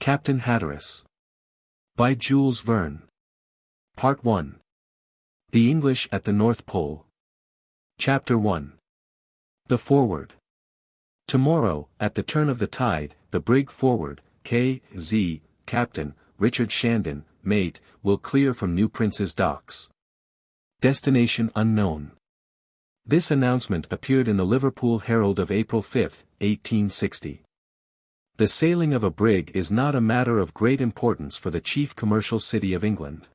Captain Hatteras. By Jules Verne. Part 1. The English at the North Pole. Chapter 1. The Forward. Tomorrow, at the turn of the tide, the brig Forward, K.Z., Captain, Richard Shandon, mate, will clear from New Prince's docks. Destination unknown. This announcement appeared in the Liverpool Herald of April 5, 1860. The sailing of a brig is not a matter of great importance for the chief commercial city of England.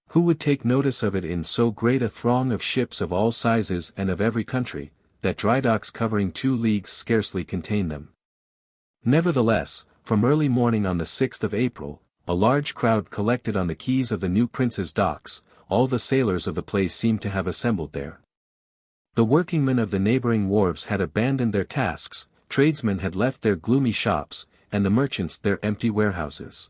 Who would take notice of it in so great a throng of ships of all sizes and of every country, that dry docks covering 2 leagues scarcely contain them? Nevertheless, from early morning on the 6th of April, a large crowd collected on the quays of the New Prince's docks. All the sailors of the place seemed to have assembled there. The workingmen of the neighboring wharves had abandoned their tasks, tradesmen had left their gloomy shops, and the merchants their empty warehouses.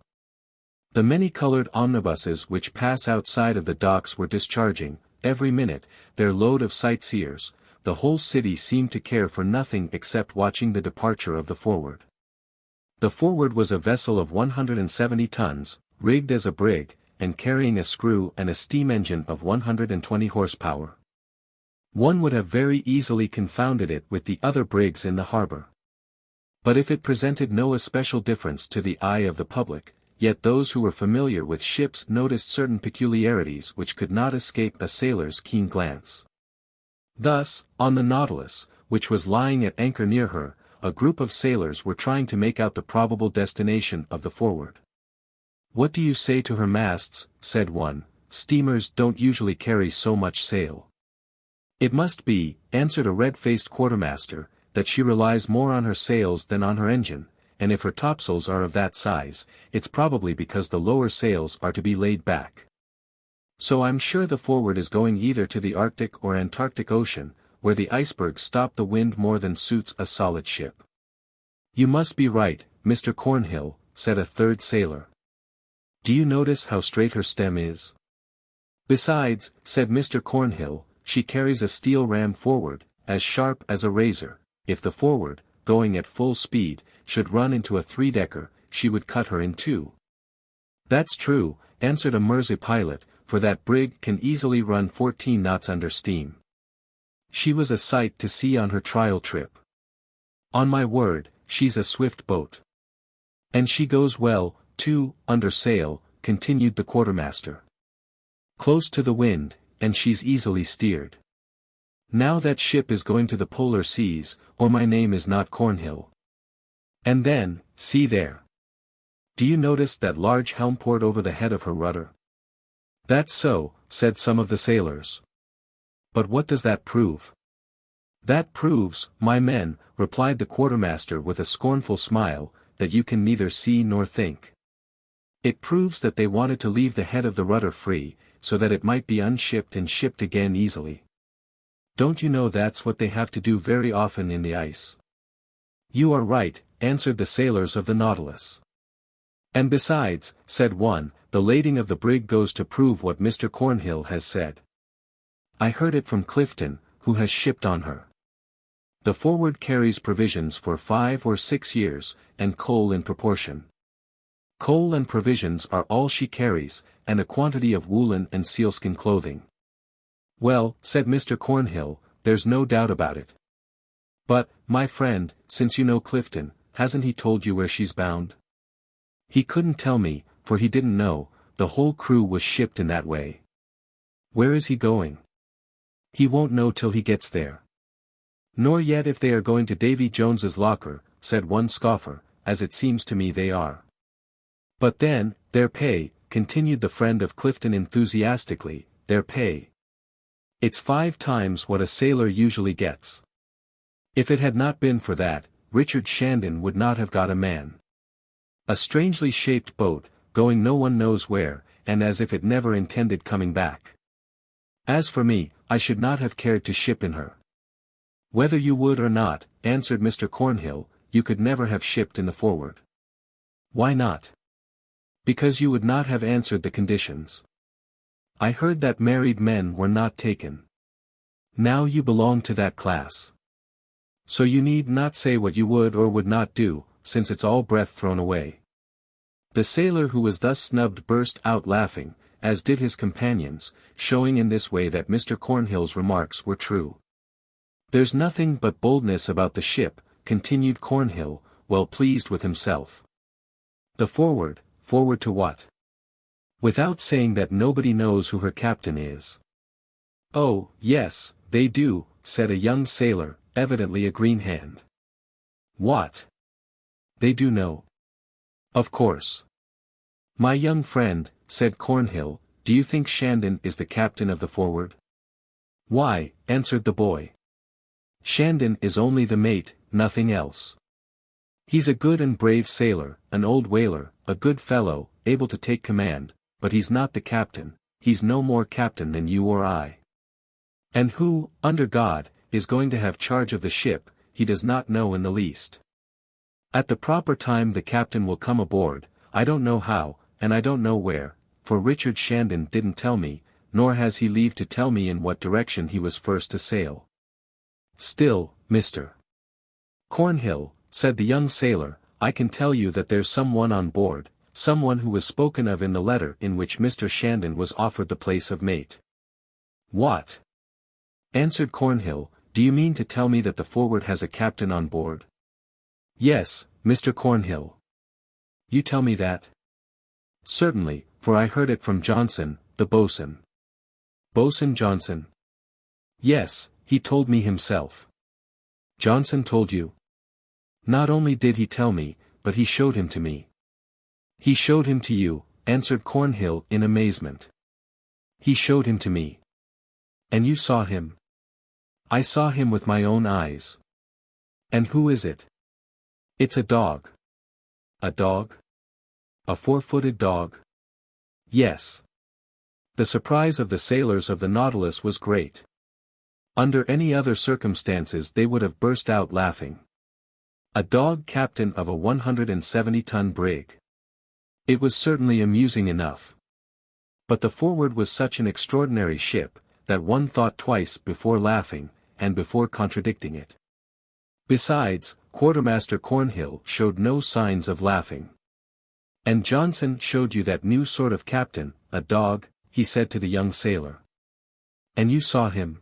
The many-colored omnibuses which pass outside of the docks were discharging, every minute, their load of sightseers. The whole city seemed to care for nothing except watching the departure of the Forward. The Forward was a vessel of 170 tons, rigged as a brig, and carrying a screw and a steam engine of 120 horsepower. One would have very easily confounded it with the other brigs in the harbor. But if it presented no especial difference to the eye of the public, yet those who were familiar with ships noticed certain peculiarities which could not escape a sailor's keen glance. Thus, on the Nautilus, which was lying at anchor near her, a group of sailors were trying to make out the probable destination of the Forward. "What do you say to her masts?" said one. "Steamers don't usually carry so much sail." "It must be," answered a red-faced quartermaster, "that she relies more on her sails than on her engine, and if her topsails are of that size, it's probably because the lower sails are to be laid back. So I'm sure the Forward is going either to the Arctic or Antarctic Ocean, where the icebergs stop the wind more than suits a solid ship." "You must be right, Mr. Cornhill," said a third sailor. "Do you notice how straight her stem is?" "Besides," said Mr. Cornhill, "she carries a steel ram forward, as sharp as a razor. If the Forward, going at full speed, should run into a 3-decker, she would cut her in 2. "That's true," answered a Mersey pilot, "for that brig can easily run 14 knots under steam. She was a sight to see on her trial trip. On my word, she's a swift boat. And she goes well, too, under sail," continued the quartermaster. "Close to the wind, and she's easily steered. Now that ship is going to the polar seas, or my name is not Cornhill. And then, see there. Do you notice that large helm port over the head of her rudder?" "That's so," said some of the sailors. "But what does that prove?" "That proves, my men," replied the quartermaster with a scornful smile, "that you can neither see nor think. It proves that they wanted to leave the head of the rudder free, so that it might be unshipped and shipped again easily. Don't you know that's what they have to do very often in the ice?" "You are right," answered the sailors of the Nautilus. "And besides," said one, "the lading of the brig goes to prove what Mr. Cornhill has said. I heard it from Clifton, who has shipped on her. The Forward carries provisions for 5 or 6 years, and coal in proportion. Coal and provisions are all she carries, and a quantity of woolen and sealskin clothing." "Well," said Mr. Cornhill, "there's no doubt about it. But, my friend, since you know Clifton, hasn't he told you where she's bound?" "He couldn't tell me, for he didn't know. The whole crew was shipped in that way." "Where is he going?" "He won't know till he gets there." "Nor yet if they are going to Davy Jones's locker," said one scoffer, "as it seems to me they are." "But then, their pay," continued the friend of Clifton enthusiastically, "their pay. It's 5 times what a sailor usually gets. If it had not been for that, Richard Shandon would not have got a man. A strangely shaped boat, going no one knows where, and as if it never intended coming back. As for me, I should not have cared to ship in her." "Whether you would or not," answered Mr. Cornhill, "you could never have shipped in the Forward." "Why not?" "Because you would not have answered the conditions. I heard that married men were not taken. Now you belong to that class. So you need not say what you would or would not do, since it's all breath thrown away. The sailor who was thus snubbed burst out laughing, as did his companions, showing in this way that Mr. Cornhill's remarks were true. "There's nothing but boldness about the ship," continued Cornhill, well pleased with himself. "The forward to what? Without saying that nobody knows who her captain is." "Oh, yes, they do," said a young sailor, evidently a green hand. "What? They do know?" "Of course." "My young friend," said Cornhill, "do you think Shandon is the captain of the forward?" "Why," answered the boy, "Shandon is only the mate, nothing else. He's a good and brave sailor, an old whaler, a good fellow, able to take command, but he's not the captain, he's no more captain than you or I. And who, under God, is going to have charge of the ship, he does not know in the least. At the proper time the captain will come aboard, I don't know how, and I don't know where, for Richard Shandon didn't tell me, nor has he leave to tell me in what direction he was first to sail. Still, Mr. Cornhill, said the young sailor, I can tell you that there's someone on board, someone who was spoken of in the letter in which Mr. Shandon was offered the place of mate." "What?" answered Cornhill, "do you mean to tell me that the forward has a captain on board?" "Yes, Mr. Cornhill." "You tell me that?" "Certainly, for I heard it from Johnson, the boatswain." "Boatswain Johnson?" "Yes, he told me himself." "Johnson told you?" "Not only did he tell me, but he showed him to me." "He showed him to you," answered Cornhill in amazement. "He showed him to me." "And you saw him?" "I saw him with my own eyes." "And who is it?" "It's a dog." "A dog? A four-footed dog?" "Yes." The surprise of the sailors of the Nautilus was great. Under any other circumstances they would have burst out laughing. A dog captain of a 170-ton brig. It was certainly amusing enough. But the Forward was such an extraordinary ship, that one thought twice before laughing, and before contradicting it. Besides, Quartermaster Cornhill showed no signs of laughing. "And Johnson showed you that new sort of captain, a dog," he said to the young sailor. "And you saw him?"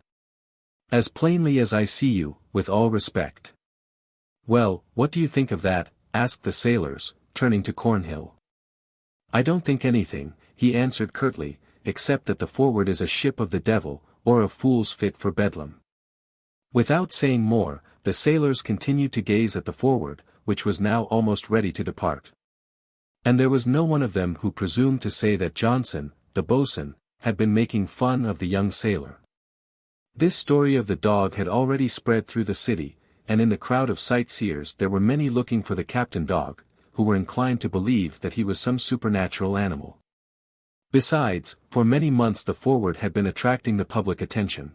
"As plainly as I see you, with all respect." "Well, what do you think of that?" asked the sailors, turning to Cornhill. "I don't think anything," he answered curtly, "except that the Forward is a ship of the devil, or of fools fit for Bedlam." Without saying more, the sailors continued to gaze at the Forward, which was now almost ready to depart. And there was no one of them who presumed to say that Johnson, the boatswain, had been making fun of the young sailor. This story of the dog had already spread through the city, and in the crowd of sightseers there were many looking for the captain dog, who were inclined to believe that he was some supernatural animal. Besides, for many months the Forward had been attracting the public attention.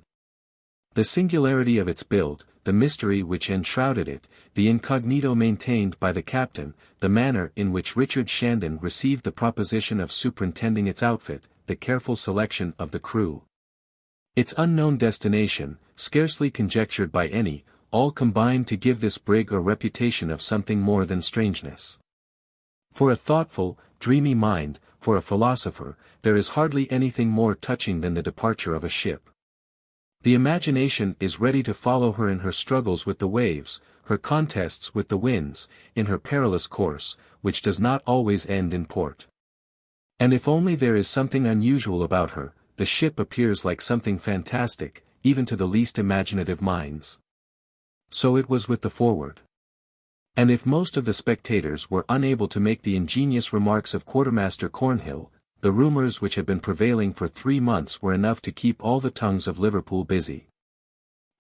The singularity of its build, the mystery which enshrouded it, the incognito maintained by the captain, the manner in which Richard Shandon received the proposition of superintending its outfit, the careful selection of the crew, its unknown destination, scarcely conjectured by any, all combined to give this brig a reputation of something more than strangeness. For a thoughtful, dreamy mind, for a philosopher, there is hardly anything more touching than the departure of a ship. The imagination is ready to follow her in her struggles with the waves, her contests with the winds, in her perilous course, which does not always end in port. And if only there is something unusual about her, the ship appears like something fantastic, even to the least imaginative minds. So it was with the Forward. And if most of the spectators were unable to make the ingenious remarks of Quartermaster Cornhill, the rumours which had been prevailing for 3 months were enough to keep all the tongues of Liverpool busy.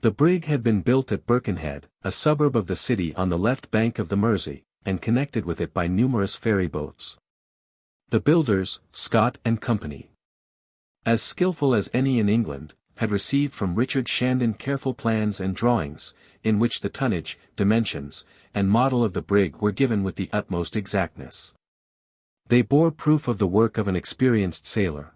The brig had been built at Birkenhead, a suburb of the city on the left bank of the Mersey, and connected with it by numerous ferry boats. The builders, Scott and Company, as skilful as any in England, had received from Richard Shandon careful plans and drawings, in which the tonnage, dimensions, and model of the brig were given with the utmost exactness. They bore proof of the work of an experienced sailor.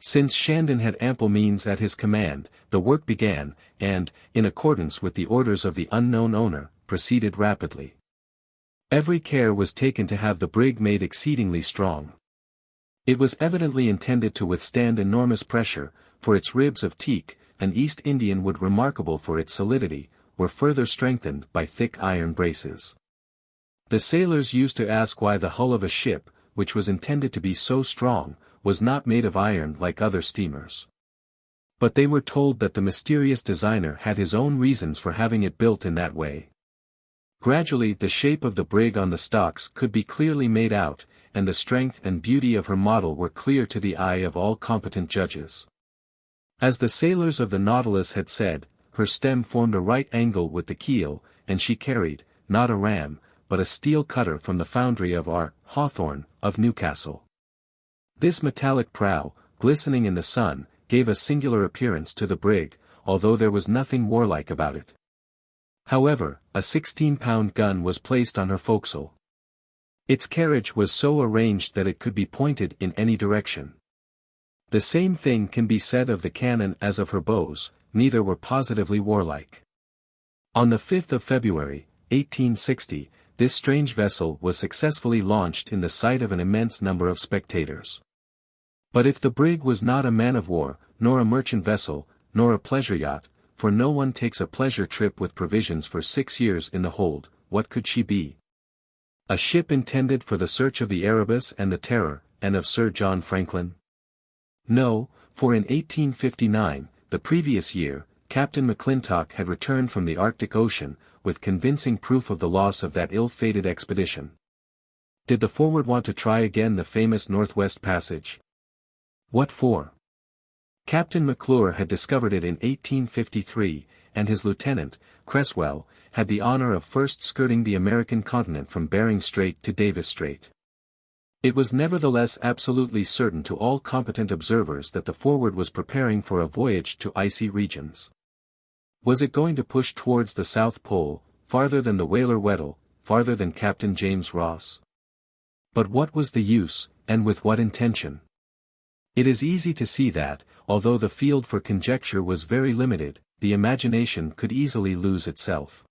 Since Shandon had ample means at his command, the work began, and, in accordance with the orders of the unknown owner, proceeded rapidly. Every care was taken to have the brig made exceedingly strong. It was evidently intended to withstand enormous pressure, for its ribs of teak, an East Indian wood remarkable for its solidity, were further strengthened by thick iron braces. The sailors used to ask why the hull of a ship, which was intended to be so strong, was not made of iron like other steamers. But they were told that the mysterious designer had his own reasons for having it built in that way. Gradually the shape of the brig on the stocks could be clearly made out, and the strength and beauty of her model were clear to the eye of all competent judges. As the sailors of the Nautilus had said, her stem formed a right angle with the keel, and she carried, not a ram, but a steel cutter from the foundry of R. Hawthorne, of Newcastle. This metallic prow, glistening in the sun, gave a singular appearance to the brig, although there was nothing warlike about it. However, a 16-pound gun was placed on her forecastle. Its carriage was so arranged that it could be pointed in any direction. The same thing can be said of the cannon as of her bows, neither were positively warlike. On the 5th of February, 1860, this strange vessel was successfully launched in the sight of an immense number of spectators. But if the brig was not a man-of-war, nor a merchant vessel, nor a pleasure yacht, for no one takes a pleasure trip with provisions for 6 years in the hold, what could she be? A ship intended for the search of the Erebus and the Terror, and of Sir John Franklin? No, for in 1859, the previous year, Captain McClintock had returned from the Arctic Ocean, with convincing proof of the loss of that ill-fated expedition. Did the Forward want to try again the famous Northwest Passage? What for? Captain McClure had discovered it in 1853, and his lieutenant, Creswell, had the honor of first skirting the American continent from Bering Strait to Davis Strait. It was nevertheless absolutely certain to all competent observers that the Forward was preparing for a voyage to icy regions. Was it going to push towards the South Pole, farther than the whaler Weddell, farther than Captain James Ross? But what was the use, and with what intention? It is easy to see that, although the field for conjecture was very limited, the imagination could easily lose itself.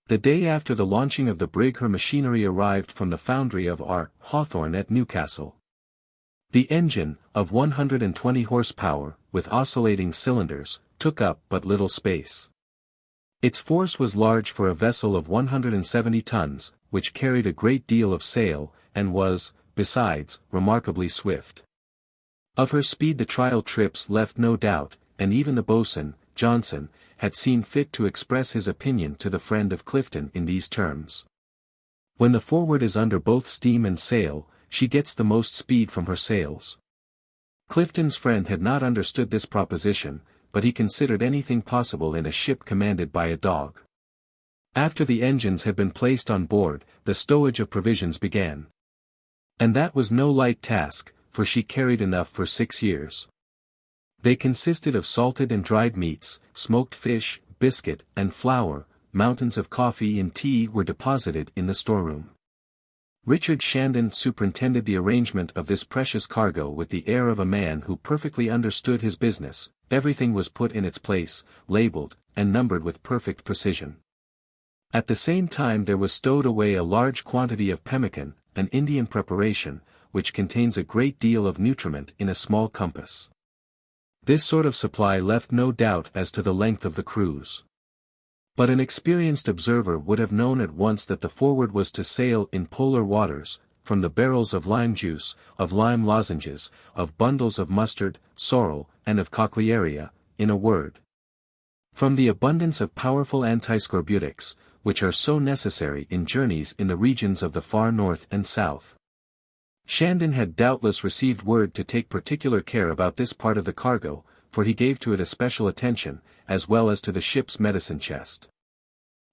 The day after the launching of the brig her machinery arrived from the foundry of R. Hawthorne at Newcastle. The engine, of 120 horsepower, with oscillating cylinders, took up but little space. Its force was large for a vessel of 170 tons, which carried a great deal of sail, and was, besides, remarkably swift. Of her speed the trial trips left no doubt, and even the boatswain, Johnson, had seen fit to express his opinion to the friend of Clifton in these terms. When the Forward is under both steam and sail, she gets the most speed from her sails. Clifton's friend had not understood this proposition, but he considered anything possible in a ship commanded by a dog. After the engines had been placed on board, the stowage of provisions began. And that was no light task, for she carried enough for 6 years. They consisted of salted and dried meats, smoked fish, biscuit, and flour. Mountains of coffee and tea were deposited in the storeroom. Richard Shandon superintended the arrangement of this precious cargo with the air of a man who perfectly understood his business. Everything was put in its place, labeled, and numbered with perfect precision. At the same time there was stowed away a large quantity of pemmican, an Indian preparation, which contains a great deal of nutriment in a small compass. This sort of supply left no doubt as to the length of the cruise. But an experienced observer would have known at once that the Forward was to sail in polar waters, from the barrels of lime juice, of lime lozenges, of bundles of mustard, sorrel, and of cochlearia, in a word. From the abundance of powerful antiscorbutics, which are so necessary in journeys in the regions of the far north and south. Shandon had doubtless received word to take particular care about this part of the cargo, for he gave to it especial attention, as well as to the ship's medicine chest.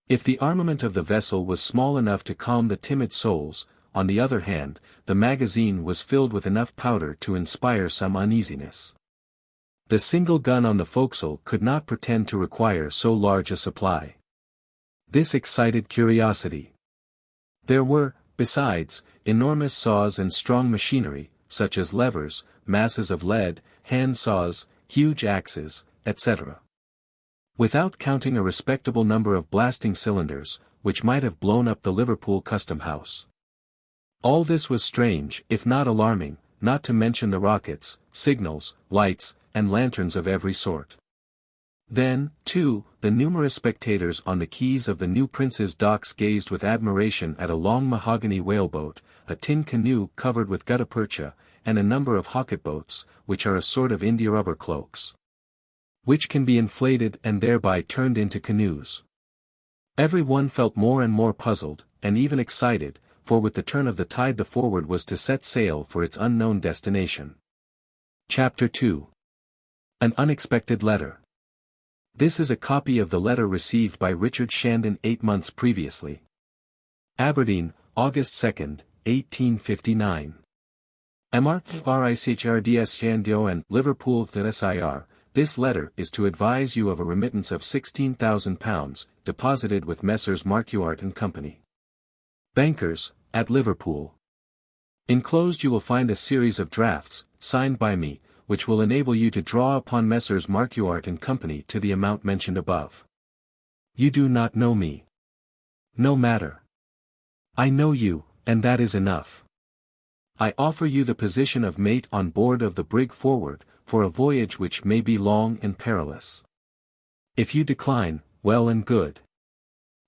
If the armament of the vessel was small enough to calm the timid souls, on the other hand, the magazine was filled with enough powder to inspire some uneasiness. The single gun on the forecastle could not pretend to require so large a supply. This excited curiosity. There were, besides, enormous saws and strong machinery, such as levers, masses of lead, hand saws, huge axes, etc. Without counting a respectable number of blasting cylinders, which might have blown up the Liverpool Custom House. All this was strange, if not alarming, not to mention the rockets, signals, lights, and lanterns of every sort. Then, too, the numerous spectators on the quays of the New Prince's docks gazed with admiration at a long mahogany whaleboat, a tin canoe covered with gutta percha, and a number of hocket boats, which are a sort of india-rubber cloaks, which can be inflated and thereby turned into canoes. Every one felt more and more puzzled, and even excited, for with the turn of the tide the Forward was to set sail for its unknown destination. Chapter 2. An Unexpected Letter. This is a copy of the letter received by Richard Shandon 8 months previously. Aberdeen, August 2nd, 1859. MRRICHRDS Shandio and Liverpool TSIR. This letter is to advise you of a remittance of £16,000, deposited with Messrs. Marquardt and Company, bankers, at Liverpool. Enclosed you will find a series of drafts, signed by me, which will enable you to draw upon Messrs. Marquardt and Company to the amount mentioned above. You do not know me. No matter. I know you, and that is enough. I offer you the position of mate on board of the brig Forward, for a voyage which may be long and perilous. If you decline, well and good.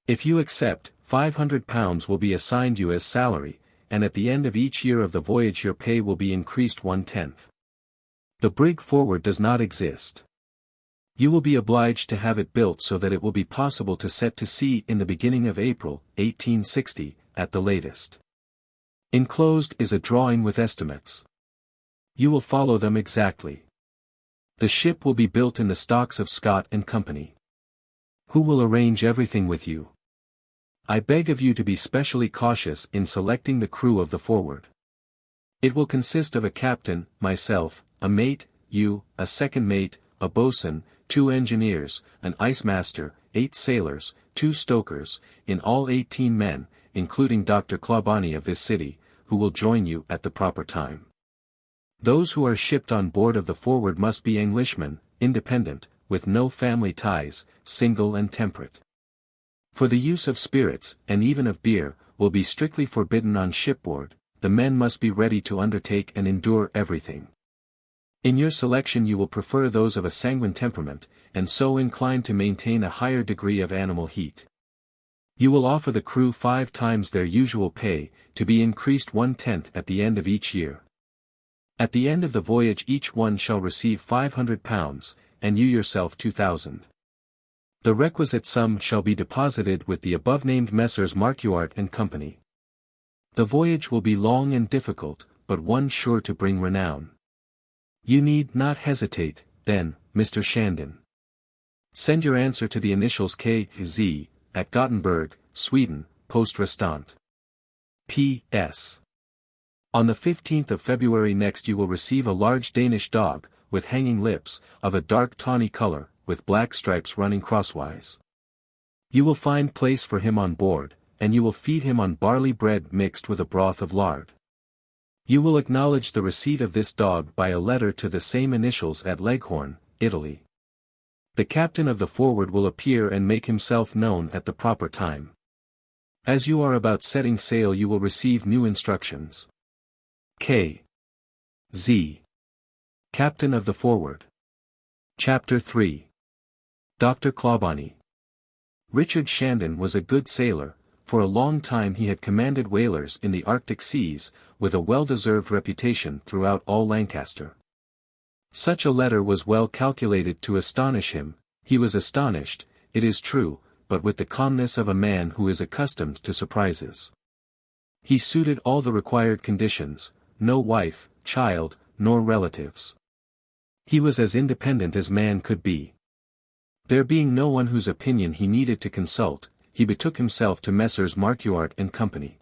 If you accept, £500 will be assigned you as salary, and at the end of each year of the voyage your pay will be increased 1/10. The brig Forward does not exist. You will be obliged to have it built so that it will be possible to set to sea in the beginning of April, 1860, at the latest. Enclosed is a drawing with estimates. You will follow them exactly. The ship will be built in the stocks of Scott and Company, who will arrange everything with you. I beg of you to be specially cautious in selecting the crew of the Forward. It will consist of a captain, myself, a mate, you, a second mate, a boatswain, 2 engineers, an ice master, 8 sailors, 2 stokers, in all 18 men, including Dr. Clawbonny of this city, who will join you at the proper time. Those who are shipped on board of the Forward must be Englishmen, independent, with no family ties, single and temperate. For the use of spirits, and even of beer, will be strictly forbidden on shipboard. The men must be ready to undertake and endure everything. In your selection you will prefer those of a sanguine temperament, and so inclined to maintain a higher degree of animal heat. You will offer the crew 5 times their usual pay, to be increased 1/10 at the end of each year. At the end of the voyage each one shall receive £500, and you yourself 2,000. The requisite sum shall be deposited with the above-named Messrs. Marquardt and Company. The voyage will be long and difficult, but one sure to bring renown. You need not hesitate, then, Mr. Shandon. Send your answer to the initials K.Z., at Gothenburg, Sweden, post restant. P.S. On the 15th of February next you will receive a large Danish dog, with hanging lips, of a dark tawny color, with black stripes running crosswise. You will find place for him on board, and you will feed him on barley bread mixed with a broth of lard. You will acknowledge the receipt of this dog by a letter to the same initials at Leghorn, Italy. The captain of the Forward will appear and make himself known at the proper time. As you are about setting sail you will receive new instructions. K. Z. Captain of the Forward. Chapter 3. Dr. Clawbonny. Richard Shandon was a good sailor. For a long time he had commanded whalers in the Arctic seas, with a well-deserved reputation throughout all Lancaster. Such a letter was well calculated to astonish him. He was astonished, it is true, but with the calmness of a man who is accustomed to surprises. He suited all the required conditions, no wife, child, nor relatives. He was as independent as man could be. There being no one whose opinion he needed to consult, he betook himself to Messrs. Marquardt and Company.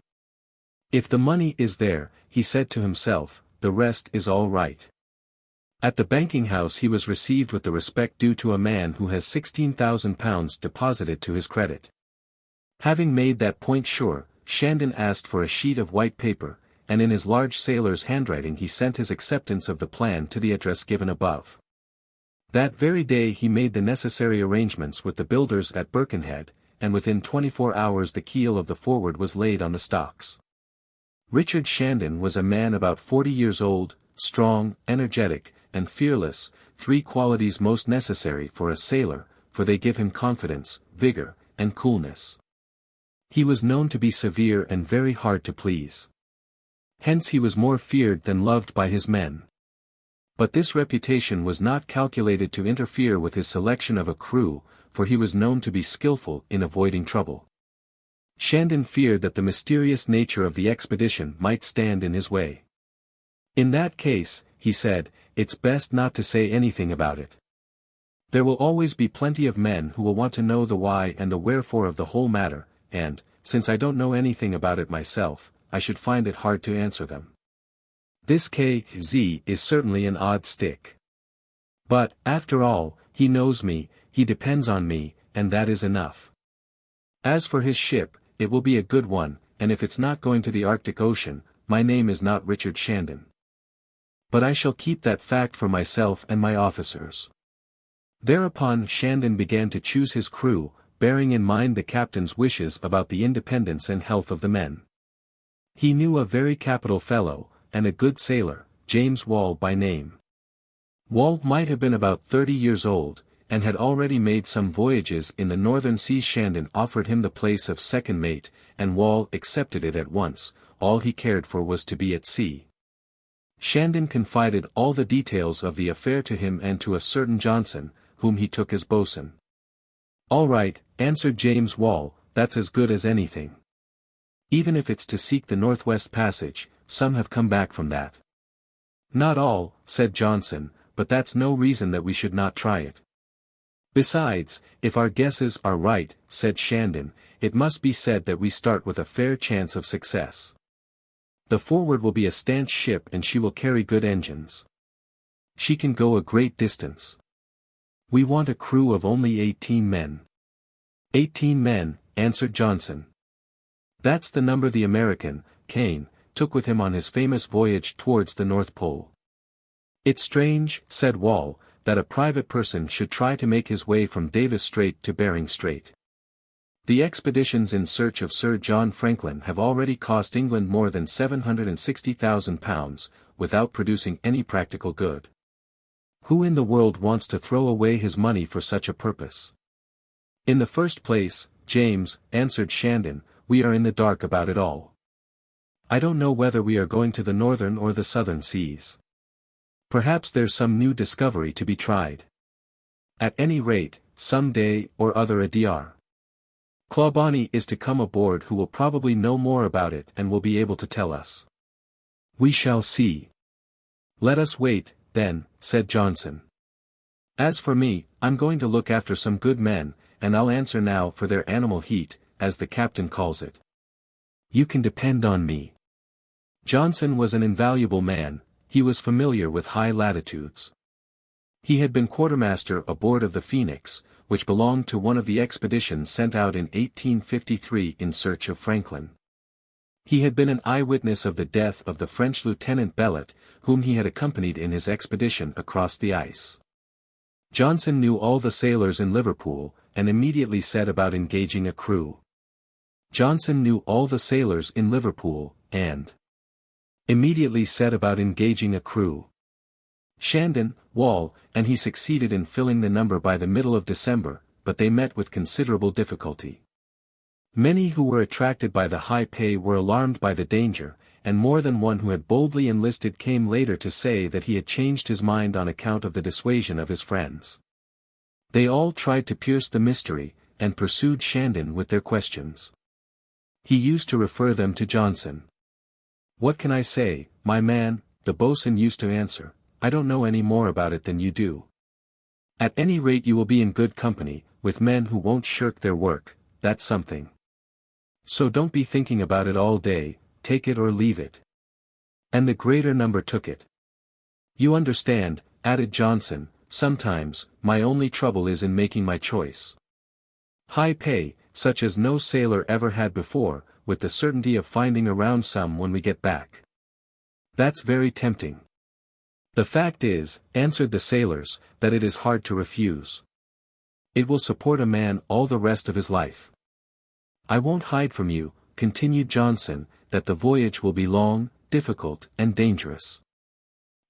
If the money is there, he said to himself, the rest is all right. At the banking house he was received with the respect due to a man who has £16,000 deposited to his credit. Having made that point sure, Shandon asked for a sheet of white paper, and in his large sailor's handwriting he sent his acceptance of the plan to the address given above. That very day he made the necessary arrangements with the builders at Birkenhead, and within 24 hours the keel of the Forward was laid on the stocks. Richard Shandon was a man about 40 years old, strong, energetic, and fearless, 3 qualities most necessary for a sailor, for they give him confidence, vigor, and coolness. He was known to be severe and very hard to please. Hence he was more feared than loved by his men. But this reputation was not calculated to interfere with his selection of a crew, for he was known to be skillful in avoiding trouble. Shandon feared that the mysterious nature of the expedition might stand in his way. In that case, he said, it's best not to say anything about it. There will always be plenty of men who will want to know the why and the wherefore of the whole matter, and, since I don't know anything about it myself, I should find it hard to answer them. This XXIII is certainly an odd stick. But, after all, he knows me, he depends on me, and that is enough. As for his ship, it will be a good one, and if it's not going to the Arctic Ocean, my name is not Richard Shandon. But I shall keep that fact for myself and my officers. Thereupon Shandon began to choose his crew, bearing in mind the captain's wishes about the independence and health of the men. He knew a very capital fellow, and a good sailor, James Wall by name. Wall might have been about 30 years old, and had already made some voyages in the northern seas. Shandon offered him the place of second mate, and Wall accepted it at once. All he cared for was to be at sea. Shandon confided all the details of the affair to him and to a certain Johnson, whom he took as boatswain. "All right," answered James Wall, "that's as good as anything. Even if it's to seek the Northwest Passage, some have come back from that." "Not all," said Johnson, "but that's no reason that we should not try it." "Besides, if our guesses are right," said Shandon, "it must be said that we start with a fair chance of success. The Forward will be a stanch ship and she will carry good engines. She can go a great distance. We want a crew of only 18 men. 18 men, answered Johnson. That's the number the American, Kane, took with him on his famous voyage towards the North Pole. It's strange, said Wall, that a private person should try to make his way from Davis Strait to Bering Strait. The expeditions in search of Sir John Franklin have already cost England more than £760,000, without producing any practical good. Who in the world wants to throw away his money for such a purpose? In the first place, James, answered Shandon, we are in the dark about it all. I don't know whether we are going to the northern or the southern seas. Perhaps there's some new discovery to be tried. At any rate, some day or other a Dr. Clawbonny is to come aboard who will probably know more about it and will be able to tell us. We shall see. Let us wait, then, said Johnson. As for me, I'm going to look after some good men, and I'll answer now for their animal heat, as the captain calls it. You can depend on me. Johnson was an invaluable man, he was familiar with high latitudes. He had been quartermaster aboard of the Phoenix, which belonged to one of the expeditions sent out in 1853 in search of Franklin. He had been an eyewitness of the death of the French Lieutenant Bellet, whom he had accompanied in his expedition across the ice. Johnson knew all the sailors in Liverpool, and immediately set about engaging a crew. Johnson knew all the sailors in Liverpool, and immediately set about engaging a crew. Shandon, Wall, and he succeeded in filling the number by the middle of December, but they met with considerable difficulty. Many who were attracted by the high pay were alarmed by the danger, and more than one who had boldly enlisted came later to say that he had changed his mind on account of the dissuasion of his friends. They all tried to pierce the mystery, and pursued Shandon with their questions. He used to refer them to Johnson. What can I say, my man, the boatswain used to answer, I don't know any more about it than you do. At any rate you will be in good company, with men who won't shirk their work, that's something. So don't be thinking about it all day, take it or leave it. And the greater number took it. You understand, added Johnson, sometimes, my only trouble is in making my choice. High pay, such as no sailor ever had before, with the certainty of finding a round sum when we get back. That's very tempting. The fact is, answered the sailors, that it is hard to refuse. It will support a man all the rest of his life. I won't hide from you, continued Johnson, that the voyage will be long, difficult, and dangerous.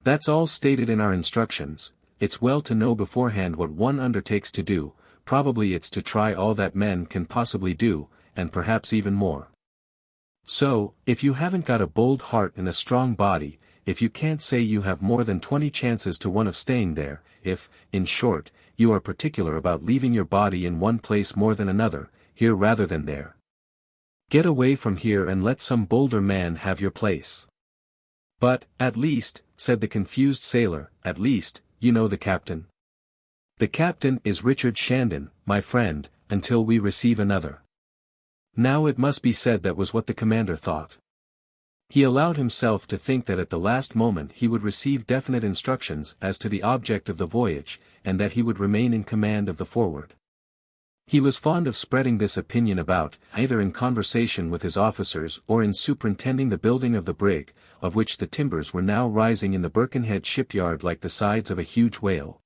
That's all stated in our instructions. It's well to know beforehand what one undertakes to do. Probably it's to try all that men can possibly do, and perhaps even more. So, if you haven't got a bold heart and a strong body, if you can't say you have more than 20 chances to 1 of staying there, if, in short, you are particular about leaving your body in one place more than another, here rather than there, get away from here and let some bolder man have your place. But, at least, said the confused sailor, at least, you know the captain. The captain is Richard Shandon, my friend, until we receive another. Now it must be said that was what the commander thought. He allowed himself to think that at the last moment he would receive definite instructions as to the object of the voyage, and that he would remain in command of the Forward. He was fond of spreading this opinion about, either in conversation with his officers or in superintending the building of the brig, of which the timbers were now rising in the Birkenhead shipyard like the sides of a huge whale.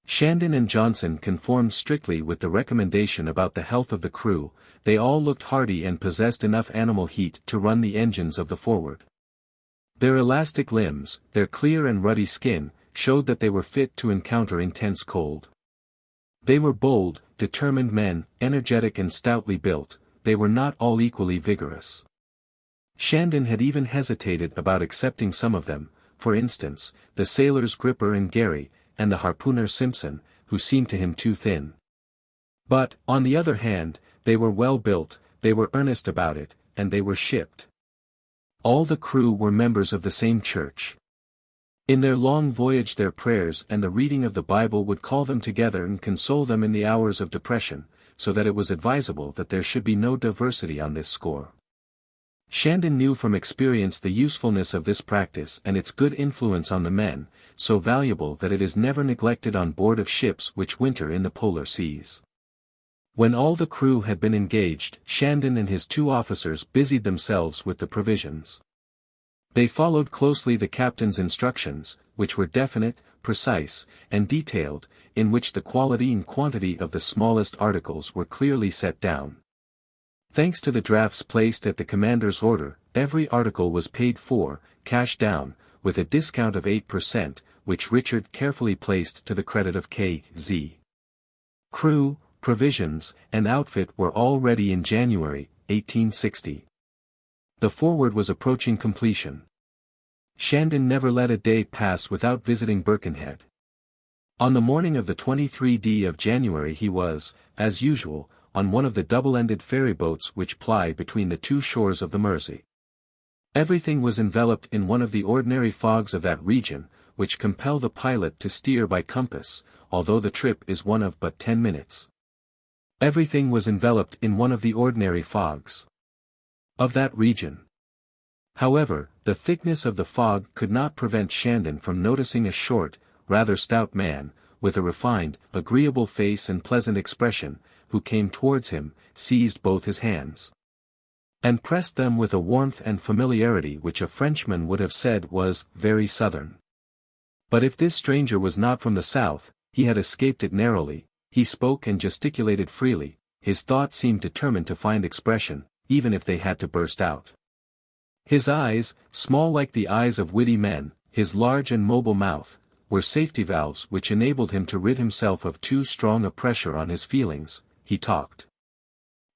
Shandon and Johnson conformed strictly with the recommendation about the health of the crew. They all looked hearty and possessed enough animal heat to run the engines of the Forward. Their elastic limbs, their clear and ruddy skin, showed that they were fit to encounter intense cold. They were bold, determined men, energetic and stoutly built. They were not all equally vigorous. Shandon had even hesitated about accepting some of them, for instance, the sailors Gripper and Gary, and the harpooner Simpson, who seemed to him too thin. But, on the other hand, they were well built, they were earnest about it, and they were shipped. All the crew were members of the same church. In their long voyage their prayers and the reading of the Bible would call them together and console them in the hours of depression, so that it was advisable that there should be no diversity on this score. Shandon knew from experience the usefulness of this practice and its good influence on the men, so valuable that it is never neglected on board of ships which winter in the polar seas. When all the crew had been engaged, Shandon and his 2 officers busied themselves with the provisions. They followed closely the captain's instructions, which were definite, precise, and detailed, in which the quality and quantity of the smallest articles were clearly set down. Thanks to the drafts placed at the commander's order, every article was paid for, cash down, with a discount of 8%, which Richard carefully placed to the credit of K.Z. Crew, provisions, and outfit were all ready in January, 1860. The Forward was approaching completion. Shandon never let a day pass without visiting Birkenhead. On the morning of the 23rd of January he was, as usual, on one of the double-ended ferry boats which ply between the 2 shores of the Mersey. Everything was enveloped in one of the ordinary fogs of that region, which compel the pilot to steer by compass, although the trip is one of but 10 minutes. Everything was enveloped in one of the ordinary fogs of that region. However, the thickness of the fog could not prevent Shandon from noticing a short, rather stout man, with a refined, agreeable face and pleasant expression, who came towards him, seized both his hands, and pressed them with a warmth and familiarity which a Frenchman would have said was very southern. But if this stranger was not from the south, he had escaped it narrowly. He spoke and gesticulated freely, his thoughts seemed determined to find expression, even if they had to burst out. His eyes, small like the eyes of witty men, his large and mobile mouth, were safety valves which enabled him to rid himself of too strong a pressure on his feelings. He talked.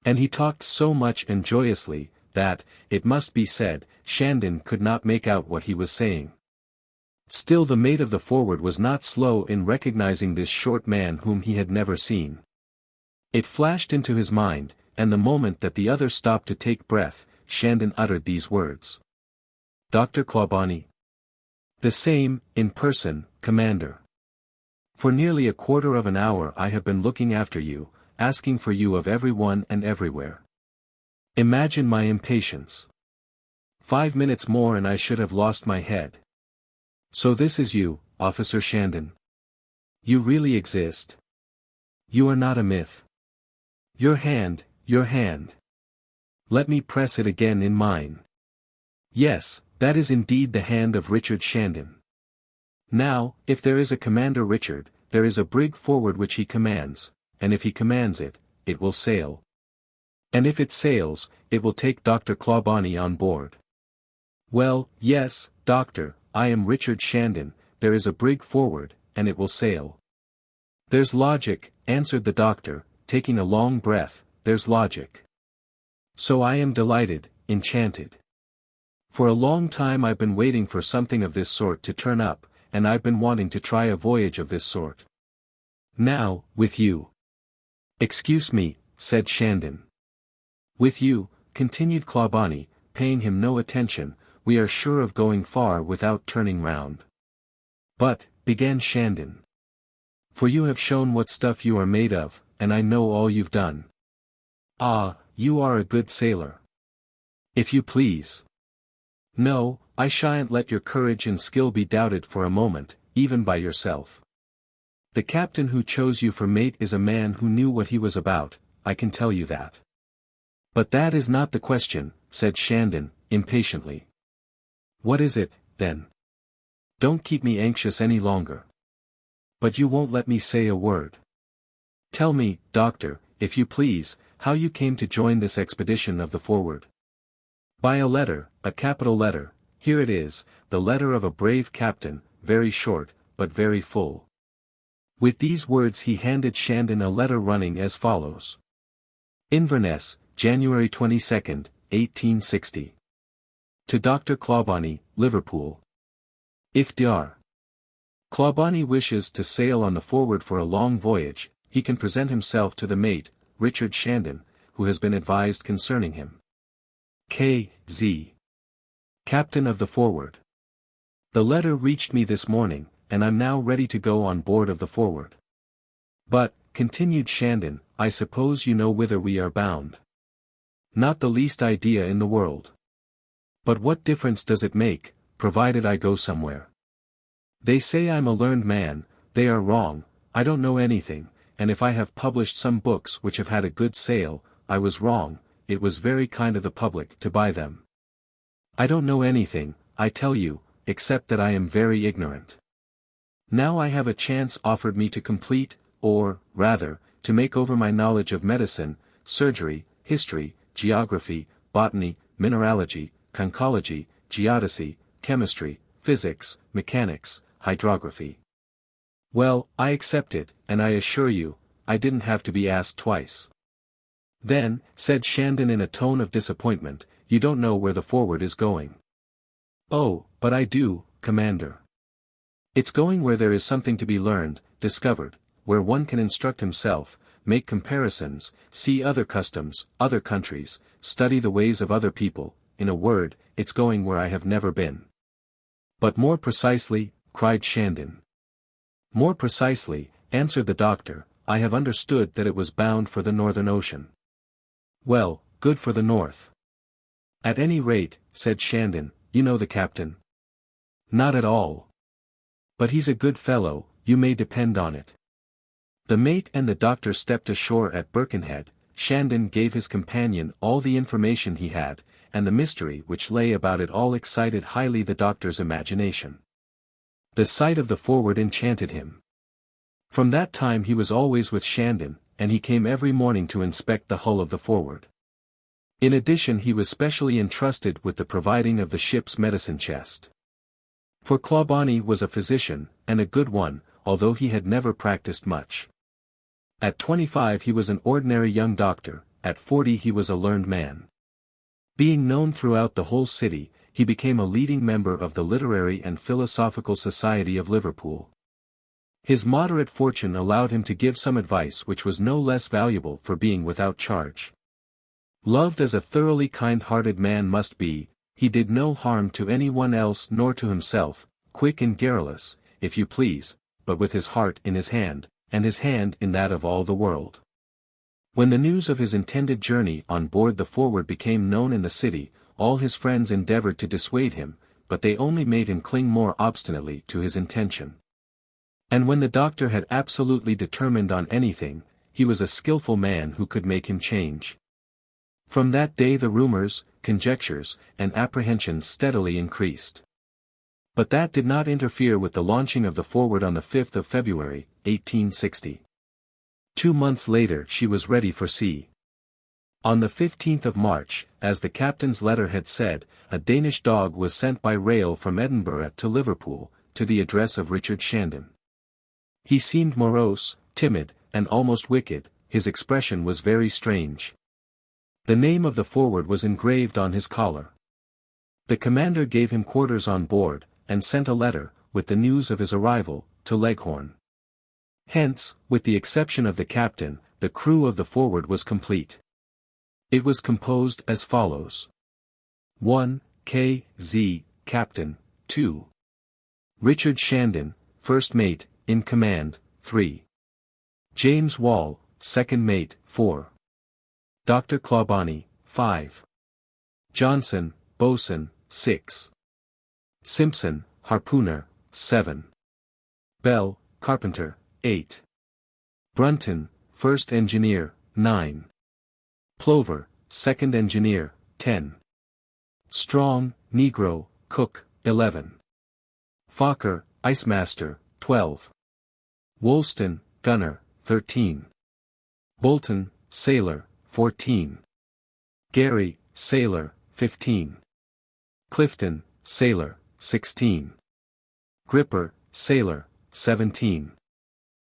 And he talked so much and joyously, that, it must be said, Shandon could not make out what he was saying. Still the mate of the Forward was not slow in recognizing this short man whom he had never seen. It flashed into his mind, and the moment that the other stopped to take breath, Shandon uttered these words. "Dr. Clawbonny." "The same, in person, Commander. For nearly a quarter of an hour I have been looking after you, asking for you of everyone and everywhere. Imagine my impatience. 5 minutes more and I should have lost my head. So this is you, Officer Shandon. You really exist. You are not a myth. Your hand, your hand. Let me press it again in mine. Yes, that is indeed the hand of Richard Shandon. Now, if there is a Commander Richard, there is a brig Forward which he commands, and if he commands it, it will sail. And if it sails, it will take Dr. Clawbonny on board. Well, yes, doctor, I am Richard Shandon, there is a brig forward, and it will sail. There's logic, answered the doctor, taking a long breath, there's logic. So I am delighted, enchanted. For a long time I've been waiting for something of this sort to turn up, and I've been wanting to try a voyage of this sort. Now, with you. Excuse me, said Shandon. With you, continued Clawbonny, paying him no attention, we are sure of going far without turning round. But, began Shandon. For you have shown what stuff you are made of, and I know all you've done. Ah, you are a good sailor. If you please. No, I shan't let your courage and skill be doubted for a moment, even by yourself. The captain who chose you for mate is a man who knew what he was about, I can tell you that. But that is not the question, said Shandon, impatiently. What is it, then? Don't keep me anxious any longer. But you won't let me say a word. Tell me, doctor, if you please, how you came to join this expedition of the Forward. By a letter, a capital letter, here it is, the letter of a brave captain, very short, but very full. With these words he handed Shandon a letter running as follows. Inverness, January 22nd, 1860. To Dr. Clawbonny, Liverpool. If Dr. Clawbonny wishes to sail on the Forward for a long voyage, he can present himself to the mate, Richard Shandon, who has been advised concerning him. K.Z. Captain of the Forward. The letter reached me this morning, and I'm now ready to go on board of the Forward. But, continued Shandon, I suppose you know whither we are bound. Not the least idea in the world. But what difference does it make, provided I go somewhere? They say I'm a learned man, they are wrong, I don't know anything, and if I have published some books which have had a good sale, I was wrong, it was very kind of the public to buy them. I don't know anything, I tell you, except that I am very ignorant. Now I have a chance offered me to complete, or, rather, to make over my knowledge of medicine, surgery, history, geography, botany, mineralogy, conchology, geodesy, chemistry, physics, mechanics, hydrography. Well, I accept it, and I assure you, I didn't have to be asked twice. Then, said Shandon in a tone of disappointment, you don't know where the Forward is going. Oh, but I do, Commander. It's going where there is something to be learned, discovered, where one can instruct himself, make comparisons, see other customs, other countries, study the ways of other people, in a word, it's going where I have never been. But more precisely, cried Shandon. More precisely, answered the doctor, I have understood that it was bound for the Northern Ocean. Well, good for the North. At any rate, said Shandon, you know the captain. Not at all. But he's a good fellow, you may depend on it. The mate and the doctor stepped ashore at Birkenhead. Shandon gave his companion all the information he had, and the mystery which lay about it all excited highly the doctor's imagination. The sight of the Forward enchanted him. From that time he was always with Shandon, and he came every morning to inspect the hull of the Forward. In addition he was specially entrusted with the providing of the ship's medicine chest. For Clawbonny was a physician, and a good one, although he had never practiced much. At 25 he was an ordinary young doctor, at 40 he was a learned man. Being known throughout the whole city, he became a leading member of the Literary and Philosophical Society of Liverpool. His moderate fortune allowed him to give some advice which was no less valuable for being without charge. Loved as a thoroughly kind-hearted man must be, he did no harm to any one else nor to himself, quick and garrulous, if you please, but with his heart in his hand, and his hand in that of all the world. When the news of his intended journey on board the Forward became known in the city, all his friends endeavored to dissuade him, but they only made him cling more obstinately to his intention. And when the doctor had absolutely determined on anything, he was a skilful man who could make him change. From that day the rumors, conjectures, and apprehensions steadily increased. But that did not interfere with the launching of the Forward on the 5th of February, 1860. 2 months later she was ready for sea. On the 15th of March, as the captain's letter had said, a Danish dog was sent by rail from Edinburgh to Liverpool, to the address of Richard Shandon. He seemed morose, timid, and almost wicked. His expression was very strange. The name of the forward was engraved on his collar. The commander gave him quarters on board, and sent a letter, with the news of his arrival, to Leghorn. Hence, with the exception of the captain, the crew of the forward was complete. It was composed as follows. 1. K.Z., Captain. 2. Richard Shandon, First Mate, in command. 3. James Wall, Second Mate. 4. Dr. Clawbonny, 5. Johnson, Boatswain. 6. Simpson, Harpooner. 7. Bell, Carpenter. 8. Brunton, First Engineer. 9. Plover, Second Engineer. 10. Strong, Negro, Cook. 11. Fokker, Icemaster. 12. Woolston, Gunner. 13. Bolton, Sailor. 14. Gary, Sailor. 15. Clifton, Sailor. 16. Gripper, Sailor. 17.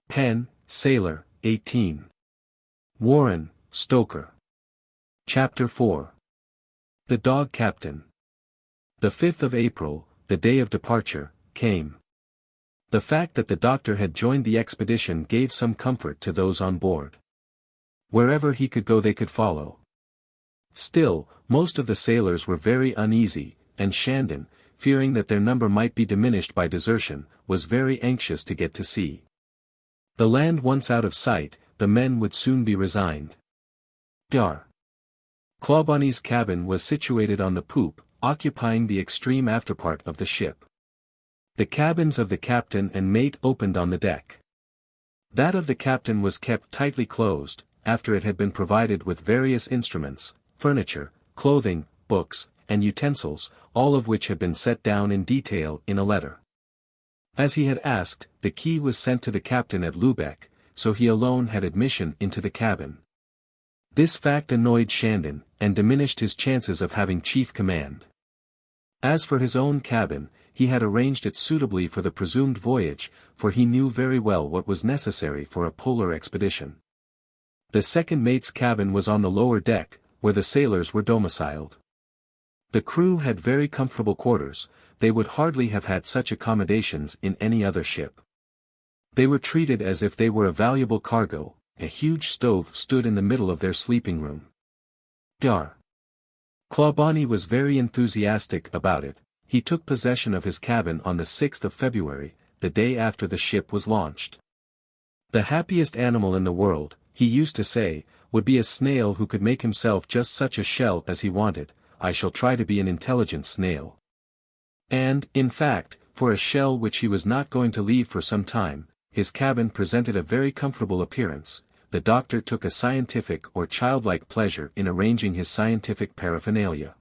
Penn, Sailor. 18. Warren, Stoker. Chapter 4. The Dog Captain. The 5th of April, the day of departure, came. The fact that the doctor had joined the expedition gave some comfort to those on board. Wherever he could go they could follow. Still, most of the sailors were very uneasy, and Shandon, fearing that their number might be diminished by desertion, was very anxious to get to sea. The land once out of sight, the men would soon be resigned. Dar. Clawbonny's cabin was situated on the poop, occupying the extreme afterpart of the ship. The cabins of the captain and mate opened on the deck. That of the captain was kept tightly closed, after it had been provided with various instruments, furniture, clothing, books, and utensils, all of which had been set down in detail in a letter. As he had asked, the key was sent to the captain at Lubeck, so he alone had admission into the cabin. This fact annoyed Shandon, and diminished his chances of having chief command. As for his own cabin, he had arranged it suitably for the presumed voyage, for he knew very well what was necessary for a polar expedition. The second mate's cabin was on the lower deck, where the sailors were domiciled. The crew had very comfortable quarters. They would hardly have had such accommodations in any other ship. They were treated as if they were a valuable cargo. A huge stove stood in the middle of their sleeping room. Dar. Clawbonny was very enthusiastic about it. He took possession of his cabin on the 6th of February, the day after the ship was launched. The happiest animal in the world, he used to say, would be a snail who could make himself just such a shell as he wanted. I shall try to be an intelligent snail. And, in fact, for a shell which he was not going to leave for some time, his cabin presented a very comfortable appearance. The doctor took a scientific or childlike pleasure in arranging his scientific paraphernalia.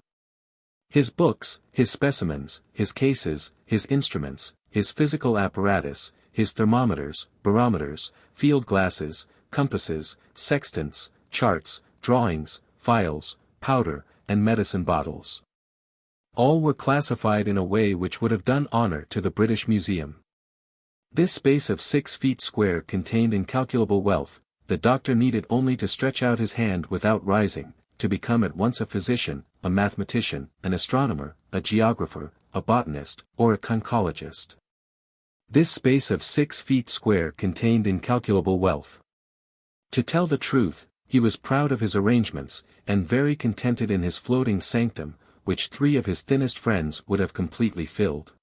His books, his specimens, his cases, his instruments, his physical apparatus, his thermometers, barometers, field glasses, compasses, sextants, charts, drawings, files, powder, and medicine bottles. All were classified in a way which would have done honor to the British Museum. This space of 6 feet square contained incalculable wealth. The doctor needed only to stretch out his hand without rising, to become at once a physician, a mathematician, an astronomer, a geographer, a botanist, or a conchologist. This space of 6 feet square contained incalculable wealth. To tell the truth, he was proud of his arrangements, and very contented in his floating sanctum, which 3 of his thinnest friends would have completely filled.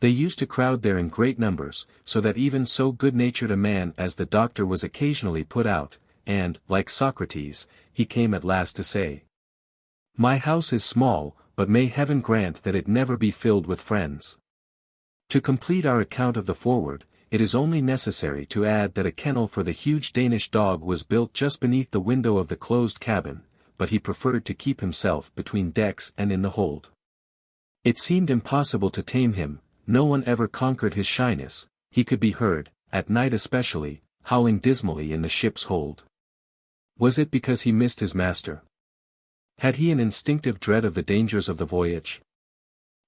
They used to crowd there in great numbers, so that even so good-natured a man as the doctor was occasionally put out, and, like Socrates, he came at last to say, "My house is small, but may heaven grant that it never be filled with friends." To complete our account of the forward, it is only necessary to add that a kennel for the huge Danish dog was built just beneath the window of the closed cabin, but he preferred to keep himself between decks and in the hold. It seemed impossible to tame him. No one ever conquered his shyness. He could be heard, at night especially, howling dismally in the ship's hold. Was it because he missed his master? Had he an instinctive dread of the dangers of the voyage?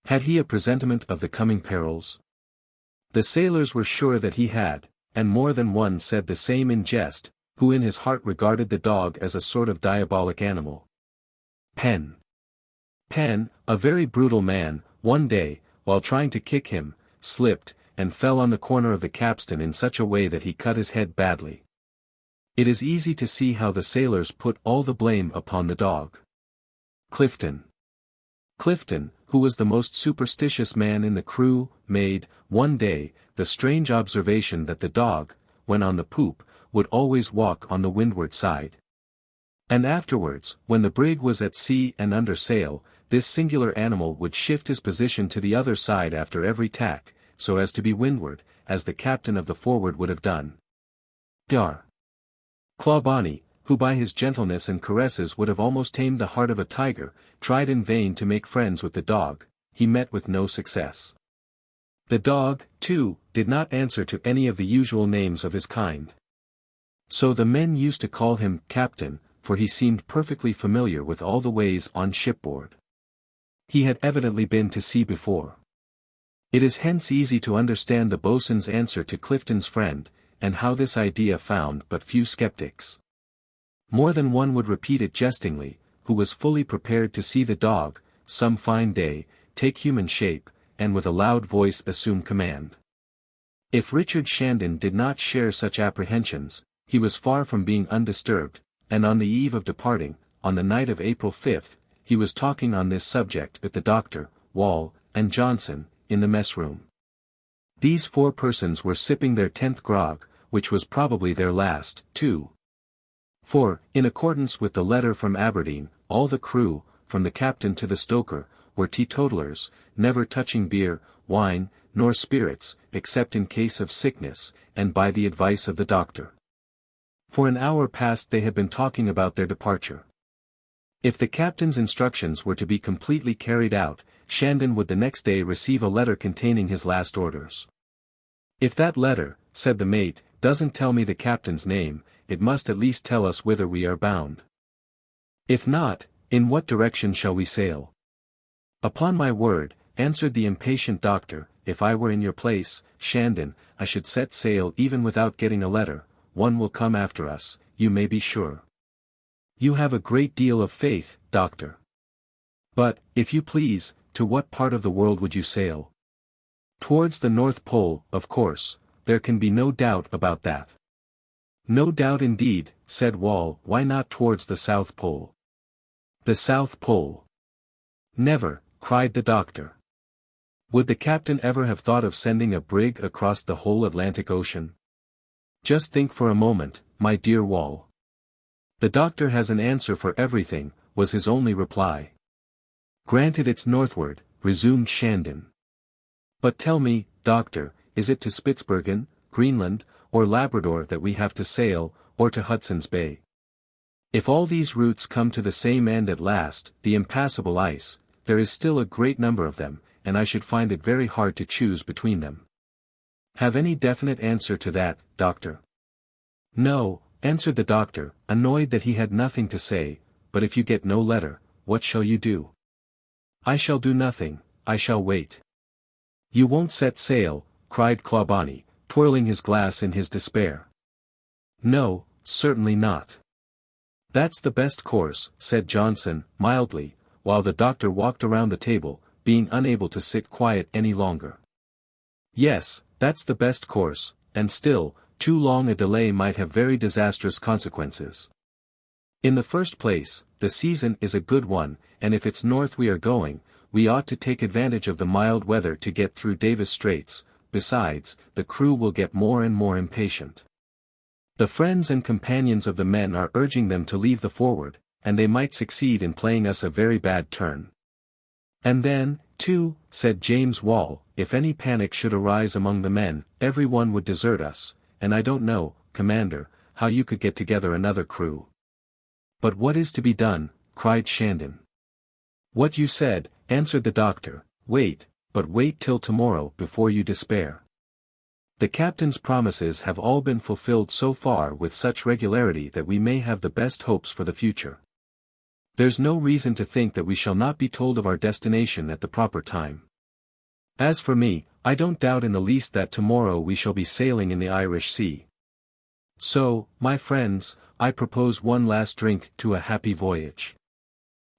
Had he a presentiment of the coming perils? The sailors were sure that he had, and more than one said the same in jest, who in his heart regarded the dog as a sort of diabolic animal. Penn, a very brutal man, one day, while trying to kick him, slipped, and fell on the corner of the capstan in such a way that he cut his head badly. It is easy to see how the sailors put all the blame upon the dog. Clifton, who was the most superstitious man in the crew, made, one day, the strange observation that the dog, when on the poop, would always walk on the windward side. And afterwards, when the brig was at sea and under sail, this singular animal would shift his position to the other side after every tack, so as to be windward, as the captain of the forward would have done. Dar. Clawbonny, who by his gentleness and caresses would have almost tamed the heart of a tiger, tried in vain to make friends with the dog. He met with no success. The dog, too, did not answer to any of the usual names of his kind. So the men used to call him Captain, for he seemed perfectly familiar with all the ways on shipboard. He had evidently been to sea before. It is hence easy to understand the boatswain's answer to Clifton's friend, and how this idea found but few skeptics. More than one would repeat it jestingly, who was fully prepared to see the dog, some fine day, take human shape, and with a loud voice assume command. If Richard Shandon did not share such apprehensions, he was far from being undisturbed, and on the eve of departing, on the night of April 5th, he was talking on this subject with the doctor, Wall, and Johnson, in the mess room. These four persons were sipping their 10th grog, which was probably their last, too. For, in accordance with the letter from Aberdeen, all the crew, from the captain to the stoker, were teetotalers, never touching beer, wine, nor spirits, except in case of sickness, and by the advice of the doctor. For an hour past they had been talking about their departure. If the captain's instructions were to be completely carried out, Shandon would the next day receive a letter containing his last orders. If that letter, said the mate, doesn't tell me the captain's name, it must at least tell us whither we are bound. If not, in what direction shall we sail? Upon my word, answered the impatient doctor, if I were in your place, Shandon, I should set sail even without getting a letter. One will come after us, you may be sure. You have a great deal of faith, doctor. But, if you please, to what part of the world would you sail? Towards the North Pole, of course, there can be no doubt about that. No doubt indeed, said Wall, why not towards the South Pole? The South Pole. Never, cried the doctor. Would the captain ever have thought of sending a brig across the whole Atlantic Ocean? Just think for a moment, my dear Wall. The doctor has an answer for everything, was his only reply. Granted it's northward, resumed Shandon. But tell me, doctor, is it to Spitzbergen, Greenland, or Labrador that we have to sail, or to Hudson's Bay? If all these routes come to the same end at last, the impassable ice, there is still a great number of them, and I should find it very hard to choose between them. Have any definite answer to that, doctor? No, answered the doctor, annoyed that he had nothing to say, but if you get no letter, what shall you do? I shall do nothing, I shall wait. You won't set sail, cried Clawbonny, twirling his glass in his despair. No, certainly not. That's the best course, said Johnson, mildly, while the doctor walked around the table, being unable to sit quiet any longer. Yes, that's the best course, and still, too long a delay might have very disastrous consequences. In the first place, the season is a good one, and if it's north we are going, we ought to take advantage of the mild weather to get through Davis Straits. Besides, the crew will get more and more impatient. The friends and companions of the men are urging them to leave the forward, and they might succeed in playing us a very bad turn. And then, too, said James Wall, if any panic should arise among the men, every one would desert us, and I don't know, Commander, how you could get together another crew. But what is to be done? Cried Shandon. What you said, answered the doctor, wait, but wait till tomorrow before you despair. The captain's promises have all been fulfilled so far with such regularity that we may have the best hopes for the future. There's no reason to think that we shall not be told of our destination at the proper time. As for me, I don't doubt in the least that tomorrow we shall be sailing in the Irish Sea. So, my friends, I propose one last drink to a happy voyage.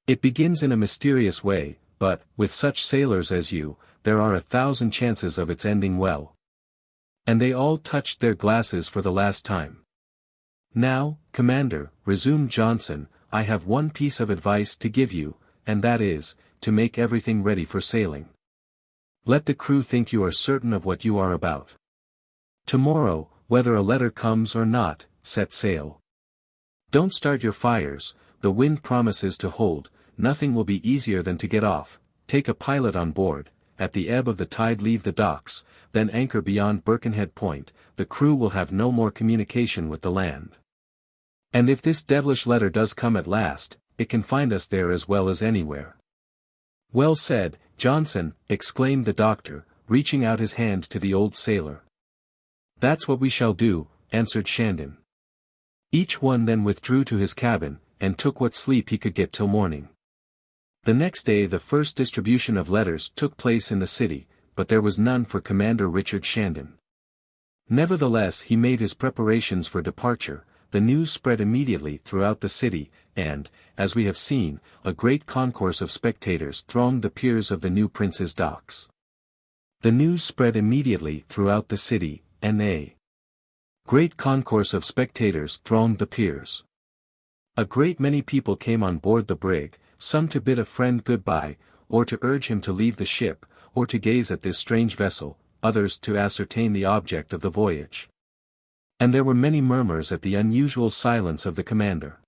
It begins in a mysterious way, but, with such sailors as you, there are 1,000 chances of its ending well. And they all touched their glasses for the last time. Now, Commander, resumed Johnson, I have one piece of advice to give you, and that is, to make everything ready for sailing. Let the crew think you are certain of what you are about. Tomorrow, whether a letter comes or not, set sail. Don't start your fires, the wind promises to hold, nothing will be easier than to get off, take a pilot on board, at the ebb of the tide leave the docks, then anchor beyond Birkenhead Point, the crew will have no more communication with the land. And if this devilish letter does come at last, it can find us there as well as anywhere. Well said, Johnson, exclaimed the doctor, reaching out his hand to the old sailor. That's what we shall do, answered Shandon. Each one then withdrew to his cabin, and took what sleep he could get till morning. The next day the first distribution of letters took place in the city, but there was none for Commander Richard Shandon. Nevertheless he made his preparations for departure. The news spread immediately throughout the city, and, as we have seen, a great concourse of spectators thronged the piers of the new prince's docks. The news spread immediately throughout the city, and a great concourse of spectators thronged the piers. A great many people came on board the brig, some to bid a friend good-bye, or to urge him to leave the ship, or to gaze at this strange vessel, others to ascertain the object of the voyage. And there were many murmurs at the unusual silence of the commander.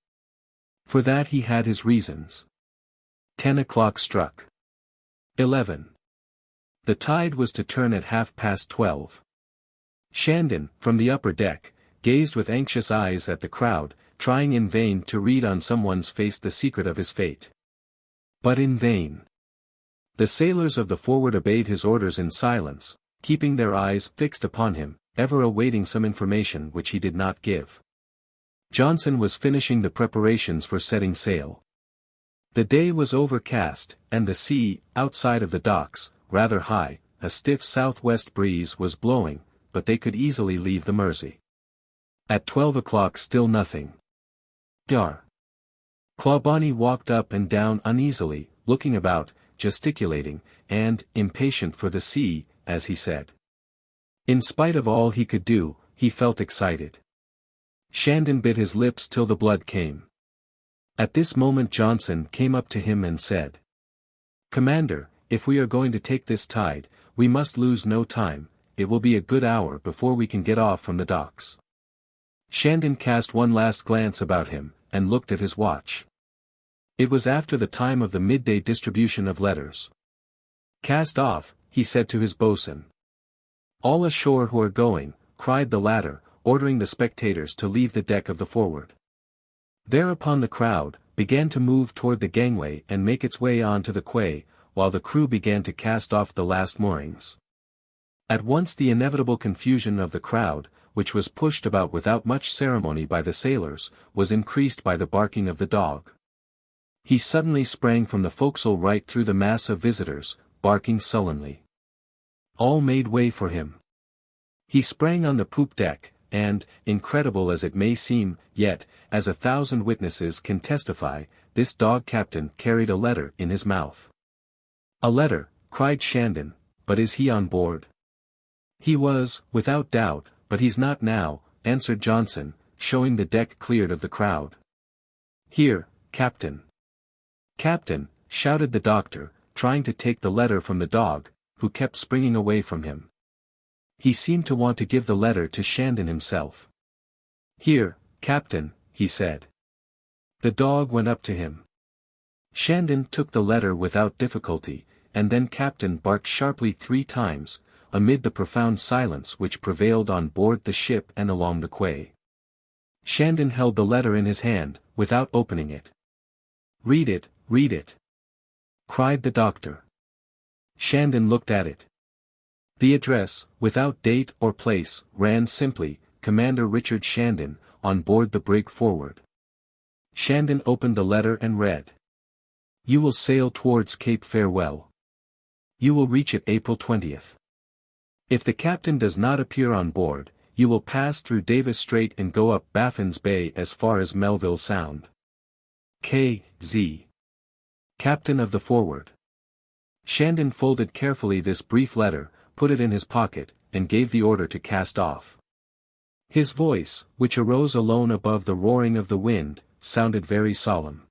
For that he had his reasons. 10 o'clock struck. 11. The tide was to turn at 12:30. Shandon, from the upper deck, gazed with anxious eyes at the crowd, trying in vain to read on someone's face the secret of his fate. But in vain. The sailors of the forward obeyed his orders in silence, keeping their eyes fixed upon him, ever awaiting some information which he did not give. Johnson was finishing the preparations for setting sail. The day was overcast, and the sea, outside of the docks, rather high, a stiff southwest breeze was blowing, but they could easily leave the Mersey. At 12 o'clock still nothing. Dar. Clawbonny walked up and down uneasily, looking about, gesticulating, and, impatient for the sea, as he said. In spite of all he could do, he felt excited. Shandon bit his lips till the blood came. At this moment Johnson came up to him and said, Commander, if we are going to take this tide, we must lose no time, it will be a good hour before we can get off from the docks. Shandon cast one last glance about him, and looked at his watch. It was after the time of the midday distribution of letters. Cast off, he said to his boatswain. All ashore who are going, cried the latter, ordering the spectators to leave the deck of the forward. Thereupon the crowd began to move toward the gangway and make its way on to the quay, while the crew began to cast off the last moorings. At once the inevitable confusion of the crowd, which was pushed about without much ceremony by the sailors, was increased by the barking of the dog. He suddenly sprang from the forecastle right through the mass of visitors, barking sullenly. All made way for him. He sprang on the poop deck, and, incredible as it may seem, yet, as 1,000 witnesses can testify, this dog captain carried a letter in his mouth. A letter, cried Shandon, but is he on board? He was, without doubt, but he's not now, answered Johnson, showing the deck cleared of the crowd. Here, Captain. Captain, shouted the doctor, trying to take the letter from the dog, who kept springing away from him. He seemed to want to give the letter to Shandon himself. Here, Captain, he said. The dog went up to him. Shandon took the letter without difficulty, and then Captain barked sharply 3 times, amid the profound silence which prevailed on board the ship and along the quay. Shandon held the letter in his hand, without opening it. Read it, cried the doctor. Shandon looked at it. The address, without date or place, ran simply, Commander Richard Shandon, on board the brig Forward. Shandon opened the letter and read. You will sail towards Cape Farewell. You will reach it April 20th. If the captain does not appear on board, you will pass through Davis Strait and go up Baffin's Bay as far as Melville Sound. K.Z. Captain of the Forward. Shandon folded carefully this brief letter, put it in his pocket, and gave the order to cast off. His voice, which arose alone above the roaring of the wind, sounded very solemn.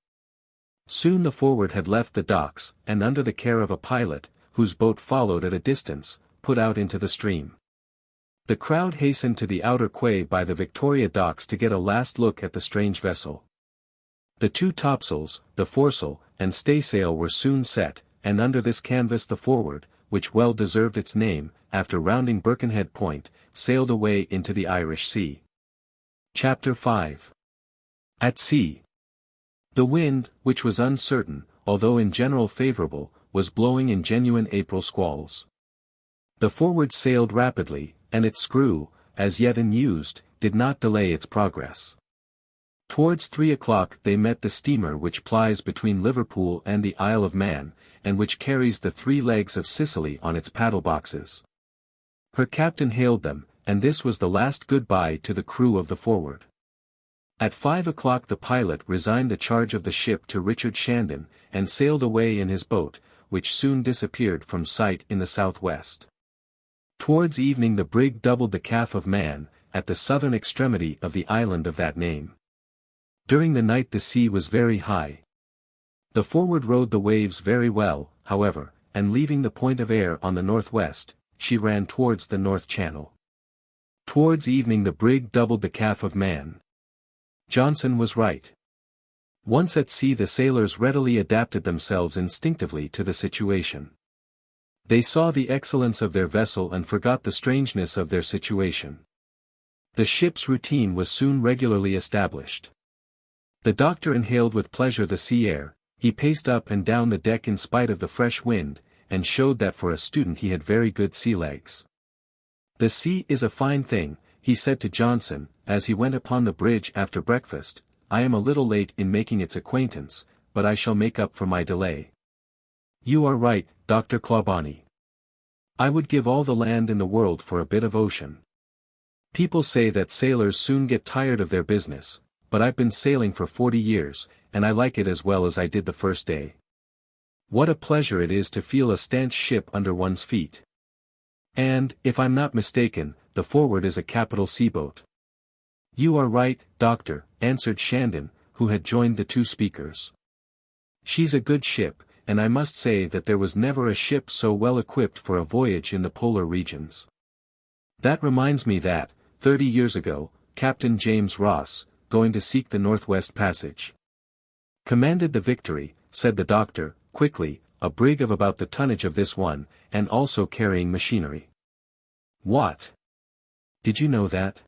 Soon the Forward had left the docks, and under the care of a pilot, whose boat followed at a distance, put out into the stream. The crowd hastened to the outer quay by the Victoria docks to get a last look at the strange vessel. The two topsails, the foresail, and staysail were soon set, and under this canvas the Forward, which well deserved its name, after rounding Birkenhead Point, sailed away into the Irish Sea. Chapter 5. At sea. The wind, which was uncertain, although in general favourable, was blowing in genuine April squalls. The Forward sailed rapidly, and its screw, as yet unused, did not delay its progress. Towards 3 o'clock they met the steamer which plies between Liverpool and the Isle of Man, and which carries the 3 legs of Sicily on its paddle boxes. Her captain hailed them, and this was the last goodbye to the crew of the Forward. At 5 o'clock the pilot resigned the charge of the ship to Richard Shandon, and sailed away in his boat, which soon disappeared from sight in the southwest. Towards evening the brig doubled the Calf of Man, at the southern extremity of the island of that name. During the night the sea was very high. The Forward rode the waves very well, however, and leaving the point of Ayr on the northwest, she ran towards the North Channel. Towards evening the brig doubled the Calf of Man. Johnson was right. Once at sea the sailors readily adapted themselves instinctively to the situation. They saw the excellence of their vessel and forgot the strangeness of their situation. The ship's routine was soon regularly established. The doctor inhaled with pleasure the sea air, he paced up and down the deck in spite of the fresh wind, and showed that for a student he had very good sea legs. The sea is a fine thing, he said to Johnson, as he went upon the bridge after breakfast. I am a little late in making its acquaintance, but I shall make up for my delay. You are right, Dr. Clawbonny. I would give all the land in the world for a bit of ocean. People say that sailors soon get tired of their business, but I've been sailing for 40 years, and I like it as well as I did the first day. What a pleasure it is to feel a stanch ship under one's feet. And, if I'm not mistaken, the Forward is a capital seaboat. You are right, Doctor, answered Shandon, who had joined the two speakers. She's a good ship, and I must say that there was never a ship so well equipped for a voyage in the polar regions. That reminds me that, 30 years ago, Captain James Ross, going to seek the Northwest Passage, commanded the Victory, said the doctor, quickly, a brig of about the tonnage of this one, and also carrying machinery. What? Did you know that?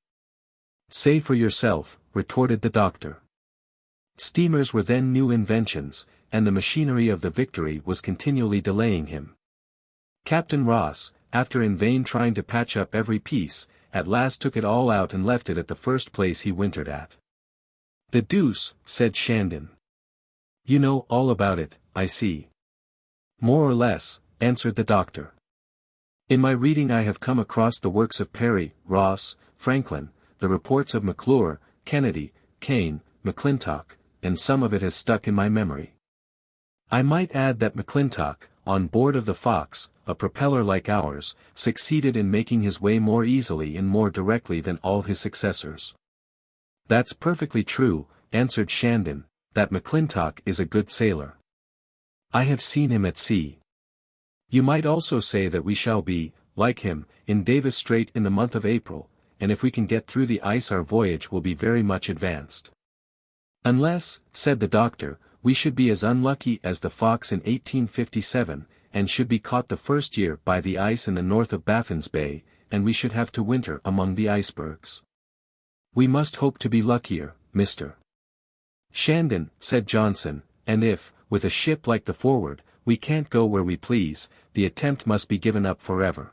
Say for yourself, retorted the doctor. Steamers were then new inventions, and the machinery of the Victory was continually delaying him. Captain Ross, after in vain trying to patch up every piece, at last took it all out and left it at the first place he wintered at. The deuce, said Shandon. You know all about it, I see. More or less, answered the doctor. In my reading I have come across the works of Perry, Ross, Franklin, the reports of McClure, Kennedy, Kane, McClintock, and some of it has stuck in my memory. I might add that McClintock, on board of the Fox, a propeller like ours, succeeded in making his way more easily and more directly than all his successors. That's perfectly true, answered Shandon, that McClintock is a good sailor. I have seen him at sea. You might also say that we shall be, like him, in Davis Strait in the month of April, and if we can get through the ice our voyage will be very much advanced. Unless, said the doctor, we should be as unlucky as the Fox in 1857, and should be caught the first year by the ice in the north of Baffin's Bay, and we should have to winter among the icebergs. We must hope to be luckier, Mr. Shandon, said Johnson, and if, with a ship like the Forward, we can't go where we please, the attempt must be given up forever.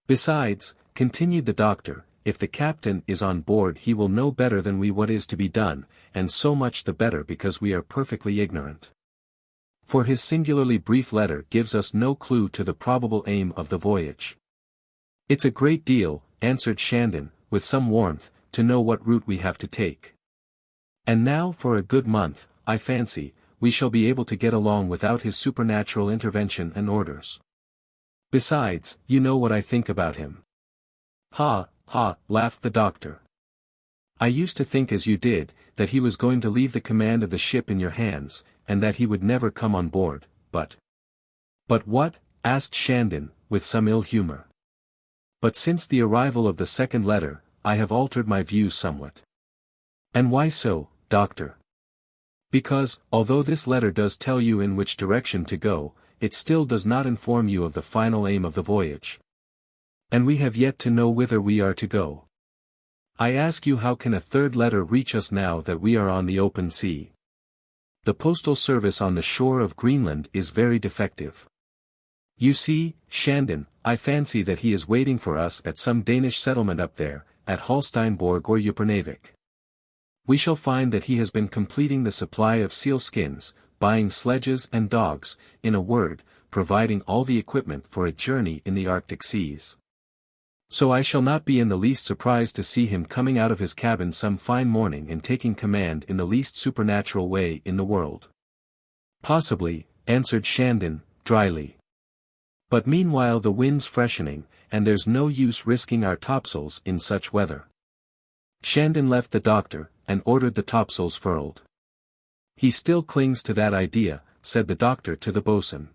Besides, continued the doctor, if the captain is on board he will know better than we what is to be done, and so much the better because we are perfectly ignorant. For his singularly brief letter gives us no clue to the probable aim of the voyage. It's a great deal, answered Shandon, with some warmth, to know what route we have to take. And now for a good month, I fancy, we shall be able to get along without his supernatural intervention and orders. Besides, you know what I think about him. Ha, ha, laughed the doctor. I used to think as you did, that he was going to leave the command of the ship in your hands, and that he would never come on board, but... But what? Asked Shandon, with some ill humor. But since the arrival of the second letter, I have altered my views somewhat. And why so, doctor? Because, although this letter does tell you in which direction to go, it still does not inform you of the final aim of the voyage. And we have yet to know whither we are to go. I ask you, how can a third letter reach us now that we are on the open sea? The postal service on the shore of Greenland is very defective. You see, Shandon, I fancy that he is waiting for us at some Danish settlement up there, at Holsteinborg or Upernavik. We shall find that he has been completing the supply of seal skins, buying sledges and dogs, in a word, providing all the equipment for a journey in the Arctic seas. So I shall not be in the least surprised to see him coming out of his cabin some fine morning and taking command in the least supernatural way in the world. Possibly, answered Shandon, dryly. But meanwhile the wind's freshening, and there's no use risking our topsails in such weather. Shandon left the doctor, and ordered the topsails furled. He still clings to that idea, said the doctor to the boatswain.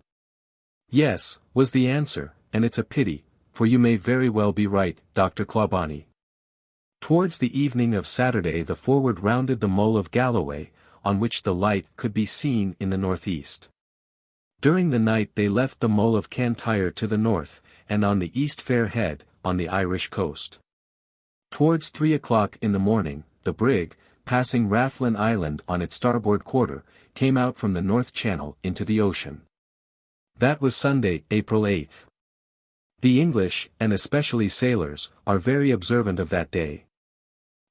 Yes, was the answer, and it's a pity, for you may very well be right, Dr. Clawbonny. Towards the evening of Saturday the Forward rounded the Mull of Galloway, on which the light could be seen in the northeast. During the night they left the Mull of Cantyre to the north, and on the East Fair Head, on the Irish coast. Towards 3 o'clock in the morning, the brig, passing Rathlin Island on its starboard quarter, came out from the North Channel into the ocean. That was Sunday, April 8th. The English, and especially sailors, are very observant of that day.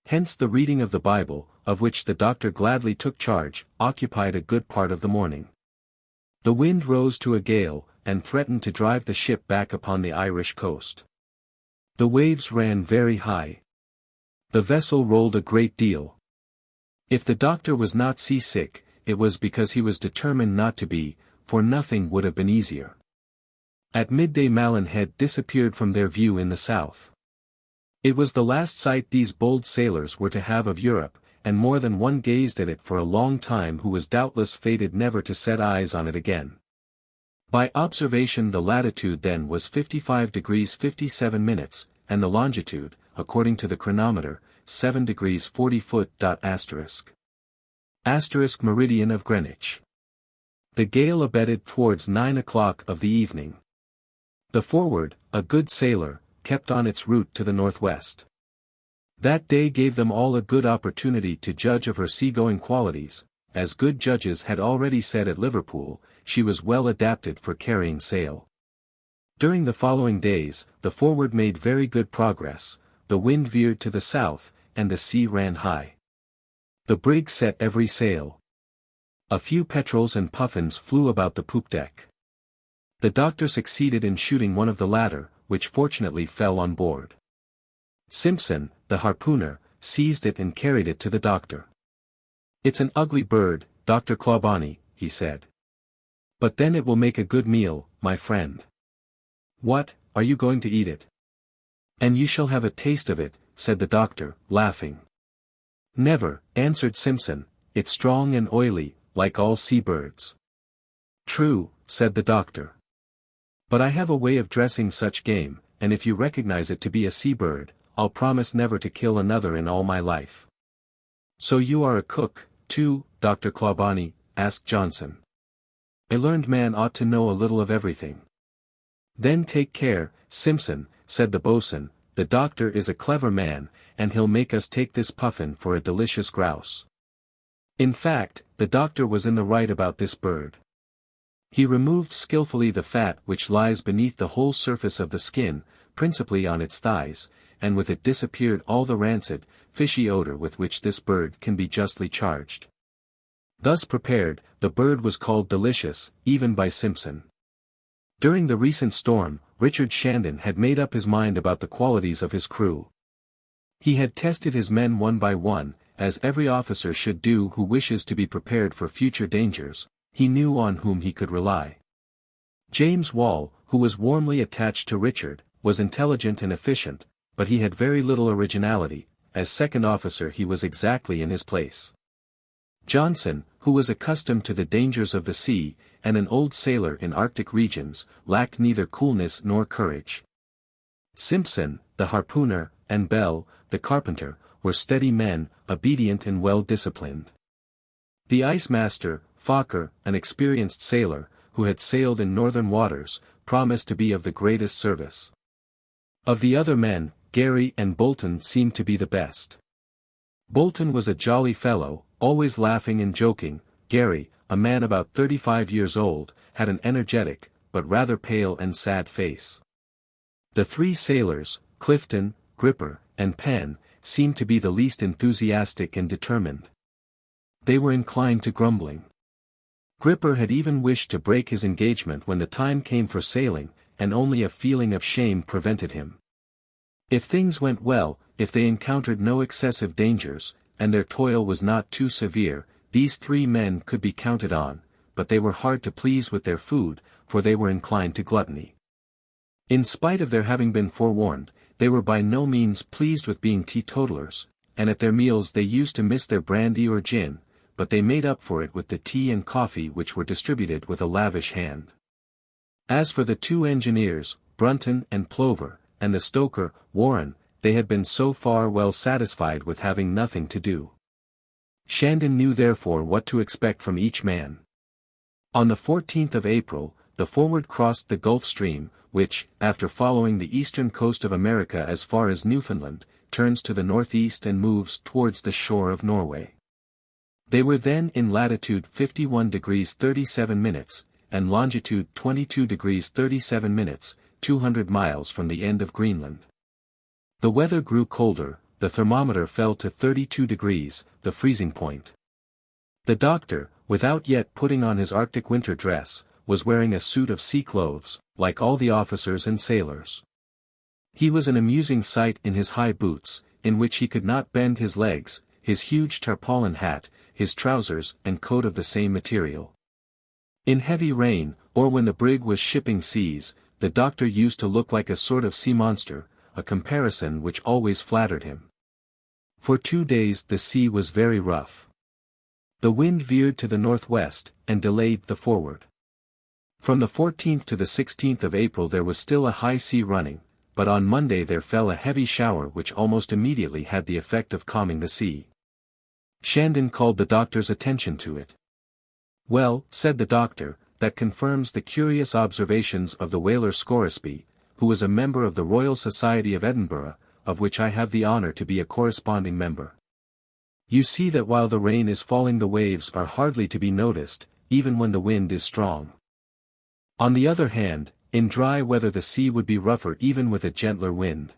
Hence the reading of the Bible, of which the doctor gladly took charge, occupied a good part of the morning. The wind rose to a gale, and threatened to drive the ship back upon the Irish coast. The waves ran very high. The vessel rolled a great deal. If the doctor was not seasick, it was because he was determined not to be, for nothing would have been easier. At midday Malin Head disappeared from their view in the south. It was the last sight these bold sailors were to have of Europe, and more than one gazed at it for a long time who was doubtless fated never to set eyes on it again. By observation the latitude then was 55 degrees 57 minutes, and the longitude, according to the chronometer, 7 degrees 40 foot. Asterisk meridian of Greenwich. The gale abated towards 9 o'clock of the evening. The Forward, a good sailor, kept on its route to the northwest. That day gave them all a good opportunity to judge of her seagoing qualities. As good judges had already said at Liverpool, she was well adapted for carrying sail. During the following days, the Forward made very good progress, the wind veered to the south, and the sea ran high. The brig set every sail. A few petrels and puffins flew about the poop deck. The doctor succeeded in shooting one of the latter, which fortunately fell on board. Simpson, the harpooner, seized it and carried it to the doctor. "It's an ugly bird, Dr. Clawbonny," he said. "But then it will make a good meal, my friend." "What, are you going to eat it?" "And you shall have a taste of it," said the doctor, laughing. "Never," answered Simpson, "it's strong and oily, like all sea birds." "True," said the doctor. "But I have a way of dressing such game, and if you recognize it to be a sea-bird, I'll promise never to kill another in all my life." "So you are a cook, too, Dr. Clawbonny?" asked Johnson. "A learned man ought to know a little of everything." "Then take care, Simpson," said the boatswain, "the doctor is a clever man, and he'll make us take this puffin for a delicious grouse." In fact, the doctor was in the right about this bird. He removed skillfully the fat which lies beneath the whole surface of the skin, principally on its thighs, and with it disappeared all the rancid, fishy odor with which this bird can be justly charged. Thus prepared, the bird was called delicious, even by Simpson. During the recent storm, Richard Shandon had made up his mind about the qualities of his crew. He had tested his men one by one, as every officer should do who wishes to be prepared for future dangers. He knew on whom he could rely. James Wall, who was warmly attached to Richard, was intelligent and efficient, but he had very little originality. As second officer he was exactly in his place. Johnson, who was accustomed to the dangers of the sea, and an old sailor in Arctic regions, lacked neither coolness nor courage. Simpson, the harpooner, and Bell, the carpenter, were steady men, obedient and well-disciplined. The ice master, Fokker, an experienced sailor, who had sailed in northern waters, promised to be of the greatest service. Of the other men, Gary and Bolton seemed to be the best. Bolton was a jolly fellow, always laughing and joking. Gary, a man about 35 years old, had an energetic, but rather pale and sad face. The three sailors, Clifton, Gripper, and Penn, seemed to be the least enthusiastic and determined. They were inclined to grumbling. Gripper had even wished to break his engagement when the time came for sailing, and only a feeling of shame prevented him. If things went well, if they encountered no excessive dangers, and their toil was not too severe, these three men could be counted on, but they were hard to please with their food, for they were inclined to gluttony. In spite of their having been forewarned, they were by no means pleased with being teetotalers, and at their meals they used to miss their brandy or gin, but they made up for it with the tea and coffee which were distributed with a lavish hand. As for the two engineers, Brunton and Plover, and the stoker, Warren, they had been so far well satisfied with having nothing to do. Shandon knew therefore what to expect from each man. On the 14th of April, the Forward crossed the Gulf Stream, which, after following the eastern coast of America as far as Newfoundland, turns to the northeast and moves towards the shore of Norway. They were then in latitude 51 degrees 37 minutes, and longitude 22 degrees 37 minutes, 200 miles from the end of Greenland. The weather grew colder, the thermometer fell to 32 degrees, the freezing point. The doctor, without yet putting on his Arctic winter dress, was wearing a suit of sea clothes, like all the officers and sailors. He was an amusing sight in his high boots, in which he could not bend his legs, his huge tarpaulin hat, his trousers and coat of the same material. In heavy rain, or when the brig was shipping seas, the doctor used to look like a sort of sea monster, a comparison which always flattered him. For 2 days the sea was very rough. The wind veered to the northwest, and delayed the Forward. From the 14th to the 16th of April there was still a high sea running, but on Monday there fell a heavy shower which almost immediately had the effect of calming the sea. Shandon called the doctor's attention to it. "Well," said the doctor, "that confirms the curious observations of the whaler Scoresby, who was a member of the Royal Society of Edinburgh, of which I have the honour to be a corresponding member. You see that while the rain is falling the waves are hardly to be noticed, even when the wind is strong. On the other hand, in dry weather the sea would be rougher even with a gentler wind.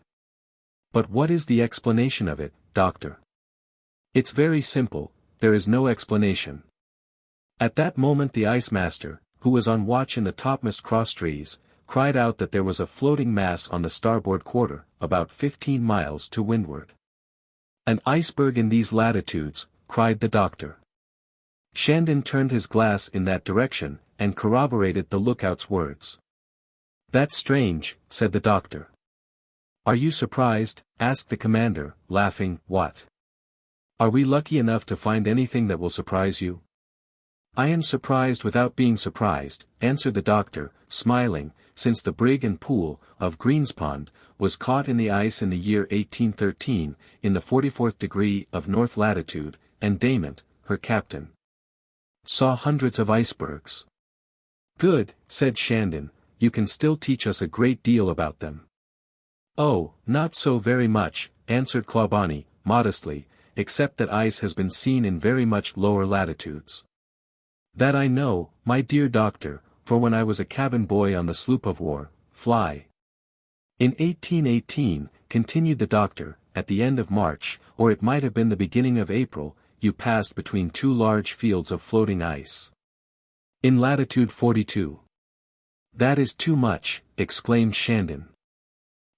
But what is the explanation of it, doctor?" "It's very simple, there is no explanation." At that moment the ice master, who was on watch in the topmast crosstrees, cried out that there was a floating mass on the starboard quarter, about 15 miles to windward. "An iceberg in these latitudes," cried the doctor. Shandon turned his glass in that direction, and corroborated the lookout's words. "That's strange," said the doctor. "Are you surprised?" asked the commander, laughing. "What? Are we lucky enough to find anything that will surprise you?" "I am surprised without being surprised," answered the doctor, smiling, "since the brig and pool, of Greenspond, was caught in the ice in the year 1813, in the 44th degree of north latitude, and Damont, her captain, saw hundreds of icebergs." "Good," said Shandon, "you can still teach us a great deal about them." "Oh, not so very much," answered Clawbonny, modestly, "except that ice has been seen in very much lower latitudes." "That I know, my dear doctor, for when I was a cabin boy on the sloop of war, Fly. In 1818, continued the doctor, at the end of March, or it might have been the beginning of April, you passed between two large fields of floating ice. In latitude 42. That is too much, exclaimed Shandon.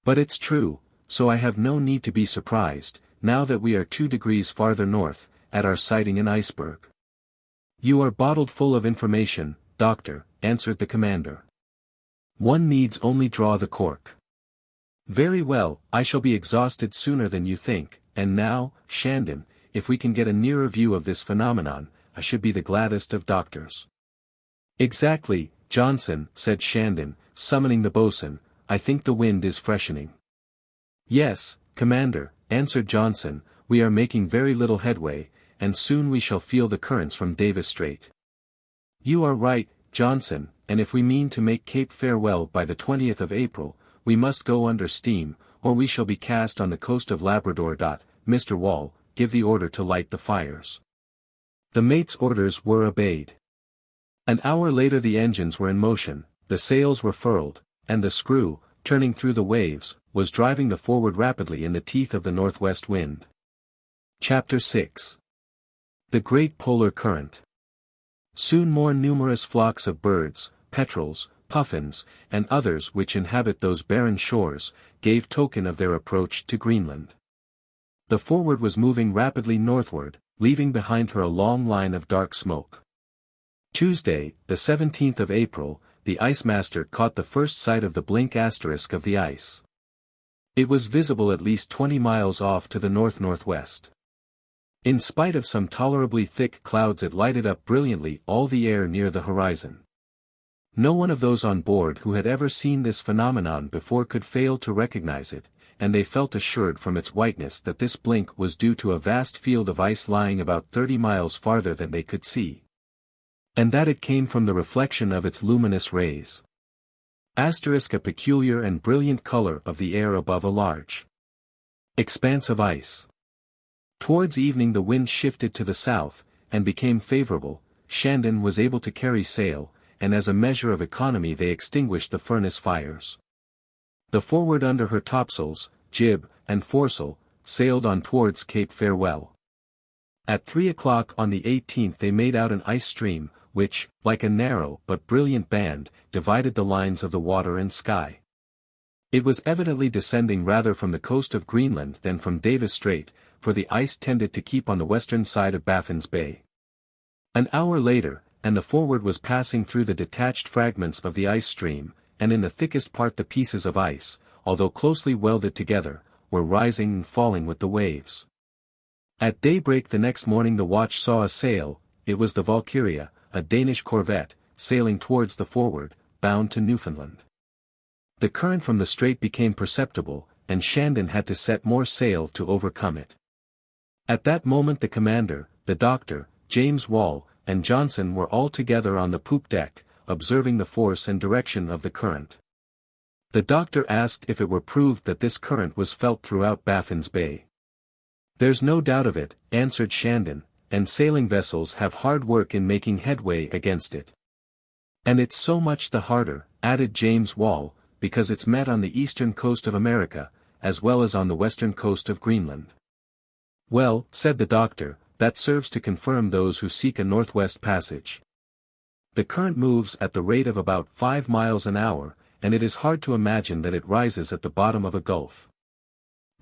But it's true, so I have no need to be surprised, now that we are 2 degrees farther north, at our sighting an iceberg. You are bottled full of information, doctor, answered the commander. One needs only draw the cork. Very well, I shall be exhausted sooner than you think, and now, Shandon, if we can get a nearer view of this phenomenon, I should be the gladdest of doctors. Exactly, Johnson, said Shandon, summoning the boatswain, I think the wind is freshening. Yes, Commander, answered Johnson, we are making very little headway, and soon we shall feel the currents from Davis Strait. You are right, Johnson, and if we mean to make Cape Farewell by the 20th of April, we must go under steam, or we shall be cast on the coast of Labrador. Mr. Wall, give the order to light the fires. The mate's orders were obeyed. An hour later the engines were in motion, the sails were furled, and the screw, turning through the waves, was driving the Forward rapidly in the teeth of the northwest wind. Chapter 6. The Great Polar Current. Soon more numerous flocks of birds, petrels, puffins, and others which inhabit those barren shores, gave token of their approach to Greenland. The Forward was moving rapidly northward, leaving behind her a long line of dark smoke. Tuesday, the 17th of April, the ice-master caught the first sight of the blink asterisk of the ice. It was visible at least 20 miles off to the north-northwest. In spite of some tolerably thick clouds it lighted up brilliantly all the air near the horizon. No one of those on board who had ever seen this phenomenon before could fail to recognize it, and they felt assured from its whiteness that this blink was due to a vast field of ice lying about 30 miles farther than they could see. And that it came from the reflection of its luminous rays. Asterisk, a peculiar and brilliant color of the air above a large expanse of ice. Towards evening the wind shifted to the south, and became favorable. Shandon was able to carry sail, and as a measure of economy they extinguished the furnace fires. The Forward under her topsails, jib, and foresail, sailed on towards Cape Farewell. At 3 o'clock on the 18th they made out an ice stream, which, like a narrow but brilliant band, divided the lines of the water and sky. It was evidently descending rather from the coast of Greenland than from Davis Strait, for the ice tended to keep on the western side of Baffin's Bay. An hour later, and the Forward was passing through the detached fragments of the ice stream, and in the thickest part the pieces of ice, although closely welded together, were rising and falling with the waves. At daybreak the next morning the watch saw a sail. It was the Valkyria, a Danish corvette, sailing towards the Forward, bound to Newfoundland. The current from the strait became perceptible, and Shandon had to set more sail to overcome it. At that moment the commander, the doctor, James Wall, and Johnson were all together on the poop deck, observing the force and direction of the current. The doctor asked if it were proved that this current was felt throughout Baffin's Bay. There's no doubt of it, answered Shandon, and sailing vessels have hard work in making headway against it. And it's so much the harder, added James Wall, because it's met on the eastern coast of America, as well as on the western coast of Greenland. Well, said the doctor, that serves to confirm those who seek a northwest passage. The current moves at the rate of about 5 miles an hour, and it is hard to imagine that it rises at the bottom of a gulf.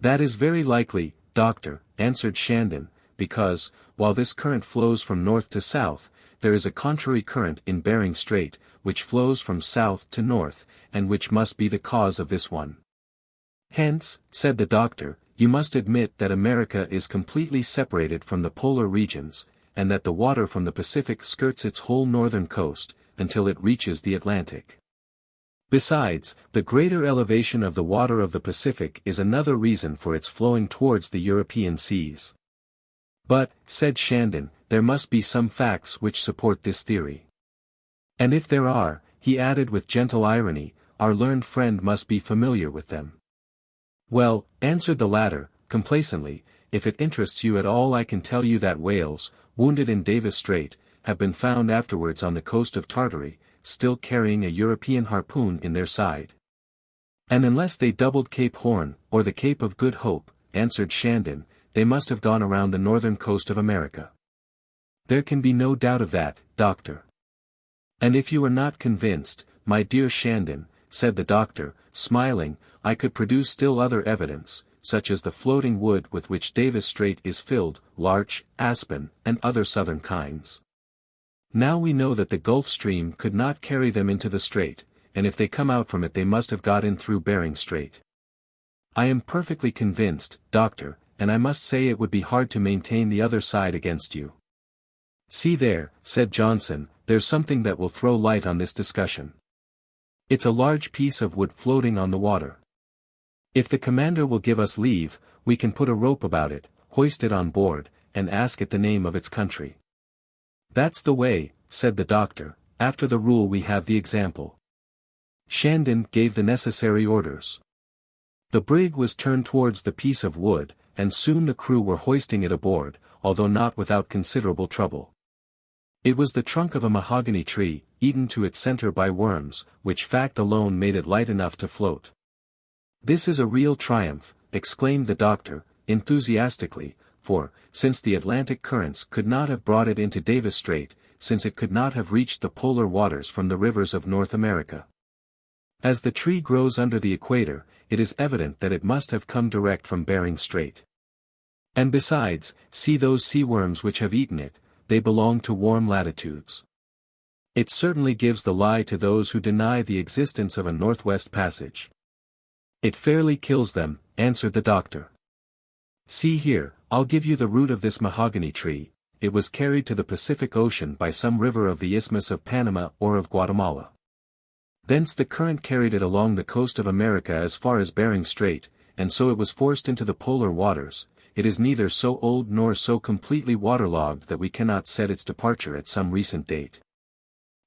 That is very likely, doctor, answered Shandon, because, while this current flows from north to south, there is a contrary current in Bering Strait, which flows from south to north, and which must be the cause of this one. Hence, said the doctor, you must admit that America is completely separated from the polar regions, and that the water from the Pacific skirts its whole northern coast, until it reaches the Atlantic. Besides, the greater elevation of the water of the Pacific is another reason for its flowing towards the European seas. But, said Shandon, there must be some facts which support this theory. And if there are, he added with gentle irony, our learned friend must be familiar with them. Well, answered the latter, complacently, if it interests you at all I can tell you that whales, wounded in Davis Strait, have been found afterwards on the coast of Tartary, still carrying a European harpoon in their side. And unless they doubled Cape Horn, or the Cape of Good Hope, answered Shandon, they must have gone around the northern coast of America. There can be no doubt of that, Doctor. And if you are not convinced, my dear Shandon, said the doctor, smiling, I could produce still other evidence, such as the floating wood with which Davis Strait is filled, larch, aspen, and other southern kinds. Now we know that the Gulf Stream could not carry them into the strait, and if they come out from it they must have got in through Bering Strait. I am perfectly convinced, Doctor, and I must say it would be hard to maintain the other side against you. See there, said Johnson, there's something that will throw light on this discussion. It's a large piece of wood floating on the water. If the commander will give us leave, we can put a rope about it, hoist it on board, and ask it the name of its country. That's the way, said the doctor, after the rule we have the example. Shandon gave the necessary orders. The brig was turned towards the piece of wood, and soon the crew were hoisting it aboard, although not without considerable trouble. It was the trunk of a mahogany tree, eaten to its center by worms, which fact alone made it light enough to float. This is a real triumph, exclaimed the doctor, enthusiastically, for, since the Atlantic currents could not have brought it into Davis Strait, since it could not have reached the polar waters from the rivers of North America. As the tree grows under the equator, it is evident that it must have come direct from Bering Strait. And besides, see those sea worms which have eaten it, they belong to warm latitudes. It certainly gives the lie to those who deny the existence of a northwest passage. It fairly kills them, answered the doctor. See here, I'll give you the root of this mahogany tree. It was carried to the Pacific Ocean by some river of the Isthmus of Panama or of Guatemala. Thence the current carried it along the coast of America as far as Bering Strait, and so it was forced into the polar waters. It is neither so old nor so completely waterlogged that we cannot set its departure at some recent date.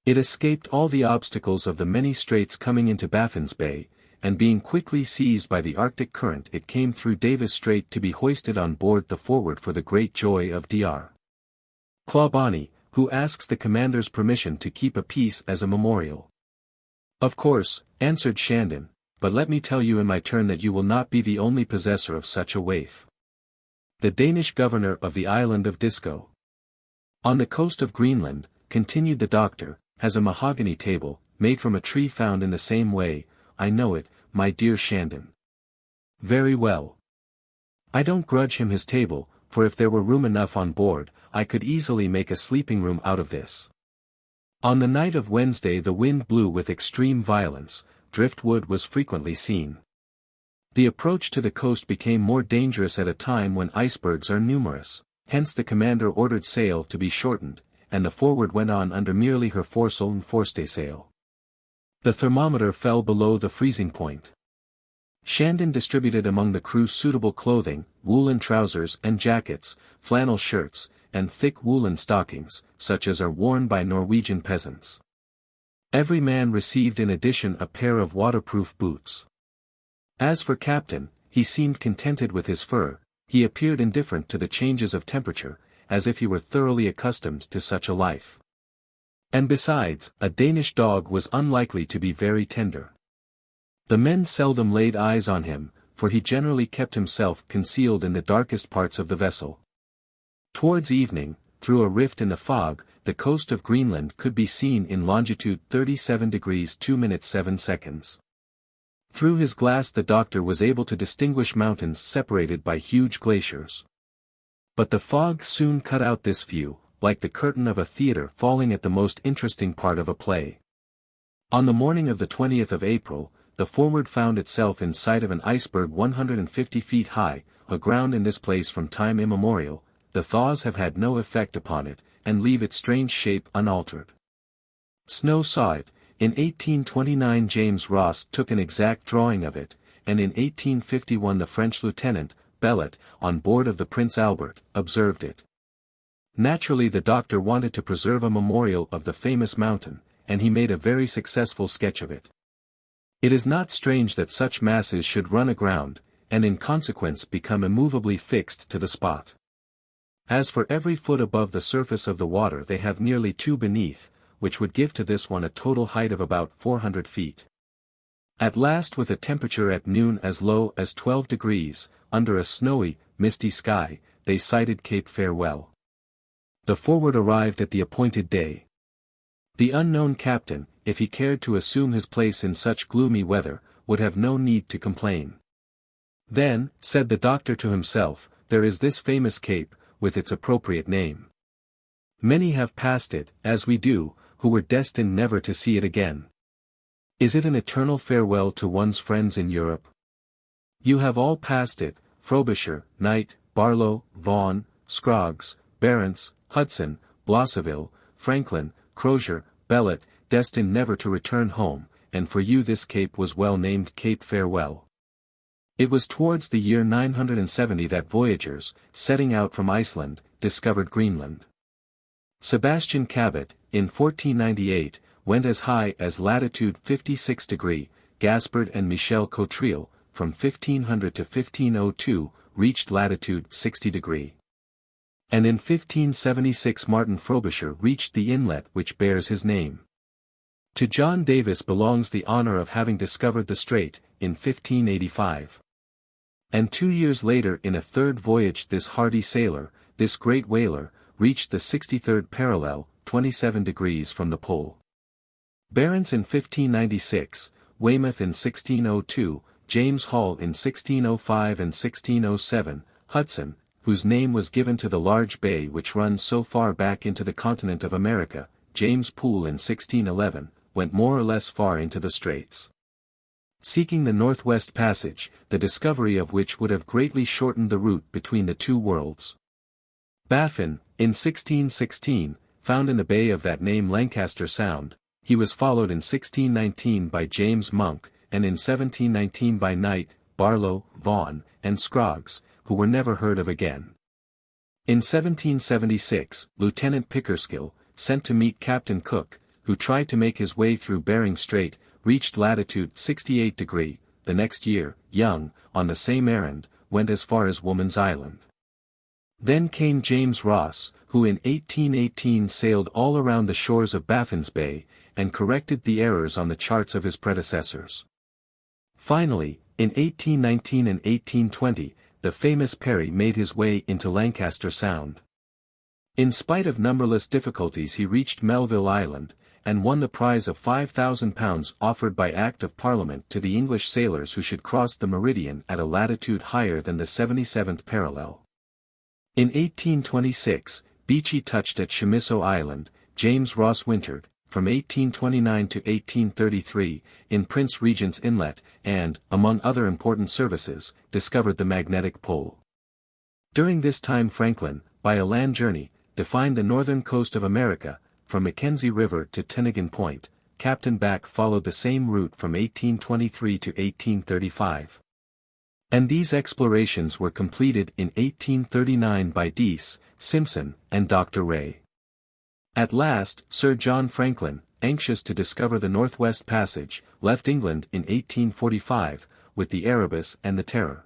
It escaped all the obstacles of the many straits coming into Baffin's Bay, and being quickly seized by the Arctic current it came through Davis Strait to be hoisted on board the Forward for the great joy of Dr. Clawbonny, who asks the commander's permission to keep a piece as a memorial. Of course, answered Shandon, but let me tell you in my turn that you will not be the only possessor of such a waif. The Danish governor of the island of Disco, on the coast of Greenland, continued the doctor, has a mahogany table, made from a tree found in the same way. I know it, my dear Shandon. Very well. I don't grudge him his table, for if there were room enough on board, I could easily make a sleeping room out of this. On the night of Wednesday the wind blew with extreme violence, driftwood was frequently seen. The approach to the coast became more dangerous at a time when icebergs are numerous, hence the commander ordered sail to be shortened, and the Forward went on under merely her foresail and forestaysail. The thermometer fell below the freezing point. Shandon distributed among the crew suitable clothing, woolen trousers and jackets, flannel shirts, and thick woolen stockings, such as are worn by Norwegian peasants. Every man received in addition a pair of waterproof boots. As for Captain, he seemed contented with his fur, he appeared indifferent to the changes of temperature, as if he were thoroughly accustomed to such a life. And besides, a Danish dog was unlikely to be very tender. The men seldom laid eyes on him, for he generally kept himself concealed in the darkest parts of the vessel. Towards evening, through a rift in the fog, the coast of Greenland could be seen in longitude 37 degrees 2 minutes 7 seconds. Through his glass the doctor was able to distinguish mountains separated by huge glaciers. But the fog soon cut out this view, like the curtain of a theater falling at the most interesting part of a play. On the morning of the 20th of April, the Forward found itself in sight of an iceberg 150 feet high, aground in this place from time immemorial. The thaws have had no effect upon it, and leave its strange shape unaltered. Snow saw it. In 1829 James Ross took an exact drawing of it, and in 1851 the French lieutenant, Bellet, on board of the Prince Albert, observed it. Naturally the doctor wanted to preserve a memorial of the famous mountain, and he made a very successful sketch of it. It is not strange that such masses should run aground, and in consequence become immovably fixed to the spot. As for every foot above the surface of the water they have nearly 2 beneath, which would give to this one a total height of about 400 feet. At last, with a temperature at noon as low as 12 degrees, under a snowy, misty sky, they sighted Cape Farewell. The Forward arrived at the appointed day. The unknown captain, if he cared to assume his place in such gloomy weather, would have no need to complain. Then, said the doctor to himself, there is this famous cape, with its appropriate name. Many have passed it, as we do, who were destined never to see it again. Is it an eternal farewell to one's friends in Europe? You have all passed it, Frobisher, Knight, Barlow, Vaughan, Scroggs, Barents, Hudson, Blosseville, Franklin, Crozier, Bellot, destined never to return home, and for you this cape was well named Cape Farewell. It was towards the year 970 that voyagers, setting out from Iceland, discovered Greenland. Sebastian Cabot, in 1498, went as high as latitude 56 degrees, Gaspard and Michel Cotril, from 1500 to 1502, reached latitude 60 degrees. And in 1576 Martin Frobisher reached the inlet which bears his name. To John Davis belongs the honor of having discovered the strait, in 1585. And 2 years later in a third voyage this hardy sailor, this great whaler, reached the 63rd parallel, 27 degrees from the pole. Barents in 1596, Weymouth in 1602, James Hall in 1605 and 1607, Hudson, whose name was given to the large bay which runs so far back into the continent of America, James Poole in 1611, went more or less far into the straits. Seeking the Northwest Passage, the discovery of which would have greatly shortened the route between the two worlds. Baffin, in 1616, found in the bay of that name Lancaster Sound. He was followed in 1619 by James Monk, and in 1719 by Knight, Barlow, Vaughan, and Scroggs, who were never heard of again. In 1776, Lieutenant Pickersgill, sent to meet Captain Cook, who tried to make his way through Bering Strait, reached latitude 68 degrees. The next year, Young, on the same errand, went as far as Woman's Island. Then came James Ross, who in 1818 sailed all around the shores of Baffin's Bay, and corrected the errors on the charts of his predecessors. Finally, in 1819 and 1820, the famous Perry made his way into Lancaster Sound. In spite of numberless difficulties he reached Melville Island, and won the prize of £5,000 offered by Act of Parliament to the English sailors who should cross the meridian at a latitude higher than the 77th parallel. In 1826, Beechey touched at Chamisso Island. James Ross wintered, from 1829 to 1833, in Prince Regent's Inlet, and, among other important services, discovered the magnetic pole. During this time Franklin, by a land journey, defined the northern coast of America, from Mackenzie River to Tinigan Point. Captain Back followed the same route from 1823 to 1835. And these explorations were completed in 1839 by Dease, Simpson, and Dr. Rae. At last, Sir John Franklin, anxious to discover the Northwest Passage, left England in 1845, with the Erebus and the Terror.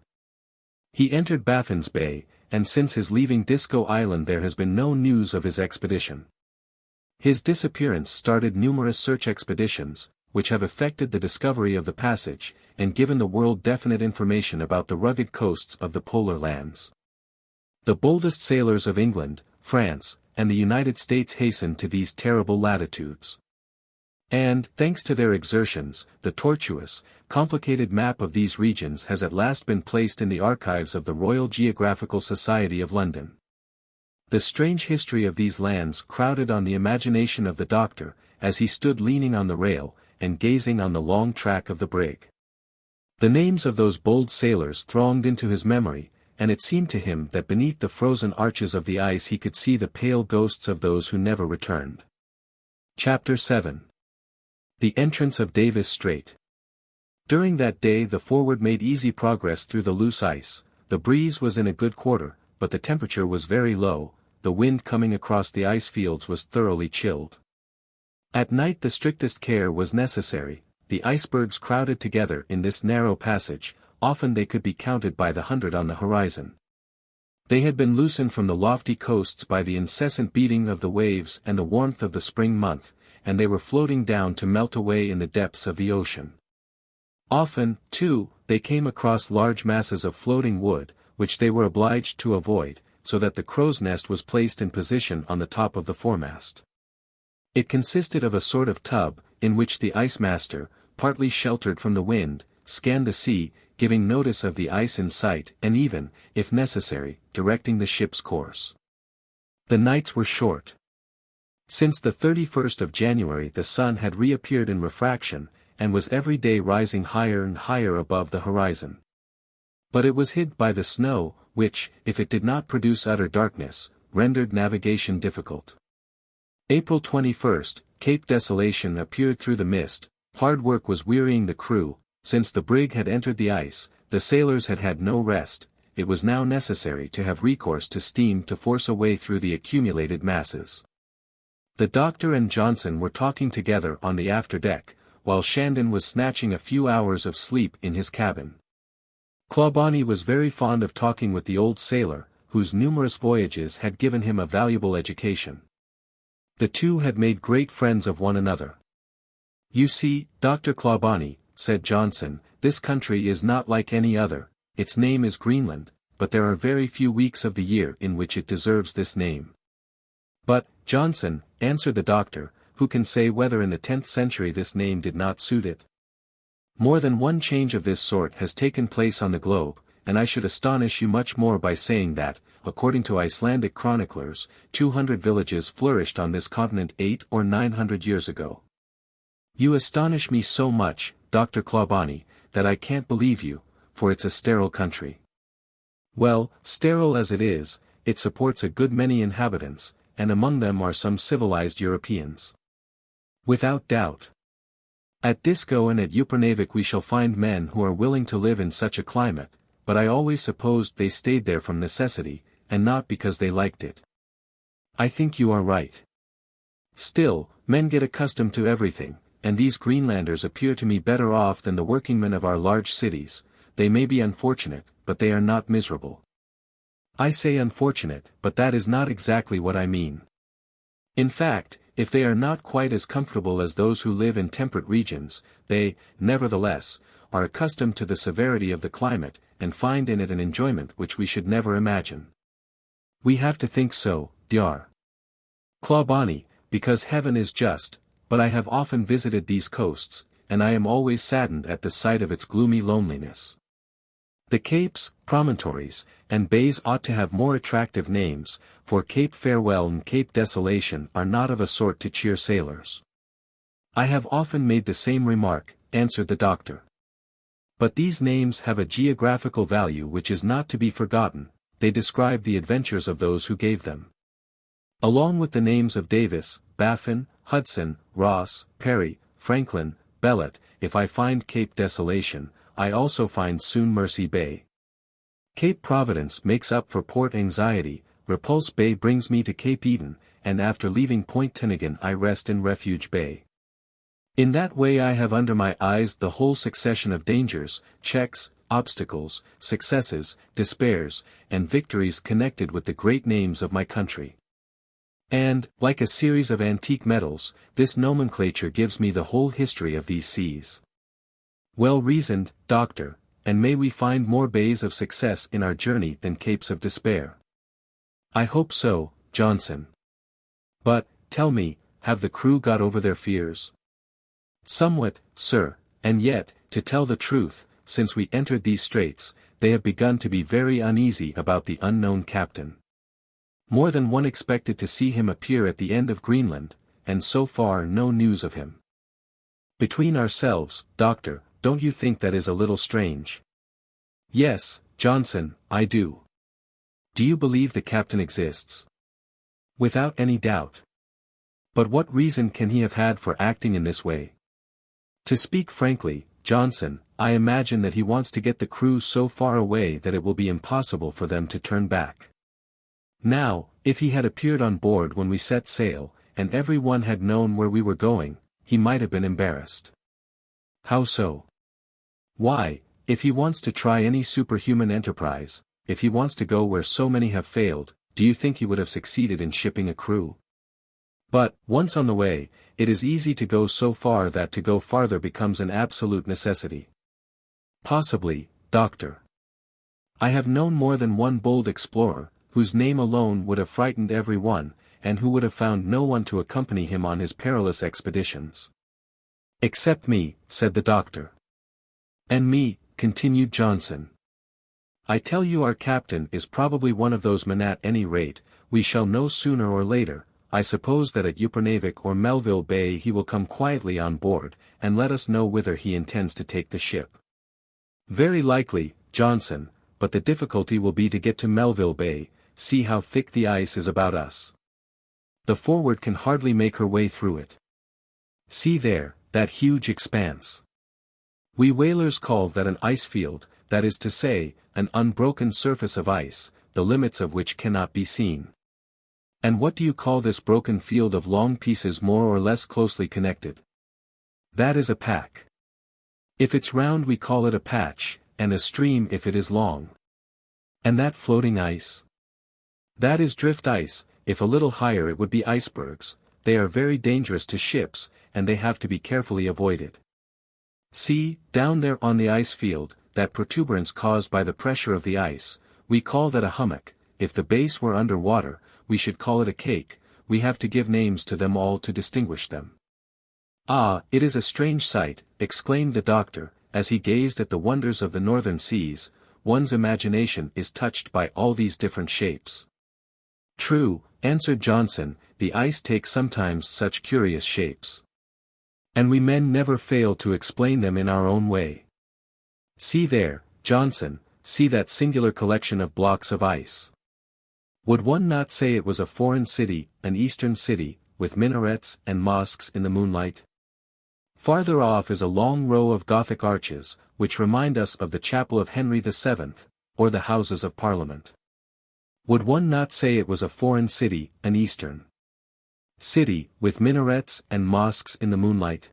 He entered Baffin's Bay, and since his leaving Disco Island there has been no news of his expedition. His disappearance started numerous search expeditions, which have effected the discovery of the passage, and given the world definite information about the rugged coasts of the polar lands. The boldest sailors of England, France, and the United States hastened to these terrible latitudes. And, thanks to their exertions, the tortuous, complicated map of these regions has at last been placed in the archives of the Royal Geographical Society of London. The strange history of these lands crowded on the imagination of the doctor, as he stood leaning on the rail, and gazing on the long track of the brig. The names of those bold sailors thronged into his memory, and it seemed to him that beneath the frozen arches of the ice he could see the pale ghosts of those who never returned. Chapter 7. The Entrance of Davis Strait. During that day the Forward made easy progress through the loose ice. The breeze was in a good quarter, but the temperature was very low. The wind coming across the ice fields was thoroughly chilled. At night the strictest care was necessary. The icebergs crowded together in this narrow passage, often they could be counted by the hundred on the horizon. They had been loosened from the lofty coasts by the incessant beating of the waves and the warmth of the spring month, and they were floating down to melt away in the depths of the ocean. Often, too, they came across large masses of floating wood, which they were obliged to avoid, so that the crow's nest was placed in position on the top of the foremast. It consisted of a sort of tub, in which the ice master, partly sheltered from the wind, scanned the sea, giving notice of the ice in sight and even, if necessary, directing the ship's course. The nights were short. Since the 31st of January the sun had reappeared in refraction, and was every day rising higher and higher above the horizon. But it was hid by the snow, which, if it did not produce utter darkness, rendered navigation difficult. April 21st, Cape Desolation appeared through the mist. Hard work was wearying the crew. Since the brig had entered the ice, the sailors had had no rest. It was now necessary to have recourse to steam to force a way through the accumulated masses. The doctor and Johnson were talking together on the after-deck, while Shandon was snatching a few hours of sleep in his cabin. Clawbonny was very fond of talking with the old sailor, whose numerous voyages had given him a valuable education. The two had made great friends of one another. "You see, Dr. Clawbonny," said Johnson, "this country is not like any other. Its name is Greenland, but there are very few weeks of the year in which it deserves this name." "But, Johnson," answered the doctor, "who can say whether in the 10th century this name did not suit it? More than one change of this sort has taken place on the globe, and I should astonish you much more by saying that, according to Icelandic chroniclers, 200 villages flourished on this continent 800 or 900 years ago. You astonish me so much, Dr. Clawbonny, that I can't believe you, for it's a sterile country." "Well, sterile as it is, it supports a good many inhabitants, and among them are some civilized Europeans." "Without doubt. At Disco and at Upernavik we shall find men who are willing to live in such a climate, but I always supposed they stayed there from necessity, and not because they liked it." "I think you are right. Still, men get accustomed to everything, and these Greenlanders appear to me better off than the workingmen of our large cities. They may be unfortunate, but they are not miserable." "I say unfortunate, but that is not exactly what I mean. In fact, if they are not quite as comfortable as those who live in temperate regions, they, nevertheless, are accustomed to the severity of the climate, and find in it an enjoyment which we should never imagine." "We have to think so, Dr. Clawbonny, because heaven is just, but I have often visited these coasts, and I am always saddened at the sight of its gloomy loneliness. The capes, promontories, and bays ought to have more attractive names, for Cape Farewell and Cape Desolation are not of a sort to cheer sailors." "I have often made the same remark," answered the doctor. "But these names have a geographical value which is not to be forgotten. They describe the adventures of those who gave them. Along with the names of Davis, Baffin, Hudson, Ross, Perry, Franklin, Bellot, if I find Cape Desolation, I also find Soon Mercy Bay. Cape Providence makes up for Port Anxiety, Repulse Bay brings me to Cape Eden, and after leaving Point Tinnigan I rest in Refuge Bay. In that way I have under my eyes the whole succession of dangers, checks, obstacles, successes, despairs, and victories connected with the great names of my country. And, like a series of antique medals, this nomenclature gives me the whole history of these seas." "Well reasoned, Doctor, and may we find more bays of success in our journey than capes of despair." "I hope so, Johnson. But, tell me, have the crew got over their fears?" "Somewhat, sir, and yet, to tell the truth, since we entered these straits, they have begun to be very uneasy about the unknown captain. More than one expected to see him appear at the end of Greenland, and so far no news of him. Between ourselves, Doctor, don't you think that is a little strange?" "Yes, Johnson, I do." "Do you believe the captain exists?" "Without any doubt." "But what reason can he have had for acting in this way?" "To speak frankly, Johnson, I imagine that he wants to get the crew so far away that it will be impossible for them to turn back. Now, if he had appeared on board when we set sail, and every one had known where we were going, he might have been embarrassed." "How so?" "Why, if he wants to try any superhuman enterprise, if he wants to go where so many have failed, do you think he would have succeeded in shipping a crew?" But, once on the way, it is easy to go so far that to go farther becomes an absolute necessity. Possibly, Doctor. I have known more than one bold explorer, whose name alone would have frightened every one, and who would have found no one to accompany him on his perilous expeditions. Except me, said the doctor. And me, continued Johnson. I tell you our captain is probably one of those men. At any rate, we shall know sooner or later. I suppose that at Upernavik or Melville Bay he will come quietly on board, and let us know whither he intends to take the ship. Very likely, Johnson, but the difficulty will be to get to Melville Bay. See how thick the ice is about us. The Forward can hardly make her way through it. See there, that huge expanse. We whalers call that an ice field, that is to say, an unbroken surface of ice, the limits of which cannot be seen. And what do you call this broken field of long pieces more or less closely connected? That is a pack. If it's round we call it a patch, and a stream if it is long. And that floating ice? That is drift ice. If a little higher it would be icebergs. They are very dangerous to ships, and they have to be carefully avoided. See, down there on the ice field, that protuberance caused by the pressure of the ice, we call that a hummock. If the base were under water, we should call it a cake. We have to give names to them all to distinguish them. Ah, it is a strange sight, exclaimed the doctor, as he gazed at the wonders of the northern seas. One's imagination is touched by all these different shapes. True, answered Johnson, the ice takes sometimes such curious shapes. And we men never fail to explain them in our own way. See there, Johnson, see that singular collection of blocks of ice. Would one not say it was a foreign city, an eastern city, with minarets and mosques in the moonlight? Farther off is a long row of Gothic arches, which remind us of the chapel of Henry VII, or the Houses of Parliament. Would one not say it was a foreign city, an eastern city, with minarets and mosques in the moonlight?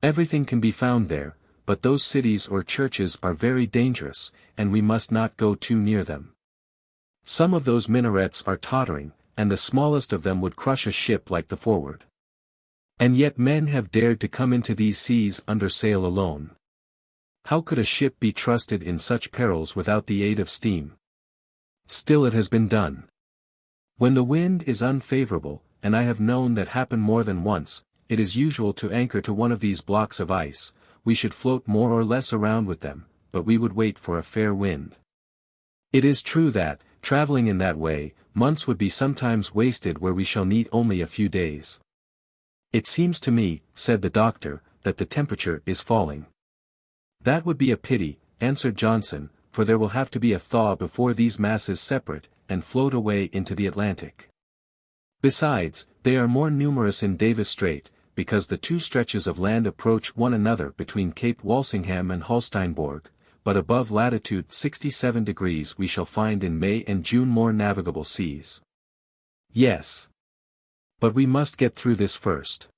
Everything can be found there, but those cities or churches are very dangerous, and we must not go too near them. Some of those minarets are tottering, and the smallest of them would crush a ship like the Forward. And yet men have dared to come into these seas under sail alone. How could a ship be trusted in such perils without the aid of steam? Still it has been done. When the wind is unfavorable, and I have known that happen more than once, it is usual to anchor to one of these blocks of ice. We should float more or less around with them, but we would wait for a fair wind. It is true that, traveling in that way, months would be sometimes wasted where we shall need only a few days. It seems to me, said the doctor, that the temperature is falling. That would be a pity, answered Johnson, for there will have to be a thaw before these masses separate, and float away into the Atlantic. Besides, they are more numerous in Davis Strait, because the two stretches of land approach one another between Cape Walsingham and Holsteinborg, but above latitude 67 degrees we shall find in May and June more navigable seas. Yes. But we must get through this first.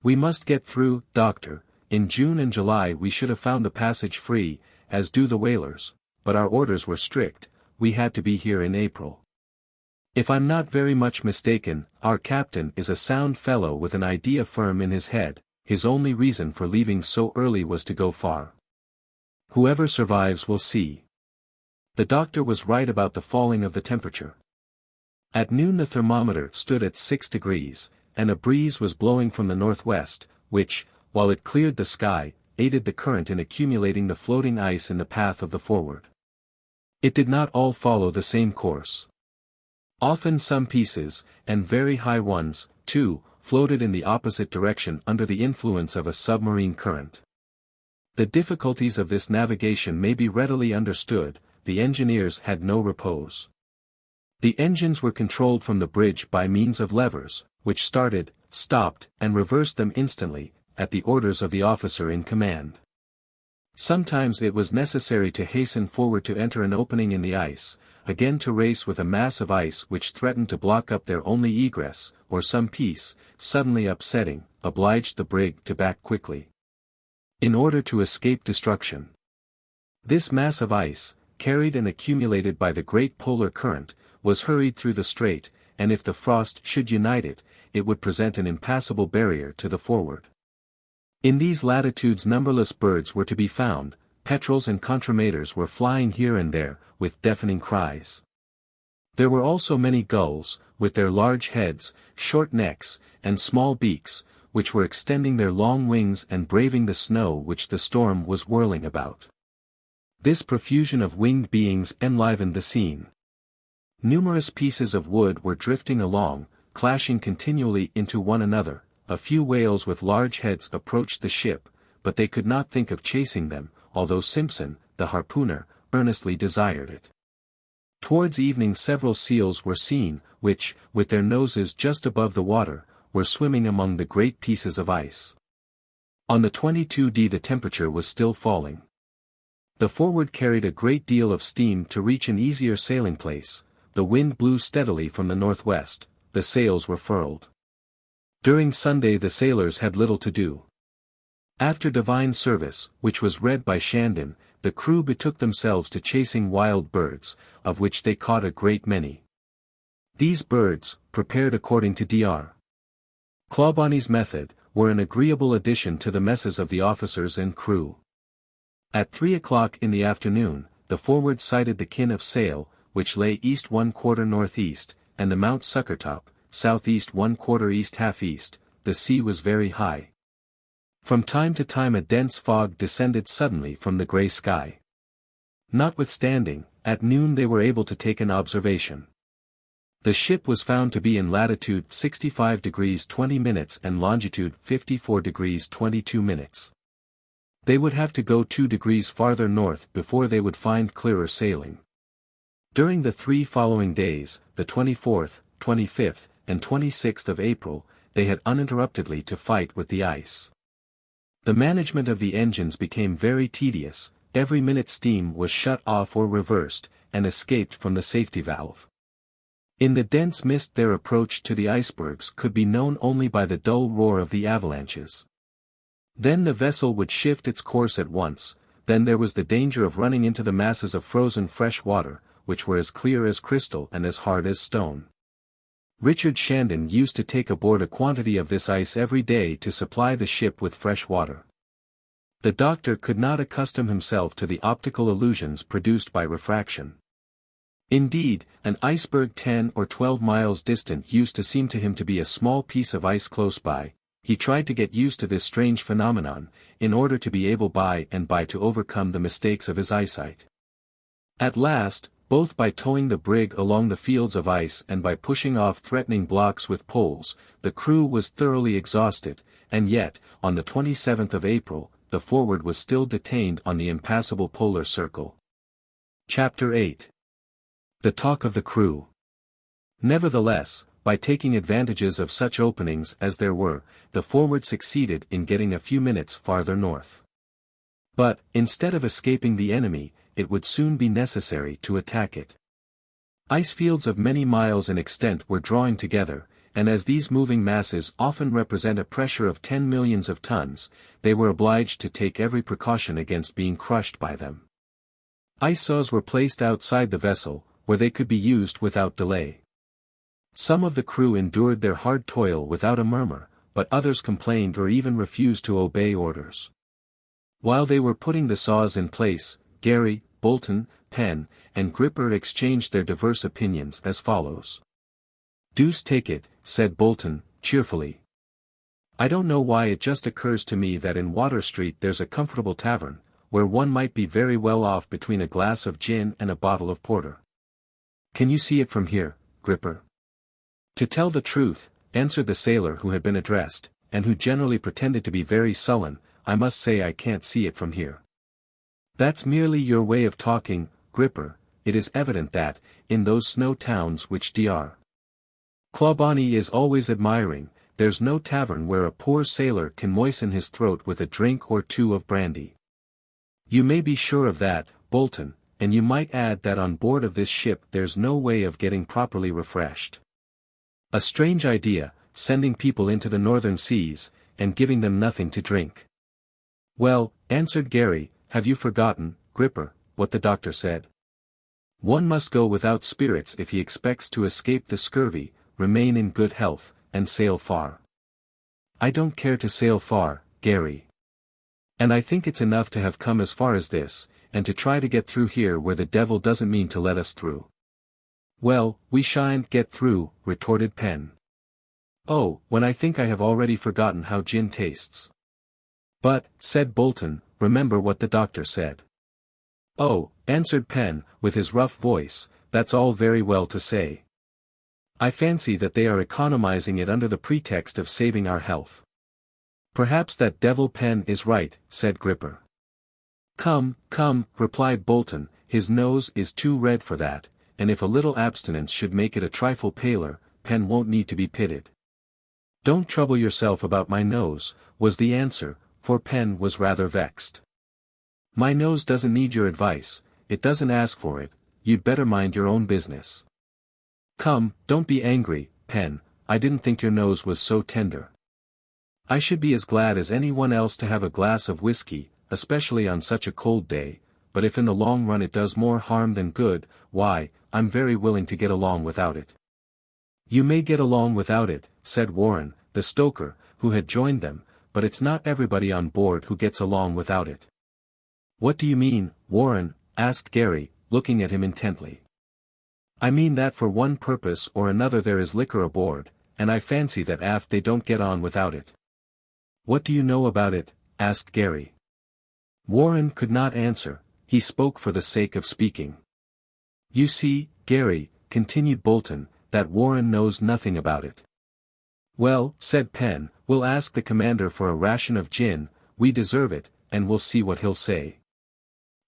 We must get through, Doctor. In June and July we should have found the passage free, as do the whalers, but our orders were strict. We had to be here in April. If I'm not very much mistaken, our captain is a sound fellow with an idea firm in his head. His only reason for leaving so early was to go far. Whoever survives will see. The doctor was right about the falling of the temperature. At noon the thermometer stood at 6 degrees, and a breeze was blowing from the northwest, which, while it cleared the sky, aided the current in accumulating the floating ice in the path of the Forward. It did not all follow the same course. Often some pieces, and very high ones, too, floated in the opposite direction under the influence of a submarine current. The difficulties of this navigation may be readily understood. The engineers had no repose. The engines were controlled from the bridge by means of levers, which started, stopped, and reversed them instantly, at the orders of the officer in command. Sometimes it was necessary to hasten forward to enter an opening in the ice, again to race with a mass of ice which threatened to block up their only egress, or some piece, suddenly upsetting, obliged the brig to back quickly, in order to escape destruction. This mass of ice, carried and accumulated by the great polar current, was hurried through the strait, and if the frost should unite it, it would present an impassable barrier to the forward. In these latitudes numberless birds were to be found, petrels and contramators were flying here and there, with deafening cries. There were also many gulls, with their large heads, short necks, and small beaks, which were extending their long wings and braving the snow which the storm was whirling about. This profusion of winged beings enlivened the scene. Numerous pieces of wood were drifting along, clashing continually into one another. A few whales with large heads approached the ship, but they could not think of chasing them, although Simpson, the harpooner, earnestly desired it. Towards evening several seals were seen, which, with their noses just above the water, were swimming among the great pieces of ice. On the 22d the temperature was still falling. The forward carried a great deal of steam to reach an easier sailing place, the wind blew steadily from the northwest, the sails were furled. During Sunday the sailors had little to do. After divine service, which was read by Shandon, the crew betook themselves to chasing wild birds, of which they caught a great many. These birds, prepared according to Dr. Clawbonny's method, were an agreeable addition to the messes of the officers and crew. At 3 o'clock in the afternoon, the forward sighted the kin of sail, which lay east 1/4 northeast, and the Mount Suckertop, southeast 1/4 east half east. The sea was very high. From time to time a dense fog descended suddenly from the grey sky. Notwithstanding, at noon they were able to take an observation. The ship was found to be in latitude 65 degrees 20 minutes and longitude 54 degrees 22 minutes. They would have to go 2 degrees farther north before they would find clearer sailing. During the 3 following days, the 24th, 25th, and 26th of April, they had uninterruptedly to fight with the ice. The management of the engines became very tedious, every minute steam was shut off or reversed, and escaped from the safety valve. In the dense mist their approach to the icebergs could be known only by the dull roar of the avalanches. Then the vessel would shift its course at once, then there was the danger of running into the masses of frozen fresh water, which were as clear as crystal and as hard as stone. Richard Shandon used to take aboard a quantity of this ice every day to supply the ship with fresh water. The doctor could not accustom himself to the optical illusions produced by refraction. Indeed, an iceberg 10 or 12 miles distant used to seem to him to be a small piece of ice close by. He tried to get used to this strange phenomenon, in order to be able by and by to overcome the mistakes of his eyesight. At last, both by towing the brig along the fields of ice and by pushing off threatening blocks with poles, the crew was thoroughly exhausted, and yet, on the 27th of April, the forward was still detained on the impassable polar circle. Chapter 8. The talk of the crew. Nevertheless, by taking advantages of such openings as there were, the forward succeeded in getting a few minutes farther north. But, instead of escaping the enemy, it would soon be necessary to attack it. Icefields of many miles in extent were drawing together, and as these moving masses often represent a pressure of 10 millions of tons, they were obliged to take every precaution against being crushed by them. Ice saws were placed outside the vessel, where they could be used without delay. Some of the crew endured their hard toil without a murmur, but others complained or even refused to obey orders. While they were putting the saws in place, Gary, Bolton, Penn, and Gripper exchanged their diverse opinions as follows. "Deuce take it," said Bolton, cheerfully. "I don't know why it just occurs to me that in Water Street there's a comfortable tavern, where one might be very well off between a glass of gin and a bottle of porter. Can you see it from here, Gripper?" "To tell the truth," answered the sailor who had been addressed, and who generally pretended to be very sullen, "I must say I can't see it from here." "That's merely your way of talking, Gripper. It is evident that, in those snow towns which Dr. Clawbonny is always admiring, there's no tavern where a poor sailor can moisten his throat with a drink or two of brandy. You may be sure of that, Bolton, and you might add that on board of this ship there's no way of getting properly refreshed. A strange idea, sending people into the northern seas, and giving them nothing to drink." "Well," answered Gary, "have you forgotten, Gripper, what the doctor said? One must go without spirits if he expects to escape the scurvy, remain in good health, and sail far. I don't care to sail far, Gary. And I think it's enough to have come as far as this, and to try to get through here where the devil doesn't mean to let us through. Well, we shan't get through, retorted Pen. Oh, when I think I have already forgotten how gin tastes. But, said Bolton, remember what the doctor said. Oh, answered Pen, with his rough voice, that's all very well to say. I fancy that they are economizing it under the pretext of saving our health. Perhaps that devil Pen is right, said Gripper. Come, come, replied Bolton, his nose is too red for that, and if a little abstinence should make it a trifle paler, Pen won't need to be pitied. Don't trouble yourself about my nose, was the answer, for Pen was rather vexed. My nose doesn't need your advice, it doesn't ask for it, you'd better mind your own business. Come, don't be angry, Pen, I didn't think your nose was so tender. I should be as glad as anyone else to have a glass of whiskey, especially on such a cold day, but if in the long run it does more harm than good, why, I'm very willing to get along without it. You may get along without it, said Warren, the stoker, who had joined them, but it's not everybody on board who gets along without it. What do you mean, Warren? Asked Gary, looking at him intently. I mean that for one purpose or another there is liquor aboard, and I fancy that aft they don't get on without it. What do you know about it? Asked Gary. Warren could not answer, he spoke for the sake of speaking. You see, Gary, continued Bolton, that Warren knows nothing about it. Well, said Pen, we'll ask the commander for a ration of gin, we deserve it, and we'll see what he'll say.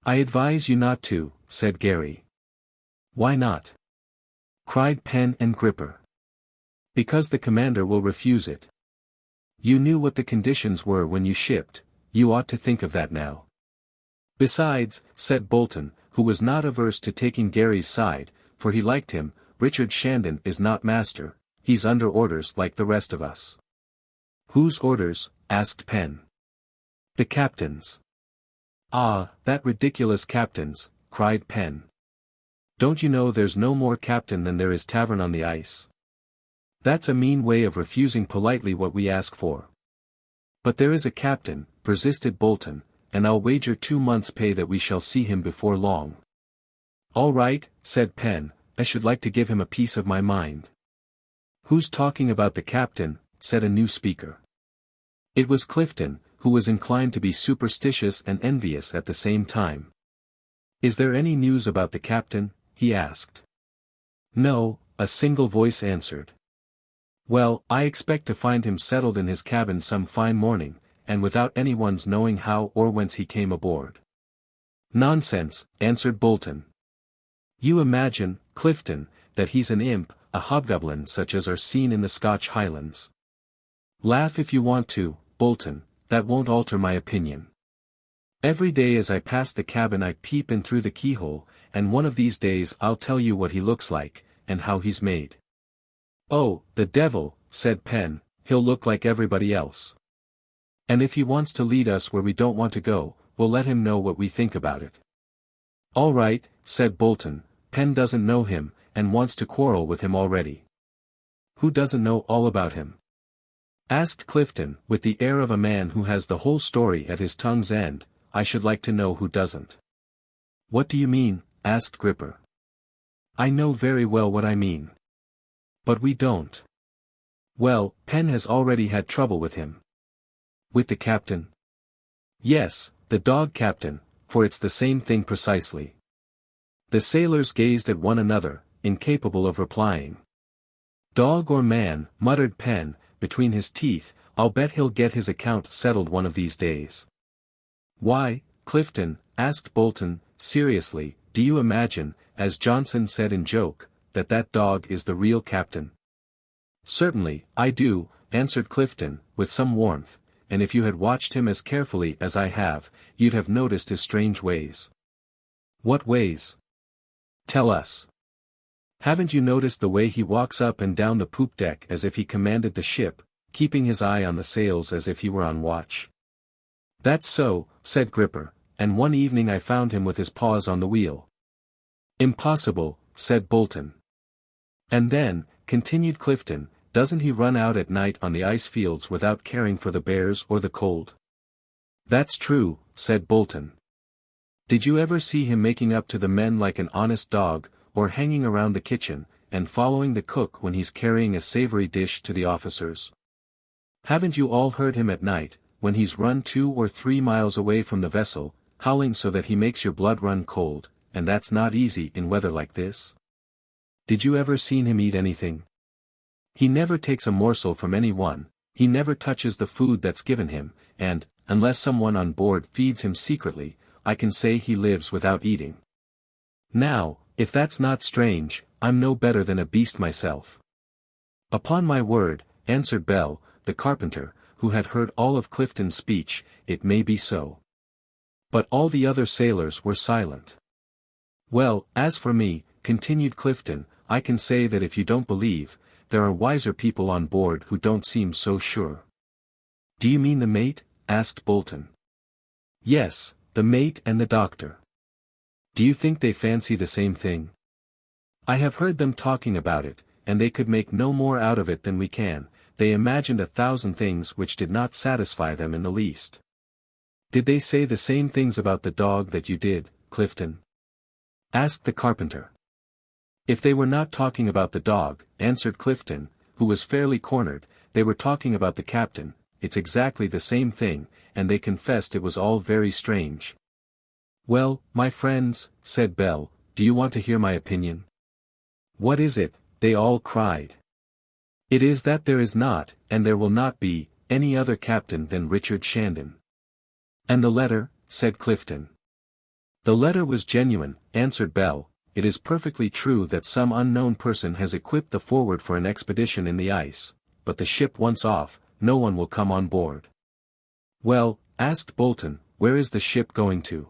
I advise you not to, said Gary. Why not? Cried Pen and Gripper. Because the commander will refuse it. You knew what the conditions were when you shipped, you ought to think of that now. Besides, said Bolton, who was not averse to taking Gary's side, for he liked him, Richard Shandon is not master, he's under orders like the rest of us. Whose orders? Asked Pen. The captain's. Ah, that ridiculous captain's, cried Pen. Don't you know there's no more captain than there is tavern on the ice? That's a mean way of refusing politely what we ask for. But there is a captain, persisted Bolton, and I'll wager 2 months' pay that we shall see him before long. All right, said Pen, I should like to give him a piece of my mind. Who's talking about the captain? Said a new speaker. It was Clifton, who was inclined to be superstitious and envious at the same time. Is there any news about the captain? He asked. No, a single voice answered. Well, I expect to find him settled in his cabin some fine morning, and without anyone's knowing how or whence he came aboard. Nonsense, answered Bolton. You imagine, Clifton, that he's an imp, a hobgoblin such as are seen in the Scotch Highlands. Laugh if you want to, Bolton, that won't alter my opinion. Every day as I pass the cabin I peep in through the keyhole, and one of these days I'll tell you what he looks like, and how he's made. Oh, the devil, said Pen, he'll look like everybody else. And if he wants to lead us where we don't want to go, we'll let him know what we think about it. All right, said Bolton, Pen doesn't know him, and wants to quarrel with him already. Who doesn't know all about him? Asked Clifton, with the air of a man who has the whole story at his tongue's end. I should like to know who doesn't. What do you mean? Asked Gripper. I know very well what I mean. But we don't. Well, Pen has already had trouble with him. With the captain? Yes, the dog captain, for it's the same thing precisely. The sailors gazed at one another, incapable of replying. Dog or man, muttered Pen, between his teeth, I'll bet he'll get his account settled one of these days. Why, Clifton, asked Bolton, seriously, do you imagine, as Johnson said in joke, that that dog is the real captain? Certainly, I do, answered Clifton, with some warmth, and if you had watched him as carefully as I have, you'd have noticed his strange ways. What ways? Tell us. Haven't you noticed the way he walks up and down the poop deck as if he commanded the ship, keeping his eye on the sails as if he were on watch? That's so, said Gripper, and one evening I found him with his paws on the wheel. Impossible, said Bolton. And then, continued Clifton, doesn't he run out at night on the ice fields without caring for the bears or the cold? That's true, said Bolton. Did you ever see him making up to the men like an honest dog, or hanging around the kitchen, and following the cook when he's carrying a savory dish to the officers? Haven't you all heard him at night, when he's run 2 or 3 miles away from the vessel, howling so that he makes your blood run cold, and that's not easy in weather like this? Did you ever seen him eat anything? He never takes a morsel from anyone, he never touches the food that's given him, and, unless someone on board feeds him secretly, I can say he lives without eating. Now, if that's not strange, I'm no better than a beast myself. Upon my word, answered Bell, the carpenter, who had heard all of Clifton's speech, it may be so. But all the other sailors were silent. Well, as for me, continued Clifton, I can say that if you don't believe, there are wiser people on board who don't seem so sure. Do you mean the mate? Asked Bolton. Yes, the mate and the doctor. Do you think they fancy the same thing? I have heard them talking about it, and they could make no more out of it than we can. They imagined 1,000 things which did not satisfy them in the least. Did they say the same things about the dog that you did, Clifton? Asked the carpenter. If they were not talking about the dog, answered Clifton, who was fairly cornered, they were talking about the captain. It's exactly the same thing, and they confessed it was all very strange. Well, my friends, said Bell, do you want to hear my opinion? What is it? They all cried. It is that there is not, and there will not be, any other captain than Richard Shandon. And the letter? Said Clifton. The letter was genuine, answered Bell. It is perfectly true that some unknown person has equipped the Forward for an expedition in the ice, but the ship once off, no one will come on board. Well, asked Bolton, where is the ship going to?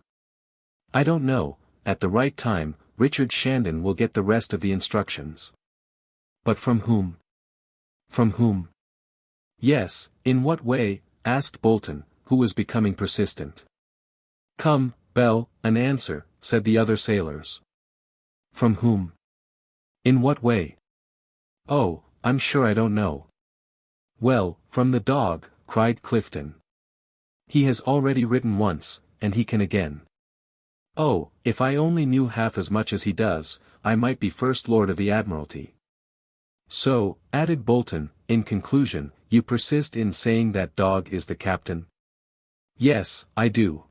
I don't know. At the right time, Richard Shandon will get the rest of the instructions. But from whom? From whom? Yes, in what way? Asked Bolton, who was becoming persistent. Come, Bell, an answer, said the other sailors. From whom? In what way? Oh, I'm sure I don't know. Well, from the dog, cried Clifton. He has already written once, and he can again. Oh, if I only knew half as much as he does, I might be First Lord of the Admiralty. So, added Bolton, in conclusion, you persist in saying that dog is the captain? Yes, I do.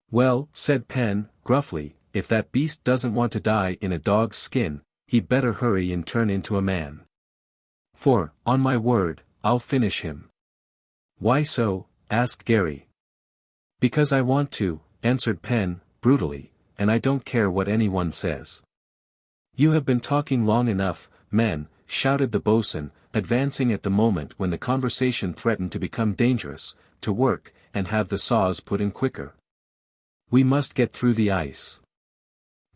Well, said Penn, gruffly, if that beast doesn't want to die in a dog's skin, he'd better hurry and turn into a man. For, on my word, I'll finish him. Why so? Asked Gary. Because I want to, answered Penn, brutally, and I don't care what anyone says. You have been talking long enough, men, shouted the boatswain, advancing at the moment when the conversation threatened to become dangerous, to work, and have the saws put in quicker. We must get through the ice.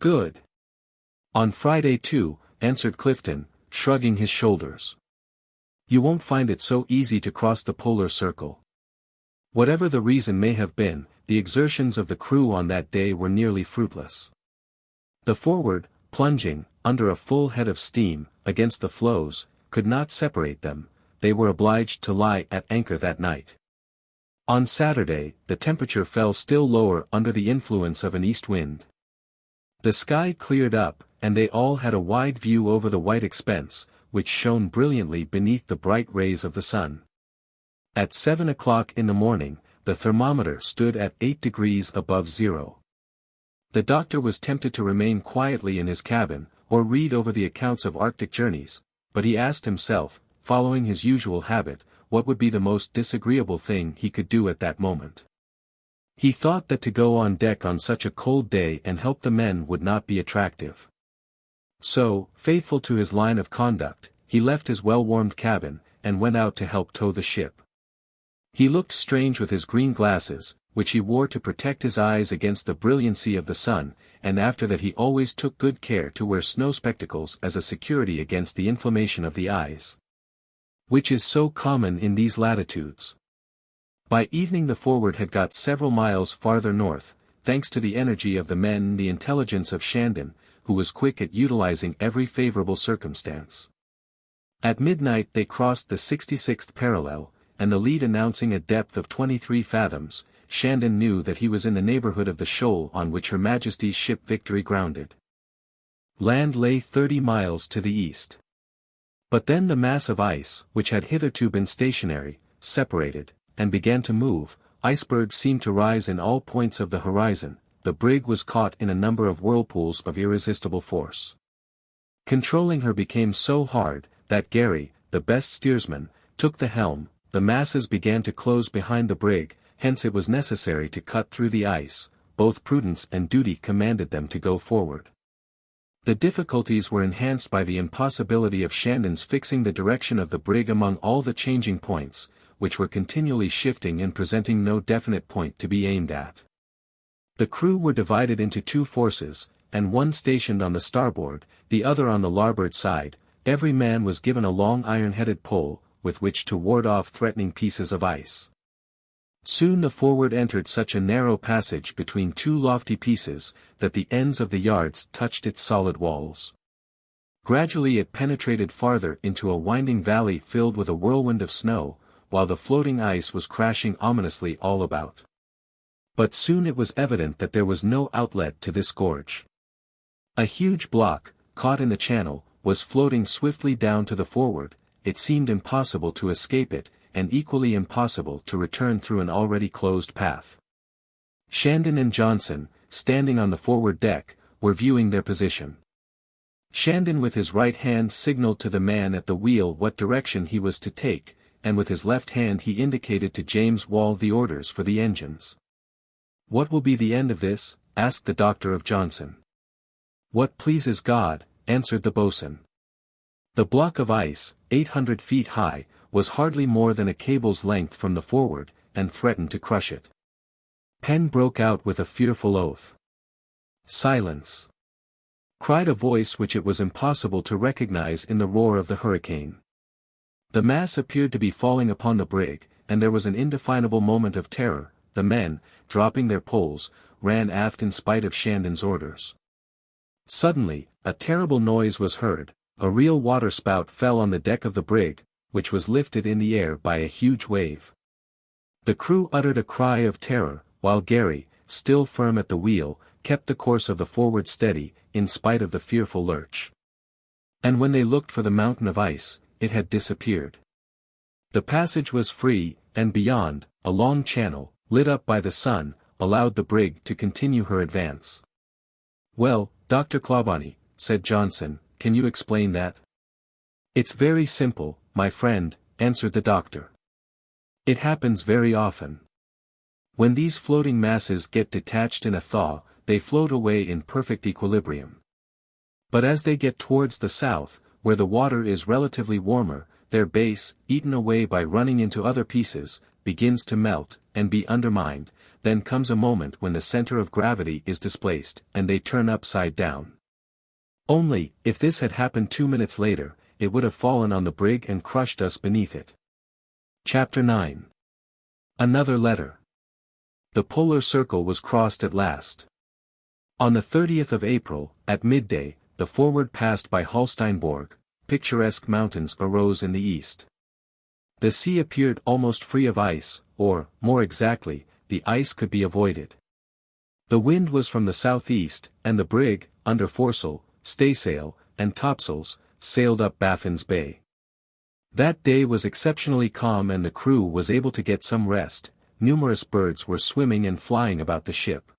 Good. On Friday too, answered Clifton, shrugging his shoulders. You won't find it so easy to cross the polar circle. Whatever the reason may have been, the exertions of the crew on that day were nearly fruitless. The Forward, plunging, under a full head of steam, against the floes, could not separate them. They were obliged to lie at anchor that night. On Saturday, the temperature fell still lower under the influence of an east wind. The sky cleared up, and they all had a wide view over the white expanse, which shone brilliantly beneath the bright rays of the sun. At 7 o'clock in the morning, the thermometer stood at 8 degrees above zero. The doctor was tempted to remain quietly in his cabin, or read over the accounts of Arctic journeys, but he asked himself, following his usual habit, what would be the most disagreeable thing he could do at that moment. He thought that to go on deck on such a cold day and help the men would not be attractive. So, faithful to his line of conduct, he left his well-warmed cabin, and went out to help tow the ship. He looked strange with his green glasses, which he wore to protect his eyes against the brilliancy of the sun, and after that he always took good care to wear snow spectacles as a security against the inflammation of the eyes, which is so common in these latitudes. By evening the Forward had got several miles farther north, thanks to the energy of the men and the intelligence of Shandon, who was quick at utilizing every favorable circumstance. At midnight they crossed the 66th parallel, and the lead announcing a depth of 23 fathoms, Shandon knew that he was in the neighborhood of the shoal on which Her Majesty's ship Victory grounded. Land lay 30 miles to the east. But then the mass of ice, which had hitherto been stationary, separated, and began to move. Icebergs seemed to rise in all points of the horizon. The brig was caught in a number of whirlpools of irresistible force. Controlling her became so hard, that Gary, the best steersman, took the helm. The masses began to close behind the brig, hence it was necessary to cut through the ice. Both prudence and duty commanded them to go forward. The difficulties were enhanced by the impossibility of Shandon's fixing the direction of the brig among all the changing points, which were continually shifting and presenting no definite point to be aimed at. The crew were divided into two forces, and one stationed on the starboard, the other on the larboard side. Every man was given a long iron-headed pole, with which to ward off threatening pieces of ice. Soon the forward entered such a narrow passage between two lofty pieces, that the ends of the yards touched its solid walls. Gradually it penetrated farther into a winding valley filled with a whirlwind of snow, while the floating ice was crashing ominously all about. But soon it was evident that there was no outlet to this gorge. A huge block, caught in the channel, was floating swiftly down to the forward. It seemed impossible to escape it, and equally impossible to return through an already closed path. Shandon and Johnson, standing on the forward deck, were viewing their position. Shandon with his right hand signaled to the man at the wheel what direction he was to take, and with his left hand he indicated to James Wall the orders for the engines. "What will be the end of this?" asked the doctor of Johnson. "What pleases God," answered the boatswain. The block of ice, 800 feet high, was hardly more than a cable's length from the forward, and threatened to crush it. Penn broke out with a fearful oath. "Silence!" cried a voice which it was impossible to recognize in the roar of the hurricane. The mass appeared to be falling upon the brig, and there was an indefinable moment of terror. The men, dropping their poles, ran aft in spite of Shandon's orders. Suddenly, a terrible noise was heard. A real waterspout fell on the deck of the brig, which was lifted in the air by a huge wave. The crew uttered a cry of terror, while Gary, still firm at the wheel, kept the course of the forward steady, in spite of the fearful lurch. And when they looked for the mountain of ice, it had disappeared. The passage was free, and beyond, a long channel, lit up by the sun, allowed the brig to continue her advance. "Well, Dr. Clawbonny," said Johnson, "can you explain that?" "It's very simple, my friend," answered the doctor. "It happens very often. When these floating masses get detached in a thaw, they float away in perfect equilibrium. But as they get towards the south, where the water is relatively warmer, their base, eaten away by running into other pieces, begins to melt, and be undermined. Then comes a moment when the center of gravity is displaced, and they turn upside down. Only, if this had happened 2 minutes later, it would have fallen on the brig and crushed us beneath it." Chapter 9. Another letter. The polar circle was crossed at last. On the 30th of April, at midday, the forward passed by Holsteinborg. Picturesque mountains arose in the east. The sea appeared almost free of ice, or, more exactly, the ice could be avoided. The wind was from the southeast, and the brig, under foresail, staysail, and topsails, sailed up Baffin's Bay. That day was exceptionally calm and the crew was able to get some rest. Numerous birds were swimming and flying about the ship.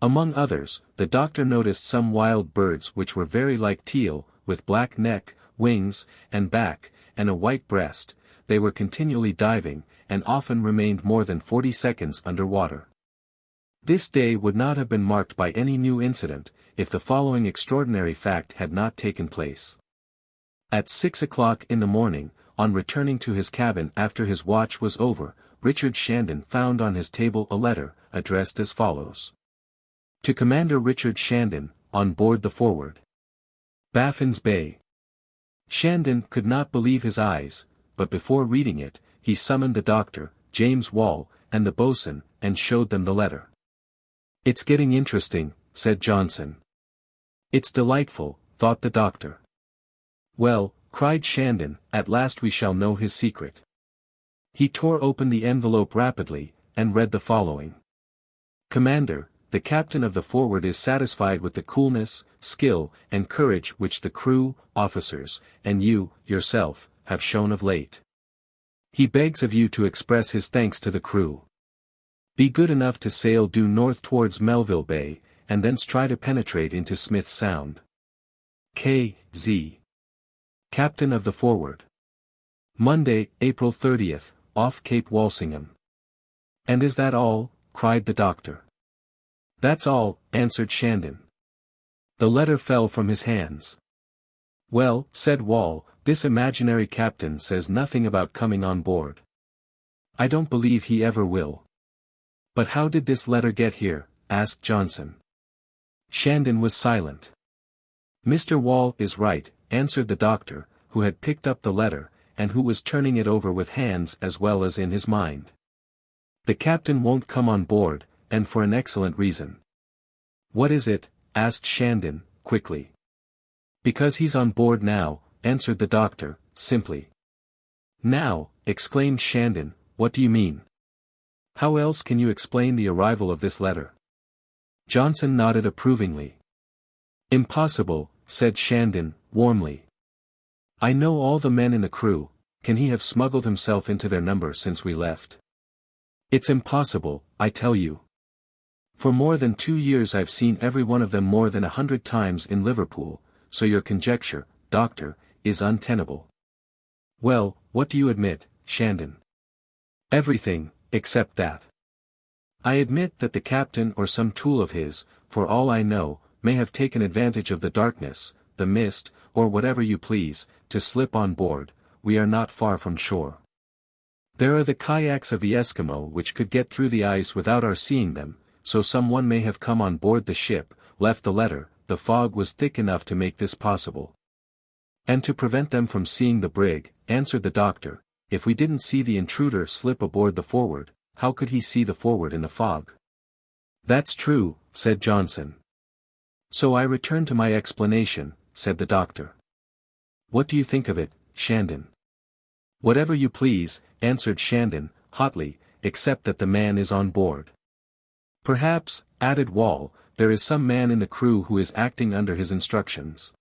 Among others, the doctor noticed some wild birds which were very like teal, with black neck, wings, and back, and a white breast. They were continually diving, and often remained more than 40 seconds under water. This day would not have been marked by any new incident, if the following extraordinary fact had not taken place. At 6 o'clock in the morning, on returning to his cabin after his watch was over, Richard Shandon found on his table a letter, addressed as follows. To Commander Richard Shandon, on board the Forward. Baffin's Bay. Shandon could not believe his eyes, but before reading it, he summoned the doctor, James Wall, and the boatswain, and showed them the letter. "It's getting interesting," said Johnson. "It's delightful," thought the doctor. "Well, cried Shandon, at last we shall know his secret. He tore open the envelope rapidly, and read the following. Commander, the captain of the Forward is satisfied with the coolness, skill, and courage which the crew, officers, and you, yourself, have shown of late. He begs of you to express his thanks to the crew. Be good enough to sail due north towards Melville Bay, and thence try to penetrate into Smith's Sound. K.Z. Captain of the Forward. Monday, April 30th, off Cape Walsingham. And is that all? Cried the doctor. That's all, answered Shandon. The letter fell from his hands. Well, said Wall, this imaginary captain says nothing about coming on board. I don't believe he ever will. But how did this letter get here? Asked Johnson. Shandon was silent. Mr. Wall is right, answered the doctor, who had picked up the letter, and who was turning it over with hands as well as in his mind. The captain won't come on board, and for an excellent reason. What is it? Asked Shandon, quickly. Because he's on board now, answered the doctor, simply. Now, exclaimed Shandon, what do you mean? How else can you explain the arrival of this letter? Johnson nodded approvingly. Impossible, said Shandon, warmly. I know all the men in the crew, can he have smuggled himself into their number since we left? It's impossible, I tell you. For more than 2 years I've seen every one of them more than 100 times in Liverpool, so your conjecture, doctor, is untenable. Well, what do you admit, Shandon? Everything, except that. I admit that the captain or some tool of his, for all I know, may have taken advantage of the darkness, the mist, or whatever you please, to slip on board. We are not far from shore. There are the kayaks of the Eskimo which could get through the ice without our seeing them, so someone may have come on board the ship, left the letter, the fog was thick enough to make this possible. And to prevent them from seeing the brig, answered the doctor, if we didn't see the intruder slip aboard the Forward, how could he see the Forward in the fog? That's true, said Johnson. So I return to my explanation, said the doctor. What do you think of it, Shandon? Whatever you please, answered Shandon, hotly, except that the man is on board. Perhaps, added Wall, there is some man in the crew who is acting under his instructions.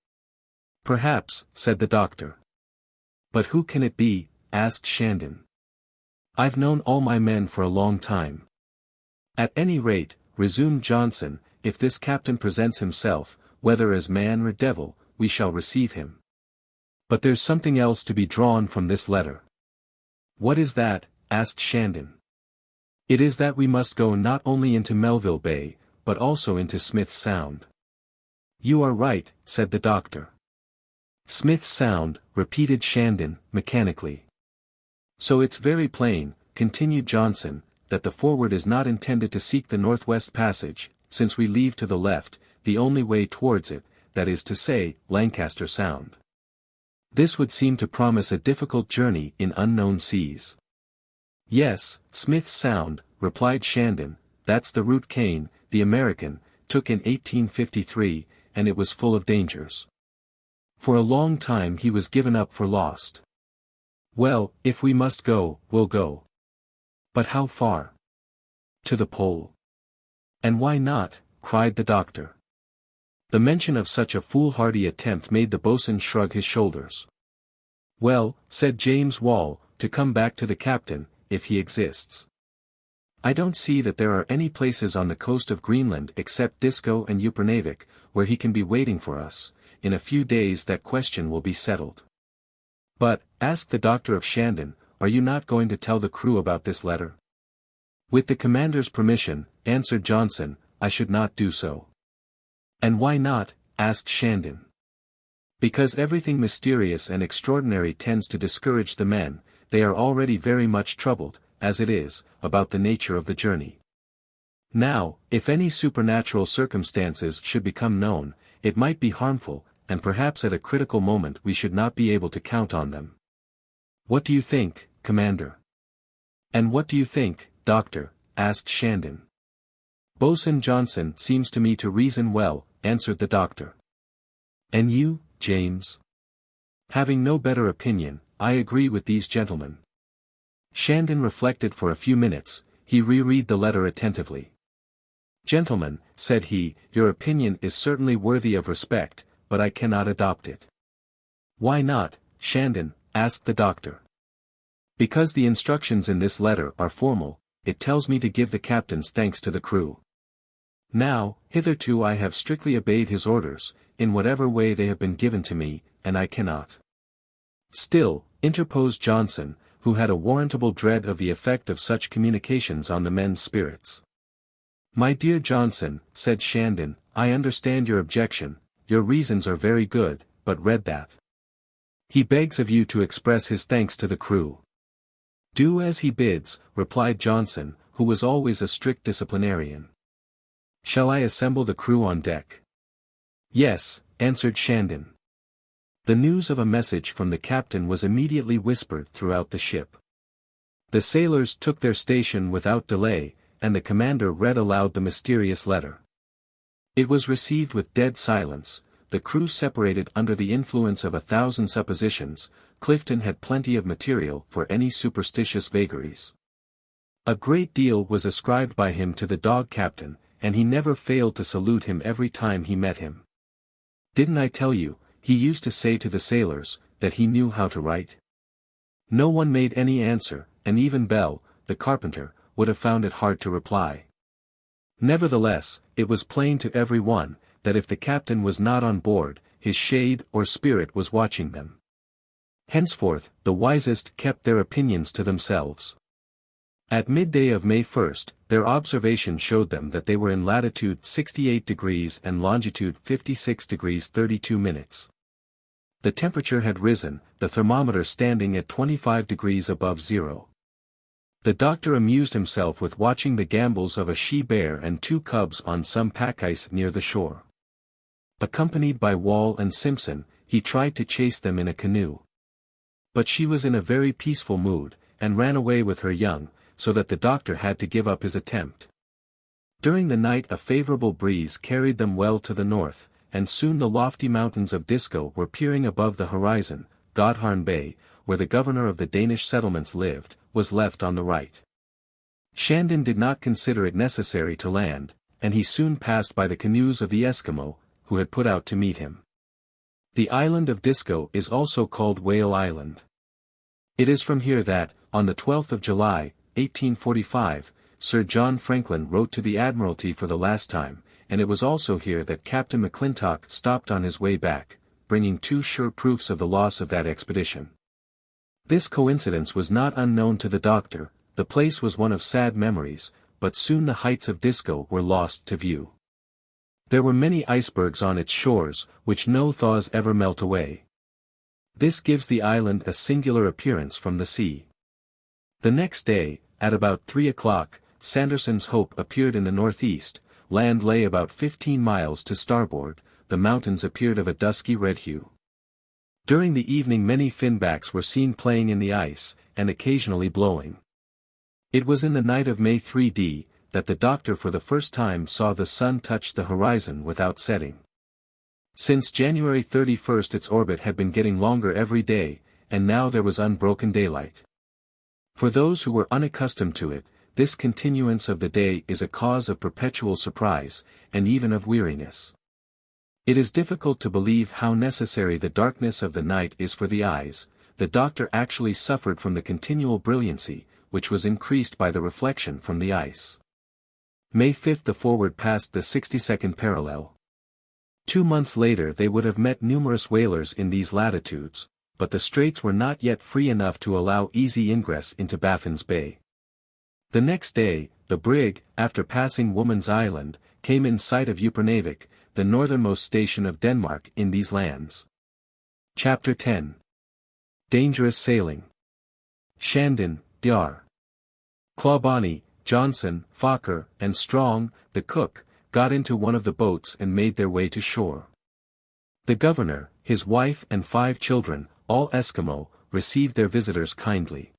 Perhaps, said the doctor. But who can it be? Asked Shandon. I've known all my men for a long time. At any rate, resumed Johnson, if this captain presents himself, whether as man or devil, we shall receive him. But there's something else to be drawn from this letter. What is that? Asked Shandon. It is that we must go not only into Melville Bay, but also into Smith's Sound. You are right, said the doctor. Smith's Sound, repeated Shandon, mechanically. So it's very plain, continued Johnson, that the Forward is not intended to seek the Northwest Passage, since we leave to the left, the only way towards it, that is to say, Lancaster Sound. This would seem to promise a difficult journey in unknown seas. Yes, Smith's Sound, replied Shandon, that's the route Kane, the American, took in 1853, and it was full of dangers. For a long time he was given up for lost. Well, if we must go, we'll go. But how far? To the pole. And why not? Cried the doctor. The mention of such a foolhardy attempt made the boatswain shrug his shoulders. Well, said James Wall, to come back to the captain, if he exists. I don't see that there are any places on the coast of Greenland except Disco and Upernavik, where he can be waiting for us. In a few days that question will be settled. But, asked the doctor of Shandon, are you not going to tell the crew about this letter? With the commander's permission, answered Johnson, I should not do so. And why not? Asked Shandon. Because everything mysterious and extraordinary tends to discourage the men, they are already very much troubled, as it is, about the nature of the journey. Now, if any supernatural circumstances should become known, it might be harmful, and perhaps at a critical moment we should not be able to count on them. What do you think, Commander? And what do you think, Doctor? Asked Shandon. Boatswain Johnson seems to me to reason well, answered the doctor. And you, James? Having no better opinion, I agree with these gentlemen. Shandon reflected for a few minutes, he reread the letter attentively. Gentlemen, said he, your opinion is certainly worthy of respect, but I cannot adopt it. Why not, Shandon? Asked the doctor. Because the instructions in this letter are formal, it tells me to give the captain's thanks to the crew. Now, hitherto I have strictly obeyed his orders, in whatever way they have been given to me, and I cannot. Still, interposed Johnson, who had a warrantable dread of the effect of such communications on the men's spirits. My dear Johnson, said Shandon, I understand your objection, your reasons are very good, but read that. He begs of you to express his thanks to the crew. Do as he bids, replied Johnson, who was always a strict disciplinarian. Shall I assemble the crew on deck? Yes, answered Shandon. The news of a message from the captain was immediately whispered throughout the ship. The sailors took their station without delay, and the commander read aloud the mysterious letter. It was received with dead silence, the crew separated under the influence of 1,000 suppositions. Clifton had plenty of material for any superstitious vagaries. A great deal was ascribed by him to the dog captain, and he never failed to salute him every time he met him. Didn't I tell you, he used to say to the sailors, that he knew how to write? No one made any answer, and even Bell, the carpenter, would have found it hard to reply. Nevertheless, it was plain to every one, that if the captain was not on board, his shade or spirit was watching them. Henceforth, the wisest kept their opinions to themselves. At midday of May 1st, their observation showed them that they were in latitude 68 degrees and longitude 56 degrees 32 minutes. The temperature had risen, the thermometer standing at 25 degrees above zero. The doctor amused himself with watching the gambols of a she-bear and 2 cubs on some pack-ice near the shore. Accompanied by Wall and Simpson, he tried to chase them in a canoe. But she was in a very peaceful mood, and ran away with her young, so that the doctor had to give up his attempt. During the night a favorable breeze carried them well to the north, and soon the lofty mountains of Disco were peering above the horizon. Godhavn Bay, where the governor of the Danish settlements lived, was left on the right. Shandon did not consider it necessary to land, and he soon passed by the canoes of the Eskimo, who had put out to meet him. The island of Disco is also called Whale Island. It is from here that, on the 12th of July, 1845, Sir John Franklin wrote to the Admiralty for the last time, and it was also here that Captain McClintock stopped on his way back, bringing 2 sure proofs of the loss of that expedition. This coincidence was not unknown to the doctor. The place was one of sad memories, but soon the heights of Disco were lost to view. There were many icebergs on its shores, which no thaws ever melt away. This gives the island a singular appearance from the sea. The next day, at about 3 o'clock, Sanderson's Hope appeared in the northeast. Land lay about 15 miles to starboard, the mountains appeared of a dusky red hue. During the evening many finbacks were seen playing in the ice, and occasionally blowing. It was in the night of May 3d, that the doctor for the first time saw the sun touch the horizon without setting. Since January 31st its orbit had been getting longer every day, and now there was unbroken daylight. For those who were unaccustomed to it, this continuance of the day is a cause of perpetual surprise, and even of weariness. It is difficult to believe how necessary the darkness of the night is for the eyes. The doctor actually suffered from the continual brilliancy, which was increased by the reflection from the ice. May 5th the Forward passed the 62nd parallel. 2 months later they would have met numerous whalers in these latitudes, but the straits were not yet free enough to allow easy ingress into Baffin's Bay. The next day, the brig, after passing Woman's Island, came in sight of Upernavik, the northernmost station of Denmark in these lands. Chapter 10. Dangerous Sailing. Shandon, Dr. Clawbonny, Johnson, Fokker, and Strong, the cook, got into one of the boats and made their way to shore. The governor, his wife and 5 children, all Eskimo, received their visitors kindly.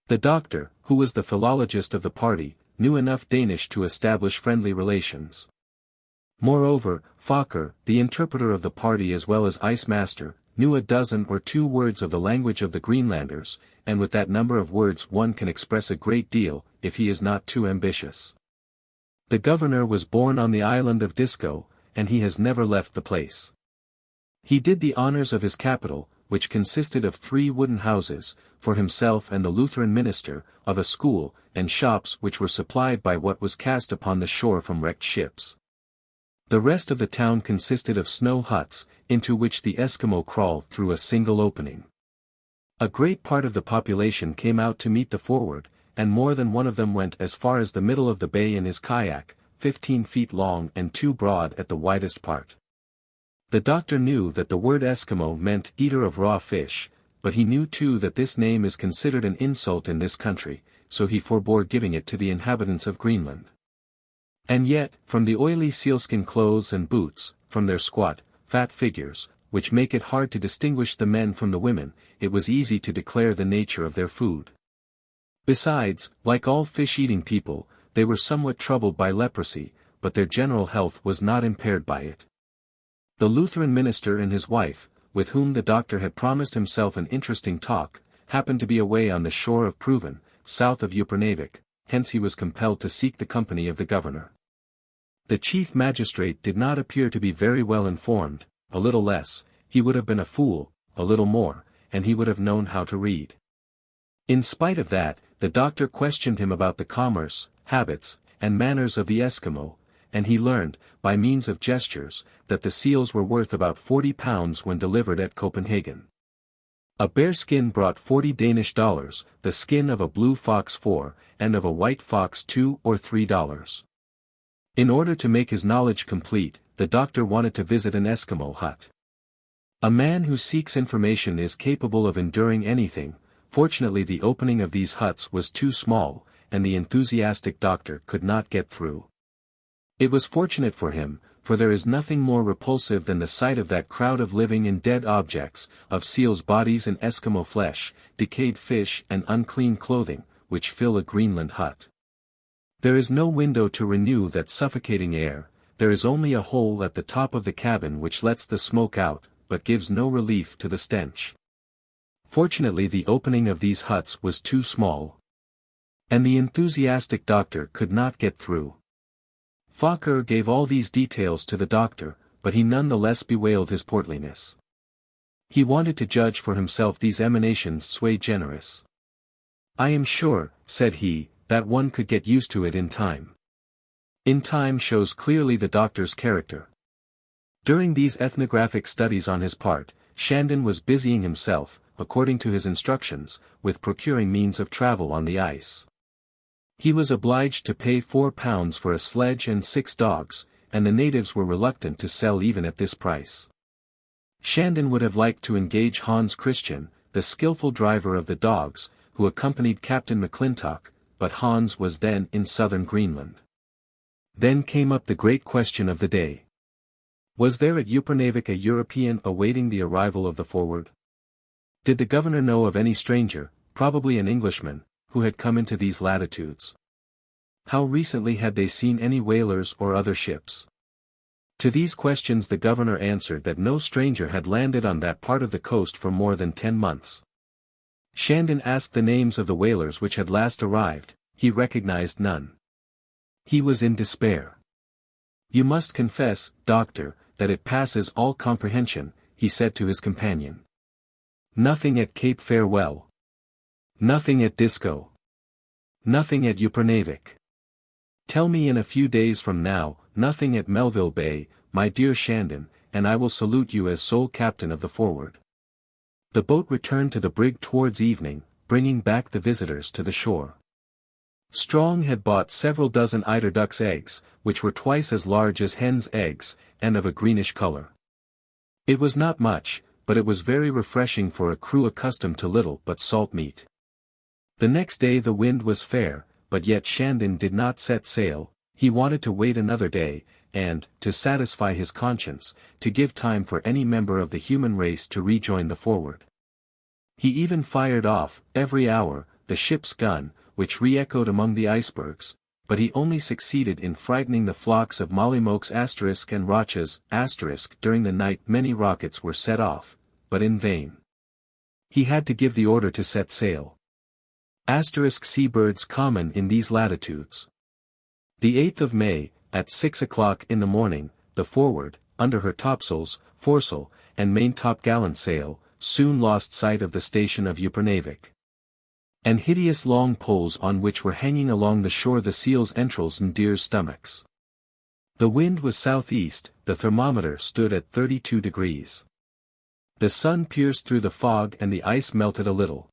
The doctor, who was the philologist of the party, knew enough Danish to establish friendly relations. Moreover, Fokker, the interpreter of the party as well as ice master, knew a dozen or two words of the language of the Greenlanders, and with that number of words one can express a great deal, if he is not too ambitious. The governor was born on the island of Disco, and he has never left the place. He did the honors of his capital, which consisted of 3 wooden houses, for himself and the Lutheran minister, of a school, and shops which were supplied by what was cast upon the shore from wrecked ships. The rest of the town consisted of snow huts, into which the Eskimo crawled through a single opening. A great part of the population came out to meet the Forward, and more than one of them went as far as the middle of the bay in his kayak, 15 feet long and 2 broad at the widest part. The doctor knew that the word Eskimo meant eater of raw fish, but he knew too that this name is considered an insult in this country, so he forbore giving it to the inhabitants of Greenland. And yet, from the oily sealskin clothes and boots, from their squat, fat figures, which make it hard to distinguish the men from the women, it was easy to declare the nature of their food. Besides, like all fish-eating people, they were somewhat troubled by leprosy, but their general health was not impaired by it. The Lutheran minister and his wife, with whom the doctor had promised himself an interesting talk, happened to be away on the shore of Proven, south of Upernavik, hence he was compelled to seek the company of the governor. The chief magistrate did not appear to be very well informed, a little less, he would have been a fool, a little more, and he would have known how to read. In spite of that, the doctor questioned him about the commerce, habits, and manners of the Eskimo, and he learned, by means of gestures, that the seals were worth about 40 pounds when delivered at Copenhagen. A bear skin brought 40 Danish dollars, the skin of a blue fox 4, and of a white fox 2 or $3. In order to make his knowledge complete, the doctor wanted to visit an Eskimo hut. A man who seeks information is capable of enduring anything. Fortunately the opening of these huts was too small, and the enthusiastic doctor could not get through. It was fortunate for him, for there is nothing more repulsive than the sight of that crowd of living and dead objects, of seals' bodies and Eskimo flesh, decayed fish and unclean clothing, which fill a Greenland hut. There is no window to renew that suffocating air, there is only a hole at the top of the cabin which lets the smoke out, but gives no relief to the stench. Fortunately the opening of these huts was too small. And the enthusiastic doctor could not get through. Fokker gave all these details to the doctor, but he none the less bewailed his portliness. He wanted to judge for himself these emanations sui generis. I am sure, said he, that one could get used to it in time. In time shows clearly the doctor's character. During these ethnographic studies on his part, Shandon was busying himself, according to his instructions, with procuring means of travel on the ice. He was obliged to pay 4 pounds for a sledge and 6 dogs, and the natives were reluctant to sell even at this price. Shandon would have liked to engage Hans Christian, the skillful driver of the dogs, who accompanied Captain McClintock, but Hans was then in southern Greenland. Then came up the great question of the day. Was there at Upernavik a European awaiting the arrival of the Forward? Did the governor know of any stranger, probably an Englishman, who had come into these latitudes? How recently had they seen any whalers or other ships? To these questions the governor answered that no stranger had landed on that part of the coast for more than 10 months. Shandon asked the names of the whalers which had last arrived, he recognized none. He was in despair. You must confess, doctor, that it passes all comprehension, he said to his companion. Nothing at Cape Farewell. Nothing at Disco. Nothing at Upernavik. Tell me in a few days from now, nothing at Melville Bay, my dear Shandon, and I will salute you as sole captain of the Forward. The boat returned to the brig towards evening, bringing back the visitors to the shore. Strong had bought several dozen eiderduck's eggs, which were twice as large as hens' eggs, and of a greenish color. It was not much, but it was very refreshing for a crew accustomed to little but salt meat. The next day the wind was fair, but yet Shandon did not set sail. He wanted to wait another day, and, to satisfy his conscience, to give time for any member of the human race to rejoin the Forward. He even fired off, every hour, the ship's gun, which re-echoed among the icebergs, but he only succeeded in frightening the flocks of mollymokes ** and roches ** during the night. Many rockets were set off, but in vain. He had to give the order to set sail. Seabirds common in these latitudes. The 8th of May, at 6 o'clock in the morning, the Forward, under her topsails, foresail, and main topgallant sail, soon lost sight of the station of Upernavik. And hideous long poles on which were hanging along the shore the seals' entrails and deer's stomachs. The wind was southeast, the thermometer stood at 32 degrees. The sun pierced through the fog and the ice melted a little.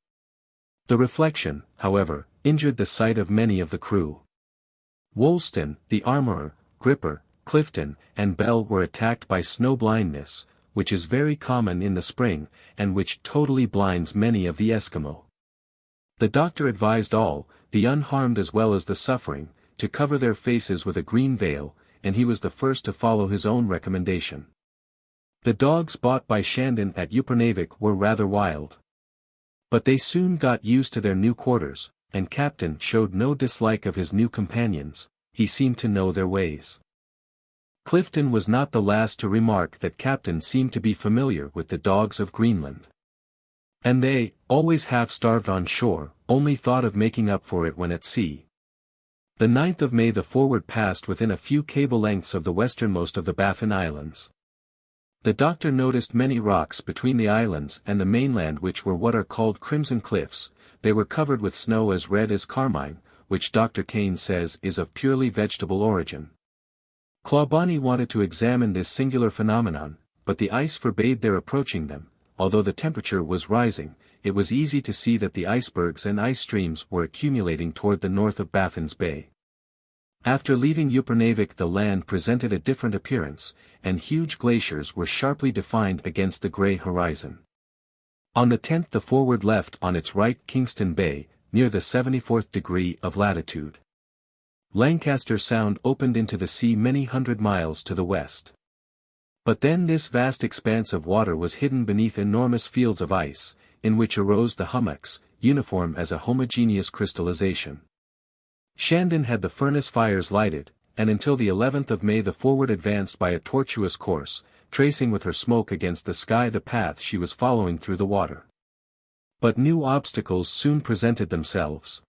The reflection, however, injured the sight of many of the crew. Wolston, the armourer, Gripper, Clifton, and Bell were attacked by snow blindness, which is very common in the spring, and which totally blinds many of the Eskimo. The doctor advised all, the unharmed as well as the suffering, to cover their faces with a green veil, and he was the first to follow his own recommendation. The dogs bought by Shandon at Upernavik were rather wild. But they soon got used to their new quarters, and Captain showed no dislike of his new companions, he seemed to know their ways. Clifton was not the last to remark that Captain seemed to be familiar with the dogs of Greenland. And they, always half-starved on shore, only thought of making up for it when at sea. The 9th of May the Forward passed within a few cable lengths of the westernmost of the Baffin Islands. The doctor noticed many rocks between the islands and the mainland which were what are called Crimson Cliffs. They were covered with snow as red as carmine, which Dr. Kane says is of purely vegetable origin. Clawbonny wanted to examine this singular phenomenon, but the ice forbade their approaching them. Although the temperature was rising, it was easy to see that the icebergs and ice streams were accumulating toward the north of Baffin's Bay. After leaving Upernavik the land presented a different appearance, and huge glaciers were sharply defined against the grey horizon. On the 10th the Forward left on its right Kingston Bay, near the 74th degree of latitude. Lancaster Sound opened into the sea many hundred miles to the west. But then this vast expanse of water was hidden beneath enormous fields of ice, in which arose the hummocks, uniform as a homogeneous crystallization. Shandon had the furnace fires lighted, and until the 11th of May the Forward advanced by a tortuous course, tracing with her smoke against the sky the path she was following through the water. But new obstacles soon presented themselves.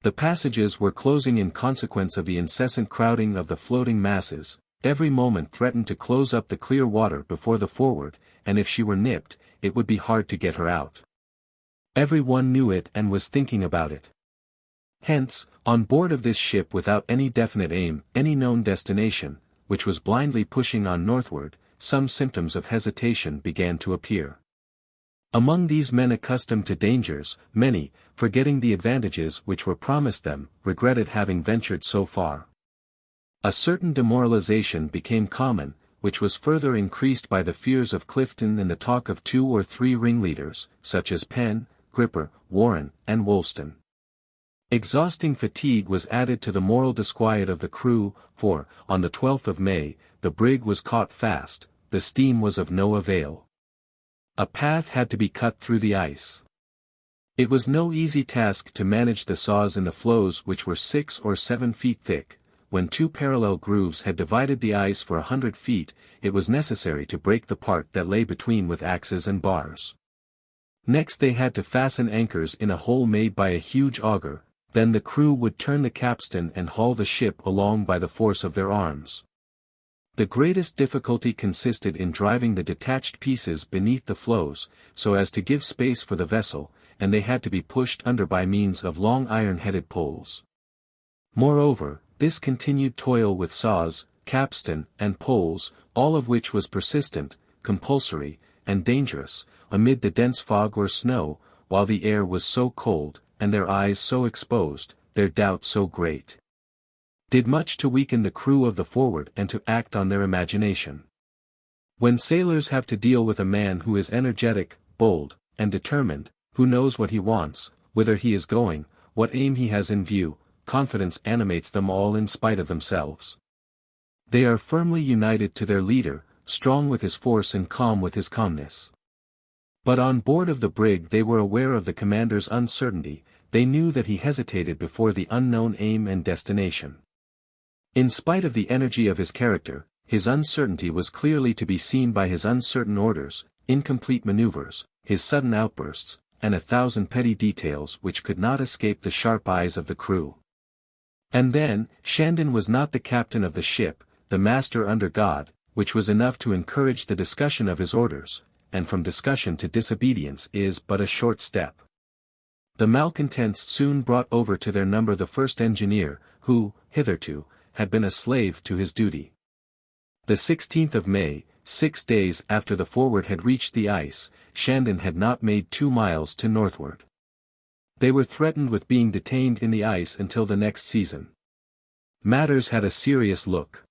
The passages were closing in consequence of the incessant crowding of the floating masses. Every moment threatened to close up the clear water before the Forward, and if she were nipped, it would be hard to get her out. Every one knew it and was thinking about it. Hence, on board of this ship without any definite aim, any known destination, which was blindly pushing on northward, some symptoms of hesitation began to appear. Among these men accustomed to dangers, many, forgetting the advantages which were promised them, regretted having ventured so far. A certain demoralization became common, which was further increased by the fears of Clifton and the talk of 2 or 3 ringleaders, such as Penn, Gripper, Warren, and Wolston. Exhausting fatigue was added to the moral disquiet of the crew, for, on the 12th of May, the brig was caught fast, the steam was of no avail. A path had to be cut through the ice. It was no easy task to manage the saws in the floes which were 6 or 7 feet thick. When 2 parallel grooves had divided the ice for 100 feet, it was necessary to break the part that lay between with axes and bars. Next they had to fasten anchors in a hole made by a huge auger, then the crew would turn the capstan and haul the ship along by the force of their arms. The greatest difficulty consisted in driving the detached pieces beneath the floes, so as to give space for the vessel, and they had to be pushed under by means of long iron-headed poles. Moreover, this continued toil with saws, capstan, and poles, all of which was persistent, compulsory, and dangerous, amid the dense fog or snow, while the air was so cold, and their eyes so exposed, their doubt so great, did much to weaken the crew of the Forward and to act on their imagination. When sailors have to deal with a man who is energetic, bold, and determined, who knows what he wants, whither he is going, what aim he has in view, confidence animates them all in spite of themselves. They are firmly united to their leader, strong with his force and calm with his calmness. But on board of the brig they were aware of the commander's uncertainty, they knew that he hesitated before the unknown aim and destination. In spite of the energy of his character, his uncertainty was clearly to be seen by his uncertain orders, incomplete maneuvers, his sudden outbursts, and 1,000 petty details which could not escape the sharp eyes of the crew. And then, Shandon was not the captain of the ship, the master under God, which was enough to encourage the discussion of his orders, and from discussion to disobedience is but a short step. The malcontents soon brought over to their number the first engineer, who, hitherto, had been a slave to his duty. The 16th of May, 6 days after the Forward had reached the ice, Shandon had not made 2 miles to northward. They were threatened with being detained in the ice until the next season. Matters had a serious look.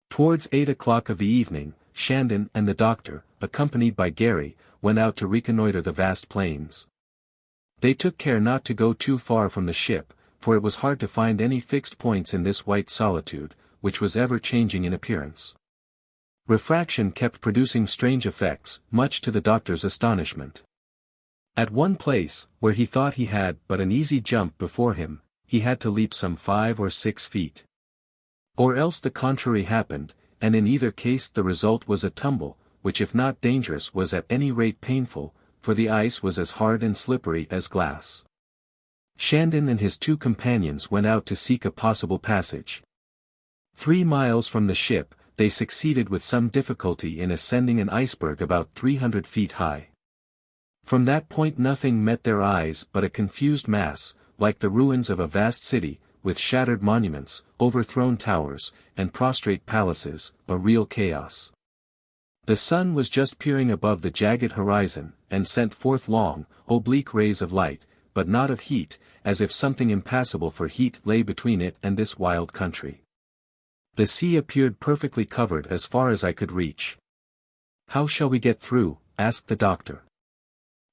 Towards 8 o'clock of the evening, Shandon and the doctor, accompanied by Gary, went out to reconnoiter the vast plains. They took care not to go too far from the ship, for it was hard to find any fixed points in this white solitude, which was ever changing in appearance. Refraction kept producing strange effects, much to the doctor's astonishment. At one place, where he thought he had but an easy jump before him, he had to leap some 5 or 6 feet. Or else the contrary happened, and in either case the result was a tumble, which if not dangerous was at any rate painful, for the ice was as hard and slippery as glass. Shandon and his 2 companions went out to seek a possible passage. 3 miles from the ship, they succeeded with some difficulty in ascending an iceberg about 300 feet high. From that point nothing met their eyes but a confused mass, like the ruins of a vast city, with shattered monuments, overthrown towers, and prostrate palaces, a real chaos. The sun was just peering above the jagged horizon, and sent forth long, oblique rays of light, but not of heat, as if something impassable for heat lay between it and this wild country. The sea appeared perfectly covered as far as I could reach. "How shall we get through?" asked the doctor.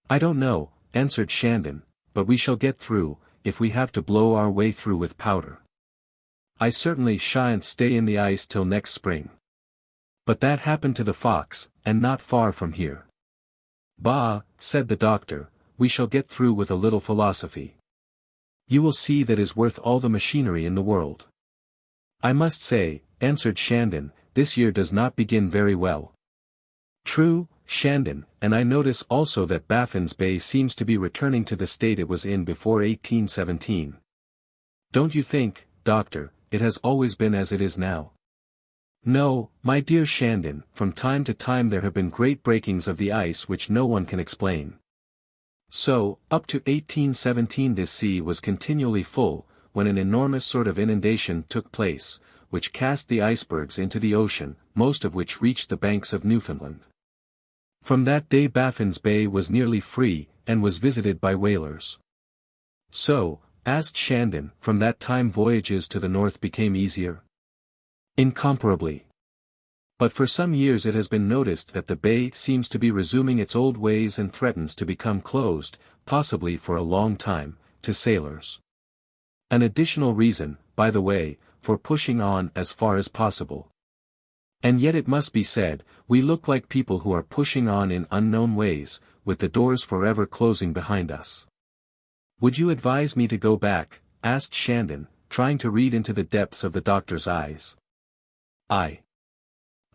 "I don't know," answered Shandon, "but we shall get through, if we have to blow our way through with powder. I certainly shan't stay in the ice till next spring. But that happened to the Fox, and not far from here." "Bah," said the doctor, "we shall get through with a little philosophy. You will see that is worth all the machinery in the world." "I must say," answered Shandon, "this year does not begin very well." "True, Shandon, and I notice also that Baffin's Bay seems to be returning to the state it was in before 1817. Don't you think, doctor, it has always been as it is now?" "No, my dear Shandon, from time to time there have been great breakings of the ice which no one can explain. So, up to 1817 this sea was continually full, when an enormous sort of inundation took place, which cast the icebergs into the ocean, most of which reached the banks of Newfoundland. From that day Baffin's Bay was nearly free, and was visited by whalers." "So," asked Shandon, "from that time voyages to the north became easier?" "Incomparably. But for some years it has been noticed that the bay seems to be resuming its old ways and threatens to become closed, possibly for a long time, to sailors. An additional reason, by the way, for pushing on as far as possible. And yet it must be said, we look like people who are pushing on in unknown ways, with the doors forever closing behind us." "Would you advise me to go back?" asked Shandon, trying to read into the depths of the doctor's eyes.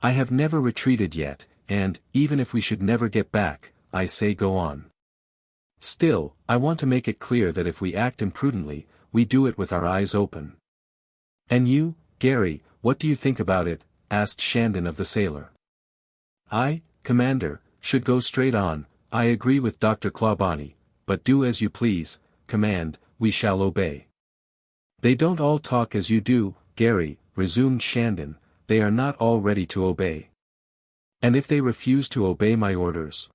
I have never retreated yet, and, even if we should never get back, I say go on. Still, I want to make it clear that if we act imprudently, we do it with our eyes open." "And you, Gary, what do you think about it?" asked Shandon of the sailor. "I, Commander, should go straight on. I agree with Dr. Clawbonny, but do as you please, command, we shall obey." "They don't all talk as you do, Gary," resumed Shandon, "they are not all ready to obey." "And if they refuse to obey my orders?"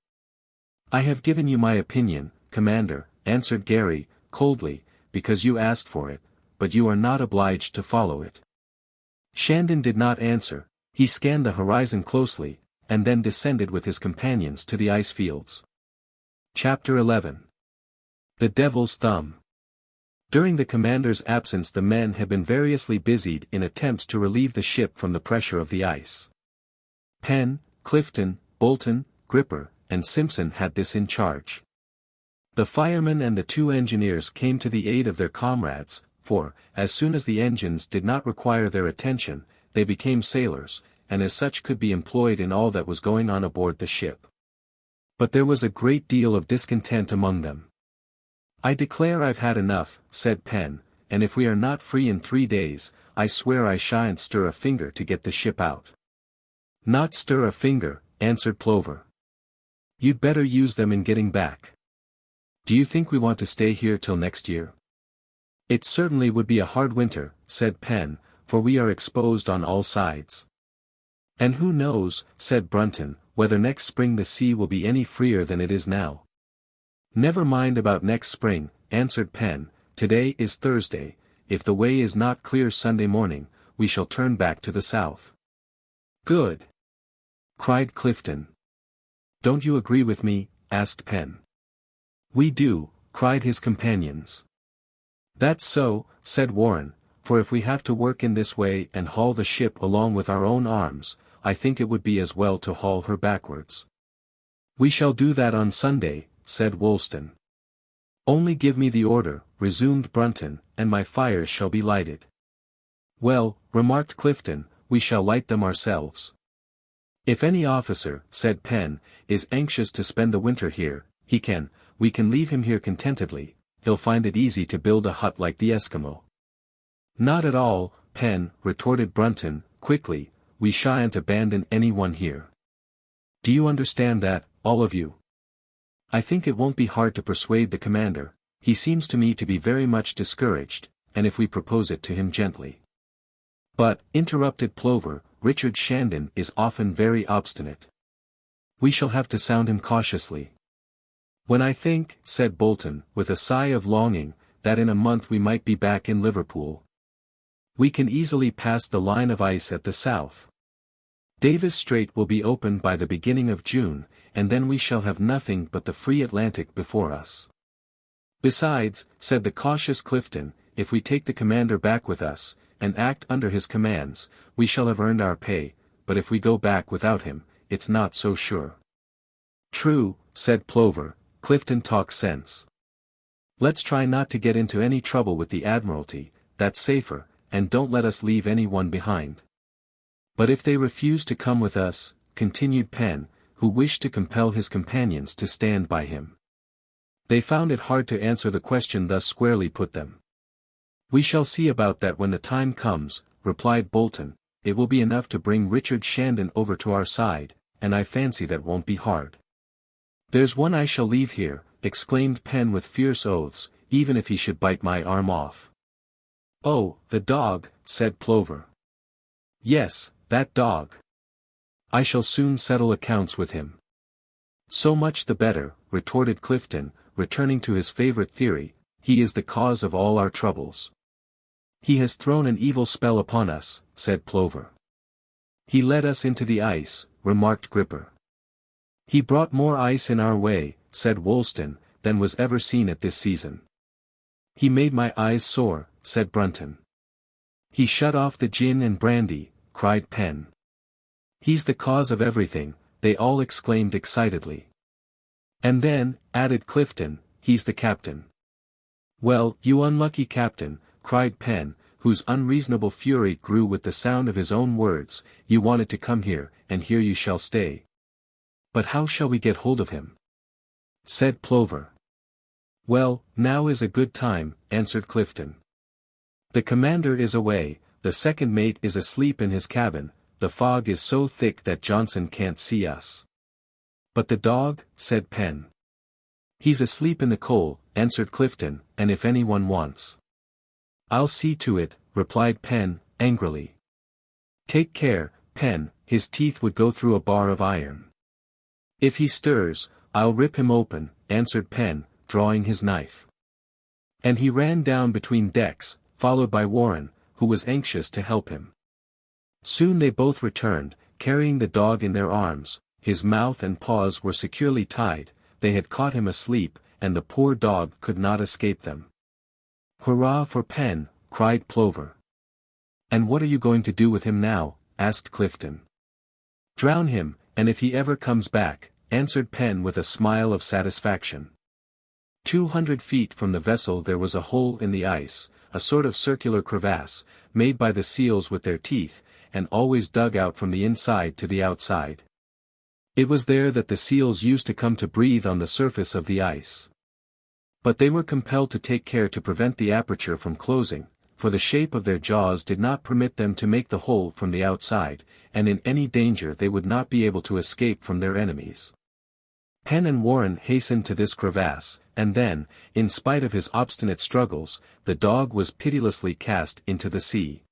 "I have given you my opinion, Commander," answered Gary, coldly, "because you asked for it, but you are not obliged to follow it." Shandon did not answer. He scanned the horizon closely, and then descended with his companions to the ice fields. Chapter 11. The Devil's Thumb. During the commander's absence the men had been variously busied in attempts to relieve the ship from the pressure of the ice. Penn, Clifton, Bolton, Gripper, and Simpson had this in charge. The firemen and the 2 engineers came to the aid of their comrades, for, as soon as the engines did not require their attention, they became sailors, and as such could be employed in all that was going on aboard the ship. But there was a great deal of discontent among them. "I declare I've had enough," said Penn, "and if we are not free in 3 days, I swear I shan't stir a finger to get the ship out." "Not stir a finger," answered Plover. "You'd better use them in getting back. Do you think we want to stay here till next year?" "It certainly would be a hard winter," said Penn, "for we are exposed on all sides." "And who knows," said Brunton, "whether next spring the sea will be any freer than it is now." "Never mind about next spring," answered Penn, "today is Thursday. If the way is not clear Sunday morning, we shall turn back to the south." "Good!" cried Clifton. "Don't you agree with me?" asked Penn. "We do," cried his companions. "That's so," said Warren, "for if we have to work in this way and haul the ship along with our own arms, I think it would be as well to haul her backwards." "We shall do that on Sunday," said Woolston. "Only give me the order," resumed Brunton, "and my fires shall be lighted." "Well," remarked Clifton, "we shall light them ourselves." "If any officer," said Penn, "is anxious to spend the winter here, we can leave him here contentedly, he'll find it easy to build a hut like the Eskimo." "Not at all, Penn," retorted Brunton, quickly, "we shan't abandon anyone here. Do you understand that, all of you? I think it won't be hard to persuade the commander, he seems to me to be very much discouraged, and if we propose it to him gently." "But," interrupted Plover, "Richard Shandon is often very obstinate. We shall have to sound him cautiously." "When I think," said Bolton, with a sigh of longing, "that in a month we might be back in Liverpool. We can easily pass the line of ice at the south. Davis Strait will be opened by the beginning of June, and then we shall have nothing but the free Atlantic before us." "Besides," said the cautious Clifton, "if we take the commander back with us, and act under his commands, we shall have earned our pay, but if we go back without him, it's not so sure." "True," said Plover, "Clifton talks sense. Let's try not to get into any trouble with the Admiralty, that's safer, and don't let us leave any one behind." "But if they refuse to come with us," continued Penn, who wished to compel his companions to stand by him. They found it hard to answer the question thus squarely put them. "We shall see about that when the time comes," replied Bolton. "It will be enough to bring Richard Shandon over to our side, and I fancy that won't be hard." "There's one I shall leave here," exclaimed Penn with fierce oaths, "even if he should bite my arm off." "Oh, the dog," said Plover. "Yes, that dog. I shall soon settle accounts with him." "So much the better," retorted Clifton, returning to his favorite theory, "he is the cause of all our troubles." "He has thrown an evil spell upon us," said Plover. "He led us into the ice," remarked Gripper. "He brought more ice in our way," said Woolston, "than was ever seen at this season." "He made my eyes sore," said Brunton. "He shut off the gin and brandy," cried Penn. "He's the cause of everything," they all exclaimed excitedly. "And then," added Clifton, "he's the captain." "Well, you unlucky captain," cried Penn, whose unreasonable fury grew with the sound of his own words, "you wanted to come here, and here you shall stay." "But how shall we get hold of him?" said Plover. "Well, now is a good time," answered Clifton. "The commander is away, the second mate is asleep in his cabin, the fog is so thick that Johnson can't see us." "But the dog?" said Penn. "He's asleep in the coal," answered Clifton, "and if anyone wants—" "I'll see to it," replied Penn, angrily. "Take care, Penn, his teeth would go through a bar of iron." "If he stirs, I'll rip him open," answered Penn, drawing his knife. And he ran down between decks, followed by Warren, who was anxious to help him. Soon they both returned, carrying the dog in their arms. His mouth and paws were securely tied, they had caught him asleep, and the poor dog could not escape them. "Hurrah for Penn!" cried Plover. "And what are you going to do with him now?" asked Clifton. "Drown him, and if he ever comes back," answered Penn with a smile of satisfaction. 200 feet from the vessel there was a hole in the ice, a sort of circular crevasse, made by the seals with their teeth, and always dug out from the inside to the outside. It was there that the seals used to come to breathe on the surface of the ice. But they were compelled to take care to prevent the aperture from closing, for the shape of their jaws did not permit them to make the hole from the outside, and in any danger they would not be able to escape from their enemies. Penn and Warren hastened to this crevasse, and then, in spite of his obstinate struggles, the dog was pitilessly cast into the sea.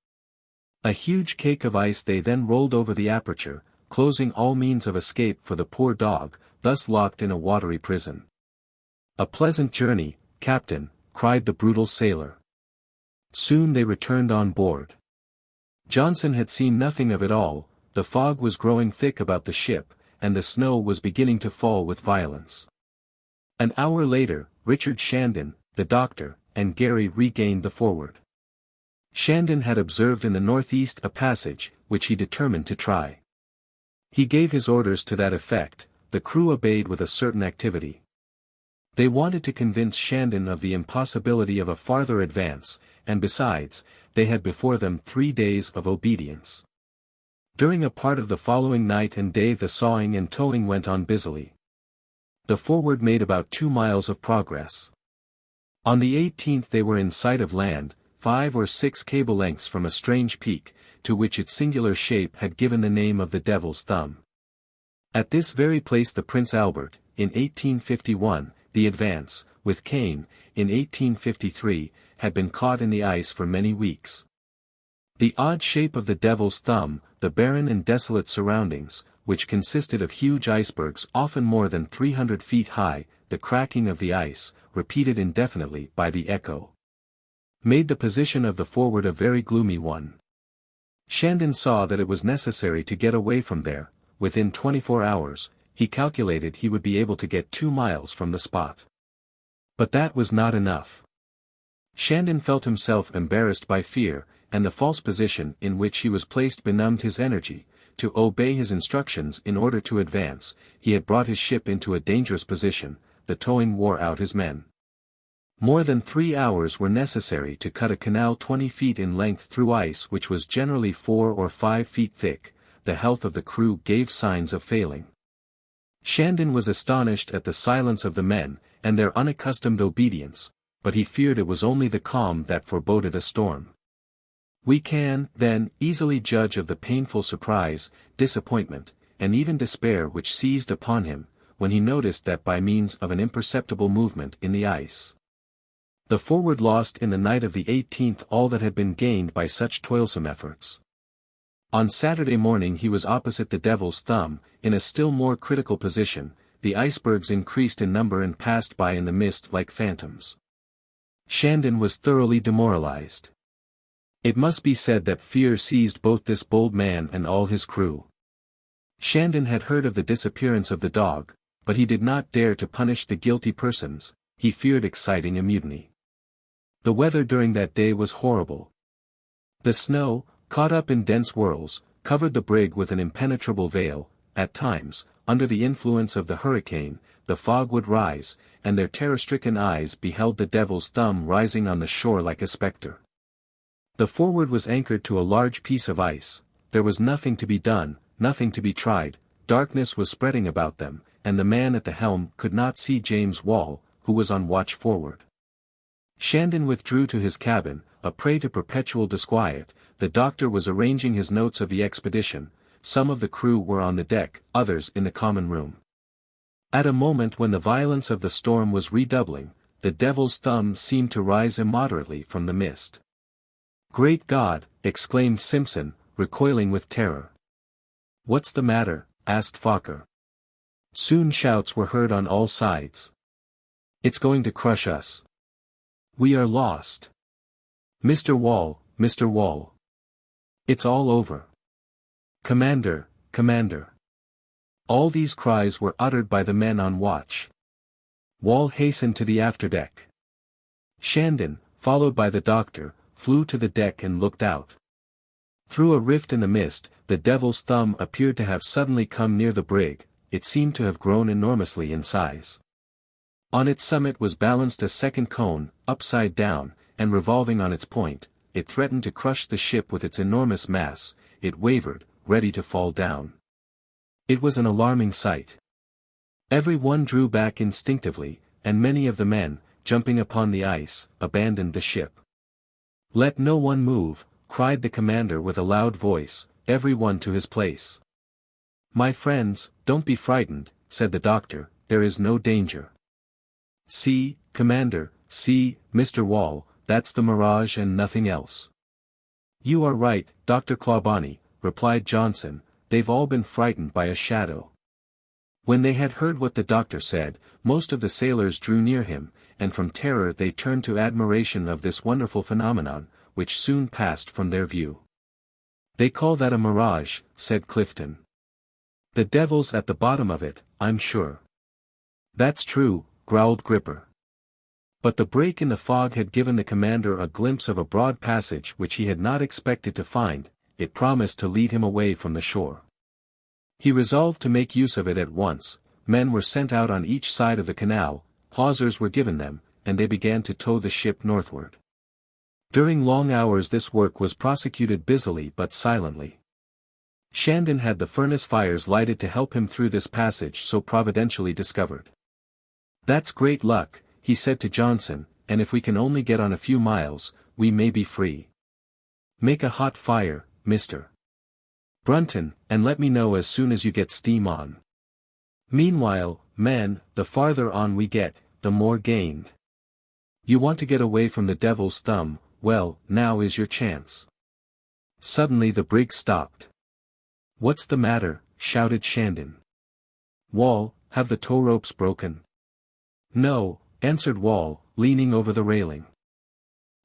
A huge cake of ice they then rolled over the aperture, closing all means of escape for the poor dog, thus locked in a watery prison. "A pleasant journey, Captain," cried the brutal sailor. Soon they returned on board. Johnson had seen nothing of it all. The fog was growing thick about the ship, and the snow was beginning to fall with violence. An hour later, Richard Shandon, the doctor, and Gary regained the Forward. Shandon had observed in the northeast a passage, which he determined to try. He gave his orders to that effect. The crew obeyed with a certain activity. They wanted to convince Shandon of the impossibility of a farther advance, and besides, they had before them 3 days of obedience. During a part of the following night and day the sawing and towing went on busily. The Forward made about 2 miles of progress. On the 18th they were in sight of land, 5 or 6 cable lengths from a strange peak, to which its singular shape had given the name of the Devil's Thumb. At this very place the Prince Albert, in 1851, the Advance, with Kane, in 1853, had been caught in the ice for many weeks. The odd shape of the Devil's Thumb, the barren and desolate surroundings, which consisted of huge icebergs often more than 300 feet high, the cracking of the ice, repeated indefinitely by the echo, made the position of the Forward a very gloomy one. Shandon saw that it was necessary to get away from there. Within 24 hours, he calculated he would be able to get 2 miles from the spot. But that was not enough. Shandon felt himself embarrassed by fear, and the false position in which he was placed benumbed his energy. To obey his instructions in order to advance, he had brought his ship into a dangerous position. The towing wore out his men. More than 3 hours were necessary to cut a canal 20 feet in length through ice which was generally 4 or 5 feet thick. The health of the crew gave signs of failing. Shandon was astonished at the silence of the men, and their unaccustomed obedience, but he feared it was only the calm that foreboded a storm. We can, then, easily judge of the painful surprise, disappointment, and even despair which seized upon him, when he noticed that by means of an imperceptible movement in the ice, the Forward lost in the night of the 18th all that had been gained by such toilsome efforts. On Saturday morning he was opposite the Devil's Thumb, in a still more critical position. The icebergs increased in number and passed by in the mist like phantoms. Shandon was thoroughly demoralized. It must be said that fear seized both this bold man and all his crew. Shandon had heard of the disappearance of the dog, but he did not dare to punish the guilty persons. He feared exciting a mutiny. The weather during that day was horrible. The snow, caught up in dense whirls, covered the brig with an impenetrable veil. At times, under the influence of the hurricane, the fog would rise, and their terror-stricken eyes beheld the Devil's Thumb rising on the shore like a spectre. The Forward was anchored to a large piece of ice. There was nothing to be done, nothing to be tried. Darkness was spreading about them, and the man at the helm could not see James Wall, who was on watch forward. Shandon withdrew to his cabin, a prey to perpetual disquiet. The doctor was arranging his notes of the expedition. Some of the crew were on the deck, others in the common room. At a moment when the violence of the storm was redoubling, the Devil's Thumb seemed to rise immoderately from the mist. "Great God!" exclaimed Simpson, recoiling with terror. "What's the matter?" asked Fokker. Soon shouts were heard on all sides. "It's going to crush us. We are lost. Mr. Wall, Mr. Wall. It's all over. Commander, Commander." All these cries were uttered by the men on watch. Wall hastened to the afterdeck. Shandon, followed by the doctor, flew to the deck and looked out. Through a rift in the mist, the Devil's Thumb appeared to have suddenly come near the brig. It seemed to have grown enormously in size. On its summit was balanced a second cone, upside down, and revolving on its point. It threatened to crush the ship with its enormous mass. It wavered, ready to fall down. It was an alarming sight. Every one drew back instinctively, and many of the men, jumping upon the ice, abandoned the ship. "Let no one move," cried the commander with a loud voice, "every one to his place." "My friends, don't be frightened," said the doctor, "there is no danger." "See, Commander, see, Mr. Wall, that's the mirage and nothing else." "You are right, Dr. Clawbonny," replied Johnson, "they've all been frightened by a shadow." When they had heard what the doctor said, most of the sailors drew near him, and from terror they turned to admiration of this wonderful phenomenon, which soon passed from their view. "They call that a mirage," said Clifton. "The devil's at the bottom of it, I'm sure." "That's true," growled Gripper. But the break in the fog had given the commander a glimpse of a broad passage which he had not expected to find. It promised to lead him away from the shore. He resolved to make use of it at once. Men were sent out on each side of the canal, hawsers were given them, and they began to tow the ship northward. During long hours this work was prosecuted busily but silently. Shandon had the furnace fires lighted to help him through this passage so providentially discovered. "That's great luck," he said to Johnson, "and if we can only get on a few miles, we may be free. Make a hot fire, Mr. Brunton, and let me know as soon as you get steam on. Meanwhile, men, the farther on we get, the more gained. You want to get away from the devil's thumb, well, now is your chance." Suddenly the brig stopped. "What's the matter?" shouted Shandon. "Wall, have the tow ropes broken?" "No," answered Wall, leaning over the railing.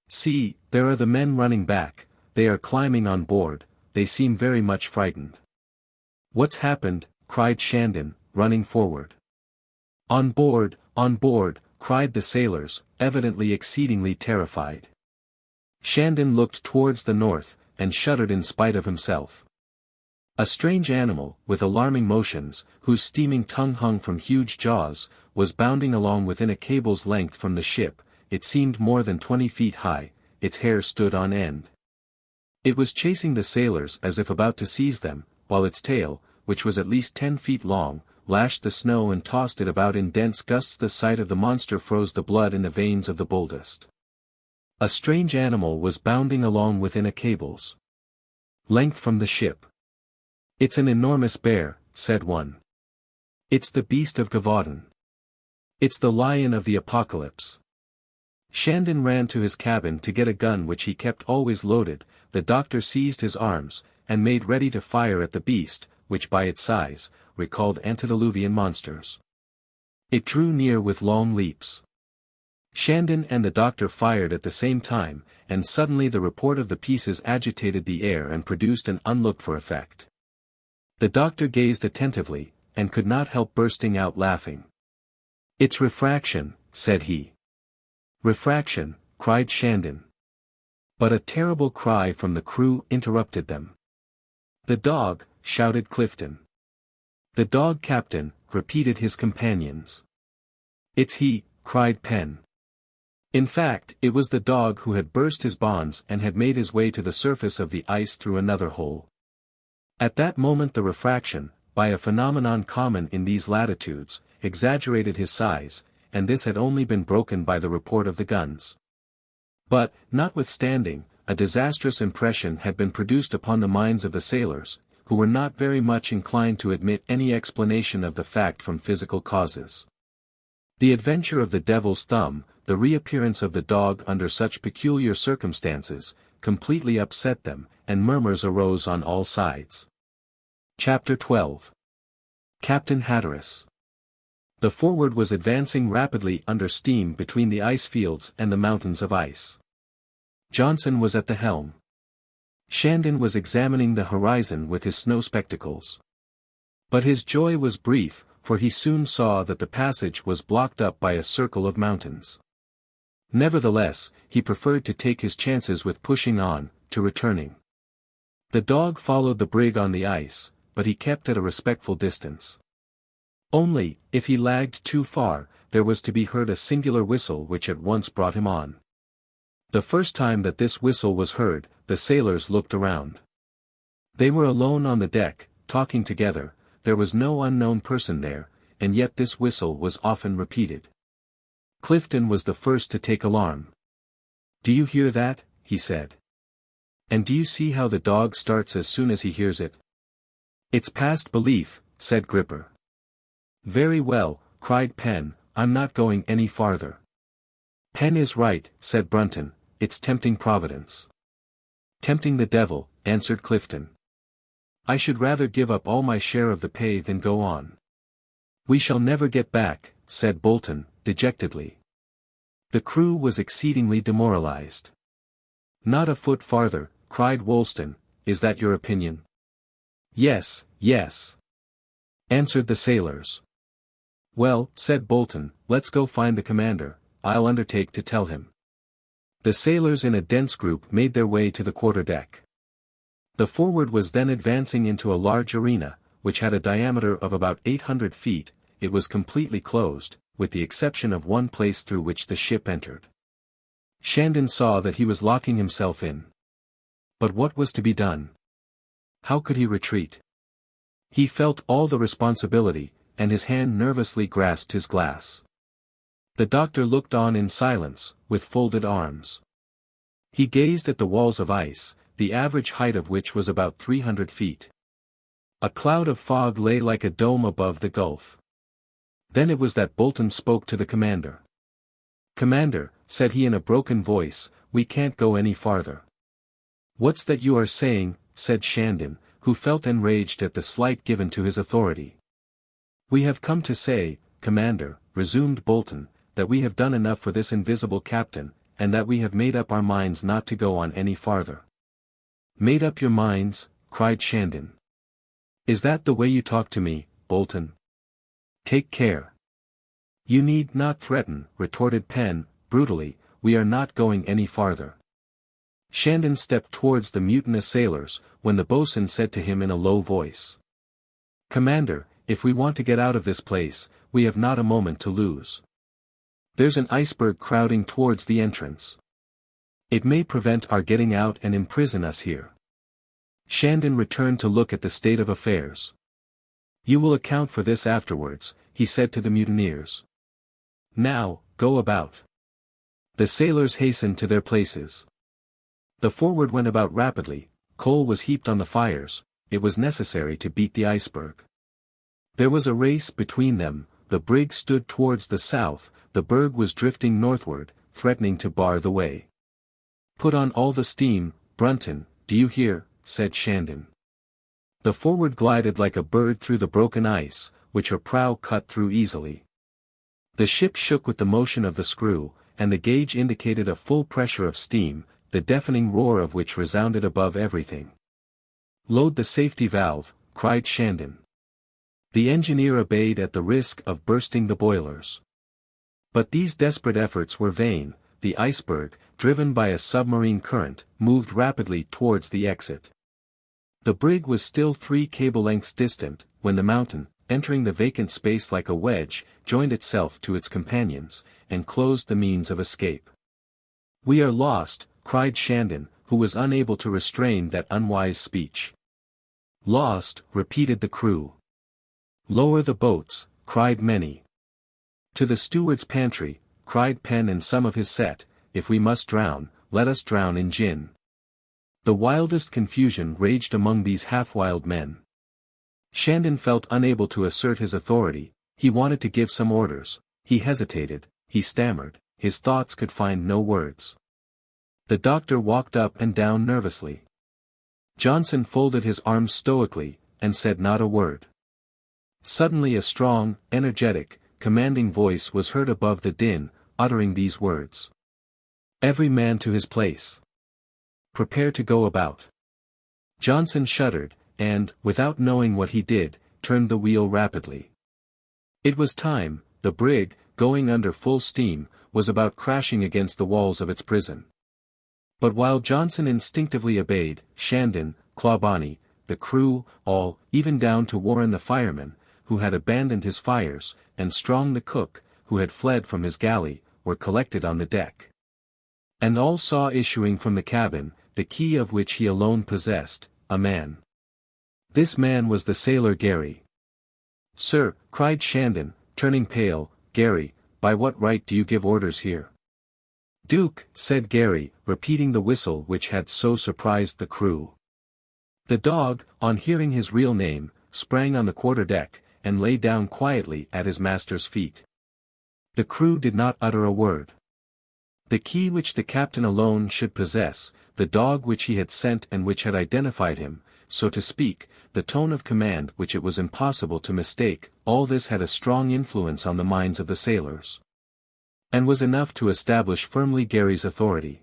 "See, there are the men running back, they are climbing on board, they seem very much frightened." "What's happened?" cried Shandon, running forward. On board," cried the sailors, evidently exceedingly terrified. Shandon looked towards the north, and shuddered in spite of himself. A strange animal, with alarming motions, whose steaming tongue hung from huge jaws, was bounding along within a cable's length from the ship. It seemed more than 20 feet high, its hair stood on end. It was chasing the sailors as if about to seize them, while its tail, which was at least 10 feet long, lashed the snow and tossed it about in dense gusts. The sight of the monster froze the blood in the veins of the boldest. A strange animal was bounding along within a cable's length from the ship. "It's an enormous bear," said one. "It's the beast of Gavaudan. It's the lion of the apocalypse." Shandon ran to his cabin to get a gun which he kept always loaded. The doctor seized his arms, and made ready to fire at the beast, which by its size, recalled antediluvian monsters. It drew near with long leaps. Shandon and the doctor fired at the same time, and suddenly the report of the pieces agitated the air and produced an unlooked-for effect. The doctor gazed attentively, and could not help bursting out laughing. "It's refraction," said he. "Refraction," cried Shandon. But a terrible cry from the crew interrupted them. "The dog," shouted Clifton. "The dog, Captain," repeated his companions. "It's he," cried Penn. In fact, it was the dog who had burst his bonds and had made his way to the surface of the ice through another hole. At that moment the refraction, by a phenomenon common in these latitudes, exaggerated his size, and this had only been broken by the report of the guns. But, notwithstanding, a disastrous impression had been produced upon the minds of the sailors, who were not very much inclined to admit any explanation of the fact from physical causes. The adventure of the devil's thumb, the reappearance of the dog under such peculiar circumstances, completely upset them, and murmurs arose on all sides. Chapter 12. Captain Hatteras. The Forward was advancing rapidly under steam between the ice fields and the mountains of ice. Johnson was at the helm. Shandon was examining the horizon with his snow spectacles. But his joy was brief, for he soon saw that the passage was blocked up by a circle of mountains. Nevertheless, he preferred to take his chances with pushing on, to returning. The dog followed the brig on the ice, but he kept at a respectful distance. Only, if he lagged too far, there was to be heard a singular whistle which at once brought him on. The first time that this whistle was heard, the sailors looked around. They were alone on the deck, talking together. there was no unknown person there, and yet this whistle was often repeated. Clifton was the first to take alarm. "Do you hear that?" he said. "And do you see how the dog starts as soon as he hears it?" "It's past belief," said Gripper. "Very well," cried Penn, "I'm not going any farther." "Penn is right," said Brunton, "it's tempting Providence." "Tempting the devil," answered Clifton. "I should rather give up all my share of the pay than go on." "We shall never get back," said Bolton, dejectedly. The crew was exceedingly demoralized. "Not a foot farther," cried Woolston, "is that your opinion?" "Yes, yes," answered the sailors. "Well," said Bolton, "let's go find the commander, I'll undertake to tell him." The sailors in a dense group made their way to the quarterdeck. The Forward was then advancing into a large arena, which had a diameter of about 800 feet, it was completely closed, with the exception of one place through which the ship entered. Shandon saw that he was locking himself in. But what was to be done? How could he retreat? He felt all the responsibility, and his hand nervously grasped his glass. The doctor looked on in silence, with folded arms. He gazed at the walls of ice, the average height of which was about 300 feet. A cloud of fog lay like a dome above the gulf. Then it was that Bolton spoke to the commander. "Commander," said he in a broken voice, "we can't go any farther." "What's that you are saying?" said Shandon, who felt enraged at the slight given to his authority. "We have come to say, Commander," resumed Bolton, "that we have done enough for this invisible captain, and that we have made up our minds not to go on any farther." "Made up your minds?" cried Shandon. "Is that the way you talk to me, Bolton? Take care." "You need not threaten," retorted Penn, brutally, "we are not going any farther." Shandon stepped towards the mutinous sailors, when the boatswain said to him in a low voice, "Commander, if we want to get out of this place, we have not a moment to lose. There's an iceberg crowding towards the entrance. It may prevent our getting out and imprison us here." Shandon returned to look at the state of affairs. "You will account for this afterwards," he said to the mutineers. "Now, go about." The sailors hastened to their places. The Forward went about rapidly, coal was heaped on the fires, it was necessary to beat the iceberg. There was a race between them, the brig stood towards the south, the berg was drifting northward, threatening to bar the way. "Put on all the steam, Brunton, do you hear?" said Shandon. The Forward glided like a bird through the broken ice, which her prow cut through easily. The ship shook with the motion of the screw, and the gauge indicated a full pressure of steam, the deafening roar of which resounded above everything. "Load the safety valve," cried Shandon. The engineer obeyed at the risk of bursting the boilers. But these desperate efforts were vain, the iceberg, driven by a submarine current, moved rapidly towards the exit. The brig was still 3 cable lengths distant, when the mountain, entering the vacant space like a wedge, joined itself to its companions, and closed the means of escape. "We are lost," cried Shandon, who was unable to restrain that unwise speech. "Lost," repeated the crew. "Lower the boats," cried many. "To the steward's pantry," cried Penn and some of his set, "if we must drown, let us drown in gin." The wildest confusion raged among these half-wild men. Shandon felt unable to assert his authority, he wanted to give some orders, he hesitated, he stammered, his thoughts could find no words. The doctor walked up and down nervously. Johnson folded his arms stoically, and said not a word. Suddenly a strong, energetic, commanding voice was heard above the din, uttering these words. "Every man to his place. Prepare to go about." Johnson shuddered, and, without knowing what he did, turned the wheel rapidly. It was time, the brig, going under full steam, was about crashing against the walls of its prison. But while Johnson instinctively obeyed, Shandon, Clawbonny, the crew, all, even down to Warren the fireman, who had abandoned his fires, and Strong the cook, who had fled from his galley, were collected on the deck. And all saw issuing from the cabin, the key of which he alone possessed, a man. This man was the sailor Gary. "Sir," cried Shandon, turning pale, "Gary, by what right do you give orders here?" "Duke," said Gary, repeating the whistle which had so surprised the crew. The dog, on hearing his real name, sprang on the quarter-deck, and lay down quietly at his master's feet. The crew did not utter a word. The key which the captain alone should possess, the dog which he had sent and which had identified him, so to speak, the tone of command which it was impossible to mistake, all this had a strong influence on the minds of the sailors, and was enough to establish firmly Gary's authority.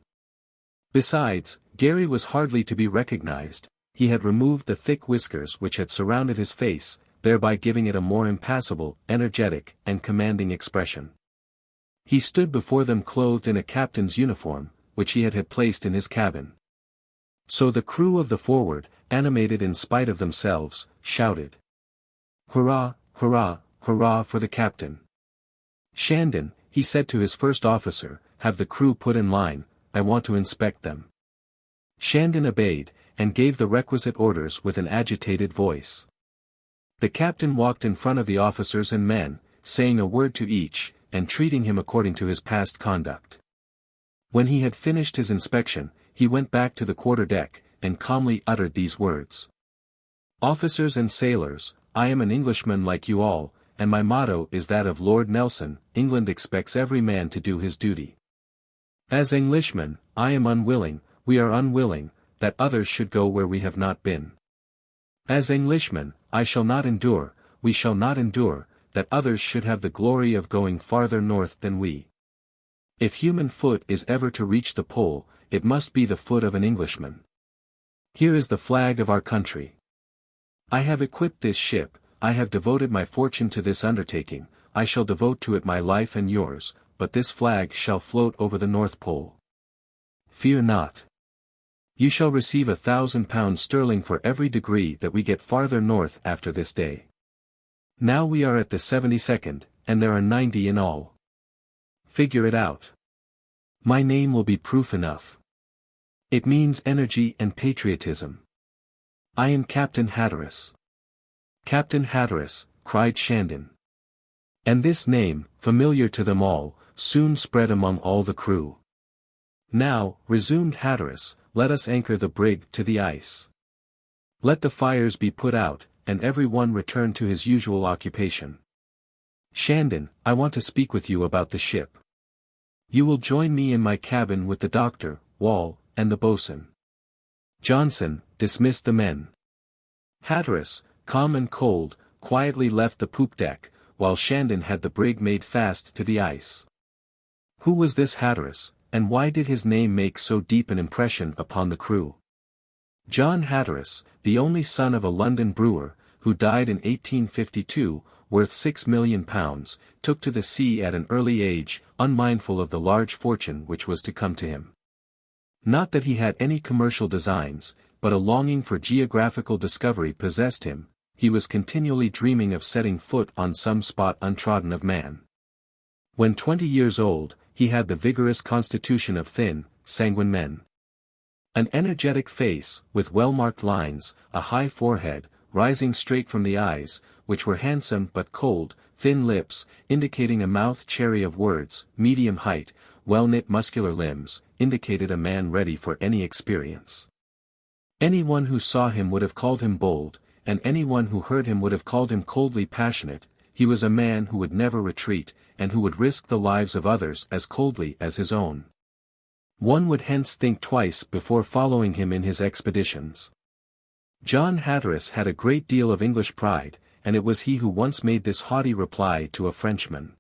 Besides, Gary was hardly to be recognized. He had removed the thick whiskers which had surrounded his face, thereby giving it a more impassible, energetic, and commanding expression. He stood before them clothed in a captain's uniform, which he had placed in his cabin. So the crew of the Forward, animated in spite of themselves, shouted, "Hurrah, hurrah, hurrah for the captain!" "Shandon," he said to his first officer, "have the crew put in line, I want to inspect them." Shandon obeyed, and gave the requisite orders with an agitated voice. The captain walked in front of the officers and men, saying a word to each, and treating him according to his past conduct. When he had finished his inspection, he went back to the quarter-deck, and calmly uttered these words. "Officers and sailors, I am an Englishman like you all, and my motto is that of Lord Nelson, England expects every man to do his duty. As Englishmen, I am unwilling, we are unwilling, that others should go where we have not been. As Englishmen, I shall not endure, we shall not endure, that others should have the glory of going farther north than we. If human foot is ever to reach the pole, it must be the foot of an Englishman. Here is the flag of our country. I have equipped this ship, I have devoted my fortune to this undertaking, I shall devote to it my life and yours, but this flag shall float over the North Pole. Fear not. You shall receive £1,000 sterling for every degree that we get farther north after this day. Now we are at the 72nd, and there are 90 in all. Figure it out. My name will be proof enough. It means energy and patriotism. I am Captain Hatteras." "Captain Hatteras," cried Shandon. And this name, familiar to them all, soon spread among all the crew. "Now," resumed Hatteras, "let us anchor the brig to the ice. Let the fires be put out, and every one return to his usual occupation. Shandon, I want to speak with you about the ship. You will join me in my cabin with the doctor, Wall, and the boatswain. Johnson, dismiss the men." Hatteras, calm and cold, quietly left the poop deck, while Shandon had the brig made fast to the ice. Who was this Hatteras, and why did his name make so deep an impression upon the crew? John Hatteras, the only son of a London brewer, who died in 1852, worth £6 million, took to the sea at an early age, unmindful of the large fortune which was to come to him. Not that he had any commercial designs, but a longing for geographical discovery possessed him. He was continually dreaming of setting foot on some spot untrodden of man. When 20 years old, he had the vigorous constitution of thin, sanguine men. An energetic face, with well-marked lines, a high forehead, rising straight from the eyes, which were handsome but cold, thin lips, indicating a mouth chary of words, medium height, well-knit muscular limbs, indicated a man ready for any experience. Anyone who saw him would have called him bold, and anyone who heard him would have called him coldly passionate. He was a man who would never retreat, and who would risk the lives of others as coldly as his own. One would hence think twice before following him in his expeditions. John Hatteras had a great deal of English pride, and it was he who once made this haughty reply to a Frenchman.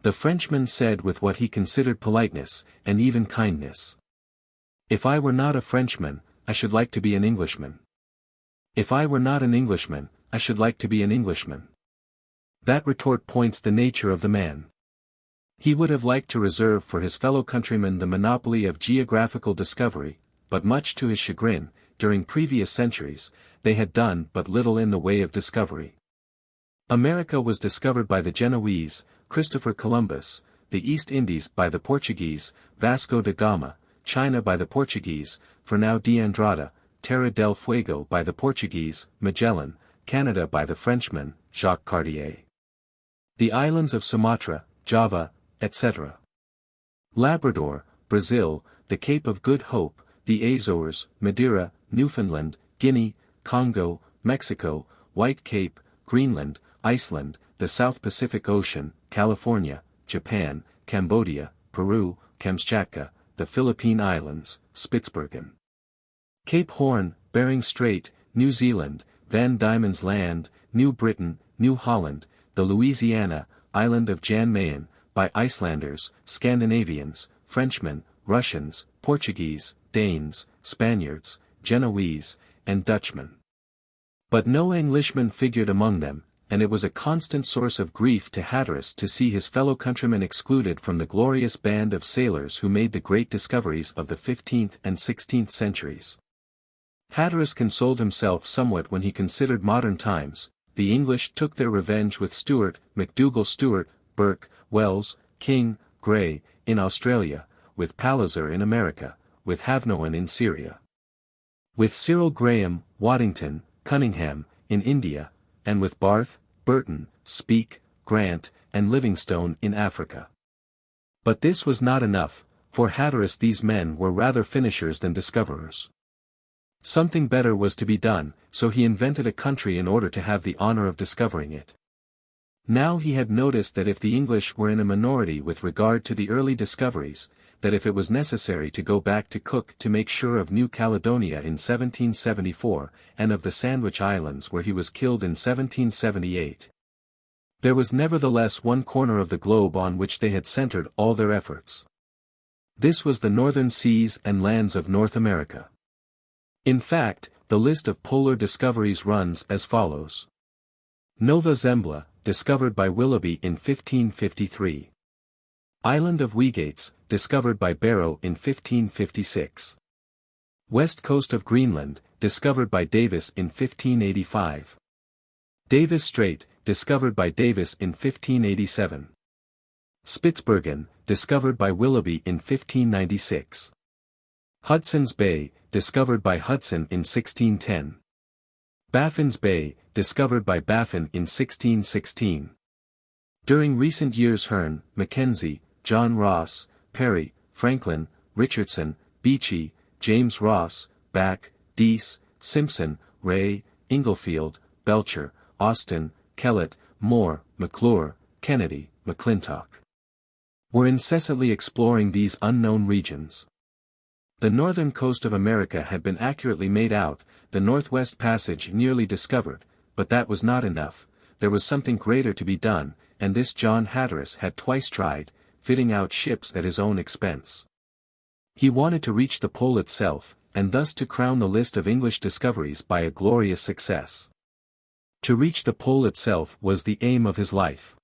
The Frenchman said with what he considered politeness, and even kindness, "If I were not a Frenchman, I should like to be an Englishman. If I were not an Englishman, I should like to be an Englishman." That retort points the nature of the man. He would have liked to reserve for his fellow countrymen the monopoly of geographical discovery, but much to his chagrin, during previous centuries, they had done but little in the way of discovery. America was discovered by the Genoese, Christopher Columbus, the East Indies by the Portuguese, Vasco da Gama, China by the Portuguese, Fernão de Andrada, Terra del Fuego by the Portuguese, Magellan, Canada by the Frenchman, Jacques Cartier. The islands of Sumatra, Java, etc. Labrador, Brazil, the Cape of Good Hope, the Azores, Madeira, Newfoundland, Guinea, Congo, Mexico, White Cape, Greenland, Iceland, the South Pacific Ocean, California, Japan, Cambodia, Peru, Kamchatka, the Philippine Islands, Spitsbergen. Cape Horn, Bering Strait, New Zealand, Van Diemen's Land, New Britain, New Holland, the Louisiana, island of Jan Mayen, by Icelanders, Scandinavians, Frenchmen, Russians, Portuguese, Danes, Spaniards, Genoese, and Dutchmen. But no Englishman figured among them, and it was a constant source of grief to Hatteras to see his fellow countrymen excluded from the glorious band of sailors who made the great discoveries of the 15th and 16th centuries. Hatteras consoled himself somewhat when he considered modern times. The English took their revenge with Stuart, MacDougall-Stuart, Burke, Wells, King, Grey, in Australia, with Palliser in America, with Havnoan in Syria, with Cyril Graham, Waddington, Cunningham, in India, and with Barth, Burton, Speke, Grant, and Livingstone in Africa. But this was not enough, for Hatteras these men were rather finishers than discoverers. Something better was to be done, so he invented a country in order to have the honor of discovering it. Now he had noticed that if the English were in a minority with regard to the early discoveries, that if it was necessary to go back to Cook to make sure of New Caledonia in 1774, and of the Sandwich Islands where he was killed in 1778. There was nevertheless one corner of the globe on which they had centered all their efforts. This was the northern seas and lands of North America. In fact, the list of polar discoveries runs as follows. Nova Zembla, discovered by Willoughby in 1553. Island of Weegates, discovered by Barrow in 1556. West coast of Greenland, discovered by Davis in 1585. Davis Strait, discovered by Davis in 1587. Spitsbergen, discovered by Willoughby in 1596. Hudson's Bay, discovered by Hudson in 1610. Baffin's Bay, discovered by Baffin in 1616. During recent years Hearne, Mackenzie, John Ross, Perry, Franklin, Richardson, Beechey, James Ross, Back, Dease, Simpson, Ray, Inglefield, Belcher, Austin, Kellett, Moore, McClure, Kennedy, McClintock were incessantly exploring these unknown regions. The northern coast of America had been accurately made out, the Northwest Passage nearly discovered, but that was not enough. There was something greater to be done, and this John Hatteras had twice tried, fitting out ships at his own expense. He wanted to reach the pole itself, and thus to crown the list of English discoveries by a glorious success. To reach the pole itself was the aim of his life.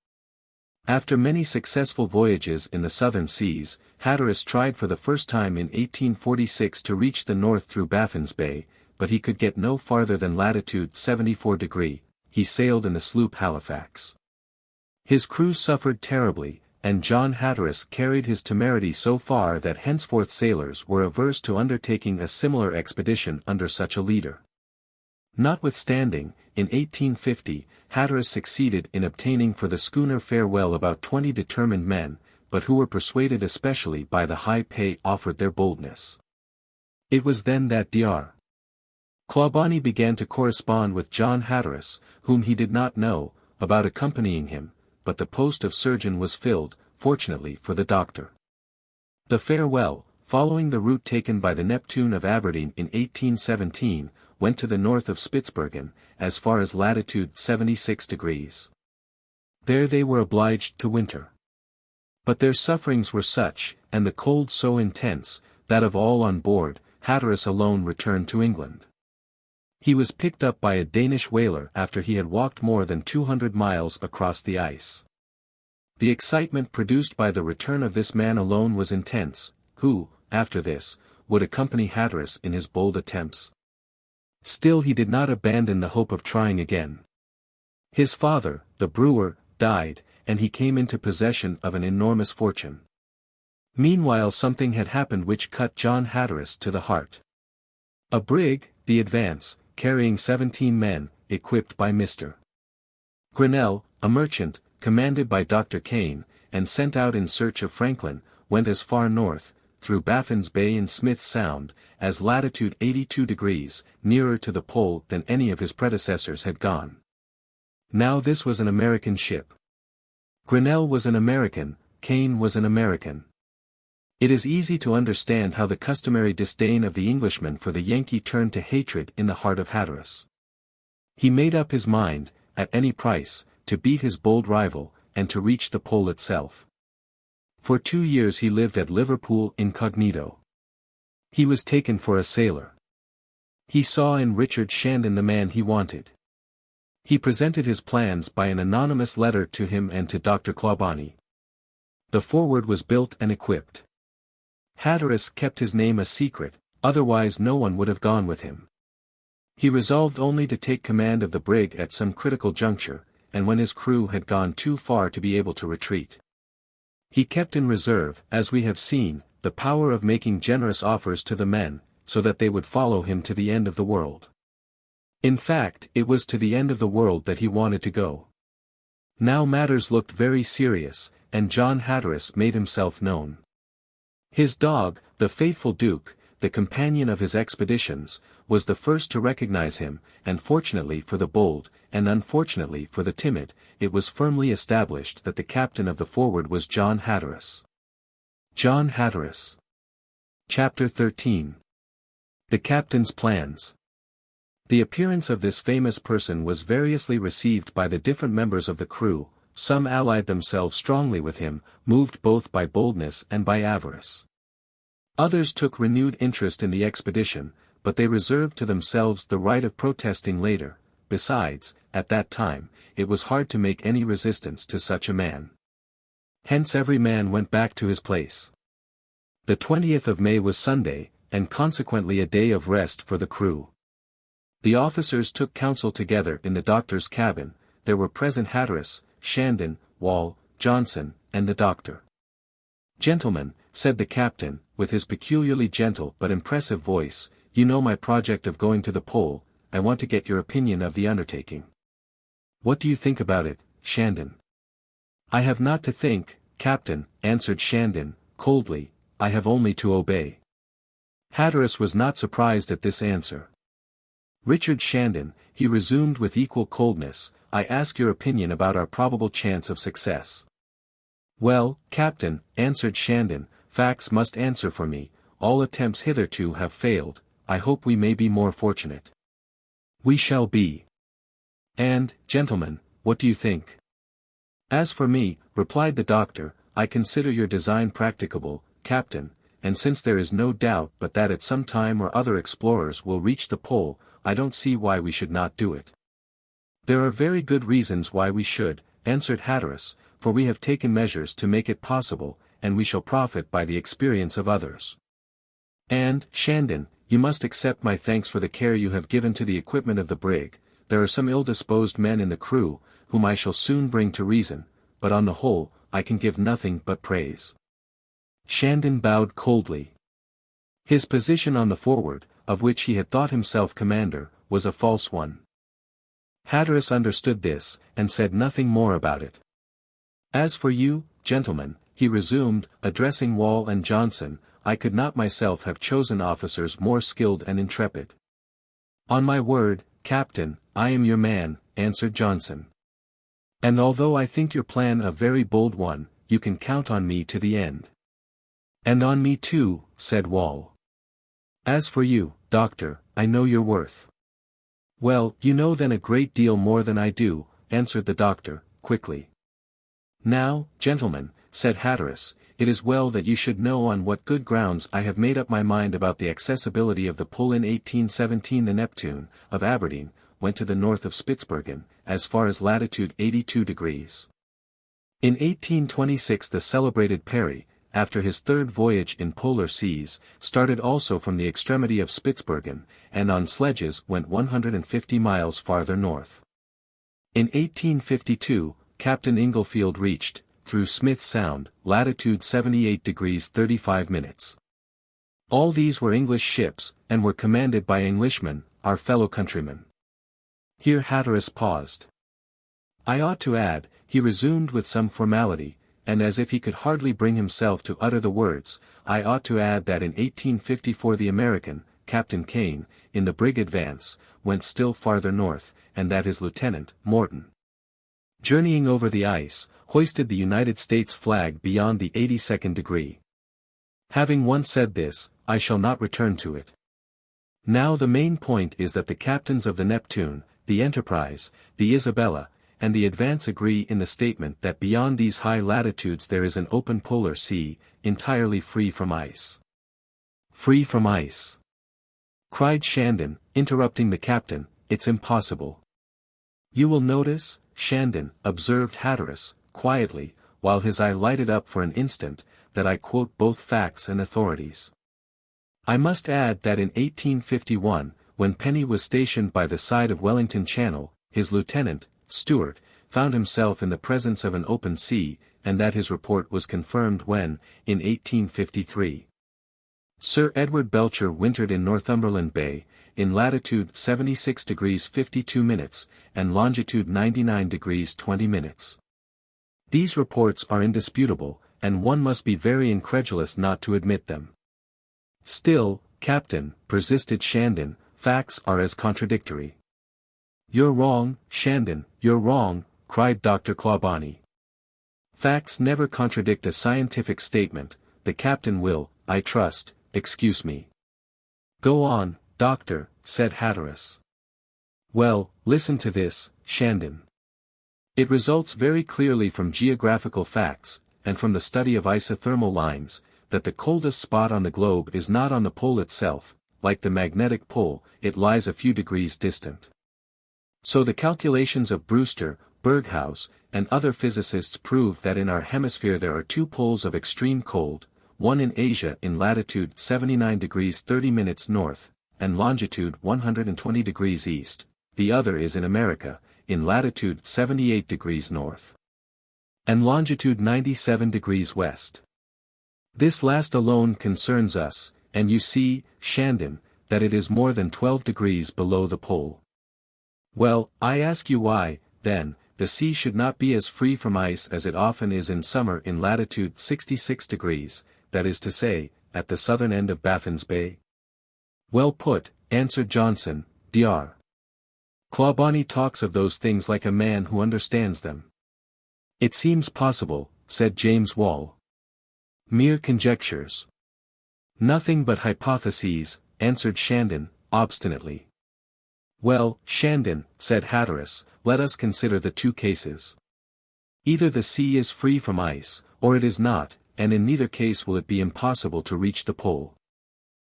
After many successful voyages in the southern seas, Hatteras tried for the first time in 1846 to reach the north through Baffin's Bay, but he could get no farther than latitude 74°. He sailed in the sloop Halifax. His crew suffered terribly, and John Hatteras carried his temerity so far that henceforth sailors were averse to undertaking a similar expedition under such a leader. Notwithstanding, in 1850, Hatteras succeeded in obtaining for the schooner Farewell about 20 determined men, but who were persuaded especially by the high pay offered their boldness. It was then that Dr. Clawbonny began to correspond with John Hatteras, whom he did not know, about accompanying him, but the post of surgeon was filled, fortunately for the doctor. The Farewell, following the route taken by the Neptune of Aberdeen in 1817, went to the north of Spitsbergen, as far as latitude 76°. There they were obliged to winter. But their sufferings were such, and the cold so intense, that of all on board, Hatteras alone returned to England. He was picked up by a Danish whaler after he had walked more than 200 miles across the ice. The excitement produced by the return of this man alone was intense, who, after this, would accompany Hatteras in his bold attempts. Still he did not abandon the hope of trying again. His father, the brewer, died, and he came into possession of an enormous fortune. Meanwhile something had happened which cut John Hatteras to the heart. A brig, the Advance, carrying 17 men, equipped by Mr. Grinnell, a merchant, commanded by Dr. Kane, and sent out in search of Franklin, went as far north, through Baffin's Bay and Smith Sound, as latitude 82 degrees, nearer to the pole than any of his predecessors had gone. Now this was an American ship. Grinnell was an American, Kane was an American. It is easy to understand how the customary disdain of the Englishman for the Yankee turned to hatred in the heart of Hatteras. He made up his mind, at any price, to beat his bold rival, and to reach the pole itself. For 2 years he lived at Liverpool incognito. He was taken for a sailor. He saw in Richard Shandon the man he wanted. He presented his plans by an anonymous letter to him and to Dr. Clawbonny. The Forward was built and equipped. Hatteras kept his name a secret, otherwise no one would have gone with him. He resolved only to take command of the brig at some critical juncture, and when his crew had gone too far to be able to retreat. He kept in reserve, as we have seen, the power of making generous offers to the men, so that they would follow him to the end of the world. In fact, it was to the end of the world that he wanted to go. Now matters looked very serious, and John Hatteras made himself known. His dog, the faithful Duke, the companion of his expeditions, was the first to recognize him, and fortunately for the bold, and unfortunately for the timid, it was firmly established that the captain of the Forward was John Hatteras. John Hatteras. Chapter 13. The Captain's Plans. The appearance of this famous person was variously received by the different members of the crew. Some allied themselves strongly with him, moved both by boldness and by avarice. Others took renewed interest in the expedition, but they reserved to themselves the right of protesting later. Besides, at that time, it was hard to make any resistance to such a man. Hence every man went back to his place. The 20th of May was Sunday, and consequently a day of rest for the crew. The officers took counsel together in the doctor's cabin. There were present Hatteras, Shandon, Wall, Johnson, and the doctor. "Gentlemen," said the captain, with his peculiarly gentle but impressive voice, "you know my project of going to the pole. I want to get your opinion of the undertaking. What do you think about it, Shandon?" "I have not to think, Captain," answered Shandon, coldly, "I have only to obey." Hatteras was not surprised at this answer. "Richard Shandon," he resumed with equal coldness, "I ask your opinion about our probable chance of success." "Well, Captain," answered Shandon, "facts must answer for me. All attempts hitherto have failed. I hope we may be more fortunate." "We shall be." "And, gentlemen, what do you think?" "As for me," replied the doctor, "I consider your design practicable, Captain, and since there is no doubt but that at some time or other explorers will reach the pole, I don't see why we should not do it." "There are very good reasons why we should," answered Hatteras, "for we have taken measures to make it possible, and we shall profit by the experience of others. And, Shandon, you must accept my thanks for the care you have given to the equipment of the brig. There are some ill-disposed men in the crew, whom I shall soon bring to reason, but on the whole, I can give nothing but praise." Shandon bowed coldly. His position on the Forward, of which he had thought himself commander, was a false one. Hatteras understood this, and said nothing more about it. "As for you, gentlemen," he resumed, addressing Wall and Johnson, "I could not myself have chosen officers more skilled and intrepid." "On my word, Captain, I am your man," answered Johnson. "And although I think your plan a very bold one, you can count on me to the end." "And on me too," said Wall. "As for you, Doctor, I know your worth." "Well, you know then a great deal more than I do," answered the doctor, quickly. "Now, gentlemen," said Hatteras, "it is well that you should know on what good grounds I have made up my mind about the accessibility of the pole. In 1817 the Neptune, of Aberdeen, went to the north of Spitzbergen, as far as latitude 82 degrees. In 1826 the celebrated Parry, after his third voyage in polar seas, started also from the extremity of Spitzbergen, and on sledges went 150 miles farther north. In 1852, Captain Inglefield reached, through Smith Sound, latitude 78 degrees 35 minutes. All these were English ships, and were commanded by Englishmen, our fellow countrymen. Here Hatteras paused. I ought to add, he resumed with some formality, and as if he could hardly bring himself to utter the words, I ought to add that in 1854 the American, Captain Kane, in the brig Advance, went still farther north, and that his lieutenant, Morton, journeying over the ice, hoisted the United States flag beyond the 82nd degree. Having once said this, I shall not return to it. Now the main point is that the captains of the Neptune, the Enterprise, the Isabella, and the Advance agree in the statement that beyond these high latitudes there is an open polar sea, entirely free from ice. Free from ice! Cried Shandon, interrupting the captain, it's impossible. You will notice, Shandon, observed Hatteras, quietly, while his eye lighted up for an instant, that I quote both facts and authorities. I must add that in 1851, when Penny was stationed by the side of Wellington Channel, his lieutenant, Stewart, found himself in the presence of an open sea, and that his report was confirmed when, in 1853, Sir Edward Belcher wintered in Northumberland Bay, in latitude 76 degrees 52 minutes, and longitude 99 degrees 20 minutes. These reports are indisputable, and one must be very incredulous not to admit them. Still, Captain, persisted Shandon, facts are as contradictory. You're wrong, Shandon, you're wrong, cried Dr. Clawbonny. Facts never contradict a scientific statement, the captain will, I trust, excuse me. Go on, doctor, said Hatteras. Well, listen to this, Shandon. It results very clearly from geographical facts, and from the study of isothermal lines, that the coldest spot on the globe is not on the pole itself, like the magnetic pole, it lies a few degrees distant. So the calculations of Brewster, Berghaus, and other physicists prove that in our hemisphere there are two poles of extreme cold, one in Asia in latitude 79 degrees 30 minutes north, and longitude 120 degrees east, the other is in America, in latitude 78 degrees north, and longitude 97 degrees west. This last alone concerns us, and you see, Shandon, that it is more than 12 degrees below the pole. Well, I ask you why, then, the sea should not be as free from ice as it often is in summer in latitude 66 degrees, that is to say, at the southern end of Baffin's Bay? Well put, answered Johnson, Dr. Clawbonny talks of those things like a man who understands them. It seems possible, said James Wall. Mere conjectures. Nothing but hypotheses, answered Shandon, obstinately. Well, Shandon, said Hatteras, let us consider the two cases. Either the sea is free from ice, or it is not, and in neither case will it be impossible to reach the pole.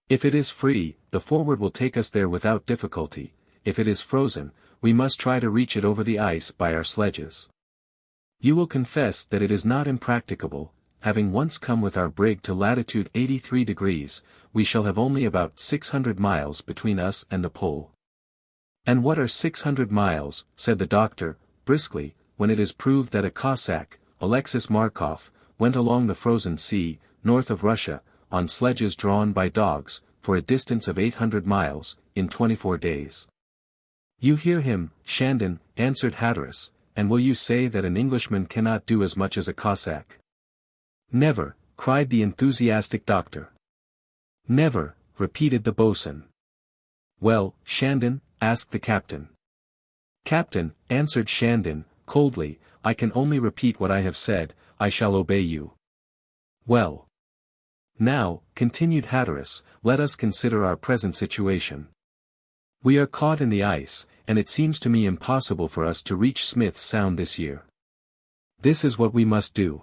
If it is free, the Forward will take us there without difficulty. If it is frozen, we must try to reach it over the ice by our sledges. You will confess that it is not impracticable. Having once come with our brig to latitude 83 degrees, we shall have only about 600 miles between us and the pole. And what are 600 miles, said the doctor, briskly, when it is proved that a Cossack, Alexis Markov, went along the frozen sea, north of Russia, on sledges drawn by dogs, for a distance of 800 miles, in 24 days. You hear him, Shandon, answered Hatteras, and will you say that an Englishman cannot do as much as a Cossack? Never, cried the enthusiastic doctor. Never, repeated the boatswain. Well, Shandon, asked the captain. Captain, answered Shandon, coldly, I can only repeat what I have said, I shall obey you. Well. Now, continued Hatteras, let us consider our present situation. We are caught in the ice, and it seems to me impossible for us to reach Smith's Sound this year. This is what we must do.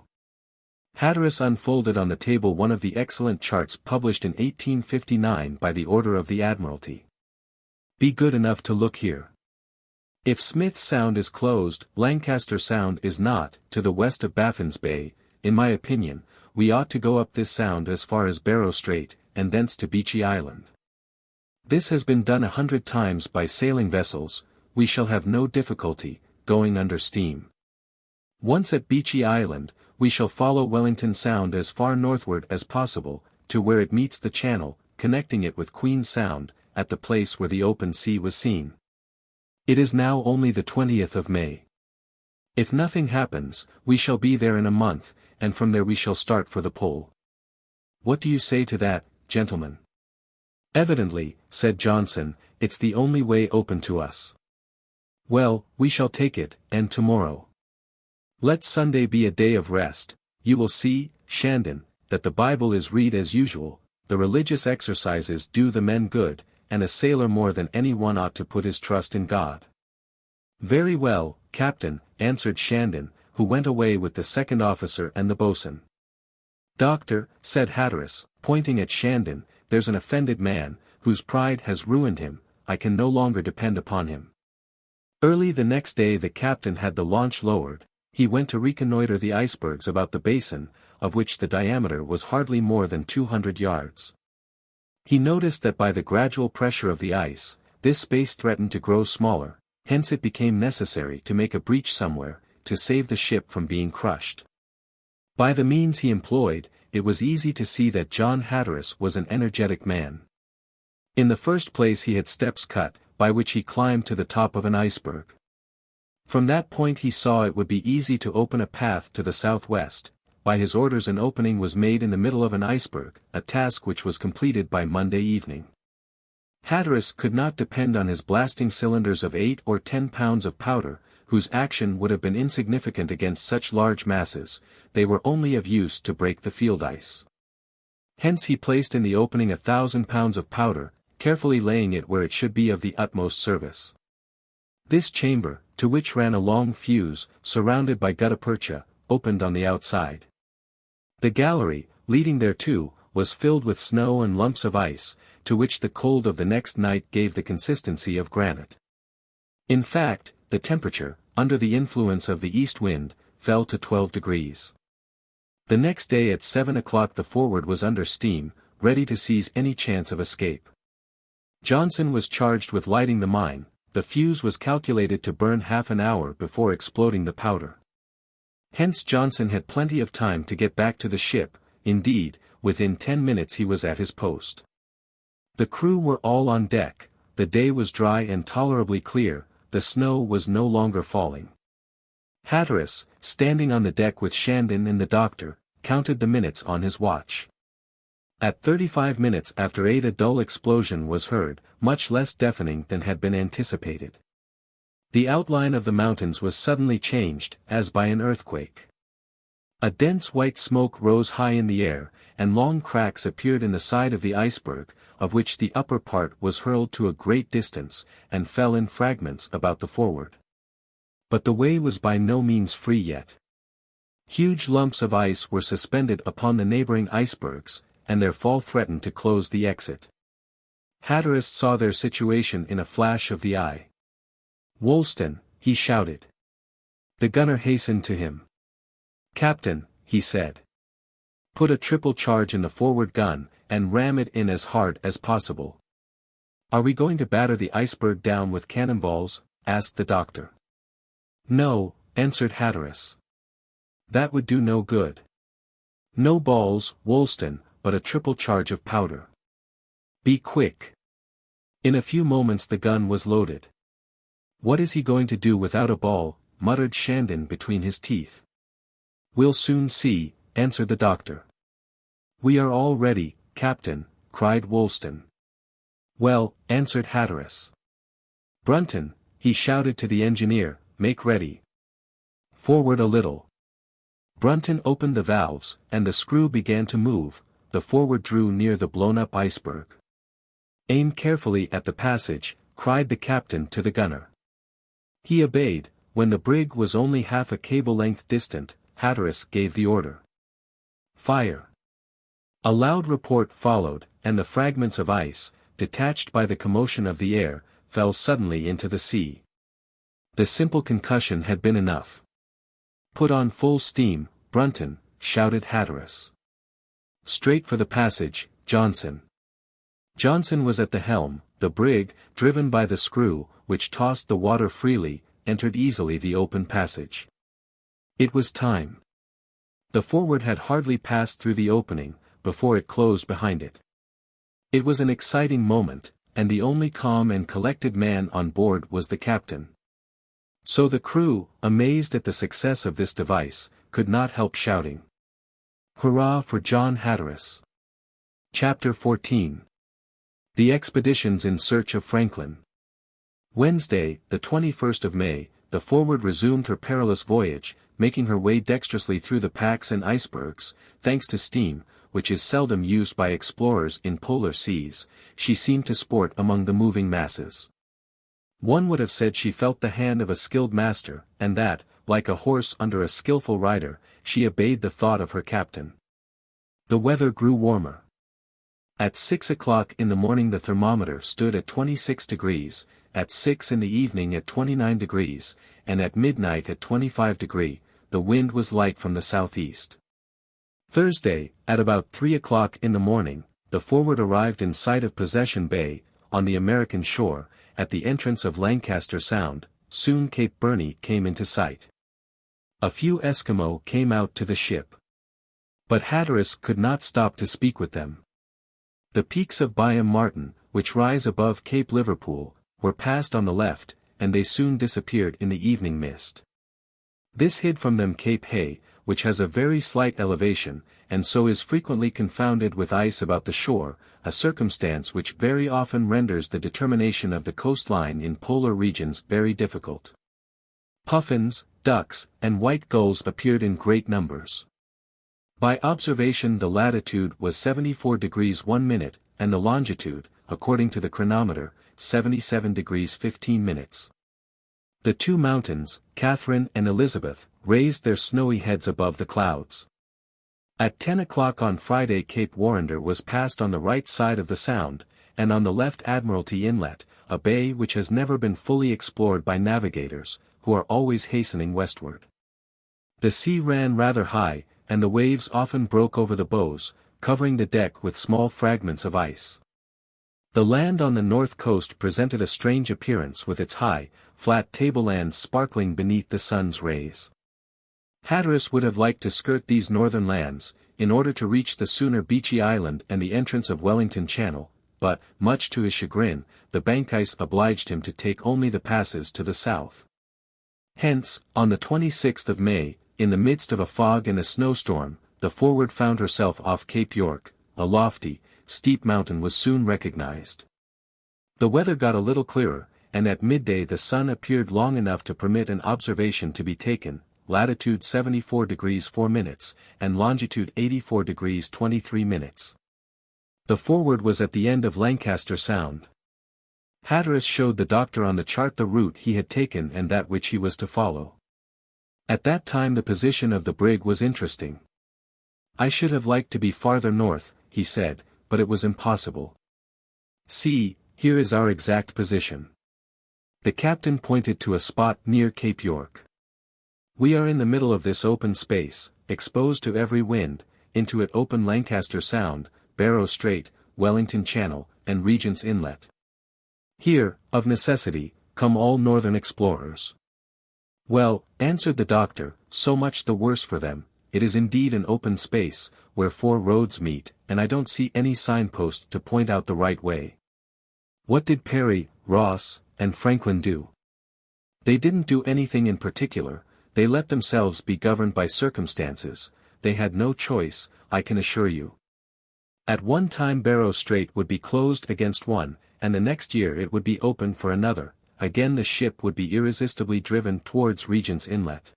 Hatteras unfolded on the table one of the excellent charts published in 1859 by the order of the Admiralty. Be good enough to look here. If Smith's Sound is closed, Lancaster Sound is not, to the west of Baffin's Bay, in my opinion, we ought to go up this sound as far as Barrow Strait, and thence to Beechey Island. This has been done 100 times by sailing vessels, we shall have no difficulty, going under steam. Once at Beechey Island, we shall follow Wellington Sound as far northward as possible, to where it meets the channel, connecting it with Queen's Sound, at the place where the open sea was seen. It is now only the 20th of May. If nothing happens, we shall be there in a month, and from there we shall start for the pole. What do you say to that, gentlemen? Evidently, said Johnson, it's the only way open to us. Well, we shall take it, and tomorrow. Let Sunday be a day of rest. You will see, Shandon, that the Bible is read as usual, the religious exercises do the men good, and a sailor more than any one ought to put his trust in God. Very well, Captain, answered Shandon, who went away with the second officer and the boatswain. Doctor, said Hatteras, pointing at Shandon, there's an offended man, whose pride has ruined him, I can no longer depend upon him. Early the next day the captain had the launch lowered. He went to reconnoiter the icebergs about the basin, of which the diameter was hardly more than 200 yards. He noticed that by the gradual pressure of the ice, this space threatened to grow smaller, hence it became necessary to make a breach somewhere, to save the ship from being crushed. By the means he employed, it was easy to see that John Hatteras was an energetic man. In the first place he had steps cut, by which he climbed to the top of an iceberg. From that point he saw it would be easy to open a path to the southwest. By his orders an opening was made in the middle of an iceberg, a task which was completed by Monday evening. Hatteras could not depend on his blasting cylinders of 8 or 10 pounds of powder, whose action would have been insignificant against such large masses, they were only of use to break the field ice. Hence he placed in the opening 1,000 pounds of powder, carefully laying it where it should be of the utmost service. This chamber, to which ran a long fuse, surrounded by gutta percha, opened on the outside. The gallery, leading thereto, was filled with snow and lumps of ice, to which the cold of the next night gave the consistency of granite. In fact, the temperature, under the influence of the east wind, fell to 12 degrees. The next day at 7 o'clock the forward was under steam, ready to seize any chance of escape. Johnson was charged with lighting the mine. The fuse was calculated to burn half an hour before exploding the powder. Hence Johnson had plenty of time to get back to the ship, indeed, within 10 minutes he was at his post. The crew were all on deck, the day was dry and tolerably clear, the snow was no longer falling. Hatteras, standing on the deck with Shandon and the doctor, counted the minutes on his watch. At 35 minutes after 8 a dull explosion was heard, much less deafening than had been anticipated. The outline of the mountains was suddenly changed, as by an earthquake. A dense white smoke rose high in the air, and long cracks appeared in the side of the iceberg, of which the upper part was hurled to a great distance, and fell in fragments about the forward. But the way was by no means free yet. Huge lumps of ice were suspended upon the neighboring icebergs, and their fall threatened to close the exit. Hatteras saw their situation in a flash of the eye. "Woolston," he shouted. The gunner hastened to him. "Captain," he said. "Put a triple charge in the forward gun, and ram it in as hard as possible." "Are we going to batter the iceberg down with cannonballs?" asked the doctor. "No," answered Hatteras. "That would do no good. No balls, Woolston, but a triple charge of powder. Be quick." In a few moments the gun was loaded. "What is he going to do without a ball?" muttered Shandon between his teeth. "We'll soon see," answered the doctor. "We are all ready, Captain," cried Woolston. "Well," answered Hatteras. "Brunton," he shouted to the engineer, "make ready. Forward a little." Brunton opened the valves, and the screw began to move. The forward drew near the blown-up iceberg. "Aim carefully at the passage," cried the captain to the gunner. He obeyed. When the brig was only half a cable-length distant, Hatteras gave the order. "Fire!" A loud report followed, and the fragments of ice, detached by the commotion of the air, fell suddenly into the sea. The simple concussion had been enough. "Put on full steam, Brunton," shouted Hatteras. "Straight for the passage, Johnson." Johnson was at the helm. The brig, driven by the screw, which tossed the water freely, entered easily the open passage. It was time. The forward had hardly passed through the opening, before it closed behind it. It was an exciting moment, and the only calm and collected man on board was the captain. So the crew, amazed at the success of this device, could not help shouting, "Hurrah for John Hatteras!" Chapter 14. The Expeditions in Search of Franklin. Wednesday, the 21st of May, the Forward resumed her perilous voyage, making her way dexterously through the packs and icebergs. Thanks to steam, which is seldom used by explorers in polar seas, she seemed to sport among the moving masses. One would have said she felt the hand of a skilled master, and that, like a horse under a skillful rider, she obeyed the thought of her captain. The weather grew warmer. At 6 o'clock in the morning the thermometer stood at 26 degrees, at 6 in the evening at 29 degrees, and at midnight at 25 degrees, the wind was light from the southeast. Thursday, at about 3 o'clock in the morning, the Forward arrived in sight of Possession Bay, on the American shore, at the entrance of Lancaster Sound. Soon Cape Burney came into sight. A few Eskimo came out to the ship. But Hatteras could not stop to speak with them. The peaks of Byam Martin, which rise above Cape Liverpool, were passed on the left, and they soon disappeared in the evening mist. This hid from them Cape Hay, which has a very slight elevation, and so is frequently confounded with ice about the shore, a circumstance which very often renders the determination of the coastline in polar regions very difficult. Puffins, ducks, and white gulls appeared in great numbers. By observation the latitude was 74 degrees 1 minute, and the longitude, according to the chronometer, 77 degrees 15 minutes. The two mountains, Catherine and Elizabeth, raised their snowy heads above the clouds. At 10 o'clock on Friday Cape Warrender was passed on the right side of the sound, and on the left Admiralty Inlet, a bay which has never been fully explored by navigators, who are always hastening westward. The sea ran rather high, and the waves often broke over the bows, covering the deck with small fragments of ice. The land on the north coast presented a strange appearance with its high, flat tablelands sparkling beneath the sun's rays. Hatteras would have liked to skirt these northern lands, in order to reach the sooner Beechy Island and the entrance of Wellington Channel, but, much to his chagrin, the bank ice obliged him to take only the passes to the south. Hence, on the 26th of May, in the midst of a fog and a snowstorm, the Forward found herself off Cape York. A lofty, steep mountain was soon recognized. The weather got a little clearer, and at midday the sun appeared long enough to permit an observation to be taken, latitude 74 degrees 4 minutes, and longitude 84 degrees 23 minutes. The Forward was at the end of Lancaster Sound. Hatteras showed the doctor on the chart the route he had taken and that which he was to follow. At that time the position of the brig was interesting. "I should have liked to be farther north," he said, "but it was impossible. See, here is our exact position." The captain pointed to a spot near Cape York. "We are in the middle of this open space, exposed to every wind, into it open Lancaster Sound, Barrow Strait, Wellington Channel, and Regent's Inlet. Here, of necessity, come all northern explorers." "Well," answered the doctor, "so much the worse for them. It is indeed an open space, where four roads meet, and I don't see any signpost to point out the right way." "What did Parry, Ross, and Franklin do?" "They didn't do anything in particular, they let themselves be governed by circumstances, they had no choice, I can assure you. At one time Barrow Strait would be closed against one, and the next year it would be open for another, again the ship would be irresistibly driven towards Regent's Inlet.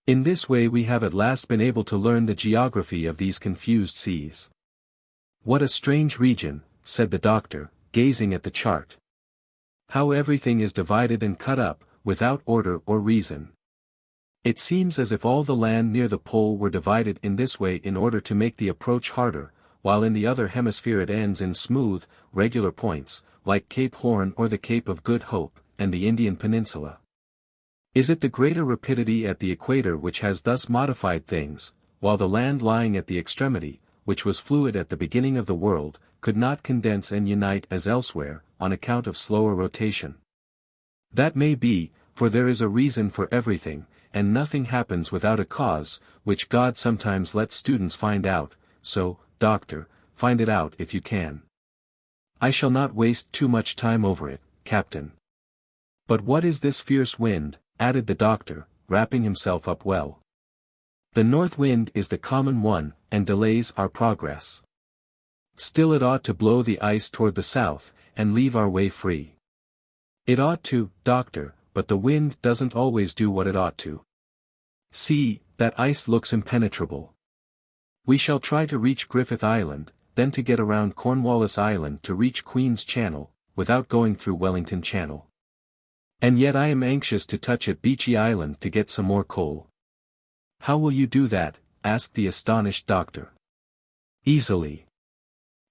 In this way we have at last been able to learn the geography of these confused seas." "What a strange region," said the doctor, gazing at the chart. "How everything is divided and cut up, without order or reason. It seems as if all the land near the pole were divided in this way in order to make the approach harder, while in the other hemisphere it ends in smooth, regular points, like Cape Horn or the Cape of Good Hope, and the Indian Peninsula. Is it the greater rapidity at the equator which has thus modified things, while the land lying at the extremity, which was fluid at the beginning of the world, could not condense and unite as elsewhere, on account of slower rotation? That may be, for there is a reason for everything, and nothing happens without a cause, which God sometimes lets students find out, so, doctor, find it out if you can. I shall not waste too much time over it, Captain. But what is this fierce wind, added the doctor, wrapping himself up well. The north wind is the common one, and delays our progress. Still it ought to blow the ice toward the south, and leave our way free. It ought to, doctor, but the wind doesn't always do what it ought to. See, that ice looks impenetrable. We shall try to reach Griffith Island, then to get around Cornwallis Island to reach Queen's Channel, without going through Wellington Channel. And yet I am anxious to touch at Beechy Island to get some more coal. How will you do that? Asked the astonished doctor. Easily.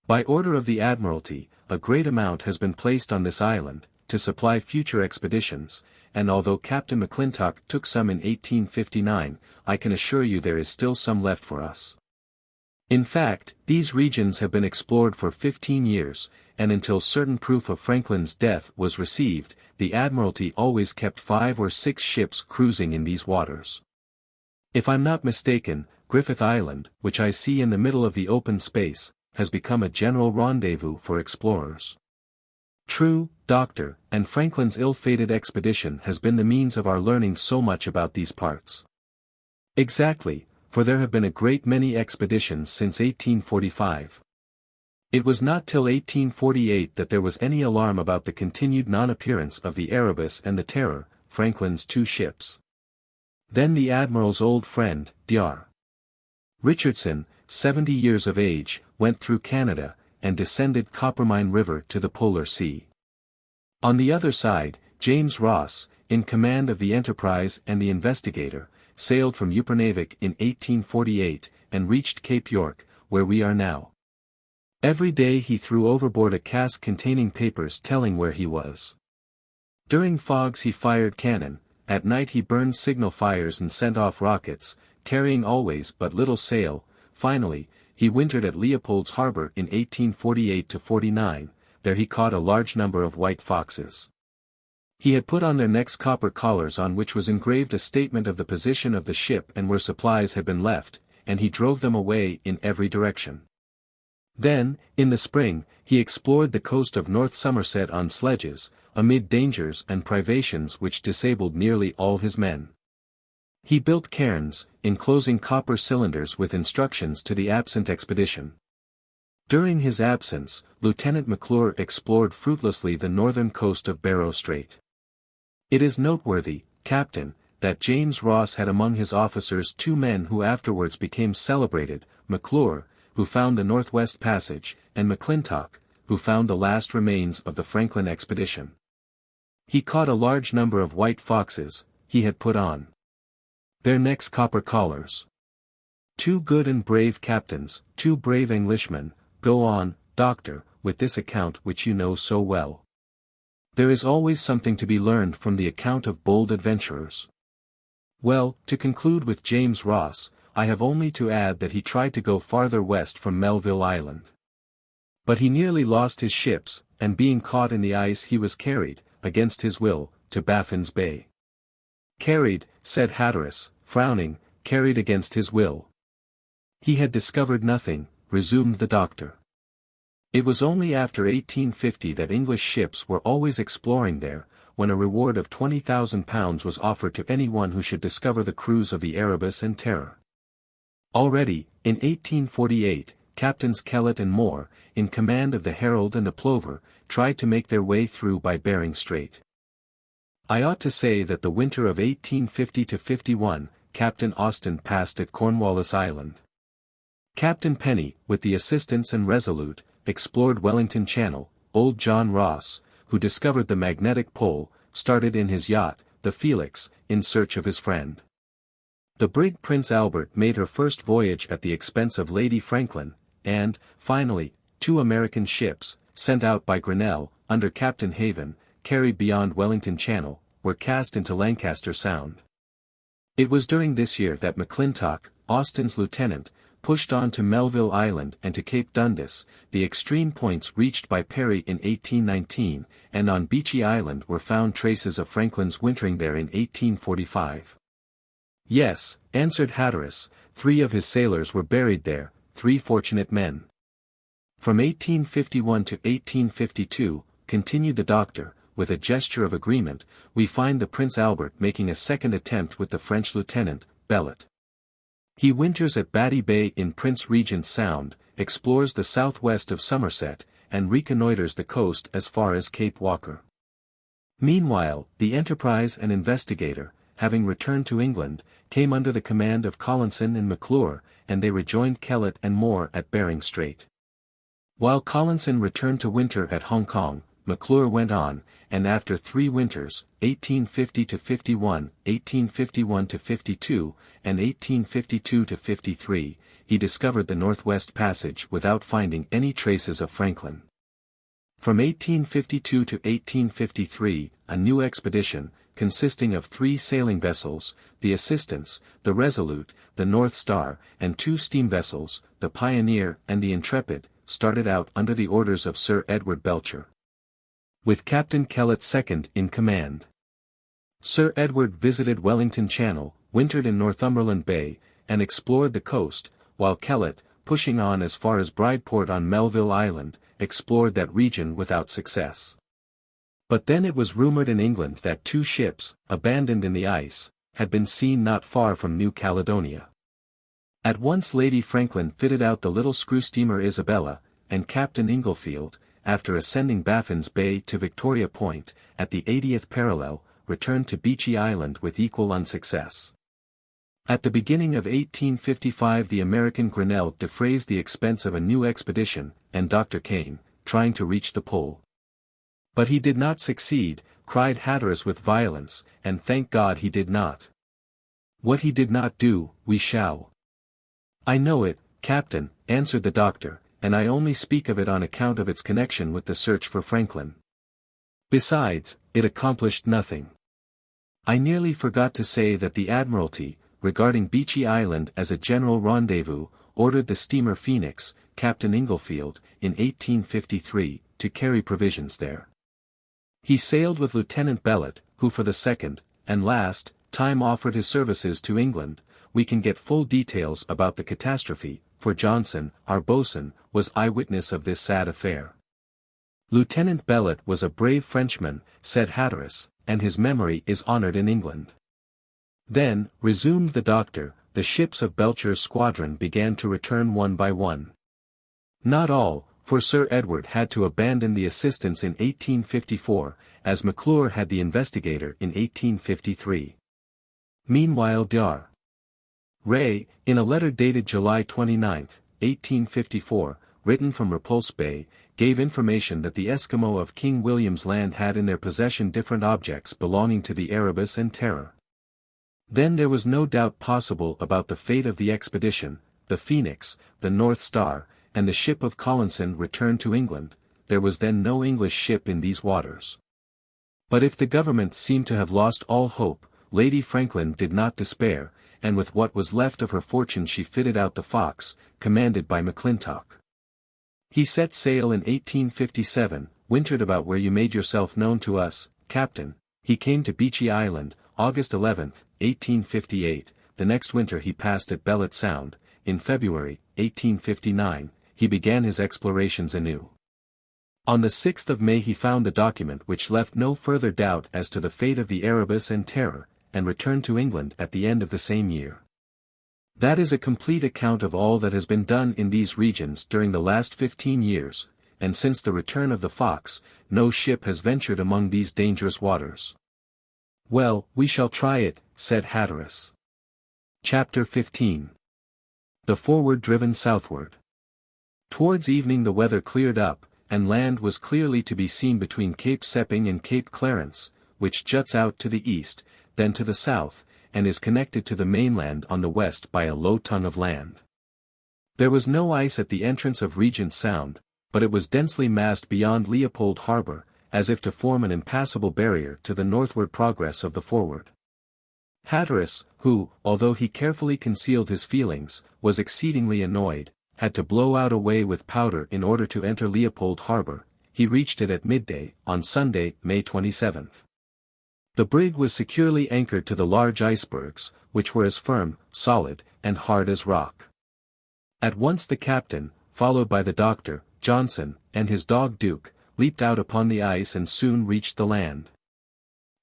By order of the Admiralty, a great amount has been placed on this island, to supply future expeditions, and although Captain McClintock took some in 1859, I can assure you there is still some left for us. In fact, these regions have been explored for 15 years, and until certain proof of Franklin's death was received, the Admiralty always kept 5 or 6 ships cruising in these waters. If I'm not mistaken, Griffith Island, which I see in the middle of the open space, has become a general rendezvous for explorers. True, doctor, and Franklin's ill-fated expedition has been the means of our learning so much about these parts. Exactly, for there have been a great many expeditions since 1845. It was not till 1848 that there was any alarm about the continued non-appearance of the Erebus and the Terror, Franklin's 2 ships. Then the Admiral's old friend, Dr. Richardson, 70 years of age, went through Canada, and descended Coppermine River to the Polar Sea. On the other side, James Ross, in command of the Enterprise and the Investigator, sailed from Upernavik in 1848, and reached Cape York, where we are now. Every day he threw overboard a cask containing papers telling where he was. During fogs he fired cannon, at night he burned signal fires and sent off rockets, carrying always but little sail. Finally, he wintered at Leopold's Harbor in 1848–49, there he caught a large number of white foxes. He had put on their necks copper collars on which was engraved a statement of the position of the ship and where supplies had been left, and he drove them away in every direction. Then, in the spring, he explored the coast of North Somerset on sledges, amid dangers and privations which disabled nearly all his men. He built cairns, enclosing copper cylinders with instructions to the absent expedition. During his absence, Lieutenant McClure explored fruitlessly the northern coast of Barrow Strait. It is noteworthy, Captain, that James Ross had among his officers 2 men who afterwards became celebrated, McClure, who found the Northwest Passage, and McClintock, who found the last remains of the Franklin expedition. He caught a large number of white foxes, he had put on their necks copper collars. 2 good and brave captains, 2 brave Englishmen. Go on, doctor, with this account which you know so well. There is always something to be learned from the account of bold adventurers. Well, to conclude with James Ross, I have only to add that he tried to go farther west from Melville Island. But he nearly lost his ships, and being caught in the ice he was carried, against his will, to Baffin's Bay. Carried, said Hatteras, frowning, carried against his will. He had discovered nothing, resumed the doctor. It was only after 1850 that English ships were always exploring there, when a reward of £20,000 was offered to anyone who should discover the crews of the Erebus and Terror. Already, in 1848, Captains Kellett and Moore, in command of the Herald and the Plover, tried to make their way through by Bering Strait. I ought to say that the winter of 1850–51, Captain Austin passed at Cornwallis Island. Captain Penny, with the Assistance and Resolute, explored Wellington Channel. Old John Ross, who discovered the magnetic pole, started in his yacht, the Felix, in search of his friend. The brig Prince Albert made her first voyage at the expense of Lady Franklin, and, finally, 2 American ships, sent out by Grinnell, under Captain Haven, carried beyond Wellington Channel, were cast into Lancaster Sound. It was during this year that McClintock, Austin's lieutenant, pushed on to Melville Island and to Cape Dundas, the extreme points reached by Parry in 1819, and on Beechy Island were found traces of Franklin's wintering there in 1845. Yes, answered Hatteras, 3 of his sailors were buried there, 3 fortunate men. From 1851 to 1852, continued the doctor, with a gesture of agreement, we find the Prince Albert making a second attempt with the French lieutenant, Belot. He winters at Batty Bay in Prince Regent's Sound, explores the southwest of Somerset, and reconnoiters the coast as far as Cape Walker. Meanwhile, the Enterprise and Investigator, having returned to England, came under the command of Collinson and McClure, and they rejoined Kellett and Moore at Bering Strait. While Collinson returned to winter at Hong Kong, McClure went on, and after 3 winters, 1850–51, 1851–52, and 1852–53, he discovered the Northwest Passage without finding any traces of Franklin. From 1852 to 1853, a new expedition, consisting of 3 sailing vessels, the Assistance, the Resolute, the North Star, and 2 steam vessels, the Pioneer and the Intrepid, started out under the orders of Sir Edward Belcher, with Captain Kellett second in command. Sir Edward visited Wellington Channel, wintered in Northumberland Bay, and explored the coast, while Kellett, pushing on as far as Brideport on Melville Island, explored that region without success. But then it was rumored in England that 2 ships, abandoned in the ice, had been seen not far from New Caledonia. At once Lady Franklin fitted out the little screw steamer Isabella, and Captain Inglefield, after ascending Baffin's Bay to Victoria Point, at the 80th parallel, returned to Beechey Island with equal unsuccess. At the beginning of 1855 the American Grinnell defrays the expense of a new expedition, and Dr. Kane, trying to reach the pole. But he did not succeed, cried Hatteras with violence, and thank God he did not. What he did not do, we shall. I know it, Captain, answered the doctor, and I only speak of it on account of its connection with the search for Franklin. Besides, it accomplished nothing. I nearly forgot to say that the Admiralty, regarding Beechey Island as a general rendezvous, ordered the steamer Phoenix, Captain Inglefield, in 1853, to carry provisions there. He sailed with Lieutenant Belot, who for the second, and last, time offered his services to England. We can get full details about the catastrophe, for Johnson, our boatswain, was eyewitness of this sad affair. Lieutenant Belot was a brave Frenchman, said Hatteras, and his memory is honored in England. Then, resumed the doctor, the ships of Belcher's squadron began to return one by one. Not all, for Sir Edward had to abandon the Assistance in 1854, as McClure had the Investigator in 1853. Meanwhile Dr. Ray, in a letter dated July 29, 1854, written from Repulse Bay, gave information that the Eskimo of King William's Land had in their possession different objects belonging to the Erebus and Terror. Then there was no doubt possible about the fate of the expedition. The Phoenix, the North Star, and the ship of Collinson returned to England. There was then no English ship in these waters. But if the government seemed to have lost all hope, Lady Franklin did not despair, and with what was left of her fortune she fitted out the Fox, commanded by McClintock. He set sail in 1857, wintered about where you made yourself known to us, Captain. He came to Beechey Island, August 11, 1858, the next winter he passed at Belot Sound. In February, 1859, he began his explorations anew. On the 6th of May he found the document which left no further doubt as to the fate of the Erebus and Terror, and returned to England at the end of the same year. That is a complete account of all that has been done in these regions during the last 15 years, and since the return of the Fox, no ship has ventured among these dangerous waters. Well, we shall try it, said Hatteras. Chapter 15. The Forward driven southward. Towards evening the weather cleared up, and land was clearly to be seen between Cape Sepping and Cape Clarence, which juts out to the east, then to the south, and is connected to the mainland on the west by a low tongue of land. There was no ice at the entrance of Regent's Sound, but it was densely massed beyond Leopold Harbor, as if to form an impassable barrier to the northward progress of the Forward. Hatteras, who, although he carefully concealed his feelings, was exceedingly annoyed, had to blow out away with powder in order to enter Leopold Harbor. He reached it at midday, on Sunday, May 27. The brig was securely anchored to the large icebergs, which were as firm, solid, and hard as rock. At once the captain, followed by the doctor, Johnson, and his dog Duke, leaped out upon the ice and soon reached the land.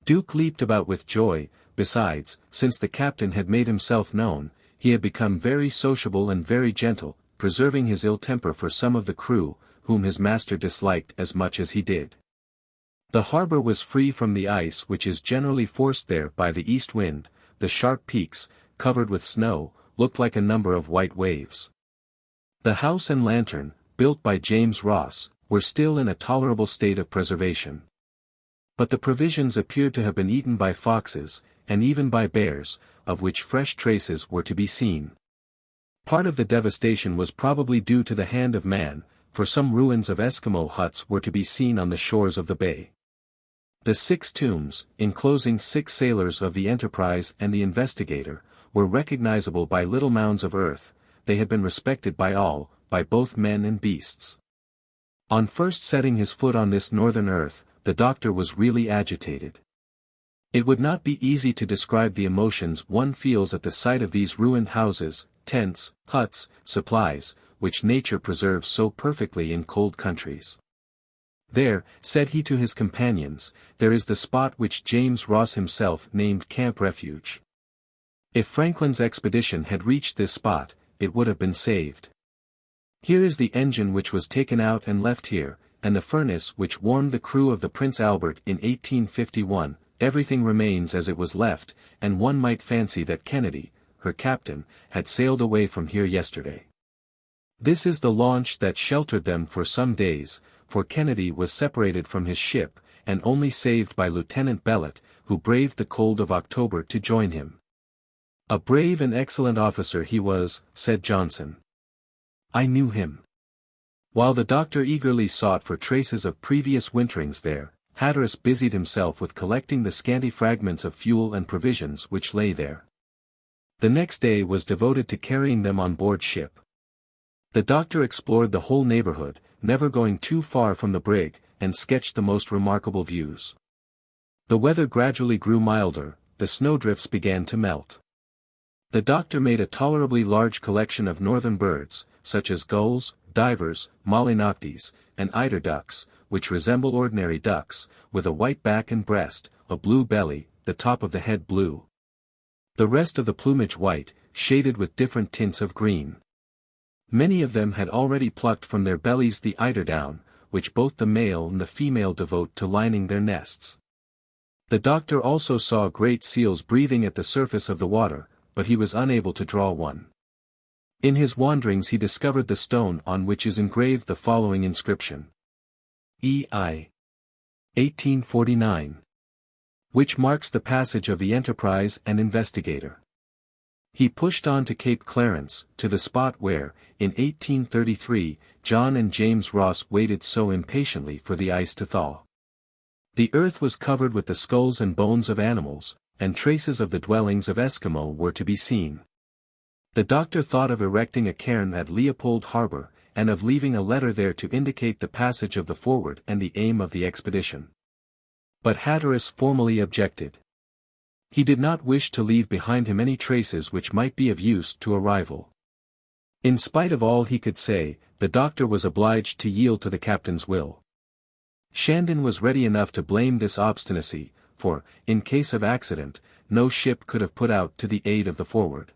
Duke leaped about with joy. Besides, since the captain had made himself known, he had become very sociable and very gentle, preserving his ill temper for some of the crew, whom his master disliked as much as he did. The harbor was free from the ice which is generally forced there by the east wind. The sharp peaks, covered with snow, looked like a number of white waves. The house and lantern, built by James Ross, were still in a tolerable state of preservation. But the provisions appeared to have been eaten by foxes, and even by bears, of which fresh traces were to be seen. Part of the devastation was probably due to the hand of man, for some ruins of Eskimo huts were to be seen on the shores of the bay. The 6 tombs, enclosing 6 sailors of the Enterprise and the Investigator, were recognizable by little mounds of earth. They had been respected by all, by both men and beasts. On first setting his foot on this northern earth, the doctor was really agitated. It would not be easy to describe the emotions one feels at the sight of these ruined houses, tents, huts, supplies, which nature preserves so perfectly in cold countries. There, said he to his companions, there is the spot which James Ross himself named Camp Refuge. If Franklin's expedition had reached this spot, it would have been saved. Here is the engine which was taken out and left here, and the furnace which warmed the crew of the Prince Albert in 1851, everything remains as it was left, and one might fancy that Kennedy, her captain, had sailed away from here yesterday. This is the launch that sheltered them for some days, for Kennedy was separated from his ship, and only saved by Lieutenant Bellet, who braved the cold of October to join him. A brave and excellent officer he was, said Johnson. I knew him. While the doctor eagerly sought for traces of previous winterings there, Hatteras busied himself with collecting the scanty fragments of fuel and provisions which lay there. The next day was devoted to carrying them on board ship. The doctor explored the whole neighborhood, never going too far from the brig, and sketched the most remarkable views. The weather gradually grew milder, the snowdrifts began to melt. The doctor made a tolerably large collection of northern birds, such as gulls, divers, mollinoctes, and eider ducks, which resemble ordinary ducks, with a white back and breast, a blue belly, the top of the head blue. The rest of the plumage white, shaded with different tints of green. Many of them had already plucked from their bellies the eiderdown, which both the male and the female devote to lining their nests. The doctor also saw great seals breathing at the surface of the water, but he was unable to draw one. In his wanderings he discovered the stone on which is engraved the following inscription. E.I. 1849. Which marks the passage of the Enterprise and Investigator. He pushed on to Cape Clarence, to the spot where, in 1833, John and James Ross waited so impatiently for the ice to thaw. The earth was covered with the skulls and bones of animals, and traces of the dwellings of Eskimo were to be seen. The doctor thought of erecting a cairn at Leopold Harbor, and of leaving a letter there to indicate the passage of the Forward and the aim of the expedition. But Hatteras formally objected. He did not wish to leave behind him any traces which might be of use to a rival. In spite of all he could say, the doctor was obliged to yield to the captain's will. Shandon was ready enough to blame this obstinacy, for, in case of accident, no ship could have put out to the aid of the Forward.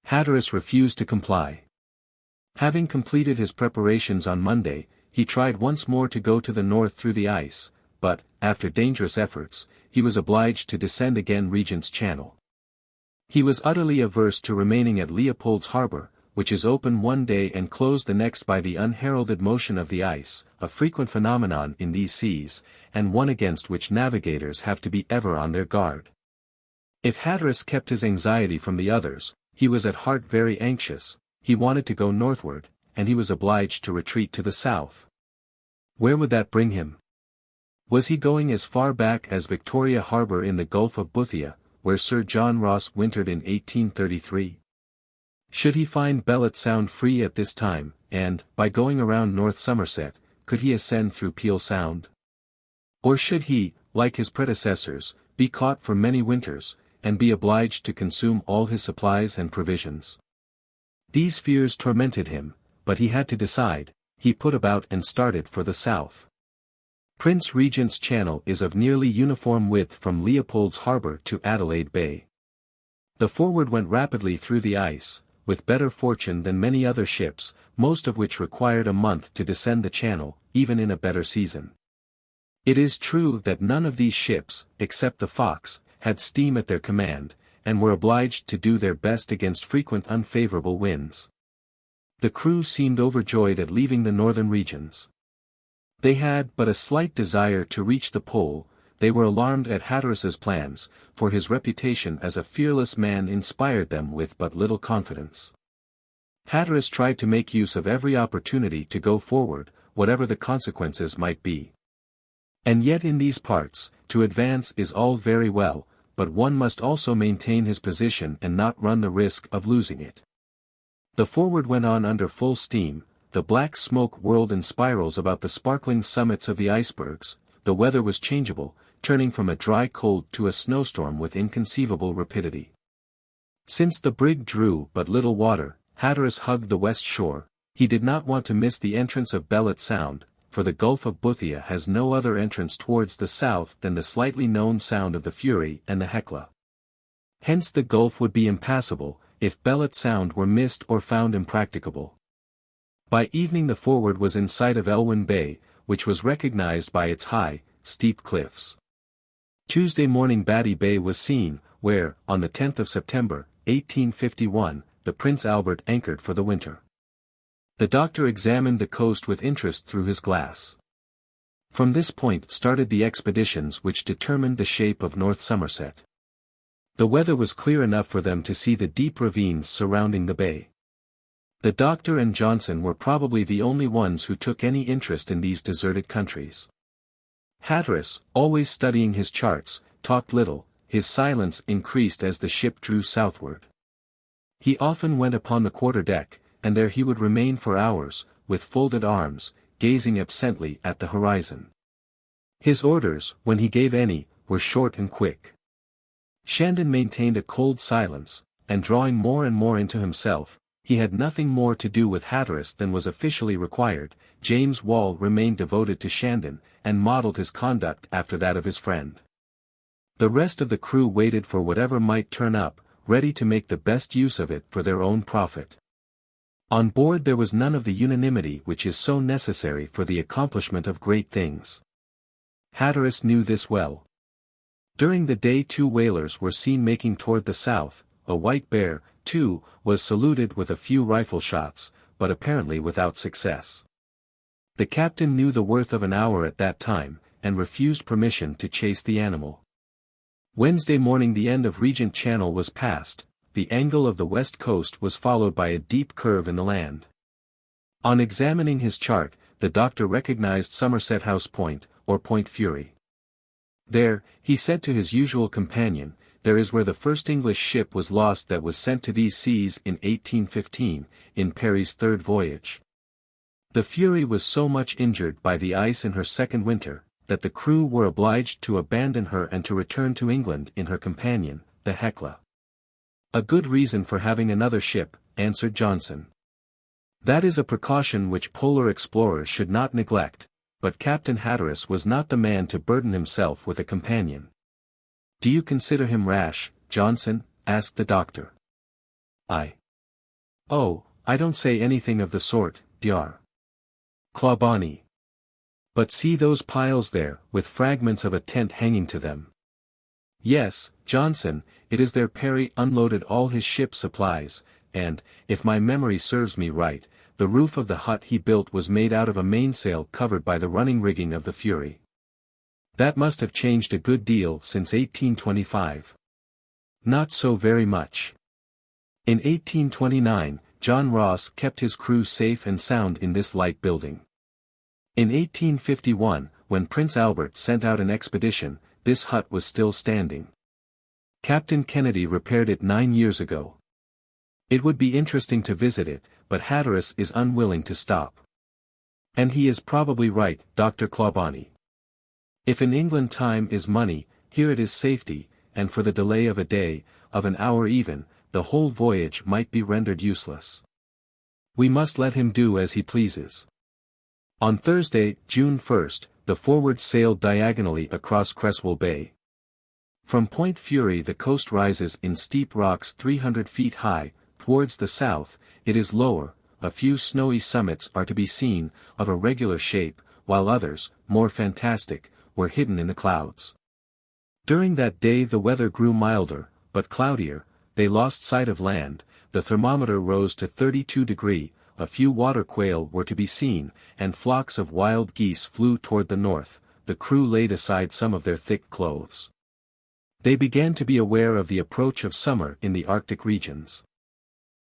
Hatteras refused to comply. Having completed his preparations on Monday, he tried once more to go to the north through the ice, but, after dangerous efforts, he was obliged to descend again Regent's Channel. He was utterly averse to remaining at Leopold's Harbor, which is open one day and closed the next by the unheralded motion of the ice, a frequent phenomenon in these seas, and one against which navigators have to be ever on their guard. If Hatteras kept his anxiety from the others, he was at heart very anxious. He wanted to go northward, and he was obliged to retreat to the south. Where would that bring him? Was he going as far back as Victoria Harbour in the Gulf of Boothia, where Sir John Ross wintered in 1833? Should he find Bellet Sound free at this time, and, by going around North Somerset, could he ascend through Peel Sound? Or should he, like his predecessors, be caught for many winters, and be obliged to consume all his supplies and provisions? These fears tormented him, but he had to decide. He put about and started for the south. Prince Regent's Channel is of nearly uniform width from Leopold's Harbour to Adelaide Bay. The Forward went rapidly through the ice, with better fortune than many other ships, most of which required a month to descend the channel, even in a better season. It is true that none of these ships, except the Fox, had steam at their command, and were obliged to do their best against frequent unfavourable winds. The crew seemed overjoyed at leaving the northern regions. They had but a slight desire to reach the pole. They were alarmed at Hatteras's plans, for his reputation as a fearless man inspired them with but little confidence. Hatteras tried to make use of every opportunity to go forward, whatever the consequences might be. And yet in these parts, to advance is all very well, but one must also maintain his position and not run the risk of losing it. The Forward went on under full steam. The black smoke whirled in spirals about the sparkling summits of the icebergs. The weather was changeable, turning from a dry cold to a snowstorm with inconceivable rapidity. Since the brig drew but little water, Hatteras hugged the west shore. He did not want to miss the entrance of Bellot Sound, for the Gulf of Boothia has no other entrance towards the south than the slightly known sound of the Fury and the Hecla. Hence the Gulf would be impassable, if Bellot Sound were missed or found impracticable. By evening the Forward was in sight of Elwyn Bay, which was recognized by its high, steep cliffs. Tuesday morning Batty Bay was seen, where, on the 10th of September, 1851, the Prince Albert anchored for the winter. The doctor examined the coast with interest through his glass. From this point started the expeditions which determined the shape of North Somerset. The weather was clear enough for them to see the deep ravines surrounding the bay. The doctor and Johnson were probably the only ones who took any interest in these deserted countries. Hatteras, always studying his charts, talked little. His silence increased as the ship drew southward. He often went upon the quarter-deck, and there he would remain for hours, with folded arms, gazing absently at the horizon. His orders, when he gave any, were short and quick. Shandon maintained a cold silence, and drawing more and more into himself, he had nothing more to do with Hatteras than was officially required. James Wall remained devoted to Shandon, and modelled his conduct after that of his friend. The rest of the crew waited for whatever might turn up, ready to make the best use of it for their own profit. On board there was none of the unanimity which is so necessary for the accomplishment of great things. Hatteras knew this well. During the day 2 whalers were seen making toward the south. A White Bear, too, was saluted with a few rifle shots, but apparently without success. The captain knew the worth of an hour at that time, and refused permission to chase the animal. Wednesday morning the end of Regent Channel was passed. The angle of the west coast was followed by a deep curve in the land. On examining his chart, the doctor recognized Somerset House Point, or Point Fury. There, he said to his usual companion, there is where the first English ship was lost that was sent to these seas in 1815, in Parry's third voyage. The Fury was so much injured by the ice in her second winter, that the crew were obliged to abandon her and to return to England in her companion, the Hecla. A good reason for having another ship, answered Johnson. That is a precaution which polar explorers should not neglect, but Captain Hatteras was not the man to burden himself with a companion. Do you consider him rash, Johnson? Asked the doctor. Oh, I don't say anything of the sort, Dr. Clawbonny. But see those piles there, with fragments of a tent hanging to them. Yes, Johnson, it is there Parry unloaded all his ship's supplies, and, if my memory serves me right, the roof of the hut he built was made out of a mainsail covered by the running rigging of the Fury. That must have changed a good deal since 1825. Not so very much. In 1829, John Ross kept his crew safe and sound in this light building. In 1851, when Prince Albert sent out an expedition, this hut was still standing. Captain Kennedy repaired it 9 years ago. It would be interesting to visit it, but Hatteras is unwilling to stop. And he is probably right, Dr. Clawbonny. If in England time is money, here it is safety, and for the delay of a day, of an hour even, the whole voyage might be rendered useless. We must let him do as he pleases. On Thursday, June 1st, the Forward sailed diagonally across Creswell Bay. From Point Fury the coast rises in steep rocks 300 feet high. Towards the south, it is lower, a few snowy summits are to be seen, of a regular shape, while others, more fantastic, were hidden in the clouds. During that day the weather grew milder, but cloudier, they lost sight of land, the thermometer rose to 32°, a few water quail were to be seen, and flocks of wild geese flew toward the north. The crew laid aside some of their thick clothes. They began to be aware of the approach of summer in the Arctic regions.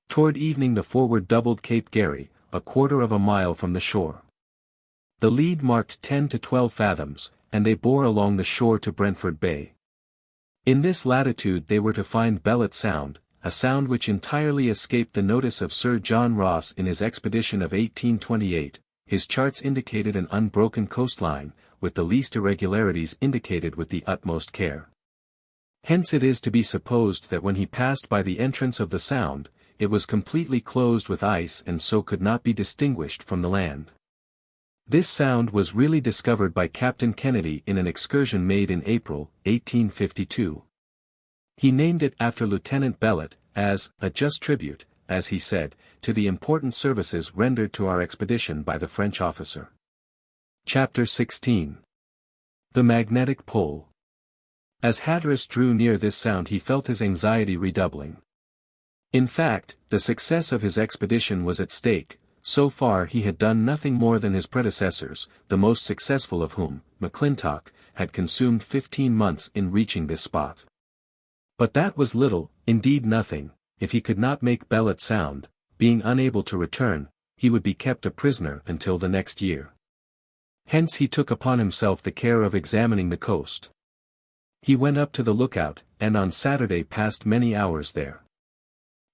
Toward evening the Forward doubled Cape Garry, a quarter of a mile from the shore. The lead marked 10 to 12 fathoms, and they bore along the shore to Brentford Bay. In this latitude they were to find Bellot Sound, a sound which entirely escaped the notice of Sir John Ross in his expedition of 1828. His charts indicated an unbroken coastline, with the least irregularities indicated with the utmost care. Hence it is to be supposed that when he passed by the entrance of the sound, it was completely closed with ice and so could not be distinguished from the land. This sound was really discovered by Captain Kennedy in an excursion made in April, 1852. He named it after Lieutenant Bellot, as a just tribute, as he said, to the important services rendered to our expedition by the French officer. Chapter 16. The Magnetic Pole. As Hatteras drew near this sound he felt his anxiety redoubling. In fact, the success of his expedition was at stake. So far he had done nothing more than his predecessors, the most successful of whom, McClintock, had consumed 15 months in reaching this spot. But that was little, indeed nothing. If he could not make Bellot Sound, being unable to return, he would be kept a prisoner until the next year. Hence he took upon himself the care of examining the coast. He went up to the lookout, and on Saturday passed many hours there.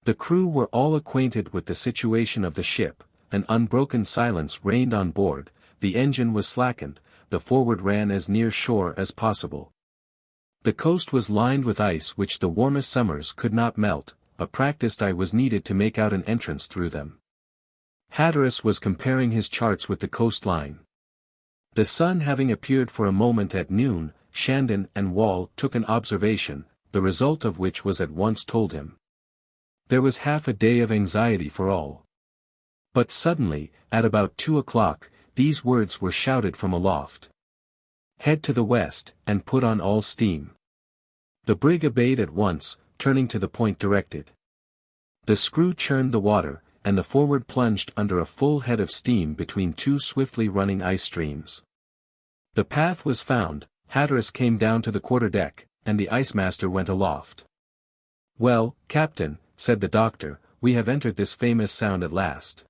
The crew were all acquainted with the situation of the ship, an unbroken silence reigned on board, the engine was slackened, the Forward ran as near shore as possible. The coast was lined with ice which the warmest summers could not melt, a practiced eye was needed to make out an entrance through them. Hatteras was comparing his charts with the coastline. The sun having appeared for a moment at noon, Shandon and Wall took an observation, the result of which was at once told him. There was half a day of anxiety for all. But suddenly, at about 2 o'clock, these words were shouted from aloft. "Head to the west, and put on all steam." The brig obeyed at once, turning to the point directed. The screw churned the water, and the Forward plunged under a full head of steam between two swiftly running ice streams. The path was found, Hatteras came down to the quarter-deck, and the ice-master went aloft. "Well, Captain," said the doctor, "we have entered this famous sound at last."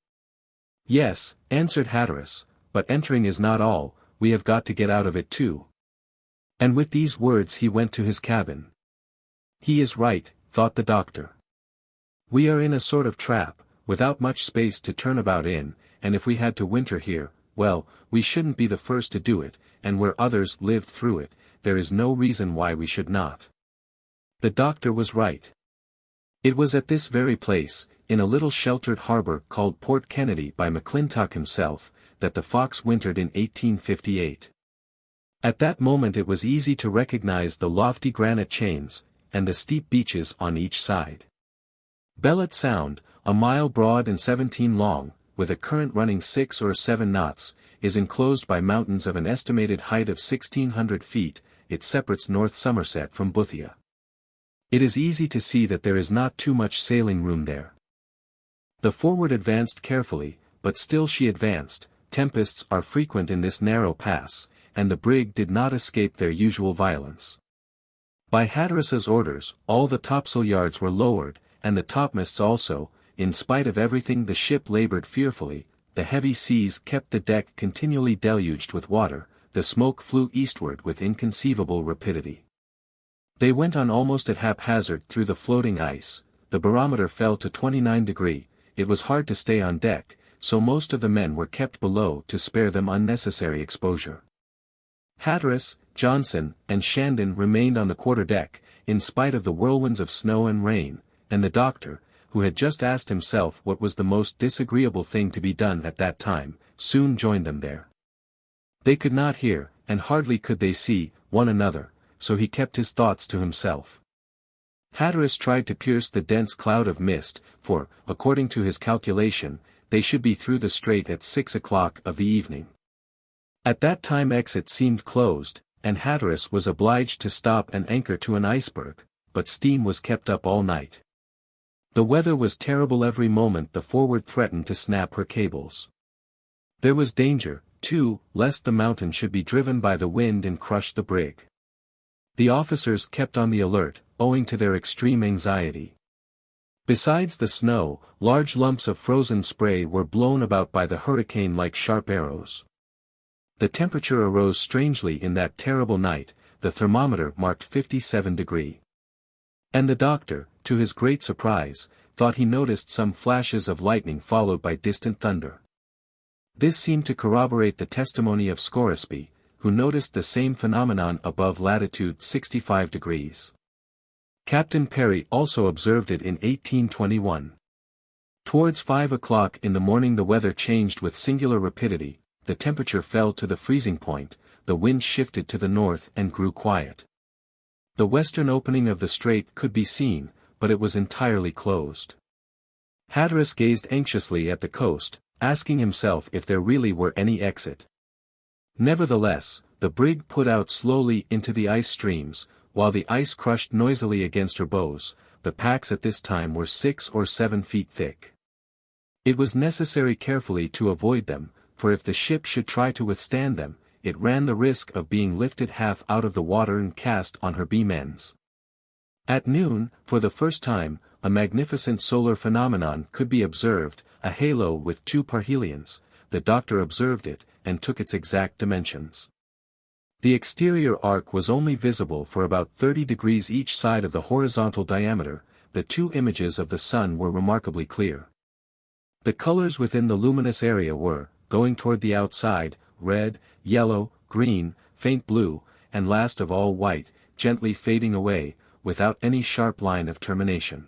"Yes," answered Hatteras, "but entering is not all, we have got to get out of it too." And with these words he went to his cabin. He is right, thought the doctor. We are in a sort of trap, without much space to turn about in, and if we had to winter here, well, we shouldn't be the first to do it, and where others lived through it, there is no reason why we should not. The doctor was right. It was at this very place, in a little sheltered harbor called Port Kennedy by McClintock himself, that the Fox wintered in 1858. At that moment it was easy to recognize the lofty granite chains, and the steep beaches on each side. Bellot Sound, a mile broad and 17 long, with a current running 6 or 7 knots, is enclosed by mountains of an estimated height of 1,600 feet, it separates North Somerset from Boothia. It is easy to see that there is not too much sailing room there. The Forward advanced carefully, but still she advanced. Tempests are frequent in this narrow pass, and the brig did not escape their usual violence. By Hatteras's orders, all the topsail yards were lowered, and the topmasts also. In spite of everything the ship labored fearfully, the heavy seas kept the deck continually deluged with water, the smoke flew eastward with inconceivable rapidity. They went on almost at haphazard through the floating ice, the barometer fell to 29°, it was hard to stay on deck, so most of the men were kept below to spare them unnecessary exposure. Hatteras, Johnson, and Shandon remained on the quarter-deck, in spite of the whirlwinds of snow and rain, and the doctor, who had just asked himself what was the most disagreeable thing to be done at that time, soon joined them there. They could not hear, and hardly could they see, one another, so he kept his thoughts to himself. Hatteras tried to pierce the dense cloud of mist, for, according to his calculation, they should be through the strait at 6 o'clock of the evening. At that time exit seemed closed, and Hatteras was obliged to stop and anchor to an iceberg, but steam was kept up all night. The weather was terrible. Every moment the Forward threatened to snap her cables. There was danger, too, lest the mountain should be driven by the wind and crush the brig. The officers kept on the alert, owing to their extreme anxiety. Besides the snow, large lumps of frozen spray were blown about by the hurricane like sharp arrows. The temperature arose strangely in that terrible night. The thermometer marked 57 degrees. And the doctor, to his great surprise, thought he noticed some flashes of lightning followed by distant thunder. This seemed to corroborate the testimony of Scoresby, who noticed the same phenomenon above latitude 65 degrees. Captain Perry also observed it in 1821. Towards 5 o'clock in the morning the weather changed with singular rapidity, the temperature fell to the freezing point, the wind shifted to the north and grew quiet. The western opening of the strait could be seen, but it was entirely closed. Hatteras gazed anxiously at the coast, asking himself if there really were any exit. Nevertheless, the brig put out slowly into the ice streams, while the ice crushed noisily against her bows. The packs at this time were 6 or 7 feet thick. It was necessary carefully to avoid them, for if the ship should try to withstand them, it ran the risk of being lifted half out of the water and cast on her beam ends. At noon, for the first time, a magnificent solar phenomenon could be observed, a halo with 2 parhelions. The doctor observed it, and took its exact dimensions. The exterior arc was only visible for about 30 degrees each side of the horizontal diameter. The 2 images of the sun were remarkably clear. The colors within the luminous area were, going toward the outside, red, yellow, green, faint blue, and last of all white, gently fading away, without any sharp line of termination.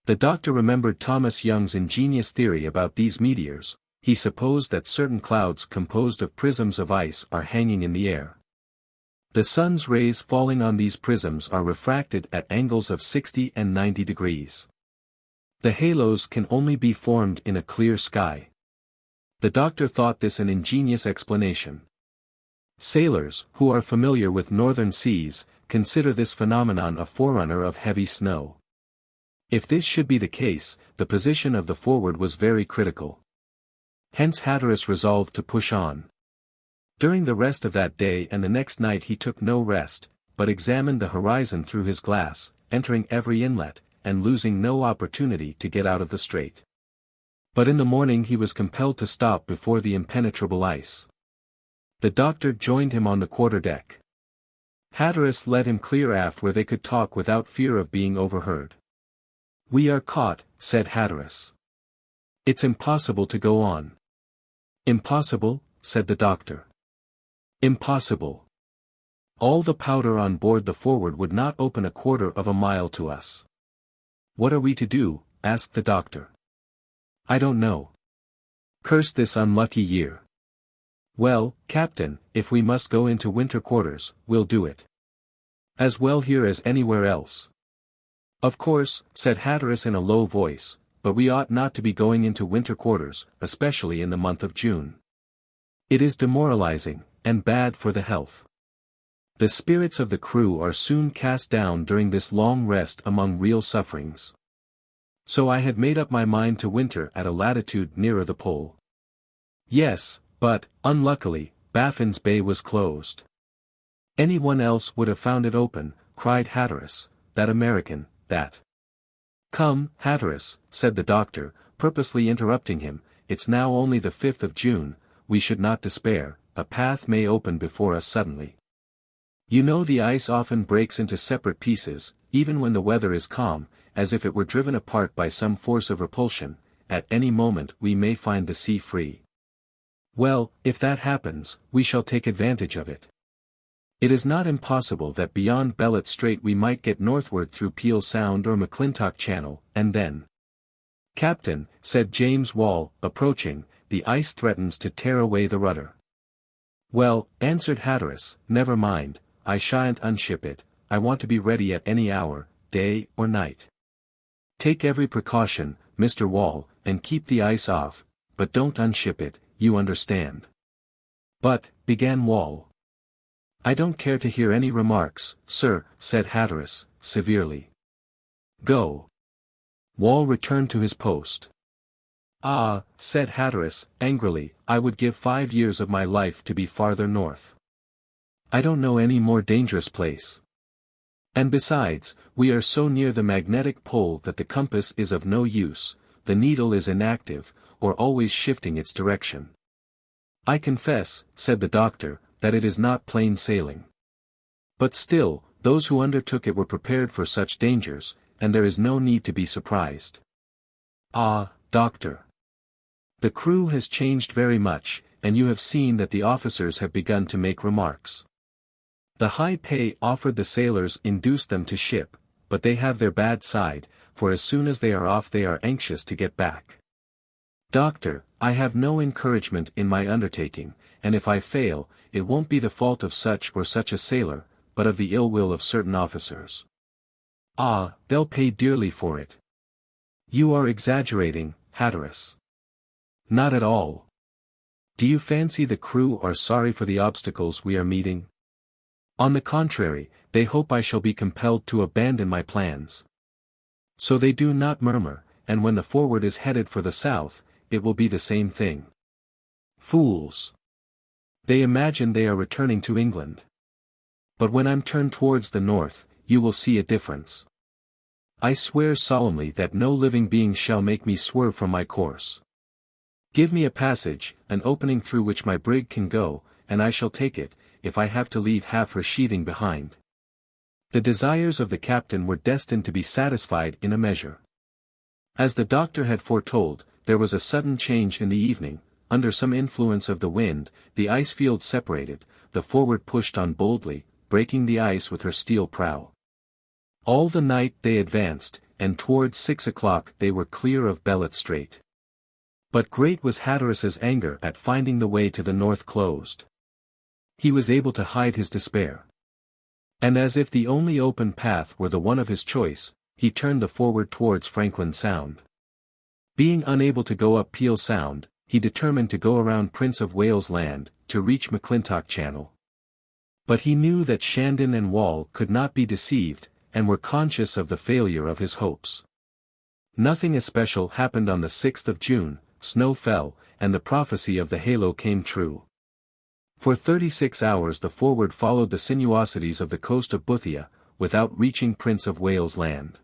The doctor remembered Thomas Young's ingenious theory about these meteors. He supposed that certain clouds composed of prisms of ice are hanging in the air. The sun's rays falling on these prisms are refracted at angles of 60 and 90 degrees. The halos can only be formed in a clear sky. The doctor thought this an ingenious explanation. Sailors, who are familiar with northern seas, consider this phenomenon a forerunner of heavy snow. If this should be the case, the position of the Forward was very critical. Hence Hatteras resolved to push on. During the rest of that day and the next night he took no rest, but examined the horizon through his glass, entering every inlet, and losing no opportunity to get out of the strait. But in the morning he was compelled to stop before the impenetrable ice. The doctor joined him on the quarter-deck. Hatteras led him clear aft where they could talk without fear of being overheard. "We are caught," said Hatteras. "It's impossible to go on." "Impossible?" said the doctor. "Impossible. All the powder on board the Forward would not open a quarter of a mile to us." "What are we to do?" asked the doctor. "I don't know. Curse this unlucky year." "Well, Captain, if we must go into winter quarters, we'll do it. As well here as anywhere else." "Of course," said Hatteras in a low voice, "but we ought not to be going into winter quarters, especially in the month of June. It is demoralizing, and bad for the health. The spirits of the crew are soon cast down during this long rest among real sufferings. So I had made up my mind to winter at a latitude nearer the pole." "Yes, but, unluckily, Baffin's Bay was closed." "Anyone else would have found it open," cried Hatteras, "that American, that—" "Come, Hatteras," said the doctor, purposely interrupting him, "it's now only the 5th of June, we should not despair, a path may open before us suddenly. You know the ice often breaks into separate pieces, even when the weather is calm, as if it were driven apart by some force of repulsion. At any moment we may find the sea free. Well, if that happens, we shall take advantage of it. It is not impossible that beyond Bellot Strait we might get northward through Peel Sound or McClintock Channel, and then—" "Captain," said James Wall, approaching, "the ice threatens to tear away the rudder." Well, answered Hatteras, never mind, I shan't unship it, I want to be ready at any hour, day or night. Take every precaution, Mr. Wall, and keep the ice off, but don't unship it, you understand. But, began Wall. I don't care to hear any remarks, sir, said Hatteras, severely. Go. Wall returned to his post. Ah, said Hatteras, angrily, I would give 5 years of my life to be farther north. I don't know any more dangerous place. And besides, we are so near the magnetic pole that the compass is of no use, the needle is inactive, or always shifting its direction. I confess, said the doctor, that it is not plain sailing. But still, those who undertook it were prepared for such dangers, and there is no need to be surprised. Ah, doctor. The crew has changed very much, and you have seen that the officers have begun to make remarks. The high pay offered the sailors induced them to ship, but they have their bad side, for as soon as they are off they are anxious to get back. Doctor, I have no encouragement in my undertaking, and if I fail, it won't be the fault of such or such a sailor, but of the ill will of certain officers. Ah, they'll pay dearly for it. You are exaggerating, Hatteras. Not at all. Do you fancy the crew are sorry for the obstacles we are meeting? On the contrary, they hope I shall be compelled to abandon my plans. So they do not murmur, and when the Forward is headed for the south, it will be the same thing. Fools! They imagine they are returning to England. But when I'm turned towards the north, you will see a difference. I swear solemnly that no living being shall make me swerve from my course. Give me a passage, an opening through which my brig can go, and I shall take it, if I have to leave half her sheathing behind. The desires of the captain were destined to be satisfied in a measure. As the doctor had foretold, there was a sudden change in the evening, under some influence of the wind, the ice field separated, the Forward pushed on boldly, breaking the ice with her steel prow. All the night they advanced, and towards 6 o'clock they were clear of Bellet Strait. But great was Hatteras's anger at finding the way to the north closed. He was able to hide his despair. And as if the only open path were the one of his choice, he turned the Forward towards Franklin Sound. Being unable to go up Peel Sound, he determined to go around Prince of Wales Land, to reach McClintock Channel. But he knew that Shandon and Wall could not be deceived, and were conscious of the failure of his hopes. Nothing especial happened on the 6th of June, snow fell, and the prophecy of the halo came true. For 36 hours the Forward followed the sinuosities of the coast of Boothia, without reaching Prince of Wales Land.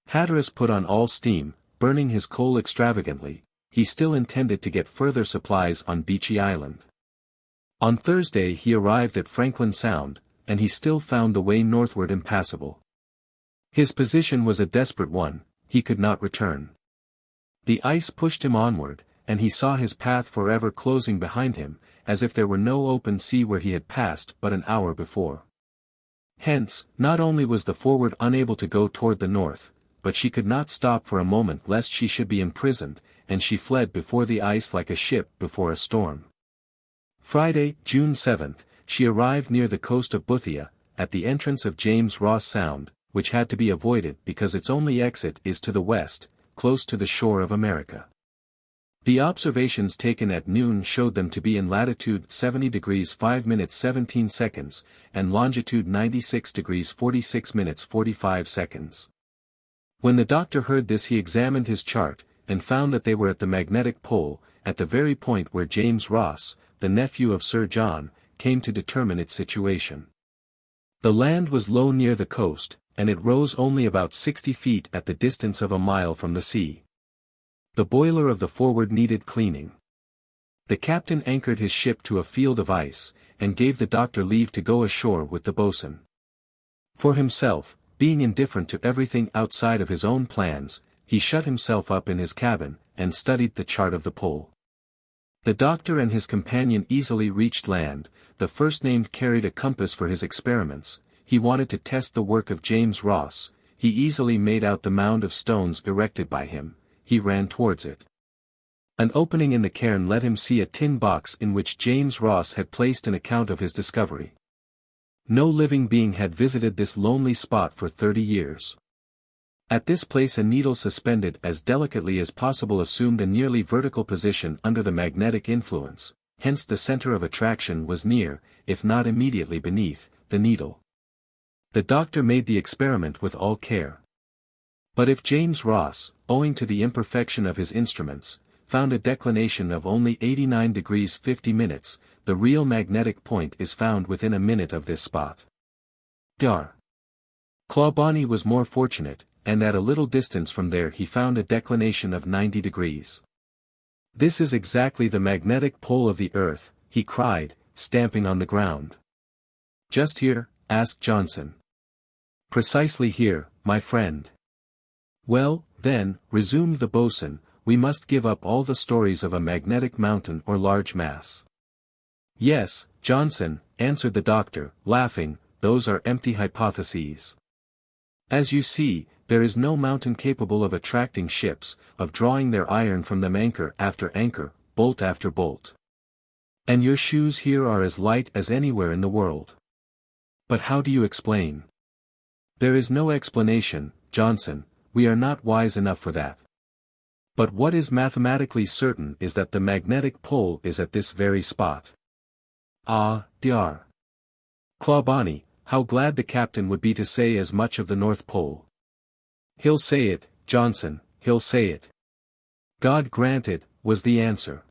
Hatteras put on all steam, burning his coal extravagantly. He still intended to get further supplies on Beechy Island. On Thursday he arrived at Franklin Sound, and he still found the way northward impassable. His position was a desperate one, he could not return. The ice pushed him onward, and he saw his path forever closing behind him, as if there were no open sea where he had passed but an hour before. Hence, not only was the Forward unable to go toward the north, but she could not stop for a moment lest she should be imprisoned, and she fled before the ice like a ship before a storm. Friday, June 7th, she arrived near the coast of Boothia, at the entrance of James Ross Sound, which had to be avoided because its only exit is to the west, close to the shore of America. The observations taken at noon showed them to be in latitude 70 degrees 5 minutes 17 seconds, and longitude 96 degrees 46 minutes 45 seconds. When the doctor heard this he examined his chart, and found that they were at the magnetic pole, at the very point where James Ross, the nephew of Sir John, came to determine its situation. The land was low near the coast, and it rose only about 60 feet at the distance of a mile from the sea. The boiler of the Forward needed cleaning. The captain anchored his ship to a field of ice, and gave the doctor leave to go ashore with the boatswain. For himself, being indifferent to everything outside of his own plans, he shut himself up in his cabin, and studied the chart of the pole. The doctor and his companion easily reached land. The first named carried a compass for his experiments. He wanted to test the work of James Ross. He easily made out the mound of stones erected by him. He ran towards it. An opening in the cairn let him see a tin box in which James Ross had placed an account of his discovery. No living being had visited this lonely spot for 30 years. At this place a needle suspended as delicately as possible assumed a nearly vertical position under the magnetic influence, hence the center of attraction was near, if not immediately beneath, the needle. The doctor made the experiment with all care. But if James Ross, owing to the imperfection of his instruments, found a declination of only 89 degrees 50 minutes, the real magnetic point is found within a minute of this spot. Dar. Clawbonny was more fortunate, and at a little distance from there he found a declination of 90 degrees. "This is exactly the magnetic pole of the earth," he cried, stamping on the ground. "Just here?" asked Johnson. "Precisely here, my friend." "Well, then," resumed the boatswain, "we must give up all the stories of a magnetic mountain or large mass." "Yes, Johnson," answered the doctor, laughing, "those are empty hypotheses. As you see, there is no mountain capable of attracting ships, of drawing their iron from them anchor after anchor, bolt after bolt. And your shoes here are as light as anywhere in the world. But how do you explain?" "There is no explanation, Johnson, we are not wise enough for that. But what is mathematically certain is that the magnetic pole is at this very spot." "Ah, dear. Clawbonny, how glad the captain would be to say as much of the North Pole." "He'll say it, Johnson, he'll say it." "God grant it," was the answer.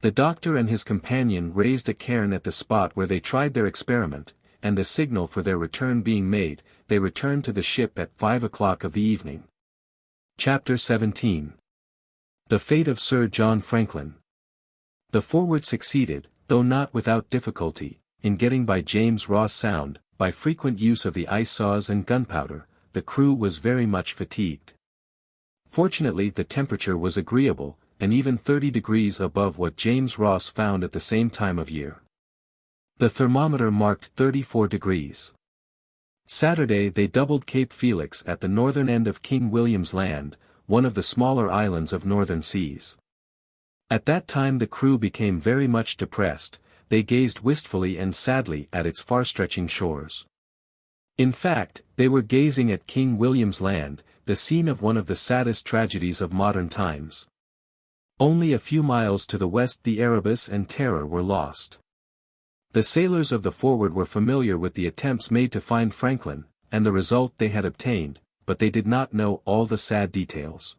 The doctor and his companion raised a cairn at the spot where they tried their experiment, and the signal for their return being made, they returned to the ship at 5 o'clock of the evening. Chapter 17. The Fate of Sir John Franklin. The Forward succeeded, though not without difficulty, in getting by James Ross Sound. By frequent use of the ice saws and gunpowder, the crew was very much fatigued. Fortunately the temperature was agreeable, and even 30 degrees above what James Ross found at the same time of year. The thermometer marked 34 degrees. Saturday they doubled Cape Felix at the northern end of King William's Land, one of the smaller islands of northern seas. At that time the crew became very much depressed, they gazed wistfully and sadly at its far-stretching shores. In fact, they were gazing at King William's Land, the scene of one of the saddest tragedies of modern times. Only a few miles to the west the Erebus and Terror were lost. The sailors of the Forward were familiar with the attempts made to find Franklin, and the result they had obtained, but they did not know all the sad details.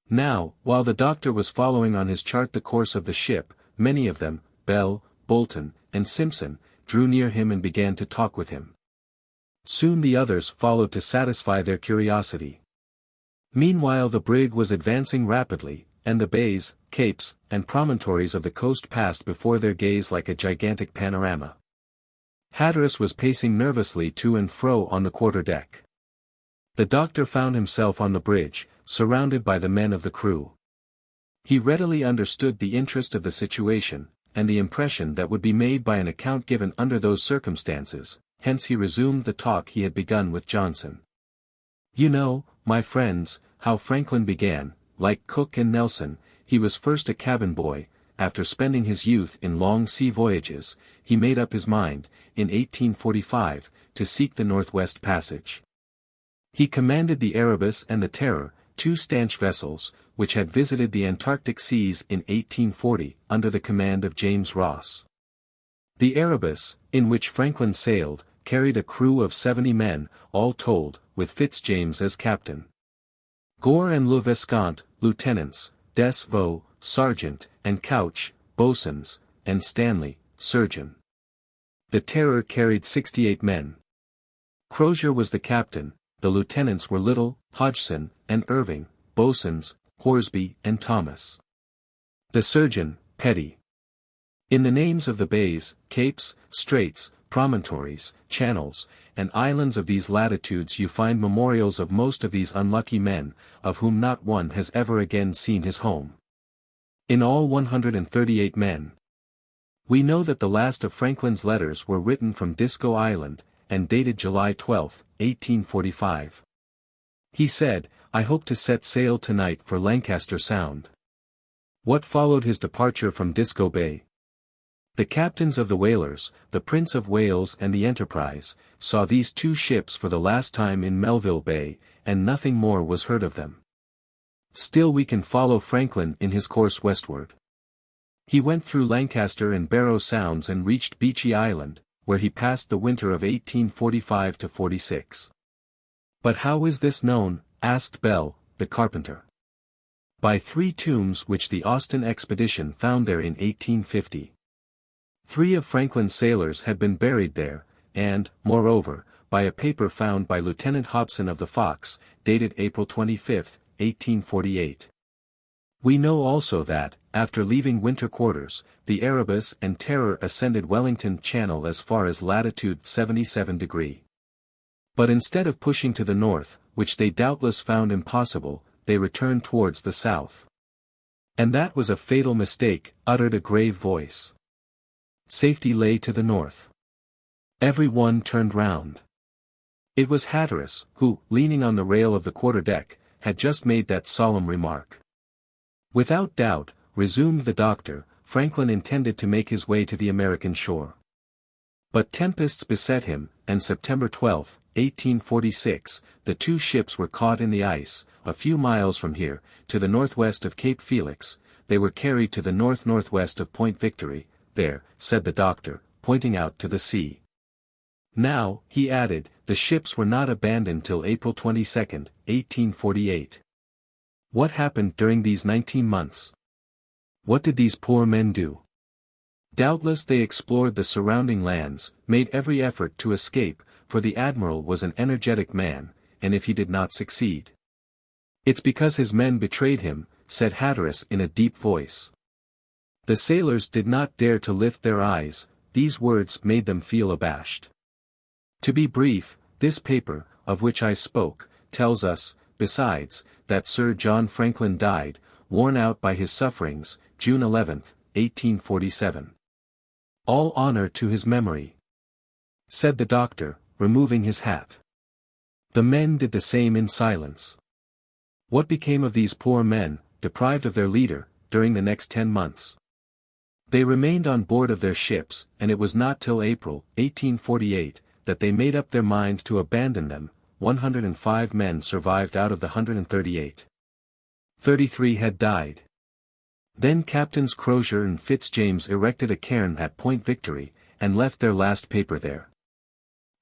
Now, while the doctor was following on his chart the course of the ship, many of them, Bell, Bolton, and Simpson, drew near him and began to talk with him. Soon the others followed to satisfy their curiosity. Meanwhile the brig was advancing rapidly, and the bays, capes, and promontories of the coast passed before their gaze like a gigantic panorama. Hatteras was pacing nervously to and fro on the quarter-deck. The doctor found himself on the bridge, surrounded by the men of the crew. He readily understood the interest of the situation, and the impression that would be made by an account given under those circumstances, hence he resumed the talk he had begun with Johnson. "You know, my friends, how Franklin began. Like Cook and Nelson, he was first a cabin boy. After spending his youth in long sea voyages, he made up his mind, in 1845, to seek the Northwest Passage. He commanded the Erebus and the Terror, two stanch vessels, which had visited the Antarctic seas in 1840, under the command of James Ross. The Erebus, in which Franklin sailed, carried a crew of 70 men, all told, with Fitzjames as captain. Gore and Le Vescant, lieutenants, Des Vaux, sergeant, and Couch, boatswains, and Stanley, surgeon. The Terror carried 68 men. Crozier was the captain, the lieutenants were Little, Hodgson, and Irving, boatswains, Horsby and Thomas. The surgeon, Petty. In the names of the bays, capes, straits, promontories, channels, and islands of these latitudes you find memorials of most of these unlucky men, of whom not one has ever again seen his home. In all 138 men. We know that the last of Franklin's letters were written from Disco Island, and dated July 12, 1845. He said, "I hope to set sail tonight for Lancaster Sound." What followed his departure from Disco Bay? The captains of the whalers, the Prince of Wales and the Enterprise, saw these two ships for the last time in Melville Bay, and nothing more was heard of them. Still we can follow Franklin in his course westward. He went through Lancaster and Barrow Sounds and reached Beechey Island, where he passed the winter of 1845–46. But how is this known? Asked Bell, the carpenter. By 3 tombs which the Austin expedition found there in 1850. 3 of Franklin's sailors had been buried there, and, moreover, by a paper found by Lieutenant Hobson of the Fox, dated April 25, 1848. We know also that, after leaving winter quarters, the Erebus and Terror ascended Wellington Channel as far as latitude 77°. But instead of pushing to the north, which they doubtless found impossible, they returned towards the south. And that was a fatal mistake, uttered a grave voice. Safety lay to the north. Every one turned round. It was Hatteras, who, leaning on the rail of the quarter-deck, had just made that solemn remark. Without doubt, resumed the doctor, Franklin intended to make his way to the American shore. But tempests beset him, and September 12, 1846, the 2 ships were caught in the ice, a few miles from here, to the northwest of Cape Felix. They were carried to the north-northwest of Point Victory. There, said the doctor, pointing out to the sea. Now, he added, the ships were not abandoned till April 22, 1848. What happened during these 19 months? What did these poor men do? Doubtless they explored the surrounding lands, made every effort to escape, for the admiral was an energetic man, and if he did not succeed, it's because his men betrayed him, said Hatteras in a deep voice. The sailors did not dare to lift their eyes. These words made them feel abashed. To be brief, this paper, of which I spoke, tells us, besides, that Sir John Franklin died, worn out by his sufferings, June 11, 1847. All honor to his memory, said the doctor, removing his hat. The men did the same in silence. What became of these poor men, deprived of their leader, during the next 10 months? They remained on board of their ships, and it was not till April, 1848, that they made up their mind to abandon them. 105 men survived out of the 138. 33 had died. Then Captains Crozier and Fitzjames erected a cairn at Point Victory, and left their last paper there.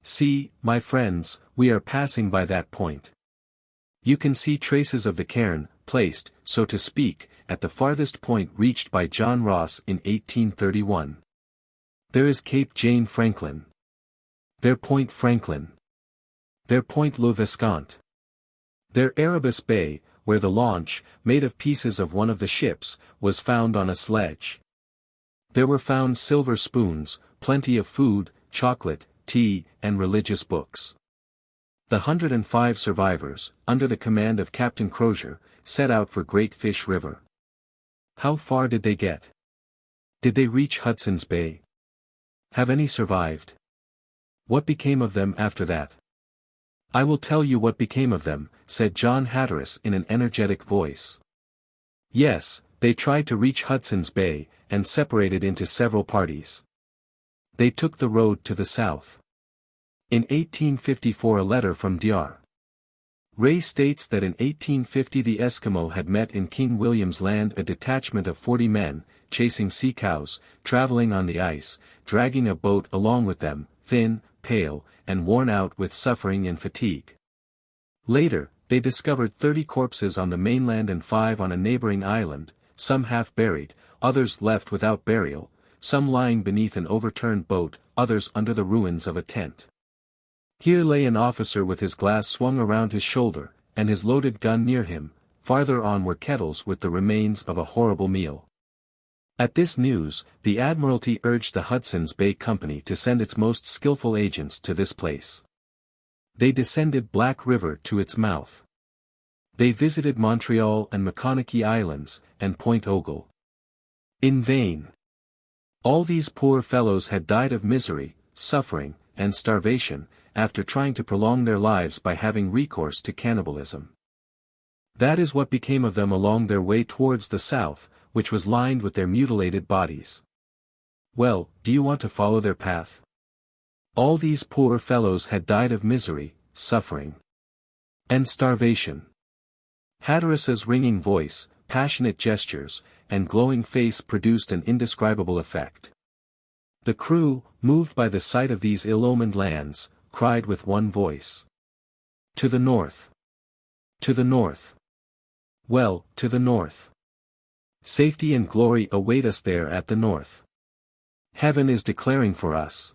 See, my friends, we are passing by that point. You can see traces of the cairn, placed, so to speak, at the farthest point reached by John Ross in 1831. There is Cape Jane Franklin. Their Point Franklin. Their Point Le Viscount. Their Erebus Bay, where the launch, made of pieces of one of the ships, was found on a sledge. There were found silver spoons, plenty of food, chocolate, tea, and religious books. The 105 survivors, under the command of Captain Crozier, set out for Great Fish River. How far did they get? Did they reach Hudson's Bay? Have any survived? What became of them after that? I will tell you what became of them, said John Hatteras in an energetic voice. Yes, they tried to reach Hudson's Bay, and separated into several parties. They took the road to the south. In 1854 a letter from Dr. Ray states that in 1850 the Eskimo had met in King William's Land a detachment of 40 men, chasing sea cows, traveling on the ice, dragging a boat along with them, thin, pale, and worn out with suffering and fatigue. Later, they discovered 30 corpses on the mainland and 5 on a neighboring island, some half buried, others left without burial, some lying beneath an overturned boat, others under the ruins of a tent. Here lay an officer with his glass swung around his shoulder, and his loaded gun near him. Farther on were kettles with the remains of a horrible meal. At this news, the Admiralty urged the Hudson's Bay Company to send its most skillful agents to this place. They descended Black River to its mouth. They visited Montreal and Maconochie Islands, and Point Ogle. In vain. All these poor fellows had died of misery, suffering, and starvation, after trying to prolong their lives by having recourse to cannibalism. That is what became of them along their way towards the south, which was lined with their mutilated bodies. Well, do you want to follow their path? All these poor fellows had died of misery, suffering, and starvation. Hatteras's ringing voice, passionate gestures, and glowing face produced an indescribable effect. The crew, moved by the sight of these ill-omened lands, cried with one voice. To the north! To the north! Well, to the north! Safety and glory await us there at the north. Heaven is declaring for us.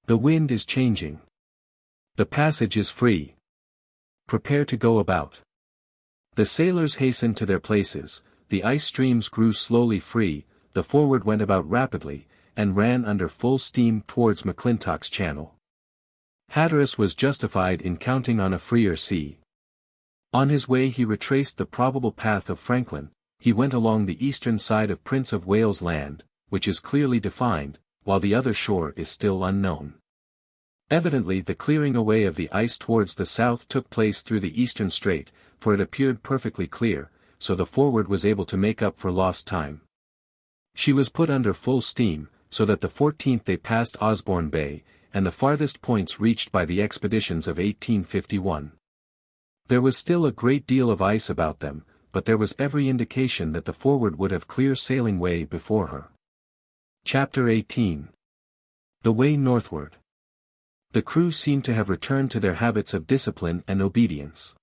The wind is changing. The passage is free. Prepare to go about. The sailors hastened to their places, the ice streams grew slowly free, the Forward went about rapidly, and ran under full steam towards McClintock's Channel. Hatteras was justified in counting on a freer sea. On his way he retraced the probable path of Franklin. He went along the eastern side of Prince of Wales Land, which is clearly defined, while the other shore is still unknown. Evidently the clearing away of the ice towards the south took place through the eastern strait, for it appeared perfectly clear, so the Forward was able to make up for lost time. She was put under full steam, so that the 14th they passed Osborne Bay, and the farthest points reached by the expeditions of 1851. There was still a great deal of ice about them, but there was every indication that the Forward would have clear sailing way before her. Chapter 18. The Way Northward. The crew seemed to have returned to their habits of discipline and obedience.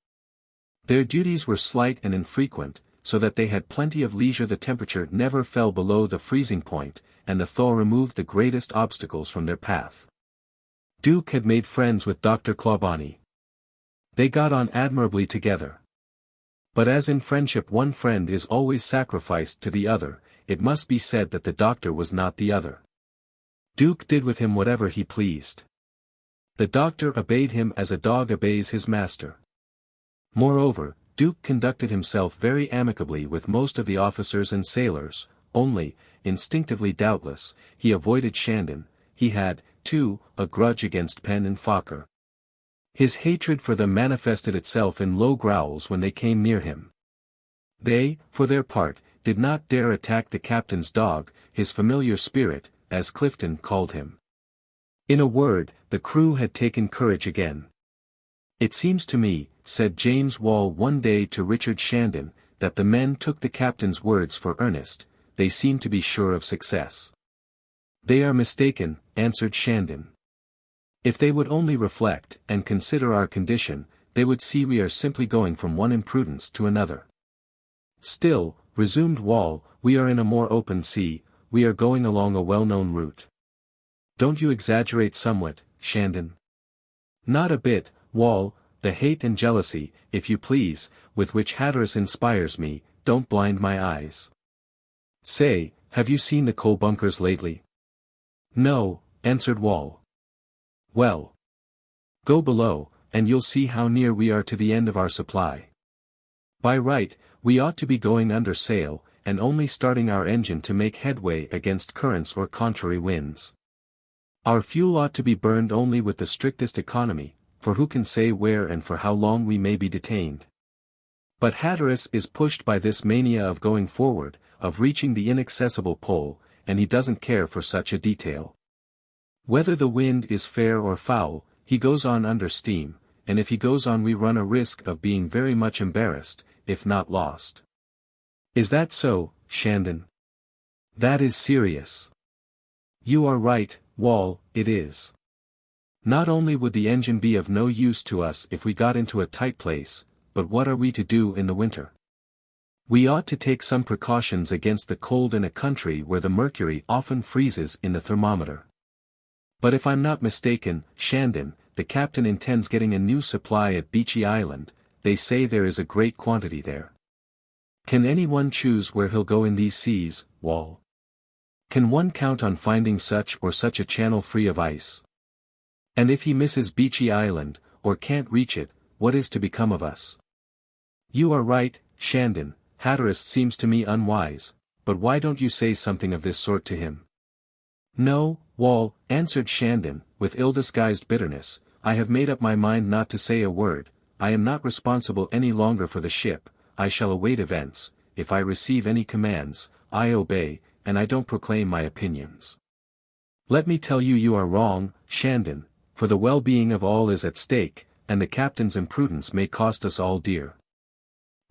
Their duties were slight and infrequent, so that they had plenty of leisure. The temperature never fell below the freezing point, and the thaw removed the greatest obstacles from their path. Duke had made friends with Dr. Clawbonny. They got on admirably together. But as in friendship one friend is always sacrificed to the other, it must be said that the doctor was not the other. Duke did with him whatever he pleased. The doctor obeyed him as a dog obeys his master. Moreover, Duke conducted himself very amicably with most of the officers and sailors, only, instinctively doubtless, he avoided Shandon. He had, too, a grudge against Penn and Fokker. His hatred for them manifested itself in low growls when they came near him. They, for their part, did not dare attack the captain's dog, his familiar spirit, as Clifton called him. In a word, the crew had taken courage again. It seems to me, said James Wall one day to Richard Shandon, that the men took the captain's words for earnest. They seem to be sure of success. They are mistaken, answered Shandon. If they would only reflect, and consider our condition, they would see we are simply going from one imprudence to another. Still, resumed Wall, we are in a more open sea, we are going along a well-known route. Don't you exaggerate somewhat, Shandon? Not a bit, Wall. The hate and jealousy, if you please, with which Hatteras inspires me, don't blind my eyes. Say, have you seen the coal bunkers lately? No, answered Wall. Well, go below, and you'll see how near we are to the end of our supply. By right, we ought to be going under sail, and only starting our engine to make headway against currents or contrary winds. Our fuel ought to be burned only with the strictest economy, for who can say where and for how long we may be detained. But Hatteras is pushed by this mania of going forward, of reaching the inaccessible pole, and he doesn't care for such a detail. Whether the wind is fair or foul, he goes on under steam, and if he goes on we run a risk of being very much embarrassed, if not lost. Is that so, Shandon? That is serious. You are right, Wall, it is. Not only would the engine be of no use to us if we got into a tight place, but what are we to do in the winter? We ought to take some precautions against the cold in a country where the mercury often freezes in the thermometer. But if I'm not mistaken, Shandon, the captain intends getting a new supply at Beechy Island. They say there is a great quantity there. Can anyone choose where he'll go in these seas, Wall? Can one count on finding such or such a channel free of ice? And if he misses Beechy Island, or can't reach it, what is to become of us? You are right, Shandon. Hatteras seems to me unwise, but why don't you say something of this sort to him? No, Wall, answered Shandon, with ill-disguised bitterness, I have made up my mind not to say a word. I am not responsible any longer for the ship, I shall await events, if I receive any commands, I obey, and I don't proclaim my opinions. Let me tell you, you are wrong, Shandon, for the well-being of all is at stake, and the captain's imprudence may cost us all dear.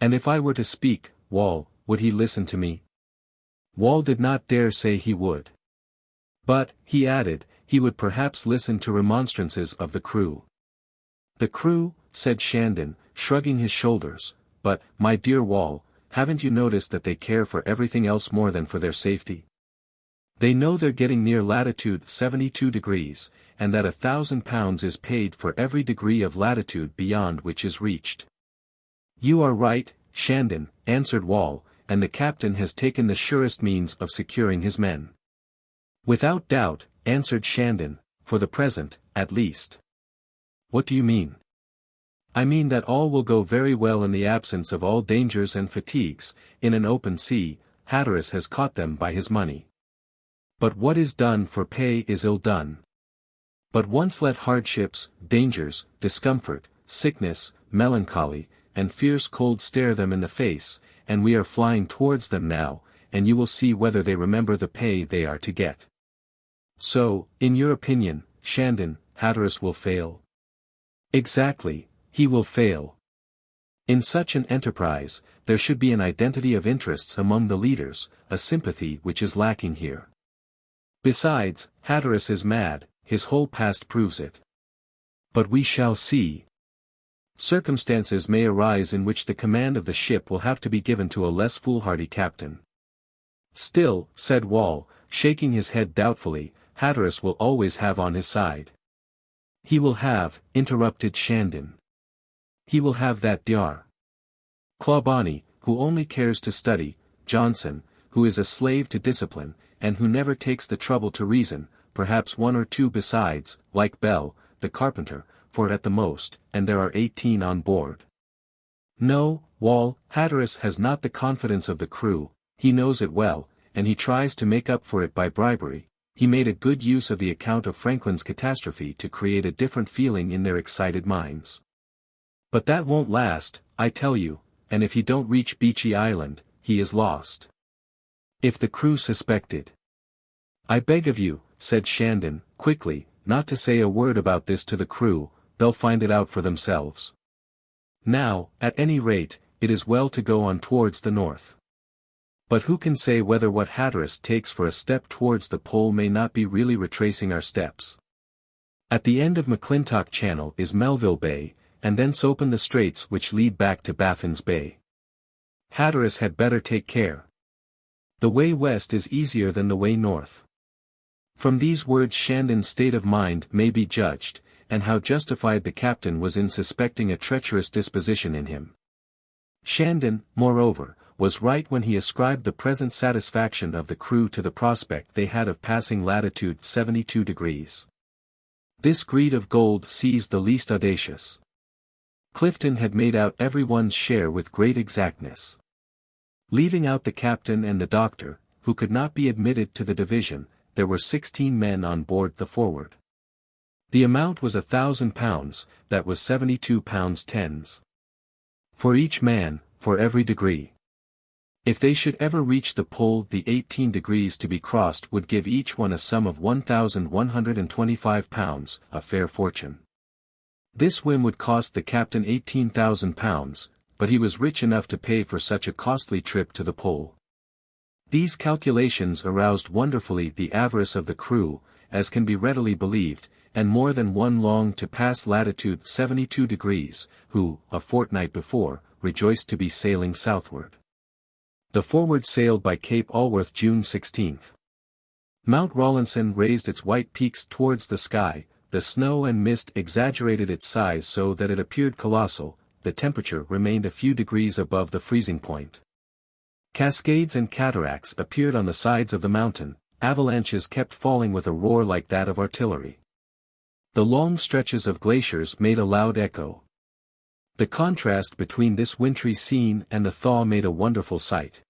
And if I were to speak, Wall, would he listen to me? Wall did not dare say he would. But, he added, he would perhaps listen to remonstrances of the crew. The crew, said Shandon, shrugging his shoulders, but, my dear Wall, haven't you noticed that they care for everything else more than for their safety? They know they're getting near latitude 72 degrees, and that £1,000 is paid for every degree of latitude beyond which is reached. You are right, Shandon, answered Wall, and the captain has taken the surest means of securing his men. Without doubt, answered Shandon, for the present, at least. What do you mean? I mean that all will go very well in the absence of all dangers and fatigues. In an open sea, Hatteras has caught them by his money. But what is done for pay is ill done. But once let hardships, dangers, discomfort, sickness, melancholy, and fierce cold stare them in the face, and we are flying towards them now, and you will see whether they remember the pay they are to get. So, in your opinion, Shandon, Hatteras will fail? Exactly, he will fail. In such an enterprise, there should be an identity of interests among the leaders, a sympathy which is lacking here. Besides, Hatteras is mad, his whole past proves it. But we shall see. Circumstances may arise in which the command of the ship will have to be given to a less foolhardy captain. Still, said Wall, shaking his head doubtfully, Hatteras will always have on his side. He will have, interrupted Shandon. He will have that Dr. Clawbonny, who only cares to study, Johnson, who is a slave to discipline, and who never takes the trouble to reason, perhaps one or two besides, like Bell, the carpenter, for at the most, and there are 18 on board. No, Wall, Hatteras has not the confidence of the crew, he knows it well, and he tries to make up for it by bribery. He made a good use of the account of Franklin's catastrophe to create a different feeling in their excited minds. But that won't last, I tell you, and if he don't reach Beechy Island, he is lost. If the crew suspected. I beg of you, said Shandon, quickly, not to say a word about this to the crew, they'll find it out for themselves. Now, at any rate, it is well to go on towards the north. But who can say whether what Hatteras takes for a step towards the pole may not be really retracing our steps? At the end of McClintock Channel is Melville Bay, and thence open the straits which lead back to Baffin's Bay. Hatteras had better take care. The way west is easier than the way north. From these words Shandon's state of mind may be judged, and how justified the captain was in suspecting a treacherous disposition in him. Shandon, moreover, was right when he ascribed the present satisfaction of the crew to the prospect they had of passing latitude 72 degrees. This greed of gold seized the least audacious. Clifton had made out everyone's share with great exactness. Leaving out the captain and the doctor, who could not be admitted to the division, there were 16 men on board the Forward. The amount was £1,000, that was £72 tens. For each man, for every degree. If they should ever reach the pole, the 18 degrees to be crossed would give each one a sum of £1,125, a fair fortune. This whim would cost the captain £18,000, but he was rich enough to pay for such a costly trip to the pole. These calculations aroused wonderfully the avarice of the crew, as can be readily believed, and more than one longed to pass latitude 72 degrees, who, a fortnight before, rejoiced to be sailing southward. The Forward sailed by Cape Alworth June 16. Mount Rawlinson raised its white peaks towards the sky, the snow and mist exaggerated its size so that it appeared colossal, the temperature remained a few degrees above the freezing point. Cascades and cataracts appeared on the sides of the mountain, avalanches kept falling with a roar like that of artillery. The long stretches of glaciers made a loud echo. The contrast between this wintry scene and the thaw made a wonderful sight.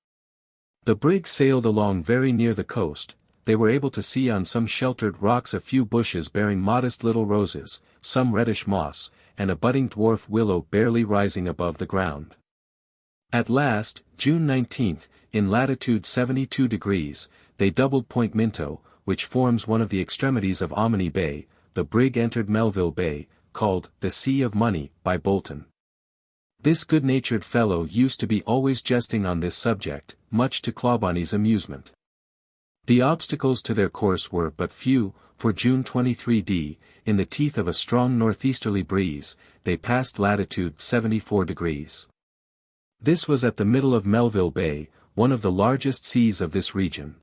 The brig sailed along very near the coast. They were able to see on some sheltered rocks a few bushes bearing modest little roses, some reddish moss, and a budding dwarf willow barely rising above the ground. At last, June 19th, in latitude 72 degrees, they doubled Point Minto, which forms one of the extremities of Omni Bay. The brig entered Melville Bay, called the Sea of Money by Bolton. This good-natured fellow used to be always jesting on this subject, much to Clawbonny's amusement. The obstacles to their course were but few, for June 23d, in the teeth of a strong northeasterly breeze, they passed latitude 74 degrees. This was at the middle of Melville Bay, one of the largest seas of this region.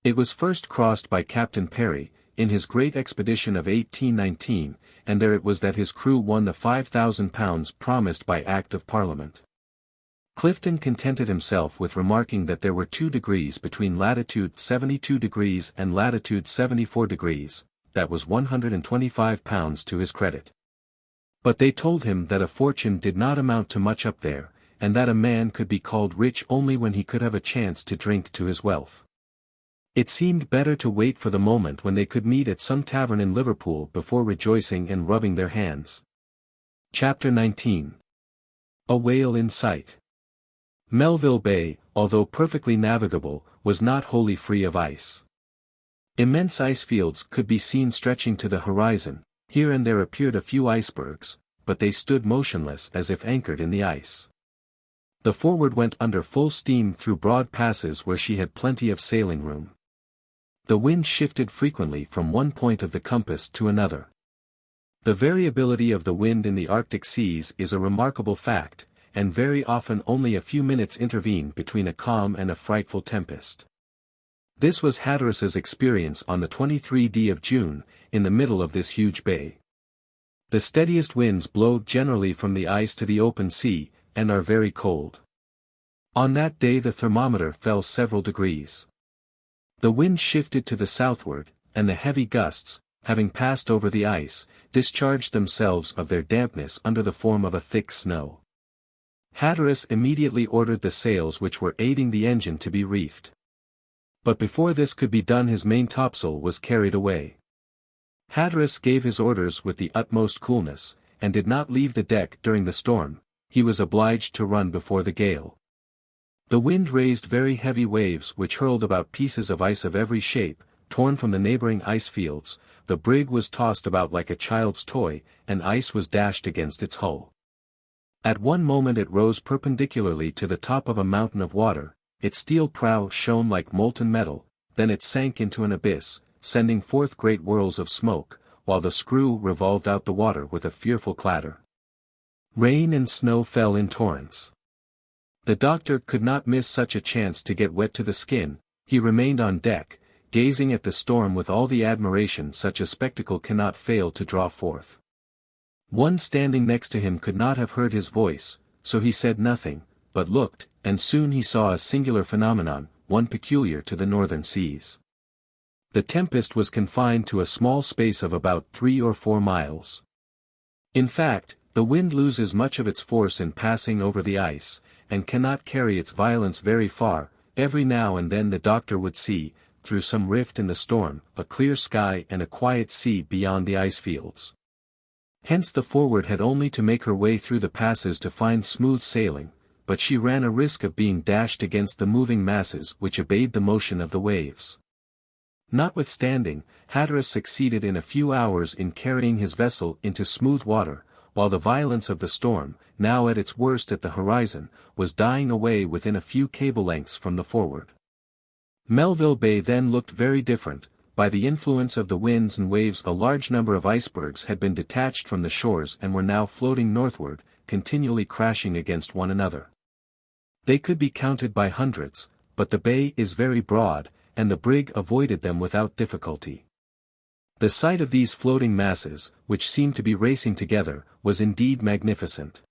It was first crossed by Captain Perry, in his great expedition of 1819, and there it was that his crew won the £5,000 promised by Act of Parliament. Clifton contented himself with remarking that there were 2 degrees between latitude 72 degrees and latitude 74 degrees, that was £125 to his credit. But they told him that a fortune did not amount to much up there, and that a man could be called rich only when he could have a chance to drink to his wealth. It seemed better to wait for the moment when they could meet at some tavern in Liverpool before rejoicing and rubbing their hands. Chapter 19. A Whale in Sight. Melville Bay, although perfectly navigable, was not wholly free of ice. Immense ice fields could be seen stretching to the horizon, here and there appeared a few icebergs, but they stood motionless as if anchored in the ice. The Forward went under full steam through broad passes where she had plenty of sailing room. The wind shifted frequently from one point of the compass to another. The variability of the wind in the Arctic seas is a remarkable fact, and very often only a few minutes intervene between a calm and a frightful tempest. This was Hatteras's experience on the 23d of June, in the middle of this huge bay. The steadiest winds blow generally from the ice to the open sea, and are very cold. On that day the thermometer fell several degrees. The wind shifted to the southward, and the heavy gusts, having passed over the ice, discharged themselves of their dampness under the form of a thick snow. Hatteras immediately ordered the sails which were aiding the engine to be reefed. But before this could be done his main topsail was carried away. Hatteras gave his orders with the utmost coolness, and did not leave the deck during the storm. He was obliged to run before the gale. The wind raised very heavy waves which hurled about pieces of ice of every shape, torn from the neighboring ice fields. The brig was tossed about like a child's toy, and ice was dashed against its hull. At one moment it rose perpendicularly to the top of a mountain of water, its steel prow shone like molten metal, then it sank into an abyss, sending forth great whirls of smoke, while the screw revolved out the water with a fearful clatter. Rain and snow fell in torrents. The doctor could not miss such a chance to get wet to the skin. He remained on deck, gazing at the storm with all the admiration such a spectacle cannot fail to draw forth. One standing next to him could not have heard his voice, so he said nothing, but looked, and soon he saw a singular phenomenon, one peculiar to the northern seas. The tempest was confined to a small space of about 3 or 4 miles. In fact, the wind loses much of its force in passing over the ice, and cannot carry its violence very far. Every now and then the doctor would see, through some rift in the storm, a clear sky and a quiet sea beyond the ice fields. Hence the Forward had only to make her way through the passes to find smooth sailing, but she ran a risk of being dashed against the moving masses which obeyed the motion of the waves. Notwithstanding, Hatteras succeeded in a few hours in carrying his vessel into smooth water, while the violence of the storm, now at its worst at the horizon, was dying away within a few cable lengths from the Forward. Melville Bay then looked very different. By the influence of the winds and waves a large number of icebergs had been detached from the shores and were now floating northward, continually crashing against one another. They could be counted by hundreds, but the bay is very broad, and the brig avoided them without difficulty. The sight of these floating masses, which seemed to be racing together, was indeed magnificent.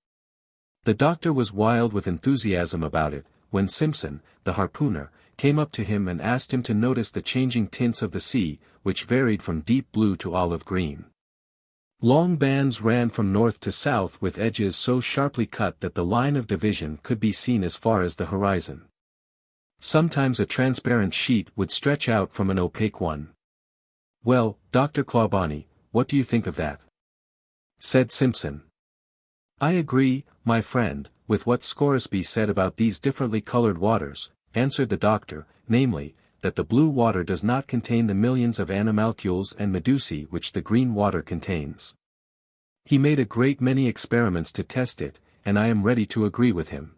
The doctor was wild with enthusiasm about it, when Simpson, the harpooner, came up to him and asked him to notice the changing tints of the sea, which varied from deep blue to olive green. Long bands ran from north to south with edges so sharply cut that the line of division could be seen as far as the horizon. Sometimes a transparent sheet would stretch out from an opaque one. "Well, Dr. Clawbonny, what do you think of that?" said Simpson. "I agree, my friend," with what Scoresby said about these differently colored waters, answered the doctor, namely, that the blue water does not contain the millions of animalcules and medusae which the green water contains. He made a great many experiments to test it, and I am ready to agree with him.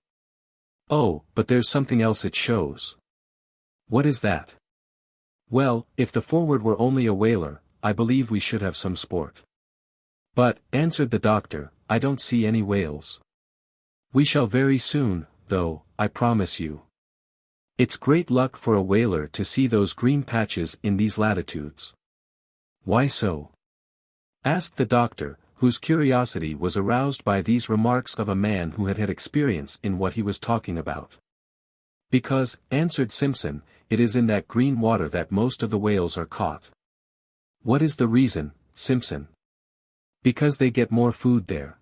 Oh, but there's something else it shows. What is that? Well, if the Forward were only a whaler, I believe we should have some sport. But, answered the doctor, I don't see any whales. We shall very soon, though, I promise you. It's great luck for a whaler to see those green patches in these latitudes. Why so? Asked the doctor, whose curiosity was aroused by these remarks of a man who had had experience in what he was talking about. Because, answered Simpson, it is in that green water that most of the whales are caught. What is the reason, Simpson? Because they get more food there.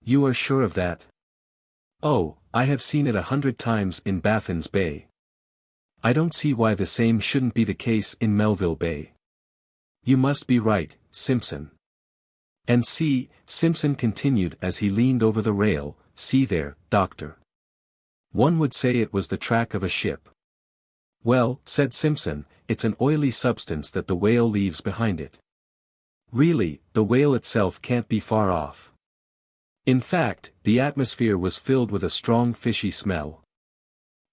You are sure of that? Oh, I have seen it 100 times in Baffin's Bay. I don't see why the same shouldn't be the case in Melville Bay. You must be right, Simpson. And see, Simpson continued as he leaned over the rail, see there, doctor. One would say it was the track of a ship. Well, said Simpson, it's an oily substance that the whale leaves behind it. Really, the whale itself can't be far off. In fact, the atmosphere was filled with a strong fishy smell.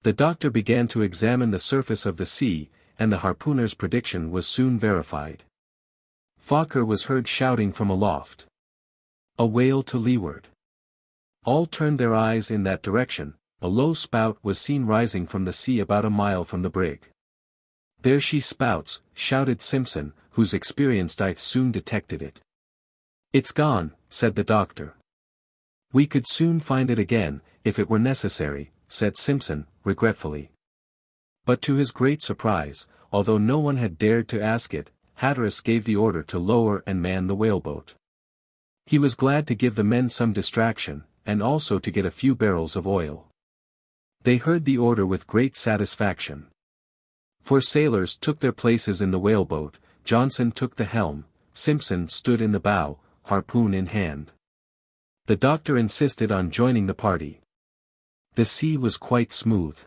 The doctor began to examine the surface of the sea, and the harpooner's prediction was soon verified. Fokker was heard shouting from aloft. A whale to leeward. All turned their eyes in that direction. A low spout was seen rising from the sea about a mile from the brig. There she spouts, shouted Simpson, whose experienced eye soon detected it. It's gone, said the doctor. We could soon find it again, if it were necessary, said Simpson, regretfully. But to his great surprise, although no one had dared to ask it, Hatteras gave the order to lower and man the whaleboat. He was glad to give the men some distraction, and also to get a few barrels of oil. They heard the order with great satisfaction. 4 sailors took their places in the whaleboat, Johnson took the helm, Simpson stood in the bow, harpoon in hand. The doctor insisted on joining the party. The sea was quite smooth.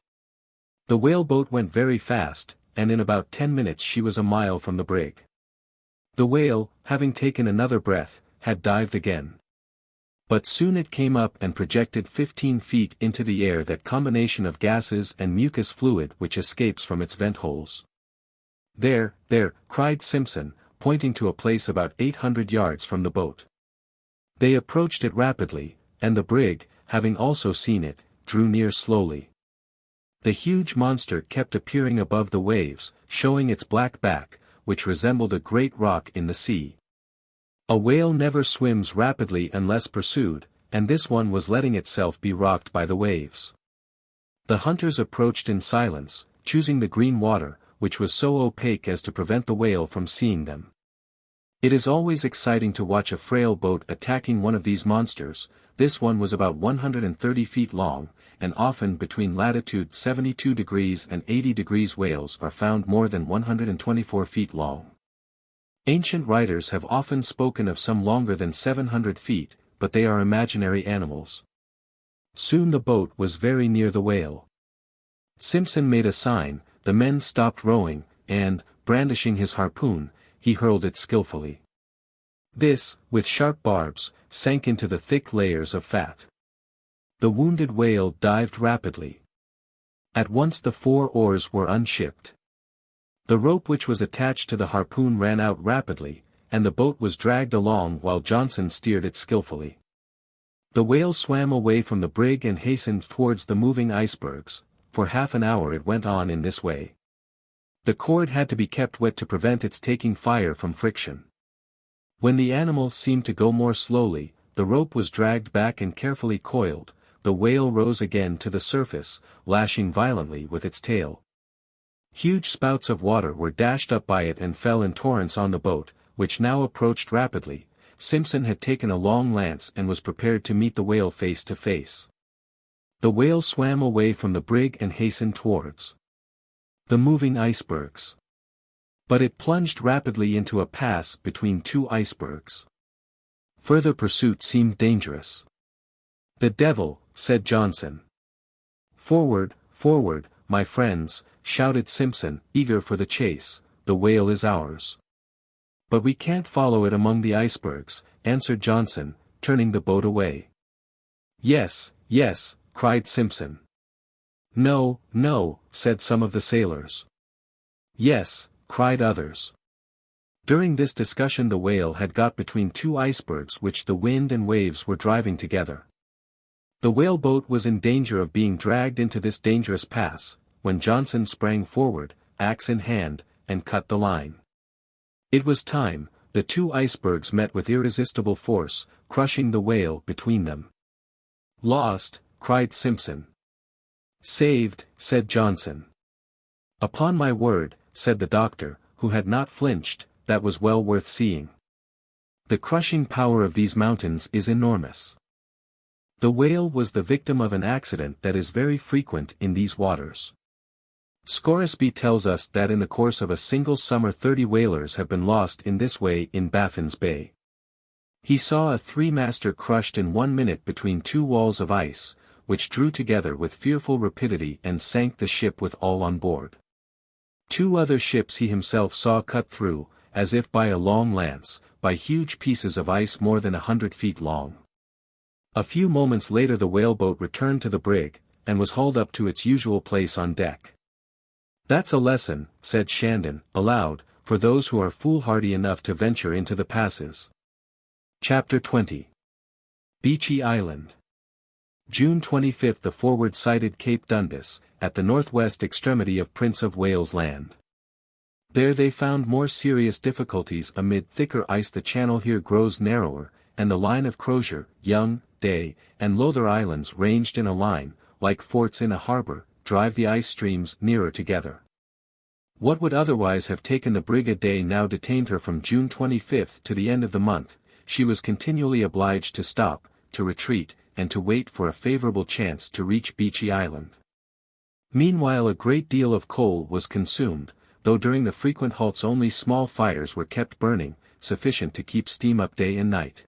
The whaleboat went very fast, and in about 10 minutes she was a mile from the brig. The whale, having taken another breath, had dived again. But soon it came up and projected 15 feet into the air, that combination of gases and mucus fluid which escapes from its vent holes. There, cried Simpson, pointing to a place about 800 yards from the boat. They approached it rapidly, and the brig, having also seen it, drew near slowly. The huge monster kept appearing above the waves, showing its black back, which resembled a great rock in the sea. A whale never swims rapidly unless pursued, and this one was letting itself be rocked by the waves. The hunters approached in silence, choosing the green water, which was so opaque as to prevent the whale from seeing them. It is always exciting to watch a frail boat attacking one of these monsters. This one was about 130 feet long, and often between latitude 72 degrees and 80 degrees whales are found more than 124 feet long. Ancient writers have often spoken of some longer than 700 feet, but they are imaginary animals. Soon the boat was very near the whale. Simpson made a sign, the men stopped rowing, and, brandishing his harpoon, he hurled it skillfully. This, with sharp barbs, sank into the thick layers of fat. The wounded whale dived rapidly. At once the 4 oars were unshipped. The rope which was attached to the harpoon ran out rapidly, and the boat was dragged along while Johnson steered it skillfully. The whale swam away from the brig and hastened towards the moving icebergs. For half an hour it went on in this way. The cord had to be kept wet to prevent its taking fire from friction. When the animal seemed to go more slowly, the rope was dragged back and carefully coiled. The whale rose again to the surface, lashing violently with its tail. Huge spouts of water were dashed up by it and fell in torrents on the boat, which now approached rapidly. Simpson had taken a long lance and was prepared to meet the whale face to face. The whale swam away from the brig and hastened towards the moving icebergs. But it plunged rapidly into a pass between 2 icebergs. Further pursuit seemed dangerous. The devil, said Johnson. "Forward, forward, my friends," shouted Simpson, eager for the chase, "the whale is ours." "But we can't follow it among the icebergs," answered Johnson, turning the boat away. "Yes, yes," cried Simpson. "No, no," said some of the sailors. "Yes," cried others. During this discussion the whale had got between two icebergs which the wind and waves were driving together. The whaleboat was in danger of being dragged into this dangerous pass, when Johnson sprang forward, axe in hand, and cut the line. It was time. The two icebergs met with irresistible force, crushing the whale between them. "Lost," cried Simpson. "Saved," said Johnson. "Upon my word," said the doctor, who had not flinched, "that was well worth seeing. The crushing power of these mountains is enormous." The whale was the victim of an accident that is very frequent in these waters. Scoresby tells us that in the course of a single summer 30 whalers have been lost in this way in Baffin's Bay. He saw a three-master crushed in 1 minute between two walls of ice, which drew together with fearful rapidity and sank the ship with all on board. 2 other ships he himself saw cut through, as if by a long lance, by huge pieces of ice more than 100 feet long. A few moments later the whaleboat returned to the brig, and was hauled up to its usual place on deck. "That's a lesson," said Shandon, aloud, "for those who are foolhardy enough to venture into the passes." Chapter 20. Beechy Island. June 25 the Forward sighted Cape Dundas, at the northwest extremity of Prince of Wales Land. There they found more serious difficulties amid thicker ice. The channel here grows narrower, and the line of Crozier, Young, Day, and Lowther Islands ranged in a line, like forts in a harbour, drive the ice streams nearer together. What would otherwise have taken the brig a day now detained her from June 25 to the end of the month. She was continually obliged to stop, to retreat, and to wait for a favourable chance to reach Beechy Island. Meanwhile a great deal of coal was consumed, though during the frequent halts only small fires were kept burning, sufficient to keep steam up day and night.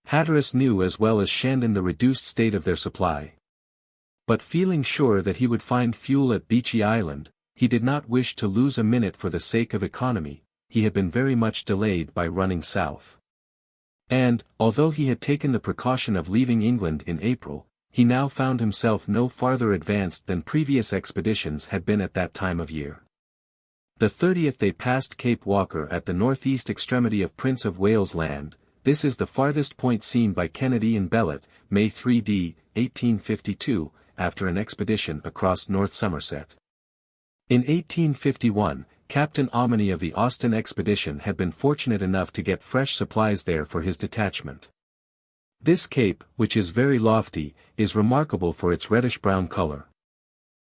Hatteras knew as well as Shandon the reduced state of their supply. But feeling sure that he would find fuel at Beechy Island, he did not wish to lose a minute for the sake of economy. He had been very much delayed by running south. And, although he had taken the precaution of leaving England in April, he now found himself no farther advanced than previous expeditions had been at that time of year. The 30th they passed Cape Walker at the northeast extremity of Prince of Wales Land. This is the farthest point seen by Kennedy and Bellot, May 3d, 1852, after an expedition across North Somerset. In 1851, Captain Ominy of the Austin expedition had been fortunate enough to get fresh supplies there for his detachment. This cape, which is very lofty, is remarkable for its reddish-brown color.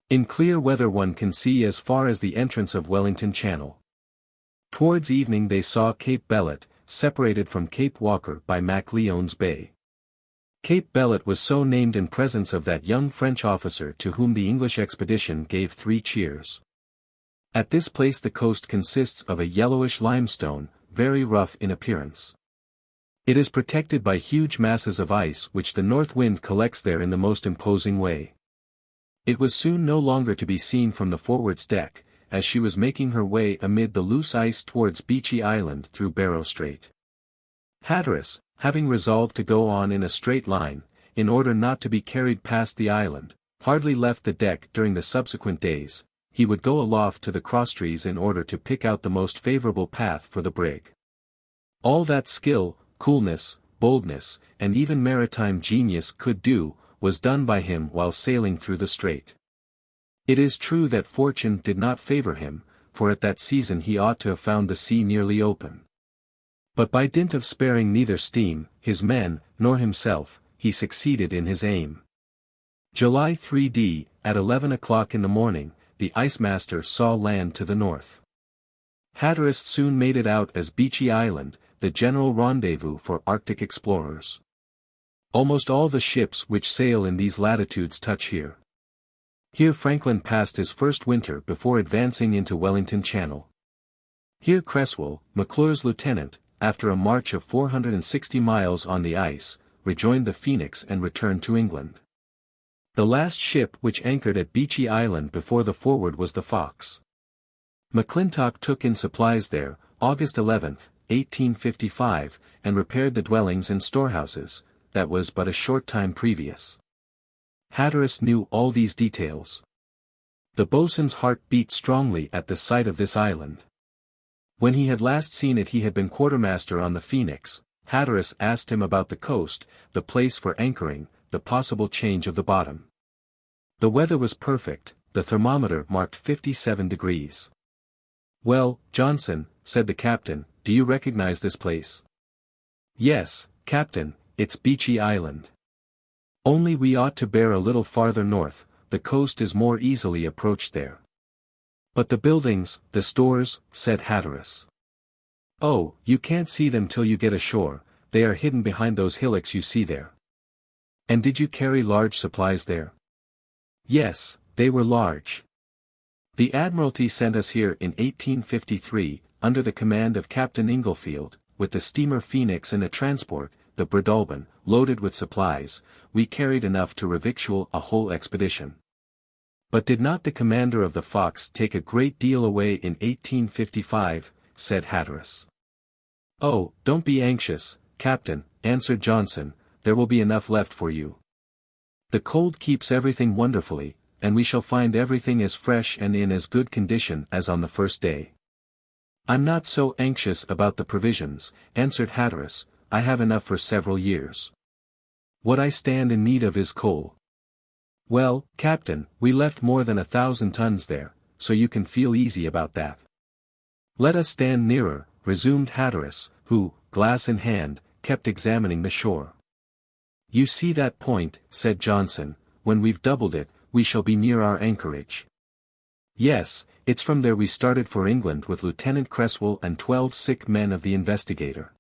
In clear weather one can see as far as the entrance of Wellington Channel. Towards evening they saw Cape Bellot, separated from Cape Walker by Macleone's Bay. Cape Bellot was so named in presence of that young French officer to whom the English expedition gave 3 cheers. At this place the coast consists of a yellowish limestone, very rough in appearance. It is protected by huge masses of ice which the north wind collects there in the most imposing way. It was soon no longer to be seen from the forward's deck, as she was making her way amid the loose ice towards Beechy Island through Barrow Strait. Hatteras, having resolved to go on in a straight line, in order not to be carried past the island, hardly left the deck during the subsequent days. He would go aloft to the crosstrees in order to pick out the most favourable path for the brig. All that skill, coolness, boldness, and even maritime genius could do, was done by him while sailing through the strait. It is true that fortune did not favour him, for at that season he ought to have found the sea nearly open. But by dint of sparing neither steam, his men, nor himself, he succeeded in his aim. July 3d, at 11 o'clock in the morning, the ice-master saw land to the north. Hatteras soon made it out as Beechy Island, the general rendezvous for Arctic explorers. Almost all the ships which sail in these latitudes touch here. Here Franklin passed his first winter before advancing into Wellington Channel. Here Cresswell, McClure's lieutenant, after a march of 460 miles on the ice, rejoined the Phoenix and returned to England. The last ship which anchored at Beechey Island before the Forward was the Fox. McClintock took in supplies there, August 11, 1855, and repaired the dwellings and storehouses. That was but a short time previous. Hatteras knew all these details. The boatswain's heart beat strongly at the sight of this island. When he had last seen it he had been quartermaster on the Phoenix. Hatteras asked him about the coast, the place for anchoring, the possible change of the bottom. The weather was perfect, the thermometer marked 57 degrees. "Well, Johnson," said the captain, "do you recognize this place?" "Yes, Captain, it's Beechey Island. Only we ought to bear a little farther north, the coast is more easily approached there." "But the buildings, the stores," said Hatteras. "Oh, you can't see them till you get ashore, they are hidden behind those hillocks you see there." "And did you carry large supplies there?" "Yes, they were large. The Admiralty sent us here in 1853, under the command of Captain Inglefield, with the steamer Phoenix and a transport, the Breadalbane, loaded with supplies. We carried enough to revictual a whole expedition." "But did not the commander of the Fox take a great deal away in 1855, said Hatteras. "Oh, don't be anxious, Captain," answered Johnson, "there will be enough left for you. The cold keeps everything wonderfully, and we shall find everything as fresh and in as good condition as on the first day." "I'm not so anxious about the provisions," answered Hatteras, "I have enough for several years. What I stand in need of is coal." "Well, Captain, we left more than 1,000 tons there, so you can feel easy about that." "Let us stand nearer," resumed Hatteras, who, glass in hand, kept examining the shore. "You see that point," said Johnson, "when we've doubled it, we shall be near our anchorage." "Yes, it's from there we started for England with Lieutenant Cresswell and 12 sick men of the Investigator.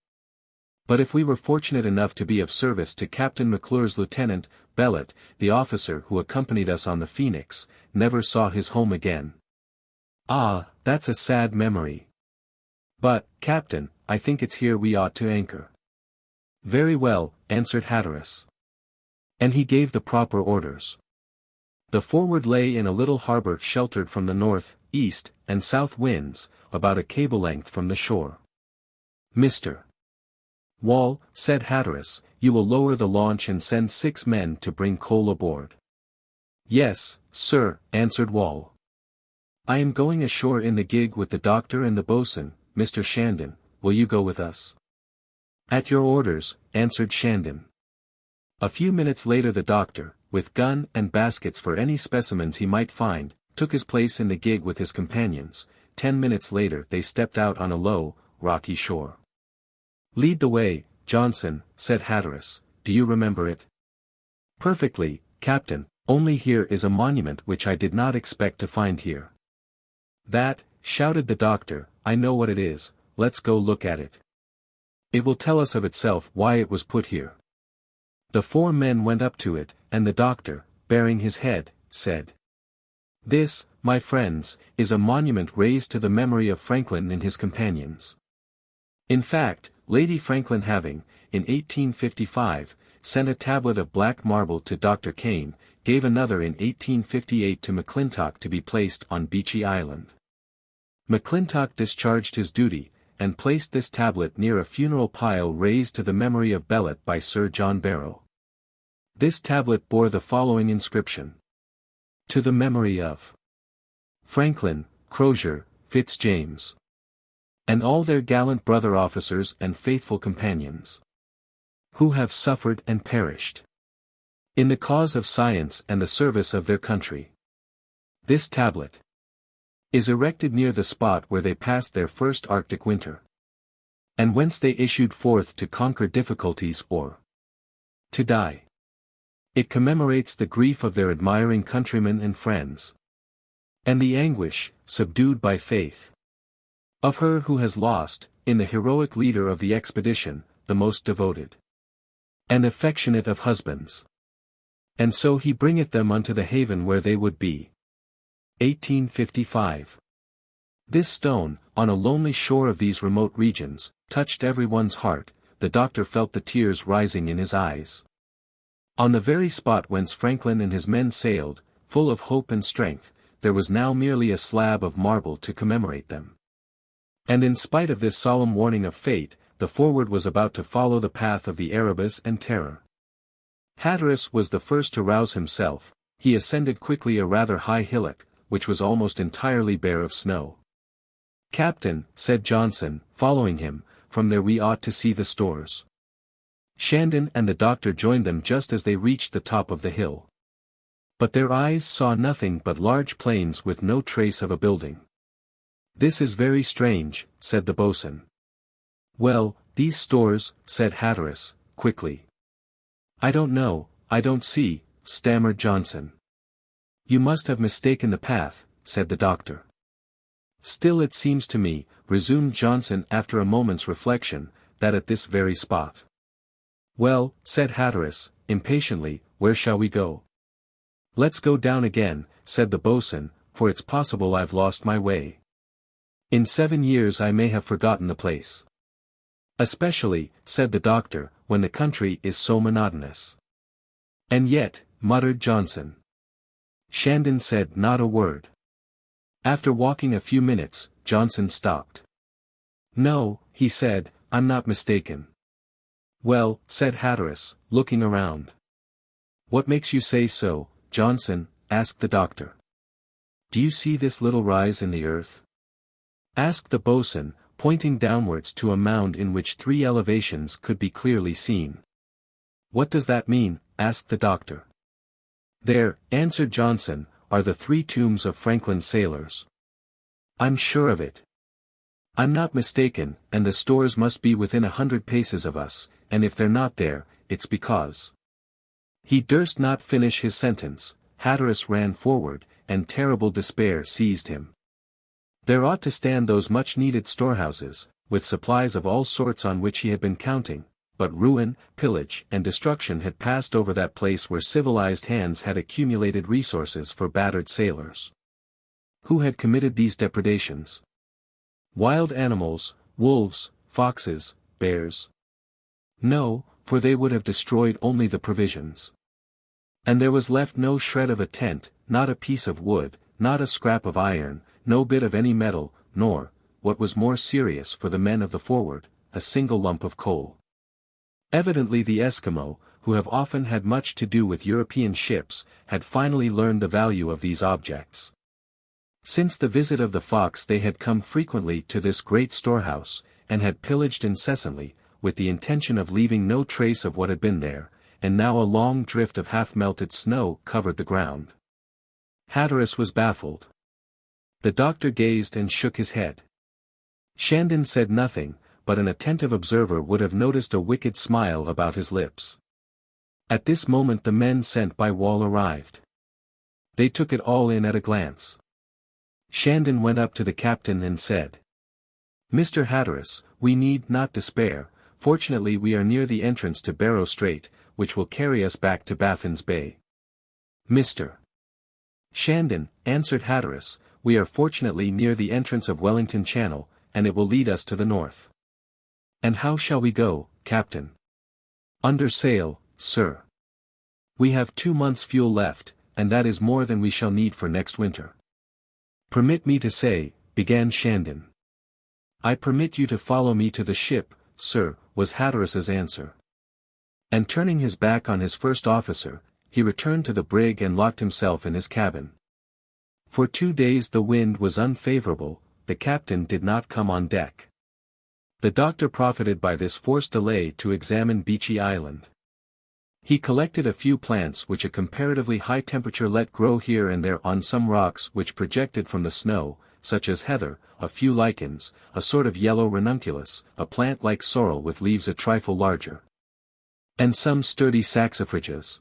But if we were fortunate enough to be of service to Captain McClure's Lieutenant, Bellet, the officer who accompanied us on the Phoenix, never saw his home again." "Ah, that's a sad memory. But, Captain, I think it's here we ought to anchor." "Very well," answered Hatteras. And he gave the proper orders. The Forward lay in a little harbor sheltered from the north, east, and south winds, about a cable length from the shore. "Mr. Wall," said Hatteras, "you will lower the launch and send 6 men to bring coal aboard." "Yes, sir," answered Wall. "I am going ashore in the gig with the doctor and the boatswain, Mr. Shandon, will you go with us?" "At your orders," answered Shandon. A few minutes later the doctor, with gun and baskets for any specimens he might find, took his place in the gig with his companions. 10 minutes later they stepped out on a low, rocky shore. "Lead the way, Johnson," said Hatteras, "do you remember it?" "Perfectly, Captain, only here is a monument which I did not expect to find here." "That," shouted the doctor, "I know what it is, let's go look at it. It will tell us of itself why it was put here." The 4 men went up to it, and the doctor, baring his head, said, "This, my friends, is a monument raised to the memory of Franklin and his companions. In fact, Lady Franklin having, in 1855, sent a tablet of black marble to Dr. Kane, gave another in 1858 to McClintock to be placed on Beechey Island. McClintock discharged his duty, and placed this tablet near a funeral pile raised to the memory of Bellet by Sir John Barrow. This tablet bore the following inscription: "To the memory of Franklin, Crozier, Fitzjames, and all their gallant brother officers and faithful companions, who have suffered and perished in the cause of science and the service of their country. This tablet is erected near the spot where they passed their first Arctic winter, and whence they issued forth to conquer difficulties or to die. It commemorates the grief of their admiring countrymen and friends, and the anguish, subdued by faith, of her who has lost, in the heroic leader of the expedition, the most devoted and affectionate of husbands. And so he bringeth them unto the haven where they would be." 1855. This stone, on a lonely shore of these remote regions, touched every one's heart. The doctor felt the tears rising in his eyes. On the very spot whence Franklin and his men sailed, full of hope and strength, there was now merely a slab of marble to commemorate them. And in spite of this solemn warning of fate, the Forward was about to follow the path of the Erebus and Terror. Hatteras was the first to rouse himself. He ascended quickly a rather high hillock, which was almost entirely bare of snow. "Captain," said Johnson, following him, "from there we ought to see the stores." Shandon and the doctor joined them just as they reached the top of the hill. But their eyes saw nothing but large plains with no trace of a building. "This is very strange," said the boatswain. "Well, these stores," said Hatteras, quickly. "I don't know, I don't see," stammered Johnson. "You must have mistaken the path," said the doctor. "Still it seems to me," resumed Johnson after a moment's reflection, "that at this very spot—" "Well," said Hatteras, impatiently, "where shall we go?" "Let's go down again," said the boatswain, "for it's possible I've lost my way. In 7 years I may have forgotten the place. Especially," said the doctor, "when the country is so monotonous." "And yet," muttered Johnson. Shandon said not a word. After walking a few minutes, Johnson stopped. "No," he said, "I'm not mistaken." "Well," said Hatteras, looking around. "What makes you say so, Johnson?" asked the doctor. "Do you see this little rise in the earth?" asked the boatswain, pointing downwards to a mound in which 3 elevations could be clearly seen. "What does that mean?" asked the doctor. "There," answered Johnson, "are the 3 tombs of Franklin's sailors." "I'm sure of it. I'm not mistaken, and the stores must be within 100 paces of us, and if they're not there, it's because—" He durst not finish his sentence. Hatteras ran forward, and terrible despair seized him. There ought to stand those much-needed storehouses, with supplies of all sorts on which he had been counting, but ruin, pillage, and destruction had passed over that place where civilized hands had accumulated resources for battered sailors. Who had committed these depredations? Wild animals, wolves, foxes, bears? No, for they would have destroyed only the provisions. And there was left no shred of a tent, not a piece of wood, not a scrap of iron, no bit of any metal, nor, what was more serious for the men of the Forward, a single lump of coal. Evidently the Eskimo, who have often had much to do with European ships, had finally learned the value of these objects. Since the visit of the Fox they had come frequently to this great storehouse, and had pillaged incessantly, with the intention of leaving no trace of what had been there, and now a long drift of half-melted snow covered the ground. Hatteras was baffled. The doctor gazed and shook his head. Shandon said nothing, but an attentive observer would have noticed a wicked smile about his lips. At this moment the men sent by Wall arrived. They took it all in at a glance. Shandon went up to the captain and said, "Mr. Hatteras, we need not despair, fortunately we are near the entrance to Barrow Strait, which will carry us back to Baffin's Bay." "Mr. Shandon," answered Hatteras, "we are fortunately near the entrance of Wellington Channel, and it will lead us to the north." "And how shall we go, Captain?" "Under sail, sir. We have 2 months' fuel left, and that is more than we shall need for next winter." "Permit me to say," began Shandon. "I permit you to follow me to the ship, sir," was Hatteras's answer. And turning his back on his first officer, he returned to the brig and locked himself in his cabin. For 2 days the wind was unfavorable, the captain did not come on deck. The doctor profited by this forced delay to examine Beechy Island. He collected a few plants which a comparatively high temperature let grow here and there on some rocks which projected from the snow, such as heather, a few lichens, a sort of yellow ranunculus, a plant like sorrel with leaves a trifle larger, and some sturdy saxifrages.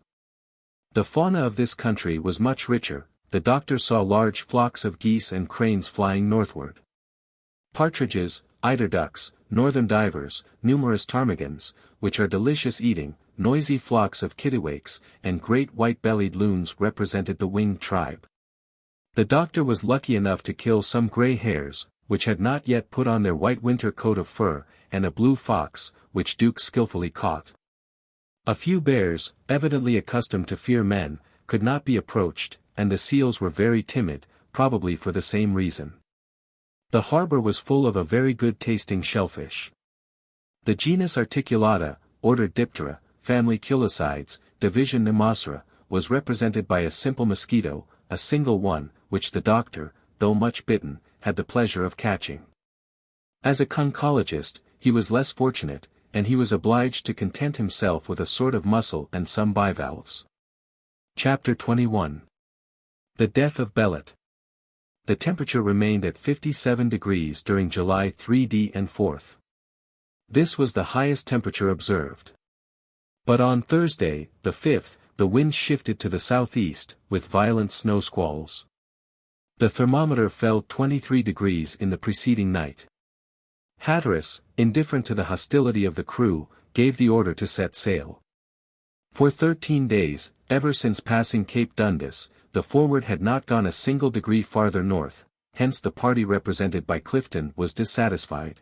The fauna of this country was much richer. The doctor saw large flocks of geese and cranes flying northward. Partridges, eiderducks, northern divers, numerous ptarmigans, which are delicious eating, noisy flocks of kittiwakes, and great white-bellied loons represented the winged tribe. The doctor was lucky enough to kill some grey hares, which had not yet put on their white winter coat of fur, and a blue fox, which Duke skillfully caught. A few bears, evidently accustomed to fear men, could not be approached, and the seals were very timid, probably for the same reason. The harbor was full of a very good-tasting shellfish. The genus Articulata, order Diptera, family Culicides, division Nemocera, was represented by a simple mosquito, a single one, which the doctor, though much bitten, had the pleasure of catching. As a conchologist, he was less fortunate, and he was obliged to content himself with a sort of mussel and some bivalves. Chapter 21. The death of Bellet. The temperature remained at 57 degrees during July 3d and 4th. This was the highest temperature observed. But on Thursday, the 5th, the wind shifted to the southeast, with violent snow squalls. The thermometer fell 23 degrees in the preceding night. Hatteras, indifferent to the hostility of the crew, gave the order to set sail. For 13 days, ever since passing Cape Dundas, the Forward had not gone a single degree farther north, hence the party represented by Clifton was dissatisfied.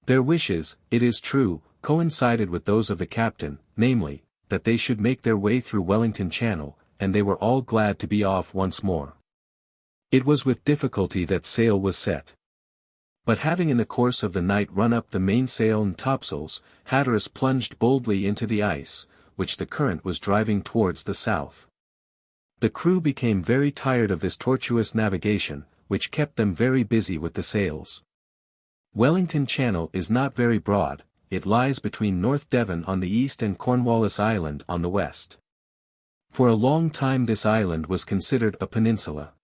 Their wishes, it is true, coincided with those of the captain, namely, that they should make their way through Wellington Channel, and they were all glad to be off once more. It was with difficulty that sail was set. But having in the course of the night run up the mainsail and topsails, Hatteras plunged boldly into the ice, which the current was driving towards the south. The crew became very tired of this tortuous navigation, which kept them very busy with the sails. Wellington Channel is not very broad, it lies between North Devon on the east and Cornwallis Island on the west. For a long time this island was considered a peninsula.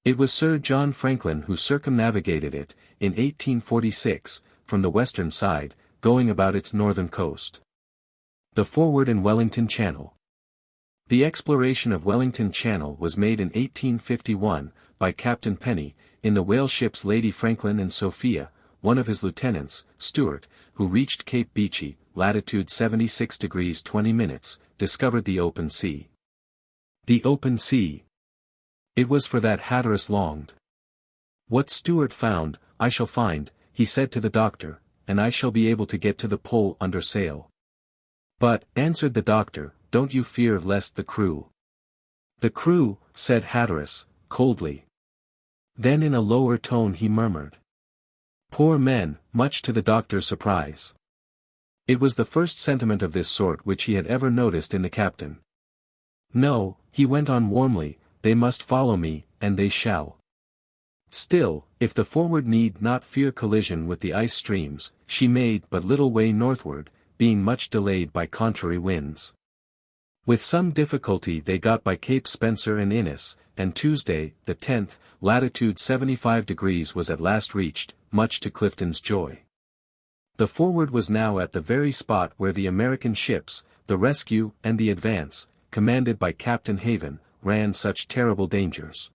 It was Sir John Franklin who circumnavigated it, in 1846, from the western side, going about its northern coast. The Forward in Wellington Channel. The exploration of Wellington Channel was made in 1851, by Captain Penny, in the whale ships Lady Franklin and Sophia. One of his lieutenants, Stewart, who reached Cape Beechey, latitude 76 degrees 20 minutes, discovered the open sea. The open sea. It was for that Hatteras longed. What Stewart found, I shall find, he said to the doctor, and I shall be able to get to the pole under sail. But, answered the doctor, don't you fear lest the crew. The crew, said Hatteras, coldly. Then in a lower tone he murmured. Poor men, much to the doctor's surprise. It was the first sentiment of this sort which he had ever noticed in the captain. No, he went on warmly, they must follow me, and they shall. Still, if the Forward need not fear collision with the ice streams, she made but little way northward, being much delayed by contrary winds. With some difficulty they got by Cape Spencer and Innes, and Tuesday, the 10th, latitude 75 degrees was at last reached, much to Clifton's joy. The Forward was now at the very spot where the American ships, the Rescue and the Advance, commanded by Captain Haven, ran such terrible dangers.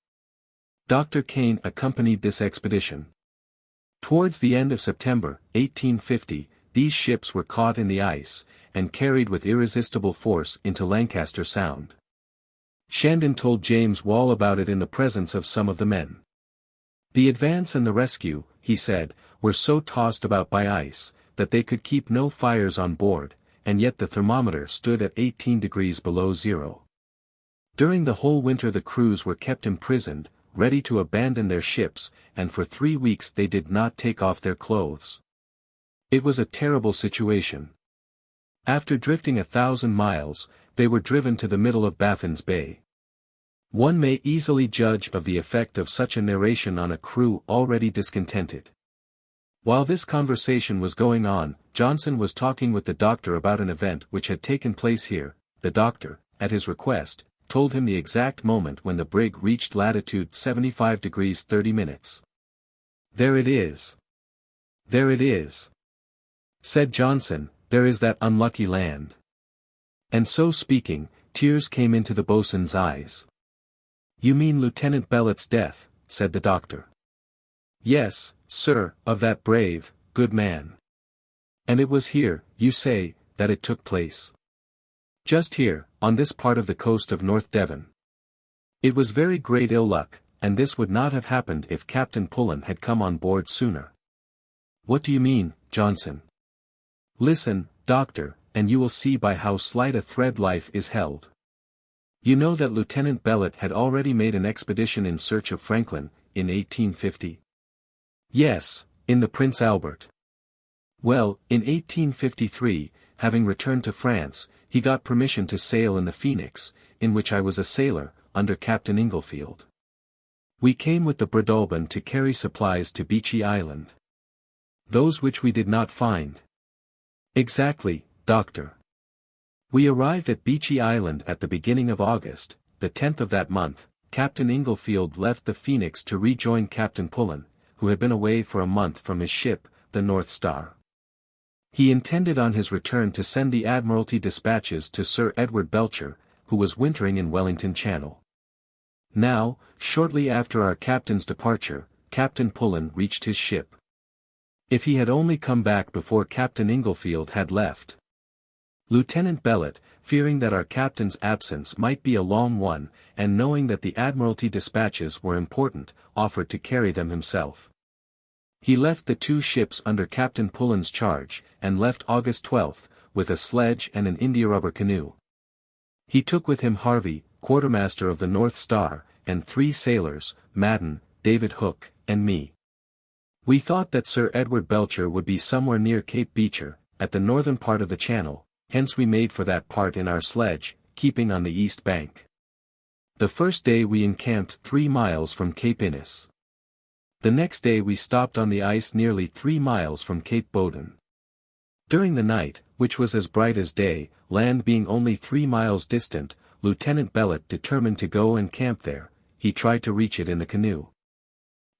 Dr. Kane accompanied this expedition. Towards the end of September, 1850, these ships were caught in the ice, and carried with irresistible force into Lancaster Sound. Shandon told James Wall about it in the presence of some of the men. The Advance and the Rescue, he said, were so tossed about by ice, that they could keep no fires on board, and yet the thermometer stood at 18 degrees below zero. During the whole winter the crews were kept imprisoned, ready to abandon their ships, and for 3 weeks they did not take off their clothes. It was a terrible situation. After drifting 1,000 miles, they were driven to the middle of Baffin's Bay. One may easily judge of the effect of such a narration on a crew already discontented. While this conversation was going on, Johnson was talking with the doctor about an event which had taken place here. The doctor, at his request, told him the exact moment when the brig reached latitude 75 degrees 30 minutes. There it is. There it is. Said Johnson, there is that unlucky land. And so speaking, tears came into the boatswain's eyes. You mean Lieutenant Bellet's death, said the doctor. Yes, sir, of that brave, good man. And it was here, you say, that it took place. Just here, on this part of the coast of North Devon. It was very great ill luck, and this would not have happened if Captain Pullen had come on board sooner. What do you mean, Johnson? Listen, doctor, and you will see by how slight a thread life is held. You know that Lieutenant Bellet had already made an expedition in search of Franklin, in 1850? Yes, in the Prince Albert. Well, in 1853, having returned to France, he got permission to sail in the Phoenix, in which I was a sailor, under Captain Inglefield. We came with the Bredalbin to carry supplies to Beechey Island. Those which we did not find. Exactly, Doctor. We arrived at Beechey Island at the beginning of August, the 10th of that month. Captain Inglefield left the Phoenix to rejoin Captain Pullen, who had been away for a month from his ship, the North Star. He intended on his return to send the Admiralty dispatches to Sir Edward Belcher, who was wintering in Wellington Channel. Now, shortly after our captain's departure, Captain Pullen reached his ship. If he had only come back before Captain Inglefield had left. Lieutenant Bellet, fearing that our captain's absence might be a long one, and knowing that the Admiralty dispatches were important, offered to carry them himself. He left the two ships under Captain Pullen's charge, and left August 12th, with a sledge and an india-rubber canoe. He took with him Harvey, quartermaster of the North Star, and 3 sailors, Madden, David Hook, and me. We thought that Sir Edward Belcher would be somewhere near Cape Beecher, at the northern part of the channel, hence we made for that part in our sledge, keeping on the east bank. The first day we encamped 3 miles from Cape Innes. The next day we stopped on the ice nearly 3 miles from Cape Bowden. During the night, which was as bright as day, land being only 3 miles distant, Lieutenant Bellet determined to go and camp there. He tried to reach it in the canoe.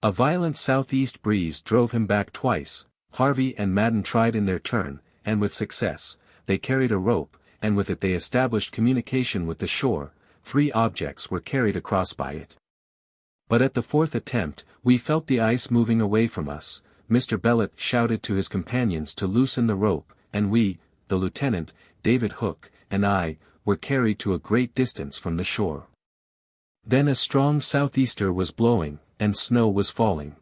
A violent southeast breeze drove him back twice. Harvey and Madden tried in their turn, and with success. They carried a rope, and with it they established communication with the shore. 3 objects were carried across by it. But at the 4th attempt, we felt the ice moving away from us. Mr. Bellet shouted to his companions to loosen the rope, and we, the lieutenant, David Hook, and I, were carried to a great distance from the shore. Then a strong southeaster was blowing, and snow was falling.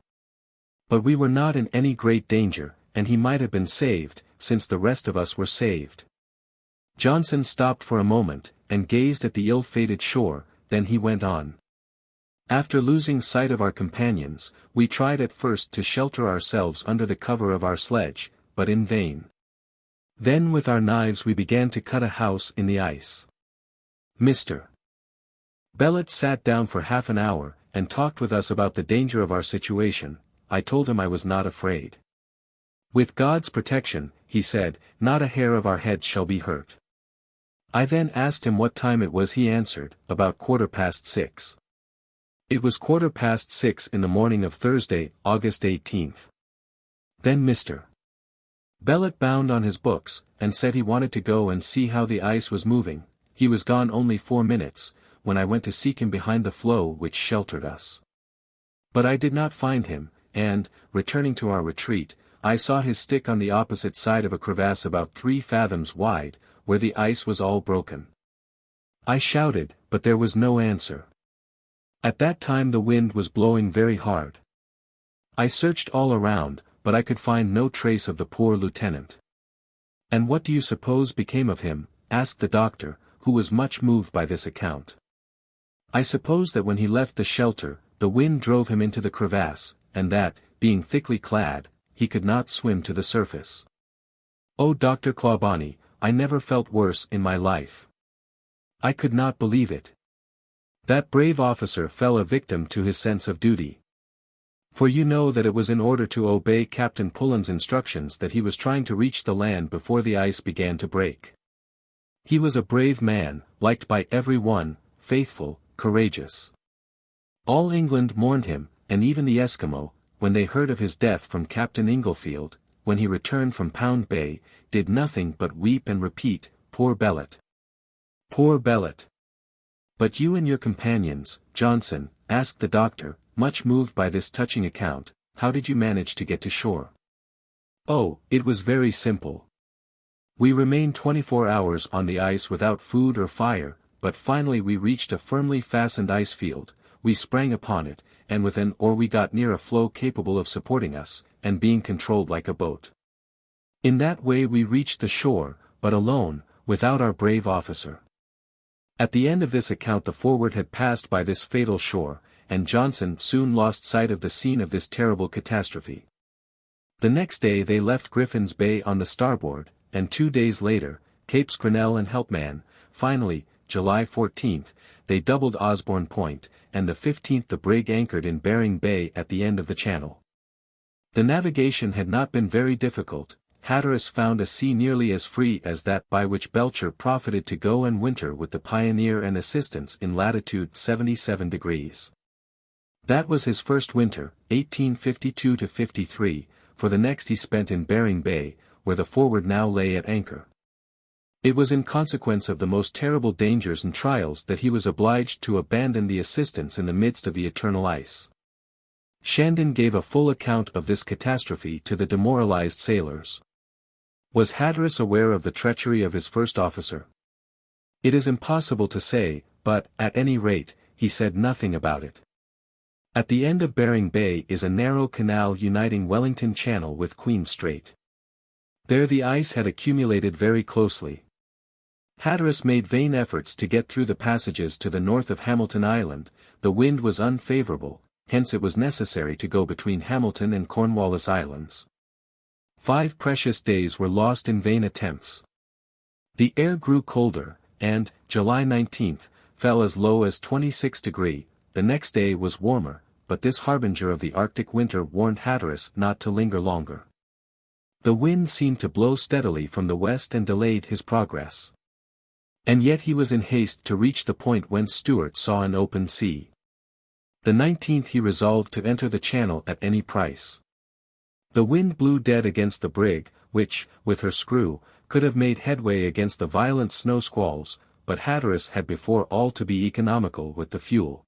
But we were not in any great danger, and he might have been saved, since the rest of us were saved. Johnson stopped for a moment, and gazed at the ill-fated shore, then he went on. After losing sight of our companions, we tried at first to shelter ourselves under the cover of our sledge, but in vain. Then with our knives we began to cut a house in the ice. Mr. Bellet sat down for half an hour, and talked with us about the danger of our situation. I told him I was not afraid. With God's protection, he said, not a hair of our heads shall be hurt. I then asked him what time it was. He answered, about 6:15. It was 6:15 in the morning of Thursday, August 18th. Then Mr. Bellet bound on his books, and said he wanted to go and see how the ice was moving. He was gone only 4 minutes, when I went to seek him behind the floe which sheltered us. But I did not find him, and, returning to our retreat, I saw his stick on the opposite side of a crevasse about 3 fathoms wide, where the ice was all broken. I shouted, but there was no answer. At that time the wind was blowing very hard. I searched all around, but I could find no trace of the poor lieutenant. And what do you suppose became of him? Asked the doctor, who was much moved by this account. I suppose that when he left the shelter, the wind drove him into the crevasse, and that, being thickly clad, he could not swim to the surface. Oh, Dr. Clawbonny, I never felt worse in my life. I could not believe it. That brave officer fell a victim to his sense of duty. For you know that it was in order to obey Captain Pullen's instructions that he was trying to reach the land before the ice began to break. He was a brave man, liked by every one, faithful, courageous. All England mourned him, and even the Eskimo, when they heard of his death from Captain Inglefield, when he returned from Pound Bay, did nothing but weep and repeat, "Poor Bellet! Poor Bellet!" But you and your companions, Johnson, asked the doctor, much moved by this touching account, how did you manage to get to shore? Oh, it was very simple. We remained 24 hours on the ice without food or fire, but finally we reached a firmly fastened ice field. We sprang upon it, and with an oar we got near a floe capable of supporting us, and being controlled like a boat. In that way we reached the shore, but alone, without our brave officer. At the end of this account the Forward had passed by this fatal shore, and Johnson soon lost sight of the scene of this terrible catastrophe. The next day they left Griffin's Bay on the starboard, and 2 days later, Capes Grinnell and Helpman. Finally, July 14th, they doubled Osborne Point, and the 15th the brig anchored in Bering Bay at the end of the channel. The navigation had not been very difficult. Hatteras found a sea nearly as free as that by which Belcher profited to go and winter with the Pioneer and Assistance in latitude 77 degrees. That was his first winter, 1852–53, for the next he spent in Bering Bay, where the Forward now lay at anchor. It was in consequence of the most terrible dangers and trials that he was obliged to abandon the Assistance in the midst of the eternal ice. Shandon gave a full account of this catastrophe to the demoralized sailors. Was Hatteras aware of the treachery of his first officer? It is impossible to say, but, at any rate, he said nothing about it. At the end of Bering Bay is a narrow canal uniting Wellington Channel with Queen Strait. There the ice had accumulated very closely. Hatteras made vain efforts to get through the passages to the north of Hamilton Island. The wind was unfavorable, hence it was necessary to go between Hamilton and Cornwallis Islands. 5 precious days were lost in vain attempts. The air grew colder, and, July 19th, fell as low as 26 degrees. The next day was warmer, but this harbinger of the Arctic winter warned Hatteras not to linger longer. The wind seemed to blow steadily from the west and delayed his progress. And yet he was in haste to reach the point whence Stuart saw an open sea. The 19th he resolved to enter the channel at any price. The wind blew dead against the brig, which, with her screw, could have made headway against the violent snow squalls, but Hatteras had before all to be economical with the fuel.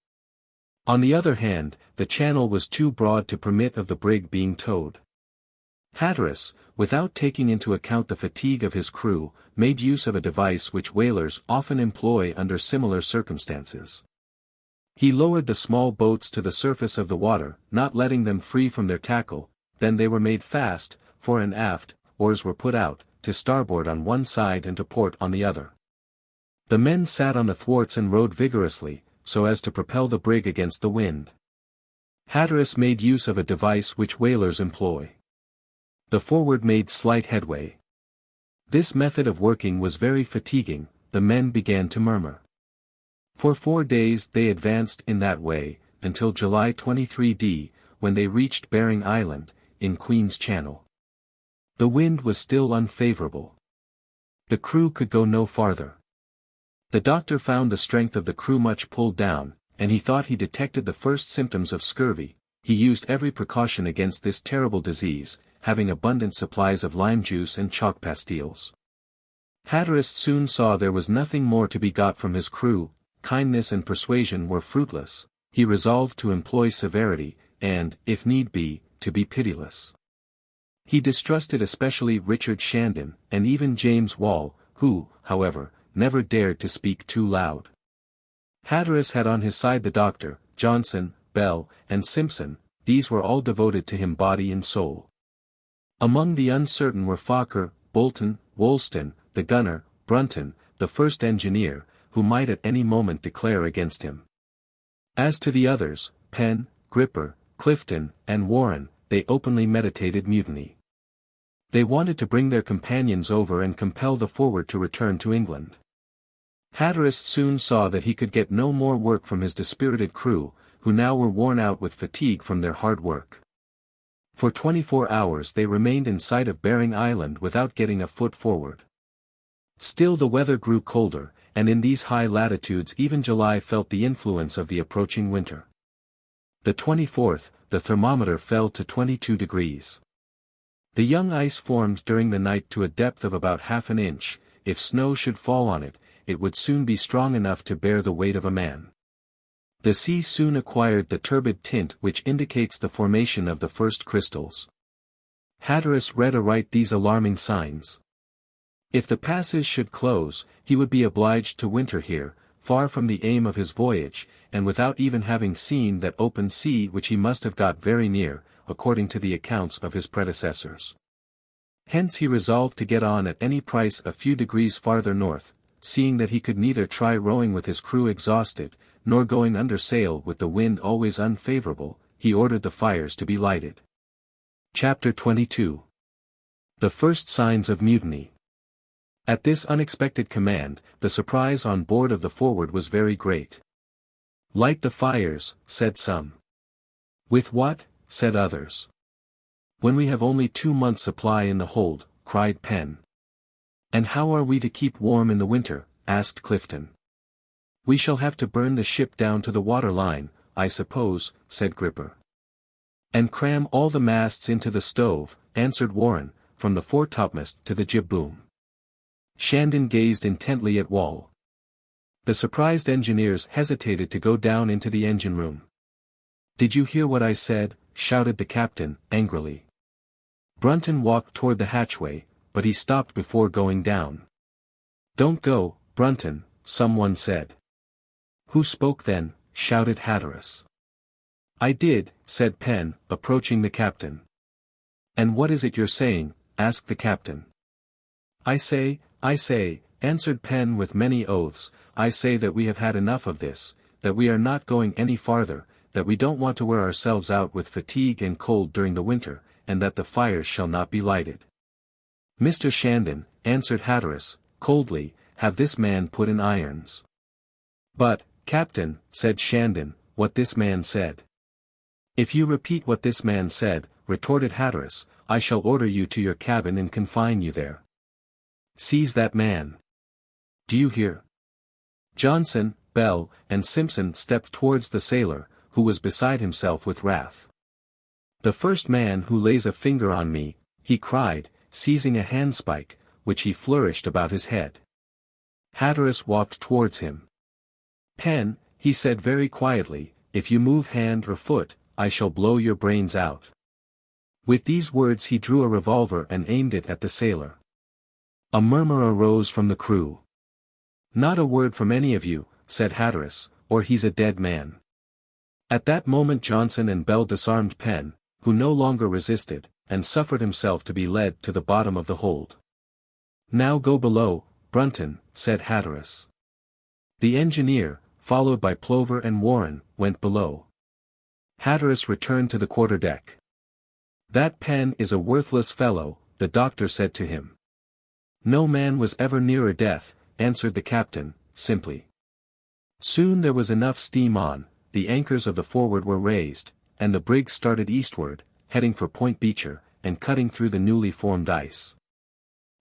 On the other hand, the channel was too broad to permit of the brig being towed. Hatteras, without taking into account the fatigue of his crew, made use of a device which whalers often employ under similar circumstances. He lowered the small boats to the surface of the water, not letting them free from their tackle. Then they were made fast, fore and aft, oars were put out, to starboard on one side and to port on the other. The men sat on the thwarts and rowed vigorously, so as to propel the brig against the wind. Hatteras made use of a device which whalers employ. The Forward made slight headway. This method of working was very fatiguing. The men began to murmur. For 4 days they advanced in that way, until July 23d, when they reached Bering Island, in Queen's Channel. The wind was still unfavorable. The crew could go no farther. The doctor found the strength of the crew much pulled down, and he thought he detected the first symptoms of scurvy. He used every precaution against this terrible disease, having abundant supplies of lime juice and chalk pastilles. Hatteras soon saw there was nothing more to be got from his crew. Kindness and persuasion were fruitless. He resolved to employ severity, and, if need be, to be pitiless. He distrusted especially Richard Shandon, and even James Wall, who, however, never dared to speak too loud. Hatteras had on his side the doctor, Johnson, Bell, and Simpson. These were all devoted to him body and soul. Among the uncertain were Fokker, Bolton, Woolston, the gunner, Brunton, the first engineer, who might at any moment declare against him. As to the others, Penn, Gripper, Clifton, and Warren, they openly meditated mutiny. They wanted to bring their companions over and compel the Forward to return to England. Hatteras soon saw that he could get no more work from his dispirited crew, who now were worn out with fatigue from their hard work. For 24 hours they remained in sight of Bering Island without getting a foot forward. Still the weather grew colder, and in these high latitudes even July felt the influence of the approaching winter. The 24th, the thermometer fell to 22 degrees. The young ice formed during the night to a depth of about half an inch. If snow should fall on it, it would soon be strong enough to bear the weight of a man. The sea soon acquired the turbid tint which indicates the formation of the first crystals. Hatteras read aright these alarming signs. If the passes should close, he would be obliged to winter here, far from the aim of his voyage, and without even having seen that open sea which he must have got very near, according to the accounts of his predecessors. Hence he resolved to get on at any price a few degrees farther north, seeing that he could neither try rowing with his crew exhausted, nor going under sail with the wind always unfavorable. He ordered the fires to be lighted. Chapter 22. The first signs of mutiny. At this unexpected command, the surprise on board of the Forward was very great. "Light the fires," said some. "With what?" said others. "When we have only 2 months' supply in the hold," cried Penn. "And how are we to keep warm in the winter?" asked Clifton. "We shall have to burn the ship down to the water line, I suppose," said Gripper. "And cram all the masts into the stove," answered Warren, "from the foretopmast to the jib-boom." Shandon gazed intently at Wall. The surprised engineers hesitated to go down into the engine-room. "Did you hear what I said?" shouted the captain, angrily. Brunton walked toward the hatchway, but he stopped before going down. "Don't go, Brunton," someone said. "Who spoke then?" shouted Hatteras. "I did," said Penn, approaching the captain. "And what is it you're saying?" asked the captain. I say, answered Penn with many oaths, "I say that we have had enough of this, that we are not going any farther, that we don't want to wear ourselves out with fatigue and cold during the winter, and that the fires shall not be lighted." "Mr. Shandon," answered Hatteras, coldly, "have this man put in irons." "But, Captain," said Shandon, "what this man said." "If you repeat what this man said," retorted Hatteras, "I shall order you to your cabin and confine you there. Seize that man. Do you hear?" Johnson, Bell, and Simpson stepped towards the sailor, who was beside himself with wrath. "The first man who lays a finger on me," he cried, seizing a handspike, which he flourished about his head. Hatteras walked towards him. "Penn," he said very quietly, "if you move hand or foot, I shall blow your brains out." With these words he drew a revolver and aimed it at the sailor. A murmur arose from the crew. "Not a word from any of you," said Hatteras, "or he's a dead man." At that moment Johnson and Bell disarmed Penn, who no longer resisted, and suffered himself to be led to the bottom of the hold. "Now go below, Brunton," said Hatteras. The engineer, followed by Plover and Warren, went below. Hatteras returned to the quarterdeck. "That Penn is a worthless fellow," the doctor said to him. "No man was ever nearer death," answered the captain, simply. Soon there was enough steam on, the anchors of the Forward were raised, and the brig started eastward, heading for Point Beecher, and cutting through the newly formed ice.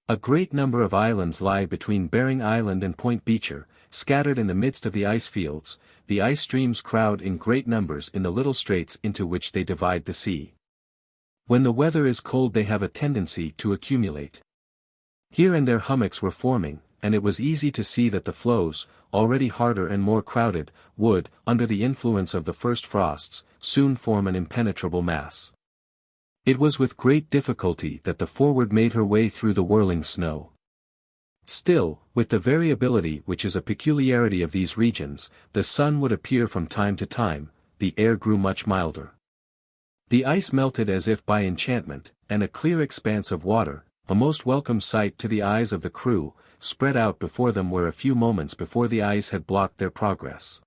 A great number of islands lie between Bering Island and Point Beecher, scattered in the midst of the ice fields. The ice streams crowd in great numbers in the little straits into which they divide the sea. When the weather is cold they have a tendency to accumulate. Here and there hummocks were forming, and it was easy to see that the floes, already harder and more crowded, would, under the influence of the first frosts, soon form an impenetrable mass. It was with great difficulty that the Forward made her way through the whirling snow. Still, with the variability which is a peculiarity of these regions, the sun would appear from time to time, the air grew much milder. The ice melted as if by enchantment, and a clear expanse of water, a most welcome sight to the eyes of the crew, spread out before them where a few moments before the ice had blocked their progress.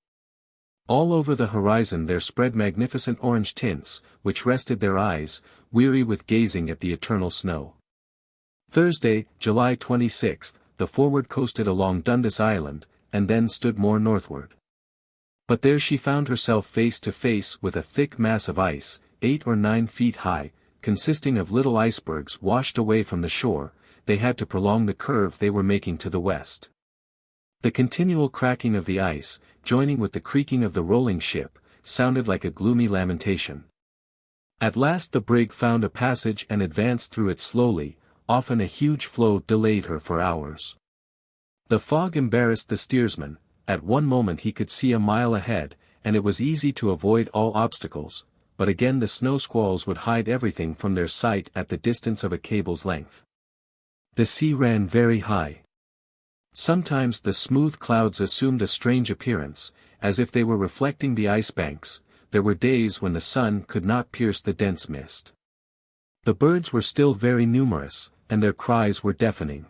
All over the horizon there spread magnificent orange tints, which rested their eyes, weary with gazing at the eternal snow. Thursday, July 26, the Forward coasted along Dundas Island, and then stood more northward. But there she found herself face to face with a thick mass of ice, 8 or 9 feet high, consisting of little icebergs washed away from the shore. They had to prolong the curve they were making to the west. The continual cracking of the ice, joining with the creaking of the rolling ship, sounded like a gloomy lamentation. At last the brig found a passage and advanced through it slowly. Often a huge floe delayed her for hours. The fog embarrassed the steersman. At one moment he could see a mile ahead, and it was easy to avoid all obstacles, but again the snow squalls would hide everything from their sight at the distance of a cable's length. The sea ran very high. Sometimes the smooth clouds assumed a strange appearance, as if they were reflecting the ice banks. There were days when the sun could not pierce the dense mist. The birds were still very numerous, and their cries were deafening.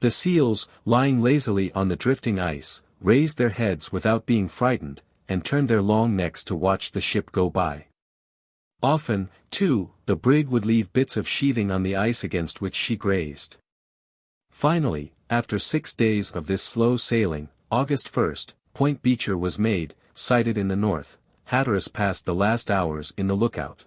The seals, lying lazily on the drifting ice, raised their heads without being frightened, and turned their long necks to watch the ship go by. Often, too, the brig would leave bits of sheathing on the ice against which she grazed. Finally, after 6 days of this slow sailing, August 1st, Point Beecher was made, sighted in the north. Hatteras passed the last hours in the lookout.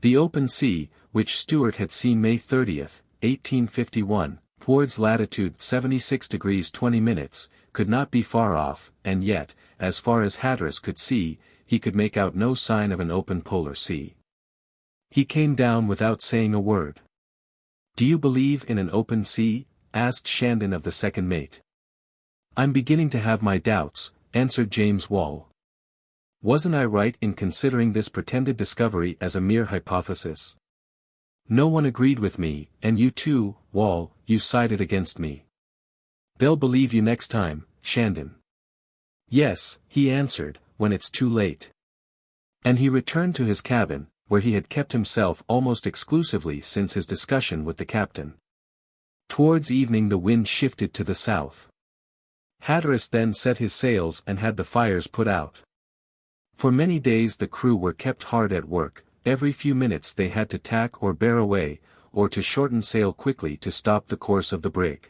The open sea, which Stewart had seen May 30th, 1851, towards latitude 76 degrees 20 minutes, could not be far off, and yet, as far as Hatteras could see, he could make out no sign of an open polar sea. He came down without saying a word. "Do you believe in an open sea?" asked Shandon of the second mate. "I'm beginning to have my doubts," answered James Wall. "Wasn't I right in considering this pretended discovery as a mere hypothesis? No one agreed with me, and you too, Wall, you sided against me." "They'll believe you next time, Shandon." "Yes," he answered, "when it's too late." And he returned to his cabin, where he had kept himself almost exclusively since his discussion with the captain. Towards evening the wind shifted to the south. Hatteras then set his sails and had the fires put out. For many days the crew were kept hard at work. Every few minutes they had to tack or bear away, or to shorten sail quickly to stop the course of the brig.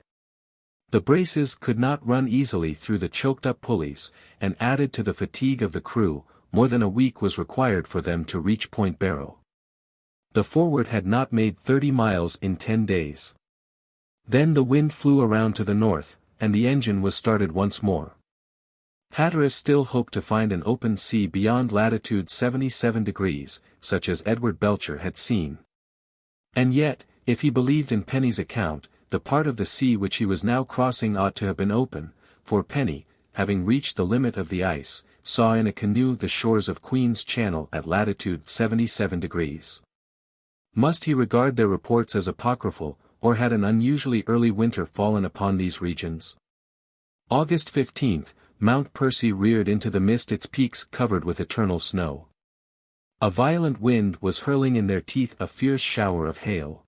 The braces could not run easily through the choked-up pulleys, and added to the fatigue of the crew, more than a week was required for them to reach Point Barrow. The Forward had not made 30 miles in 10 days. Then the wind flew around to the north, and the engine was started once more. Hatteras still hoped to find an open sea beyond latitude 77 degrees, such as Edward Belcher had seen. And yet, if he believed in Penny's account, the part of the sea which he was now crossing ought to have been open, for Penny, having reached the limit of the ice, saw in a canoe the shores of Queen's Channel at latitude 77 degrees. Must he regard their reports as apocryphal, or had an unusually early winter fallen upon these regions? August 15th, Mount Percy reared into the mist, its peaks covered with eternal snow. A violent wind was hurling in their teeth a fierce shower of hail.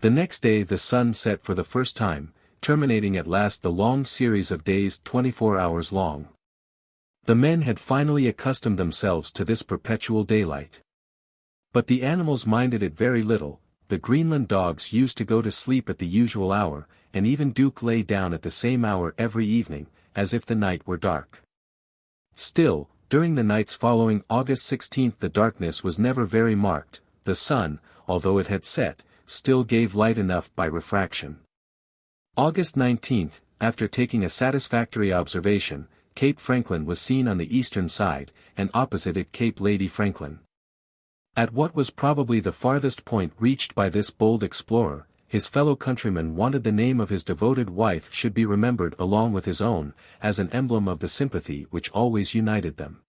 The next day the sun set for the first time, terminating at last the long series of days 24 hours long. The men had finally accustomed themselves to this perpetual daylight. But the animals minded it very little. The Greenland dogs used to go to sleep at the usual hour, and even Duke lay down at the same hour every evening, as if the night were dark. Still, during the nights following August 16th the darkness was never very marked. The sun, although it had set, still gave light enough by refraction. August 19th, after taking a satisfactory observation, Cape Franklin was seen on the eastern side, and opposite it Cape Lady Franklin. At what was probably the farthest point reached by this bold explorer, his fellow countrymen wanted the name of his devoted wife should be remembered along with his own, as an emblem of the sympathy which always united them.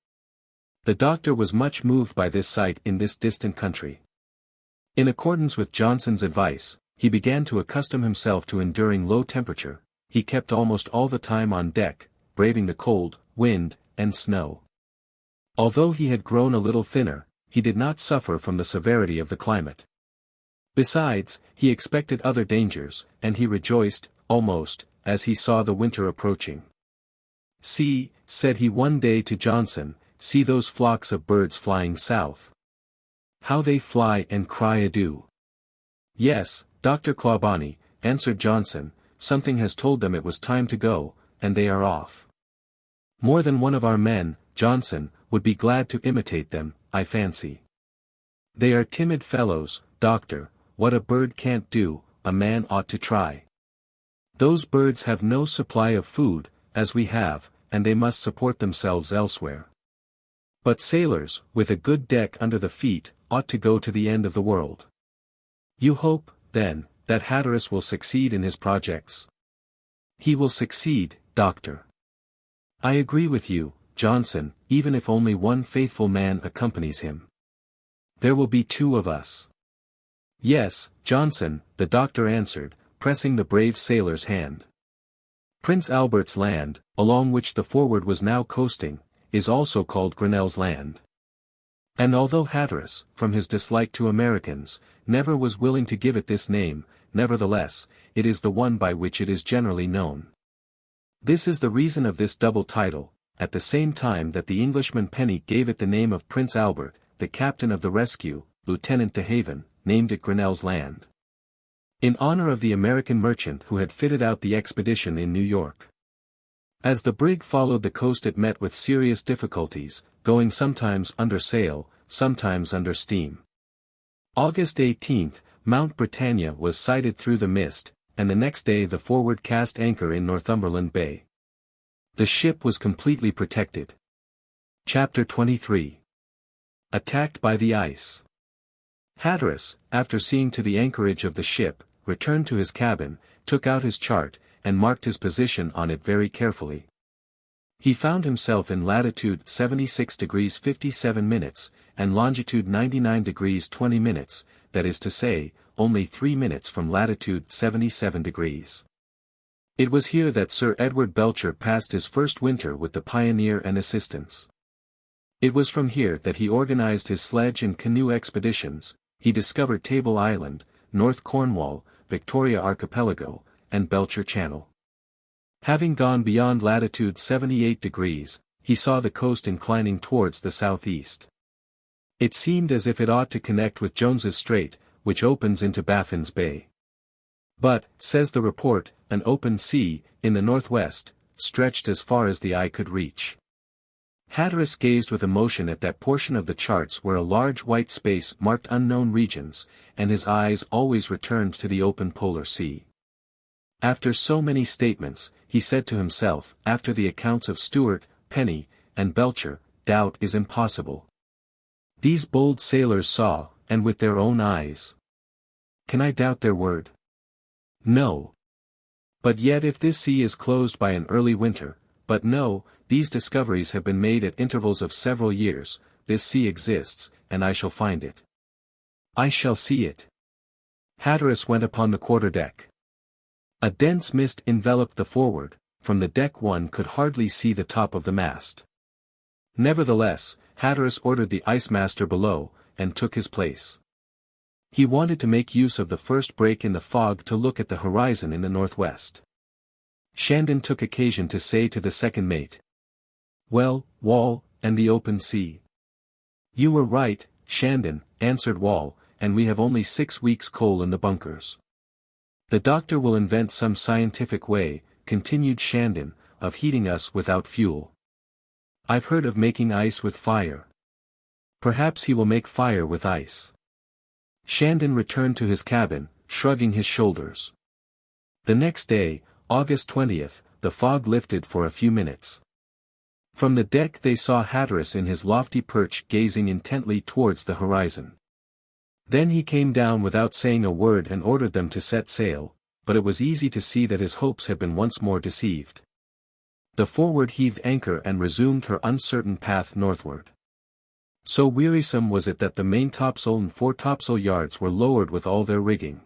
The doctor was much moved by this sight in this distant country. In accordance with Johnson's advice, he began to accustom himself to enduring low temperature. He kept almost all the time on deck, braving the cold, wind, and snow. Although he had grown a little thinner, he did not suffer from the severity of the climate. Besides, he expected other dangers, and he rejoiced, almost, as he saw the winter approaching. "See," said he one day to Johnson, "see those flocks of birds flying south. How they fly and cry adieu." "Yes, Dr. Clawbonny," answered Johnson, "something has told them it was time to go, and they are off. More than one of our men, Johnson, would be glad to imitate them, I fancy. They are timid fellows, Doctor. What a bird can't do, a man ought to try. Those birds have no supply of food, as we have, and they must support themselves elsewhere. But sailors, with a good deck under the feet, ought to go to the end of the world. You hope, then, that Hatteras will succeed in his projects?" "He will succeed, Doctor. I agree with you, Johnson, even if only one faithful man accompanies him. There will be 2 of us." "Yes, Johnson," the doctor answered, pressing the brave sailor's hand. "Prince Albert's Land, along which the Forward was now coasting, is also called Grinnell's Land. And although Hatteras, from his dislike to Americans, never was willing to give it this name, nevertheless, it is the one by which it is generally known. This is the reason of this double title, at the same time that the Englishman Penny gave it the name of Prince Albert, the captain of the rescue, Lieutenant de Haven, named it Grinnell's Land, in honor of the American merchant who had fitted out the expedition in New York. As the brig followed the coast it met with serious difficulties, going sometimes under sail, sometimes under steam. August 18, Mount Britannia was sighted through the mist, and the next day the Forward cast anchor in Northumberland Bay. The ship was completely protected. Chapter 23. Attacked by the ice. Hatteras, after seeing to the anchorage of the ship, returned to his cabin, took out his chart, and marked his position on it very carefully. He found himself in latitude 76 degrees 57 minutes, and longitude 99 degrees 20 minutes, that is to say, only 3 minutes from latitude 77 degrees. It was here that Sir Edward Belcher passed his first winter with the Pioneer and assistants. It was from here that he organized his sledge and canoe expeditions. He discovered Table Island, North Cornwall, Victoria Archipelago, and Belcher Channel. Having gone beyond latitude 78 degrees, he saw the coast inclining towards the southeast. It seemed as if it ought to connect with Jones's Strait, which opens into Baffin's Bay. But, says the report, an open sea, in the northwest, stretched as far as the eye could reach. Hatteras gazed with emotion at that portion of the charts where a large white space marked unknown regions, and his eyes always returned to the open polar sea. After so many statements, he said to himself, after the accounts of Stewart, Penny, and Belcher, doubt is impossible. These bold sailors saw, and with their own eyes. Can I doubt their word? No. But yet if this sea is closed by an early winter, but no, these discoveries have been made at intervals of several years, this sea exists, and I shall find it. I shall see it. Hatteras went upon the quarterdeck. A dense mist enveloped the Forward, from the deck one could hardly see the top of the mast. Nevertheless, Hatteras ordered the ice master below, and took his place. He wanted to make use of the first break in the fog to look at the horizon in the northwest. Shandon took occasion to say to the second mate, "Well, Wall, and the open sea?" "You were right, Shandon," answered Wall, "and we have only 6 weeks' coal in the bunkers." "The doctor will invent some scientific way," continued Shandon, "of heating us without fuel. I've heard of making ice with fire. Perhaps he will make fire with ice." Shandon returned to his cabin, shrugging his shoulders. The next day, August 20th, the fog lifted for a few minutes. From the deck they saw Hatteras in his lofty perch gazing intently towards the horizon. Then he came down without saying a word and ordered them to set sail, but it was easy to see that his hopes had been once more deceived. The Forward heaved anchor and resumed her uncertain path northward. So wearisome was it that the maintopsail and foretopsail yards were lowered with all their rigging.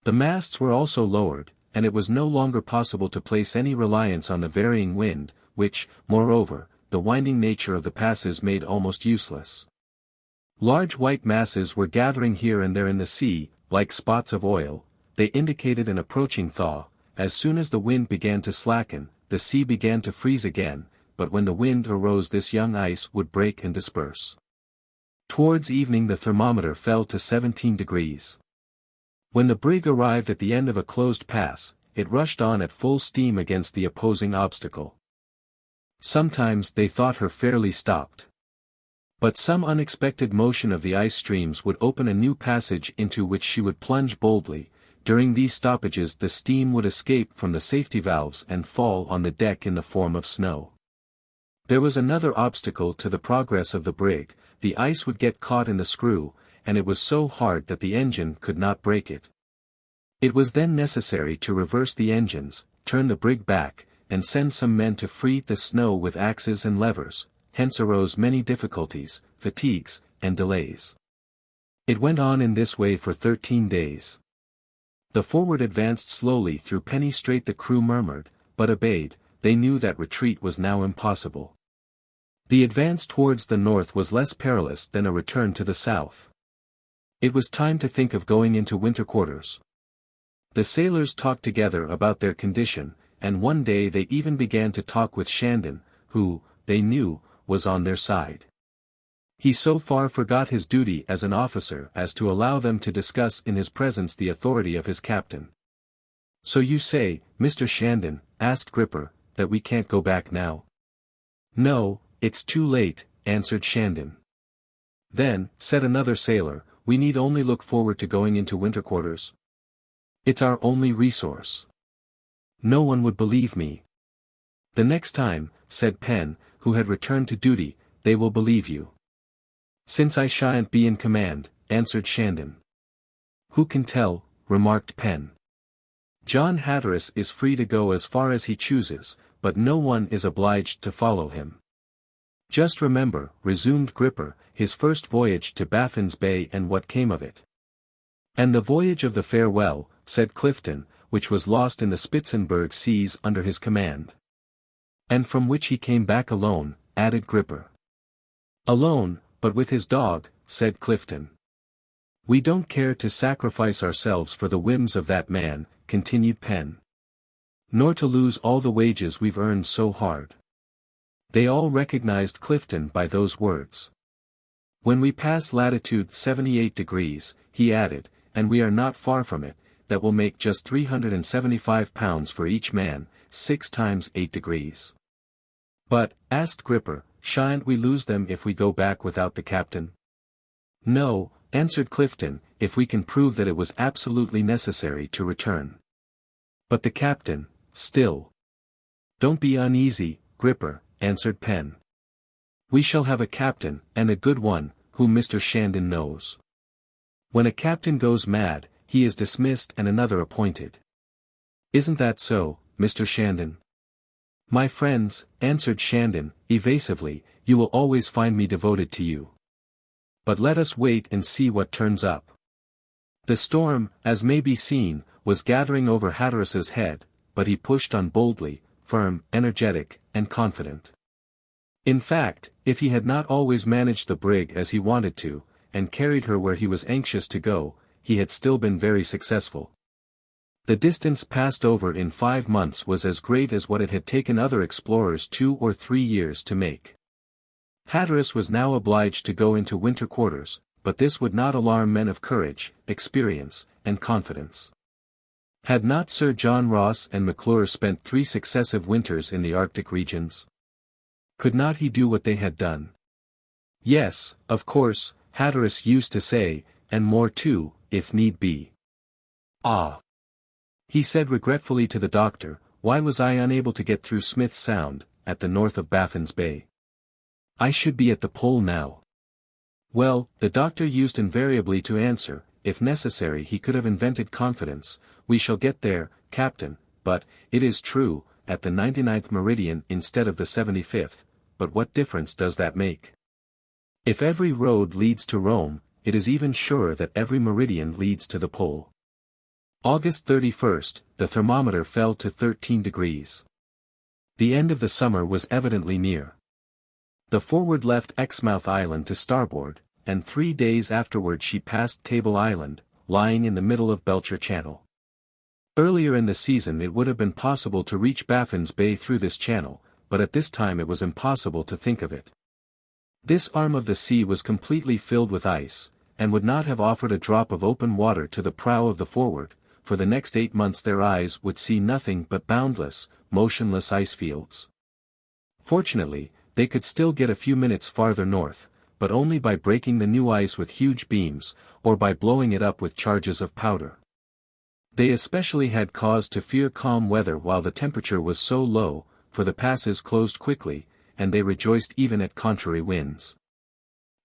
The masts were also lowered, and it was no longer possible to place any reliance on the varying wind, which, moreover, the winding nature of the passes made almost useless. Large white masses were gathering here and there in the sea, like spots of oil. They indicated an approaching thaw. As soon as the wind began to slacken, the sea began to freeze again, but when the wind arose this young ice would break and disperse. Towards evening the thermometer fell to 17 degrees. When the brig arrived at the end of a closed pass, it rushed on at full steam against the opposing obstacle. Sometimes they thought her fairly stopped. But some unexpected motion of the ice streams would open a new passage into which she would plunge boldly. During these stoppages the steam would escape from the safety valves and fall on the deck in the form of snow. There was another obstacle to the progress of the brig. The ice would get caught in the screw, and it was so hard that the engine could not break it. It was then necessary to reverse the engines, turn the brig back, and send some men to free the snow with axes and levers. Hence arose many difficulties, fatigues, and delays. It went on in this way for 13 days. The Forward advanced slowly through Penny Strait. The crew murmured, but obeyed. They knew that retreat was now impossible. The advance towards the north was less perilous than a return to the south. It was time to think of going into winter quarters. The sailors talked together about their condition, and one day they even began to talk with Shandon, who, they knew, was on their side. He so far forgot his duty as an officer as to allow them to discuss in his presence the authority of his captain. "So you say, Mr. Shandon," asked Gripper, "that we can't go back now?" "No, it's too late," answered Shandon. "Then," said another sailor, "we need only look forward to going into winter quarters. It's our only resource." "No one would believe me." "The next time," said Penn, who had returned to duty, "they will believe you." "Since I shan't be in command," answered Shandon. "Who can tell," remarked Penn. "John Hatteras is free to go as far as he chooses, but no one is obliged to follow him." "Just remember," resumed Gripper, "his first voyage to Baffin's Bay and what came of it." "And the voyage of the Farewell," said Clifton, "which was lost in the Spitzenberg seas under his command." "And from which he came back alone," added Gripper. "Alone, but with his dog," said Clifton. "We don't care to sacrifice ourselves for the whims of that man," continued Penn. "Nor to lose all the wages we've earned so hard." They all recognized Clifton by those words. "When we pass latitude 78 degrees, he added, "and we are not far from it, that will make just £375 for each man, 6 times 8 degrees. "But," asked Gripper, "shan't we lose them if we go back without the captain?" "No," answered Clifton, "if we can prove that it was absolutely necessary to return." "But the captain, still." "Don't be uneasy, Gripper," answered Penn. "We shall have a captain, and a good one, whom Mr. Shandon knows. When a captain goes mad, he is dismissed and another appointed. Isn't that so, Mr. Shandon?" "My friends," answered Shandon, evasively, "you will always find me devoted to you. But let us wait and see what turns up." The storm, as may be seen, was gathering over Hatteras's head, but he pushed on boldly, firm, energetic, and confident. In fact, if he had not always managed the brig as he wanted to, and carried her where he was anxious to go, he had still been very successful. The distance passed over in 5 months was as great as what it had taken other explorers 2 or 3 years to make. Hatteras was now obliged to go into winter quarters, but this would not alarm men of courage, experience, and confidence. Had not Sir John Ross and McClure spent 3 successive winters in the Arctic regions? Could not he do what they had done? Yes, of course, Hatteras used to say, and more too, if need be. "Ah," he said regretfully to the doctor, "why was I unable to get through Smith's Sound, at the north of Baffin's Bay? I should be at the pole now." Well, the doctor used invariably to answer, if necessary he could have invented confidence, "We shall get there, Captain, but, it is true, at the 99th meridian instead of the 75th, but what difference does that make? If every road leads to Rome, it is even surer that every meridian leads to the pole." August 31st, the thermometer fell to 13 degrees. The end of the summer was evidently near. The Forward left Exmouth Island to starboard, and 3 days afterward she passed Table Island, lying in the middle of Belcher Channel. Earlier in the season it would have been possible to reach Baffin's Bay through this channel, but at this time it was impossible to think of it. This arm of the sea was completely filled with ice, and would not have offered a drop of open water to the prow of the Forward. For the next 8 months their eyes would see nothing but boundless, motionless ice fields. Fortunately, they could still get a few minutes farther north, but only by breaking the new ice with huge beams, or by blowing it up with charges of powder. They especially had cause to fear calm weather while the temperature was so low, for the passes closed quickly, and they rejoiced even at contrary winds.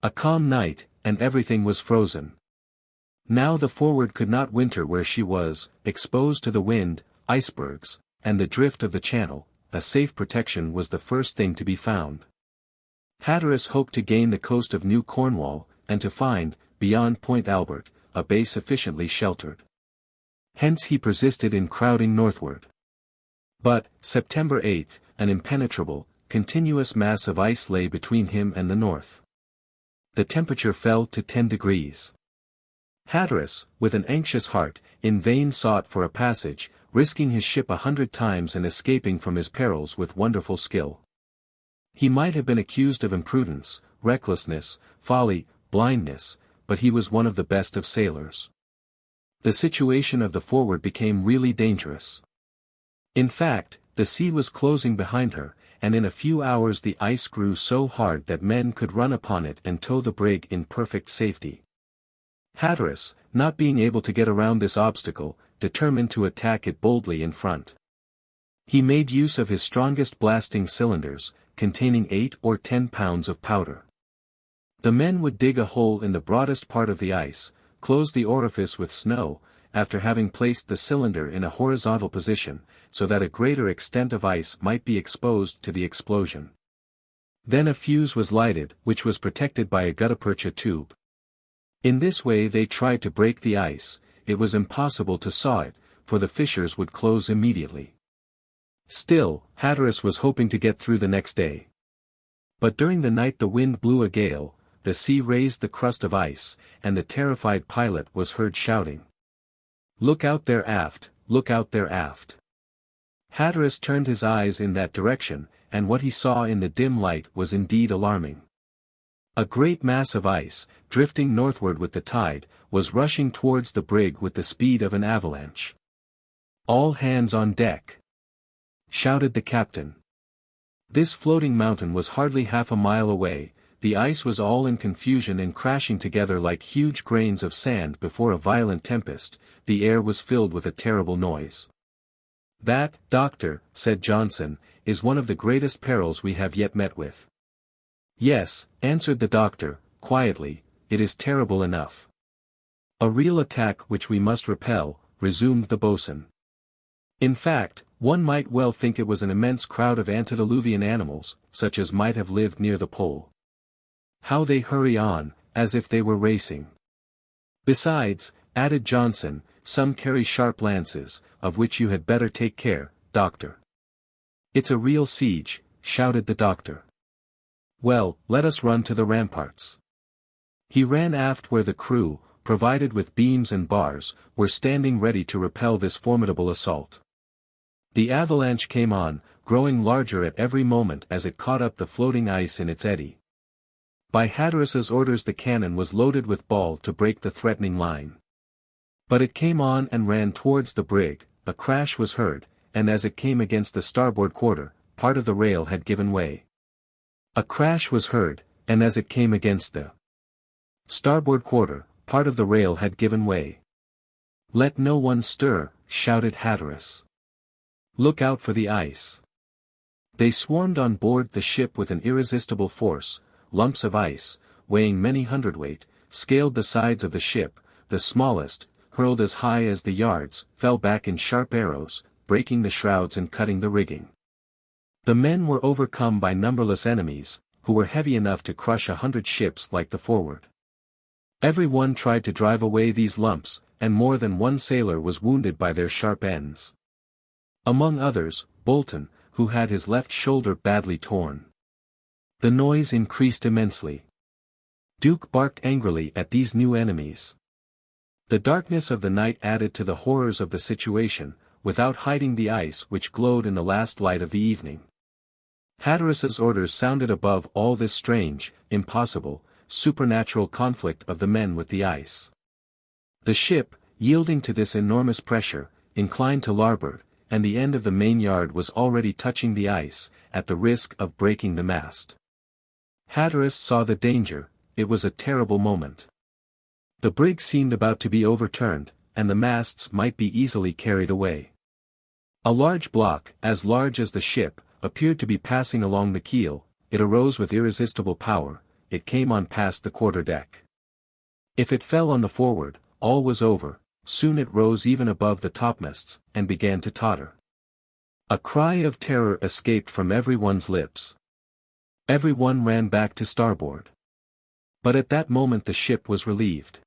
A calm night, and everything was frozen. Now the Forward could not winter where she was, exposed to the wind, icebergs, and the drift of the channel. A safe protection was the first thing to be found. Hatteras hoped to gain the coast of New Cornwall, and to find, beyond Point Albert, a bay sufficiently sheltered. Hence he persisted in crowding northward. But, September 8, an impenetrable, continuous mass of ice lay between him and the north. The temperature fell to 10 degrees. Hatteras, with an anxious heart, in vain sought for a passage, risking his ship 100 times and escaping from his perils with wonderful skill. He might have been accused of imprudence, recklessness, folly, blindness, but he was one of the best of sailors. The situation of the Forward became really dangerous. In fact, the sea was closing behind her, and in a few hours the ice grew so hard that men could run upon it and tow the brig in perfect safety. Hatteras, not being able to get around this obstacle, determined to attack it boldly in front. He made use of his strongest blasting cylinders, containing 8 or 10 pounds of powder. The men would dig a hole in the broadest part of the ice, close the orifice with snow, after having placed the cylinder in a horizontal position, so that a greater extent of ice might be exposed to the explosion. Then a fuse was lighted, which was protected by a gutta-percha tube. In this way they tried to break the ice. It was impossible to saw it, for the fissures would close immediately. Still, Hatteras was hoping to get through the next day. But during the night the wind blew a gale, the sea raised the crust of ice, and the terrified pilot was heard shouting, "Look out there aft, look out there aft." Hatteras turned his eyes in that direction, and what he saw in the dim light was indeed alarming. A great mass of ice, drifting northward with the tide, was rushing towards the brig with the speed of an avalanche. "All hands on deck!" shouted the captain. This floating mountain was hardly half a mile away. The ice was all in confusion and crashing together like huge grains of sand before a violent tempest. The air was filled with a terrible noise. "That, doctor," said Johnson, "is one of the greatest perils we have yet met with." "Yes," answered the doctor, quietly, "it is terrible enough." "A real attack which we must repel," resumed the boatswain. "In fact, one might well think it was an immense crowd of antediluvian animals, such as might have lived near the pole. How they hurry on, as if they were racing. Besides," added Johnson, "some carry sharp lances, of which you had better take care, doctor." "It's a real siege," shouted the doctor. "Well, let us run to the ramparts." He ran aft where the crew, provided with beams and bars, were standing ready to repel this formidable assault. The avalanche came on, growing larger at every moment as it caught up the floating ice in its eddy. By Hatteras's orders the cannon was loaded with ball to break the threatening line. But it came on and ran towards the brig. A crash was heard, and as it came against the starboard quarter, part of the rail had given way. A crash was heard, and as it came against the starboard quarter, part of the rail had given way. "Let no one stir," shouted Hatteras. "Look out for the ice." They swarmed on board the ship with an irresistible force. Lumps of ice, weighing many hundredweight, scaled the sides of the ship. The smallest, hurled as high as the yards, fell back in sharp arrows, breaking the shrouds and cutting the rigging. The men were overcome by numberless enemies, who were heavy enough to crush 100 ships like the Forward. Every one tried to drive away these lumps, and more than one sailor was wounded by their sharp ends. Among others, Bolton, who had his left shoulder badly torn. The noise increased immensely. Duke barked angrily at these new enemies. The darkness of the night added to the horrors of the situation, without hiding the ice which glowed in the last light of the evening. Hatteras's orders sounded above all this strange, impossible, supernatural conflict of the men with the ice. The ship, yielding to this enormous pressure, inclined to larboard, and the end of the main yard was already touching the ice, at the risk of breaking the mast. Hatteras saw the danger. It was a terrible moment. The brig seemed about to be overturned, and the masts might be easily carried away. A large block, as large as the ship, appeared to be passing along the keel. It arose with irresistible power. It came on past the quarter-deck. If it fell on the Forward, all was over. Soon it rose even above the topmasts, and began to totter. A cry of terror escaped from everyone's lips. Everyone ran back to starboard. But at that moment the ship was relieved.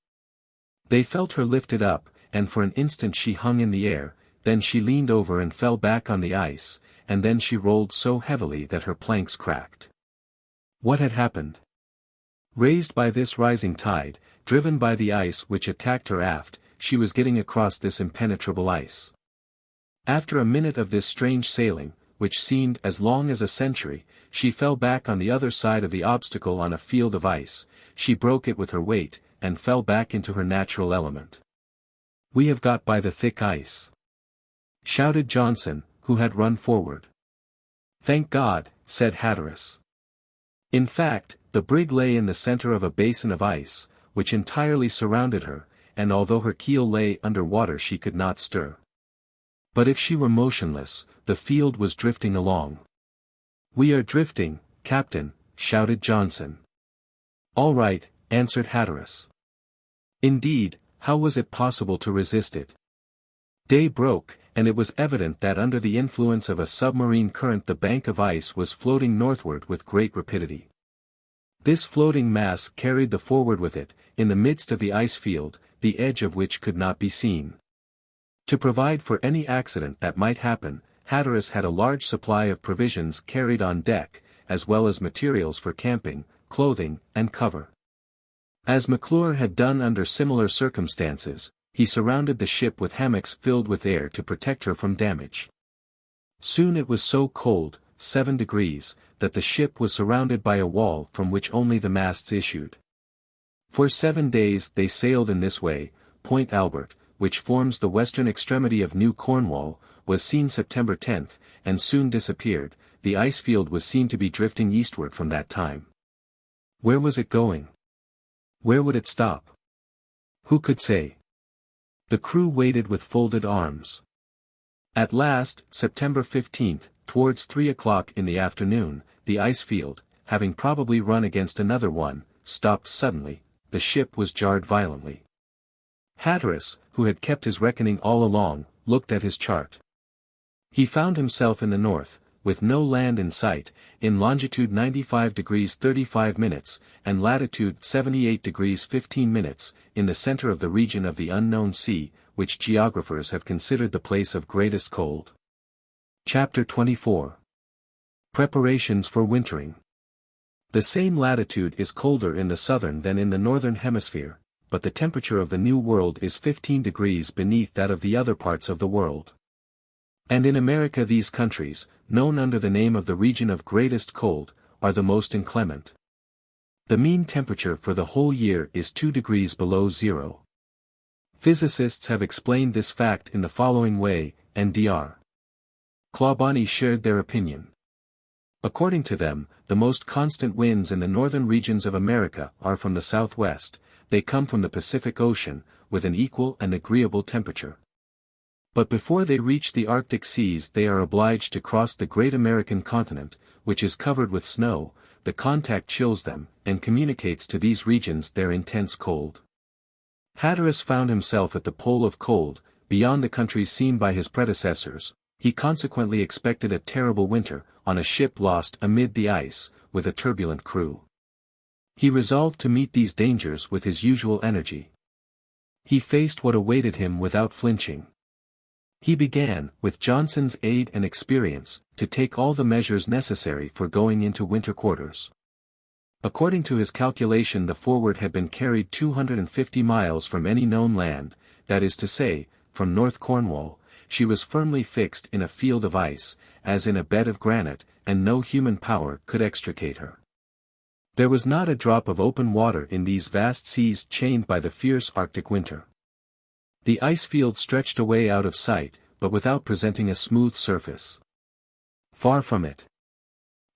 They felt her lifted up, and for an instant she hung in the air, then she leaned over and fell back on the ice, and then she rolled so heavily that her planks cracked. What had happened? Raised by this rising tide, driven by the ice which attacked her aft, she was getting across this impenetrable ice. After a minute of this strange sailing, which seemed as long as a century, she fell back on the other side of the obstacle on a field of ice, she broke it with her weight, and fell back into her natural element. "We have got by the thick ice!" shouted Johnson, who had run forward. "Thank God," said Hatteras. In fact, the brig lay in the center of a basin of ice, which entirely surrounded her, and although her keel lay under water she could not stir. But if she were motionless, the field was drifting along. "We are drifting, Captain," shouted Johnson. "All right," answered Hatteras. Indeed, how was it possible to resist it? Day broke, and it was evident that under the influence of a submarine current the bank of ice was floating northward with great rapidity. This floating mass carried the Forward with it, in the midst of the ice field, the edge of which could not be seen. To provide for any accident that might happen, Hatteras had a large supply of provisions carried on deck, as well as materials for camping, clothing, and cover. As McClure had done under similar circumstances, he surrounded the ship with hammocks filled with air to protect her from damage. Soon it was so cold, 7 degrees, that the ship was surrounded by a wall from which only the masts issued. For 7 days they sailed in this way. Point Albert, which forms the western extremity of New Cornwall, was seen September 10, and soon disappeared. The ice field was seen to be drifting eastward from that time. Where was it going? Where would it stop? Who could say? The crew waited with folded arms. At last, September 15, towards 3 o'clock in the afternoon, the ice field, having probably run against another one, stopped suddenly. The ship was jarred violently. Hatteras, who had kept his reckoning all along, looked at his chart. He found himself in the north, with no land in sight, in longitude 95 degrees 35 minutes, and latitude 78 degrees 15 minutes, in the center of the region of the unknown sea, which geographers have considered the place of greatest cold. Chapter 24. Preparations for wintering. The same latitude is colder in the southern than in the northern hemisphere, but the temperature of the New World is 15 degrees beneath that of the other parts of the world. And in America these countries, known under the name of the region of greatest cold, are the most inclement. The mean temperature for the whole year is 2 degrees below zero. Physicists have explained this fact in the following way, and Dr. Clawbonny shared their opinion. According to them, the most constant winds in the northern regions of America are from the southwest. They come from the Pacific Ocean, with an equal and agreeable temperature. But before they reach the Arctic seas they are obliged to cross the great American continent, which is covered with snow. The contact chills them, and communicates to these regions their intense cold. Hatteras found himself at the pole of cold, beyond the countries seen by his predecessors. He consequently expected a terrible winter, on a ship lost amid the ice, with a turbulent crew. He resolved to meet these dangers with his usual energy. He faced what awaited him without flinching. He began, with Johnson's aid and experience, to take all the measures necessary for going into winter quarters. According to his calculation the Forward had been carried 250 miles from any known land, that is to say, from North Cornwall. She was firmly fixed in a field of ice, as in a bed of granite, and no human power could extricate her. There was not a drop of open water in these vast seas chained by the fierce Arctic winter. The ice field stretched away out of sight, but without presenting a smooth surface. Far from it.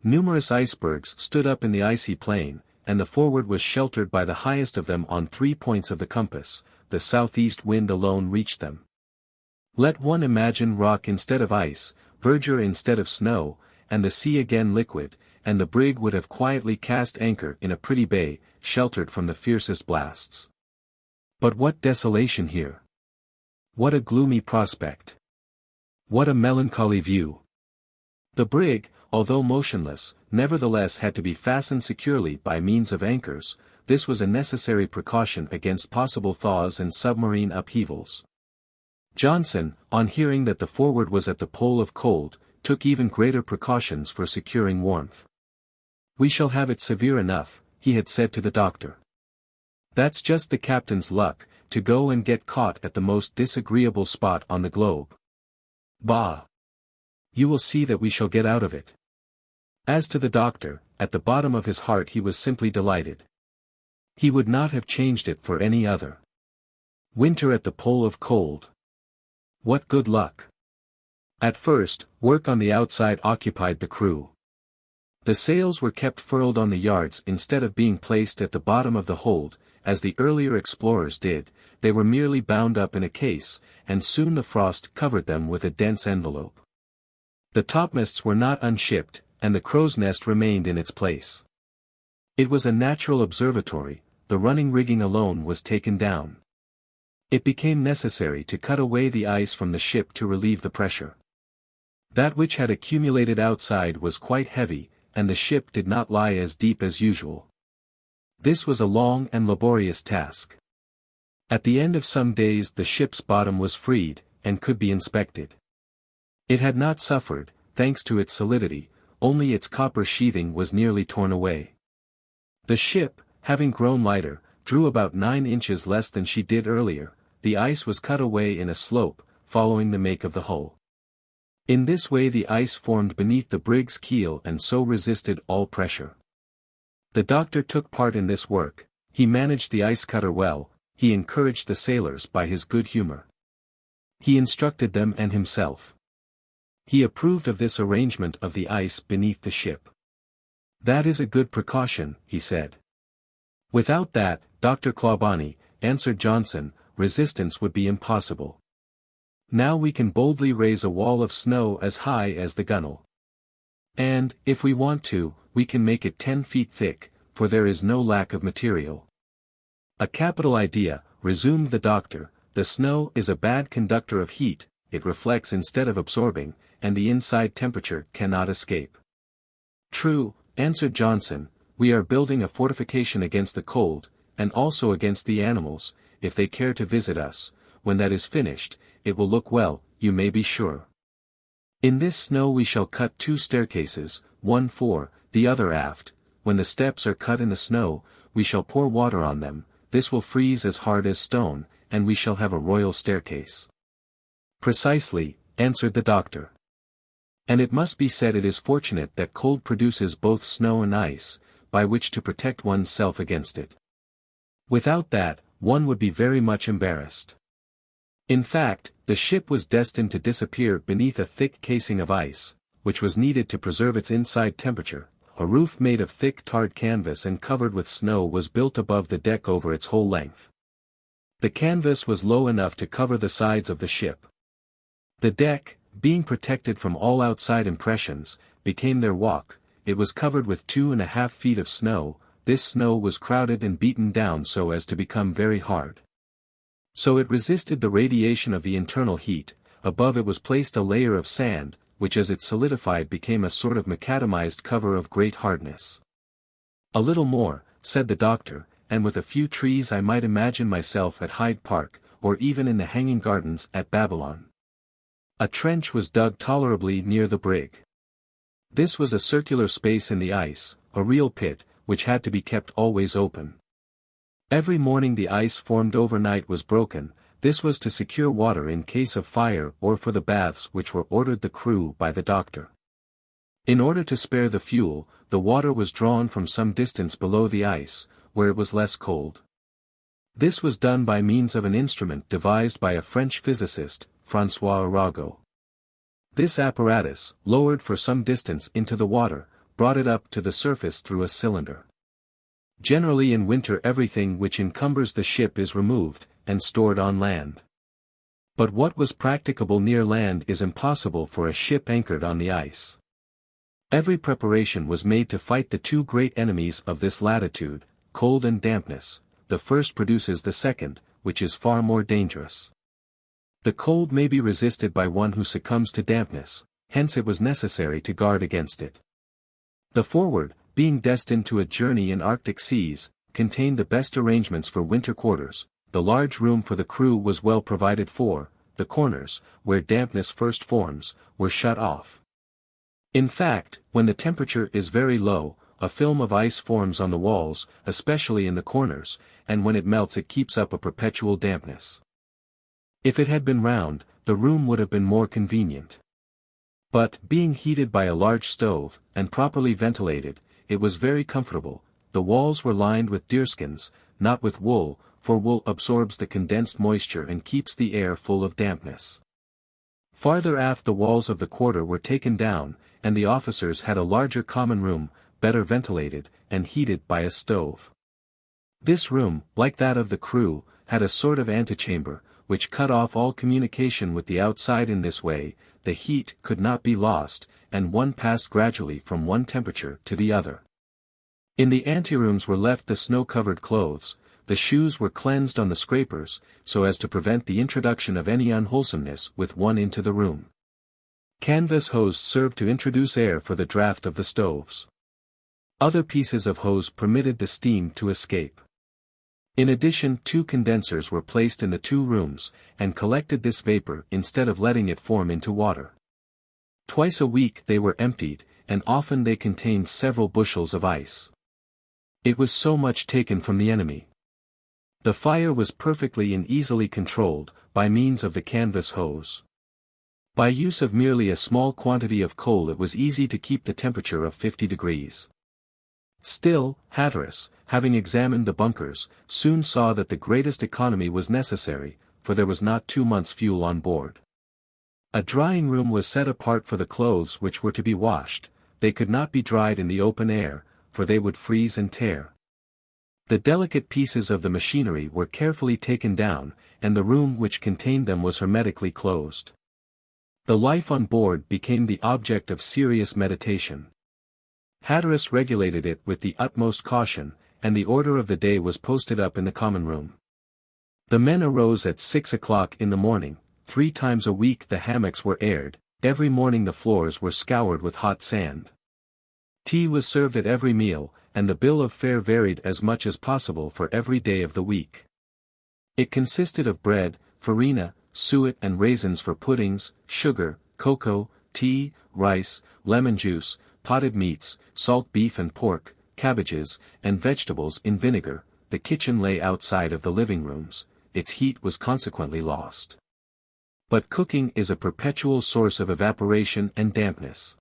Numerous icebergs stood up in the icy plain, and the Forward was sheltered by the highest of them on 3 points of the compass. The southeast wind alone reached them. Let one imagine rock instead of ice, verdure instead of snow, and the sea again liquid, and the brig would have quietly cast anchor in a pretty bay, sheltered from the fiercest blasts. But what desolation here! What a gloomy prospect! What a melancholy view! The brig, although motionless, nevertheless had to be fastened securely by means of anchors. This was a necessary precaution against possible thaws and submarine upheavals. Johnson, on hearing that the Forward was at the pole of cold, took even greater precautions for securing warmth. "We shall have it severe enough," he had said to the doctor. "That's just the captain's luck, to go and get caught at the most disagreeable spot on the globe. Bah! You will see that we shall get out of it." As to the doctor, at the bottom of his heart he was simply delighted. He would not have changed it for any other. Winter at the pole of cold. What good luck! At first, work on the outside occupied the crew. The sails were kept furled on the yards instead of being placed at the bottom of the hold, as the earlier explorers did. They were merely bound up in a case, and soon the frost covered them with a dense envelope. The topmasts were not unshipped, and the crow's nest remained in its place. It was a natural observatory, the running rigging alone was taken down. It became necessary to cut away the ice from the ship to relieve the pressure. That which had accumulated outside was quite heavy, and the ship did not lie as deep as usual. This was a long and laborious task. At the end of some days the ship's bottom was freed, and could be inspected. It had not suffered, thanks to its solidity, only its copper sheathing was nearly torn away. The ship, having grown lighter, drew about 9 inches less than she did earlier. The ice was cut away in a slope, following the make of the hull. In this way the ice formed beneath the brig's keel and so resisted all pressure. The doctor took part in this work. He managed the ice cutter well. He encouraged the sailors by his good humor. He instructed them and himself. He approved of this arrangement of the ice beneath the ship. "That is a good precaution," he said. "Without that, Dr. Clawbonny," answered Johnson, "resistance would be impossible. Now we can boldly raise a wall of snow as high as the gunwale. And, if we want to, we can make it 10 feet thick, for there is no lack of material." "A capital idea," resumed the doctor. "The snow is a bad conductor of heat, it reflects instead of absorbing, and the inside temperature cannot escape." "True," answered Johnson, "we are building a fortification against the cold, and also against the animals, if they care to visit us. When that is finished, it will look well, you may be sure. In this snow we shall cut 2 staircases, one fore, the other aft. When the steps are cut in the snow, we shall pour water on them. This will freeze as hard as stone, and we shall have a royal staircase." "Precisely," answered the doctor. "And it must be said it is fortunate that cold produces both snow and ice, by which to protect one's self against it. Without that, one would be very much embarrassed." In fact, the ship was destined to disappear beneath a thick casing of ice, which was needed to preserve its inside temperature. A roof made of thick tarred canvas and covered with snow was built above the deck over its whole length. The canvas was low enough to cover the sides of the ship. The deck, being protected from all outside impressions, became their walk. It was covered with 2.5 feet of snow. This snow was crowded and beaten down so as to become very hard. So it resisted the radiation of the internal heat. Above it was placed a layer of sand, which as it solidified became a sort of macadamized cover of great hardness. "A little more," said the doctor, "and with a few trees I might imagine myself at Hyde Park, or even in the Hanging Gardens at Babylon." A trench was dug tolerably near the brig. This was a circular space in the ice, a real pit, which had to be kept always open. Every morning the ice formed overnight was broken. This was to secure water in case of fire or for the baths which were ordered the crew by the doctor. In order to spare the fuel, the water was drawn from some distance below the ice, where it was less cold. This was done by means of an instrument devised by a French physicist, François Arago. This apparatus, lowered for some distance into the water, brought it up to the surface through a cylinder. Generally in winter everything which encumbers the ship is removed, and stored on land. But what was practicable near land is impossible for a ship anchored on the ice. Every preparation was made to fight the 2 great enemies of this latitude, cold and dampness. The first produces the second, which is far more dangerous. The cold may be resisted by one who succumbs to dampness, hence it was necessary to guard against it. The Forward, being destined to a journey in Arctic seas, contained the best arrangements for winter quarters. The large room for the crew was well provided for. the corners, where dampness first forms, were shut off. In fact, when the temperature is very low, a film of ice forms on the walls, especially in the corners, and when it melts it keeps up a perpetual dampness. If it had been round, the room would have been more convenient. But, being heated by a large stove, and properly ventilated, it was very comfortable. The walls were lined with deerskins, not with wool, for wool absorbs the condensed moisture and keeps the air full of dampness. Farther aft the walls of the quarter were taken down, and the officers had a larger common room, better ventilated, and heated by a stove. This room, like that of the crew, had a sort of antechamber, which cut off all communication with the outside. In this way, the heat could not be lost, and one passed gradually from one temperature to the other. In the anterooms were left the snow-covered clothes, the shoes were cleansed on the scrapers, so as to prevent the introduction of any unwholesomeness with one into the room. Canvas hose served to introduce air for the draught of the stoves. Other pieces of hose permitted the steam to escape. In addition, 2 condensers were placed in the 2 rooms, and collected this vapor instead of letting it form into water. Twice a week they were emptied, and often they contained several bushels of ice. It was so much taken from the enemy. The fire was perfectly and easily controlled, by means of the canvas hose. By use of merely a small quantity of coal it was easy to keep the temperature of 50 degrees. Still, Hatteras, having examined the bunkers, soon saw that the greatest economy was necessary, for there was not 2 months' fuel on board. A drying room was set apart for the clothes which were to be washed. They could not be dried in the open air, for they would freeze and tear. The delicate pieces of the machinery were carefully taken down, and the room which contained them was hermetically closed. The life on board became the object of serious meditation. Hatteras regulated it with the utmost caution, and the order of the day was posted up in the common room. The men arose at 6 o'clock in the morning, 3 times a week the hammocks were aired, every morning the floors were scoured with hot sand. Tea was served at every meal, and the bill of fare varied as much as possible for every day of the week. It consisted of bread, farina, suet and raisins for puddings, sugar, cocoa, tea, rice, lemon juice, potted meats, salt beef and pork, cabbages, and vegetables in vinegar. The kitchen lay outside of the living rooms, its heat was consequently lost. But cooking is a perpetual source of evaporation and dampness.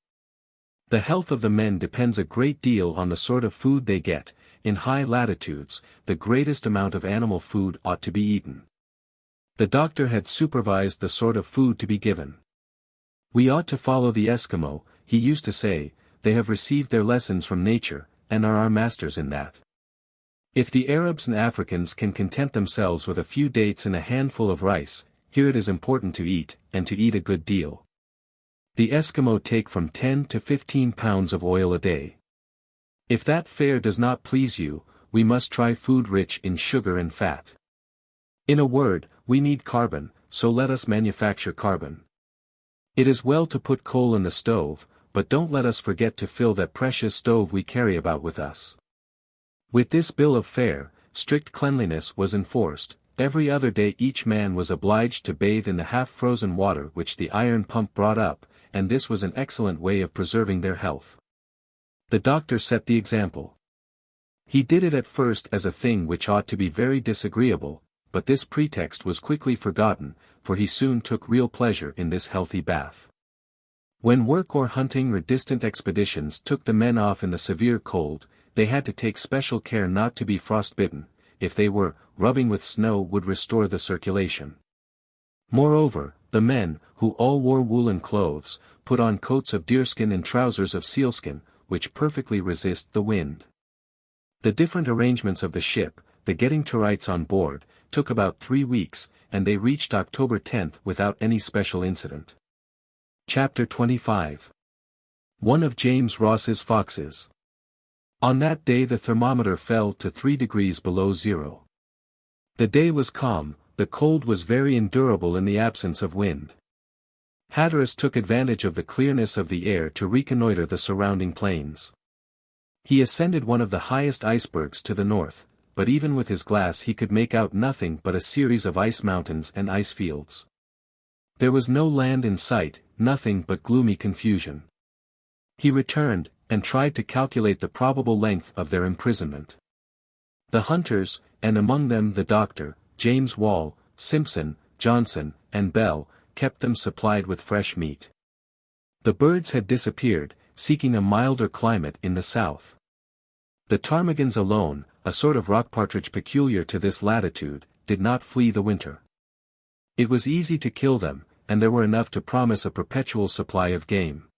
The health of the men depends a great deal on the sort of food they get. In high latitudes, the greatest amount of animal food ought to be eaten. The doctor had supervised the sort of food to be given. We ought to follow the Eskimo, he used to say. They have received their lessons from nature, and are our masters in that. If the Arabs and Africans can content themselves with a few dates and a handful of rice, here it is important to eat, and to eat a good deal. The Eskimo take from 10 to 15 pounds of oil a day. If that fare does not please you, we must try food rich in sugar and fat. In a word, we need carbon, so let us manufacture carbon. It is well to put coal in the stove, but don't let us forget to fill that precious stove we carry about with us. With this bill of fare, strict cleanliness was enforced. Every other day each man was obliged to bathe in the half-frozen water which the iron pump brought up, and this was an excellent way of preserving their health. The doctor set the example. He did it at first as a thing which ought to be very disagreeable, but this pretext was quickly forgotten, for he soon took real pleasure in this healthy bath. When work or hunting or distant expeditions took the men off in the severe cold, they had to take special care not to be frostbitten. If they were, rubbing with snow would restore the circulation. Moreover, the men, who all wore woolen clothes, put on coats of deerskin and trousers of sealskin, which perfectly resist the wind. The different arrangements of the ship, the getting Turites on board, took about 3 weeks, and they reached October 10th without any special incident. Chapter 25. One of James Ross's Foxes. On that day the thermometer fell to 3 degrees below zero. The day was calm, the cold was very endurable in the absence of wind. Hatteras took advantage of the clearness of the air to reconnoiter the surrounding plains. He ascended one of the highest icebergs to the north, but even with his glass he could make out nothing but a series of ice mountains and ice fields. There was no land in sight, nothing but gloomy confusion. He returned, and tried to calculate the probable length of their imprisonment. The hunters, and among them the doctor, James Wall, Simpson, Johnson, and Bell, kept them supplied with fresh meat. The birds had disappeared, seeking a milder climate in the south. The ptarmigans alone, a sort of rock partridge peculiar to this latitude, did not flee the winter. It was easy to kill them, and there were enough to promise a perpetual supply of game.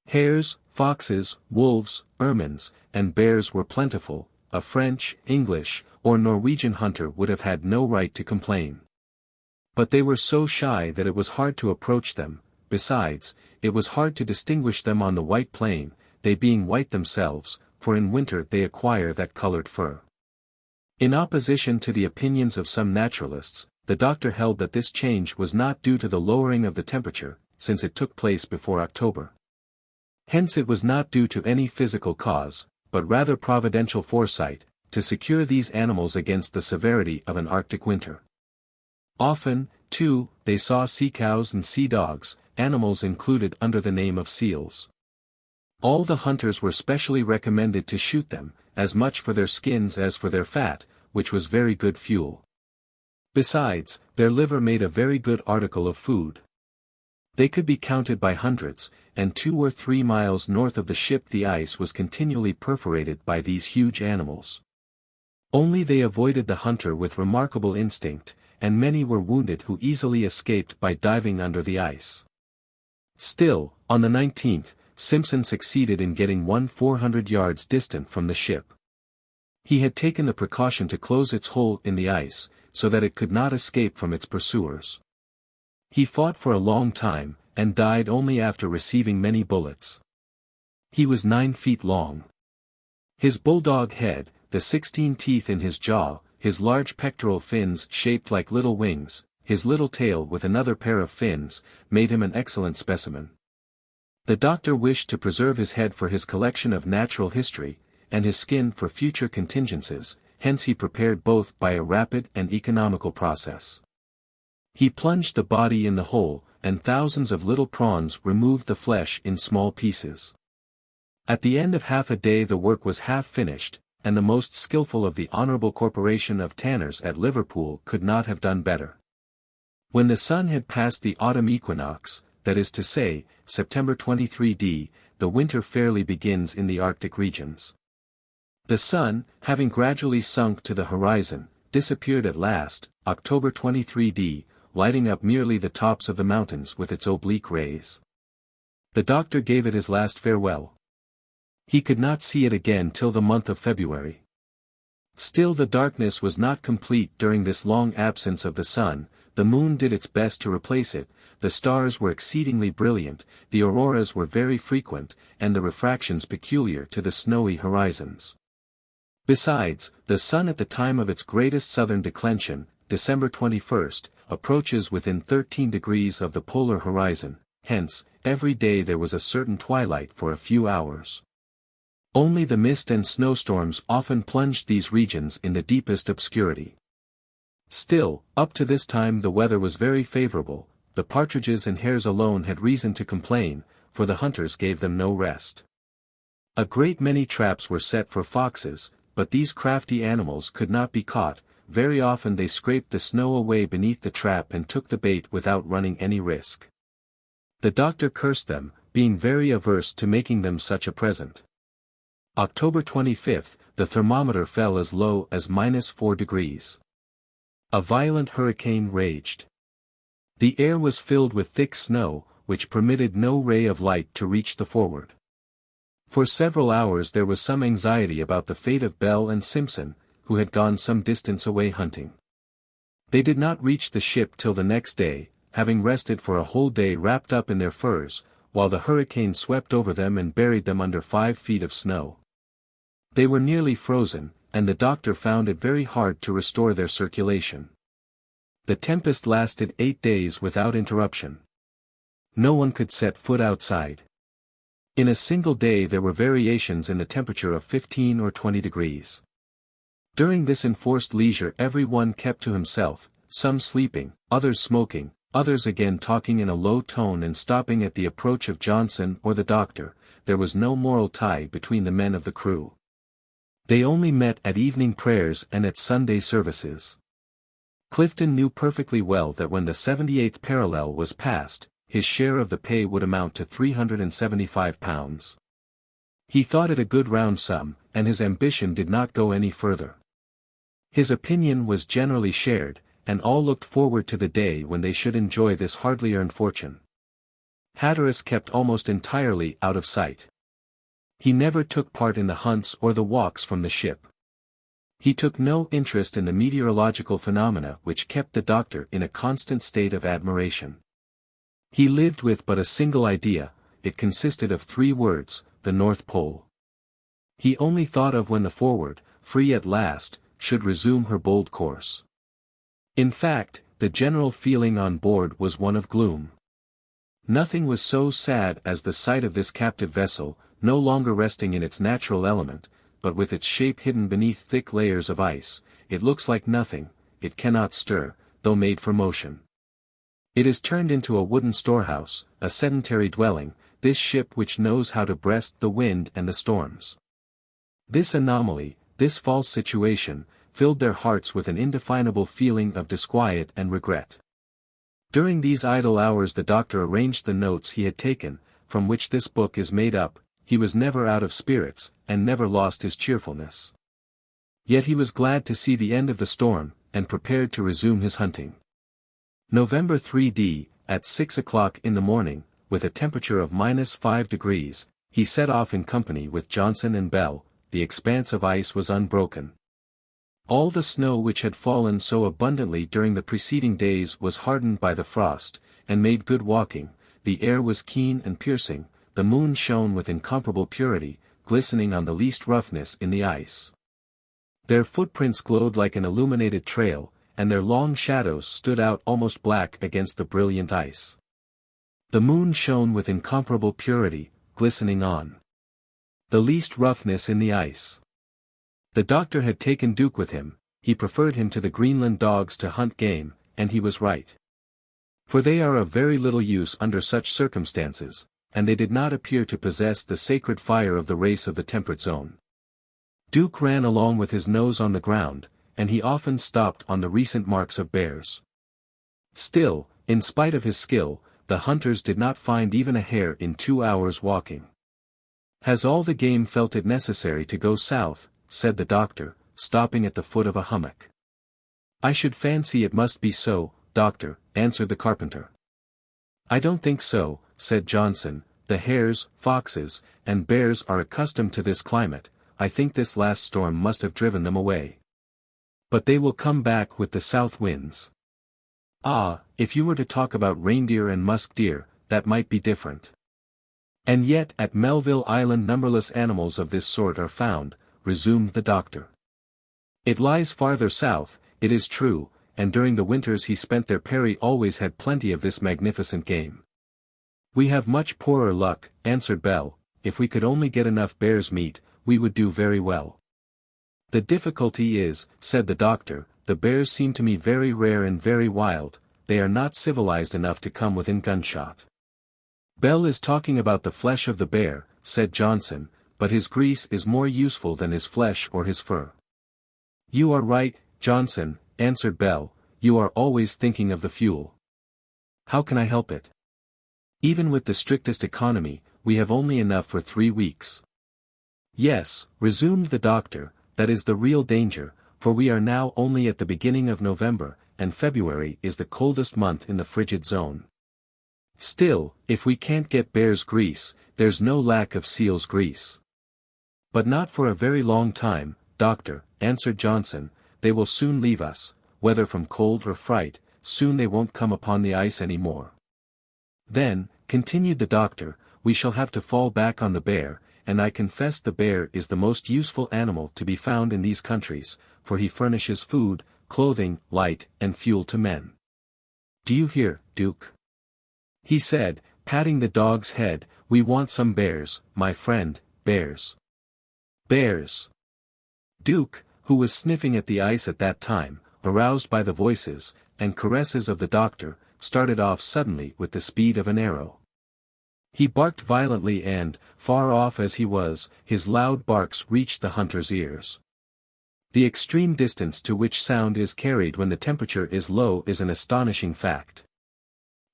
Hares, foxes, wolves, ermines, and bears were plentiful. A French, English, or Norwegian hunter would have had no right to complain. But they were so shy that it was hard to approach them. Besides, it was hard to distinguish them on the white plain, they being white themselves, for in winter they acquire that colored fur. In opposition to the opinions of some naturalists, the doctor held that this change was not due to the lowering of the temperature, since it took place before October. Hence it was not due to any physical cause, but rather providential foresight, to secure these animals against the severity of an Arctic winter. Often, too, they saw sea cows and sea dogs, animals included under the name of seals. All the hunters were specially recommended to shoot them, as much for their skins as for their fat, which was very good fuel. Besides, their liver made a very good article of food. They could be counted by hundreds, and 2 or 3 miles north of the ship the ice was continually perforated by these huge animals. Only they avoided the hunter with remarkable instinct, and many were wounded who easily escaped by diving under the ice. Still, on the 19th, Simpson succeeded in getting one 400 yards distant from the ship. He had taken the precaution to close its hole in the ice, so that it could not escape from its pursuers. He fought for a long time, and died only after receiving many bullets. He was 9 feet long. His bulldog head, the 16 teeth in his jaw, his large pectoral fins shaped like little wings, his little tail with another pair of fins, made him an excellent specimen. The doctor wished to preserve his head for his collection of natural history, and his skin for future contingencies, hence he prepared both by a rapid and economical process. He plunged the body in the hole, and thousands of little prawns removed the flesh in small pieces. At the end of half a day the work was half finished, and the most skilful of the Honourable Corporation of Tanners at Liverpool could not have done better. When the sun had passed the autumn equinox, that is to say, September 23d, the winter fairly begins in the Arctic regions. The sun, having gradually sunk to the horizon, disappeared at last, October 23d, lighting up merely the tops of the mountains with its oblique rays. The doctor gave it his last farewell. He could not see it again till the month of February. Still the darkness was not complete during this long absence of the sun, the moon did its best to replace it, the stars were exceedingly brilliant, the auroras were very frequent, and the refractions peculiar to the snowy horizons. Besides, the sun at the time of its greatest southern declension, December 21st, approaches within 13 degrees of the polar horizon, hence, every day there was a certain twilight for a few hours. Only the mist and snowstorms often plunged these regions in the deepest obscurity. Still, up to this time the weather was very favorable, the partridges and hares alone had reason to complain, for the hunters gave them no rest. A great many traps were set for foxes, but these crafty animals could not be caught, very often they scraped the snow away beneath the trap and took the bait without running any risk. The doctor cursed them, being very averse to making them such a present. October 25th, the thermometer fell as low as -4 degrees. A violent hurricane raged. The air was filled with thick snow, which permitted no ray of light to reach the forward. For several hours there was some anxiety about the fate of Bell and Simpson, who had gone some distance away hunting. They did not reach the ship till the next day, having rested for a whole day wrapped up in their furs, while the hurricane swept over them and buried them under 5 feet of snow. They were nearly frozen, and the doctor found it very hard to restore their circulation. The tempest lasted 8 days without interruption. No one could set foot outside. In a single day there were variations in the temperature of 15 or 20 degrees. During this enforced leisure every one kept to himself, some sleeping, others smoking, others again talking in a low tone and stopping at the approach of Johnson or the doctor. There was no moral tie between the men of the crew. They only met at evening prayers and at Sunday services. Clifton knew perfectly well that when the 78th parallel was passed, his share of the pay would amount to £375. He thought it a good round sum, and his ambition did not go any further. His opinion was generally shared, and all looked forward to the day when they should enjoy this hardly earned fortune. Hatteras kept almost entirely out of sight. He never took part in the hunts or the walks from the ship. He took no interest in the meteorological phenomena which kept the doctor in a constant state of admiration. He lived with but a single idea. It consisted of 3 words, the North Pole. He only thought of when the Forward, free at last, should resume her bold course. In fact, the general feeling on board was one of gloom. Nothing was so sad as the sight of this captive vessel, no longer resting in its natural element, but with its shape hidden beneath thick layers of ice. It looks like nothing, it cannot stir, though made for motion. It is turned into a wooden storehouse, a sedentary dwelling, this ship which knows how to breast the wind and the storms. This anomaly, this false situation, filled their hearts with an indefinable feeling of disquiet and regret. During these idle hours the doctor arranged the notes he had taken, from which this book is made up. He was never out of spirits, and never lost his cheerfulness. Yet he was glad to see the end of the storm, and prepared to resume his hunting. November 3d, at 6 o'clock in the morning, with a temperature of -5 degrees, he set off in company with Johnson and Bell. The expanse of ice was unbroken. All the snow which had fallen so abundantly during the preceding days was hardened by the frost, and made good walking. The air was keen and piercing, the moon shone with incomparable purity, glistening on the least roughness in the ice. Their footprints glowed like an illuminated trail, and their long shadows stood out almost black against the brilliant ice. The moon shone with incomparable purity, glistening on the least roughness in the ice. The doctor had taken Duke with him. He preferred him to the Greenland dogs to hunt game, and he was right. For they are of very little use under such circumstances, and they did not appear to possess the sacred fire of the race of the temperate zone. Duke ran along with his nose on the ground, and he often stopped on the recent marks of bears. Still, in spite of his skill, the hunters did not find even a hare in 2 hours' walking. "Has all the game felt it necessary to go south?" said the doctor, stopping at the foot of a hummock. "I should fancy it must be so, doctor," answered the carpenter. "I don't think so," said Johnson. "The hares, foxes, and bears are accustomed to this climate. I think this last storm must have driven them away. But they will come back with the south winds." "Ah, if you were to talk about reindeer and musk deer, that might be different." "And yet at Melville Island numberless animals of this sort are found," resumed the doctor. "It lies farther south, it is true, and during the winters he spent there Perry always had plenty of this magnificent game." "We have much poorer luck," answered Bell. "If we could only get enough bear's meat, we would do very well." "The difficulty is," said the doctor, "the bears seem to me very rare and very wild. They are not civilized enough to come within gunshot." "Bell is talking about the flesh of the bear," said Johnson, "but his grease is more useful than his flesh or his fur." "You are right, Johnson," answered Bell, "you are always thinking of the fuel." "How can I help it? Even with the strictest economy, we have only enough for 3 weeks. "Yes," resumed the doctor, "that is the real danger, for we are now only at the beginning of November, and February is the coldest month in the frigid zone. Still, if we can't get bear's grease, there's no lack of seal's grease." "But not for a very long time, doctor," answered Johnson. "They will soon leave us, whether from cold or fright. Soon they won't come upon the ice any more." "Then," continued the doctor, "we shall have to fall back on the bear, and I confess the bear is the most useful animal to be found in these countries, for he furnishes food, clothing, light, and fuel to men. Do you hear, Duke?" he said, patting the dog's head. "We want some bears, my friend, bears. Bears." Duke, who was sniffing at the ice at that time, aroused by the voices and caresses of the doctor, started off suddenly with the speed of an arrow. He barked violently and, far off as he was, his loud barks reached the hunter's ears. The extreme distance to which sound is carried when the temperature is low is an astonishing fact.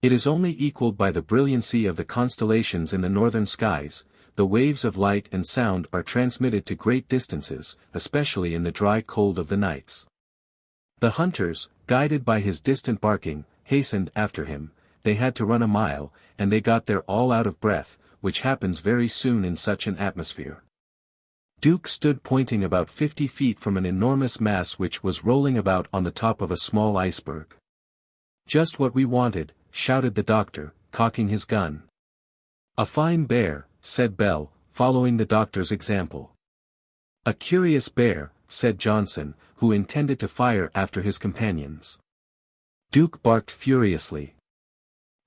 It is only equaled by the brilliancy of the constellations in the northern skies. The waves of light and sound are transmitted to great distances, especially in the dry cold of the nights. The hunters, guided by his distant barking, hastened after him. They had to run a mile, and they got there all out of breath, which happens very soon in such an atmosphere. Duke stood pointing about 50 feet from an enormous mass which was rolling about on the top of a small iceberg. "Just what we wanted," shouted the doctor, cocking his gun. "A fine bear," said Bell, following the doctor's example. "A curious bear," said Johnson, who intended to fire after his companions. Duke barked furiously.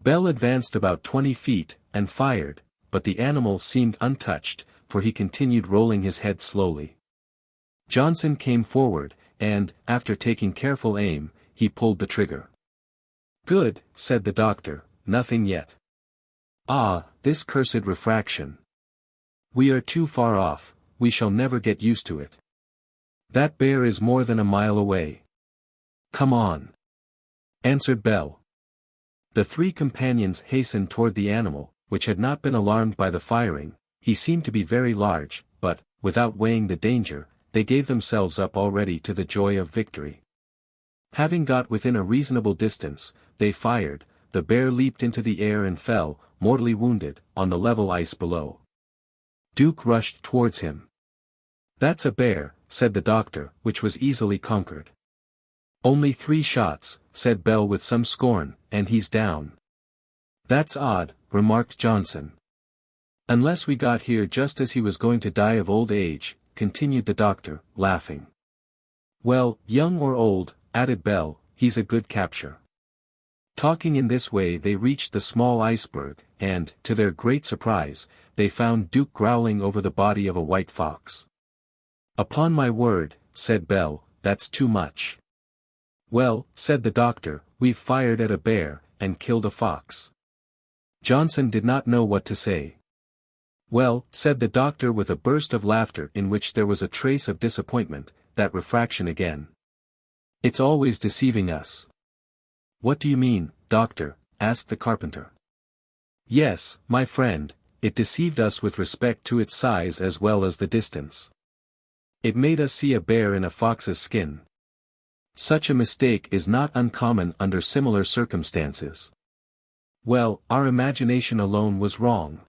Bell advanced about 20 feet, and fired, but the animal seemed untouched, for he continued rolling his head slowly. Johnson came forward, and, after taking careful aim, he pulled the trigger. "Good," said the doctor, "nothing yet. Ah, this cursed refraction. We are too far off, we shall never get used to it. That bear is more than a mile away." "Come on," answered Bell. The three companions hastened toward the animal, which had not been alarmed by the firing. He seemed to be very large, but, without weighing the danger, they gave themselves up already to the joy of victory. Having got within a reasonable distance, they fired. The bear leaped into the air and fell, mortally wounded, on the level ice below. Duke rushed towards him. "That's a bear," said the doctor, which was easily conquered. "Only 3 shots," said Bell with some scorn, "and he's down." "That's odd," remarked Johnson. "Unless we got here just as he was going to die of old age," continued the doctor, laughing. "Well, young or old," added Bell, "he's a good capture." Talking in this way they reached the small iceberg, and, to their great surprise, they found Duke growling over the body of a white fox. "Upon my word," said Bell, "that's too much." "Well," said the doctor, "we've fired at a bear, and killed a fox." Johnson did not know what to say. "Well," said the doctor with a burst of laughter in which there was a trace of disappointment, "that refraction again. It's always deceiving us." "What do you mean, doctor?" asked the carpenter. "Yes, my friend, it deceived us with respect to its size as well as the distance. It made us see a bear in a fox's skin. Such a mistake is not uncommon under similar circumstances. Well, our imagination alone was wrong."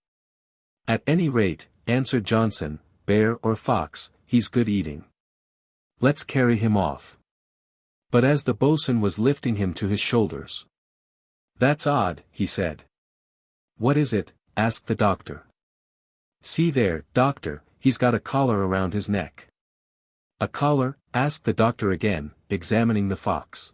"At any rate," answered Johnson, "bear or fox, he's good eating. Let's carry him off." But as the boatswain was lifting him to his shoulders. "That's odd," he said. "What is it?" asked the doctor. "See there, doctor, he's got a collar around his neck." "A collar?" asked the doctor again, examining the fox.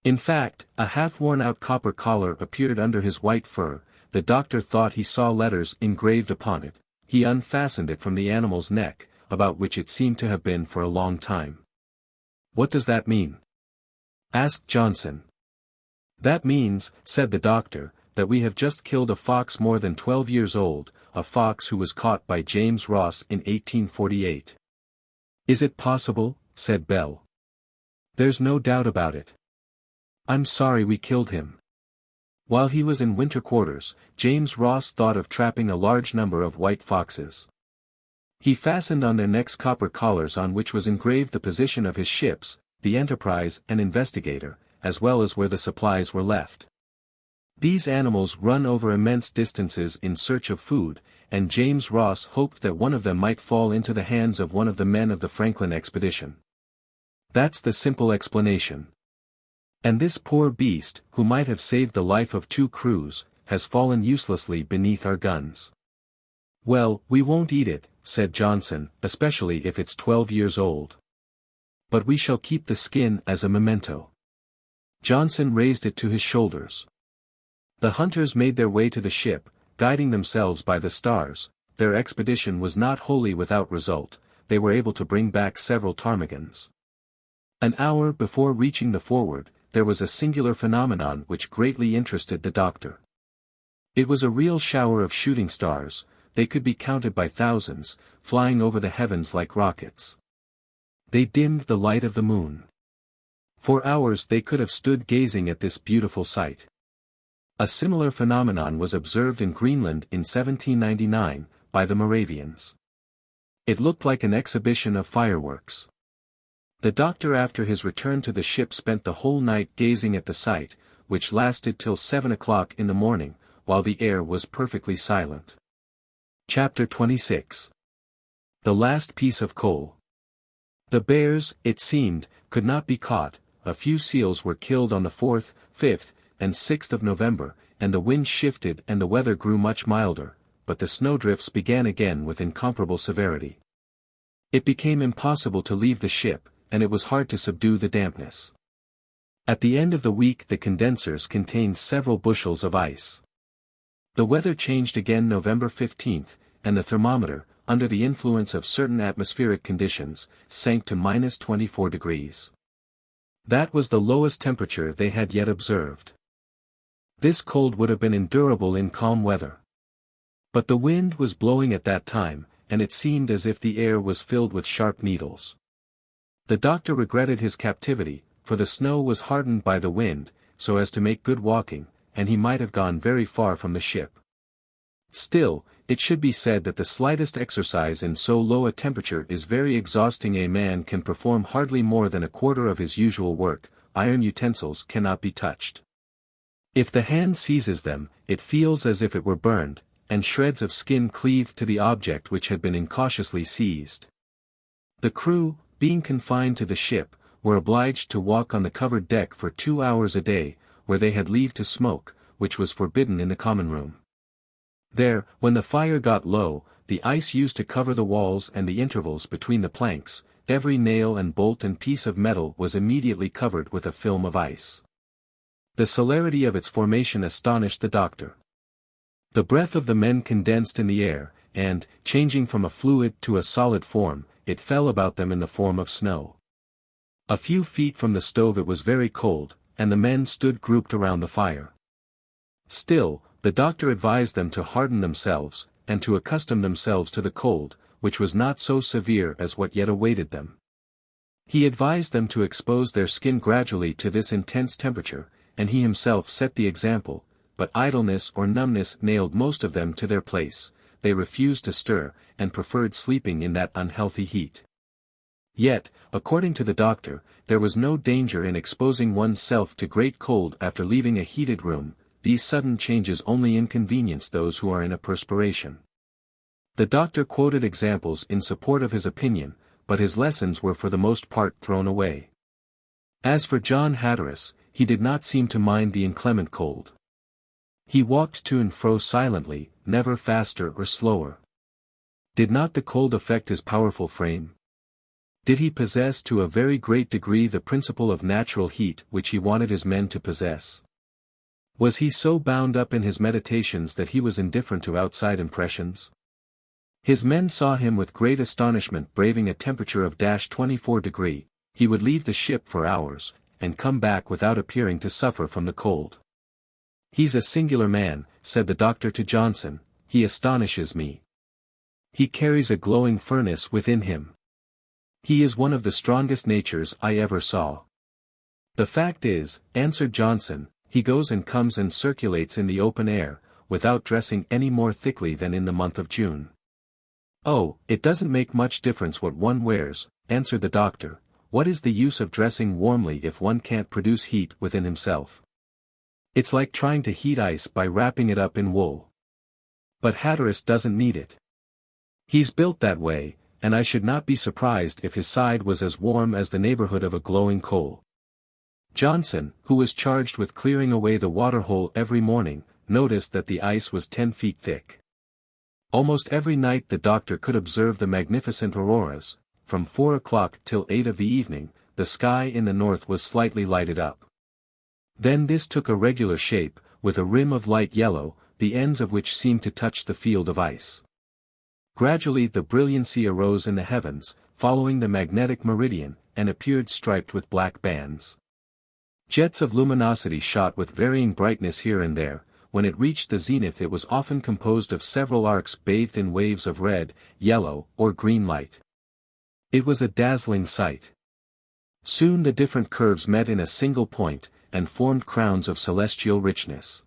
In fact, a half-worn-out copper collar appeared under his white fur. The doctor thought he saw letters engraved upon it. He unfastened it from the animal's neck, about which it seemed to have been for a long time. "What does that mean?" asked Johnson. "That means," said the doctor, "that we have just killed a fox more than 12 years old, a fox who was caught by James Ross in 1848. "Is it possible?" said Bell. "There's no doubt about it. I'm sorry we killed him." While he was in winter quarters, James Ross thought of trapping a large number of white foxes. He fastened on their necks copper collars on which was engraved the position of his ships, the Enterprise and Investigator, as well as where the supplies were left. These animals run over immense distances in search of food, and James Ross hoped that one of them might fall into the hands of one of the men of the Franklin expedition. That's the simple explanation. And this poor beast, who might have saved the life of 2 crews, has fallen uselessly beneath our guns. "Well, we won't eat it," said Johnson, "especially if it's 12 years old. But we shall keep the skin as a memento." Johnson raised it to his shoulders. The hunters made their way to the ship, guiding themselves by the stars. Their expedition was not wholly without result. They were able to bring back several ptarmigans. An hour before reaching the Forward, there was a singular phenomenon which greatly interested the doctor. It was a real shower of shooting stars. They could be counted by thousands, flying over the heavens like rockets. They dimmed the light of the moon. For hours they could have stood gazing at this beautiful sight. A similar phenomenon was observed in Greenland in 1799, by the Moravians. It looked like an exhibition of fireworks. The doctor after his return to the ship spent the whole night gazing at the sight, which lasted till 7 o'clock in the morning, while the air was perfectly silent. Chapter 26. The last piece of coal. The bears, it seemed, could not be caught. A few seals were killed on the 4th, 5th, and 6th of November, and the wind shifted and the weather grew much milder, but the snowdrifts began again with incomparable severity. It became impossible to leave the ship, and it was hard to subdue the dampness. At the end of the week the condensers contained several bushels of ice. The weather changed again November 15th, and the thermometer, under the influence of certain atmospheric conditions, sank to -24 degrees. That was the lowest temperature they had yet observed. This cold would have been endurable in calm weather. But the wind was blowing at that time, and it seemed as if the air was filled with sharp needles. The doctor regretted his captivity, for the snow was hardened by the wind, so as to make good walking, and he might have gone very far from the ship. Still, it should be said that the slightest exercise in so low a temperature is very exhausting. A man can perform hardly more than a quarter of his usual work. Iron utensils cannot be touched. If the hand seizes them, it feels as if it were burned, and shreds of skin cleave to the object which had been incautiously seized. The crew, being confined to the ship, were obliged to walk on the covered deck for 2 hours a day, where they had leave to smoke, which was forbidden in the common room. There, when the fire got low, the ice used to cover the walls and the intervals between the planks. Every nail and bolt and piece of metal was immediately covered with a film of ice. The celerity of its formation astonished the doctor. The breath of the men condensed in the air, and, changing from a fluid to a solid form, it fell about them in the form of snow. A few feet from the stove it was very cold, and the men stood grouped around the fire. Still, the doctor advised them to harden themselves, and to accustom themselves to the cold, which was not so severe as what yet awaited them. He advised them to expose their skin gradually to this intense temperature, and he himself set the example, but idleness or numbness nailed most of them to their place. They refused to stir, and preferred sleeping in that unhealthy heat. Yet, according to the doctor, there was no danger in exposing one's self to great cold after leaving a heated room. These sudden changes only inconvenience those who are in a perspiration. The doctor quoted examples in support of his opinion, but his lessons were for the most part thrown away. As for John Hatteras, he did not seem to mind the inclement cold. He walked to and fro silently, never faster or slower. Did not the cold affect his powerful frame? Did he possess to a very great degree the principle of natural heat which he wanted his men to possess? Was he so bound up in his meditations that he was indifferent to outside impressions? His men saw him with great astonishment braving a temperature of -24 degrees. He would leave the ship for hours, and come back without appearing to suffer from the cold. "He's a singular man," said the doctor to Johnson, "he astonishes me. He carries a glowing furnace within him. He is one of the strongest natures I ever saw." "The fact is," answered Johnson, "he goes and comes and circulates in the open air, without dressing any more thickly than in the month of June." "Oh, it doesn't make much difference what one wears," answered the doctor. "What is the use of dressing warmly if one can't produce heat within himself? It's like trying to heat ice by wrapping it up in wool. But Hatteras doesn't need it. He's built that way, and I should not be surprised if his side was as warm as the neighborhood of a glowing coal." Johnson, who was charged with clearing away the water-hole every morning, noticed that the ice was 10 feet thick. Almost every night the doctor could observe the magnificent auroras. From 4 o'clock till 8 of the evening, the sky in the north was slightly lighted up. Then this took a regular shape, with a rim of light yellow, the ends of which seemed to touch the field of ice. Gradually the brilliancy arose in the heavens, following the magnetic meridian, and appeared striped with black bands. Jets of luminosity shot with varying brightness here and there. When it reached the zenith it was often composed of several arcs bathed in waves of red, yellow, or green light. It was a dazzling sight. Soon the different curves met in a single point, and formed crowns of celestial richness.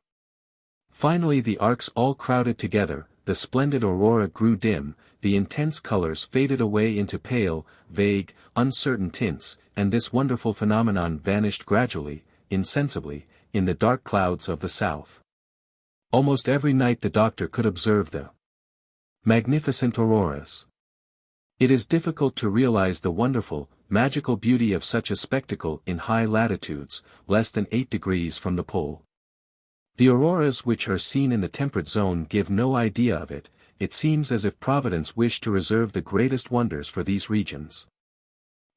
Finally the arcs all crowded together, the splendid aurora grew dim, the intense colors faded away into pale, vague, uncertain tints, and this wonderful phenomenon vanished gradually, insensibly, in the dark clouds of the south. Almost every night the doctor could observe the magnificent auroras. It is difficult to realize the wonderful, magical beauty of such a spectacle in high latitudes, less than 8 degrees from the pole. The auroras which are seen in the temperate zone give no idea of it. It seems as if Providence wished to reserve the greatest wonders for these regions.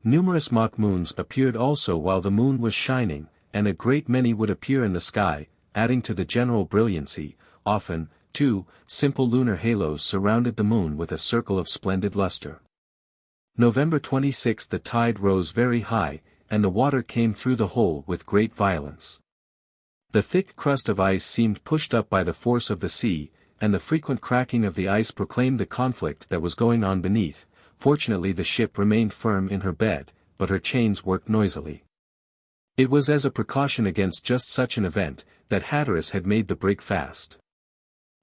Numerous mock moons appeared also while the moon was shining, and a great many would appear in the sky, adding to the general brilliancy. Often, too, simple lunar halos surrounded the moon with a circle of splendid luster. November 26 the tide rose very high, and the water came through the hole with great violence. The thick crust of ice seemed pushed up by the force of the sea, and the frequent cracking of the ice proclaimed the conflict that was going on beneath. Fortunately the ship remained firm in her bed, but her chains worked noisily. It was as a precaution against just such an event, that Hatteras had made the brig fast.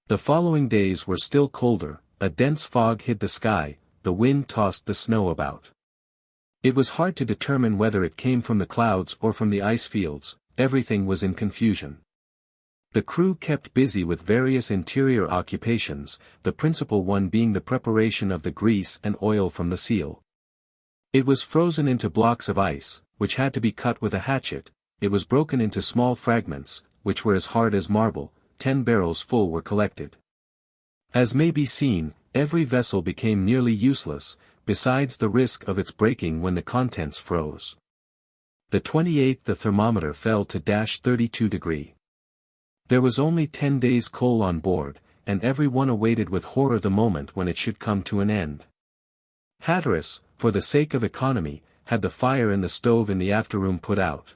The following days were still colder, a dense fog hid the sky, the wind tossed the snow about. It was hard to determine whether it came from the clouds or from the ice fields, everything was in confusion. The crew kept busy with various interior occupations, the principal one being the preparation of the grease and oil from the seal. It was frozen into blocks of ice, which had to be cut with a hatchet. It was broken into small fragments, which were as hard as marble. 10 barrels full were collected. As may be seen, every vessel became nearly useless, besides the risk of its breaking when the contents froze. The 28th the thermometer fell to -32 degrees. There was only 10 days' coal on board, and every one awaited with horror the moment when it should come to an end. Hatteras, for the sake of economy, had the fire in the stove in the afterroom put out.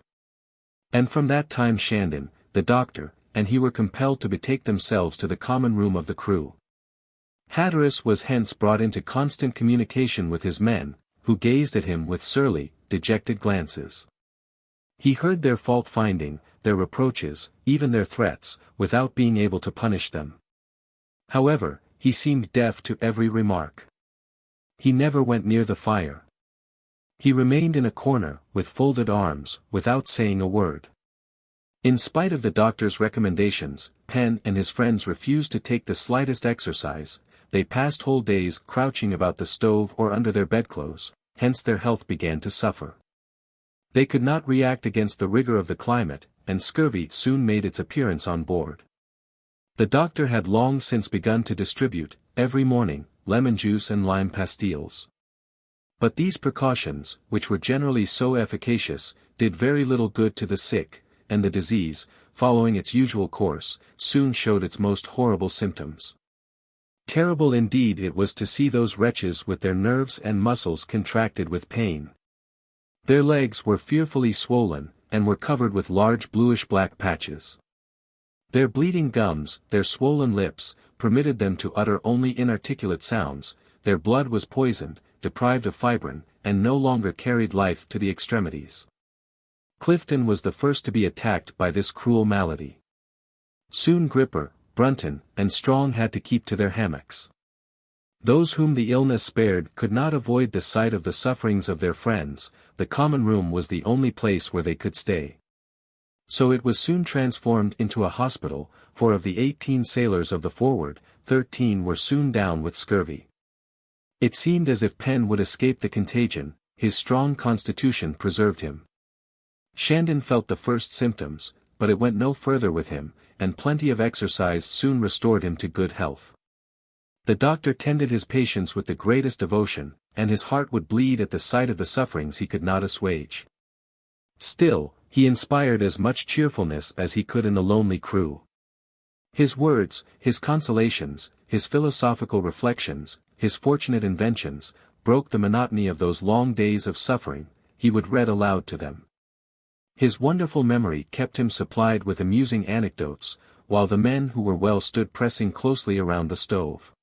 And from that time Shandon, the doctor, and he were compelled to betake themselves to the common room of the crew. Hatteras was hence brought into constant communication with his men, who gazed at him with surly, dejected glances. He heard their fault-finding, their reproaches, even their threats, without being able to punish them. However, he seemed deaf to every remark. He never went near the fire. He remained in a corner, with folded arms, without saying a word. In spite of the doctor's recommendations, Penn and his friends refused to take the slightest exercise. They passed whole days crouching about the stove or under their bedclothes, hence their health began to suffer. They could not react against the rigor of the climate, and scurvy soon made its appearance on board. The doctor had long since begun to distribute, every morning, lemon juice and lime pastilles. But these precautions, which were generally so efficacious, did very little good to the sick, and the disease, following its usual course, soon showed its most horrible symptoms. Terrible indeed it was to see those wretches with their nerves and muscles contracted with pain. Their legs were fearfully swollen, and were covered with large bluish-black patches. Their bleeding gums, their swollen lips, permitted them to utter only inarticulate sounds. Their blood was poisoned, deprived of fibrin, and no longer carried life to the extremities. Clifton was the first to be attacked by this cruel malady. Soon Gripper, Brunton, and Strong had to keep to their hammocks. Those whom the illness spared could not avoid the sight of the sufferings of their friends. The common room was the only place where they could stay. So it was soon transformed into a hospital, for of the 18 sailors of the Forward, 13 were soon down with scurvy. It seemed as if Penn would escape the contagion. His strong constitution preserved him. Shandon felt the first symptoms, but it went no further with him, and plenty of exercise soon restored him to good health. The doctor tended his patients with the greatest devotion, and his heart would bleed at the sight of the sufferings he could not assuage. Still, he inspired as much cheerfulness as he could in the lonely crew. His words, his consolations, his philosophical reflections, his fortunate inventions, broke the monotony of those long days of suffering. He would read aloud to them. His wonderful memory kept him supplied with amusing anecdotes, while the men who were well stood pressing closely around the stove.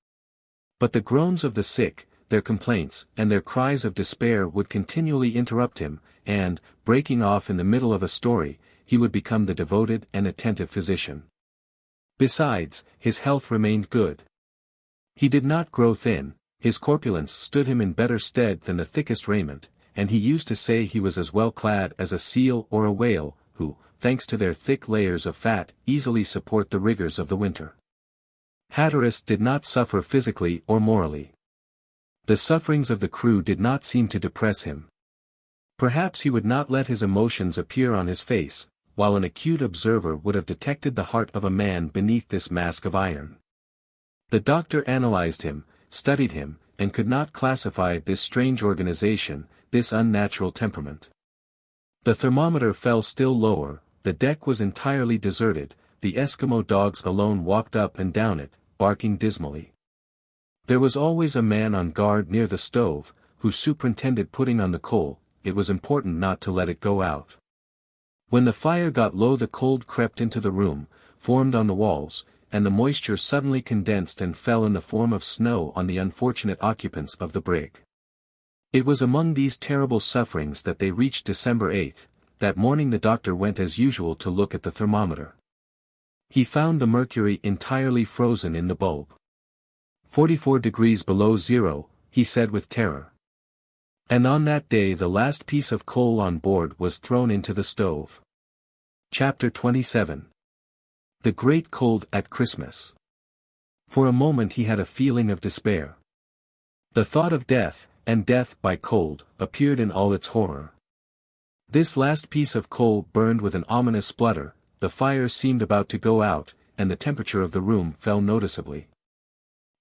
But the groans of the sick, their complaints, and their cries of despair would continually interrupt him, and, breaking off in the middle of a story, he would become the devoted and attentive physician. Besides, his health remained good. He did not grow thin, his corpulence stood him in better stead than the thickest raiment, and he used to say he was as well clad as a seal or a whale, who, thanks to their thick layers of fat, easily support the rigors of the winter. Hatteras did not suffer physically or morally. The sufferings of the crew did not seem to depress him. Perhaps he would not let his emotions appear on his face, while an acute observer would have detected the heart of a man beneath this mask of iron. The doctor analyzed him, studied him, and could not classify this strange organization, this unnatural temperament. The thermometer fell still lower, the deck was entirely deserted, the Eskimo dogs alone walked up and down it, barking dismally. There was always a man on guard near the stove, who superintended putting on the coal. It was important not to let it go out. When the fire got low, the cold crept into the room, formed on the walls, and the moisture suddenly condensed and fell in the form of snow on the unfortunate occupants of the brig. It was among these terrible sufferings that they reached December 8th. That morning the doctor went as usual to look at the thermometer. He found the mercury entirely frozen in the bulb. 44 degrees below zero, he said with terror. And on that day the last piece of coal on board was thrown into the stove. Chapter 27. The Great Cold at Christmas. For a moment he had a feeling of despair. The thought of death, and death by cold, appeared in all its horror. This last piece of coal burned with an ominous splutter, the fire seemed about to go out, and the temperature of the room fell noticeably.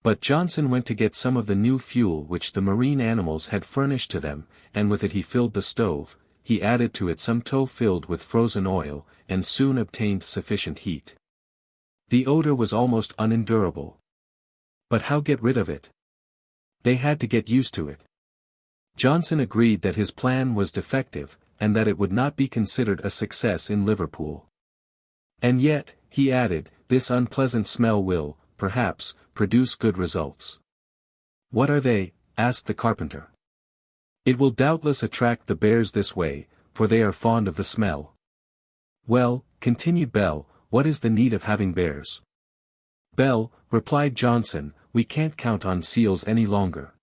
But Johnson went to get some of the new fuel which the marine animals had furnished to them, and with it he filled the stove. He added to it some tow filled with frozen oil, and soon obtained sufficient heat. The odor was almost unendurable. But how get rid of it? They had to get used to it. Johnson agreed that his plan was defective, and that it would not be considered a success in Liverpool. And yet, he added, this unpleasant smell will, perhaps, produce good results. What are they? Asked the carpenter. It will doubtless attract the bears this way, for they are fond of the smell. Well, continued Bell, what is the need of having bears? Bell, replied Johnson, we can't count on seals any longer.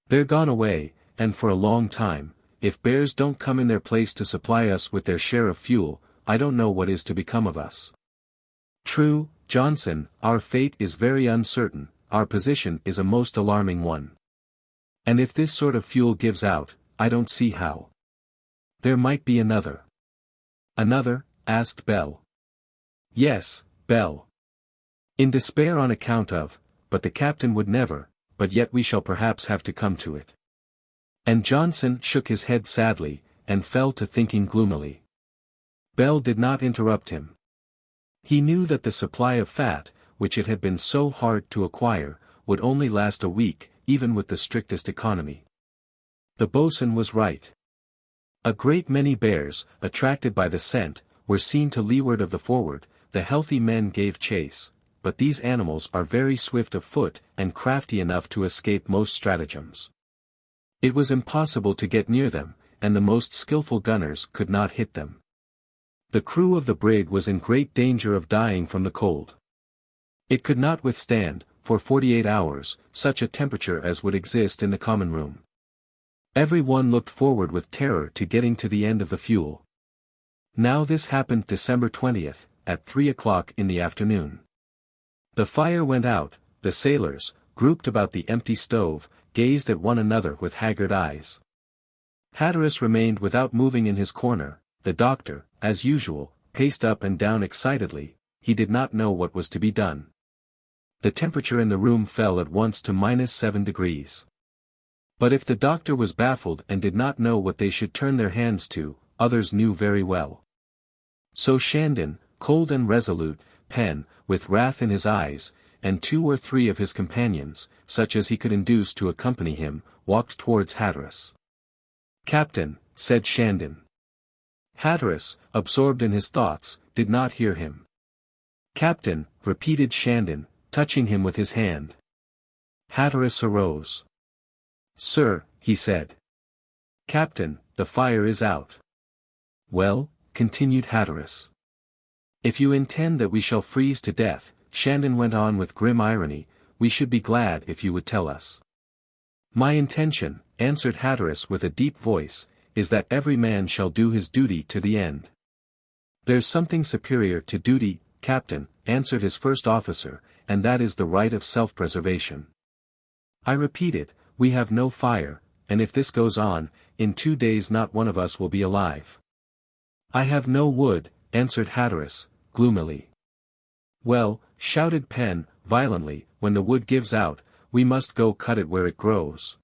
They're gone away, and for a long time. If bears don't come in their place to supply us with their share of fuel, I don't know what is to become of us. True, Johnson, our fate is very uncertain, our position is a most alarming one. And if this sort of fuel gives out, I don't see how. There might be another. Another? Asked Bell. Yes, Bell. In despair on account of, but the captain would never, but yet we shall perhaps have to come to it. And Johnson shook his head sadly, and fell to thinking gloomily. Bell did not interrupt him. He knew that the supply of fat, which it had been so hard to acquire, would only last a week, even with the strictest economy. The boatswain was right. A great many bears, attracted by the scent, were seen to leeward of the forward. The healthy men gave chase, but these animals are very swift of foot and crafty enough to escape most stratagems. It was impossible to get near them, and the most skillful gunners could not hit them. The crew of the brig was in great danger of dying from the cold. It could not withstand, for 48 hours, such a temperature as would exist in the common room. Every one looked forward with terror to getting to the end of the fuel. Now this happened December 20th, at 3 o'clock in the afternoon. The fire went out, the sailors, grouped about the empty stove, gazed at one another with haggard eyes. Hatteras remained without moving in his corner. The doctor, as usual, paced up and down excitedly. He did not know what was to be done. The temperature in the room fell at once to -7 degrees. But if the doctor was baffled and did not know what they should turn their hands to, others knew very well. So Shandon, cold and resolute, Penn, with wrath in his eyes, and 2 or 3 of his companions, such as he could induce to accompany him, walked towards Hatteras. "Captain," said Shandon. Hatteras, absorbed in his thoughts, did not hear him. "Captain," repeated Shandon, touching him with his hand. Hatteras arose. "Sir," he said. "Captain, the fire is out." "Well," continued Hatteras. "If you intend that we shall freeze to death," Shandon went on with grim irony, "we should be glad if you would tell us." "My intention," answered Hatteras with a deep voice, "is that every man shall do his duty to the end." "There's something superior to duty, Captain," answered his first officer, "and that is the right of self-preservation. I repeat it, we have no fire, and if this goes on, in 2 days not one of us will be alive." "I have no wood," answered Hatteras, gloomily. "Well," shouted Penn, violently, "when the wood gives out, we must go cut it where it grows."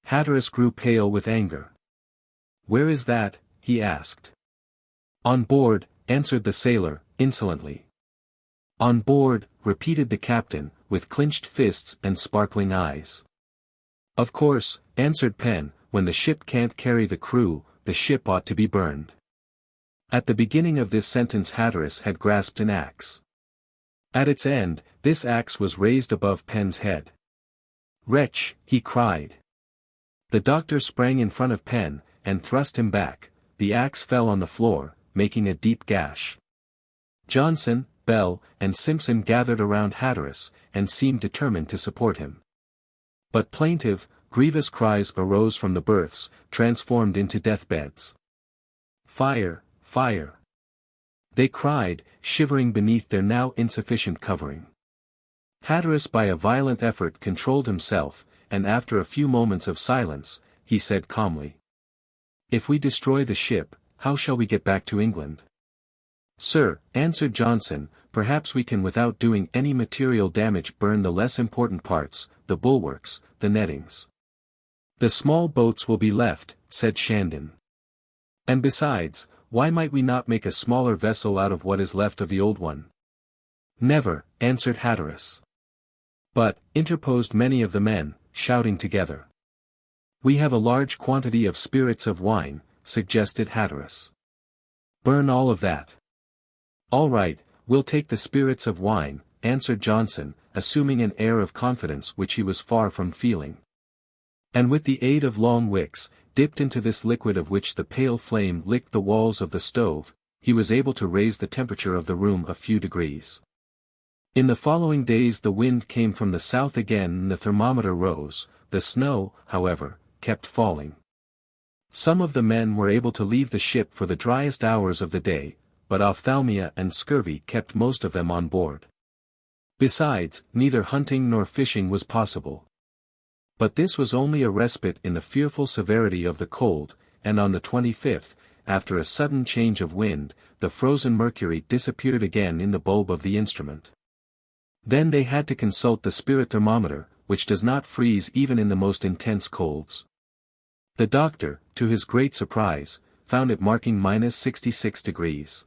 Hatteras grew pale with anger. "Where is that?" he asked. "On board," answered the sailor, insolently. "On board," repeated the captain, with clenched fists and sparkling eyes. "Of course," answered Penn, "when the ship can't carry the crew, the ship ought to be burned." At the beginning of this sentence Hatteras had grasped an axe. At its end, this axe was raised above Penn's head. "Wretch!" he cried. The doctor sprang in front of Penn, and thrust him back. The axe fell on the floor, making a deep gash. Johnson, Bell, and Simpson gathered around Hatteras, and seemed determined to support him. But plaintive, grievous cries arose from the berths, transformed into deathbeds. "Fire! Fire!" they cried, shivering beneath their now insufficient covering. Hatteras by a violent effort controlled himself, and after a few moments of silence, he said calmly, "If we destroy the ship, how shall we get back to England?" "Sir," answered Johnson, "perhaps we can without doing any material damage burn the less important parts, the bulwarks, the nettings." "The small boats will be left," said Shandon. "And besides, why might we not make a smaller vessel out of what is left of the old one?" "Never," answered Hatteras. "But," interposed many of the men, shouting together. "We have a large quantity of spirits of wine," suggested Hatteras. "Burn all of that." "All right, we'll take the spirits of wine," answered Johnson, assuming an air of confidence which he was far from feeling. And with the aid of long wicks, dipped into this liquid of which the pale flame licked the walls of the stove, he was able to raise the temperature of the room a few degrees. In the following days the wind came from the south again and the thermometer rose. The snow, however, kept falling. Some of the men were able to leave the ship for the driest hours of the day, but ophthalmia and scurvy kept most of them on board. Besides, neither hunting nor fishing was possible. But this was only a respite in the fearful severity of the cold, and on the 25th, after a sudden change of wind, the frozen mercury disappeared again in the bulb of the instrument. Then they had to consult the spirit thermometer, which does not freeze even in the most intense colds. The doctor, to his great surprise, found it marking -66 degrees.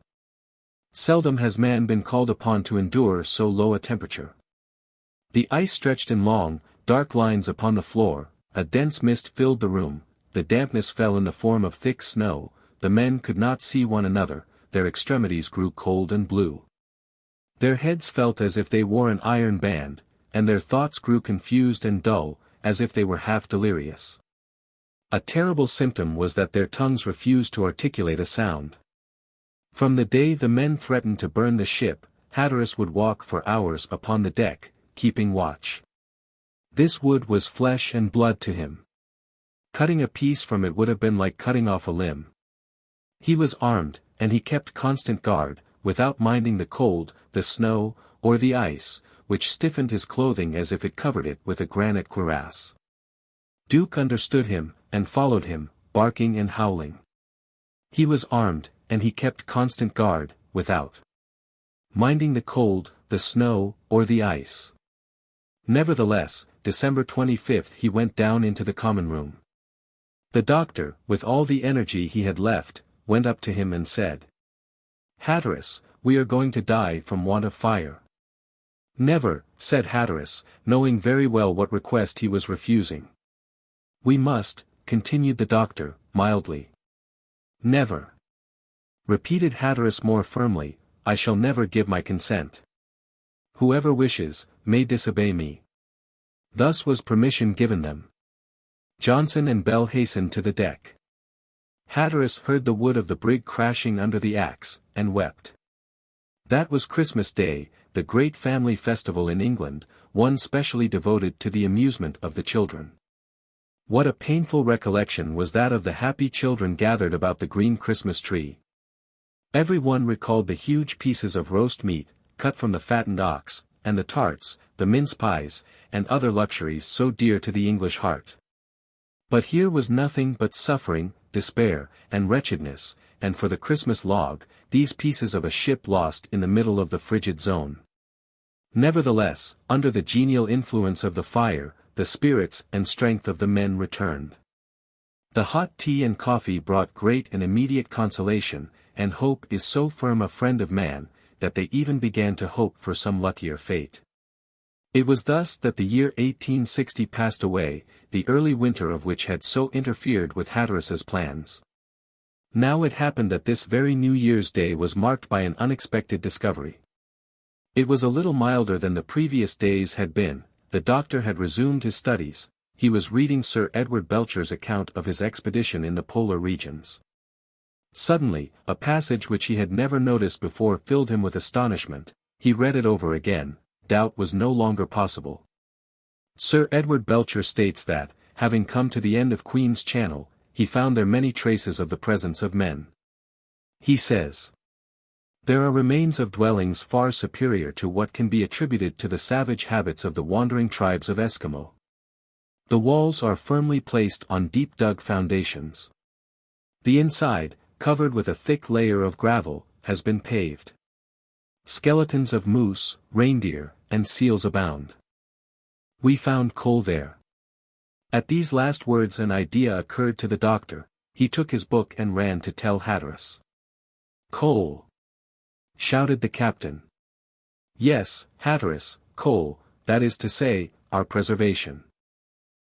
Seldom has man been called upon to endure so low a temperature. The ice stretched in long, dark lines upon the floor, a dense mist filled the room, the dampness fell in the form of thick snow, the men could not see one another, their extremities grew cold and blue. Their heads felt as if they wore an iron band, and their thoughts grew confused and dull, as if they were half delirious. A terrible symptom was that their tongues refused to articulate a sound. From the day the men threatened to burn the ship, Hatteras would walk for hours upon the deck, keeping watch. This wood was flesh and blood to him. Cutting a piece from it would have been like cutting off a limb. He was armed, and he kept constant guard, without minding the cold, the snow, or the ice, which stiffened his clothing as if it covered it with a granite cuirass. Duke understood him, and followed him, barking and howling. He was armed, and he kept constant guard, without minding the cold, the snow, or the ice. Nevertheless, December 25th he went down into the common room. The doctor, with all the energy he had left, went up to him and said, "Hatteras, we are going to die from want of fire." "Never," said Hatteras, knowing very well what request he was refusing. "We must," continued the doctor, mildly. "Never. Repeated Hatteras more firmly, I shall never give my consent. Whoever wishes, may disobey me. Thus was permission given them. Johnson and Bell hastened to the deck. Hatteras heard the wood of the brig crashing under the axe, and wept. That was Christmas Day, the great family festival in England, one specially devoted to the amusement of the children. What a painful recollection was that of the happy children gathered about the green Christmas tree. Every one recalled the huge pieces of roast meat, cut from the fattened ox, and the tarts, the mince pies, and other luxuries so dear to the English heart. But here was nothing but suffering, despair, and wretchedness, and for the Christmas log, these pieces of a ship lost in the middle of the frigid zone. Nevertheless, under the genial influence of the fire, the spirits and strength of the men returned. The hot tea and coffee brought great and immediate consolation, and hope is so firm a friend of man, that they even began to hope for some luckier fate. It was thus that the year 1860 passed away, the early winter of which had so interfered with Hatteras's plans. Now it happened that this very New Year's Day was marked by an unexpected discovery. It was a little milder than the previous days had been. The doctor had resumed his studies. He was reading Sir Edward Belcher's account of his expedition in the polar regions. Suddenly, a passage which he had never noticed before filled him with astonishment. He read it over again. Doubt was no longer possible. Sir Edward Belcher states that, having come to the end of Queen's Channel, he found there many traces of the presence of men. He says, there are remains of dwellings far superior to what can be attributed to the savage habits of the wandering tribes of Eskimo. The walls are firmly placed on deep-dug foundations. The inside, covered with a thick layer of gravel, has been paved. Skeletons of moose, reindeer, and seals abound. We found coal there. At these last words an idea occurred to the doctor. He took his book and ran to tell Hatteras. Coal! Shouted the captain. Yes, Hatteras, coal, that is to say, our preservation.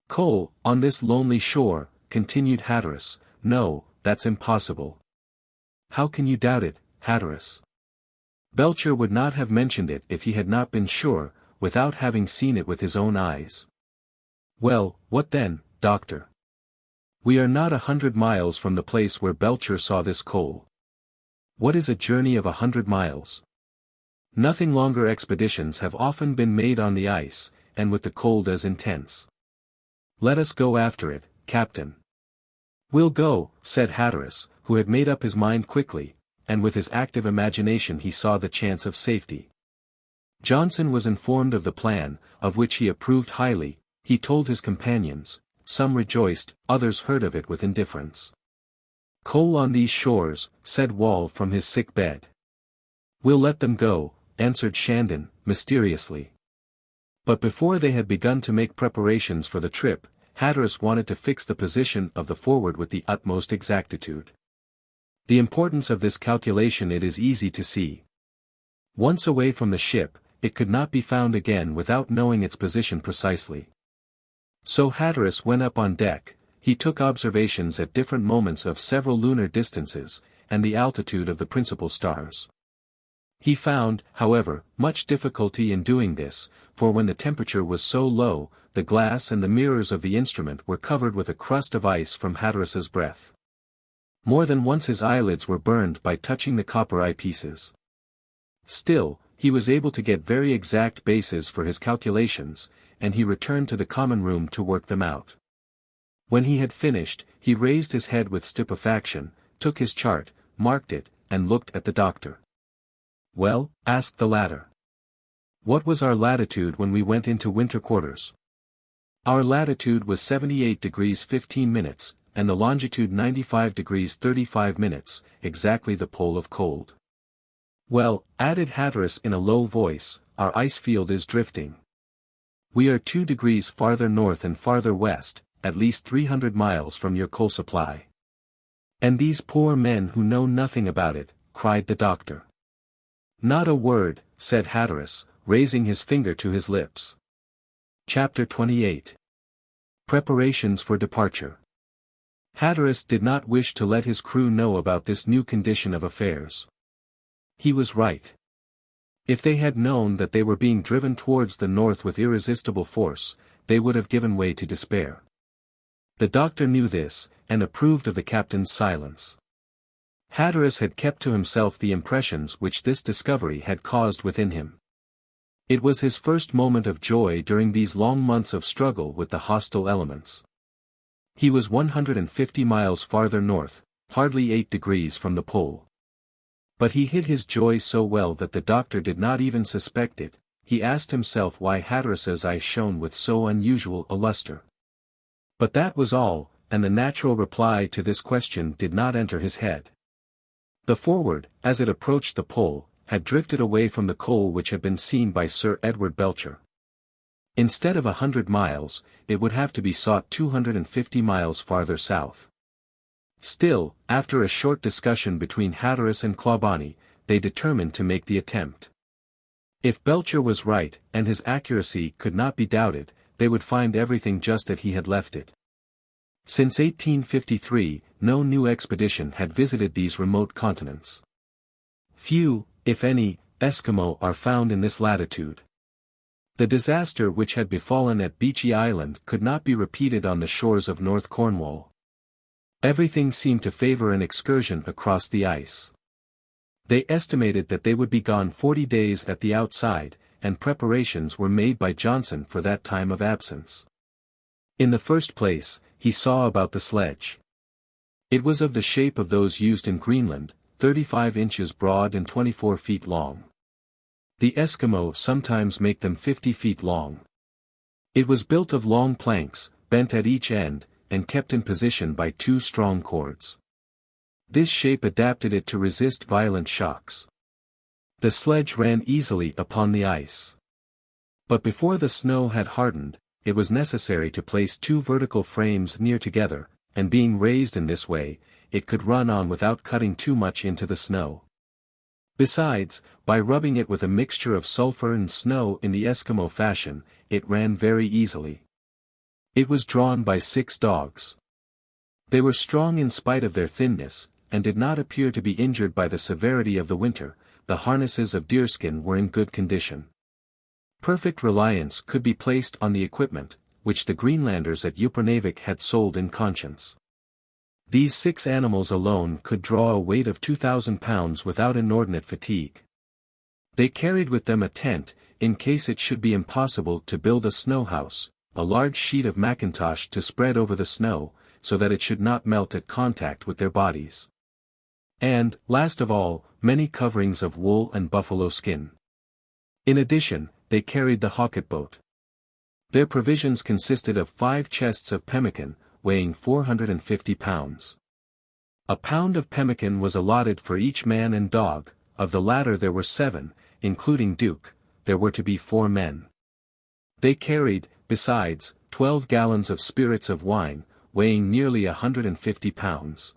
Coal, on this lonely shore, continued Hatteras. No, that's impossible. How can you doubt it, Hatteras? Belcher would not have mentioned it if he had not been sure, without having seen it with his own eyes. Well, what then, doctor? We are not 100 miles from the place where Belcher saw this coal. What is a journey of 100 miles? Nothing longer expeditions have often been made on the ice, and with the cold as intense. Let us go after it, Captain. We'll go, said Hatteras, who had made up his mind quickly, and with his active imagination he saw the chance of safety. Johnson was informed of the plan, of which he approved highly. He told his companions. Some rejoiced, others heard of it with indifference. Coal on these shores, said Wall from his sick bed. We'll let them go, answered Shandon, mysteriously. But before they had begun to make preparations for the trip, Hatteras wanted to fix the position of the Forward with the utmost exactitude. The importance of this calculation it is easy to see. Once away from the ship, it could not be found again without knowing its position precisely. So Hatteras went up on deck. He took observations at different moments of several lunar distances, and the altitude of the principal stars. He found, however, much difficulty in doing this, for when the temperature was so low, the glass and the mirrors of the instrument were covered with a crust of ice from Hatteras's breath. More than once his eyelids were burned by touching the copper eyepieces. Still, he was able to get very exact bases for his calculations, and he returned to the common room to work them out. When he had finished, he raised his head with stupefaction, took his chart, marked it, and looked at the doctor. Well, asked the latter. What was our latitude when we went into winter quarters? Our latitude was 78 degrees 15 minutes, and the longitude 95 degrees 35 minutes, exactly the pole of cold. Well, added Hatteras in a low voice, our ice field is drifting. We are 2 degrees farther north and farther west, at least 300 miles from your coal supply. And these poor men who know nothing about it, cried the doctor. Not a word, said Hatteras, raising his finger to his lips. Chapter 28. Preparations for departure. Hatteras did not wish to let his crew know about this new condition of affairs. He was right. If they had known that they were being driven towards the north with irresistible force, they would have given way to despair. The doctor knew this, and approved of the captain's silence. Hatteras had kept to himself the impressions which this discovery had caused within him. It was his first moment of joy during these long months of struggle with the hostile elements. He was 150 miles farther north, hardly 8 degrees from the pole. But he hid his joy so well that the doctor did not even suspect it. He asked himself why Hatteras's eyes shone with so unusual a luster. But that was all, and the natural reply to this question did not enter his head. The Forward, as it approached the pole, had drifted away from the coal which had been seen by Sir Edward Belcher. Instead of 100 miles, it would have to be sought 250 miles farther south. Still, after a short discussion between Hatteras and Clawbonny, they determined to make the attempt. If Belcher was right, and his accuracy could not be doubted, they would find everything just as he had left it. Since 1853, no new expedition had visited these remote continents. Few, if any, Eskimo are found in this latitude. The disaster which had befallen at Beechey Island could not be repeated on the shores of North Cornwall. Everything seemed to favor an excursion across the ice. They estimated that they would be gone 40 days at the outside, and preparations were made by Johnson for that time of absence. In the first place, he saw about the sledge. It was of the shape of those used in Greenland, 35 inches broad and 24 feet long. The Eskimo sometimes make them 50 feet long. It was built of long planks, bent at each end, and kept in position by 2 strong cords. This shape adapted it to resist violent shocks. The sledge ran easily upon the ice. But before the snow had hardened, it was necessary to place 2 vertical frames near together, and being raised in this way, it could run on without cutting too much into the snow. Besides, by rubbing it with a mixture of sulfur and snow in the Eskimo fashion, it ran very easily. It was drawn by 6 dogs. They were strong in spite of their thinness, and did not appear to be injured by the severity of the winter. The harnesses of deerskin were in good condition. Perfect reliance could be placed on the equipment, which the Greenlanders at Upernavik had sold in conscience. These 6 animals alone could draw a weight of 2,000 pounds without inordinate fatigue. They carried with them a tent, in case it should be impossible to build a snow house, a large sheet of mackintosh to spread over the snow, so that it should not melt at contact with their bodies. And, last of all, many coverings of wool and buffalo skin. In addition, they carried the hocket boat. Their provisions consisted of 5 chests of pemmican, weighing 450 pounds. A pound of pemmican was allotted for each man and dog. Of the latter there were 7, including Duke. There were to be 4 men. They carried, besides, 12 gallons of spirits of wine, weighing nearly 150 pounds.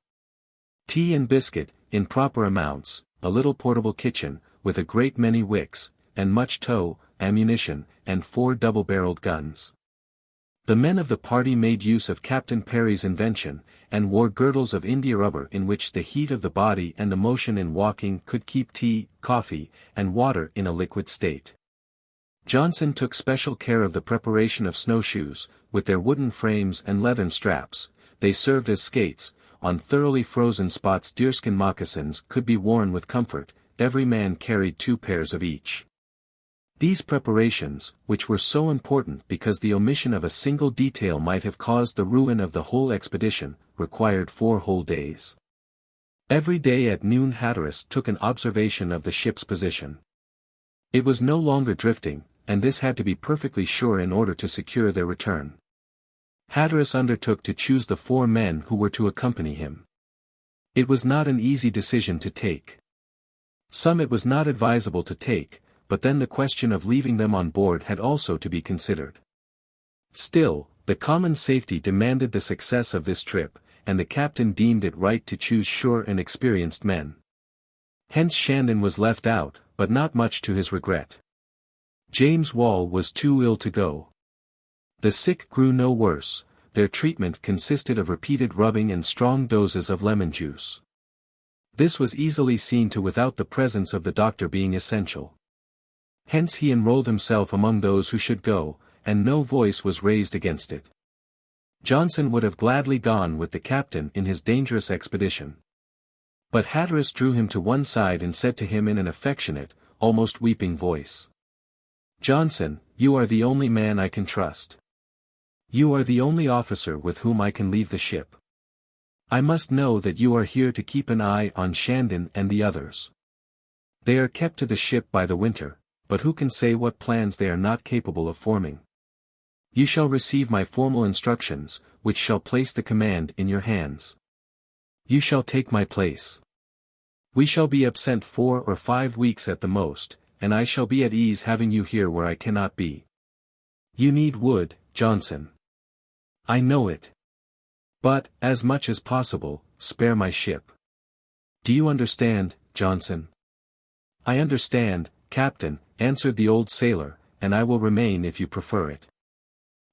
Tea and biscuit, in proper amounts, a little portable kitchen, with a great many wicks, and much tow, ammunition, and 4 double-barreled guns. The men of the party made use of Captain Parry's invention, and wore girdles of India rubber in which the heat of the body and the motion in walking could keep tea, coffee, and water in a liquid state. Johnson took special care of the preparation of snowshoes, with their wooden frames and leathern straps. They served as skates. On thoroughly frozen spots deerskin moccasins could be worn with comfort. Every man carried 2 pairs of each. These preparations, which were so important because the omission of a single detail might have caused the ruin of the whole expedition, required 4 whole days. Every day at noon Hatteras took an observation of the ship's position. It was no longer drifting, and this had to be perfectly sure in order to secure their return. Hatteras undertook to choose the 4 men who were to accompany him. It was not an easy decision to take. Some it was not advisable to take, but then the question of leaving them on board had also to be considered. Still, the common safety demanded the success of this trip, and the captain deemed it right to choose sure and experienced men. Hence Shandon was left out, but not much to his regret. James Wall was too ill to go. The sick grew no worse, their treatment consisted of repeated rubbing and strong doses of lemon juice. This was easily seen to without the presence of the doctor being essential. Hence he enrolled himself among those who should go, and no voice was raised against it. Johnson would have gladly gone with the captain in his dangerous expedition. But Hatteras drew him to one side and said to him in an affectionate, almost weeping voice, "Johnson, you are the only man I can trust. You are the only officer with whom I can leave the ship. I must know that you are here to keep an eye on Shandon and the others. They are kept to the ship by the winter, but who can say what plans they are not capable of forming? You shall receive my formal instructions, which shall place the command in your hands. You shall take my place. We shall be absent 4 or 5 weeks at the most, and I shall be at ease having you here where I cannot be. You need wood, Johnson. I know it. But, as much as possible, spare my ship. Do you understand, Johnson?" "I understand, Captain," answered the old sailor, "and I will remain if you prefer it."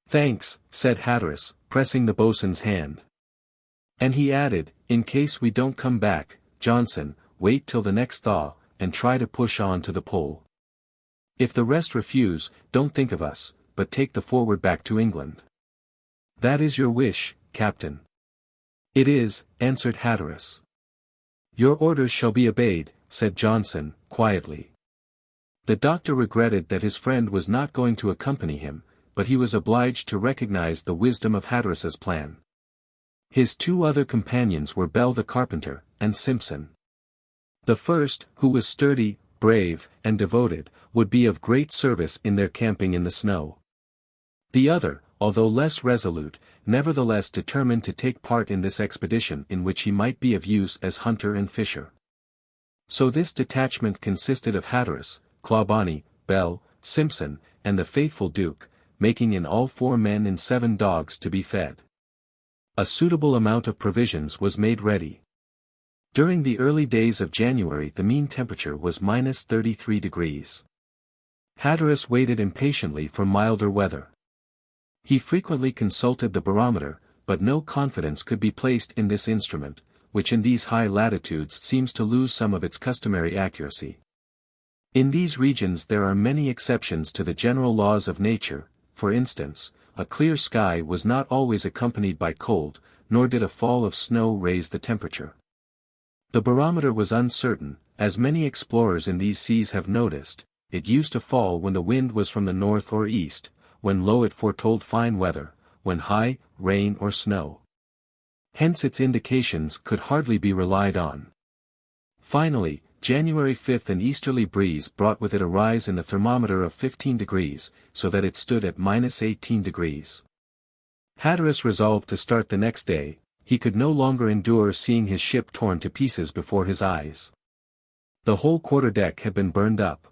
"Thanks," said Hatteras, pressing the boatswain's hand. And he added, "In case we don't come back, Johnson, wait till the next thaw, and try to push on to the pole. If the rest refuse, don't think of us, but take the Forward back to England." "That is your wish, Captain." "It is," answered Hatteras. "Your orders shall be obeyed," said Johnson, quietly. The doctor regretted that his friend was not going to accompany him, but he was obliged to recognize the wisdom of Hatteras's plan. His 2 other companions were Bell the carpenter, and Simpson. The first, who was sturdy, brave, and devoted, would be of great service in their camping in the snow. The other, although less resolute, nevertheless determined to take part in this expedition in which he might be of use as hunter and fisher. So this detachment consisted of Hatteras, Clawbonny, Bell, Simpson, and the faithful Duke, making in all 4 men and 7 dogs to be fed. A suitable amount of provisions was made ready. During the early days of January the mean temperature was -33 degrees. Hatteras waited impatiently for milder weather. He frequently consulted the barometer, but no confidence could be placed in this instrument, which in these high latitudes seems to lose some of its customary accuracy. In these regions there are many exceptions to the general laws of nature. For instance, a clear sky was not always accompanied by cold, nor did a fall of snow raise the temperature. The barometer was uncertain, as many explorers in these seas have noticed. It used to fall when the wind was from the north or east, when low it foretold fine weather, when high, rain or snow. Hence its indications could hardly be relied on. Finally, January 5 an easterly breeze brought with it a rise in the thermometer of 15 degrees, so that it stood at -18 degrees. Hatteras resolved to start the next day. He could no longer endure seeing his ship torn to pieces before his eyes. The whole quarterdeck had been burned up.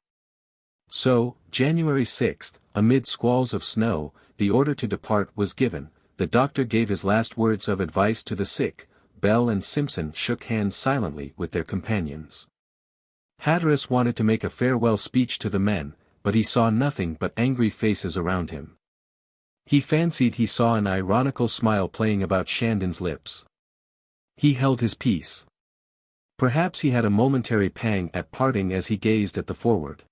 So, January 6, amid squalls of snow, the order to depart was given. The doctor gave his last words of advice to the sick. Bell and Simpson shook hands silently with their companions. Hatteras wanted to make a farewell speech to the men, but he saw nothing but angry faces around him. He fancied he saw an ironical smile playing about Shandon's lips. He held his peace. Perhaps he had a momentary pang at parting as he gazed at the Forward.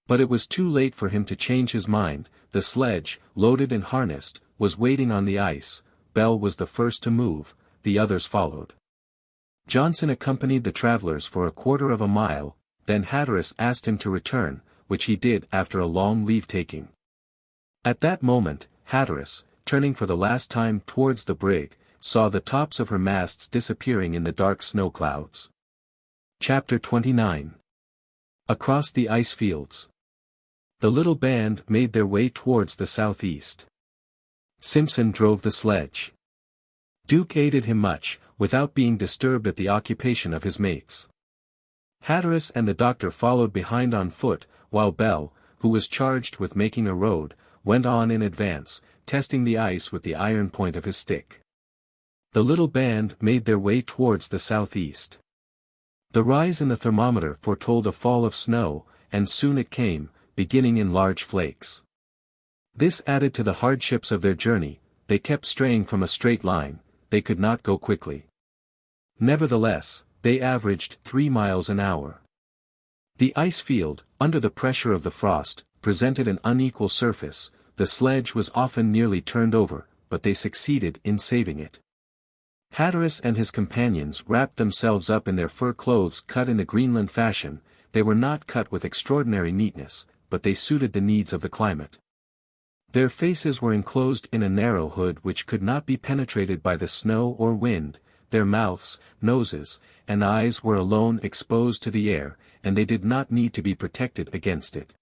But it was too late for him to change his mind. The sledge, loaded and harnessed, was waiting on the ice. Bell was the first to move, the others followed. Johnson accompanied the travelers for a quarter of a mile, then Hatteras asked him to return, which he did after a long leave-taking. At that moment, Hatteras, turning for the last time towards the brig, saw the tops of her masts disappearing in the dark snow clouds. Chapter 29. Across the ice fields. The little band made their way towards the southeast. Simpson drove the sledge. Duke aided him much, without being disturbed at the occupation of his mates. Hatteras and the doctor followed behind on foot, while Bell, who was charged with making a road, went on in advance, testing the ice with the iron point of his stick. The little band made their way towards the southeast. The rise in the thermometer foretold a fall of snow, and soon it came, beginning in large flakes. This added to the hardships of their journey. they kept straying from a straight line, they could not go quickly. Nevertheless, they averaged 3 miles an hour. The ice field, under the pressure of the frost, presented an unequal surface, the sledge was often nearly turned over, but they succeeded in saving it. Hatteras and his companions wrapped themselves up in their fur clothes cut in the Greenland fashion. They were not cut with extraordinary neatness, but they suited the needs of the climate. Their faces were enclosed in a narrow hood which could not be penetrated by the snow or wind, their mouths, noses, and eyes were alone exposed to the air, and they did not need to be protected against it.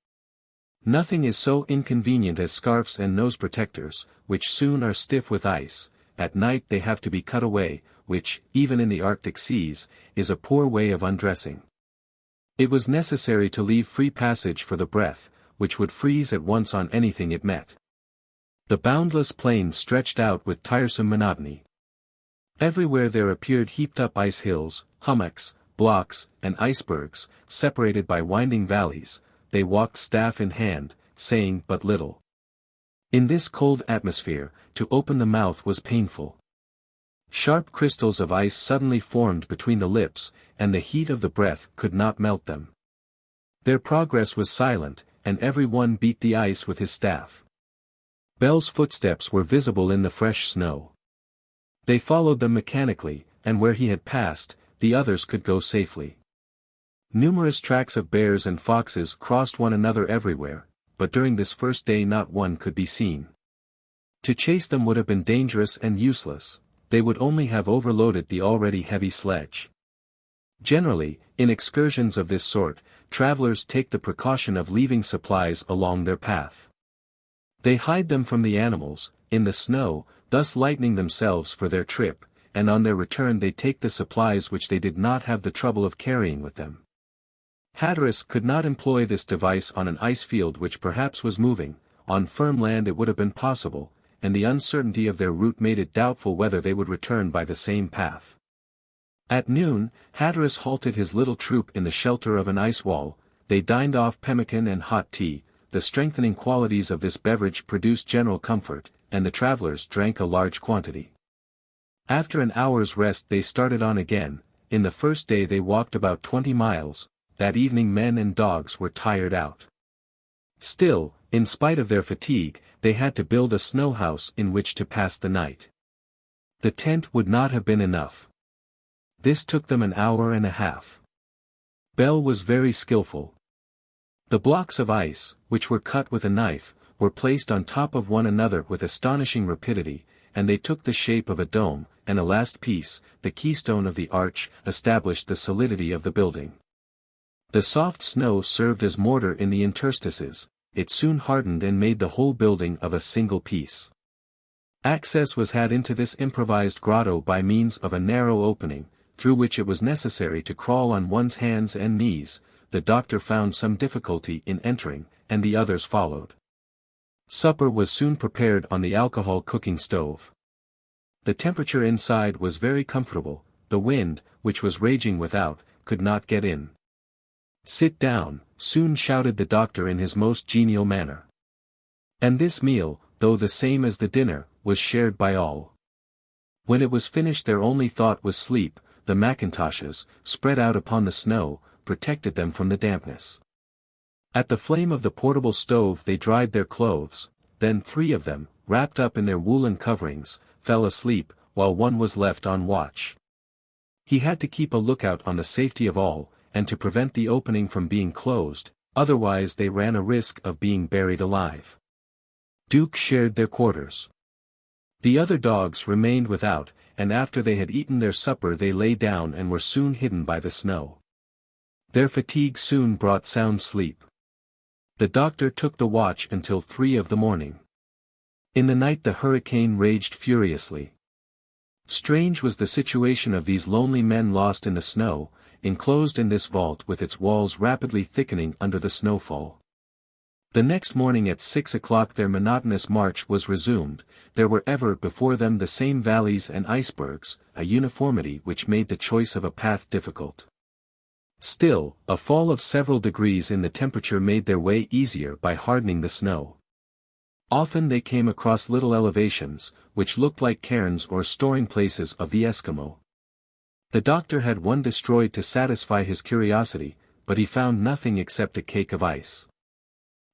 Nothing is so inconvenient as scarfs and nose protectors, which soon are stiff with ice. At night they have to be cut away, which, even in the Arctic seas, is a poor way of undressing. It was necessary to leave free passage for the breath, which would freeze at once on anything it met. The boundless plain stretched out with tiresome monotony. Everywhere there appeared heaped-up ice hills, hummocks, blocks, and icebergs, separated by winding valleys. They walked staff in hand, saying but little. In this cold atmosphere, to open the mouth was painful. Sharp crystals of ice suddenly formed between the lips, and the heat of the breath could not melt them. Their progress was silent, and every one beat the ice with his staff. Bell's footsteps were visible in the fresh snow. They followed them mechanically, and where he had passed, the others could go safely. Numerous tracks of bears and foxes crossed one another everywhere, but during this first day not one could be seen. To chase them would have been dangerous and useless, they would only have overloaded the already heavy sledge. Generally, in excursions of this sort, travelers take the precaution of leaving supplies along their path. They hide them from the animals, in the snow, thus lightening themselves for their trip, and on their return they take the supplies which they did not have the trouble of carrying with them. Hatteras could not employ this device on an ice field which perhaps was moving. On firm land it would have been possible, and the uncertainty of their route made it doubtful whether they would return by the same path. At noon, Hatteras halted his little troop in the shelter of an ice wall. They dined off pemmican and hot tea. The strengthening qualities of this beverage produced general comfort, and the travelers drank a large quantity. After an hour's rest they started on again. In the first day they walked about 20 miles, that evening men and dogs were tired out. Still, in spite of their fatigue, they had to build a snow house in which to pass the night. The tent would not have been enough. This took them an hour and a half. Bell was very skillful. The blocks of ice, which were cut with a knife, were placed on top of one another with astonishing rapidity, and they took the shape of a dome, and a last piece, the keystone of the arch, established the solidity of the building. The soft snow served as mortar in the interstices, it soon hardened and made the whole building of a single piece. Access was had into this improvised grotto by means of a narrow opening, through which it was necessary to crawl on one's hands and knees. The doctor found some difficulty in entering, and the others followed. Supper was soon prepared on the alcohol cooking stove. The temperature inside was very comfortable, the wind, which was raging without, could not get in. "Sit down," soon shouted the doctor in his most genial manner. And this meal, though the same as the dinner, was shared by all. When it was finished their only thought was sleep. The mackintoshes, spread out upon the snow, protected them from the dampness. At the flame of the portable stove they dried their clothes, then 3 of them, wrapped up in their woolen coverings, fell asleep, while one was left on watch. He had to keep a lookout on the safety of all, and to prevent the opening from being closed, otherwise they ran a risk of being buried alive. Duke shared their quarters. The other dogs remained without, and after they had eaten their supper they lay down and were soon hidden by the snow. Their fatigue soon brought sound sleep. The doctor took the watch until 3 of the morning. In the night the hurricane raged furiously. Strange was the situation of these lonely men lost in the snow, enclosed in this vault with its walls rapidly thickening under the snowfall. The next morning at 6 o'clock their monotonous march was resumed. There were ever before them the same valleys and icebergs, a uniformity which made the choice of a path difficult. Still, a fall of several degrees in the temperature made their way easier by hardening the snow. Often they came across little elevations, which looked like cairns or storing places of the Eskimo. The doctor had one destroyed to satisfy his curiosity, but he found nothing except a cake of ice.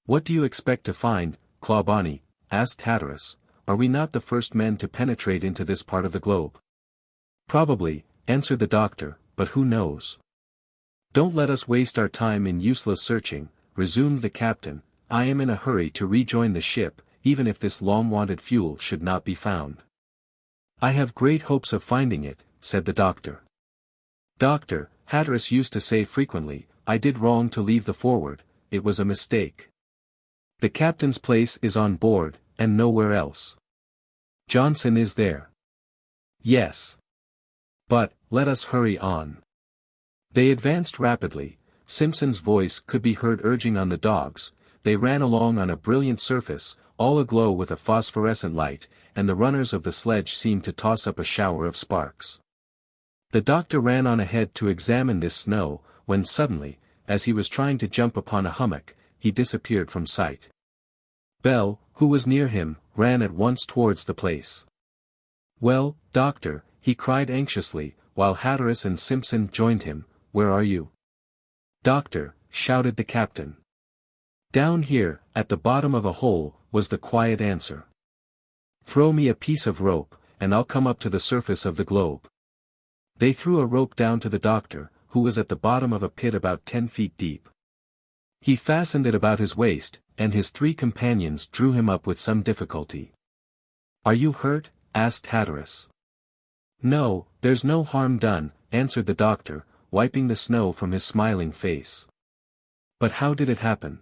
"What do you expect to find, Clawbonny?" asked Hatteras. "Are we not the first men to penetrate into this part of the globe?" "Probably," answered the doctor, "but who knows?" "Don't let us waste our time in useless searching," resumed the captain. "I am in a hurry to rejoin the ship, even if this long-wanted fuel should not be found." "I have great hopes of finding it," said the doctor. "Doctor," Hatteras used to say frequently, "I did wrong to leave the Forward, it was a mistake. The captain's place is on board, and nowhere else. Johnson is there." "Yes. But, let us hurry on." They advanced rapidly. Simpson's voice could be heard urging on the dogs. They ran along on a brilliant surface, all aglow with a phosphorescent light, and the runners of the sledge seemed to toss up a shower of sparks. The doctor ran on ahead to examine this snow, when suddenly, as he was trying to jump upon a hummock, he disappeared from sight. Bell, who was near him, ran at once towards the place. "Well, doctor," he cried anxiously, while Hatteras and Simpson joined him, "where are you?" "Doctor," shouted the captain. "Down here, at the bottom of a hole," was the quiet answer. "Throw me a piece of rope, and I'll come up to the surface of the globe." They threw a rope down to the doctor, who was at the bottom of a pit about 10 feet deep. He fastened it about his waist, and his three companions drew him up with some difficulty. "Are you hurt?" asked Hatteras. "No, there's no harm done," answered the doctor, wiping the snow from his smiling face. "But how did it happen?"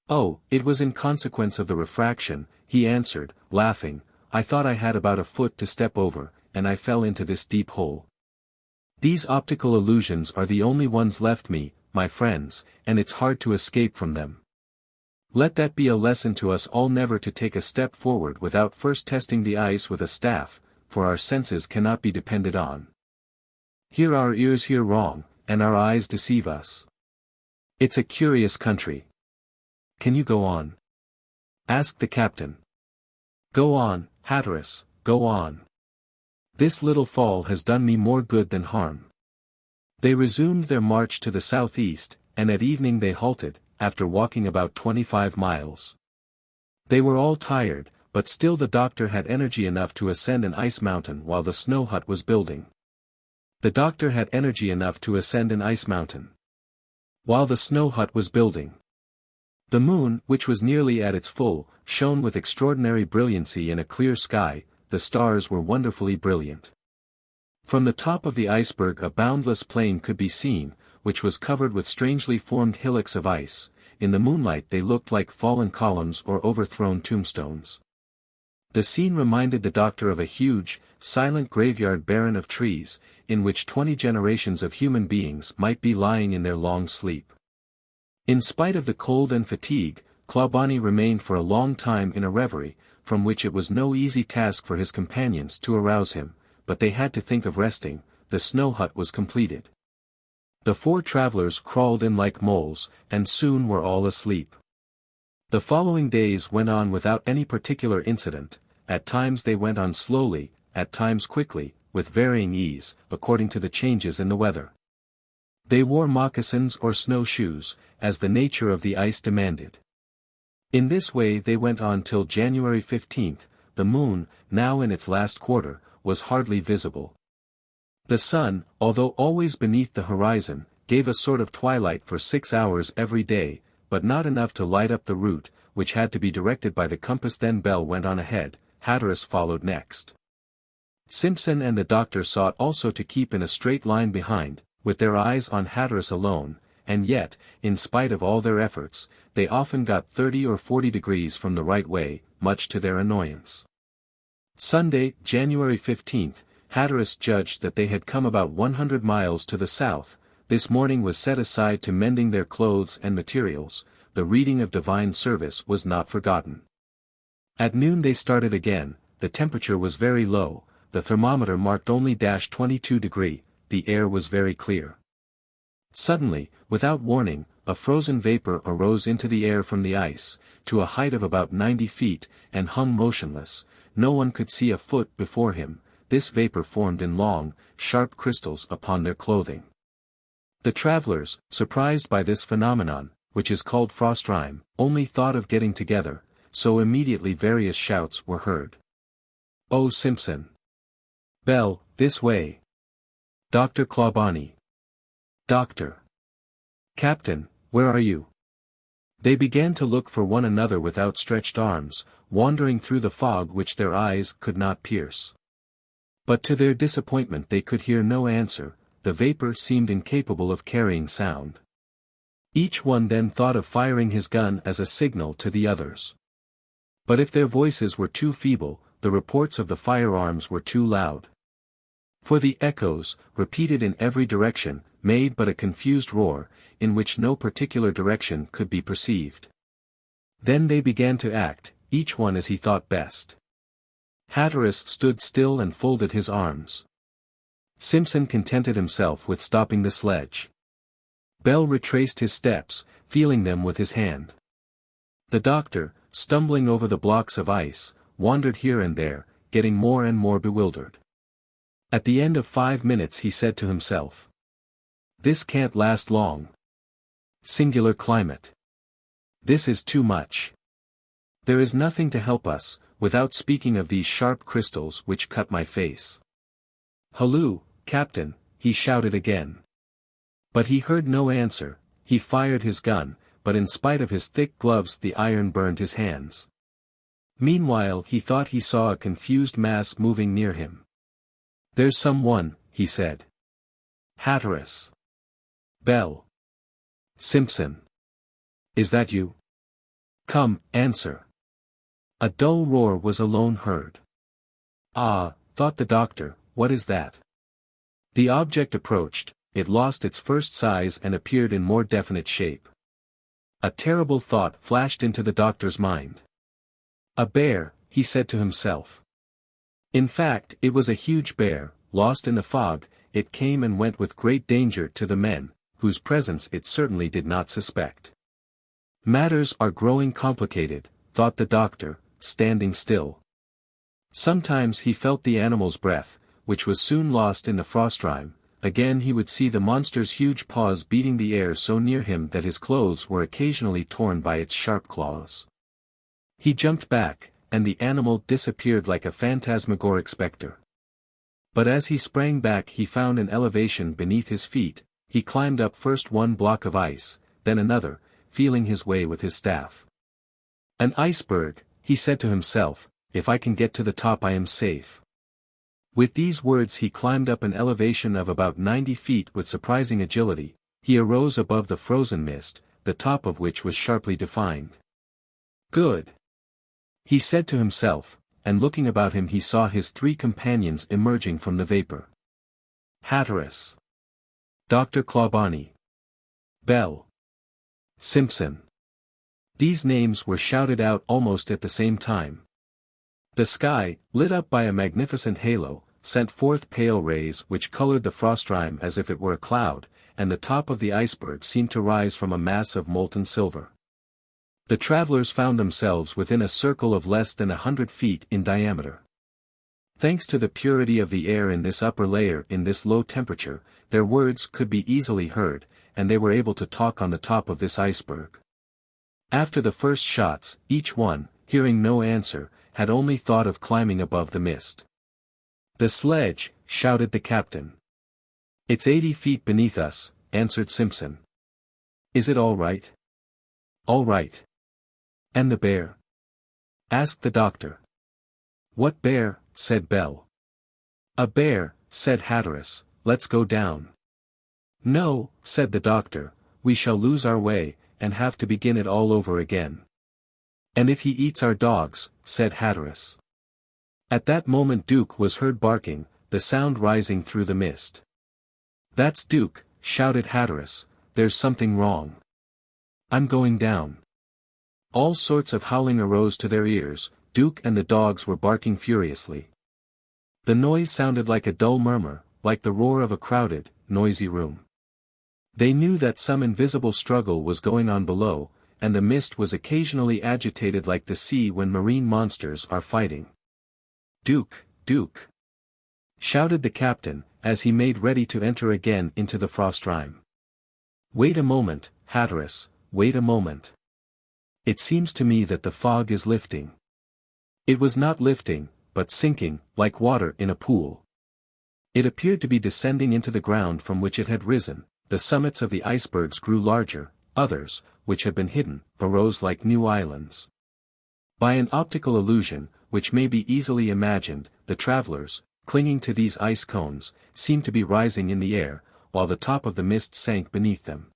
"Oh, it was in consequence of the refraction," he answered, laughing. "I thought I had about a foot to step over, and I fell into this deep hole. These optical illusions are the only ones left me, my friends, and it's hard to escape from them. Let that be a lesson to us all never to take a step forward without first testing the ice with a staff, for our senses cannot be depended on. Here our ears hear wrong, and our eyes deceive us. It's a curious country." "Can you go on?" asked the captain. "Go on, Hatteras, go on. This little fall has done me more good than harm." They resumed their march to the southeast, and at evening they halted, after walking about 25 miles. They were all tired, but still the doctor had energy enough to ascend an ice mountain while the snow hut was building. The doctor had energy enough to ascend an ice mountain while the snow hut was building. The moon, which was nearly at its full, shone with extraordinary brilliancy in a clear sky. The stars were wonderfully brilliant. From the top of the iceberg a boundless plain could be seen, which was covered with strangely formed hillocks of ice. In the moonlight they looked like fallen columns or overthrown tombstones. The scene reminded the doctor of a huge, silent graveyard barren of trees, in which 20 generations of human beings might be lying in their long sleep. In spite of the cold and fatigue, Clawbonny remained for a long time in a reverie, from which it was no easy task for his companions to arouse him, but they had to think of resting. The snow hut was completed. The 4 travelers crawled in like moles, and soon were all asleep. The following days went on without any particular incident. At times they went on slowly, at times quickly, with varying ease, according to the changes in the weather. They wore moccasins or snowshoes, as the nature of the ice demanded. In this way they went on till January 15th, the moon, now in its last quarter, was hardly visible. The sun, although always beneath the horizon, gave a sort of twilight for 6 hours every day, but not enough to light up the route, which had to be directed by the compass. Then Bell went on ahead, Hatteras followed next. Simpson and the doctor sought also to keep in a straight line behind, with their eyes on Hatteras alone, and yet, in spite of all their efforts, they often got 30 or 40 degrees from the right way, much to their annoyance. Sunday, January 15th, Hatteras judged that they had come about 100 miles to the south. This morning was set aside to mending their clothes and materials. The reading of divine service was not forgotten. At noon they started again. The temperature was very low, the thermometer marked only -22 degrees, the air was very clear. Suddenly, without warning, a frozen vapor arose into the air from the ice, to a height of about 90 feet, and hung motionless. No one could see a foot before him. This vapor formed in long, sharp crystals upon their clothing. The travelers, surprised by this phenomenon, which is called frost rime, only thought of getting together, so immediately various shouts were heard. "Oh, Simpson! Bell, this way! Dr. Clawbonny! Doctor! Captain, where are you?" They began to look for one another with outstretched arms, wandering through the fog which their eyes could not pierce. But to their disappointment they could hear no answer. The vapor seemed incapable of carrying sound. Each one then thought of firing his gun as a signal to the others. But if their voices were too feeble, the reports of the firearms were too loud. For the echoes, repeated in every direction, made but a confused roar, in which no particular direction could be perceived. Then they began to act, each one as he thought best. Hatteras stood still and folded his arms. Simpson contented himself with stopping the sledge. Bell retraced his steps, feeling them with his hand. The doctor, stumbling over the blocks of ice, wandered here and there, getting more and more bewildered. At the end of 5 minutes he said to himself, "This can't last long. Singular climate. This is too much. There is nothing to help us, without speaking of these sharp crystals which cut my face. Halloo, Captain," he shouted again. But he heard no answer. He fired his gun, but in spite of his thick gloves the iron burned his hands. Meanwhile he thought he saw a confused mass moving near him. "There's someone," he said. "Hatteras. Bell. Simpson. Is that you? Come, answer." A dull roar was alone heard. "Ah," thought the doctor, "what is that?" The object approached, it lost its first size and appeared in more definite shape. A terrible thought flashed into the doctor's mind. "A bear," he said to himself. In fact, it was a huge bear, lost in the fog. It came and went with great danger to the men, whose presence it certainly did not suspect. "Matters are growing complicated," thought the doctor, standing still. Sometimes he felt the animal's breath, which was soon lost in the frost rime. Again he would see the monster's huge paws beating the air so near him that his clothes were occasionally torn by its sharp claws. He jumped back, and the animal disappeared like a phantasmagoric spectre. But as he sprang back he found an elevation beneath his feet. He climbed up first one block of ice, then another, feeling his way with his staff. "An iceberg," he said to himself, "if I can get to the top I am safe." With these words he climbed up an elevation of about 90 feet with surprising agility. He arose above the frozen mist, the top of which was sharply defined. "Good," he said to himself, and looking about him he saw his 3 companions emerging from the vapor. Hatteras. Dr. Clawbonny. Bell. Simpson. These names were shouted out almost at the same time. The sky, lit up by a magnificent halo, sent forth pale rays which colored the frost rime as if it were a cloud, and the top of the iceberg seemed to rise from a mass of molten silver. The travelers found themselves within a circle of less than 100 feet in diameter. Thanks to the purity of the air in this upper layer in this low temperature, their words could be easily heard, and they were able to talk on the top of this iceberg. After the first shots, each one, hearing no answer, had only thought of climbing above the mist. "The sledge," shouted the captain. "It's 80 feet beneath us," answered Simpson. "Is it all right?" "All right." "And the bear?" asked the doctor. "What bear?" said Bell. "A bear," said Hatteras. "Let's go down." "No," said the doctor, "we shall lose our way, and have to begin it all over again." "And if he eats our dogs," said Hatteras. At that moment Duke was heard barking, the sound rising through the mist. "That's Duke," shouted Hatteras. "There's something wrong. I'm going down." All sorts of howling arose to their ears. Duke and the dogs were barking furiously. The noise sounded like a dull murmur, like the roar of a crowded, noisy room. They knew that some invisible struggle was going on below, and the mist was occasionally agitated like the sea when marine monsters are fighting. "Duke, Duke!" shouted the captain, as he made ready to enter again into the frost rime. "Wait a moment, Hatteras, wait a moment. It seems to me that the fog is lifting." It was not lifting, but sinking, like water in a pool. It appeared to be descending into the ground from which it had risen. The summits of the icebergs grew larger, others, which had been hidden, arose like new islands. By an optical illusion, which may be easily imagined, the travelers, clinging to these ice cones, seemed to be rising in the air, while the top of the mist sank beneath them.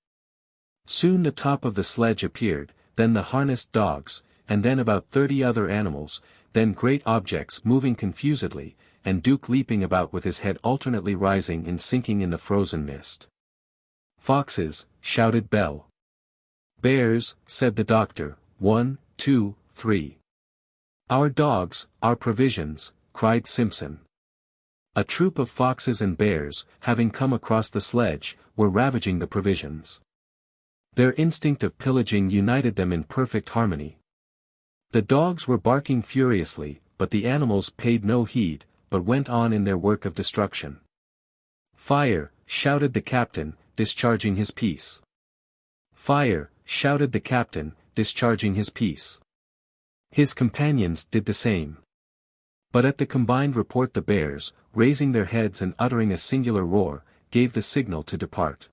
Soon the top of the sledge appeared, then the harnessed dogs, and then about 30 other animals, then great objects moving confusedly, and Duke leaping about with his head alternately rising and sinking in the frozen mist. "Foxes," shouted Bell. "Bears," said the doctor, 1, 2, 3. "Our dogs, our provisions," cried Simpson. A troop of foxes and bears, having come across the sledge, were ravaging the provisions. Their instinct of pillaging united them in perfect harmony. The dogs were barking furiously, but the animals paid no heed, but went on in their work of destruction. "Fire!" shouted the captain, discharging his piece. "Fire!" shouted the captain, discharging his piece. His companions did the same. But at the combined report the bears, raising their heads and uttering a singular roar, gave the signal to depart.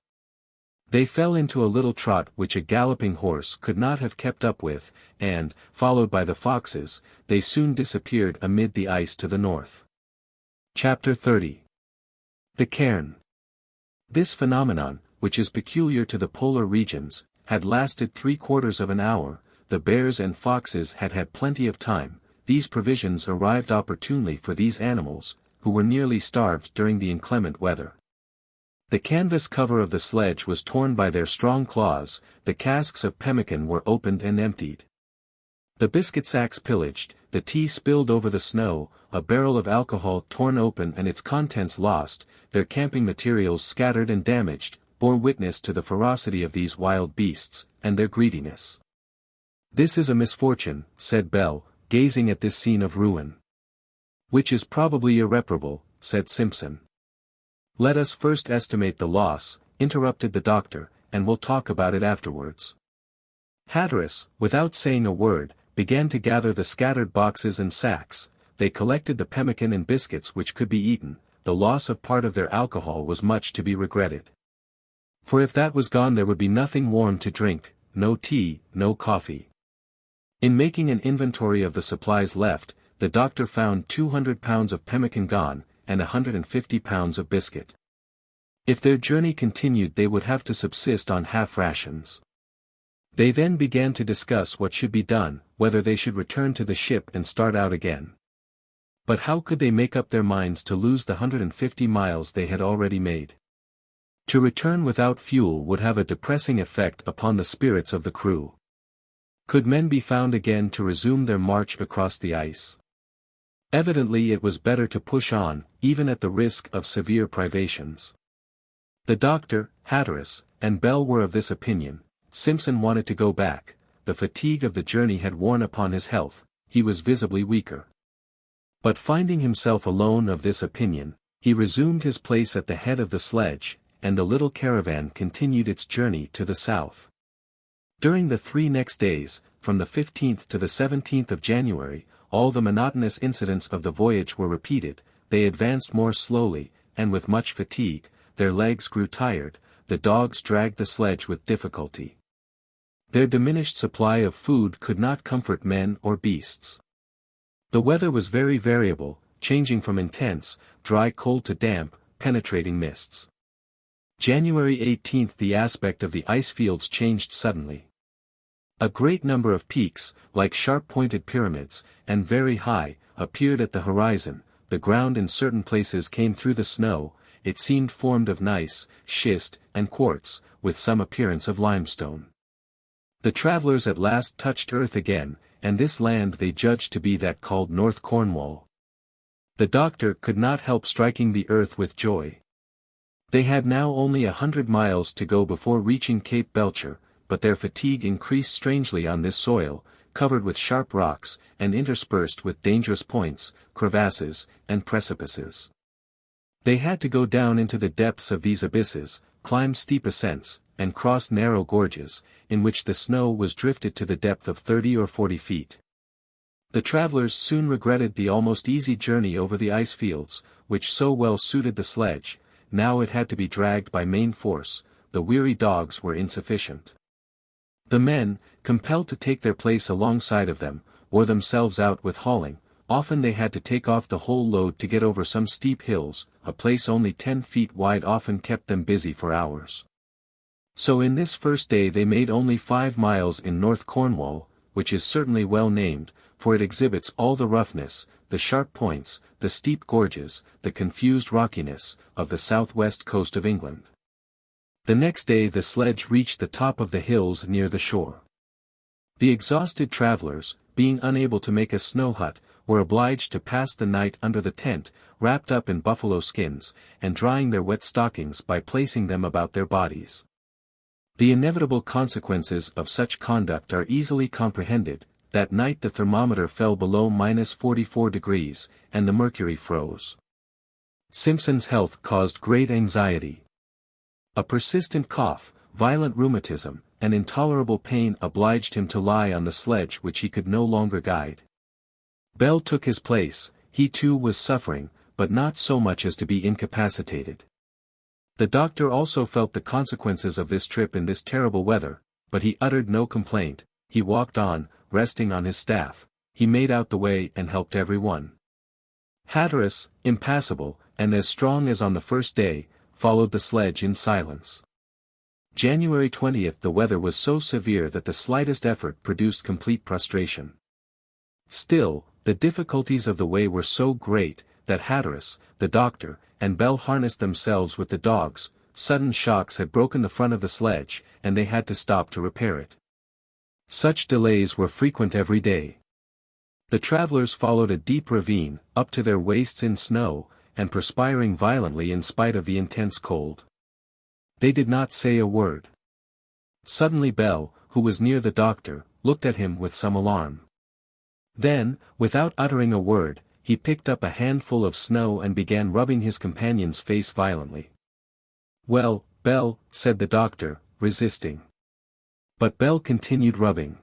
They fell into a little trot which a galloping horse could not have kept up with, and, followed by the foxes, they soon disappeared amid the ice to the north. Chapter 30. The cairn. This phenomenon, which is peculiar to the polar regions, had lasted 3/4 of an hour. The bears and foxes had had plenty of time. These provisions arrived opportunely for these animals, who were nearly starved during the inclement weather. The canvas cover of the sledge was torn by their strong claws, the casks of pemmican were opened and emptied. The biscuit sacks pillaged, the tea spilled over the snow, a barrel of alcohol torn open and its contents lost, their camping materials scattered and damaged, bore witness to the ferocity of these wild beasts, and their greediness. "This is a misfortune," said Bell, gazing at this scene of ruin. "Which is probably irreparable," said Simpson. "Let us first estimate the loss," interrupted the doctor, "and we'll talk about it afterwards." Hatteras, without saying a word, began to gather the scattered boxes and sacks. They collected the pemmican and biscuits which could be eaten. The loss of part of their alcohol was much to be regretted. For if that was gone there would be nothing warm to drink, no tea, no coffee. In making an inventory of the supplies left, the doctor found 200 pounds of pemmican gone, and 150 pounds of biscuit. If their journey continued they would have to subsist on half rations. They then began to discuss what should be done, whether they should return to the ship and start out again. But how could they make up their minds to lose the 150 miles they had already made? To return without fuel would have a depressing effect upon the spirits of the crew. Could men be found again to resume their march across the ice? Evidently it was better to push on, even at the risk of severe privations. The doctor, Hatteras, and Bell were of this opinion. Simpson wanted to go back. The fatigue of the journey had worn upon his health, he was visibly weaker. But finding himself alone of this opinion, he resumed his place at the head of the sledge, and the little caravan continued its journey to the south. During the 3 next days, from the 15th to the 17th of January, all the monotonous incidents of the voyage were repeated. They advanced more slowly, and with much fatigue, their legs grew tired, the dogs dragged the sledge with difficulty. Their diminished supply of food could not comfort men or beasts. The weather was very variable, changing from intense, dry cold to damp, penetrating mists. January 18th the aspect of the ice fields changed suddenly. A great number of peaks, like sharp-pointed pyramids, and very high, appeared at the horizon. The ground in certain places came through the snow. It seemed formed of gneiss, schist, and quartz, with some appearance of limestone. The travelers at last touched earth again, and this land they judged to be that called North Cornwall. The doctor could not help striking the earth with joy. They had now only 100 miles to go before reaching Cape Belcher, but their fatigue increased strangely on this soil, covered with sharp rocks, and interspersed with dangerous points, crevasses, and precipices. They had to go down into the depths of these abysses, climb steep ascents, and cross narrow gorges, in which the snow was drifted to the depth of 30 or 40 feet. The travelers soon regretted the almost easy journey over the ice fields, which so well suited the sledge. Now it had to be dragged by main force. The weary dogs were insufficient. The men, compelled to take their place alongside of them, wore themselves out with hauling. Often they had to take off the whole load to get over some steep hills. A place only 10 feet wide often kept them busy for hours. So in this first day they made only 5 miles in North Cornwall, which is certainly well named, for it exhibits all the roughness, the sharp points, the steep gorges, the confused rockiness, of the southwest coast of England. The next day the sledge reached the top of the hills near the shore. The exhausted travelers, being unable to make a snow hut, were obliged to pass the night under the tent, wrapped up in buffalo skins, and drying their wet stockings by placing them about their bodies. The inevitable consequences of such conduct are easily comprehended. That night the thermometer fell below -44 degrees, and the mercury froze. Simpson's health caused great anxiety. A persistent cough, violent rheumatism, and intolerable pain obliged him to lie on the sledge which he could no longer guide. Bell took his place. He too was suffering, but not so much as to be incapacitated. The doctor also felt the consequences of this trip in this terrible weather, but he uttered no complaint. He walked on, resting on his staff. He made out the way and helped every one. Hatteras, impassible, and as strong as on the first day, followed the sledge in silence. January 20th the weather was so severe that the slightest effort produced complete prostration. Still, the difficulties of the way were so great, that Hatteras, the doctor, and Bell harnessed themselves with the dogs. Sudden shocks had broken the front of the sledge, and they had to stop to repair it. Such delays were frequent every day. The travelers followed a deep ravine, up to their waists in snow, and perspiring violently in spite of the intense cold. They did not say a word. Suddenly Bell, who was near the doctor, looked at him with some alarm. Then, without uttering a word, he picked up a handful of snow and began rubbing his companion's face violently. "Well, Bell," said the doctor, resisting. But Bell continued rubbing.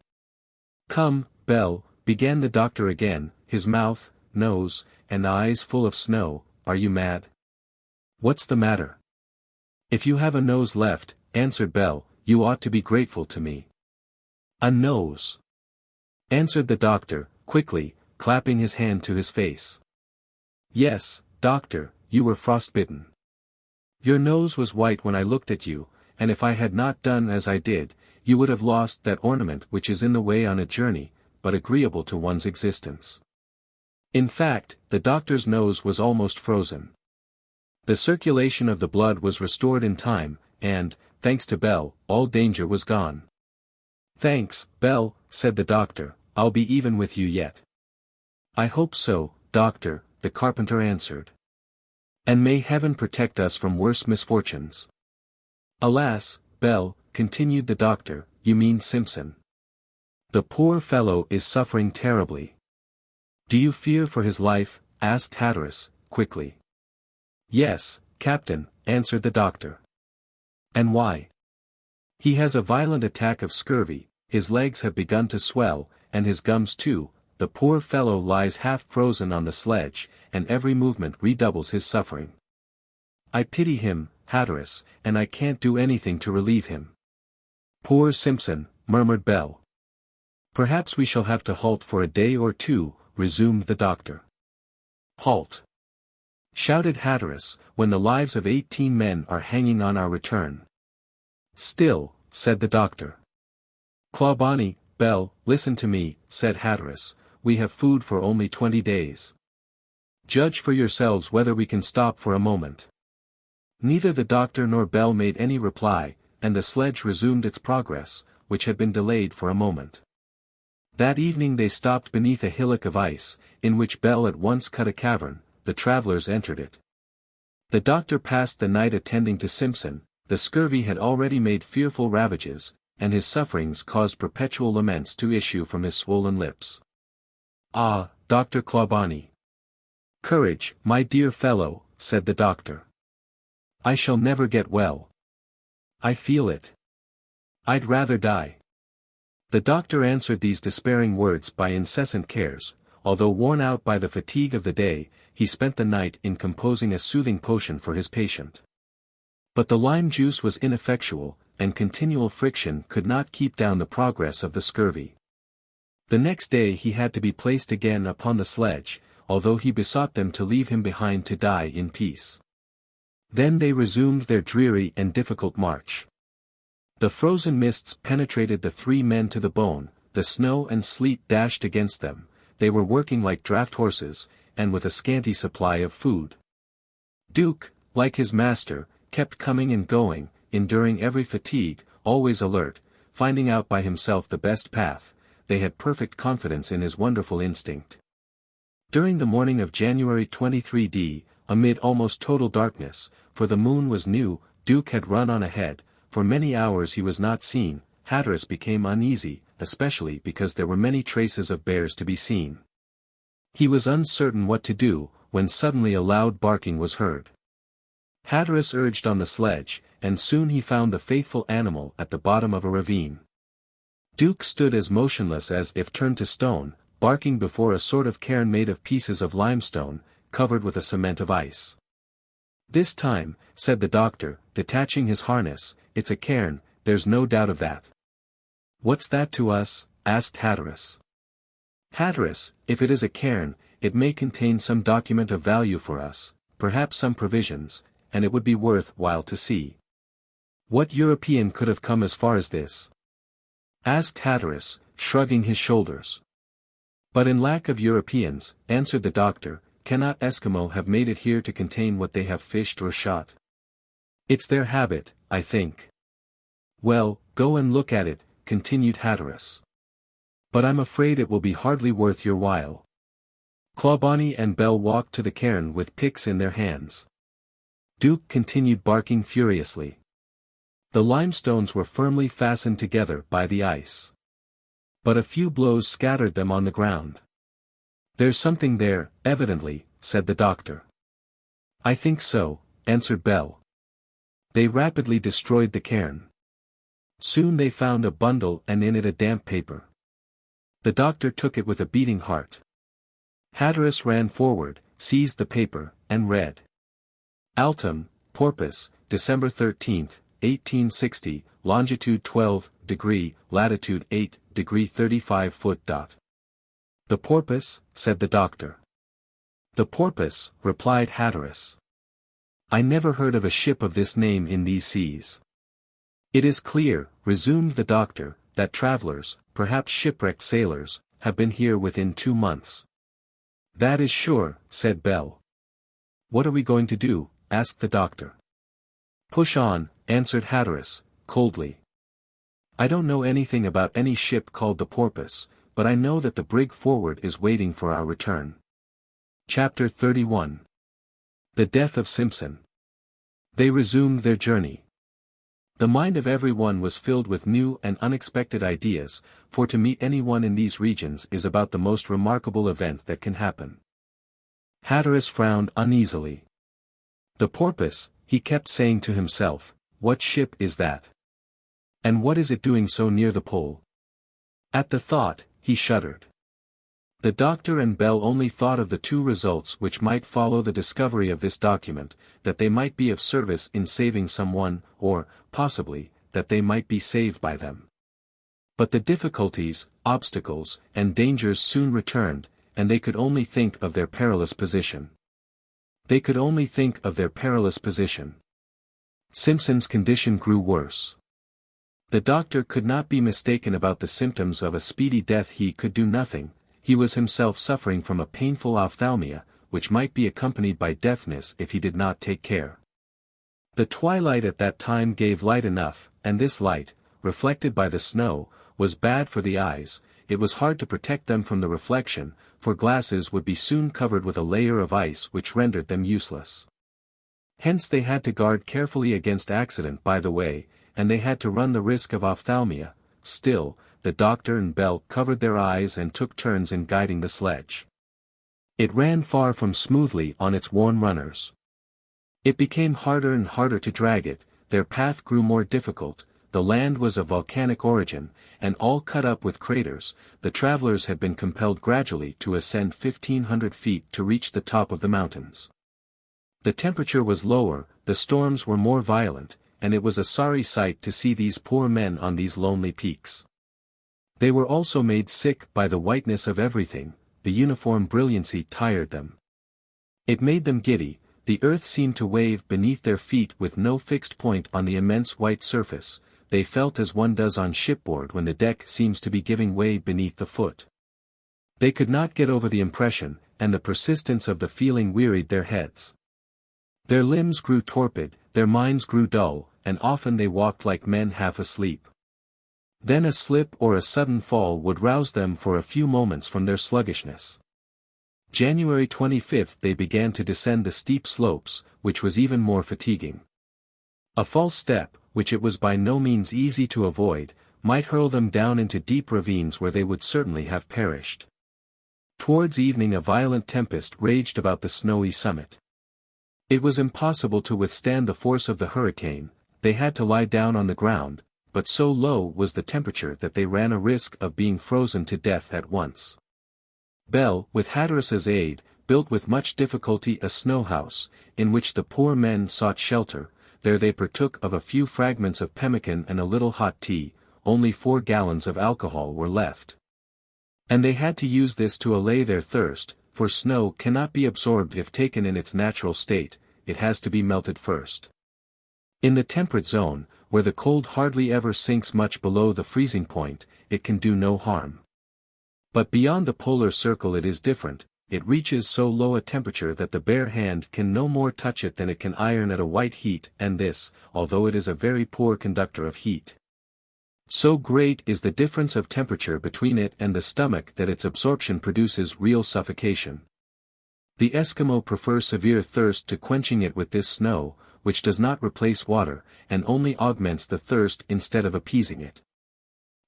"Come, Bell," began the doctor again, his mouth, nose, and eyes full of snow. "Are you mad? What's the matter?" "If you have a nose left," answered Bell, "you ought to be grateful to me." "A nose?" answered the doctor, quickly, clapping his hand to his face. "Yes, doctor, you were frostbitten. Your nose was white when I looked at you, and if I had not done as I did, you would have lost that ornament which is in the way on a journey, but agreeable to one's existence." In fact, the doctor's nose was almost frozen. The circulation of the blood was restored in time, and, thanks to Bell, all danger was gone. "Thanks, Bell," said the doctor, "I'll be even with you yet." "I hope so, doctor," the carpenter answered. "And may heaven protect us from worse misfortunes." "Alas, Bell," continued the doctor, "you mean Simpson. The poor fellow is suffering terribly." "Do you fear for his life?" asked Hatteras, quickly. "Yes, Captain," answered the doctor. "And why?" "He has a violent attack of scurvy, his legs have begun to swell, and his gums too. The poor fellow lies half frozen on the sledge, and every movement redoubles his suffering. I pity him, Hatteras, and I can't do anything to relieve him." "Poor Simpson," murmured Bell. "Perhaps we shall have to halt for a day or two," resumed the doctor. "Halt!" shouted Hatteras, "when the lives of 18 men are hanging on our return." "Still," said the doctor. "Clawbonny, Bell, listen to me," said Hatteras, "we have food for only 20 days. Judge for yourselves whether we can stop for a moment." Neither the doctor nor Bell made any reply, and the sledge resumed its progress, which had been delayed for a moment. That evening they stopped beneath a hillock of ice, in which Bell at once cut a cavern. The travelers entered it. The doctor passed the night attending to Simpson. The scurvy had already made fearful ravages, and his sufferings caused perpetual laments to issue from his swollen lips. "Ah, Dr. Clawbonny! Courage, my dear fellow," said the doctor. "I shall never get well. I feel it. I'd rather die." The doctor answered these despairing words by incessant cares. Although worn out by the fatigue of the day, he spent the night in composing a soothing potion for his patient. But the lime juice was ineffectual, and continual friction could not keep down the progress of the scurvy. The next day he had to be placed again upon the sledge, although he besought them to leave him behind to die in peace. Then they resumed their dreary and difficult march. The frozen mists penetrated the three men to the bone, the snow and sleet dashed against them, they were working like draft horses, and with a scanty supply of food. Duke, like his master, kept coming and going, enduring every fatigue, always alert, finding out by himself the best path. They had perfect confidence in his wonderful instinct. During the morning of January 23d, amid almost total darkness, for the moon was new, Duke had run on ahead. For many hours he was not seen. Hatteras became uneasy, especially because there were many traces of bears to be seen. He was uncertain what to do, when suddenly a loud barking was heard. Hatteras urged on the sledge, and soon he found the faithful animal at the bottom of a ravine. Duke stood as motionless as if turned to stone, barking before a sort of cairn made of pieces of limestone, covered with a cement of ice. "This time," said the doctor, detaching his harness, "it's a cairn, there's no doubt of that." "What's that to us?" asked Hatteras. "Hatteras, if it is a cairn, it may contain some document of value for us, perhaps some provisions, and it would be worth while to see." "What European could have come as far as this?" asked Hatteras, shrugging his shoulders. "But in lack of Europeans," answered the doctor, "cannot Eskimo have made it here to contain what they have fished or shot? It's their habit, I think." "Well, go and look at it," continued Hatteras. "But I'm afraid it will be hardly worth your while." Clawbonny and Bell walked to the cairn with picks in their hands. Duke continued barking furiously. The limestones were firmly fastened together by the ice. But a few blows scattered them on the ground. "There's something there, evidently," said the doctor. "I think so," answered Bell. They rapidly destroyed the cairn. Soon they found a bundle and in it a damp paper. The doctor took it with a beating heart. Hatteras ran forward, seized the paper, and read. "Altum, Porpoise, December 13, 1860, longitude 12 degree, latitude 8 degree 35 foot. "The Porpoise?" said the doctor. "The Porpoise," replied Hatteras. "I never heard of a ship of this name in these seas." "It is clear," resumed the doctor, "that travelers, perhaps shipwrecked sailors, have been here within 2 months." "That is sure," said Bell. "What are we going to do?" asked the doctor. "Push on," answered Hatteras, coldly. "I don't know anything about any ship called the Porpoise, but I know that the brig Forward is waiting for our return." Chapter 31. The Death of Simpson. They resumed their journey. The mind of everyone was filled with new and unexpected ideas, for to meet anyone in these regions is about the most remarkable event that can happen. Hatteras frowned uneasily. "The Porpoise," he kept saying to himself, "what ship is that? And what is it doing so near the pole?" At the thought, he shuddered. The doctor and Bell only thought of the 2 results which might follow the discovery of this document, that they might be of service in saving someone, or, possibly, that they might be saved by them. But the difficulties, obstacles, and dangers soon returned, and they could only think of their perilous position. They could only think of their perilous position. Simpson's condition grew worse. The doctor could not be mistaken about the symptoms of a speedy death. He could do nothing. He was himself suffering from a painful ophthalmia, which might be accompanied by deafness if he did not take care. The twilight at that time gave light enough, and this light, reflected by the snow, was bad for the eyes. It was hard to protect them from the reflection, for glasses would be soon covered with a layer of ice which rendered them useless. Hence they had to guard carefully against accident by the way, and they had to run the risk of ophthalmia. Still, the doctor and Bell covered their eyes and took turns in guiding the sledge. It ran far from smoothly on its worn runners. It became harder and harder to drag it, their path grew more difficult, the land was of volcanic origin, and all cut up with craters. The travelers had been compelled gradually to ascend 1,500 feet to reach the top of the mountains. The temperature was lower, the storms were more violent, and it was a sorry sight to see these poor men on these lonely peaks. They were also made sick by the whiteness of everything, the uniform brilliancy tired them. It made them giddy, the earth seemed to wave beneath their feet with no fixed point on the immense white surface. They felt as one does on shipboard when the deck seems to be giving way beneath the foot. They could not get over the impression, and the persistence of the feeling wearied their heads. Their limbs grew torpid, their minds grew dull, and often they walked like men half asleep. Then a slip or a sudden fall would rouse them for a few moments from their sluggishness. January 25 they began to descend the steep slopes, which was even more fatiguing. A false step, which it was by no means easy to avoid, might hurl them down into deep ravines where they would certainly have perished. Towards evening a violent tempest raged about the snowy summit. It was impossible to withstand the force of the hurricane, they had to lie down on the ground, but so low was the temperature that they ran a risk of being frozen to death at once. Bell, with Hatteras's aid, built with much difficulty a snow house, in which the poor men sought shelter. There they partook of a few fragments of pemmican and a little hot tea, only 4 gallons of alcohol were left. And they had to use this to allay their thirst, for snow cannot be absorbed if taken in its natural state, it has to be melted first. In the temperate zone, where the cold hardly ever sinks much below the freezing point, it can do no harm. But beyond the polar circle it is different, it reaches so low a temperature that the bare hand can no more touch it than it can iron at a white heat, and this, although it is a very poor conductor of heat. So great is the difference of temperature between it and the stomach that its absorption produces real suffocation. The Eskimo prefer severe thirst to quenching it with this snow, which does not replace water, and only augments the thirst instead of appeasing it.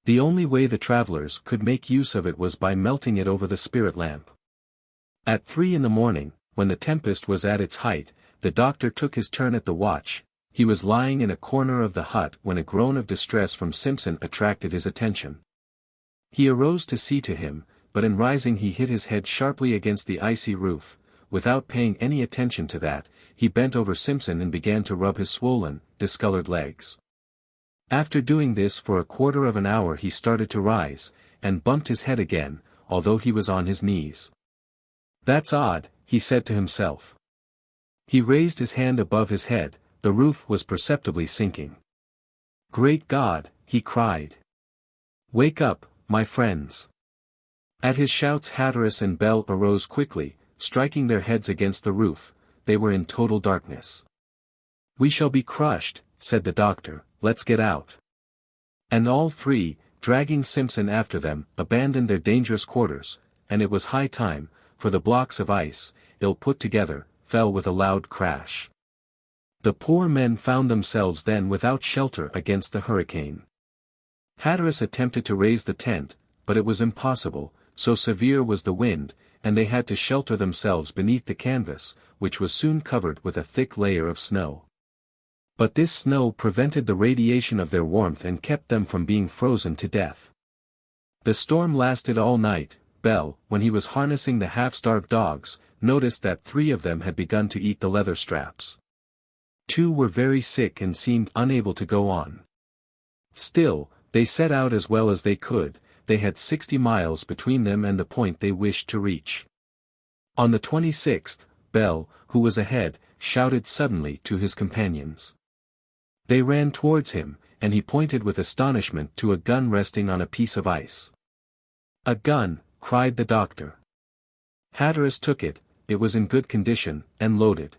The only way the travelers could make use of it was by melting it over the spirit lamp. At 3 in the morning, when the tempest was at its height, the doctor took his turn at the watch. He was lying in a corner of the hut when a groan of distress from Simpson attracted his attention. He arose to see to him, but in rising he hit his head sharply against the icy roof. Without paying any attention to that, he bent over Simpson and began to rub his swollen, discolored legs. After doing this for a quarter of an hour he started to rise, and bumped his head again, although he was on his knees. "That's odd," he said to himself. He raised his hand above his head, the roof was perceptibly sinking. "Great God," he cried. "Wake up, my friends." At his shouts Hatteras and Bell arose quickly, striking their heads against the roof. They were in total darkness. "We shall be crushed," said the doctor, "let's get out." And all three, dragging Simpson after them, abandoned their dangerous quarters, and it was high time, for the blocks of ice, ill put together, fell with a loud crash. The poor men found themselves then without shelter against the hurricane. Hatteras attempted to raise the tent, but it was impossible, so severe was the wind, and they had to shelter themselves beneath the canvas, which was soon covered with a thick layer of snow. But this snow prevented the radiation of their warmth and kept them from being frozen to death. The storm lasted all night. Bell, when he was harnessing the half-starved dogs, noticed that 3 of them had begun to eat the leather straps. 2 were very sick and seemed unable to go on. Still, they set out as well as they could. They had 60 miles between them and the point they wished to reach. On the 26th, Bell, who was ahead, shouted suddenly to his companions. They ran towards him, and he pointed with astonishment to a gun resting on a piece of ice. "A gun," cried the doctor. Hatteras took it, it was in good condition, and loaded.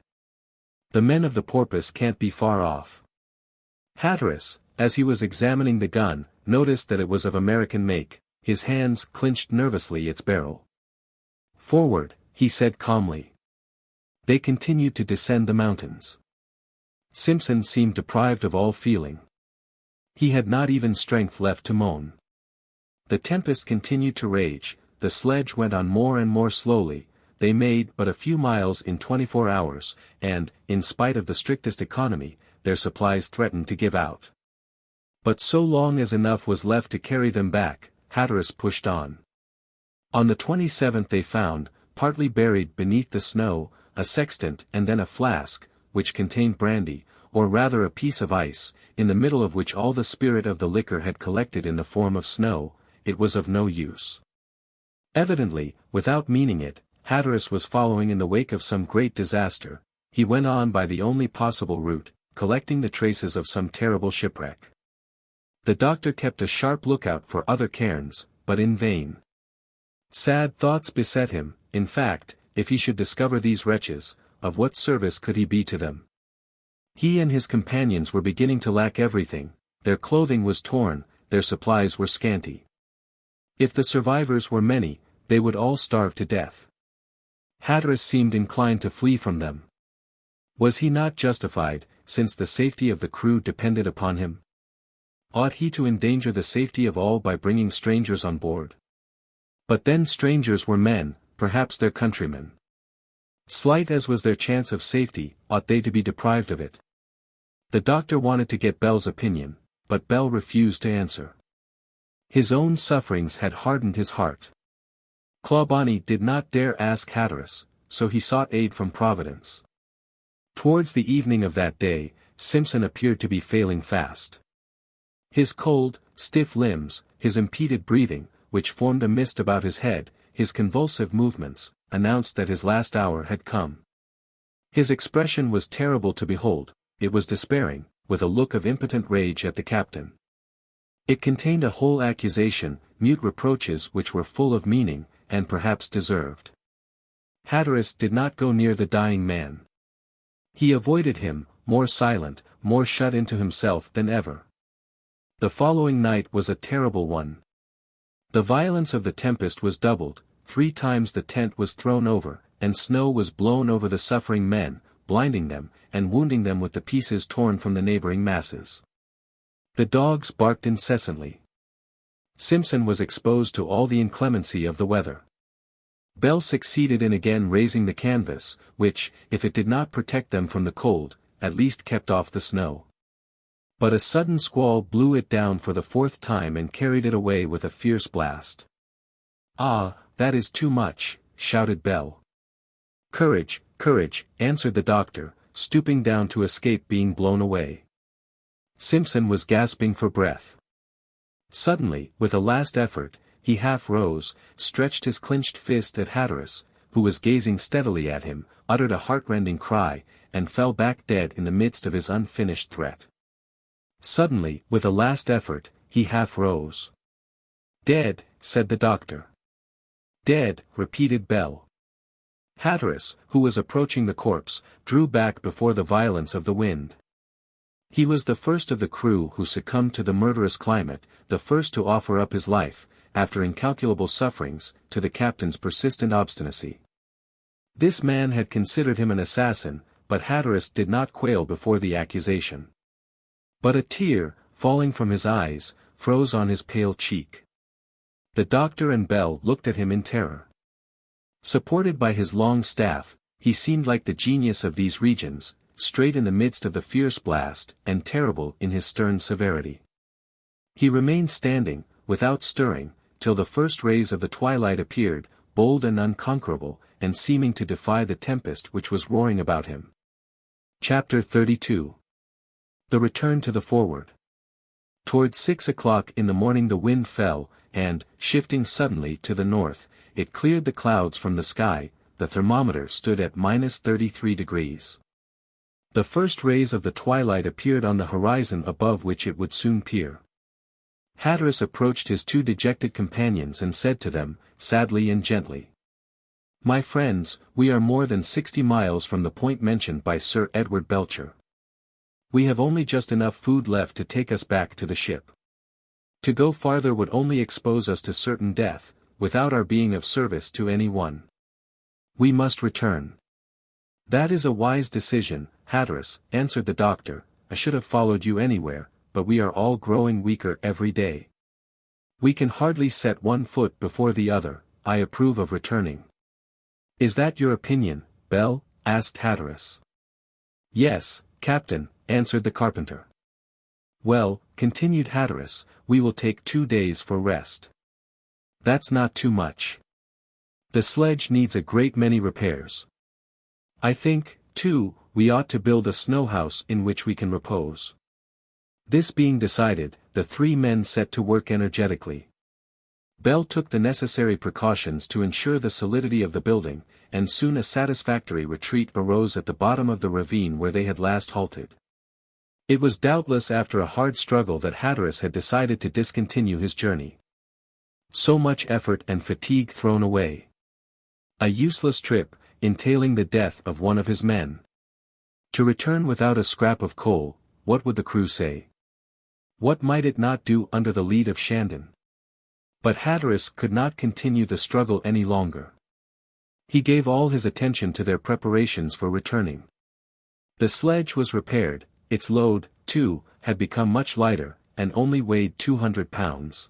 "The men of the Porpoise can't be far off." Hatteras, as he was examining the gun, noticed that it was of American make. His hands clinched nervously its barrel. "Forward," he said calmly. They continued to descend the mountains. Simpson seemed deprived of all feeling. He had not even strength left to moan. The tempest continued to rage, the sledge went on more and more slowly, they made but a few miles in 24 hours, and, in spite of the strictest economy, their supplies threatened to give out. But so long as enough was left to carry them back, Hatteras pushed on. On the 27th they found, partly buried beneath the snow, a sextant and then a flask, which contained brandy, or rather a piece of ice, in the middle of which all the spirit of the liquor had collected in the form of snow. It was of no use. Evidently, without meaning it, Hatteras was following in the wake of some great disaster. He went on by the only possible route, collecting the traces of some terrible shipwreck. The doctor kept a sharp lookout for other cairns, but in vain. Sad thoughts beset him. In fact, if he should discover these wretches, of what service could he be to them? He and his companions were beginning to lack everything, their clothing was torn, their supplies were scanty. If the survivors were many, they would all starve to death. Hatteras seemed inclined to flee from them. Was he not justified, since the safety of the crew depended upon him? Ought he to endanger the safety of all by bringing strangers on board? But then strangers were men, perhaps their countrymen. Slight as was their chance of safety, ought they to be deprived of it? The doctor wanted to get Bell's opinion, but Bell refused to answer. His own sufferings had hardened his heart. Clawbonny did not dare ask Hatteras, so he sought aid from Providence. Towards the evening of that day, Simpson appeared to be failing fast. His cold, stiff limbs, his impeded breathing, which formed a mist about his head, his convulsive movements, announced that his last hour had come. His expression was terrible to behold, it was despairing, with a look of impotent rage at the captain. It contained a whole accusation, mute reproaches which were full of meaning, and perhaps deserved. Hatteras did not go near the dying man. He avoided him, more silent, more shut into himself than ever. The following night was a terrible one. The violence of the tempest was doubled, 3 times the tent was thrown over, and snow was blown over the suffering men, blinding them, and wounding them with the pieces torn from the neighboring masses. The dogs barked incessantly. Simpson was exposed to all the inclemency of the weather. Bell succeeded in again raising the canvas, which, if it did not protect them from the cold, at least kept off the snow. But a sudden squall blew it down for the 4th time and carried it away with a fierce blast. "Ah, that is too much," shouted Bell. "Courage, courage," answered the doctor, stooping down to escape being blown away. Simpson was gasping for breath. Suddenly, with a last effort, he half rose, stretched his clenched fist at Hatteras, who was gazing steadily at him, uttered a heartrending cry, and fell back dead in the midst of his unfinished threat. Suddenly, with a last effort, he half rose. "Dead," said the doctor. "Dead," repeated Bell. Hatteras, who was approaching the corpse, drew back before the violence of the wind. He was the first of the crew who succumbed to the murderous climate, the first to offer up his life, after incalculable sufferings, to the captain's persistent obstinacy. This man had considered him an assassin, but Hatteras did not quail before the accusation. But a tear, falling from his eyes, froze on his pale cheek. The doctor and Bell looked at him in terror. Supported by his long staff, he seemed like the genius of these regions, straight in the midst of the fierce blast, and terrible in his stern severity. He remained standing, without stirring, till the first rays of the twilight appeared, bold and unconquerable, and seeming to defy the tempest which was roaring about him. Chapter 32. The return to the forward. Towards 6 o'clock in the morning the wind fell, and, shifting suddenly to the north, it cleared the clouds from the sky. The thermometer stood at -33 degrees. The first rays of the twilight appeared on the horizon above which it would soon peer. Hatteras approached his 2 dejected companions and said to them, sadly and gently, "My friends, we are more than 60 miles from the point mentioned by Sir Edward Belcher. We have only just enough food left to take us back to the ship. To go farther would only expose us to certain death, without our being of service to any one. We must return. "That is a wise decision, Hatteras," answered the doctor. "I should have followed you anywhere, but we are all growing weaker every day. We can hardly set one foot before the other. I approve of returning." "Is that your opinion, Bell?" asked Hatteras. "Yes, Captain," answered the carpenter. "Well," continued Hatteras, "we will take 2 days for rest." "That's not too much. The sledge needs a great many repairs. I think, too, we ought to build a snow house in which we can repose." This being decided, the 3 men set to work energetically. Bell took the necessary precautions to ensure the solidity of the building, and soon a satisfactory retreat arose at the bottom of the ravine where they had last halted. It was doubtless after a hard struggle that Hatteras had decided to discontinue his journey. So much effort and fatigue thrown away. A useless trip, entailing the death of one of his men. To return without a scrap of coal, what would the crew say? What might it not do under the lead of Shandon? But Hatteras could not continue the struggle any longer. He gave all his attention to their preparations for returning. The sledge was repaired, its load, too, had become much lighter, and only weighed 200 pounds.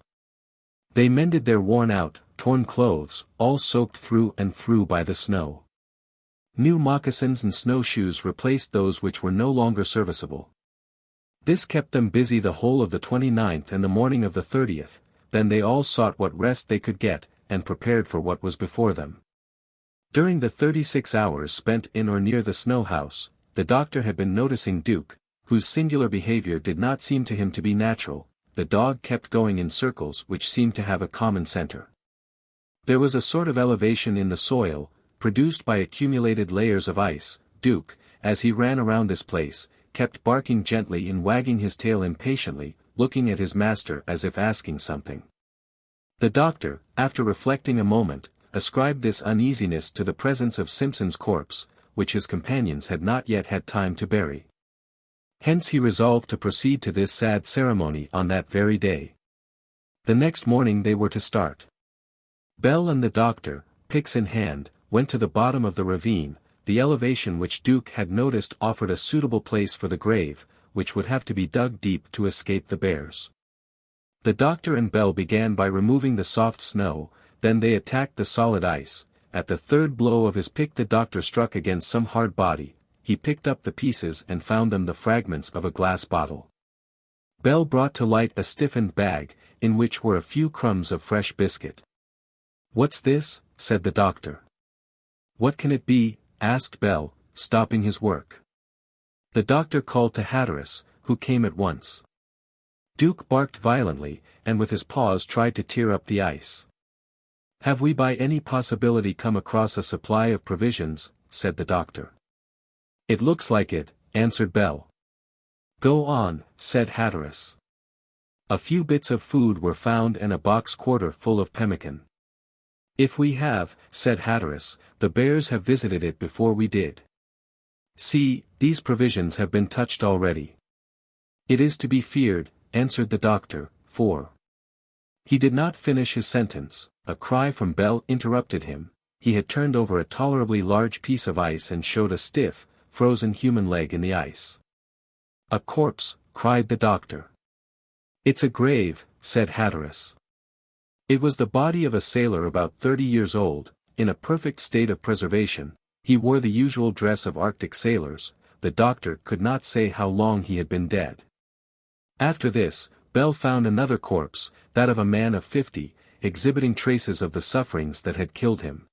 They mended their worn-out, torn clothes, all soaked through and through by the snow. New moccasins and snowshoes replaced those which were no longer serviceable. This kept them busy the whole of the 29th and the morning of the 30th, then they all sought what rest they could get, and prepared for what was before them. During the 36 hours spent in or near the snow house, the doctor had been noticing Duke, whose singular behavior did not seem to him to be natural. The dog kept going in circles which seemed to have a common center. There was a sort of elevation in the soil, produced by accumulated layers of ice. Duke, as he ran around this place, kept barking gently and wagging his tail impatiently, looking at his master as if asking something. The doctor, after reflecting a moment, ascribed this uneasiness to the presence of Simpson's corpse, which his companions had not yet had time to bury. Hence he resolved to proceed to this sad ceremony on that very day. The next morning they were to start. Bell and the doctor, picks in hand, went to the bottom of the ravine. The elevation which Duke had noticed offered a suitable place for the grave, which would have to be dug deep to escape the bears. The doctor and Bell began by removing the soft snow, then they attacked the solid ice. At the third blow of his pick the doctor struck against some hard body. He picked up the pieces and found them the fragments of a glass bottle. Bell brought to light a stiffened bag, in which were a few crumbs of fresh biscuit. "What's this?" said the doctor. "What can it be?" asked Bell, stopping his work. The doctor called to Hatteras, who came at once. Duke barked violently, and with his paws tried to tear up the ice. "Have we by any possibility come across a supply of provisions?" said the doctor. "It looks like it," answered Bell. "Go on," said Hatteras. A few bits of food were found and a box quarter full of pemmican. "If we have," said Hatteras, "the bears have visited it before we did. See, these provisions have been touched already." "It is to be feared," answered the doctor, "for—" He did not finish his sentence. A cry from Bell interrupted him. He had turned over a tolerably large piece of ice and showed a stiff, frozen human leg in the ice. "A corpse," cried the doctor. "It's a grave," said Hatteras. It was the body of a sailor about 30 years old, in a perfect state of preservation. He wore the usual dress of Arctic sailors. The doctor could not say how long he had been dead. After this, Bell found another corpse, that of a man of 50, exhibiting traces of the sufferings that had killed him.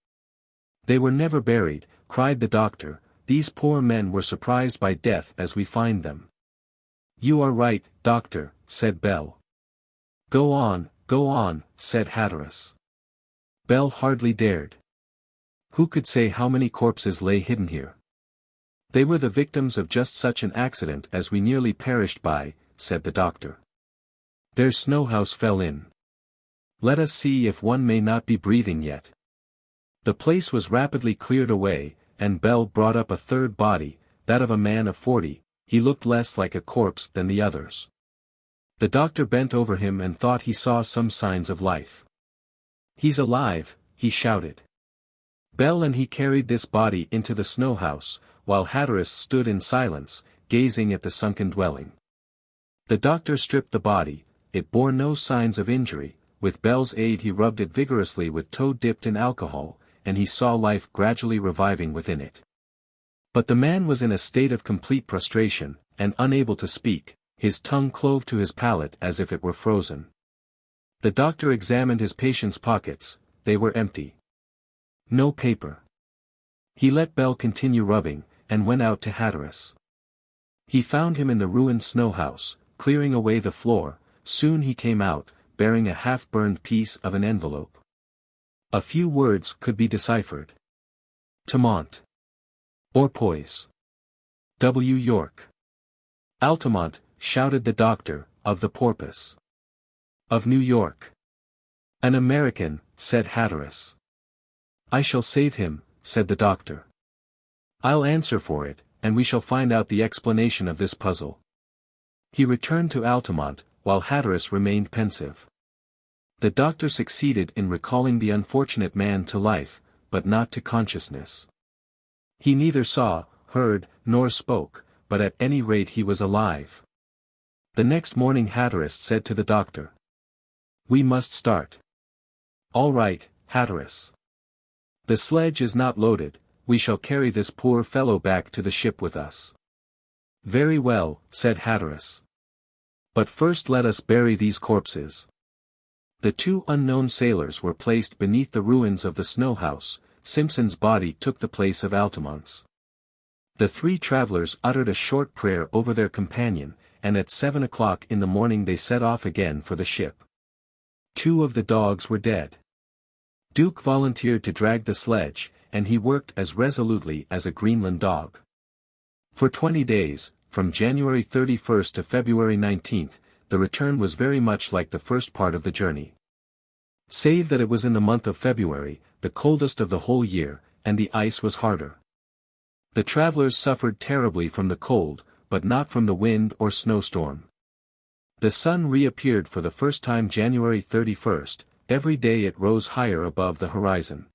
"They were never buried," cried the doctor. "These poor men were surprised by death as we find them." "You are right, doctor," said Bell. Go on," said Hatteras. Bell hardly dared. Who could say how many corpses lay hidden here? "They were the victims of just such an accident as we nearly perished by," said the doctor. "Their snow house fell in. Let us see if one may not be breathing yet." The place was rapidly cleared away, and Bell brought up a third body, that of a man of 40. He looked less like a corpse than the others. The doctor bent over him and thought he saw some signs of life. "He's alive," he shouted. Bell and he carried this body into the snow house, while Hatteras stood in silence, gazing at the sunken dwelling. The doctor stripped the body. It bore no signs of injury. With Bell's aid he rubbed it vigorously with tow dipped in alcohol, and he saw life gradually reviving within it. But the man was in a state of complete prostration, and unable to speak. His tongue clove to his palate as if it were frozen. The doctor examined his patient's pockets. They were empty. No paper. He let Bell continue rubbing, and went out to Hatteras. He found him in the ruined snow house, clearing away the floor. Soon he came out, bearing a half-burned piece of an envelope. A few words could be deciphered. Tamont. Orpoise. W. York. Altamont, shouted the doctor, of the Porpoise. Of New York. An American, said Hatteras. I shall save him, said the doctor. I'll answer for it, and we shall find out the explanation of this puzzle. He returned to Altamont, while Hatteras remained pensive. The doctor succeeded in recalling the unfortunate man to life, but not to consciousness. He neither saw, heard, nor spoke, but at any rate he was alive. The next morning Hatteras said to the doctor, "We must start." "All right, Hatteras. The sledge is not loaded, we shall carry this poor fellow back to the ship with us." "Very well," said Hatteras. "But first let us bury these corpses." The two unknown sailors were placed beneath the ruins of the snow house. Simpson's body took the place of Altamont's. The three travelers uttered a short prayer over their companion, and at 7 o'clock in the morning they set off again for the ship. 2 of the dogs were dead. Duke volunteered to drag the sledge, and he worked as resolutely as a Greenland dog. For 20 days, from January 31st to February 19th, the return was very much like the first part of the journey. Save that it was in the month of February, the coldest of the whole year, and the ice was harder. The travelers suffered terribly from the cold, but not from the wind or snowstorm. The sun reappeared for the first time January 31st, every day it rose higher above the horizon.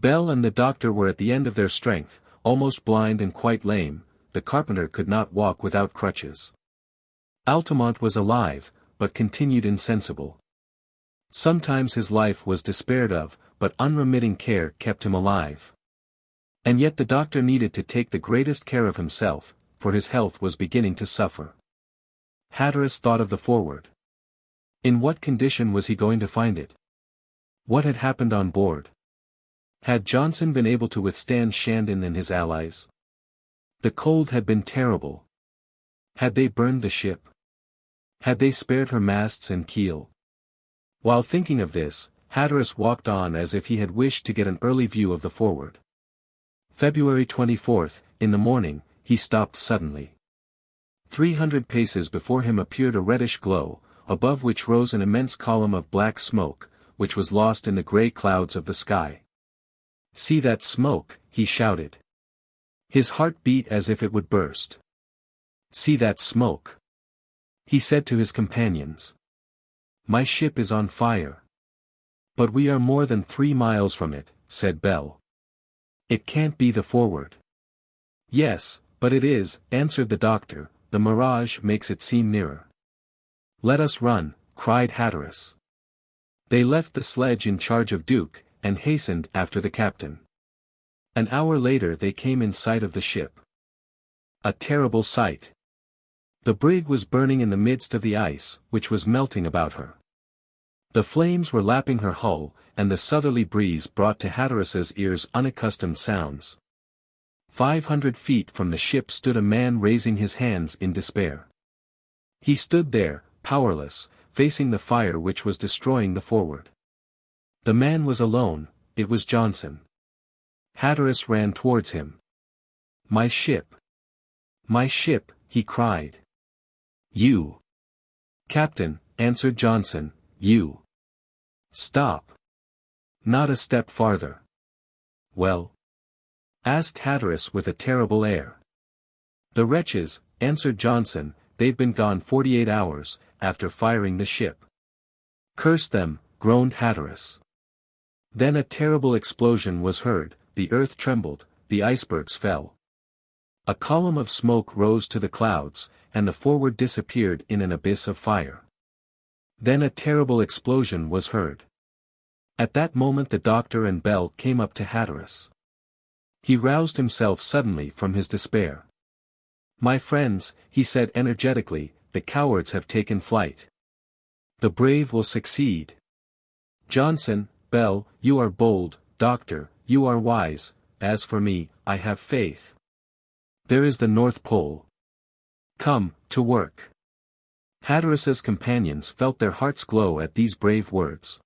Bell and the doctor were at the end of their strength, almost blind and quite lame. The carpenter could not walk without crutches. Altamont was alive, but continued insensible. Sometimes his life was despaired of, but unremitting care kept him alive. And yet the doctor needed to take the greatest care of himself, for his health was beginning to suffer. Hatteras thought of the Forward. In what condition was he going to find it? What had happened on board? Had Johnson been able to withstand Shandon and his allies? The cold had been terrible. Had they burned the ship? Had they spared her masts and keel? While thinking of this, Hatteras walked on as if he had wished to get an early view of the Forward. February 24th, in the morning, he stopped suddenly. 300 paces before him appeared a reddish glow, above which rose an immense column of black smoke, which was lost in the grey clouds of the sky. "See that smoke," he shouted. His heart beat as if it would burst. "See that smoke," he said to his companions. "My ship is on fire." "But we are more than 3 miles from it," said Bell. "It can't be the Forward." "Yes, but it is," answered the doctor, "the mirage makes it seem nearer." "Let us run," cried Hatteras. They left the sledge in charge of Duke, and hastened after the captain. An hour later they came in sight of the ship. A terrible sight. The brig was burning in the midst of the ice, which was melting about her. The flames were lapping her hull, and the southerly breeze brought to Hatteras's ears unaccustomed sounds. 500 feet from the ship stood a man raising his hands in despair. He stood there, powerless, facing the fire which was destroying the Forward. The man was alone, it was Johnson. Hatteras ran towards him. "My ship! My ship!" he cried. "You!" "Captain," answered Johnson, "you!" "Stop! Not a step farther." "Well?" asked Hatteras with a terrible air. "The wretches," answered Johnson, "they've been gone 48 hours, after firing the ship." "Curse them," groaned Hatteras. Then a terrible explosion was heard, the earth trembled, the icebergs fell. A column of smoke rose to the clouds, and the forward disappeared in an abyss of fire. Then a terrible explosion was heard. At that moment the doctor and Bell came up to Hatteras. He roused himself suddenly from his despair. "My friends," he said energetically, "the cowards have taken flight. The brave will succeed. Johnson, Bell, you are bold, Doctor, you are wise, as for me, I have faith. There is the North Pole. Come, to work." Hatteras's companions felt their hearts glow at these brave words.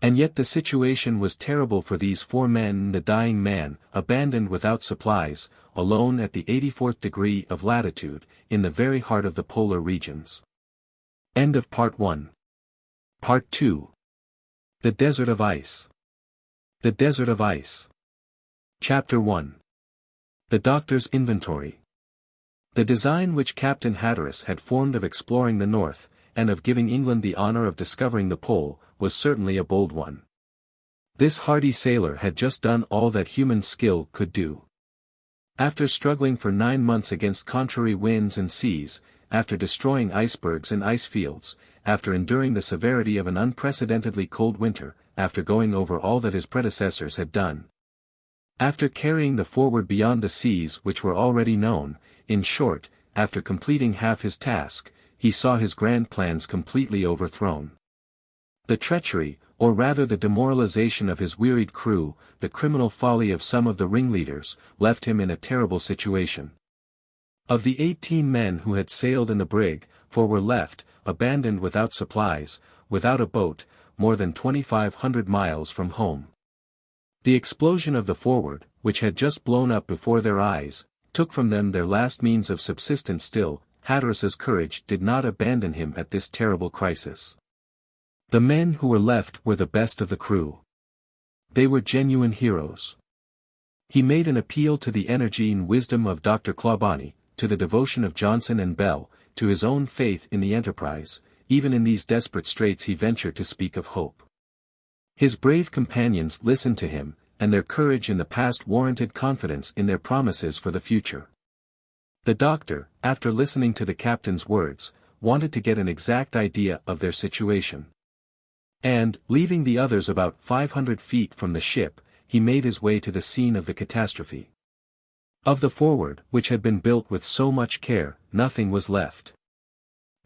And yet the situation was terrible for these 4 men and the dying man, abandoned without supplies, alone at the 84th degree of latitude, in the very heart of the polar regions. End of Part 1. Part 2. The Desert of Ice. The Desert of Ice. Chapter 1. The Doctor's Inventory. The design which Captain Hatteras had formed of exploring the North, and of giving England the honor of discovering the Pole, was certainly a bold one. This hardy sailor had just done all that human skill could do. After struggling for 9 months against contrary winds and seas, after destroying icebergs and ice fields, after enduring the severity of an unprecedentedly cold winter, after going over all that his predecessors had done, after carrying the Forward beyond the seas which were already known, in short, after completing half his task, he saw his grand plans completely overthrown. The treachery, or rather the demoralization of his wearied crew, the criminal folly of some of the ringleaders, left him in a terrible situation. Of the 18 men who had sailed in the brig, 4 were left, abandoned without supplies, without a boat, more than 2,500 miles from home. The explosion of the Forward, which had just blown up before their eyes, took from them their last means of subsistence. Still, Hatteras's courage did not abandon him at this terrible crisis. The men who were left were the best of the crew. They were genuine heroes. He made an appeal to the energy and wisdom of Dr. Clawbonny, to the devotion of Johnson and Bell, to his own faith in the enterprise. Even in these desperate straits he ventured to speak of hope. His brave companions listened to him, and their courage in the past warranted confidence in their promises for the future. The doctor, after listening to the captain's words, wanted to get an exact idea of their situation. And, leaving the others about 500 feet from the ship, he made his way to the scene of the catastrophe. Of the Forward, which had been built with so much care, nothing was left.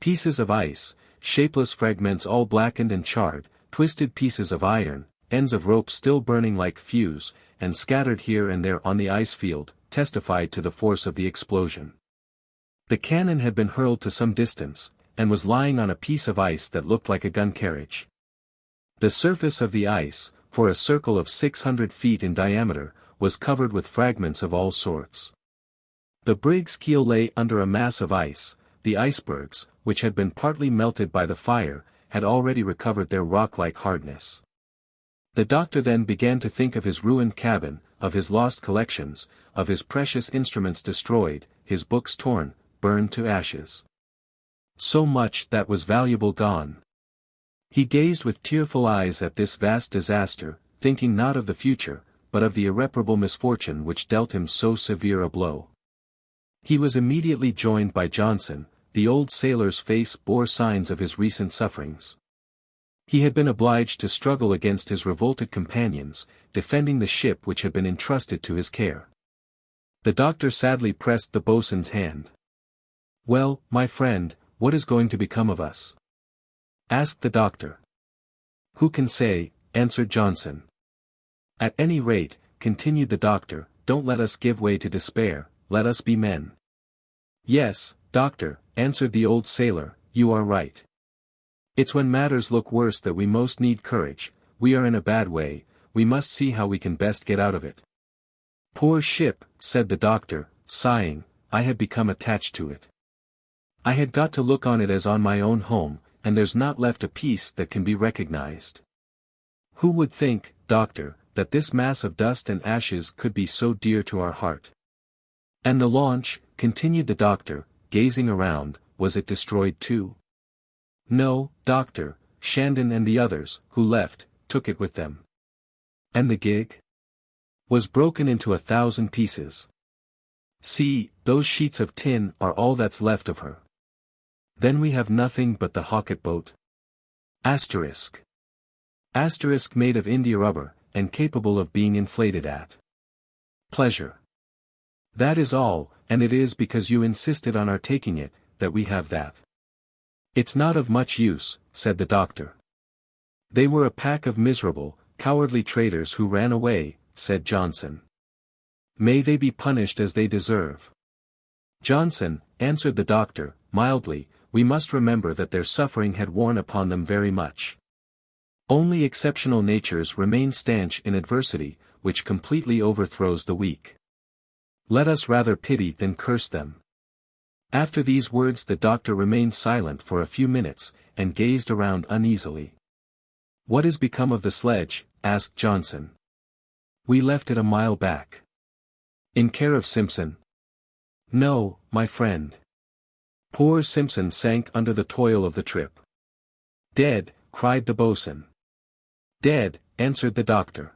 Pieces of ice, shapeless fragments all blackened and charred, twisted pieces of iron, ends of rope still burning like fuse, and scattered here and there on the ice field, testified to the force of the explosion. The cannon had been hurled to some distance, and was lying on a piece of ice that looked like a gun carriage. The surface of the ice, for a circle of 600 feet in diameter, was covered with fragments of all sorts. The brig's keel lay under a mass of ice. The icebergs, which had been partly melted by the fire, had already recovered their rock-like hardness. The doctor then began to think of his ruined cabin, of his lost collections, of his precious instruments destroyed, his books torn, burned to ashes. So much that was valuable gone. He gazed with tearful eyes at this vast disaster, thinking not of the future, but of the irreparable misfortune which dealt him so severe a blow. He was immediately joined by Johnson. The old sailor's face bore signs of his recent sufferings. He had been obliged to struggle against his revolted companions, defending the ship which had been entrusted to his care. The doctor sadly pressed the boatswain's hand. "Well, my friend, what is going to become of us?" asked the doctor. "Who can say?" answered Johnson. "At any rate," continued the doctor, "don't let us give way to despair, let us be men." "Yes, doctor," answered the old sailor, "you are right. It's when matters look worse that we most need courage. We are in a bad way, we must see how we can best get out of it." "Poor ship," said the doctor, sighing, "I had become attached to it. I had got to look on it as on my own home, and there's not left a piece that can be recognized. Who would think, doctor, that this mass of dust and ashes could be so dear to our heart? And the launch," continued the doctor, gazing around, "was it destroyed too?" "No, doctor, Shandon and the others, who left, took it with them." "And the gig?" "Was broken into 1,000 pieces." See, those sheets of tin are all that's left of her. Then we have nothing but the Hawket boat. Asterisk. Asterisk made of India rubber, and capable of being inflated at pleasure. That is all, and it is because you insisted on our taking it, that we have that. It's not of much use, said the doctor. They were a pack of miserable, cowardly traitors who ran away, said Johnson. May they be punished as they deserve. Johnson, answered the doctor, mildly, we must remember that their suffering had worn upon them very much. Only exceptional natures remain stanch in adversity, which completely overthrows the weak. Let us rather pity than curse them. After these words the doctor remained silent for a few minutes, and gazed around uneasily. What is become of the sledge? Asked Johnson. We left it a mile back. In care of Simpson? No, my friend. Poor Simpson sank under the toil of the trip. Dead, cried the boatswain. Dead, answered the doctor.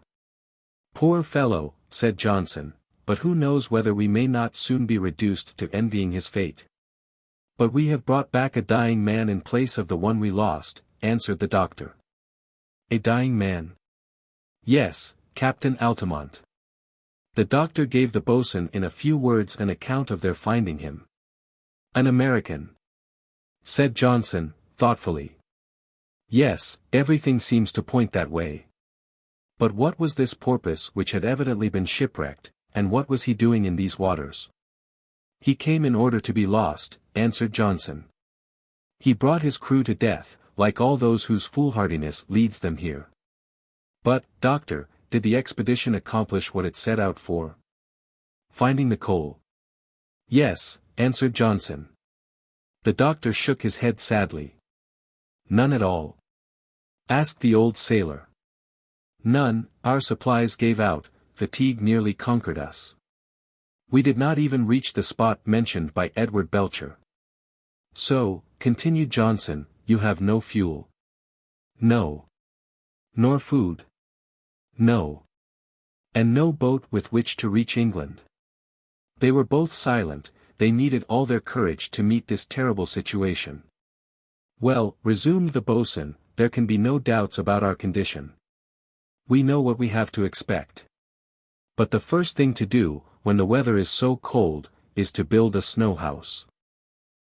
Poor fellow, said Johnson, but who knows whether we may not soon be reduced to envying his fate. But we have brought back a dying man in place of the one we lost, answered the doctor. A dying man? Yes, Captain Altamont. The doctor gave the boatswain in a few words an account of their finding him. An American, said Johnson, thoughtfully. Yes, everything seems to point that way. But what was this porpoise which had evidently been shipwrecked, and what was he doing in these waters? He came in order to be lost, answered Johnson. He brought his crew to death, like all those whose foolhardiness leads them here. But, doctor, did the expedition accomplish what it set out for? Finding the coal. Yes, answered Johnson. The doctor shook his head sadly. None at all. Asked the old sailor. None, our supplies gave out, fatigue nearly conquered us. We did not even reach the spot mentioned by Edward Belcher. So, continued Johnson, you have no fuel. No. Nor food. No. And no boat with which to reach England. They were both silent, they needed all their courage to meet this terrible situation. Well, resumed the boatswain, there can be no doubts about our condition. We know what we have to expect. But the first thing to do, when the weather is so cold, is to build a snow house.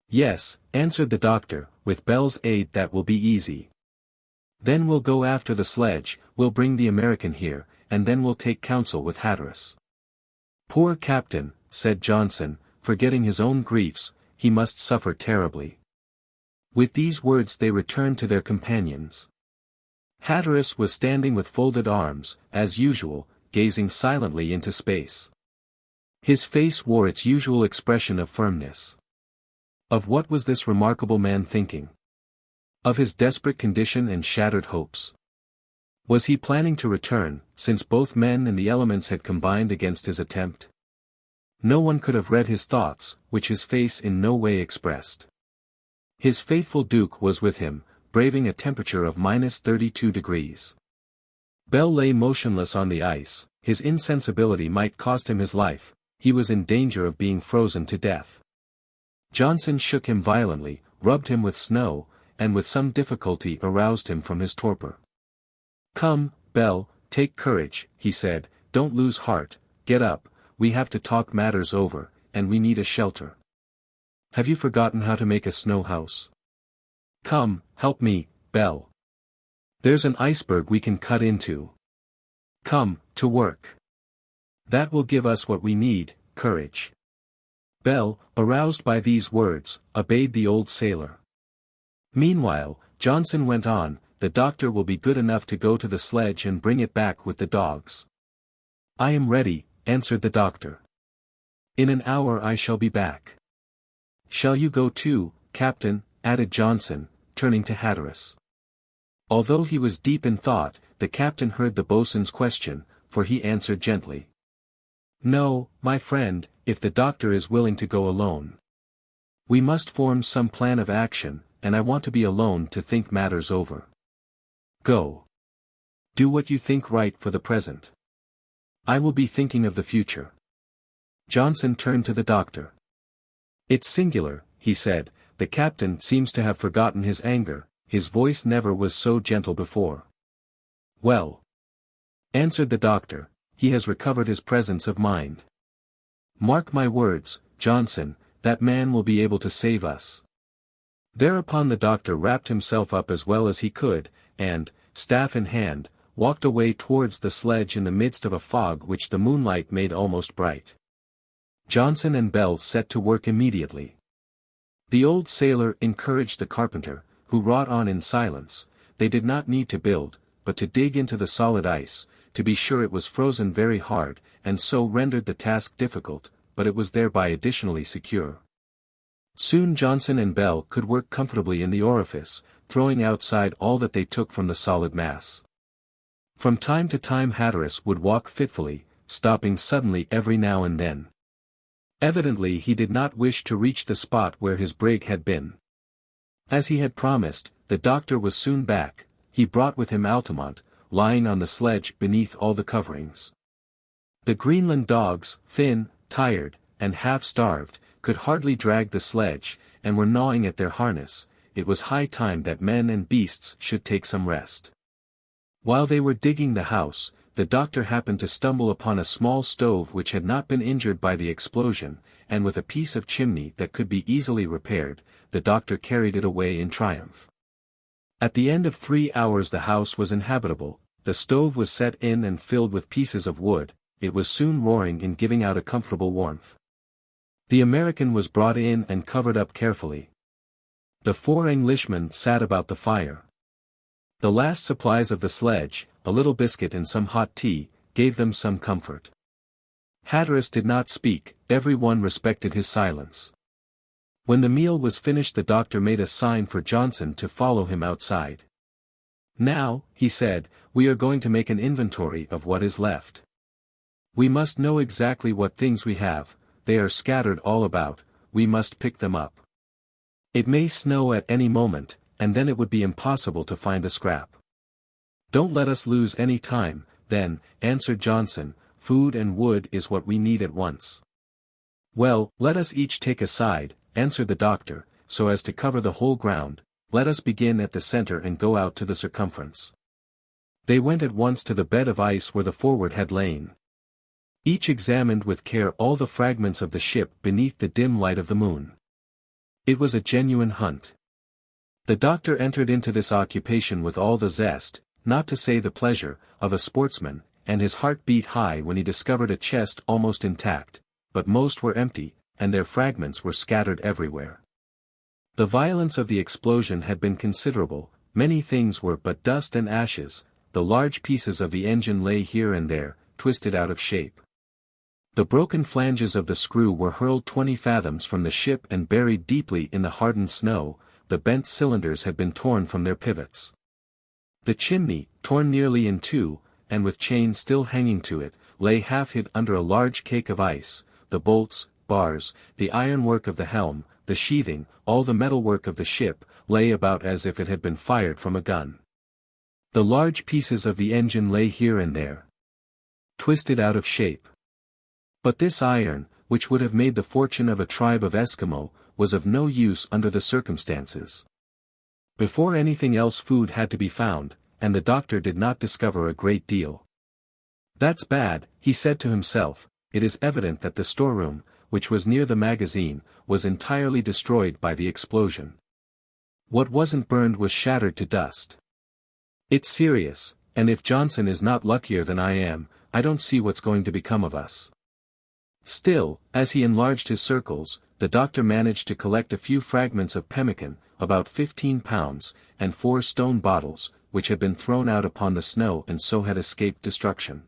Yes, answered the doctor, with Bell's aid that will be easy. Then we'll go after the sledge, we'll bring the American here, and then we'll take counsel with Hatteras. Poor captain, said Johnson, forgetting his own griefs, he must suffer terribly. With these words they returned to their companions. Hatteras was standing with folded arms, as usual, gazing silently into space. His face wore its usual expression of firmness. Of what was this remarkable man thinking? Of his desperate condition and shattered hopes. Was he planning to return, since both men and the elements had combined against his attempt? No one could have read his thoughts, which his face in no way expressed. His faithful Duke was with him, braving a temperature of -32°. Bell lay motionless on the ice, his insensibility might cost him his life, he was in danger of being frozen to death. Johnson shook him violently, rubbed him with snow, and with some difficulty aroused him from his torpor. Come, Bell, take courage, he said, don't lose heart, get up, we have to talk matters over, and we need a shelter. Have you forgotten how to make a snow house? Come, help me, Bell. There's an iceberg we can cut into. Come, to work. That will give us what we need, courage. Bell, aroused by these words, obeyed the old sailor. Meanwhile, Johnson went on, the doctor will be good enough to go to the sledge and bring it back with the dogs. I am ready, answered the doctor. In an hour I shall be back. Shall you go too, Captain, added Johnson, turning to Hatteras. Although he was deep in thought, the captain heard the boatswain's question, for he answered gently. No, my friend, if the doctor is willing to go alone. We must form some plan of action, and I want to be alone to think matters over. Go. Do what you think right for the present. I will be thinking of the future. Johnson turned to the doctor. "It's singular," he said, "the captain seems to have forgotten his anger, his voice never was so gentle before." "Well," answered the doctor, "he has recovered his presence of mind. Mark my words, Johnson, that man will be able to save us." Thereupon the doctor wrapped himself up as well as he could, and, staff in hand, walked away towards the sledge in the midst of a fog which the moonlight made almost bright. Johnson and Bell set to work immediately. The old sailor encouraged the carpenter, who wrought on in silence. They did not need to build, but to dig into the solid ice, to be sure it was frozen very hard, and so rendered the task difficult, but it was thereby additionally secure. Soon Johnson and Bell could work comfortably in the orifice, throwing outside all that they took from the solid mass. From time to time Hatteras would walk fitfully, stopping suddenly every now and then. Evidently he did not wish to reach the spot where his brig had been. As he had promised, the doctor was soon back. He brought with him Altamont, lying on the sledge beneath all the coverings. The Greenland dogs, thin, tired, and half-starved, could hardly drag the sledge, and were gnawing at their harness. It was high time that men and beasts should take some rest. While they were digging the house, the doctor happened to stumble upon a small stove which had not been injured by the explosion, and with a piece of chimney that could be easily repaired, the doctor carried it away in triumph. At the end of 3 hours the house was inhabitable, the stove was set in and filled with pieces of wood, it was soon roaring and giving out a comfortable warmth. The American was brought in and covered up carefully. The 4 Englishmen sat about the fire. The last supplies of the sledge, a little biscuit and some hot tea, gave them some comfort. Hatteras did not speak, every one respected his silence. When the meal was finished the doctor made a sign for Johnson to follow him outside. "Now," he said, "we are going to make an inventory of what is left. We must know exactly what things we have, they are scattered all about, we must pick them up. It may snow at any moment, and then it would be impossible to find a scrap." "Don't let us lose any time, then," answered Johnson, "food and wood is what we need at once." "Well, let us each take a side," answered the doctor, "so as to cover the whole ground. Let us begin at the center and go out to the circumference." They went at once to the bed of ice where the Forward had lain. Each examined with care all the fragments of the ship beneath the dim light of the moon. It was a genuine hunt. The doctor entered into this occupation with all the zest, not to say the pleasure, of a sportsman, and his heart beat high when he discovered a chest almost intact, but most were empty, and their fragments were scattered everywhere. The violence of the explosion had been considerable, many things were but dust and ashes, the large pieces of the engine lay here and there, twisted out of shape. The broken flanges of the screw were hurled 20 fathoms from the ship and buried deeply in the hardened snow, the bent cylinders had been torn from their pivots. The chimney, torn nearly in two, and with chains still hanging to it, lay half hid under a large cake of ice, the bolts, bars, the ironwork of the helm, the sheathing, all the metalwork of the ship, lay about as if it had been fired from a gun. The large pieces of the engine lay here and there, twisted out of shape. But this iron, which would have made the fortune of a tribe of Eskimo, was of no use under the circumstances. Before anything else food had to be found, and the doctor did not discover a great deal. "That's bad," he said to himself, "it is evident that the storeroom, which was near the magazine, was entirely destroyed by the explosion. What wasn't burned was shattered to dust. It's serious, and if Johnson is not luckier than I am, I don't see what's going to become of us." Still, as he enlarged his circles, the doctor managed to collect a few fragments of pemmican, about 15 pounds, and 4 stone bottles, which had been thrown out upon the snow and so had escaped destruction.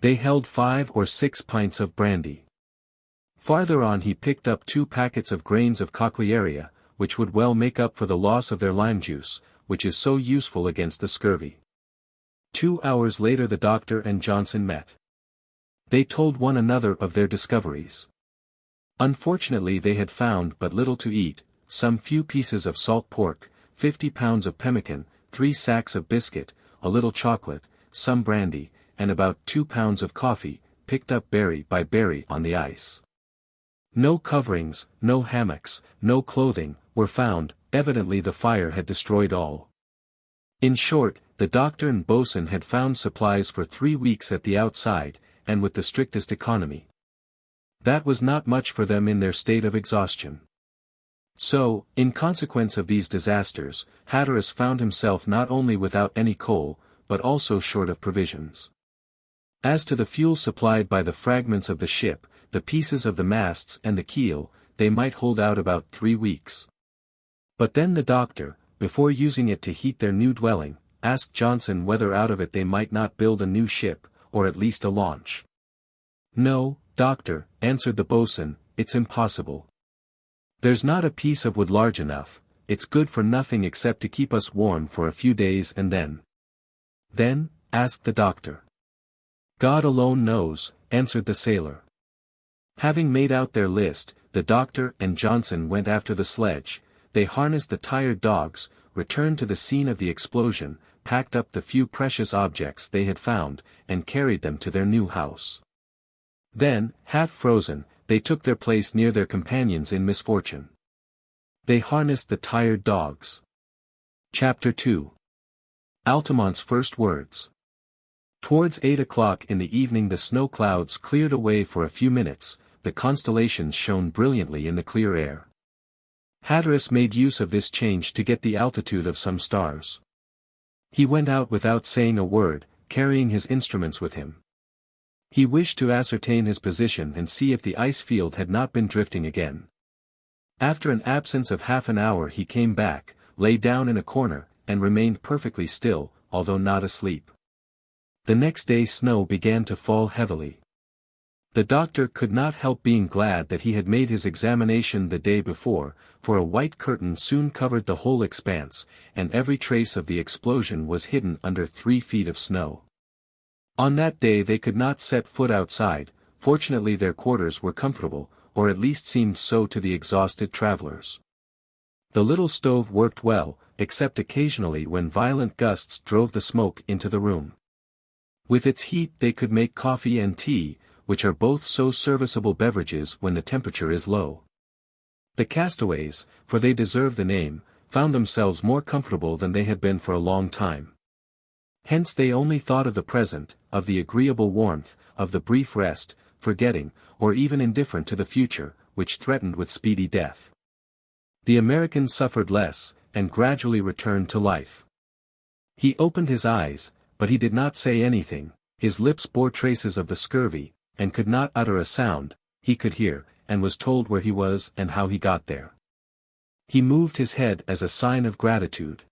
They held 5 or 6 pints of brandy. Farther on he picked up 2 packets of grains of cochlearia, which would well make up for the loss of their lime juice, which is so useful against the scurvy. 2 hours later the doctor and Johnson met. They told one another of their discoveries. Unfortunately they had found but little to eat, some few pieces of salt pork, 50 pounds of pemmican, 3 sacks of biscuit, a little chocolate, some brandy, and about 2 pounds of coffee, picked up berry by berry on the ice. No coverings, no hammocks, no clothing, were found, evidently the fire had destroyed all. In short, the doctor and boatswain had found supplies for 3 weeks at the outside, and with the strictest economy. That was not much for them in their state of exhaustion. So, in consequence of these disasters, Hatteras found himself not only without any coal, but also short of provisions. As to the fuel supplied by the fragments of the ship, the pieces of the masts and the keel, they might hold out about 3 weeks. But then the doctor, before using it to heat their new dwelling, asked Johnson whether out of it they might not build a new ship, or at least a launch. "No, doctor," answered the boatswain, "it's impossible. There's not a piece of wood large enough, it's good for nothing except to keep us warm for a few days and then." "Then?" asked the doctor. "God alone knows," answered the sailor. Having made out their list, the doctor and Johnson went after the sledge, they harnessed the tired dogs, returned to the scene of the explosion, packed up the few precious objects they had found, and carried them to their new house. Then, half frozen, they took their place near their companions in misfortune. They harnessed the tired dogs. Chapter 2. Altamont's first words. Towards 8 o'clock in the evening the snow clouds cleared away for a few minutes, the constellations shone brilliantly in the clear air. Hatteras made use of this change to get the altitude of some stars. He went out without saying a word, carrying his instruments with him. He wished to ascertain his position and see if the ice field had not been drifting again. After an absence of half an hour he came back, lay down in a corner, and remained perfectly still, although not asleep. The next day snow began to fall heavily. The doctor could not help being glad that he had made his examination the day before, for a white curtain soon covered the whole expanse, and every trace of the explosion was hidden under 3 feet of snow. On that day they could not set foot outside. Fortunately their quarters were comfortable, or at least seemed so to the exhausted travelers. The little stove worked well, except occasionally when violent gusts drove the smoke into the room. With its heat they could make coffee and tea, which are both so serviceable beverages when the temperature is low. The castaways, for they deserve the name, found themselves more comfortable than they had been for a long time. Hence they only thought of the present, of the agreeable warmth, of the brief rest, forgetting, or even indifferent to the future, which threatened with speedy death. The American suffered less, and gradually returned to life. He opened his eyes, but he did not say anything, his lips bore traces of the scurvy, and could not utter a sound. He could hear, and was told where he was and how he got there. He moved his head as a sign of gratitude.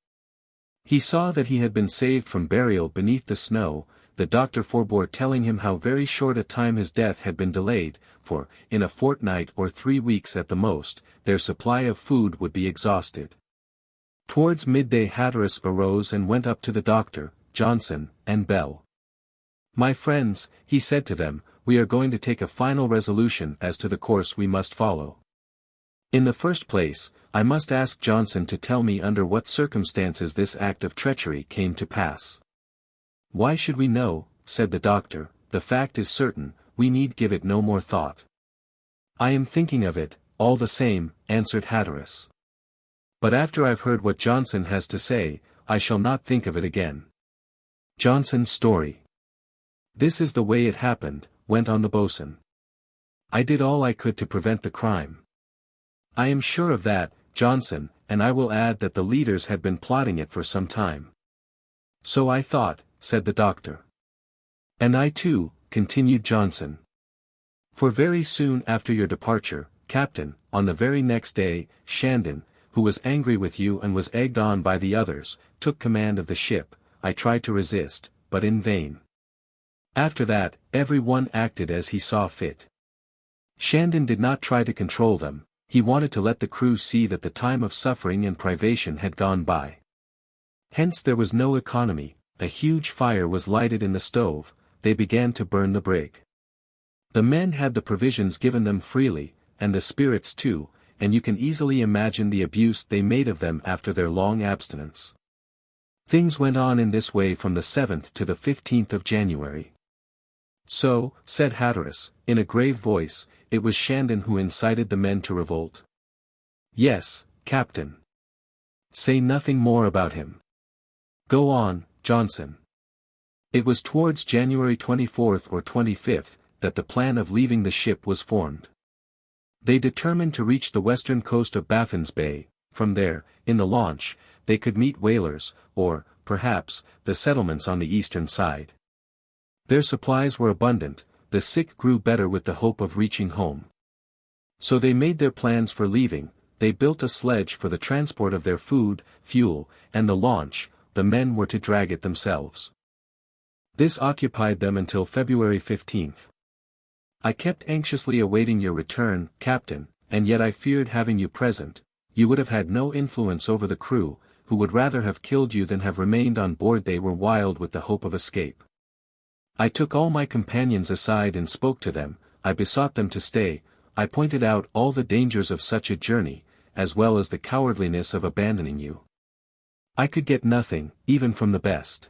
He saw that he had been saved from burial beneath the snow. The doctor forbore telling him how very short a time his death had been delayed, for, in a fortnight or 3 weeks at the most, their supply of food would be exhausted. Towards midday Hatteras arose and went up to the doctor, Johnson, and Bell. "My friends," he said to them, "we are going to take a final resolution as to the course we must follow. In the first place, I must ask Johnson to tell me under what circumstances this act of treachery came to pass." "Why should we know?" said the doctor, "the fact is certain, we need give it no more thought." "I am thinking of it, all the same," answered Hatteras. "But after I've heard what Johnson has to say, I shall not think of it again." Johnson's story. "This is the way it happened," went on the boatswain. "I did all I could to prevent the crime." "I am sure of that, Johnson, and I will add that the leaders had been plotting it for some time." "So I thought," said the doctor. "And I too," continued Johnson. "For very soon after your departure, Captain, on the very next day, Shandon, who was angry with you and was egged on by the others, took command of the ship. I tried to resist, but in vain. After that, every one acted as he saw fit. Shandon did not try to control them, he wanted to let the crew see that the time of suffering and privation had gone by. Hence there was no economy, a huge fire was lighted in the stove, they began to burn the brig. The men had the provisions given them freely, and the spirits too, and you can easily imagine the abuse they made of them after their long abstinence. Things went on in this way from the 7th to the 15th of January. So, said Hatteras, in a grave voice, it was Shandon who incited the men to revolt. Yes, Captain. Say nothing more about him. Go on, Johnson. It was towards January 24th or 25th, that the plan of leaving the ship was formed. They determined to reach the western coast of Baffin's Bay. From there, in the launch, they could meet whalers, or, perhaps, the settlements on the eastern side. Their supplies were abundant, the sick grew better with the hope of reaching home. So they made their plans for leaving. They built a sledge for the transport of their food, fuel, and the launch. The men were to drag it themselves. This occupied them until February 15th. I kept anxiously awaiting your return, Captain, and yet I feared having you present. You would have had no influence over the crew, who would rather have killed you than have remained on board. They were wild with the hope of escape. I took all my companions aside and spoke to them. I besought them to stay. I pointed out all the dangers of such a journey, as well as the cowardliness of abandoning you. I could get nothing, even from the best.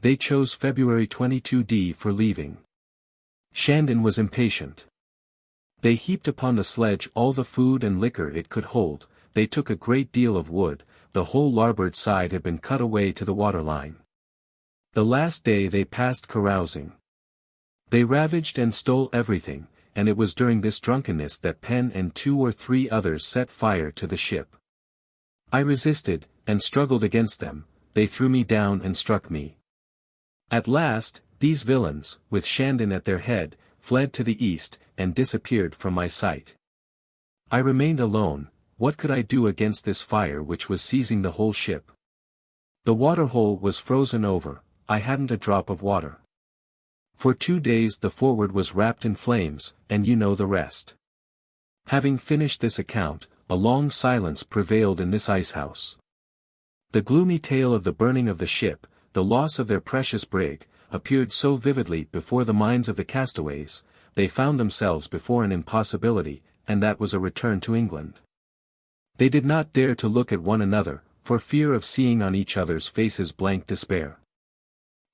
They chose February 22d for leaving. Shandon was impatient. They heaped upon the sledge all the food and liquor it could hold. They took a great deal of wood. The whole larboard side had been cut away to the waterline. The last day they passed carousing. They ravaged and stole everything, and it was during this drunkenness that Penn and 2 or 3 others set fire to the ship. I resisted, and struggled against them. They threw me down and struck me. At last, these villains, with Shandon at their head, fled to the east, and disappeared from my sight. I remained alone. What could I do against this fire which was seizing the whole ship? The waterhole was frozen over. I hadn't a drop of water. For 2 days the forward was wrapped in flames, and you know the rest. Having finished this account, a long silence prevailed in this icehouse. The gloomy tale of the burning of the ship, the loss of their precious brig, appeared so vividly before the minds of the castaways. They found themselves before an impossibility, and that was a return to England. They did not dare to look at one another, for fear of seeing on each other's faces blank despair.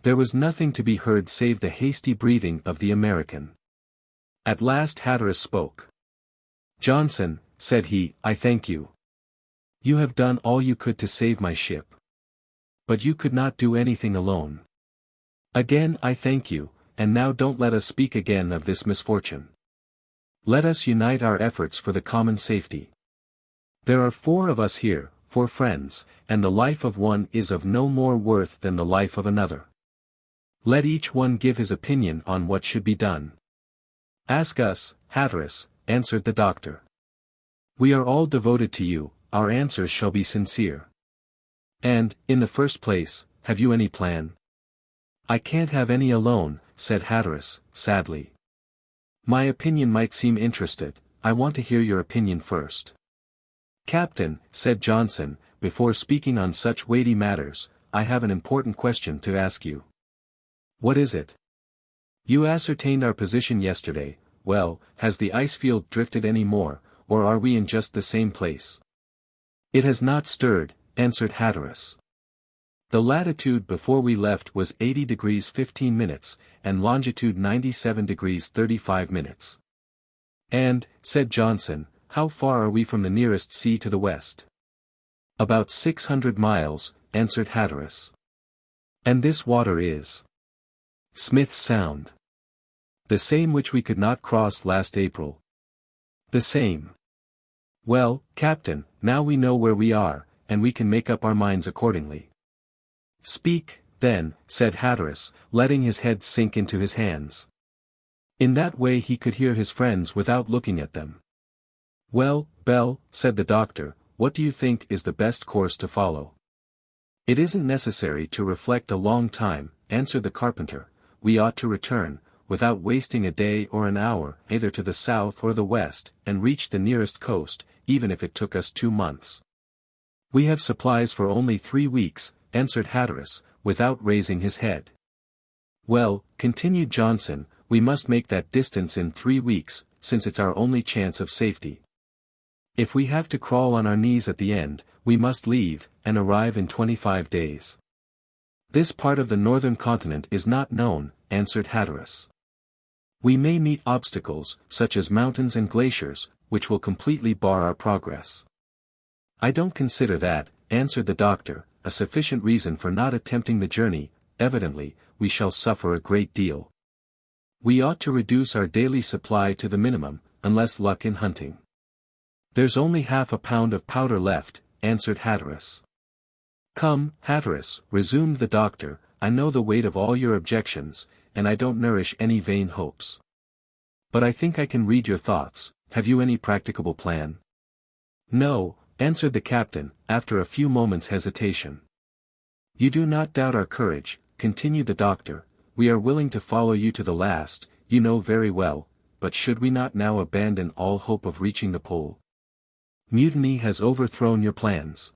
There was nothing to be heard save the hasty breathing of the American. At last Hatteras spoke. Johnson, said he, I thank you. You have done all you could to save my ship. But you could not do anything alone. Again I thank you, and now don't let us speak again of this misfortune. Let us unite our efforts for the common safety. There are 4 of us here, 4 friends, and the life of one is of no more worth than the life of another. Let each one give his opinion on what should be done. Ask us, Hatteras, answered the doctor. We are all devoted to you, our answers shall be sincere. And, in the first place, have you any plan? I can't have any alone, said Hatteras, sadly. My opinion might seem interested. I want to hear your opinion first. Captain, said Johnson, before speaking on such weighty matters, I have an important question to ask you. What is it? You ascertained our position yesterday. Well, has the ice field drifted any more, or are we in just the same place? It has not stirred, answered Hatteras. The latitude before we left was 80 degrees 15 minutes, and longitude 97 degrees 35 minutes. And, said Johnson, how far are we from the nearest sea to the west? About 600 miles, answered Hatteras. And this water is? Smith's Sound. The same which we could not cross last April. The same. Well, Captain, now we know where we are, and we can make up our minds accordingly. Speak, then, said Hatteras, letting his head sink into his hands. In that way he could hear his friends without looking at them. Well, Bell, said the doctor, what do you think is the best course to follow? It isn't necessary to reflect a long time, answered the carpenter. We ought to return, without wasting a day or an hour, either to the south or the west, and reach the nearest coast, even if it took us 2 months. We have supplies for only 3 weeks, answered Hatteras, without raising his head. Well, continued Johnson, we must make that distance in 3 weeks, since it's our only chance of safety. If we have to crawl on our knees at the end, we must leave, and arrive in 25 days. This part of the northern continent is not known, answered Hatteras. We may meet obstacles, such as mountains and glaciers, which will completely bar our progress. I don't consider that, answered the doctor, a sufficient reason for not attempting the journey. Evidently, we shall suffer a great deal. We ought to reduce our daily supply to the minimum, unless luck in hunting. There's only half a pound of powder left, answered Hatteras. Come, Hatteras, resumed the doctor, I know the weight of all your objections, and I don't nourish any vain hopes. But I think I can read your thoughts. Have you any practicable plan? No, answered the captain, after a few moments' hesitation. You do not doubt our courage, continued the doctor, we are willing to follow you to the last, you know very well, but should we not now abandon all hope of reaching the pole? Mutiny has overthrown your plans.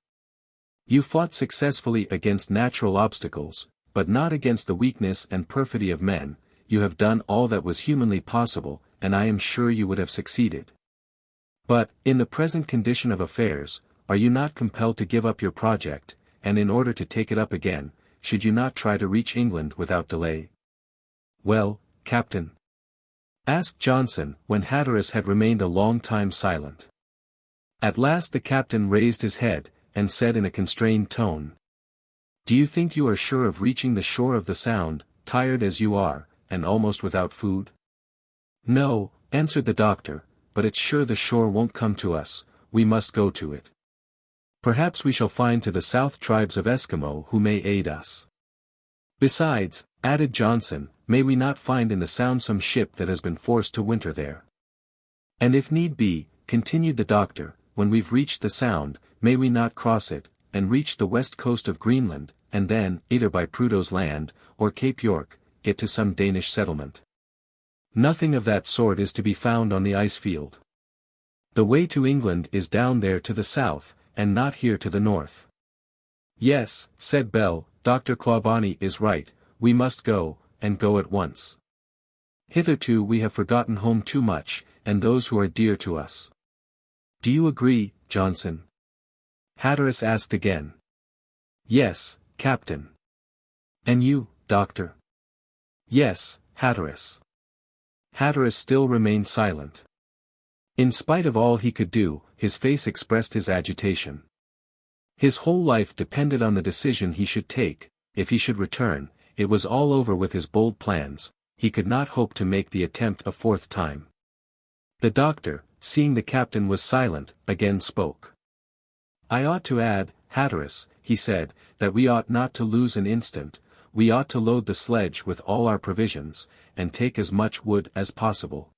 You fought successfully against natural obstacles, but not against the weakness and perfidy of men. You have done all that was humanly possible, and I am sure you would have succeeded. But, in the present condition of affairs, are you not compelled to give up your project, and in order to take it up again, should you not try to reach England without delay? Well, Captain? Asked Johnson, when Hatteras had remained a long time silent. At last the captain raised his head, and said in a constrained tone. Do you think you are sure of reaching the shore of the Sound, tired as you are, and almost without food? No, answered the doctor, but it's sure the shore won't come to us, we must go to it. Perhaps we shall find to the south tribes of Eskimo who may aid us. Besides, added Johnson, may we not find in the Sound some ship that has been forced to winter there? And if need be, continued the doctor, when we've reached the Sound, may we not cross it, and reach the west coast of Greenland, and then, either by Prudhoe's Land, or Cape York, get to some Danish settlement? Nothing of that sort is to be found on the ice field. The way to England is down there to the south, and not here to the north. Yes, said Bell, Dr. Clawbonny is right, we must go, and go at once. Hitherto we have forgotten home too much, and those who are dear to us. Do you agree, Johnson? Hatteras asked again. Yes, Captain. And you, Doctor? Yes, Hatteras. Hatteras still remained silent. In spite of all he could do, his face expressed his agitation. His whole life depended on the decision he should take. If he should return, it was all over with his bold plans, he could not hope to make the attempt a fourth time. The doctor, seeing the captain was silent, again spoke. I ought to add, Hatteras, he said, that we ought not to lose an instant, we ought to load the sledge with all our provisions, and take as much wood as possible.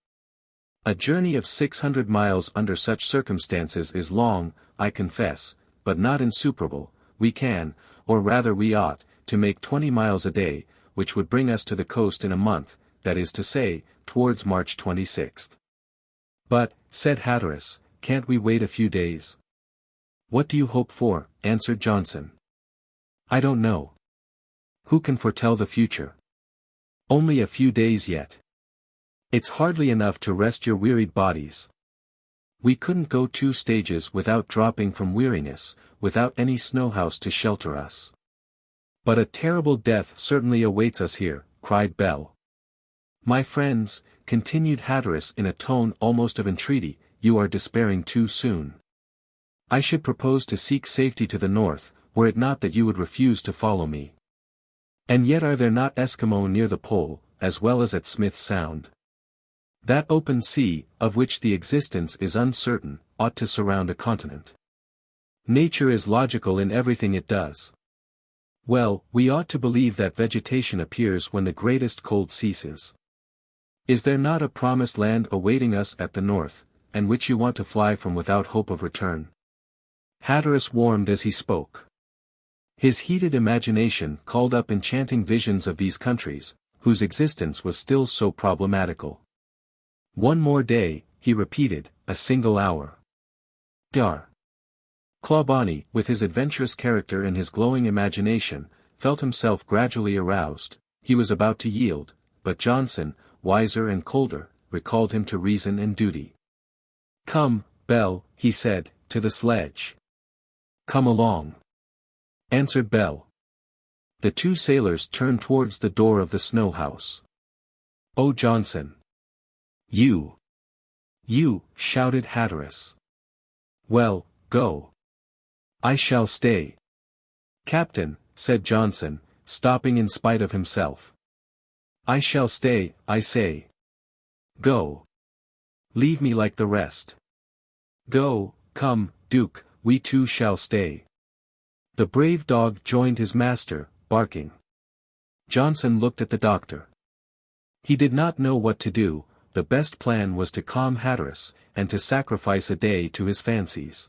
A journey of 600 miles under such circumstances is long, I confess, but not insuperable. We can, or rather we ought, to make 20 miles a day, which would bring us to the coast in a month, that is to say, towards March 26th. But, said Hatteras, can't we wait a few days? What do you hope for? Answered Johnson. I don't know. Who can foretell the future? Only a few days yet. It's hardly enough to rest your wearied bodies. We couldn't go 2 stages without dropping from weariness, without any snow house to shelter us. But a terrible death certainly awaits us here, cried Bell. My friends, continued Hatteras in a tone almost of entreaty, you are despairing too soon. I should propose to seek safety to the north, were it not that you would refuse to follow me. And yet are there not Eskimo near the pole, as well as at Smith's Sound? That open sea, of which the existence is uncertain, ought to surround a continent. Nature is logical in everything it does. Well, we ought to believe that vegetation appears when the greatest cold ceases. Is there not a promised land awaiting us at the north, and which you want to fly from without hope of return? Hatteras warmed as he spoke. His heated imagination called up enchanting visions of these countries, whose existence was still so problematical. One more day, he repeated, a single hour. Dar. Clawbonny, with his adventurous character and his glowing imagination, felt himself gradually aroused. He was about to yield, but Johnson, wiser and colder, recalled him to reason and duty. Come, Bell, he said, to the sledge. Come along. Answered Bell. The 2 sailors turned towards the door of the snow house. Oh Johnson. You, shouted Hatteras. Well, go. I shall stay. Captain, said Johnson, stopping in spite of himself. I shall stay, I say. Go. Leave me like the rest. Go, come, Duke, we too shall stay. The brave dog joined his master, barking. Johnson looked at the doctor. He did not know what to do. The best plan was to calm Hatteras, and to sacrifice a day to his fancies.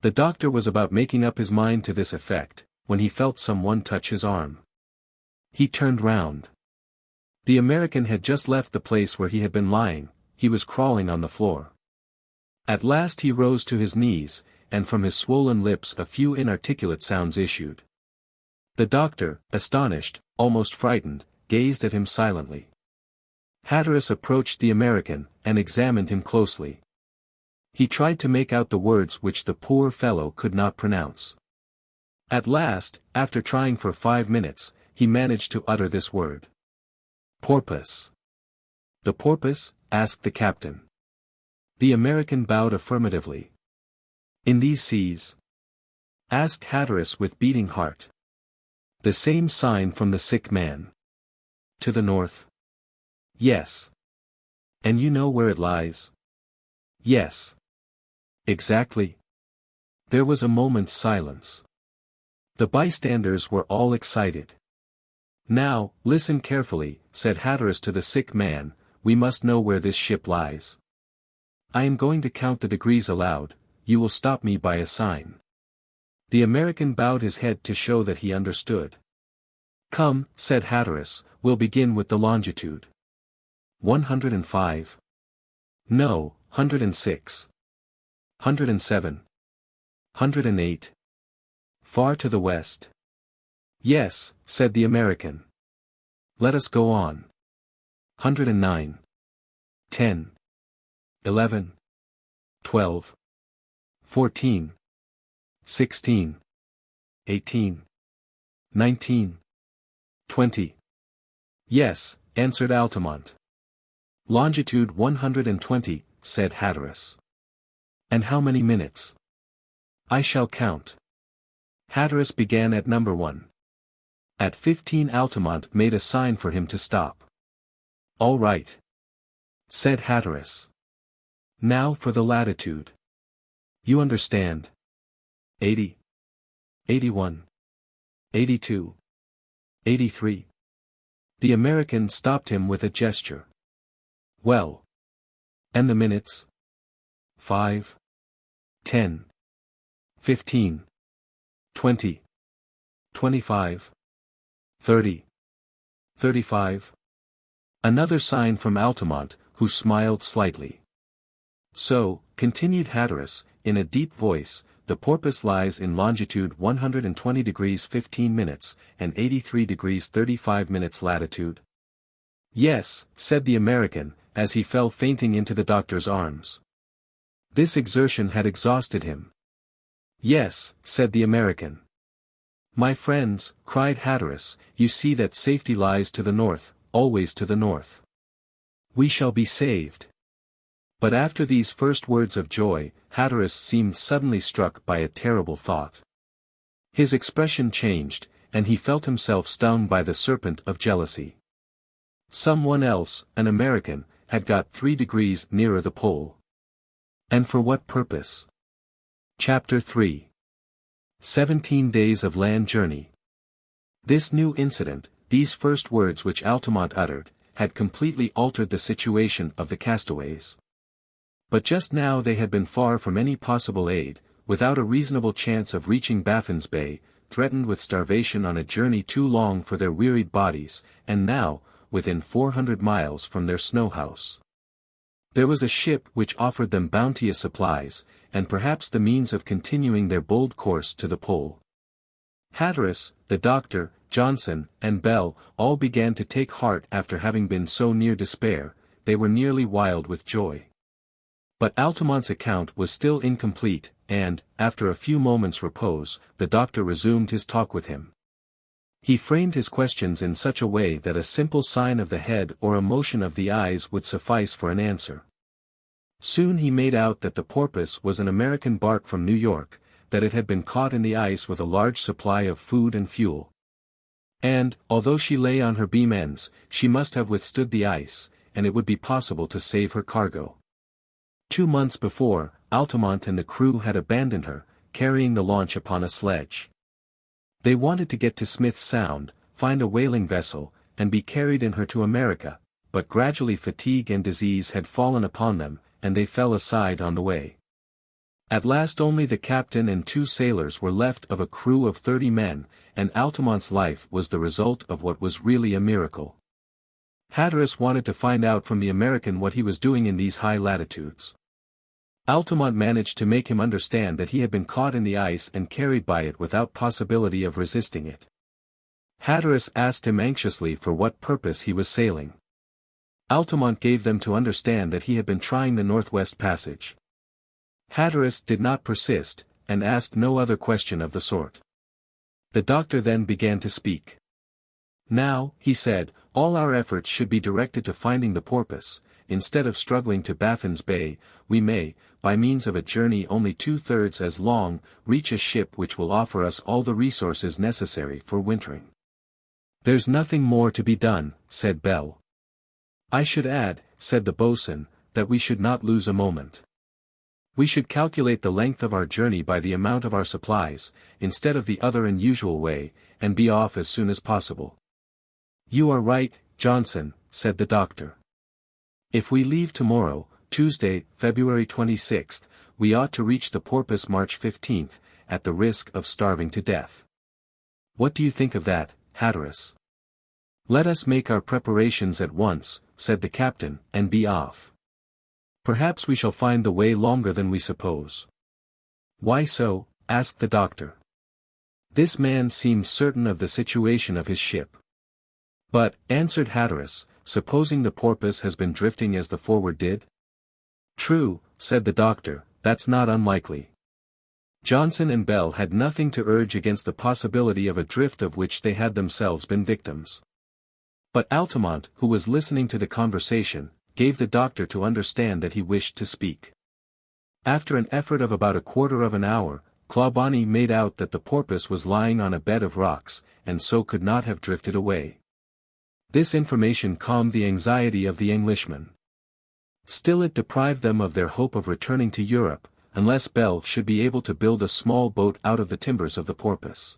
The doctor was about making up his mind to this effect, when he felt someone touch his arm. He turned round. The American had just left the place where he had been lying. He was crawling on the floor. At last he rose to his knees, and from his swollen lips a few inarticulate sounds issued. The doctor, astonished, almost frightened, gazed at him silently. Hatteras approached the American, and examined him closely. He tried to make out the words which the poor fellow could not pronounce. At last, after trying for 5 minutes, he managed to utter this word. Porpoise. The porpoise? Asked the captain. The American bowed affirmatively. In these seas? Asked Hatteras with beating heart. The same sign from the sick man. To the north? Yes. And you know where it lies? Yes. Exactly. There was a moment's silence. The bystanders were all excited. Now, listen carefully, said Hatteras to the sick man, we must know where this ship lies. I am going to count the degrees aloud, you will stop me by a sign. The American bowed his head to show that he understood. Come, said Hatteras, we'll begin with the longitude. 105. No, 106. 107. 108. Far to the west. Yes, said the American. Let us go on. 109. 10. 11. 12. 14. 16. 18. 19. 20. Yes, answered Altamont. Longitude 120, said Hatteras. And how many minutes? I shall count. Hatteras began at number 1. At 15 Altamont made a sign for him to stop. All right, said Hatteras. Now for the latitude. You understand. 80. 81. 82. 83. The American stopped him with a gesture. Well. And the minutes? 5. 10. 15. 20. 25. 30. 35. Another sign from Altamont, who smiled slightly. So, continued Hatteras, in a deep voice, the porpoise lies in longitude 120 degrees 15 minutes, and 83 degrees 35 minutes latitude. Yes, said the American, as he fell fainting into the doctor's arms. This exertion had exhausted him. Yes, said the American. My friends, cried Hatteras, you see that safety lies to the north, always to the north. We shall be saved. But after these first words of joy, Hatteras seemed suddenly struck by a terrible thought. His expression changed, and he felt himself stung by the serpent of jealousy. Someone else, an American, had got 3 degrees nearer the pole. And for what purpose? Chapter 3. 17 Days of Land Journey. This new incident, these first words which Altamont uttered, had completely altered the situation of the castaways. But just now they had been far from any possible aid, without a reasonable chance of reaching Baffin's Bay, threatened with starvation on a journey too long for their wearied bodies, and now, within 400 miles from their snow house. There was a ship which offered them bounteous supplies, and perhaps the means of continuing their bold course to the pole. Hatteras, the doctor, Johnson, and Bell, all began to take heart after having been so near despair. They were nearly wild with joy. But Altamont's account was still incomplete, and, after a few moments' repose, the doctor resumed his talk with him. He framed his questions in such a way that a simple sign of the head or a motion of the eyes would suffice for an answer. Soon he made out that the porpoise was an American bark from New York, that it had been caught in the ice with a large supply of food and fuel. And, although she lay on her beam ends, she must have withstood the ice, and it would be possible to save her cargo. 2 months before, Altamont and the crew had abandoned her, carrying the launch upon a sledge. They wanted to get to Smith's Sound, find a whaling vessel, and be carried in her to America, but gradually fatigue and disease had fallen upon them, and they fell aside on the way. At last only the captain and 2 sailors were left of a crew of 30 men, and Altamont's life was the result of what was really a miracle. Hatteras wanted to find out from the American what he was doing in these high latitudes. Altamont managed to make him understand that he had been caught in the ice and carried by it without possibility of resisting it. Hatteras asked him anxiously for what purpose he was sailing. Altamont gave them to understand that he had been trying the Northwest Passage. Hatteras did not persist, and asked no other question of the sort. The doctor then began to speak. Now, he said, all our efforts should be directed to finding the porpoise. Instead of struggling to Baffin's Bay, we may, by means of a journey only 2/3 as long, reach a ship which will offer us all the resources necessary for wintering. There's nothing more to be done, said Bell. I should add, said the boatswain, that we should not lose a moment. We should calculate the length of our journey by the amount of our supplies, instead of the other and usual way, and be off as soon as possible. You are right, Johnson, said the doctor. If we leave tomorrow, Tuesday, February 26th, we ought to reach the porpoise March 15th, at the risk of starving to death. What do you think of that, Hatteras? Let us make our preparations at once, said the captain, and be off. Perhaps we shall find the way longer than we suppose. Why so? asked the doctor. This man seemed certain of the situation of his ship. But, answered Hatteras, supposing the porpoise has been drifting as the Forward did? True, said the doctor, that's not unlikely. Johnson and Bell had nothing to urge against the possibility of a drift of which they had themselves been victims. But Altamont, who was listening to the conversation, gave the doctor to understand that he wished to speak. After an effort of about a quarter of an hour, Clawbonny made out that the porpoise was lying on a bed of rocks, and so could not have drifted away. This information calmed the anxiety of the Englishmen. Still it deprived them of their hope of returning to Europe, unless Bell should be able to build a small boat out of the timbers of the porpoise.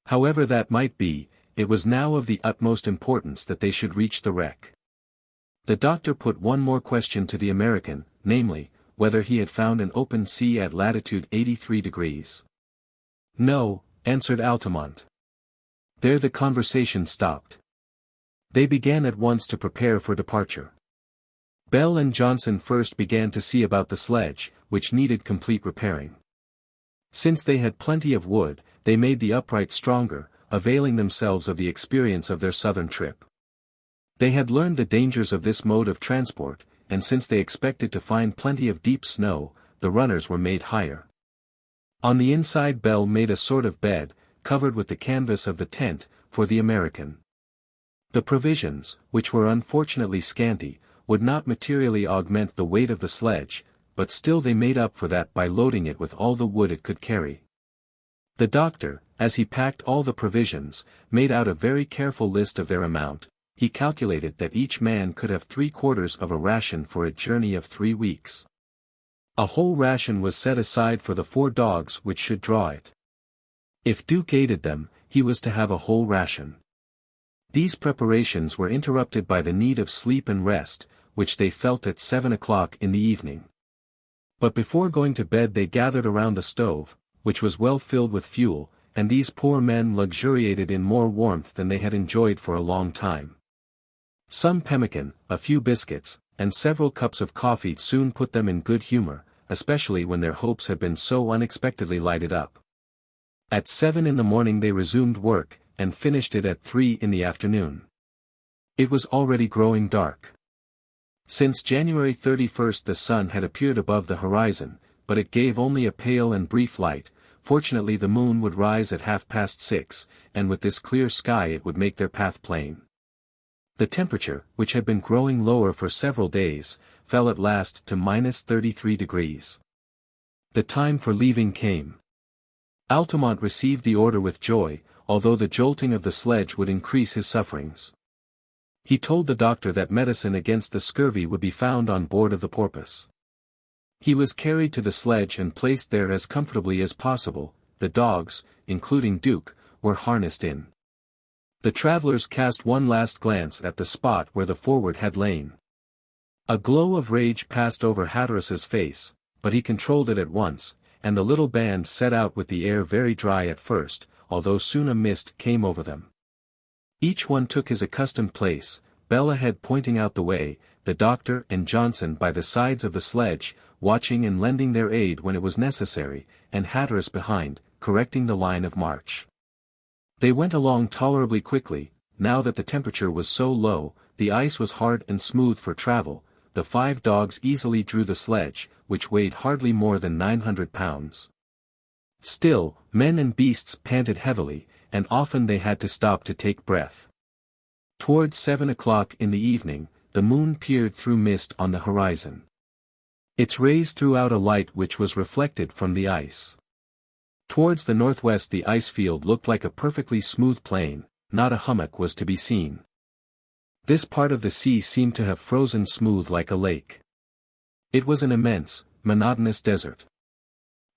However that might be, it was now of the utmost importance that they should reach the wreck. The doctor put one more question to the American, namely, whether he had found an open sea at latitude 83 degrees. No, answered Altamont. There the conversation stopped. They began at once to prepare for departure. Bell and Johnson first began to see about the sledge, which needed complete repairing. Since they had plenty of wood, they made the upright stronger, availing themselves of the experience of their southern trip. They had learned the dangers of this mode of transport, and since they expected to find plenty of deep snow, the runners were made higher. On the inside Bell made a sort of bed, covered with the canvas of the tent, for the American. The provisions, which were unfortunately scanty, would not materially augment the weight of the sledge, but still they made up for that by loading it with all the wood it could carry. The doctor, as he packed all the provisions, made out a very careful list of their amount. He calculated that each man could have 3/4 of a ration for a journey of 3 weeks. A whole ration was set aside for the 4 dogs which should draw it. If Duke aided them, he was to have a whole ration. These preparations were interrupted by the need of sleep and rest, which they felt at 7 o'clock in the evening. But before going to bed they gathered around the stove, which was well filled with fuel, and these poor men luxuriated in more warmth than they had enjoyed for a long time. Some pemmican, a few biscuits, and several cups of coffee soon put them in good humor, especially when their hopes had been so unexpectedly lighted up. At 7 in the morning they resumed work, and finished it at 3 in the afternoon. It was already growing dark. Since January 31st the sun had appeared above the horizon, but it gave only a pale and brief light, fortunately the moon would rise at 6:30, and with this clear sky it would make their path plain. The temperature, which had been growing lower for several days, fell at last to -33°. The time for leaving came. Altamont received the order with joy, although the jolting of the sledge would increase his sufferings. He told the doctor that medicine against the scurvy would be found on board of the Porpoise. He was carried to the sledge and placed there as comfortably as possible. The dogs, including Duke, were harnessed in. The travelers cast one last glance at the spot where the Forward had lain. A glow of rage passed over Hatteras's face, but he controlled it at once, and the little band set out with the air very dry at first, although soon a mist came over them. Each one took his accustomed place, Bell ahead pointing out the way, the doctor and Johnson by the sides of the sledge, watching and lending their aid when it was necessary, and Hatteras behind, correcting the line of march. They went along tolerably quickly. Now that the temperature was so low, the ice was hard and smooth for travel. The 5 dogs easily drew the sledge, which weighed hardly more than 900 pounds. Still, men and beasts panted heavily, and often they had to stop to take breath. Towards 7 o'clock in the evening, the moon peered through mist on the horizon. Its rays threw out a light which was reflected from the ice. Towards the northwest the ice field looked like a perfectly smooth plain, not a hummock was to be seen. This part of the sea seemed to have frozen smooth like a lake. It was an immense, monotonous desert.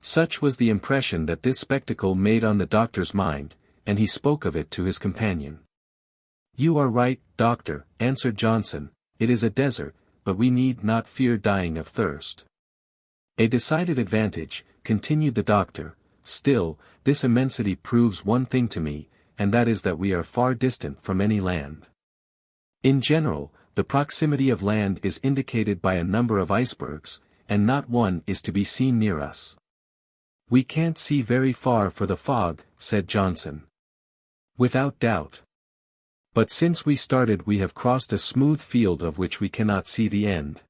Such was the impression that this spectacle made on the doctor's mind, and he spoke of it to his companion. "You are right, doctor," answered Johnson, "it is a desert, but we need not fear dying of thirst." "A decided advantage," continued the doctor. "Still, this immensity proves one thing to me, and that is that we are far distant from any land. In general, the proximity of land is indicated by a number of icebergs, and not one is to be seen near us." "We can't see very far for the fog," said Johnson. "Without doubt. But since we started we have crossed a smooth field of which we cannot see the end.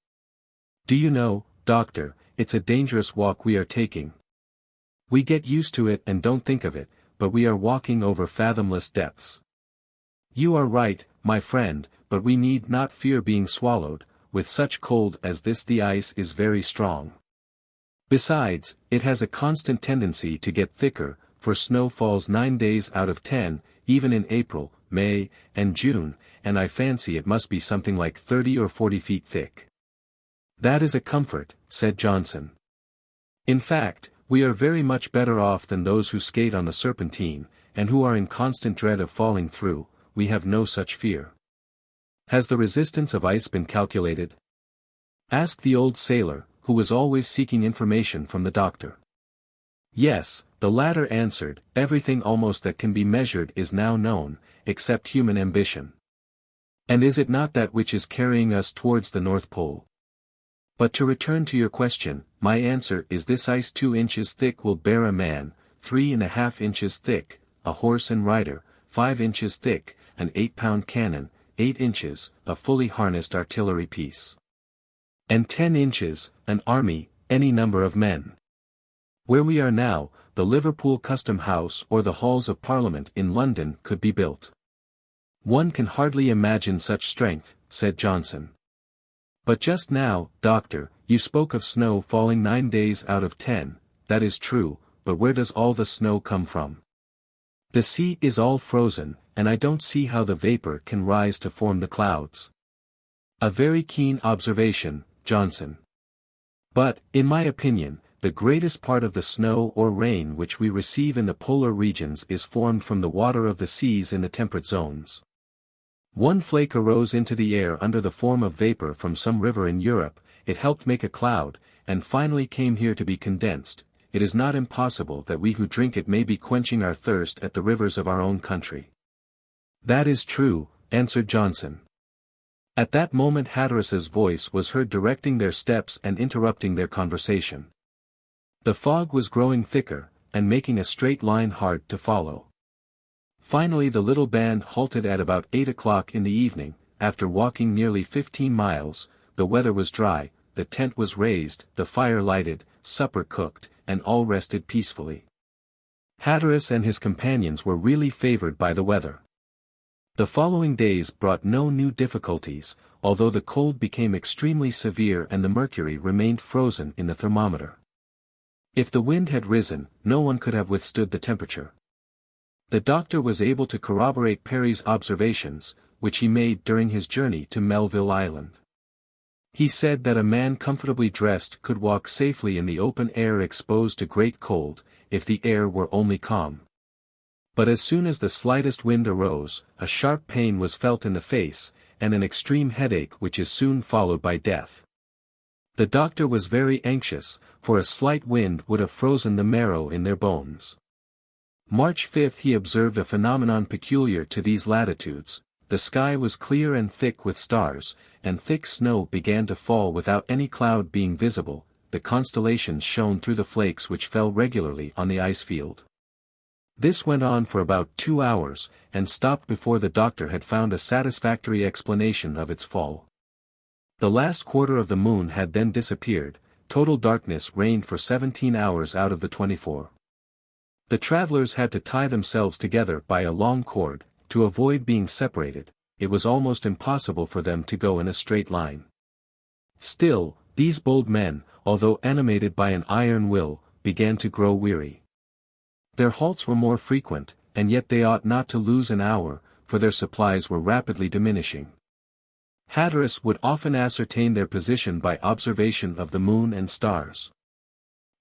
Do you know, doctor, it's a dangerous walk we are taking. We get used to it and don't think of it, but we are walking over fathomless depths." "You are right, my friend, but we need not fear being swallowed. With such cold as this the ice is very strong. Besides, it has a constant tendency to get thicker, for snow falls 9 days out of 10, even in April, May, and June, and I fancy it must be something like 30 or 40 feet thick." "That is a comfort," said Johnson. "In fact, we are very much better off than those who skate on the Serpentine, and who are in constant dread of falling through. We have no such fear." "Has the resistance of ice been calculated?" asked the old sailor, who was always seeking information from the doctor. "Yes," the latter answered, "everything almost that can be measured is now known, except human ambition. And is it not that which is carrying us towards the North Pole? But to return to your question, my answer is this: ice 2 inches thick will bear a man, 3½ inches thick, a horse and rider, 5 inches thick, an 8-pound cannon, 8 inches, a fully harnessed artillery piece. And 10 inches, an army, any number of men. Where we are now, the Liverpool Custom House or the Halls of Parliament in London could be built." "One can hardly imagine such strength," said Johnson. "But just now, doctor, you spoke of snow falling 9 days out of 10, that is true, but where does all the snow come from? The sea is all frozen, and I don't see how the vapor can rise to form the clouds." "A very keen observation, Johnson. But, in my opinion, the greatest part of the snow or rain which we receive in the polar regions is formed from the water of the seas in the temperate zones. One flake arose into the air under the form of vapor from some river in Europe, it helped make a cloud, and finally came here to be condensed. It is not impossible that we who drink it may be quenching our thirst at the rivers of our own country." "That is true," answered Johnson. At that moment Hatteras's voice was heard directing their steps and interrupting their conversation. The fog was growing thicker, and making a straight line hard to follow. Finally the little band halted at about 8 o'clock in the evening. After walking nearly 15 miles, the weather was dry, the tent was raised, the fire lighted, supper cooked, and all rested peacefully. Hatteras and his companions were really favored by the weather. The following days brought no new difficulties, although the cold became extremely severe and the mercury remained frozen in the thermometer. If the wind had risen, no one could have withstood the temperature. The doctor was able to corroborate Parry's observations, which he made during his journey to Melville Island. He said that a man comfortably dressed could walk safely in the open air exposed to great cold, if the air were only calm. But as soon as the slightest wind arose, a sharp pain was felt in the face, and an extreme headache which is soon followed by death. The doctor was very anxious, for a slight wind would have frozen the marrow in their bones. March 5 he observed a phenomenon peculiar to these latitudes. The sky was clear and thick with stars, and thick snow began to fall without any cloud being visible. The constellations shone through the flakes which fell regularly on the ice field. This went on for about 2 hours, and stopped before the doctor had found a satisfactory explanation of its fall. The last quarter of the moon had then disappeared. Total darkness reigned for 17 hours out of the 24. The travelers had to tie themselves together by a long cord. To avoid being separated, it was almost impossible for them to go in a straight line. Still, these bold men, although animated by an iron will, began to grow weary. Their halts were more frequent, and yet they ought not to lose an hour, for their supplies were rapidly diminishing. Hatteras would often ascertain their position by observation of the moon and stars.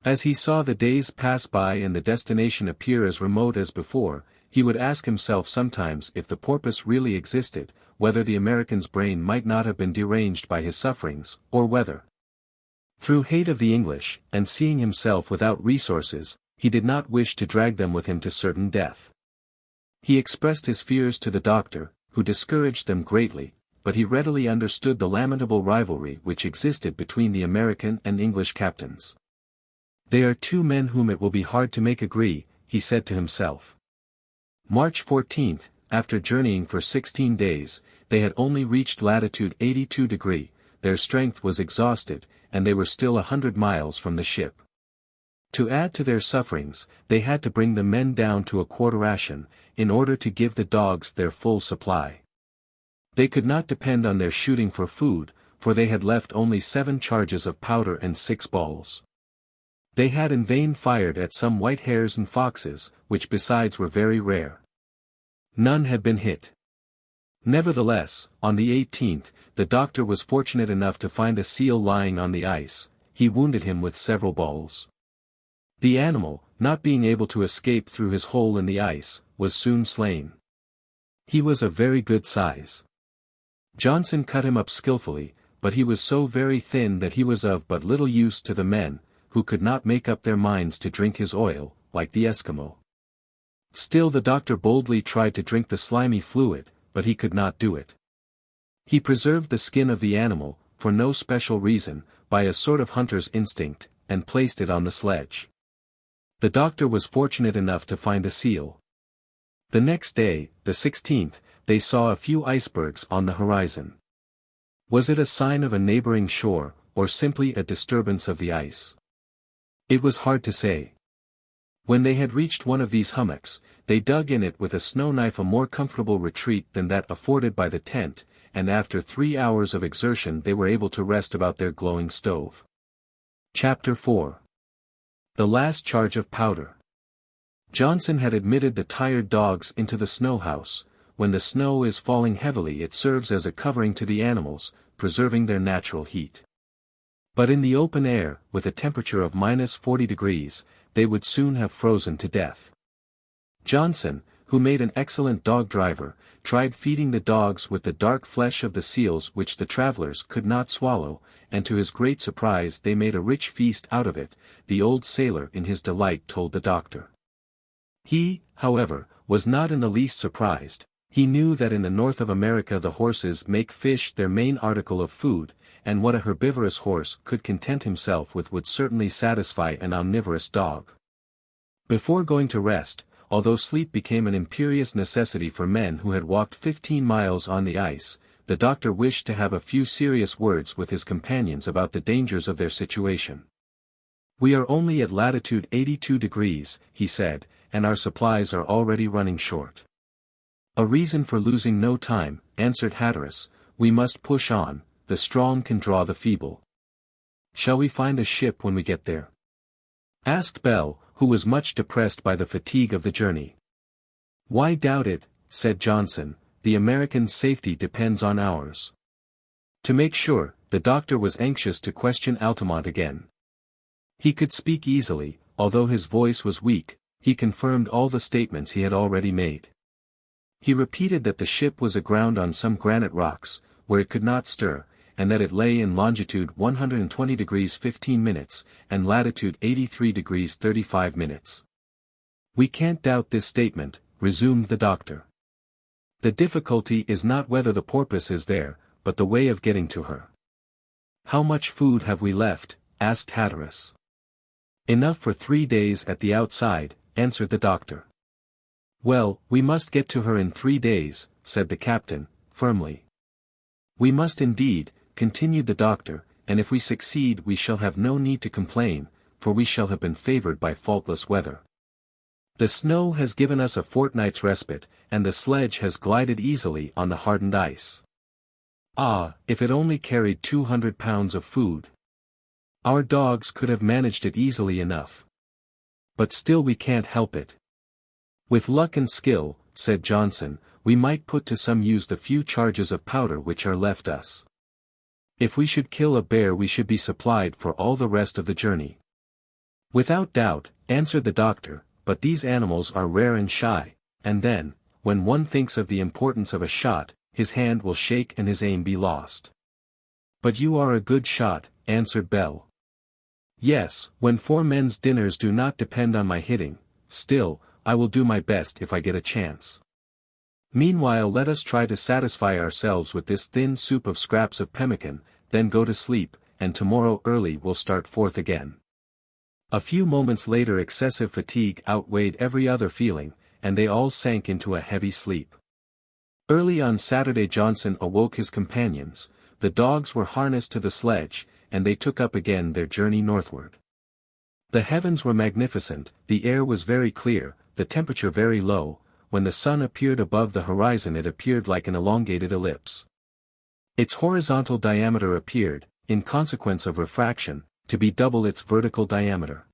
As he saw the days pass by and the destination appear as remote as before, he would ask himself sometimes if the porpoise really existed, whether the American's brain might not have been deranged by his sufferings, or whether, through hate of the English, and seeing himself without resources, he did not wish to drag them with him to certain death. He expressed his fears to the doctor, who discouraged them greatly, but he readily understood the lamentable rivalry which existed between the American and English captains. They are two men whom it will be hard to make agree, he said to himself. March 14, after journeying for 16 days, they had only reached latitude 82°, their strength was exhausted, and they were still 100 miles from the ship. To add to their sufferings, they had to bring the men down to a quarter ration, in order to give the dogs their full supply. They could not depend on their shooting for food, for they had left only 7 charges of powder and 6 balls. They had in vain fired at some white hares and foxes, which besides were very rare. None had been hit. Nevertheless, on the 18th, the doctor was fortunate enough to find a seal lying on the ice. He wounded him with several balls. The animal, not being able to escape through his hole in the ice, was soon slain. He was of very good size. Johnson cut him up skillfully, but he was so very thin that he was of but little use to the men, who could not make up their minds to drink his oil, like the Eskimo. Still the doctor boldly tried to drink the slimy fluid, but he could not do it. He preserved the skin of the animal, for no special reason, by a sort of hunter's instinct, and placed it on the sledge. The doctor was fortunate enough to find a seal. The next day, the 16th, they saw a few icebergs on the horizon. Was it a sign of a neighboring shore, or simply a disturbance of the ice? It was hard to say. When they had reached one of these hummocks, they dug in it with a snow knife, a more comfortable retreat than that afforded by the tent, and after 3 hours of exertion they were able to rest about their glowing stove. Chapter 4. The last charge of powder. Johnson had admitted the tired dogs into the snow house. When the snow is falling heavily it serves as a covering to the animals, preserving their natural heat. But in the open air, with a temperature of -40°, they would soon have frozen to death. Johnson, who made an excellent dog driver, tried feeding the dogs with the dark flesh of the seals which the travelers could not swallow, and to his great surprise they made a rich feast out of it. The old sailor in his delight told the doctor. He, however, was not in the least surprised. He knew that in the north of America the horses make fish their main article of food, and what a herbivorous horse could content himself with would certainly satisfy an omnivorous dog. Before going to rest, although sleep became an imperious necessity for men who had walked 15 miles on the ice, the doctor wished to have a few serious words with his companions about the dangers of their situation. "We are only at latitude 82°, he said, and our supplies are already running short. A reason for losing no time, answered Hatteras, we must push on, the strong can draw the feeble. Shall we find a ship when we get there? Asked Bell, who was much depressed by the fatigue of the journey. Why doubt it, said Johnson, the Americans' safety depends on ours. To make sure, the doctor was anxious to question Altamont again. He could speak easily, although his voice was weak, he confirmed all the statements he had already made. He repeated that the ship was aground on some granite rocks, where it could not stir, and that it lay in longitude 120 degrees 15 minutes, and latitude 83 degrees 35 minutes. We can't doubt this statement, resumed the doctor. The difficulty is not whether the porpoise is there, but the way of getting to her. How much food have we left? Asked Hatteras. Enough for 3 days at the outside, answered the doctor. Well, we must get to her in 3 days, said the captain, firmly. We must indeed, continued the doctor, and if we succeed we shall have no need to complain, for we shall have been favored by faultless weather. The snow has given us a fortnight's respite, and the sledge has glided easily on the hardened ice. Ah, if it only carried 200 pounds of food! Our dogs could have managed it easily enough. But still we can't help it. With luck and skill, said Johnson, we might put to some use the few charges of powder which are left us. If we should kill a bear we should be supplied for all the rest of the journey. Without doubt, answered the doctor, but these animals are rare and shy, and then, when one thinks of the importance of a shot, his hand will shake and his aim be lost. But you are a good shot, answered Bell. Yes, when 4 men's dinners do not depend on my hitting, still, I will do my best if I get a chance. Meanwhile let us try to satisfy ourselves with this thin soup of scraps of pemmican, then go to sleep, and tomorrow early we'll start forth again. A few moments later excessive fatigue outweighed every other feeling, and they all sank into a heavy sleep. Early on Saturday Johnson awoke his companions, the dogs were harnessed to the sledge, and they took up again their journey northward. The heavens were magnificent, the air was very clear, the temperature very low, when the sun appeared above the horizon it appeared like an elongated ellipse. Its horizontal diameter appeared, in consequence of refraction, to be double its vertical diameter.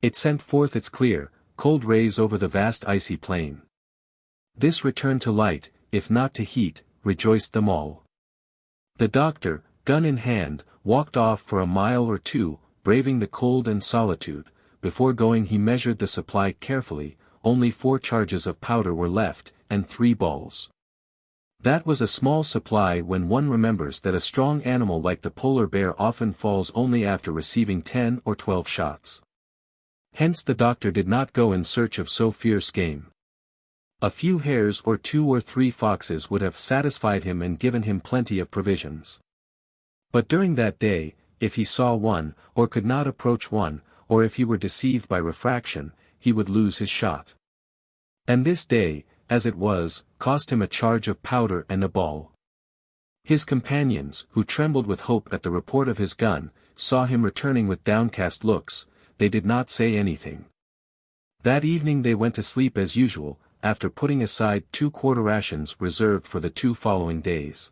It sent forth its clear, cold rays over the vast icy plain. This return to light, if not to heat, rejoiced them all. The doctor, gun in hand, walked off for a mile or two, braving the cold and solitude. Before going he measured the supply carefully, only 4 charges of powder were left, and 3 balls. That was a small supply when one remembers that a strong animal like the polar bear often falls only after receiving 10 or 12 shots. Hence the doctor did not go in search of so fierce game. A few hares or 2 or 3 foxes would have satisfied him and given him plenty of provisions. But during that day, if he saw one, or could not approach one, or if he were deceived by refraction, he would lose his shot. And this day, as it was, cost him a charge of powder and a ball. His companions, who trembled with hope at the report of his gun, saw him returning with downcast looks. They did not say anything. That evening they went to sleep as usual, after putting aside 2 quarter rations reserved for the 2 following days.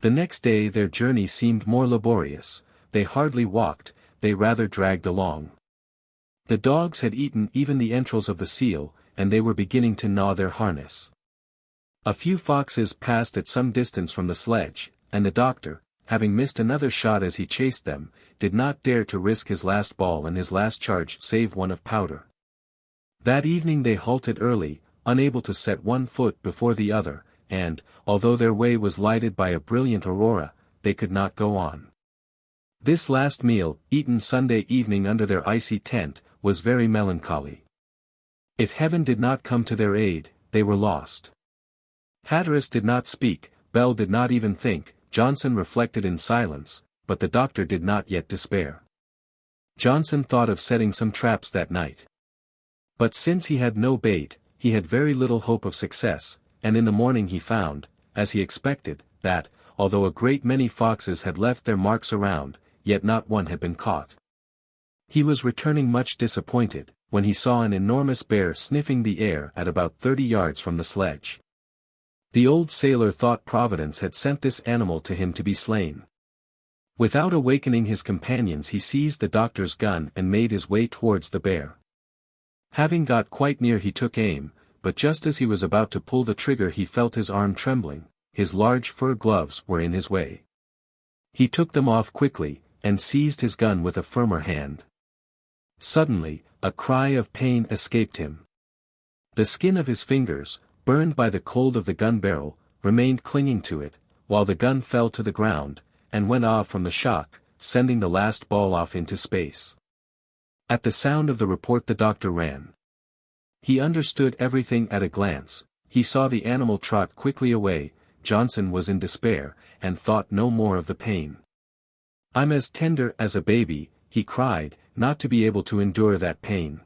The next day their journey seemed more laborious, they hardly walked, they rather dragged along. The dogs had eaten even the entrails of the seal, and they were beginning to gnaw their harness. A few foxes passed at some distance from the sledge, and the doctor, having missed another shot as he chased them, did not dare to risk his last ball and his last charge save one of powder. That evening they halted early, unable to set one foot before the other, and, although their way was lighted by a brilliant aurora, they could not go on. This last meal, eaten Sunday evening under their icy tent, was very melancholy. If heaven did not come to their aid, they were lost. Hatteras did not speak, Bell did not even think, Johnson reflected in silence, but the doctor did not yet despair. Johnson thought of setting some traps that night. But since he had no bait, he had very little hope of success, and in the morning he found, as he expected, that, although a great many foxes had left their marks around, yet not one had been caught. He was returning much disappointed, when he saw an enormous bear sniffing the air at about 30 yards from the sledge. The old sailor thought Providence had sent this animal to him to be slain. Without awakening his companions, he seized the doctor's gun and made his way towards the bear. Having got quite near, he took aim, but just as he was about to pull the trigger, he felt his arm trembling. His large fur gloves were in his way. He took them off quickly, and seized his gun with a firmer hand. Suddenly, a cry of pain escaped him. The skin of his fingers, burned by the cold of the gun barrel, remained clinging to it, while the gun fell to the ground, and went off from the shock, sending the last ball off into space. At the sound of the report, the doctor ran. He understood everything at a glance. He saw the animal trot quickly away. Johnson was in despair, and thought no more of the pain. "I'm as tender as a baby," he cried, "not to be able to endure that pain.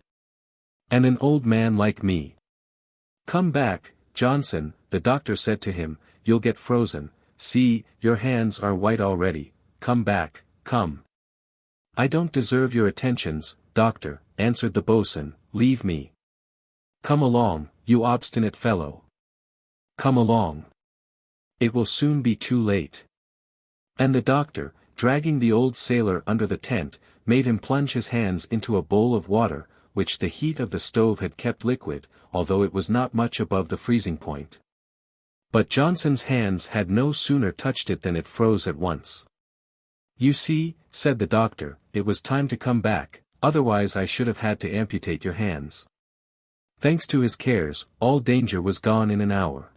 And an old man like me." "Come back, Johnson," the doctor said to him, "you'll get frozen. See, your hands are white already. Come back, come." "I don't deserve your attentions, doctor," answered the boatswain, "leave me." "Come along, you obstinate fellow. Come along. It will soon be too late." And the doctor, dragging the old sailor under the tent, made him plunge his hands into a bowl of water, which the heat of the stove had kept liquid, although it was not much above the freezing point. But Johnson's hands had no sooner touched it than it froze at once. "You see," said the doctor, "it was time to come back, otherwise I should have had to amputate your hands." Thanks to his cares, all danger was gone in an hour.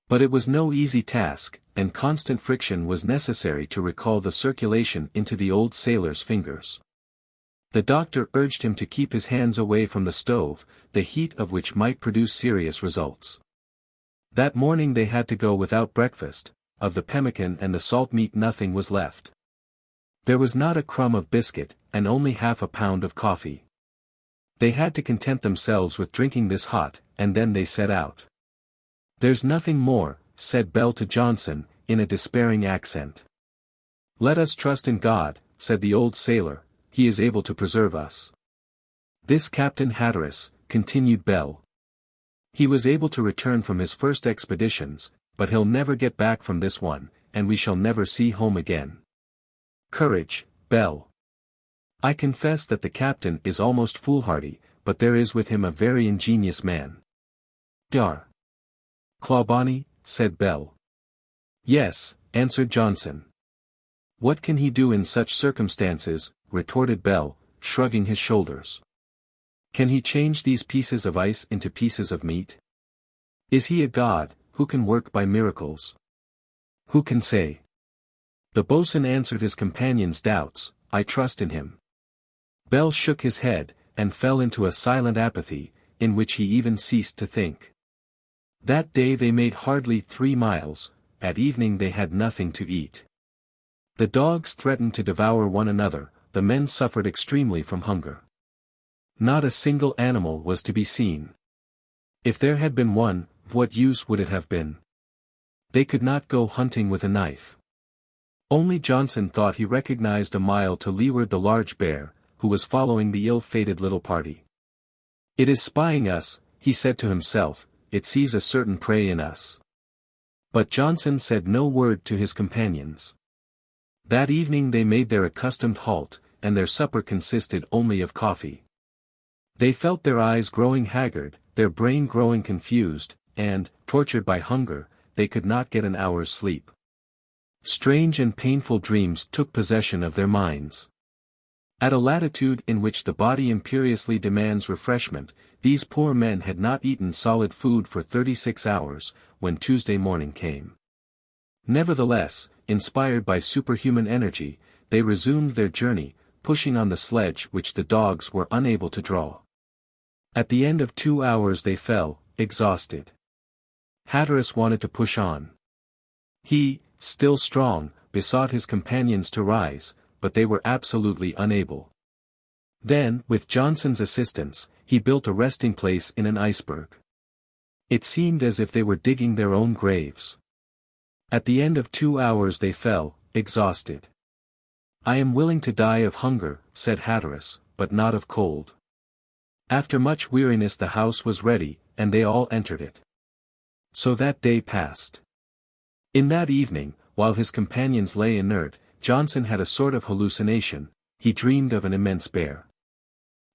But it was no easy task, and constant friction was necessary to recall the circulation into the old sailor's fingers. The doctor urged him to keep his hands away from the stove, the heat of which might produce serious results. That morning they had to go without breakfast. Of the pemmican and the salt meat nothing was left. There was not a crumb of biscuit, and only half a pound of coffee. They had to content themselves with drinking this hot, and then they set out. "There's nothing more," said Bell to Johnson, in a despairing accent. "Let us trust in God," said the old sailor, "He is able to preserve us." "This Captain Hatteras," continued Bell. "He was able to return from his first expeditions, but he'll never get back from this one, and we shall never see home again. Courage, Bell. I confess that the captain is almost foolhardy, but there is with him a very ingenious man." "Dar. Clawbonny," said Bell. "Yes," answered Johnson. "What can he do in such circumstances?" retorted Bell, shrugging his shoulders. "Can he change these pieces of ice into pieces of meat? Is he a god, who can work by miracles? Who can say?" The boatswain answered his companion's doubts, "I trust in him." Bell shook his head, and fell into a silent apathy, in which he even ceased to think. That day they made hardly 3 miles, at evening they had nothing to eat. The dogs threatened to devour one another, the men suffered extremely from hunger. Not a single animal was to be seen. If there had been one, of what use would it have been? They could not go hunting with a knife. Only Johnson thought he recognized a mile to leeward the large bear, who was following the ill-fated little party. "It is spying us," he said to himself, "it sees a certain prey in us." But Johnson said no word to his companions. That evening they made their accustomed halt, and their supper consisted only of coffee. They felt their eyes growing haggard, their brain growing confused, and, tortured by hunger, they could not get an hour's sleep. Strange and painful dreams took possession of their minds. At a latitude in which the body imperiously demands refreshment, these poor men had not eaten solid food for 36 hours, when Tuesday morning came. Nevertheless, inspired by superhuman energy, they resumed their journey, pushing on the sledge which the dogs were unable to draw. At the end of 2 hours they fell, exhausted. Hatteras wanted to push on. He, still strong, besought his companions to rise, but they were absolutely unable. Then, with Johnson's assistance, he built a resting place in an iceberg. It seemed as if they were digging their own graves. At the end of 2 hours they fell, exhausted. "I am willing to die of hunger," said Hatteras, "but not of cold." After much weariness the house was ready, and they all entered it. So that day passed. In that evening, while his companions lay inert, Johnson had a sort of hallucination. He dreamed of an immense bear.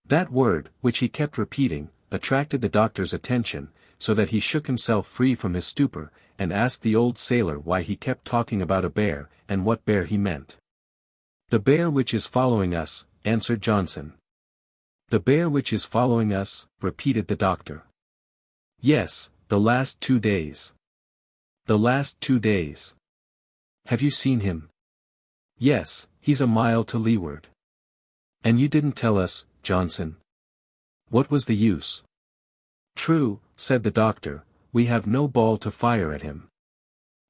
That word, which he kept repeating, attracted the doctor's attention, so that he shook himself free from his stupor, and asked the old sailor why he kept talking about a bear, and what bear he meant. "The bear which is following us," answered Johnson. "The bear which is following us," repeated the doctor. "Yes, the last 2 days. The last 2 days. Have you seen him?" "Yes, he's a mile to leeward." "And you didn't tell us, Johnson. What was the use?" "True," said the doctor, "we have no ball to fire at him."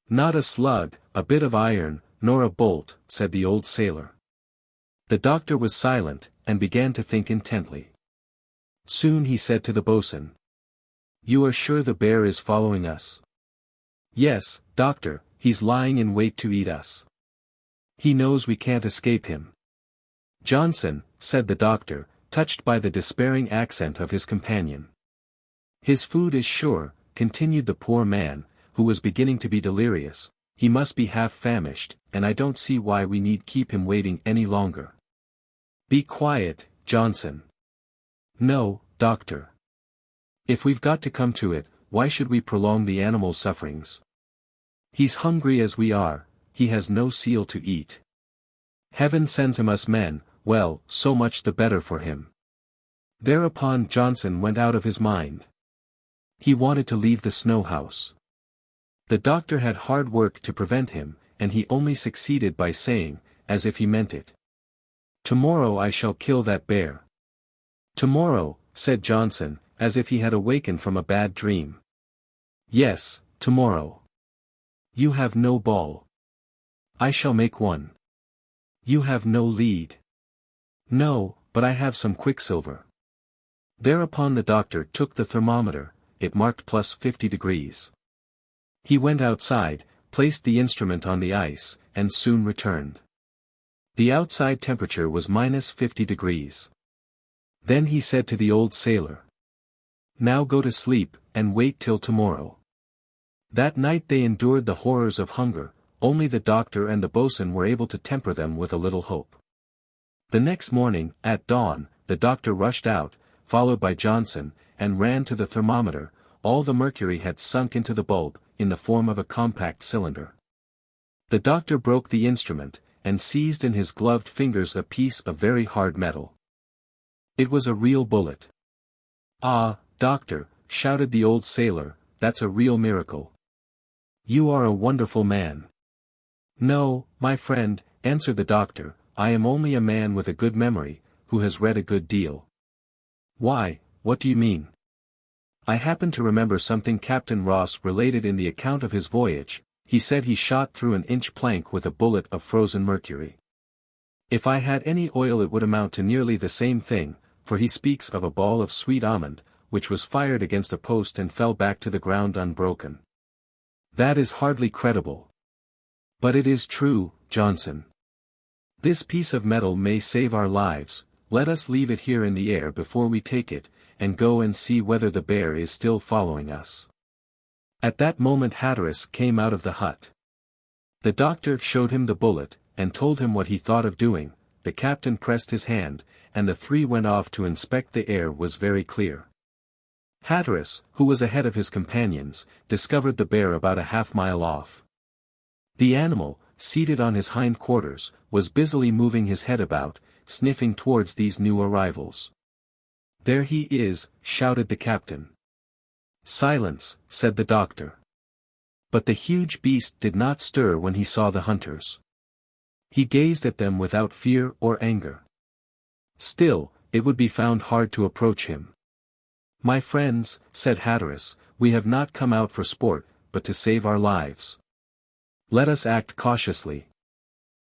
"Not a slug, a bit of iron, nor a bolt," said the old sailor. The doctor was silent, and began to think intently. Soon he said to the boatswain, "You are sure the bear is following us?" "Yes, doctor, he's lying in wait to eat us. He knows we can't escape him." "Johnson," said the doctor, touched by the despairing accent of his companion. "His food is sure," continued the poor man, who was beginning to be delirious, "he must be half famished, and I don't see why we need keep him waiting any longer." "Be quiet, Johnson." "No, doctor. If we've got to come to it, why should we prolong the animal's sufferings? He's hungry as we are, he has no seal to eat. Heaven sends him us men, well, so much the better for him." Thereupon Johnson went out of his mind. He wanted to leave the snow house. The doctor had hard work to prevent him, and he only succeeded by saying, as if he meant it, "Tomorrow I shall kill that bear." "Tomorrow," said Johnson, as if he had awakened from a bad dream. "Yes, tomorrow. You have no ball." "I shall make one." "You have no lead." "No, but I have some quicksilver." Thereupon the doctor took the thermometer. It marked +50 degrees. He went outside, placed the instrument on the ice, and soon returned. The outside temperature was -50 degrees. Then he said to the old sailor, "Now go to sleep, and wait till tomorrow." That night they endured the horrors of hunger, only the doctor and the boatswain were able to temper them with a little hope. The next morning, at dawn, the doctor rushed out, followed by Johnson, and ran to the thermometer. All the mercury had sunk into the bulb, in the form of a compact cylinder. The doctor broke the instrument, and seized in his gloved fingers a piece of very hard metal. It was a real bullet. "Ah, doctor," shouted the old sailor, "that's a real miracle. You are a wonderful man." "No, my friend," answered the doctor, "I am only a man with a good memory, who has read a good deal." "Why, what do you mean?" "I happen to remember something Captain Ross related in the account of his voyage. He said he shot through an inch plank with a bullet of frozen mercury. If I had any oil it would amount to nearly the same thing, for he speaks of a ball of sweet almond, which was fired against a post and fell back to the ground unbroken. That is hardly credible. But it is true, Johnson. This piece of metal may save our lives. Let us leave it here in the air before we take it, and go and see whether the bear is still following us." At that moment Hatteras came out of the hut. The doctor showed him the bullet, and told him what he thought of doing. The captain pressed his hand, and the three went off to inspect. The air was very clear. Hatteras, who was ahead of his companions, discovered the bear about a half-mile off. The animal, seated on his hind quarters, was busily moving his head about, sniffing towards these new arrivals. "There he is," shouted the captain. "Silence," said the doctor. But the huge beast did not stir when he saw the hunters. He gazed at them without fear or anger. Still, it would be found hard to approach him. "My friends," said Hatteras, "we have not come out for sport, but to save our lives. Let us act cautiously."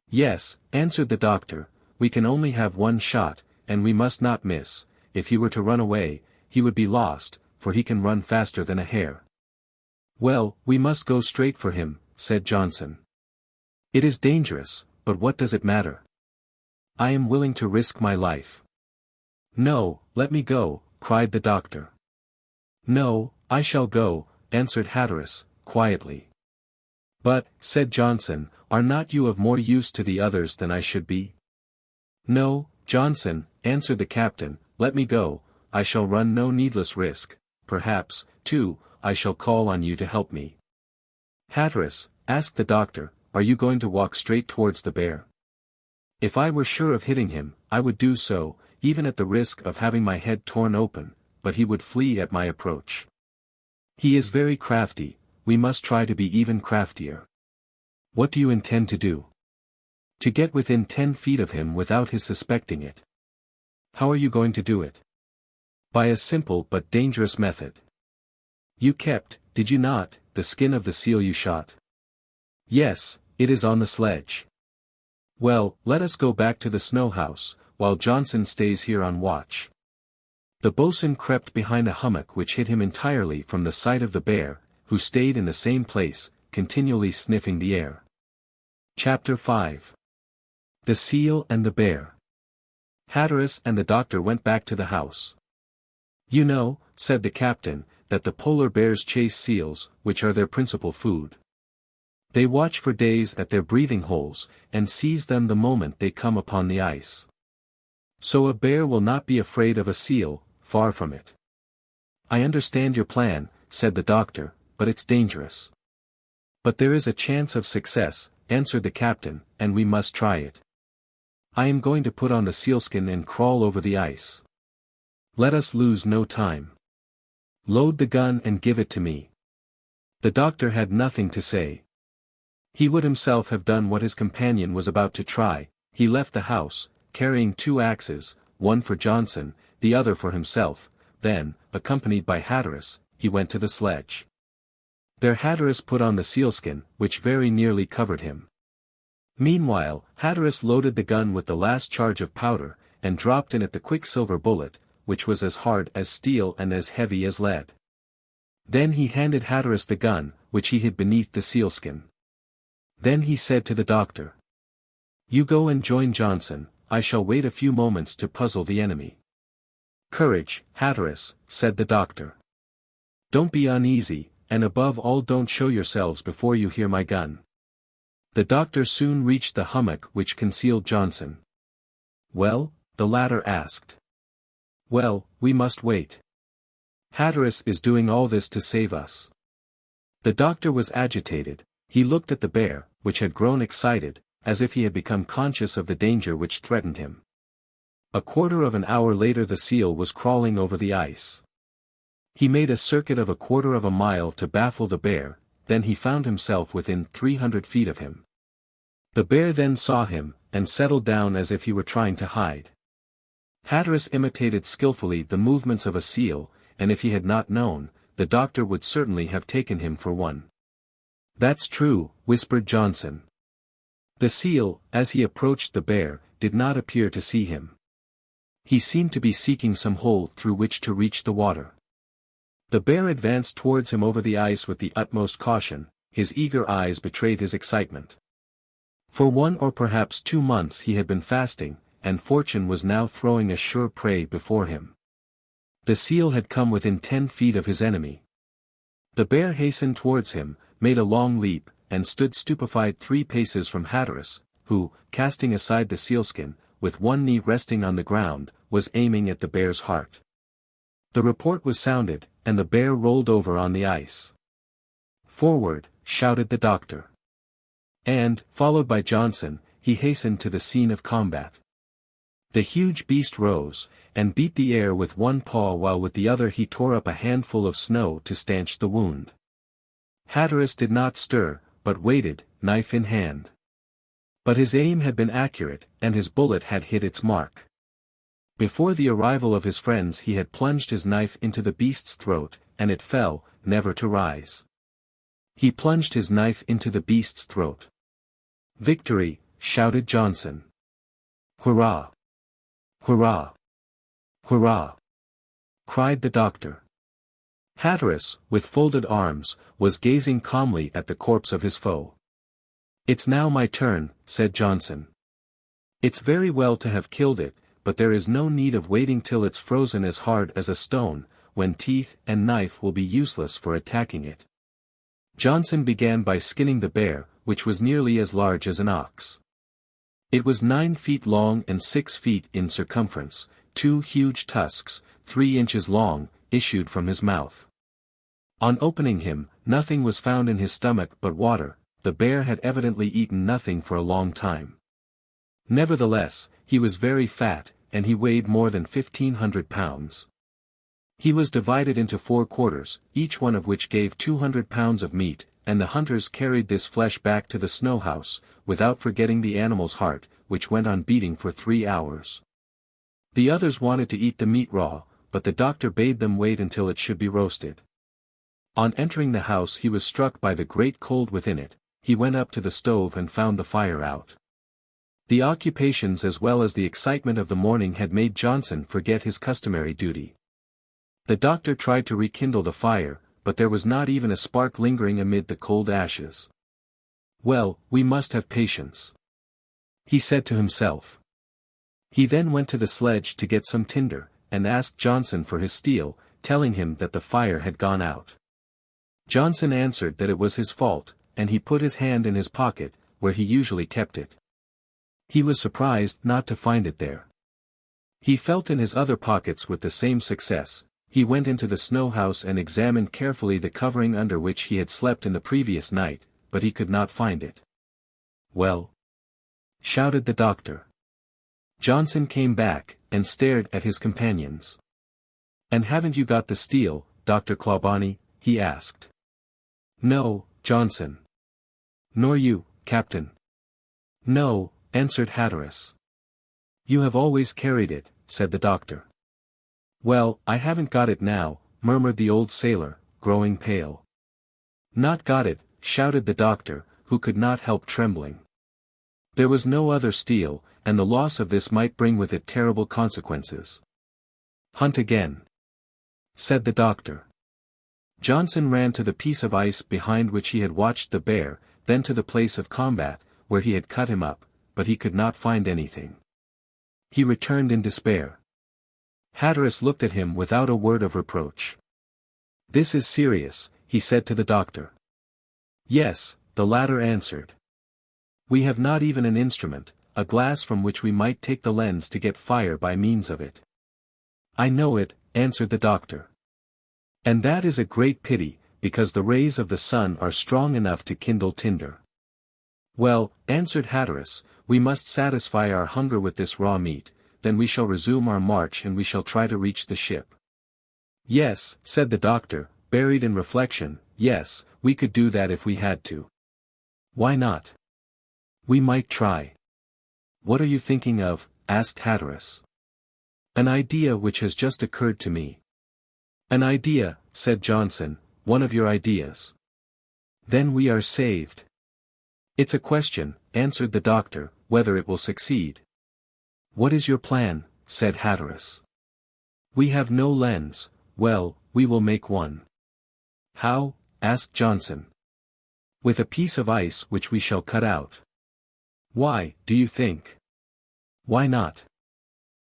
"Yes," answered the doctor, "we can only have one shot, and we must not miss. If he were to run away, he would be lost, for he can run faster than a hare." "Well, we must go straight for him," said Johnson. "It is dangerous, but what does it matter? I am willing to risk my life." "No, let me go," cried the doctor. No, I shall go, answered Hatteras, quietly. But, said Johnson, are not you of more use to the others than I should be? No, Johnson, answered the captain, let me go, I shall run no needless risk, perhaps, too, I shall call on you to help me. Hatteras, asked the doctor, are you going to walk straight towards the bear? If I were sure of hitting him, I would do so, even at the risk of having my head torn open, but he would flee at my approach. He is very crafty, we must try to be even craftier. What do you intend to do? To get within 10 feet of him without his suspecting it. How are you going to do it? By a simple but dangerous method. You kept, did you not, the skin of the seal you shot? Yes, it is on the sledge. Well, let us go back to the snow house, while Johnson stays here on watch. The boatswain crept behind a hummock which hid him entirely from the sight of the bear, who stayed in the same place, continually sniffing the air. Chapter 5. The Seal and the Bear. Hatteras and the doctor went back to the house. You know, said the captain, that the polar bears chase seals, which are their principal food. They watch for days at their breathing holes, and seize them the moment they come upon the ice. So a bear will not be afraid of a seal, far from it. I understand your plan, said the doctor, but it's dangerous. But there is a chance of success, answered the captain, and we must try it. I am going to put on the sealskin and crawl over the ice. Let us lose no time. Load the gun and give it to me. The doctor had nothing to say. He would himself have done what his companion was about to try. He left the house, carrying 2 axes, one for Johnson, the other for himself. Then, accompanied by Hatteras, he went to the sledge. There Hatteras put on the sealskin, which very nearly covered him. Meanwhile, Hatteras loaded the gun with the last charge of powder, and dropped in it the quicksilver bullet, which was as hard as steel and as heavy as lead. Then he handed Hatteras the gun, which he hid beneath the sealskin. Then he said to the doctor, you go and join Johnson, I shall wait a few moments to puzzle the enemy. Courage, Hatteras, said the doctor. Don't be uneasy, and above all don't show yourselves before you hear my gun. The doctor soon reached the hummock which concealed Johnson. Well? The latter asked. Well, we must wait. Hatteras is doing all this to save us. The doctor was agitated, he looked at the bear, which had grown excited, as if he had become conscious of the danger which threatened him. A quarter of an hour later the seal was crawling over the ice. He made a circuit of a quarter of a mile to baffle the bear, then he found himself within 300 feet of him. The bear then saw him, and settled down as if he were trying to hide. Hatteras imitated skillfully the movements of a seal, and if he had not known, the doctor would certainly have taken him for one. That's true, whispered Johnson. The seal, as he approached the bear, did not appear to see him. He seemed to be seeking some hole through which to reach the water. The bear advanced towards him over the ice with the utmost caution, his eager eyes betrayed his excitement. For 1 or perhaps 2 months he had been fasting, and fortune was now throwing a sure prey before him. The seal had come within 10 feet of his enemy. The bear hastened towards him, made a long leap, and stood stupefied 3 paces from Hatteras, who, casting aside the sealskin, with one knee resting on the ground, was aiming at the bear's heart. The report was sounded, and the bear rolled over on the ice. Forward, shouted the doctor. And, followed by Johnson, he hastened to the scene of combat. The huge beast rose, and beat the air with one paw while with the other he tore up a handful of snow to stanch the wound. Hatteras did not stir, but waited, knife in hand. But his aim had been accurate, and his bullet had hit its mark. Before the arrival of his friends he had plunged his knife into the beast's throat, and it fell, never to rise. He plunged his knife into the beast's throat. Victory, shouted Johnson. Hurrah! Hurrah! Hurrah! Cried the doctor. Hatteras, with folded arms, was gazing calmly at the corpse of his foe. It's now my turn, said Johnson. It's very well to have killed it, but there is no need of waiting till it's frozen as hard as a stone, when teeth and knife will be useless for attacking it. Johnson began by skinning the bear, which was nearly as large as an ox. It was 9 feet long and 6 feet in circumference. 2 huge tusks, 3 inches long, issued from his mouth. On opening him, nothing was found in his stomach but water. The bear had evidently eaten nothing for a long time. Nevertheless, he was very fat, and he weighed more than 1,500 pounds. He was divided into 4 quarters, each one of which gave 200 pounds of meat, and the hunters carried this flesh back to the snow house, without forgetting the animal's heart, which went on beating for 3 hours. The others wanted to eat the meat raw, but the doctor bade them wait until it should be roasted. On entering the house he was struck by the great cold within it. He went up to the stove and found the fire out. The occupations as well as the excitement of the morning had made Johnson forget his customary duty. The doctor tried to rekindle the fire, but there was not even a spark lingering amid the cold ashes. "Well, we must have patience," he said to himself. He then went to the sledge to get some tinder, and asked Johnson for his steel, telling him that the fire had gone out. Johnson answered that it was his fault, and he put his hand in his pocket, where he usually kept it. He was surprised not to find it there. He felt in his other pockets with the same success. He went into the snow house and examined carefully the covering under which he had slept in the previous night, but he could not find it. "Well?" shouted the doctor. Johnson came back, and stared at his companions. "And haven't you got the steel, Dr. Clawbonny?" he asked. "No, Johnson." "Nor you, Captain?" "No," answered Hatteras. "You have always carried it," said the doctor. "Well, I haven't got it now," murmured the old sailor, growing pale. "Not got it," shouted the doctor, who could not help trembling. There was no other steel, and the loss of this might bring with it terrible consequences. "Hunt again," said the doctor. Johnson ran to the piece of ice behind which he had watched the bear, then to the place of combat, where he had cut him up, but he could not find anything. He returned in despair. Hatteras looked at him without a word of reproach. "This is serious," he said to the doctor. "Yes," the latter answered. "We have not even an instrument, a glass from which we might take the lens to get fire by means of it." "I know it," answered the doctor. "And that is a great pity, because the rays of the sun are strong enough to kindle tinder." "Well," answered Hatteras, "we must satisfy our hunger with this raw meat, then we shall resume our march and we shall try to reach the ship." "Yes," said the doctor, buried in reflection, "yes, we could do that if we had to." "Why not?" "We might try." "What are you thinking of?" asked Hatteras. "An idea which has just occurred to me." "An idea," said Johnson, "one of your ideas. Then we are saved." "It's a question," answered the doctor, "whether it will succeed." "What is your plan?" said Hatteras. "We have no lens." "Well, we will make one." "How?" asked Johnson. "With a piece of ice which we shall cut out." "Why, do you think?" "Why not?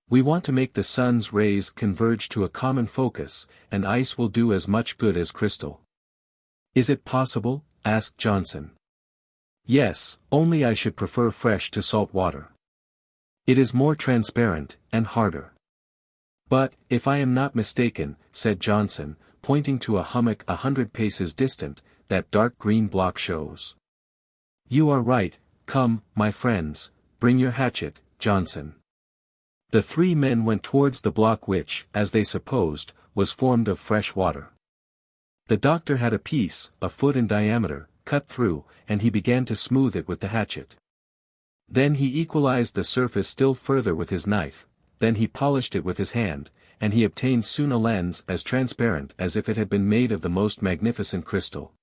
We want to make the sun's rays converge to a common focus, and ice will do as much good as crystal." "Is it possible?" asked Johnson. "Yes, only I should prefer fresh to salt water. It is more transparent, and harder." "But, if I am not mistaken," said Johnson, pointing to a hummock 100 paces distant, "that dark green block shows." "You are right. Come, my friends, bring your hatchet, Johnson." The 3 men went towards the block which, as they supposed, was formed of fresh water. The doctor had a piece, a foot in diameter, cut through, and he began to smooth it with the hatchet. Then he equalized the surface still further with his knife, then he polished it with his hand, and he obtained soon a lens as transparent as if it had been made of the most magnificent crystal.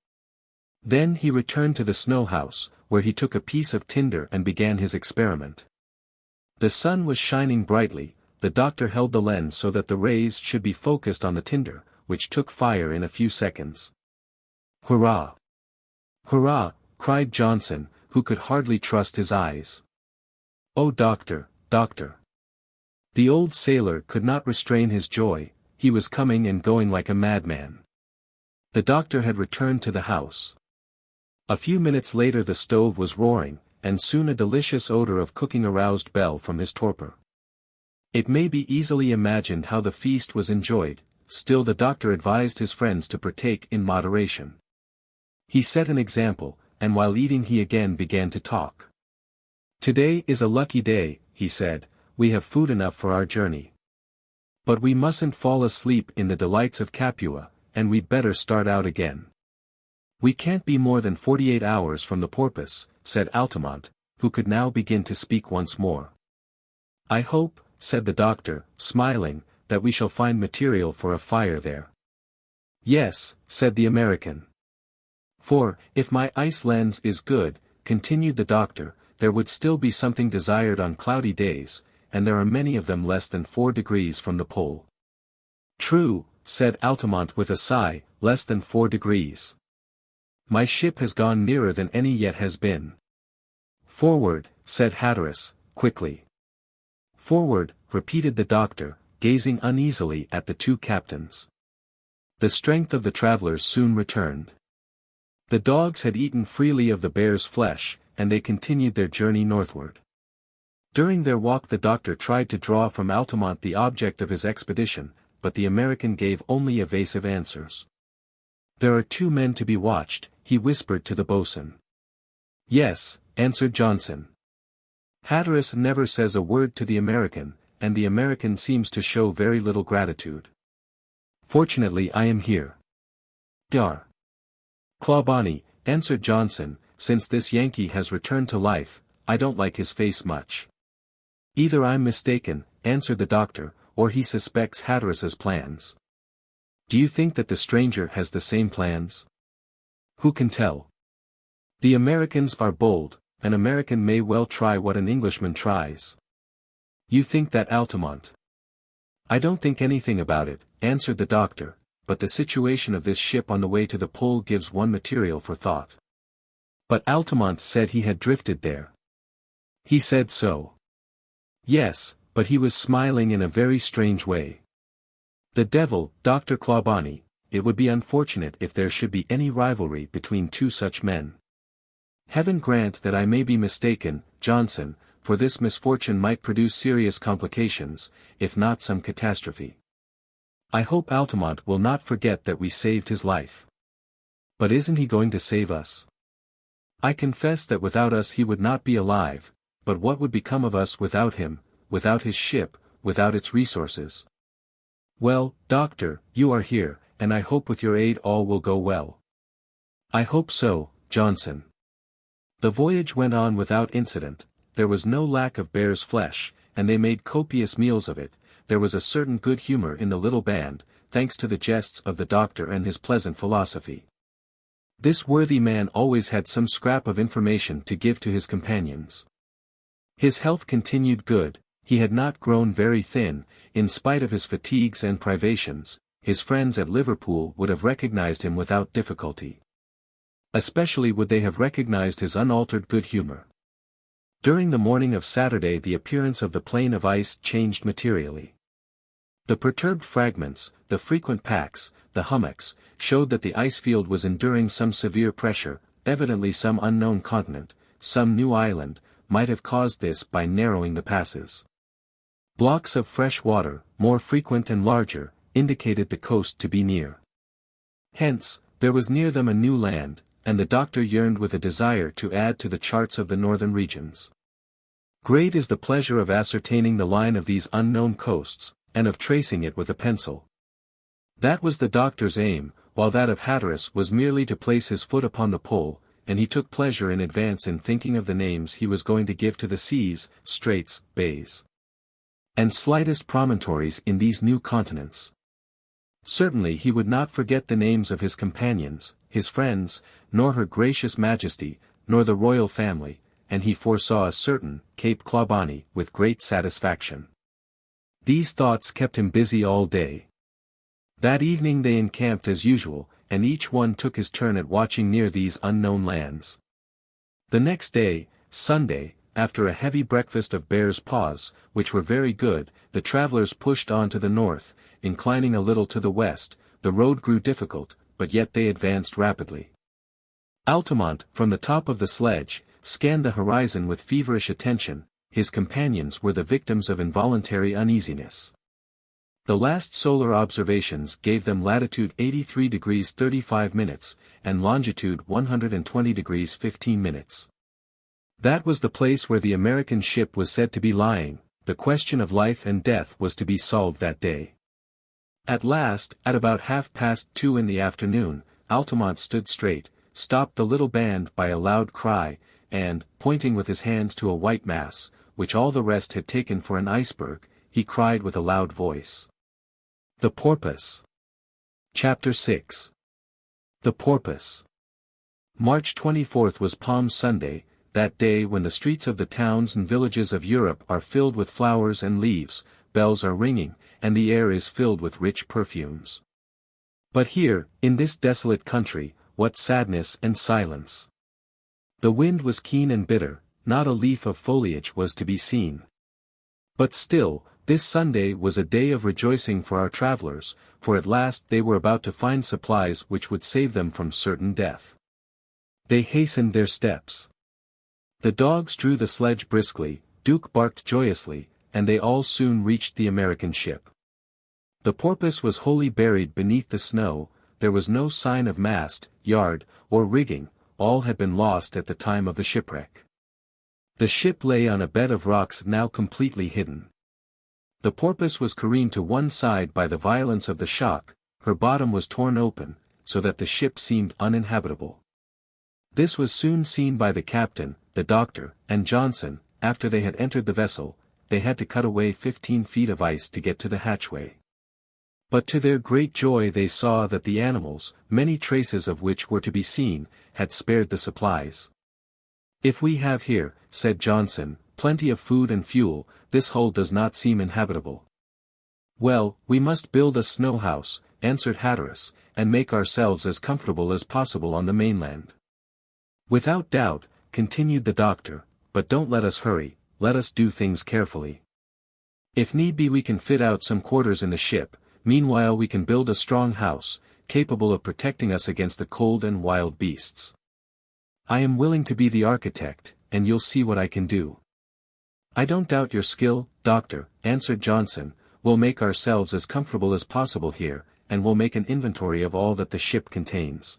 Then he returned to the snow house, where he took a piece of tinder and began his experiment. The sun was shining brightly. The doctor held the lens so that the rays should be focused on the tinder, which took fire in a few seconds. "Hurrah! Hurrah!" cried Johnson, who could hardly trust his eyes. "Oh, doctor, doctor! The old sailor could not restrain his joy, he was coming and going like a madman. The doctor had returned to the house. A few minutes later the stove was roaring, and soon a delicious odor of cooking aroused Bell from his torpor. It may be easily imagined how the feast was enjoyed, still the doctor advised his friends to partake in moderation. He set an example, and while eating he again began to talk. "Today is a lucky day," he said, "we have food enough for our journey. But we mustn't fall asleep in the delights of Capua, and we'd better start out again. We can't be more than 48 hours from the Porpoise," said Altamont, who could now begin to speak once more. "I hope," said the doctor, smiling, "that we shall find material for a fire there." "Yes," said the American. "For, if my ice lens is good," continued the doctor, "there would still be something desired on cloudy days, and there are many of them less than 4 degrees from the pole." "True," said Altamont with a sigh, "less than 4 degrees. My ship has gone nearer than any yet has been." "Forward," said Hatteras, quickly. "Forward," repeated the doctor, gazing uneasily at the two captains. The strength of the travelers soon returned. The dogs had eaten freely of the bear's flesh, and they continued their journey northward. During their walk the doctor tried to draw from Altamont the object of his expedition, but the American gave only evasive answers. "There are 2 men to be watched," he whispered to the boatswain. "Yes," answered Johnson. Hatteras never says a word to the American, and the American seems to show very little gratitude. "Fortunately I am here." "Dar. Clawbonny," answered Johnson, "since this Yankee has returned to life, I don't like his face much." "Either I'm mistaken," answered the doctor, "or he suspects Hatteras's plans." "Do you think that the stranger has the same plans?" "Who can tell? The Americans are bold, an American may well try what an Englishman tries." "You think that, Altamont?" "I don't think anything about it," answered the doctor, "but the situation of this ship on the way to the pole gives one material for thought." "But Altamont said he had drifted there." "He said so." "Yes, but he was smiling in a very strange way." "The devil, Dr. Clawbonny, it would be unfortunate if there should be any rivalry between 2 such men." "Heaven grant that I may be mistaken, Johnson, for this misfortune might produce serious complications, if not some catastrophe. I hope Altamont will not forget that we saved his life." "But isn't he going to save us?" "I confess that without us he would not be alive, but what would become of us without him, without his ship, without its resources?" "Well, doctor, you are here, and I hope with your aid all will go well." "I hope so, Johnson." The voyage went on without incident, there was no lack of bear's flesh, and they made copious meals of it. There was a certain good humor in the little band, thanks to the jests of the doctor and his pleasant philosophy. This worthy man always had some scrap of information to give to his companions. His health continued good, he had not grown very thin, in spite of his fatigues and privations. His friends at Liverpool would have recognized him without difficulty. Especially would they have recognized his unaltered good humor. During the morning of Saturday the appearance of the plain of ice changed materially. The perturbed fragments, the frequent packs, the hummocks, showed that the ice field was enduring some severe pressure, evidently some unknown continent, some new island, might have caused this by narrowing the passes. Blocks of fresh water, more frequent and larger, indicated the coast to be near. Hence, there was near them a new land, and the doctor yearned with a desire to add to the charts of the northern regions. Great is the pleasure of ascertaining the line of these unknown coasts, and of tracing it with a pencil. That was the doctor's aim, while that of Hatteras was merely to place his foot upon the pole, and he took pleasure in advance in thinking of the names he was going to give to the seas, straits, bays, and slightest promontories in these new continents. Certainly he would not forget the names of his companions, his friends, nor her gracious majesty, nor the royal family, and he foresaw a certain Cape Clawbonny with great satisfaction. These thoughts kept him busy all day. That evening they encamped as usual, and each one took his turn at watching near these unknown lands. The next day, Sunday, after a heavy breakfast of bear's paws, which were very good, the travelers pushed on to the north, inclining a little to the west. The road grew difficult, but yet they advanced rapidly. Altamont, from the top of the sledge, scanned the horizon with feverish attention. His companions were the victims of involuntary uneasiness. The last solar observations gave them latitude 83 degrees 35 minutes, and longitude 120 degrees 15 minutes. That was the place where the American ship was said to be lying. The question of life and death was to be solved that day. At last, at about 2:30 in the afternoon, Altamont stood straight, stopped the little band by a loud cry, and, pointing with his hand to a white mass, which all the rest had taken for an iceberg, he cried with a loud voice. The Porpoise. Chapter 6. The Porpoise. March 24th was Palm Sunday, that day when the streets of the towns and villages of Europe are filled with flowers and leaves, bells are ringing, and the air is filled with rich perfumes. But here, in this desolate country, what sadness and silence! The wind was keen and bitter, not a leaf of foliage was to be seen. But still, this Sunday was a day of rejoicing for our travelers, for at last they were about to find supplies which would save them from certain death. They hastened their steps. The dogs drew the sledge briskly, Duke barked joyously, and they all soon reached the American ship. The Porpoise was wholly buried beneath the snow. There was no sign of mast, yard, or rigging. All had been lost at the time of the shipwreck. The ship lay on a bed of rocks now completely hidden. The Porpoise was careened to one side by the violence of the shock. Her bottom was torn open, so that the ship seemed uninhabitable. This was soon seen by the captain, the doctor, and Johnson. After they had entered the vessel, they had to cut away 15 feet of ice to get to the hatchway. But to their great joy they saw that the animals, many traces of which were to be seen, had spared the supplies. "If we have here," said Johnson, "plenty of food and fuel, this hull does not seem inhabitable." "Well, we must build a snow house," answered Hatteras, "and make ourselves as comfortable as possible on the mainland." "Without doubt," continued the doctor, "but don't let us hurry, let us do things carefully. If need be we can fit out some quarters in the ship. Meanwhile we can build a strong house, capable of protecting us against the cold and wild beasts. I am willing to be the architect, and you'll see what I can do." "I don't doubt your skill, doctor," answered Johnson. "We'll make ourselves as comfortable as possible here, and we'll make an inventory of all that the ship contains.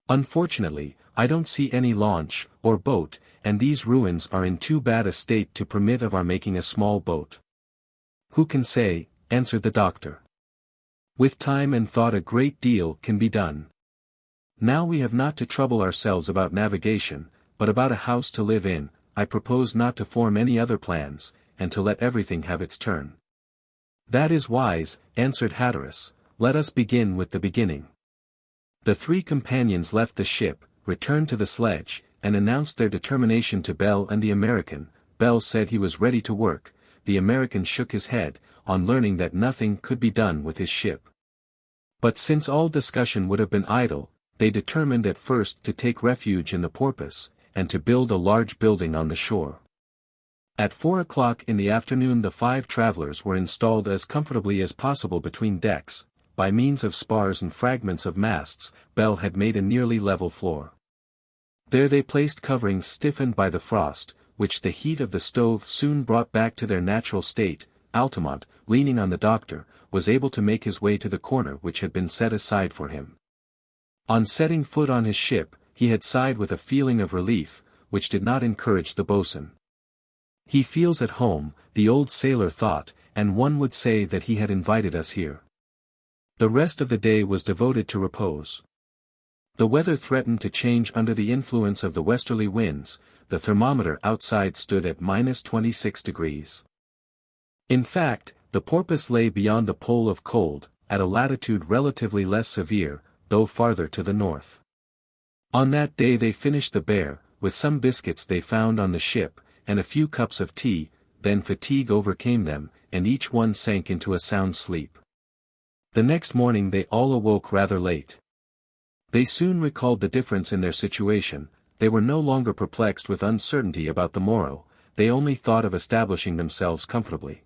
Unfortunately, I don't see any launch, or boat, and these ruins are in too bad a state to permit of our making a small boat." "Who can say?" answered the doctor. "With time and thought a great deal can be done. Now we have not to trouble ourselves about navigation, but about a house to live in. I propose not to form any other plans, and to let everything have its turn." "That is wise," answered Hatteras. "Let us begin with the beginning." The three companions left the ship, returned to the sledge, and announced their determination to Bell and the American. Bell said he was ready to work. The American shook his head, on learning that nothing could be done with his ship. But since all discussion would have been idle, they determined at first to take refuge in the Porpoise, and to build a large building on the shore. At 4 o'clock in the afternoon the 5 travelers were installed as comfortably as possible between decks. By means of spars and fragments of masts, Bell had made a nearly level floor. There they placed coverings stiffened by the frost, which the heat of the stove soon brought back to their natural state. Altamont, leaning on the doctor, was able to make his way to the corner which had been set aside for him. On setting foot on his ship, he had sighed with a feeling of relief, which did not encourage the boatswain. "He feels at home," the old sailor thought, "and one would say that he had invited us here." The rest of the day was devoted to repose. The weather threatened to change under the influence of the westerly winds. The thermometer outside stood at -26 degrees. In fact, the Porpoise lay beyond the pole of cold, at a latitude relatively less severe, though farther to the north. On that day they finished the bear, with some biscuits they found on the ship, and a few cups of tea. Then fatigue overcame them, and each one sank into a sound sleep. The next morning they all awoke rather late. They soon recalled the difference in their situation. They were no longer perplexed with uncertainty about the morrow, they only thought of establishing themselves comfortably.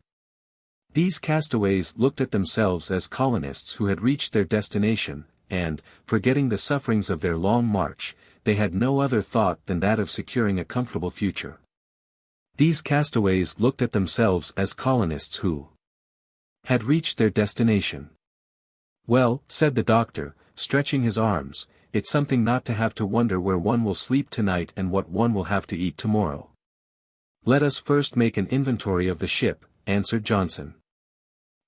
These castaways looked at themselves as colonists who had reached their destination, and, forgetting the sufferings of their long march, they had no other thought than that of securing a comfortable future. These castaways looked at themselves as colonists who had reached their destination. "Well," said the doctor, stretching his arms, "it's something not to have to wonder where one will sleep tonight and what one will have to eat tomorrow." "Let us first make an inventory of the ship," answered Johnson.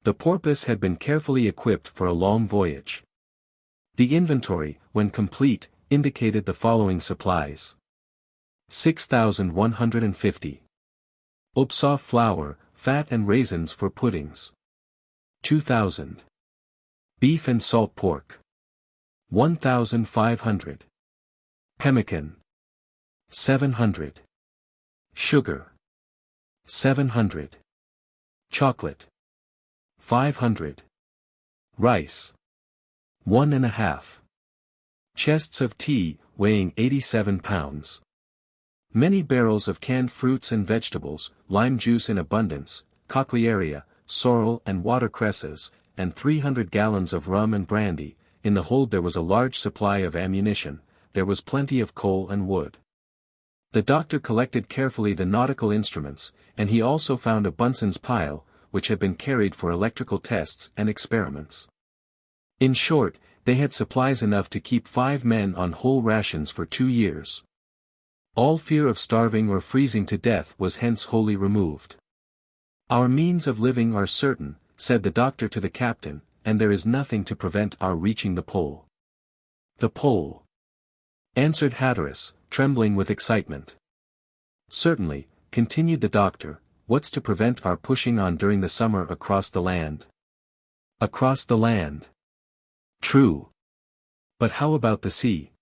The Porpoise had been carefully equipped for a long voyage. The inventory, when complete, indicated the following supplies. 6,150. Opsaup flour, fat and raisins for puddings. 2,000. Beef and salt pork. 1,500. Pemmican. 700. Sugar. 700. Chocolate. 500. Rice. 1½ chests of tea, weighing 87 pounds. Many barrels of canned fruits and vegetables, lime juice in abundance, cochlearia, sorrel and watercresses, and 300 gallons of rum and brandy. In the hold there was a large supply of ammunition, there was plenty of coal and wood. The doctor collected carefully the nautical instruments, and he also found a Bunsen's pile, which had been carried for electrical tests and experiments. In short, they had supplies enough to keep 5 men on whole rations for 2 years. All fear of starving or freezing to death was hence wholly removed. "Our means of living are certain," said the doctor to the captain, "and there is nothing to prevent our reaching the pole." "The pole," answered Hatteras, trembling with excitement. "Certainly," continued the doctor, "what's to prevent our pushing on during the summer across the land?" "Across the land. True. But how about the sea?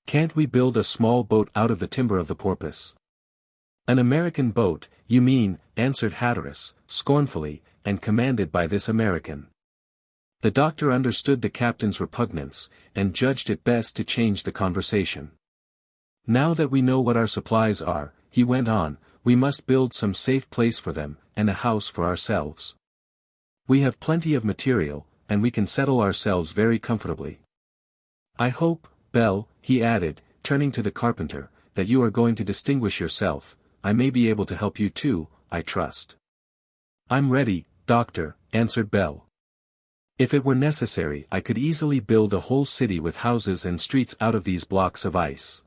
Can't we build a small boat out of the timber of the Porpoise?" "An American boat, you mean," answered Hatteras, scornfully, "and commanded by this American." The doctor understood the captain's repugnance, and judged it best to change the conversation. "Now that we know what our supplies are," he went on, "we must build some safe place for them, and a house for ourselves. We have plenty of material, and we can settle ourselves very comfortably. I hope, Bell," he added, turning to the carpenter, "that you are going to distinguish yourself. I may be able to help you too, I trust." "I'm ready, doctor," answered Bell. "If it were necessary I could easily build a whole city with houses and streets out of these blocks of ice.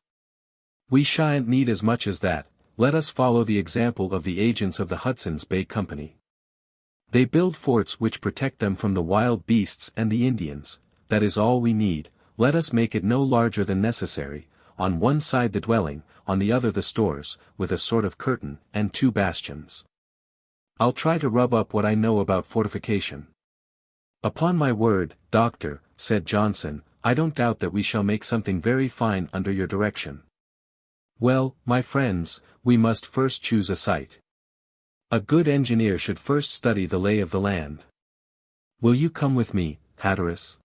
We shan't need as much as that. Let us follow the example of the agents of the Hudson's Bay Company. They build forts which protect them from the wild beasts and the Indians. That is all we need. Let us make it no larger than necessary, on one side the dwelling, on the other the stores, with a sort of curtain, and 2 bastions. I'll try to rub up what I know about fortification." "Upon my word, doctor," said Johnson, "I don't doubt that we shall make something very fine under your direction." "Well, my friends, we must first choose a site. A good engineer should first study the lay of the land. Will you come with me, Hatteras?"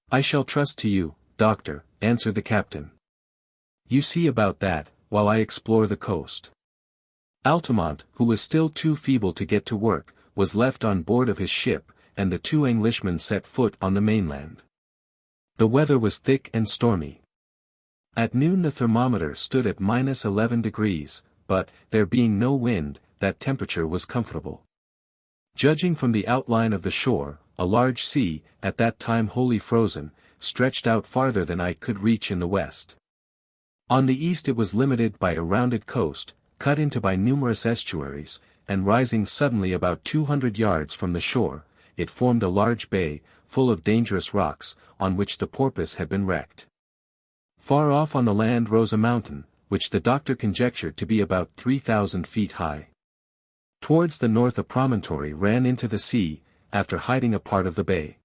"I shall trust to you, doctor," answered the captain. "You see about that, while I explore the coast." Altamont, who was still too feeble to get to work, was left on board of his ship, and the 2 Englishmen set foot on the mainland. The weather was thick and stormy. At noon the thermometer stood at -11 degrees, but, there being no wind, that temperature was comfortable. Judging from the outline of the shore, a large sea, at that time wholly frozen, stretched out farther than I could reach in the west. On the east it was limited by a rounded coast, cut into by numerous estuaries, and rising suddenly about 200 yards from the shore, it formed a large bay, full of dangerous rocks, on which the Porpoise had been wrecked. Far off on the land rose a mountain, which the doctor conjectured to be about 3,000 feet high. Towards the north a promontory ran into the sea, after hiding a part of the bay.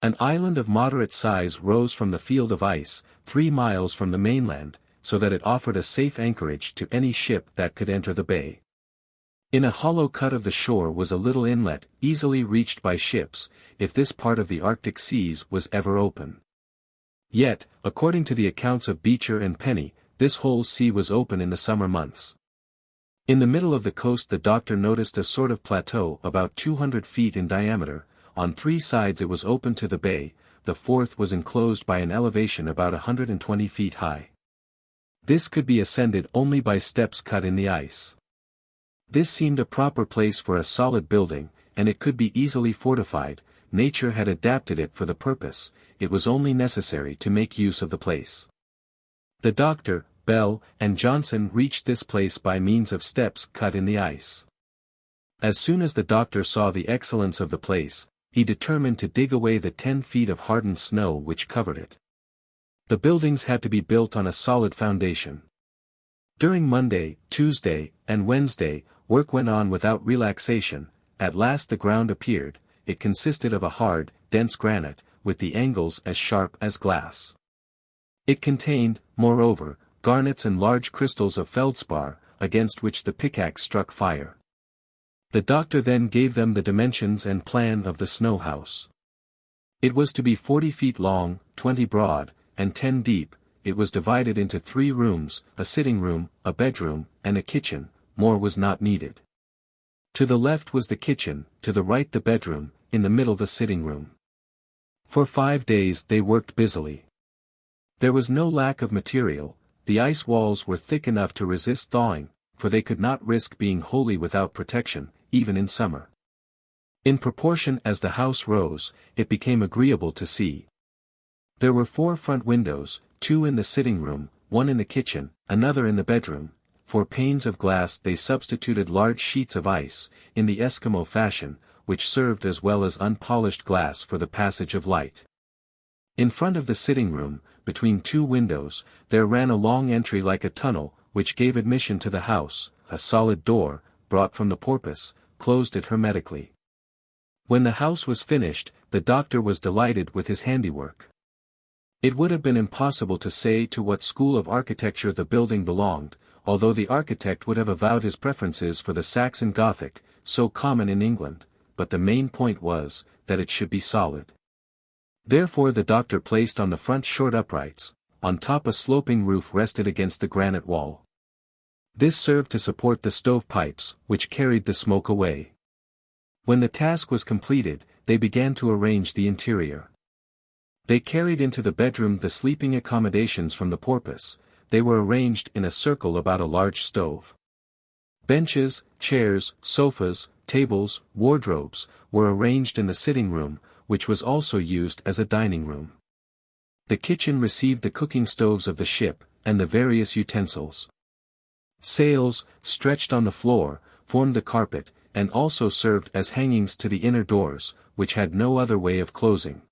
An island of moderate size rose from the field of ice, 3 miles from the mainland, so that it offered a safe anchorage to any ship that could enter the bay. In a hollow cut of the shore was a little inlet, easily reached by ships, if this part of the Arctic seas was ever open. Yet, according to the accounts of Beecher and Penny, this whole sea was open in the summer months. In the middle of the coast the doctor noticed a sort of plateau about 200 feet in diameter. On 3 sides it was open to the bay, the fourth was enclosed by an elevation about 120 feet high. This could be ascended only by steps cut in the ice. This seemed a proper place for a solid building, and it could be easily fortified. Nature had adapted it for the purpose, it was only necessary to make use of the place. The doctor, Bell, and Johnson reached this place by means of steps cut in the ice. As soon as the doctor saw the excellence of the place, he determined to dig away the 10 feet of hardened snow which covered it. The buildings had to be built on a solid foundation. During Monday, Tuesday, and Wednesday, work went on without relaxation. At last the ground appeared. It consisted of a hard, dense granite, with the angles as sharp as glass. It contained, moreover, garnets and large crystals of feldspar, against which the pickaxe struck fire. The doctor then gave them the dimensions and plan of the snow house. It was to be 40 feet long, 20 broad, and 10 deep. It was divided into 3 rooms, a sitting room, a bedroom, and a kitchen. More was not needed. To the left was the kitchen, to the right the bedroom, in the middle the sitting room. For 5 days they worked busily. There was no lack of material. The ice walls were thick enough to resist thawing, for they could not risk being wholly without protection, even in summer. In proportion as the house rose, it became agreeable to see. There were 4 front windows, 2 in the sitting room, 1 in the kitchen, another in the bedroom. For panes of glass they substituted large sheets of ice, in the Eskimo fashion, which served as well as unpolished glass for the passage of light. In front of the sitting room, between 2 windows, there ran a long entry like a tunnel, which gave admission to the house. A solid door, brought from the Porpoise, closed it hermetically. When the house was finished, the doctor was delighted with his handiwork. It would have been impossible to say to what school of architecture the building belonged, although the architect would have avowed his preferences for the Saxon Gothic, so common in England, but the main point was, that it should be solid. Therefore the doctor placed on the front short uprights, on top a sloping roof rested against the granite wall. This served to support the stovepipes, which carried the smoke away. When the task was completed, they began to arrange the interior. They carried into the bedroom the sleeping accommodations from the Porpoise. They were arranged in a circle about a large stove. Benches, chairs, sofas, tables, wardrobes, were arranged in the sitting room, which was also used as a dining room. The kitchen received the cooking stoves of the ship, and the various utensils. Sails, stretched on the floor, formed the carpet, and also served as hangings to the inner doors, which had no other way of closing.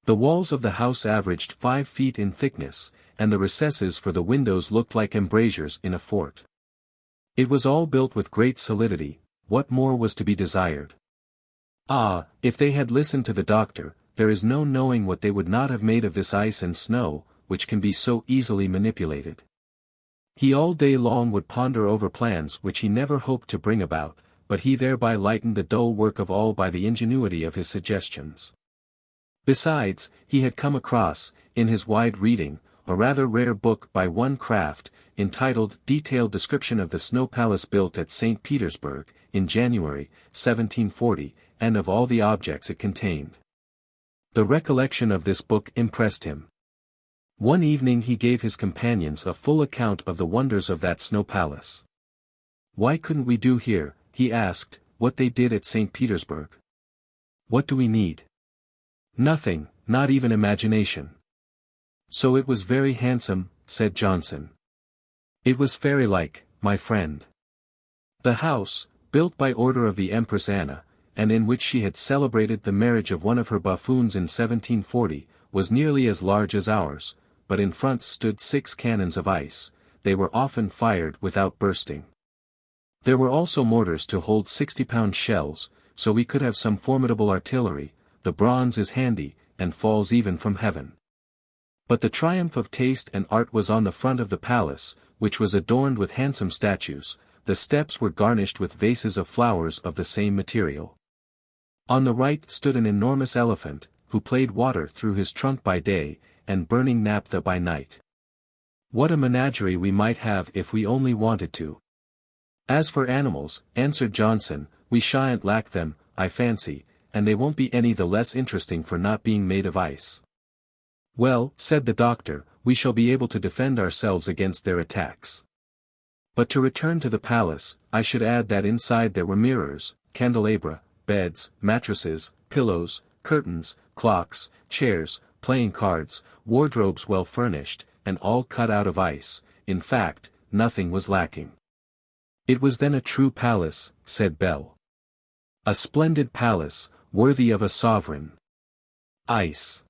The walls of the house averaged 5 feet in thickness, and the recesses for the windows looked like embrasures in a fort. It was all built with great solidity. What more was to be desired? Ah, if they had listened to the doctor, there is no knowing what they would not have made of this ice and snow, which can be so easily manipulated. He all day long would ponder over plans which he never hoped to bring about, but he thereby lightened the dull work of all by the ingenuity of his suggestions. Besides, he had come across, in his wide reading, a rather rare book by one Kraft, entitled Detailed Description of the Snow Palace built at St. Petersburg, in January, 1740, and of all the objects it contained. The recollection of this book impressed him. One evening he gave his companions a full account of the wonders of that snow palace. Why couldn't we do here, he asked, what they did at St. Petersburg? What do we need? Nothing, not even imagination. So it was very handsome, said Johnson. It was fairy-like, my friend. The house, built by order of the Empress Anna, and in which she had celebrated the marriage of one of her buffoons in 1740, was nearly as large as ours, but in front stood 6 cannons of ice. They were often fired without bursting. There were also mortars to hold 60-pound shells, so we could have some formidable artillery. The bronze is handy, and falls even from heaven. But the triumph of taste and art was on the front of the palace, which was adorned with handsome statues. The steps were garnished with vases of flowers of the same material. On the right stood an enormous elephant, who played water through his trunk by day, and burning naphtha by night. What a menagerie we might have if we only wanted to. As for animals, answered Johnson, we shan't lack them, I fancy, and they won't be any the less interesting for not being made of ice. Well, said the doctor, we shall be able to defend ourselves against their attacks. But to return to the palace, I should add that inside there were mirrors, candelabra, beds, mattresses, pillows, curtains, clocks, chairs, playing cards, wardrobes well furnished, and all cut out of ice. In fact, nothing was lacking. It was then a true palace, said Bell. A splendid palace, worthy of a sovereign. Ice.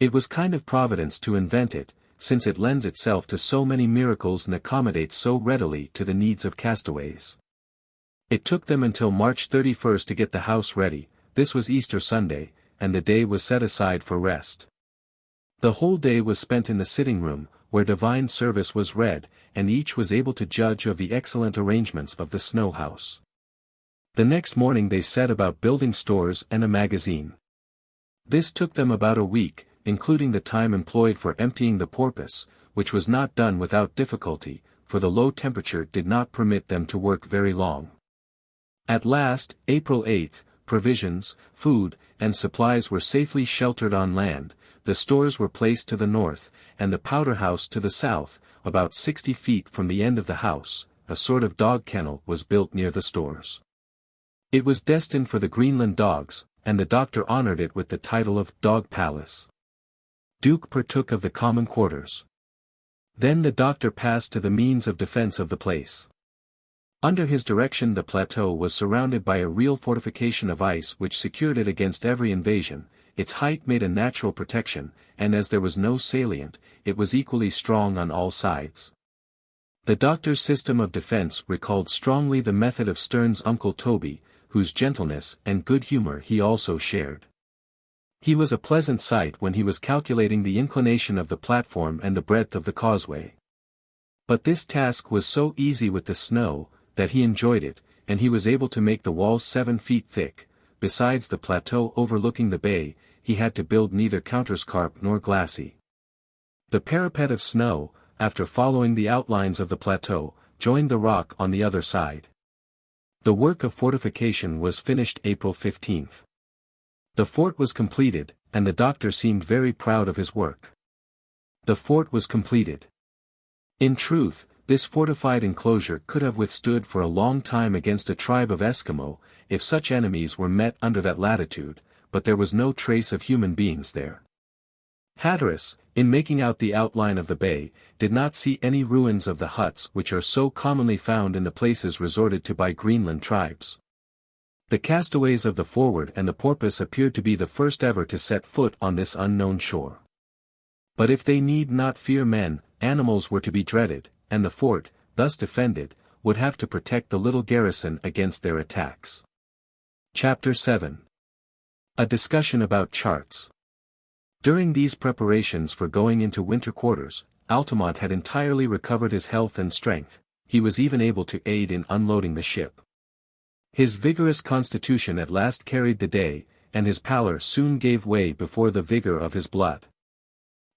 It was kind of providence to invent it, since it lends itself to so many miracles and accommodates so readily to the needs of castaways. It took them until March 31st to get the house ready. This was Easter Sunday, and the day was set aside for rest. The whole day was spent in the sitting room, where divine service was read, and each was able to judge of the excellent arrangements of the snow house. The next morning they set about building stores and a magazine. This took them about a week, including the time employed for emptying the porpoise, which was not done without difficulty, for the low temperature did not permit them to work very long. At last, April 8th, provisions, food, and supplies were safely sheltered on land, the stores were placed to the north, and the powder house to the south, about 60 feet from the end of the house. A sort of dog kennel was built near the stores. It was destined for the Greenland dogs, and the doctor honored it with the title of Dog Palace. Duke partook of the common quarters. Then the doctor passed to the means of defense of the place. Under his direction the plateau was surrounded by a real fortification of ice which secured it against every invasion. Its height made a natural protection, and as there was no salient, it was equally strong on all sides. The doctor's system of defense recalled strongly the method of Sterne's Uncle Toby, whose gentleness and good humor he also shared. He was a pleasant sight when he was calculating the inclination of the platform and the breadth of the causeway. But this task was so easy with the snow, that he enjoyed it, and he was able to make the walls 7 feet thick. Besides the plateau overlooking the bay, he had to build neither counterscarp nor glacis. The parapet of snow, after following the outlines of the plateau, joined the rock on the other side. The work of fortification was finished April 15th. The fort was completed, and the doctor seemed very proud of his work. The fort was completed. In truth, this fortified enclosure could have withstood for a long time against a tribe of Eskimo, if such enemies were met under that latitude, but there was no trace of human beings there. Hatteras, in making out the outline of the bay, did not see any ruins of the huts which are so commonly found in the places resorted to by Greenland tribes. The castaways of the Forward and the Porpoise appeared to be the first ever to set foot on this unknown shore. But if they need not fear men, animals were to be dreaded, and the fort, thus defended, would have to protect the little garrison against their attacks. Chapter 7. A discussion about charts. During these preparations for going into winter quarters, Altamont had entirely recovered his health and strength. He was even able to aid in unloading the ship. His vigorous constitution at last carried the day, and his pallor soon gave way before the vigor of his blood.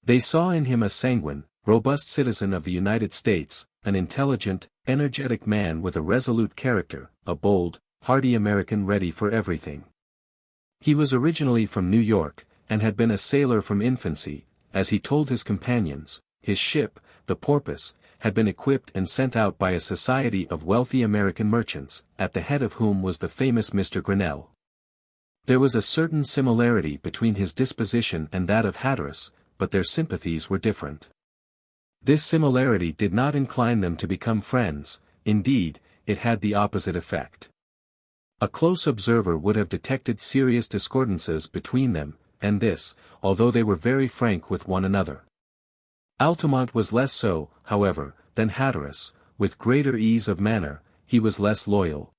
They saw in him a sanguine, robust citizen of the United States, an intelligent, energetic man with a resolute character, a bold, hardy American ready for everything. He was originally from New York, and had been a sailor from infancy. As he told his companions, his ship, the Porpoise, had been equipped and sent out by a society of wealthy American merchants, at the head of whom was the famous Mr. Grinnell. There was a certain similarity between his disposition and that of Hatteras, but their sympathies were different. This similarity did not incline them to become friends, indeed, it had the opposite effect. A close observer would have detected serious discordances between them, and this, although they were very frank with one another. Altamont was less so, however, than Hatteras. With greater ease of manner, he was less loyal.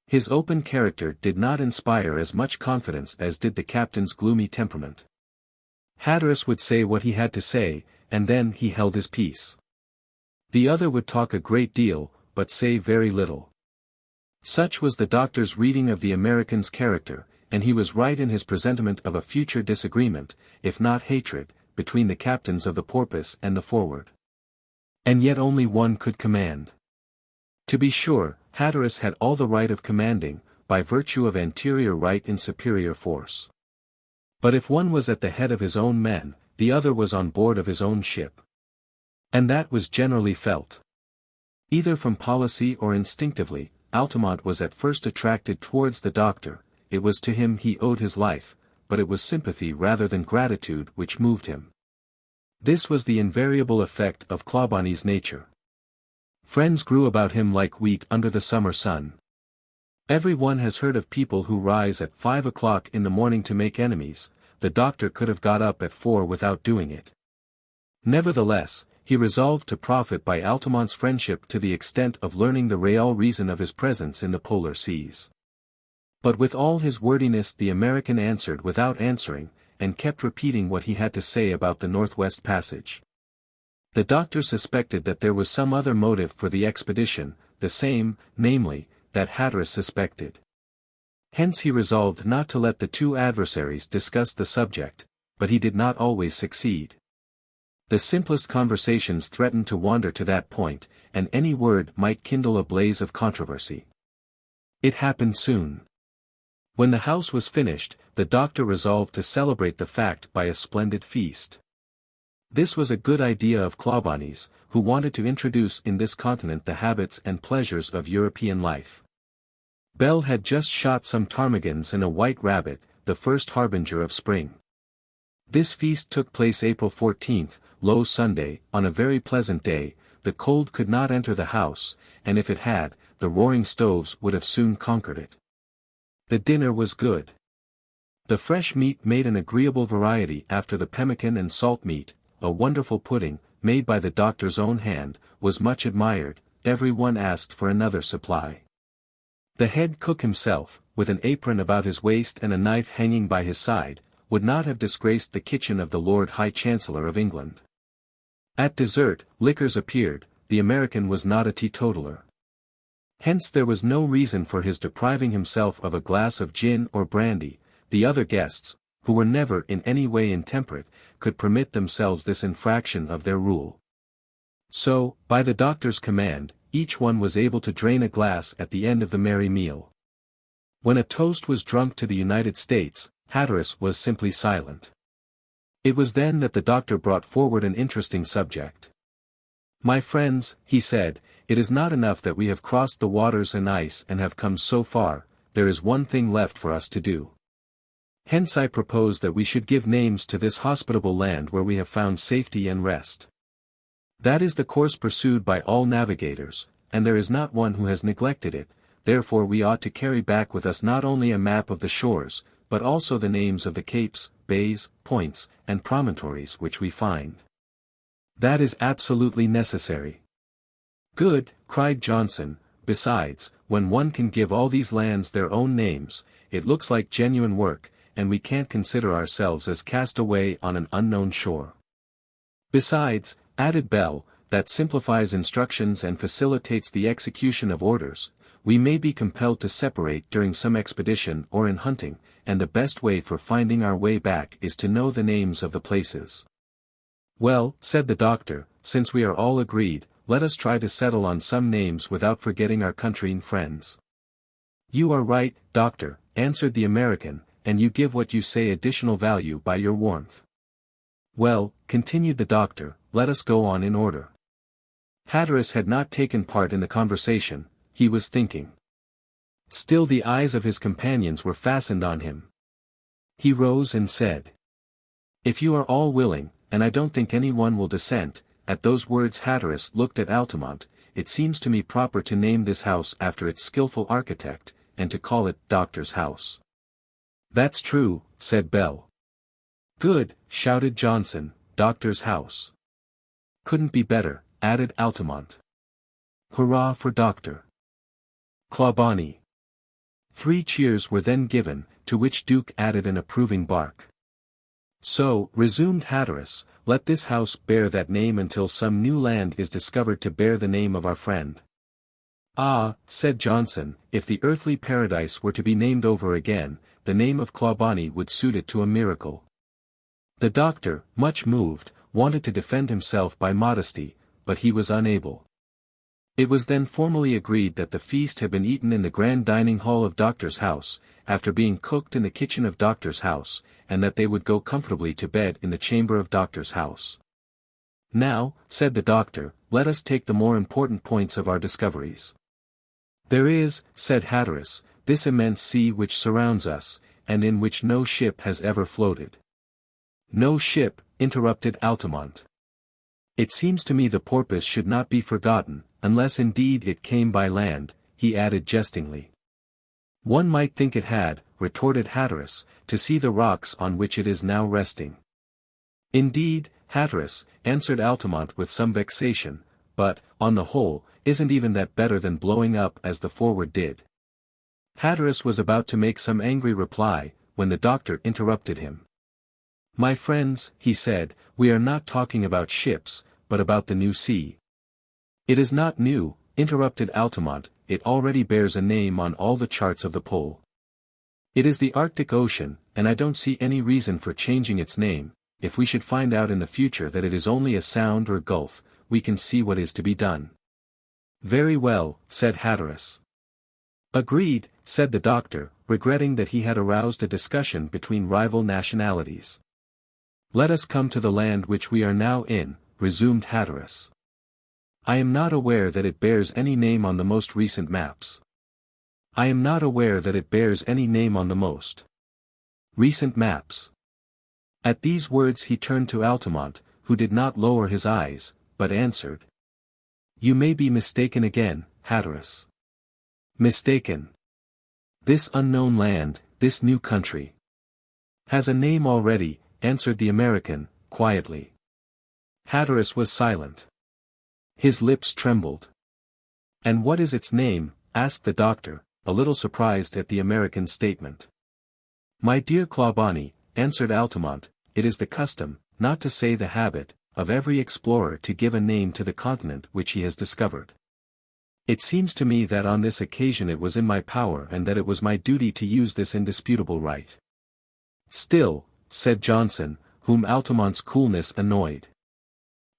His open character did not inspire as much confidence as did the captain's gloomy temperament. Hatteras would say what he had to say, and then he held his peace. The other would talk a great deal, but say very little. Such was the doctor's reading of the American's character, and he was right in his presentiment of a future disagreement, if not hatred, between the captains of the Porpoise and the Forward. And yet only one could command. To be sure, Hatteras had all the right of commanding, by virtue of anterior right in superior force. But if one was at the head of his own men, the other was on board of his own ship. And that was generally felt. Either from policy or instinctively, Altamont was at first attracted towards the doctor. It was to him he owed his life, but it was sympathy rather than gratitude which moved him. This was the invariable effect of Clawbonny's nature. Friends grew about him like wheat under the summer sun. Every one has heard of people who rise at 5 o'clock in the morning to make enemies. The doctor could have got up at 4 without doing it. Nevertheless, he resolved to profit by Altamont's friendship to the extent of learning the real reason of his presence in the polar seas. But with all his wordiness the American answered without answering, and kept repeating what he had to say about the Northwest Passage. The doctor suspected that there was some other motive for the expedition, the same, namely, that Hatteras suspected. Hence he resolved not to let the two adversaries discuss the subject, but he did not always succeed. The simplest conversations threatened to wander to that point, and any word might kindle a blaze of controversy. It happened soon. When the house was finished, the doctor resolved to celebrate the fact by a splendid feast. This was a good idea of Clawbonny's, who wanted to introduce in this continent the habits and pleasures of European life. Bell had just shot some ptarmigans and a white rabbit, the first harbinger of spring. This feast took place April 14th, Low Sunday, on a very pleasant day. The cold could not enter the house, and if it had, the roaring stoves would have soon conquered it. The dinner was good. The fresh meat made an agreeable variety after the pemmican and salt meat. A wonderful pudding, made by the doctor's own hand, was much admired. Every one asked for another supply. The head cook himself, with an apron about his waist and a knife hanging by his side, would not have disgraced the kitchen of the Lord High Chancellor of England. At dessert, liquors appeared. The American was not a teetotaler. Hence there was no reason for his depriving himself of a glass of gin or brandy. The other guests, who were never in any way intemperate, could permit themselves this infraction of their rule. So, by the doctor's command, each one was able to drain a glass at the end of the merry meal. When a toast was drunk to the United States, Hatteras was simply silent. It was then that the doctor brought forward an interesting subject. "My friends," he said, "it is not enough that we have crossed the waters and ice and have come so far, there is one thing left for us to do. Hence I propose that we should give names to this hospitable land where we have found safety and rest. That is the course pursued by all navigators, and there is not one who has neglected it. Therefore we ought to carry back with us not only a map of the shores, but also the names of the capes, bays, points, and promontories which we find. That is absolutely necessary." "Good," cried Johnson. "Besides, when one can give all these lands their own names, it looks like genuine work, and we can't consider ourselves as cast away on an unknown shore. Besides," added Bell, "that simplifies instructions and facilitates the execution of orders. We may be compelled to separate during some expedition or in hunting, and the best way for finding our way back is to know the names of the places." "Well," said the doctor, "since we are all agreed, let us try to settle on some names without forgetting our country and friends." "You are right, doctor," answered the American, "and you give what you say additional value by your warmth." "Well," continued the doctor, "let us go on in order." Hatteras had not taken part in the conversation. He was thinking. Still the eyes of his companions were fastened on him. He rose and said, "If you are all willing, and I don't think any one will dissent." At those words Hatteras looked at Altamont. "It seems to me proper to name this house after its skilful architect, and to call it Doctor's House." "That's true," said Bell. "Good," shouted Johnson, "Doctor's House." "Couldn't be better," added Altamont. "Hurrah for Doctor Clawbonny." 3 cheers were then given, to which Duke added an approving bark. "So," resumed Hatteras, "let this house bear that name until some new land is discovered to bear the name of our friend." "Ah," said Johnson, "if the earthly paradise were to be named over again, the name of Clawbonny would suit it to a miracle." The doctor, much moved, wanted to defend himself by modesty, but he was unable. It was then formally agreed that the feast had been eaten in the grand dining hall of Doctor's house, after being cooked in the kitchen of Doctor's house, and that they would go comfortably to bed in the chamber of Doctor's house. Now, said the doctor, let us take the more important points of our discoveries. There is, said Hatteras, this immense sea which surrounds us, and in which no ship has ever floated. No ship, interrupted Altamont. It seems to me the porpoise should not be forgotten, unless indeed it came by land, he added jestingly. One might think it had, retorted Hatteras, to see the rocks on which it is now resting. Indeed, Hatteras, answered Altamont with some vexation, but, on the whole, isn't even that better than blowing up as the Forward did. Hatteras was about to make some angry reply, when the doctor interrupted him. My friends, he said, we are not talking about ships, but about the new sea. It is not new, interrupted Altamont, it already bears a name on all the charts of the pole. It is the Arctic Ocean, and I don't see any reason for changing its name. If we should find out in the future that it is only a sound or gulf, we can see what is to be done. Very well, said Hatteras. Agreed, said the doctor, regretting that he had aroused a discussion between rival nationalities. Let us come to the land which we are now in, resumed Hatteras. I am not aware that it bears any name on the most recent maps. I am not aware that it bears any name on the most recent maps. At these words he turned to Altamont, who did not lower his eyes, but answered. You may be mistaken again, Hatteras. Mistaken. This unknown land, this new country, has a name already, answered the American, quietly. Hatteras was silent. His lips trembled. And what is its name? Asked the doctor, a little surprised at the American's statement. My dear Clawbonny, answered Altamont, it is the custom, not to say the habit, of every explorer to give a name to the continent which he has discovered. It seems to me that on this occasion it was in my power and that it was my duty to use this indisputable right. Still, said Johnson, whom Altamont's coolness annoyed.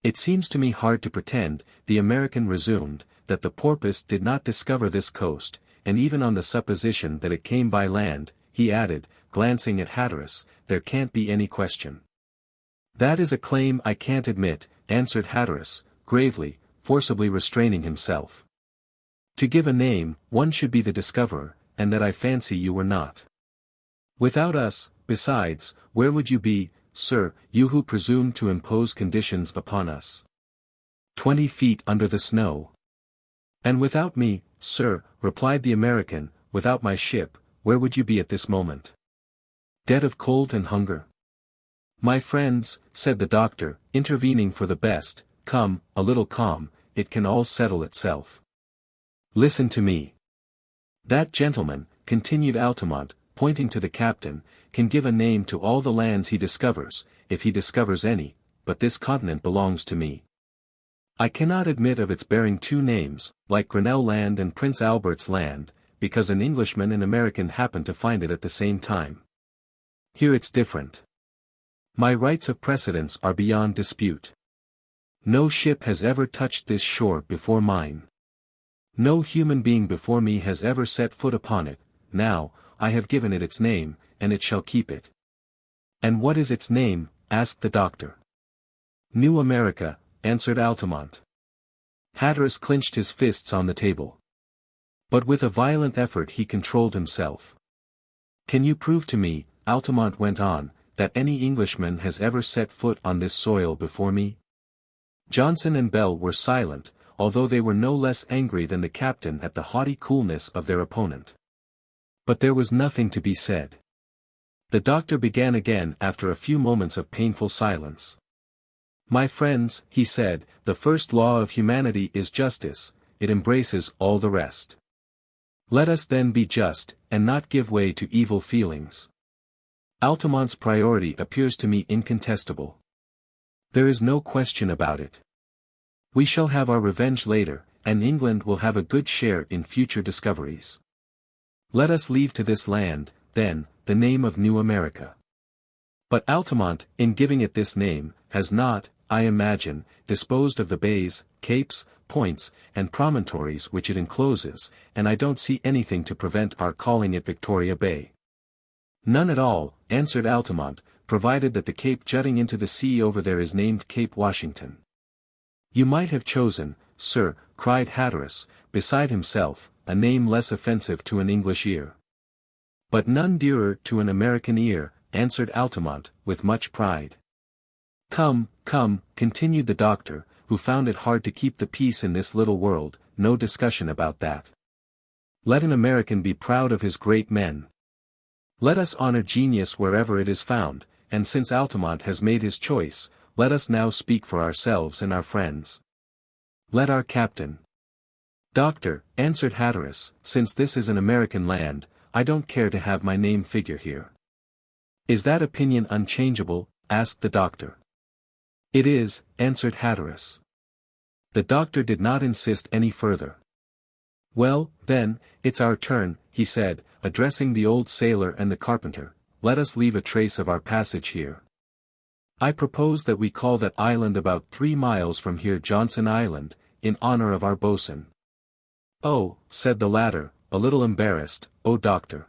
It seems to me hard to pretend, the American resumed, that the porpoise did not discover this coast, and even on the supposition that it came by land, he added, glancing at Hatteras, there can't be any question. That is a claim I can't admit, answered Hatteras, gravely, forcibly restraining himself. To give a name, one should be the discoverer, and that I fancy you were not. Without us, besides, where would you be, sir, you who presume to impose conditions upon us? 20 feet under the snow. And without me, sir, replied the American, without my ship, where would you be at this moment? Dead of cold and hunger. My friends, said the doctor, intervening for the best, come, a little calm, it can all settle itself. Listen to me. That gentleman, continued Altamont, pointing to the captain, can give a name to all the lands he discovers, if he discovers any, but this continent belongs to me. I cannot admit of its bearing two names, like Grinnell Land and Prince Albert's Land, because an Englishman and American happen to find it at the same time. Here it's different. My rights of precedence are beyond dispute. No ship has ever touched this shore before mine. No human being before me has ever set foot upon it. Now, I have given it its name, and it shall keep it. And what is its name? Asked the doctor. New America, answered Altamont. Hatteras clenched his fists on the table. But with a violent effort he controlled himself. Can you prove to me, Altamont went on, that any Englishman has ever set foot on this soil before me? Johnson and Bell were silent, although they were no less angry than the captain at the haughty coolness of their opponent. But there was nothing to be said. The doctor began again after a few moments of painful silence. My friends, he said, the first law of humanity is justice, it embraces all the rest. Let us then be just, and not give way to evil feelings. Altamont's priority appears to me incontestable. There is no question about it. We shall have our revenge later, and England will have a good share in future discoveries. Let us leave to this land, then, the name of New America. But Altamont, in giving it this name, has not, I imagine, disposed of the bays, capes, points, and promontories which it encloses, and I don't see anything to prevent our calling it Victoria Bay. None at all, answered Altamont, provided that the cape jutting into the sea over there is named Cape Washington. You might have chosen, sir, cried Hatteras, beside himself, a name less offensive to an English ear. But none dearer to an American ear, answered Altamont, with much pride. Come, come, continued the doctor, who found it hard to keep the peace in this little world, no discussion about that. Let an American be proud of his great men. Let us honor genius wherever it is found, and since Altamont has made his choice, let us now speak for ourselves and our friends. Let our captain. Doctor, answered Hatteras, since this is an American land, I don't care to have my name figure here. Is that opinion unchangeable? Asked the doctor. It is, answered Hatteras. The doctor did not insist any further. Well, then, it's our turn, he said, addressing the old sailor and the carpenter, let us leave a trace of our passage here. I propose that we call that island about 3 miles from here Johnson Island, in honor of our boatswain. Oh, said the latter, a little embarrassed, oh doctor.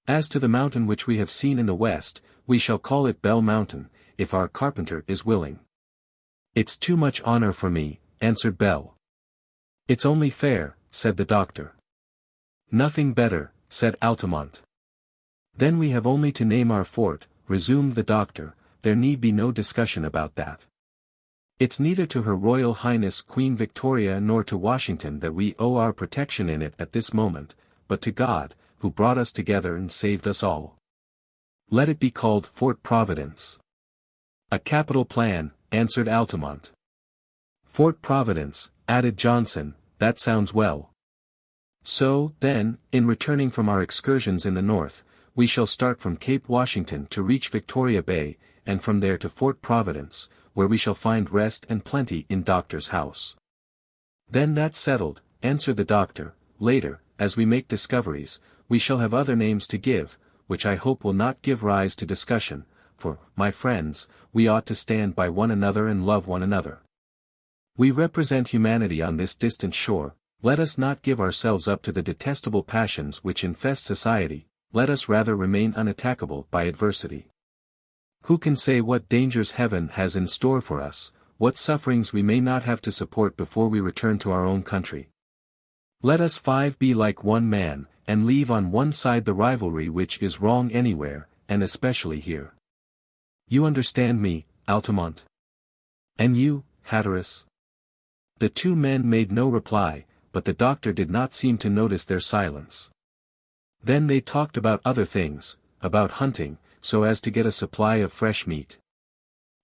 As to the mountain which we have seen in the west, we shall call it Bell Mountain, if our carpenter is willing. It's too much honor for me, answered Bell. It's only fair, said the doctor. Nothing better, said Altamont. Then we have only to name our fort, resumed the doctor, there need be no discussion about that. It's neither to Her Royal Highness Queen Victoria nor to Washington that we owe our protection in it at this moment, but to God, who brought us together and saved us all. Let it be called Fort Providence. A capital plan, answered Altamont. Fort Providence, added Johnson, that sounds well. So, then, in returning from our excursions in the north, we shall start from Cape Washington to reach Victoria Bay, and from there to Fort Providence, where we shall find rest and plenty in Doctor's house. Then that's settled, answered the doctor. Later, as we make discoveries, we shall have other names to give, which I hope will not give rise to discussion, for, my friends, we ought to stand by one another and love one another. We represent humanity on this distant shore, let us not give ourselves up to the detestable passions which infest society, let us rather remain unattackable by adversity. Who can say what dangers heaven has in store for us, what sufferings we may not have to support before we return to our own country? Let us 5 be like one man, and leave on one side the rivalry which is wrong anywhere, and especially here. You understand me, Altamont? And you, Hatteras? The 2 men made no reply, but the doctor did not seem to notice their silence. Then they talked about other things, about hunting, so as to get a supply of fresh meat.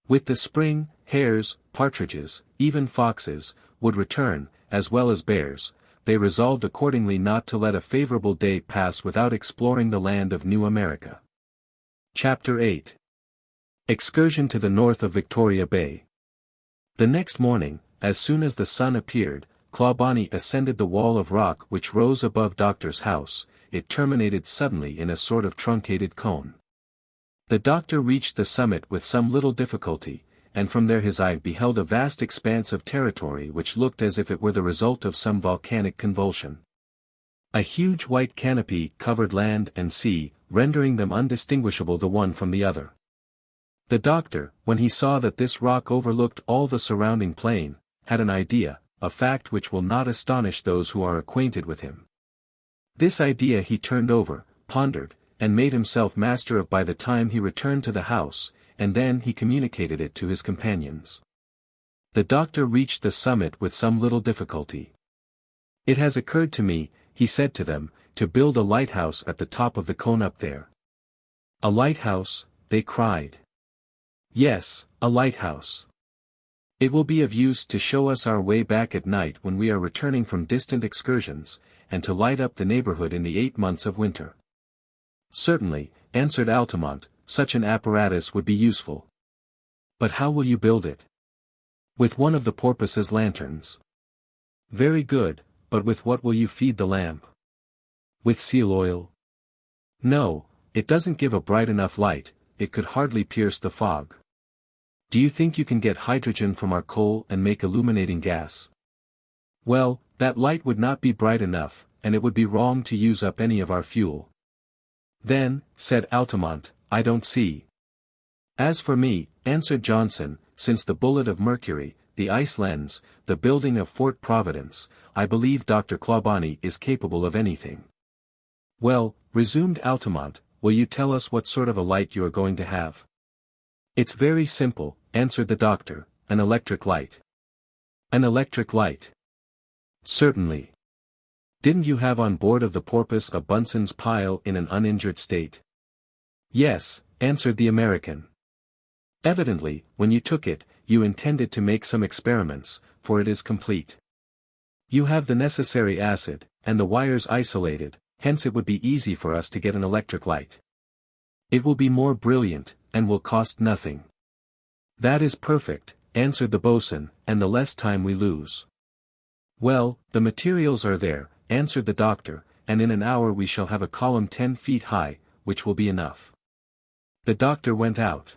With the spring, hares, partridges, even foxes, would return, as well as bears. They resolved accordingly not to let a favorable day pass without exploring the land of New America. Chapter 8. Excursion to the north of Victoria Bay. The next morning, as soon as the sun appeared, Clawbonny ascended the wall of rock which rose above Doctor's house. It terminated suddenly in a sort of truncated cone. The doctor reached the summit with some little difficulty, and from there his eye beheld a vast expanse of territory which looked as if it were the result of some volcanic convulsion. A huge white canopy covered land and sea, rendering them undistinguishable the one from the other. The doctor, when he saw that this rock overlooked all the surrounding plain, had an idea, a fact which will not astonish those who are acquainted with him. This idea he turned over, pondered, and made himself master of by the time he returned to the house, and then he communicated it to his companions. The doctor reached the summit with some little difficulty. It has occurred to me, he said to them, to build a lighthouse at the top of the cone up there. A lighthouse, they cried. Yes, a lighthouse. It will be of use to show us our way back at night when we are returning from distant excursions, and to light up the neighborhood in the 8 months of winter. Certainly, answered Altamont, such an apparatus would be useful. But how will you build it? With one of the porpoise's lanterns. Very good, but with what will you feed the lamp? With seal oil? No, it doesn't give a bright enough light, it could hardly pierce the fog. Do you think you can get hydrogen from our coal and make illuminating gas? Well, that light would not be bright enough, and it would be wrong to use up any of our fuel. Then, said Altamont, I don't see. As for me, answered Johnson, since the bullet of Mercury, the ice lens, the building of Fort Providence, I believe Dr. Clawbonny is capable of anything. Well, resumed Altamont, will you tell us what sort of a light you are going to have? It's very simple, answered the doctor, an electric light. An electric light? Certainly. Didn't you have on board of the Porpoise a Bunsen's pile in an uninjured state? Yes, answered the American. Evidently, when you took it, you intended to make some experiments, for it is complete. You have the necessary acid, and the wires isolated, hence it would be easy for us to get an electric light. It will be more brilliant, and will cost nothing. That is perfect, answered the boatswain, and the less time we lose. Well, the materials are there, answered the doctor, and in an hour we shall have a column 10 feet high, which will be enough. The doctor went out.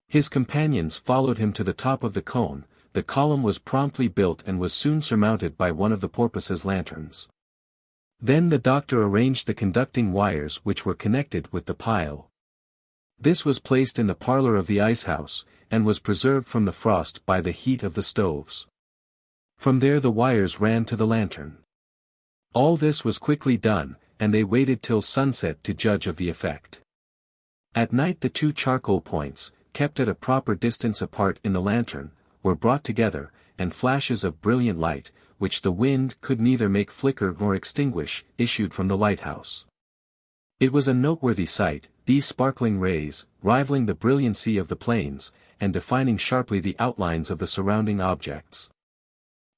His companions followed him to the top of the cone. The column was promptly built and was soon surmounted by one of the Porpoise's lanterns. Then the doctor arranged the conducting wires which were connected with the pile. This was placed in the parlor of the icehouse, and was preserved from the frost by the heat of the stoves. From there the wires ran to the lantern. All this was quickly done, and they waited till sunset to judge of the effect. At night the two charcoal points, kept at a proper distance apart in the lantern, were brought together, and flashes of brilliant light, which the wind could neither make flicker nor extinguish, issued from the lighthouse. It was a noteworthy sight, these sparkling rays, rivaling the brilliancy of the plains, and defining sharply the outlines of the surrounding objects.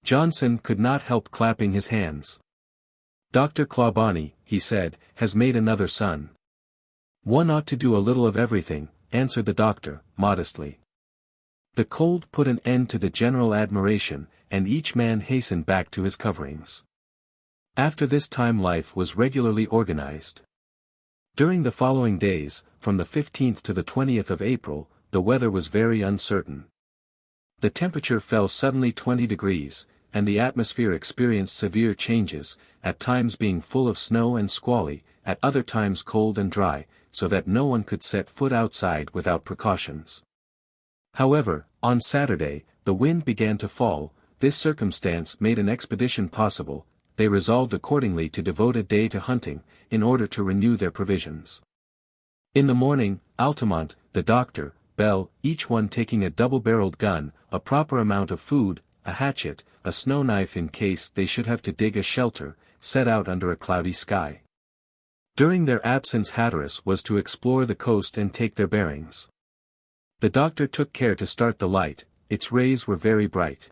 Johnson could not help clapping his hands. Dr. Clawbonny, he said, has made another son. One ought to do a little of everything, answered the doctor, modestly. The cold put an end to the general admiration, and each man hastened back to his coverings. After this time life was regularly organized. During the following days, from the 15th to the 20th of April, the weather was very uncertain. The temperature fell suddenly 20 degrees, and the atmosphere experienced severe changes, at times being full of snow and squally, at other times cold and dry, so that no one could set foot outside without precautions. However, on Saturday, the wind began to fall. This circumstance made an expedition possible. They resolved accordingly to devote a day to hunting, in order to renew their provisions. In the morning, Altamont, the doctor, Bell, each one taking a double-barreled gun, a proper amount of food, a hatchet, a snow knife in case they should have to dig a shelter, set out under a cloudy sky. During their absence Hatteras was to explore the coast and take their bearings. The doctor took care to start the light. Its rays were very bright.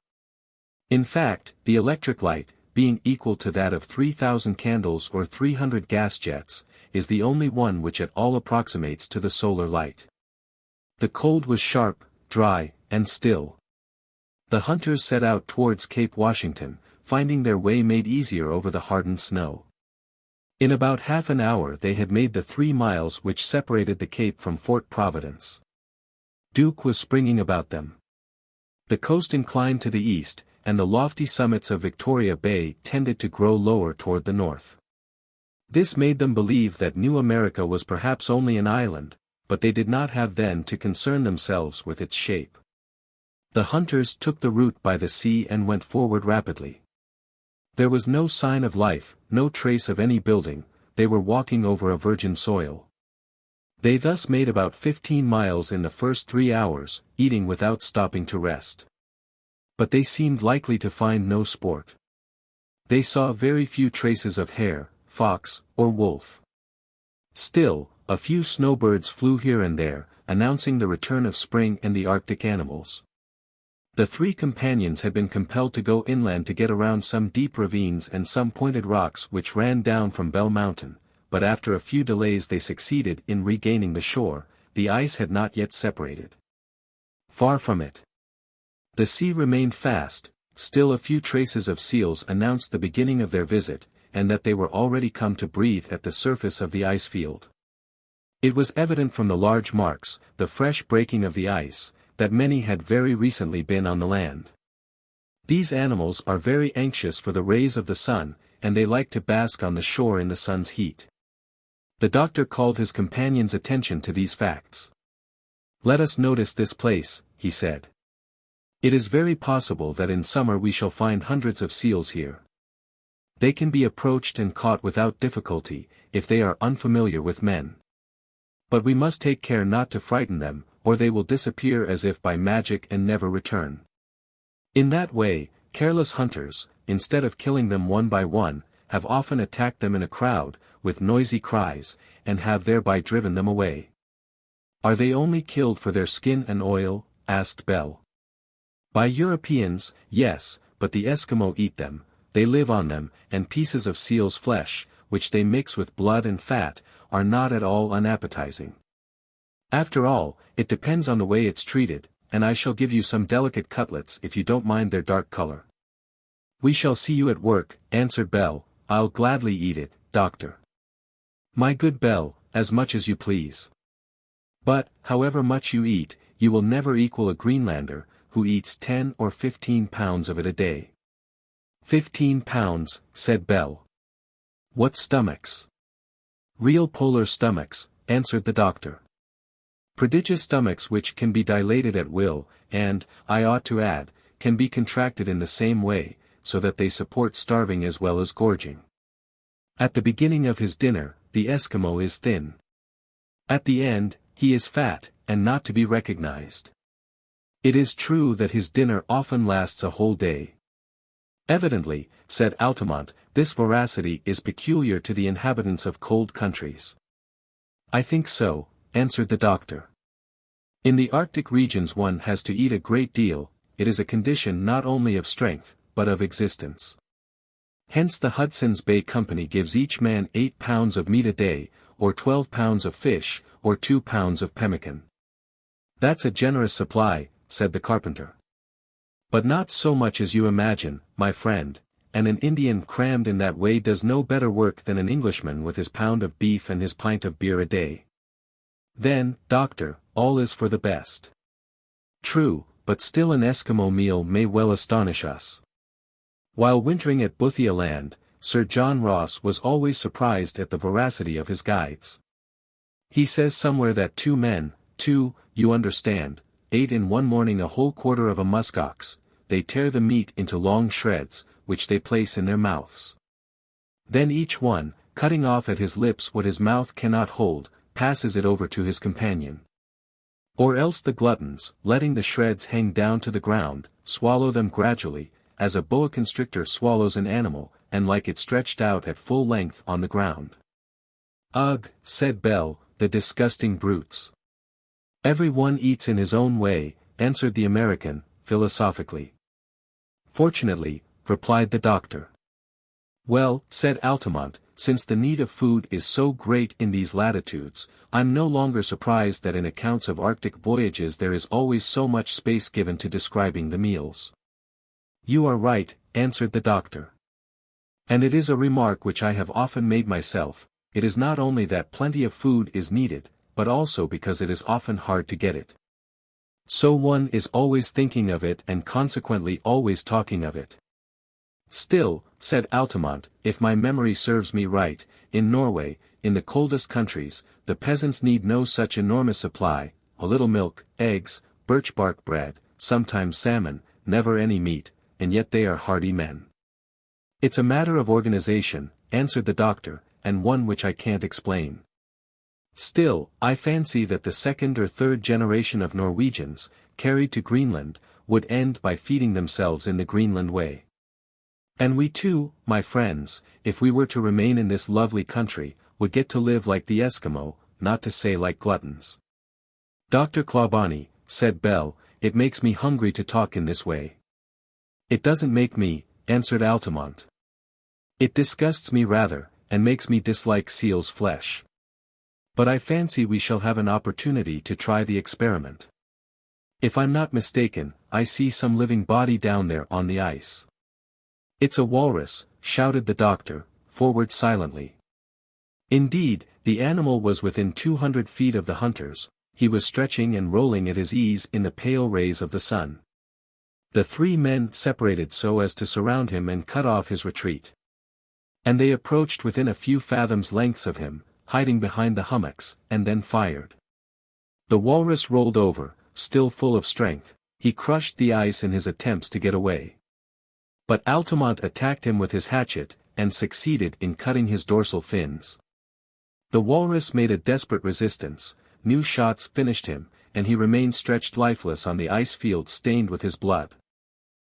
In fact, the electric light, being equal to that of 3,000 candles or 300 gas jets, is the only one which at all approximates to the solar light. The cold was sharp, dry, and still. The hunters set out towards Cape Washington, finding their way made easier over the hardened snow. In about half an hour they had made the 3 miles which separated the Cape from Fort Providence. Duke was springing about them. The coast inclined to the east, and the lofty summits of Victoria Bay tended to grow lower toward the north. This made them believe that New America was perhaps only an island, but they did not have then to concern themselves with its shape. The hunters took the route by the sea and went forward rapidly. There was no sign of life, no trace of any building. They were walking over a virgin soil. They thus made about 15 miles in the first 3 hours, eating without stopping to rest. But they seemed likely to find no sport. They saw very few traces of hare, fox, or wolf. Still, a few snowbirds flew here and there, announcing the return of spring and the Arctic animals. The 3 companions had been compelled to go inland to get around some deep ravines and some pointed rocks which ran down from Bell Mountain, but after a few delays they succeeded in regaining the shore. The ice had not yet separated. Far from it. The sea remained fast. Still a few traces of seals announced the beginning of their visit, and that they were already come to breathe at the surface of the ice field. It was evident from the large marks, the fresh breaking of the ice, that many had very recently been on the land. These animals are very anxious for the rays of the sun, and they like to bask on the shore in the sun's heat. The doctor called his companion's attention to these facts. "Let us notice this place," he said. "It is very possible that in summer we shall find hundreds of seals here. They can be approached and caught without difficulty, if they are unfamiliar with men. But we must take care not to frighten them, or they will disappear as if by magic and never return. In that way, careless hunters, instead of killing them one by one, have often attacked them in a crowd, with noisy cries, and have thereby driven them away." "Are they only killed for their skin and oil?" asked Bell. "By Europeans, yes, but the Eskimo eat them, they live on them, and pieces of seal's flesh, which they mix with blood and fat, are not at all unappetizing. After all, it depends on the way it's treated, and I shall give you some delicate cutlets if you don't mind their dark color." "We shall see you at work," answered Bell. "I'll gladly eat it, doctor." "My good Bell, as much as you please. But, however much you eat, you will never equal a Greenlander, who eats 10 or 15 pounds of it a day." "15 pounds, said Bell. "What stomachs?" "Real polar stomachs," answered the doctor. "Prodigious stomachs which can be dilated at will, and, I ought to add, can be contracted in the same way, so that they support starving as well as gorging. At the beginning of his dinner, the Eskimo is thin. At the end, he is fat, and not to be recognized. It is true that his dinner often lasts a whole day." "Evidently," said Altamont, "this voracity is peculiar to the inhabitants of cold countries." "I think so," answered the doctor. "In the Arctic regions one has to eat a great deal, it is a condition not only of strength, but of existence. Hence the Hudson's Bay Company gives each man 8 pounds of meat a day, or 12 pounds of fish, or 2 pounds of pemmican." "That's a generous supply," said the carpenter. "But not so much as you imagine, my friend, and an Indian crammed in that way does no better work than an Englishman with his pound of beef and his pint of beer a day." "Then, doctor, all is for the best." "True, but still an Eskimo meal may well astonish us." While wintering at Boothia Land, Sir John Ross was always surprised at the voracity of his guides. He says somewhere that 2 men, you understand, ate in one morning a whole quarter of a muskox. They tear the meat into long shreds, which they place in their mouths. Then each one, cutting off at his lips what his mouth cannot hold, passes it over to his companion. Or else the gluttons, letting the shreds hang down to the ground, swallow them gradually, as a boa constrictor swallows an animal, and like it stretched out at full length on the ground. "Ugh," said Bell, "the disgusting brutes." "Every one eats in his own way," answered the American, philosophically. "Fortunately," replied the doctor. "Well," said Altamont, "since the need of food is so great in these latitudes, I'm no longer surprised that in accounts of Arctic voyages there is always so much space given to describing the meals." "You are right," answered the doctor. "And it is a remark which I have often made myself, it is not only that plenty of food is needed, but also because it is often hard to get it. So one is always thinking of it and consequently always talking of it." "Still," said Altamont, "if my memory serves me right, in Norway, in the coldest countries, the peasants need no such enormous supply, a little milk, eggs, birch bark bread, sometimes salmon, never any meat, and yet they are hardy men." "It's a matter of organization," answered the doctor, "and one which I can't explain. Still, I fancy that the second or third generation of Norwegians, carried to Greenland, would end by feeding themselves in the Greenland way. And we too, my friends, if we were to remain in this lovely country, would get to live like the Eskimo, not to say like gluttons." "Dr. Clawbonny," said Bell, "it makes me hungry to talk in this way." "It doesn't make me," answered Altamont. "It disgusts me rather, and makes me dislike seal's flesh. But I fancy we shall have an opportunity to try the experiment. If I'm not mistaken, I see some living body down there on the ice." "It's a walrus," shouted the doctor, forward silently. Indeed, the animal was within 200 feet of the hunters, he was stretching and rolling at his ease in the pale rays of the sun. The three men separated so as to surround him and cut off his retreat. And they approached within a few fathoms lengths of him, hiding behind the hummocks, and then fired. The walrus rolled over, still full of strength. He crushed the ice in his attempts to get away. But Altamont attacked him with his hatchet, and succeeded in cutting his dorsal fins. The walrus made a desperate resistance, new shots finished him, and he remained stretched lifeless on the ice field stained with his blood.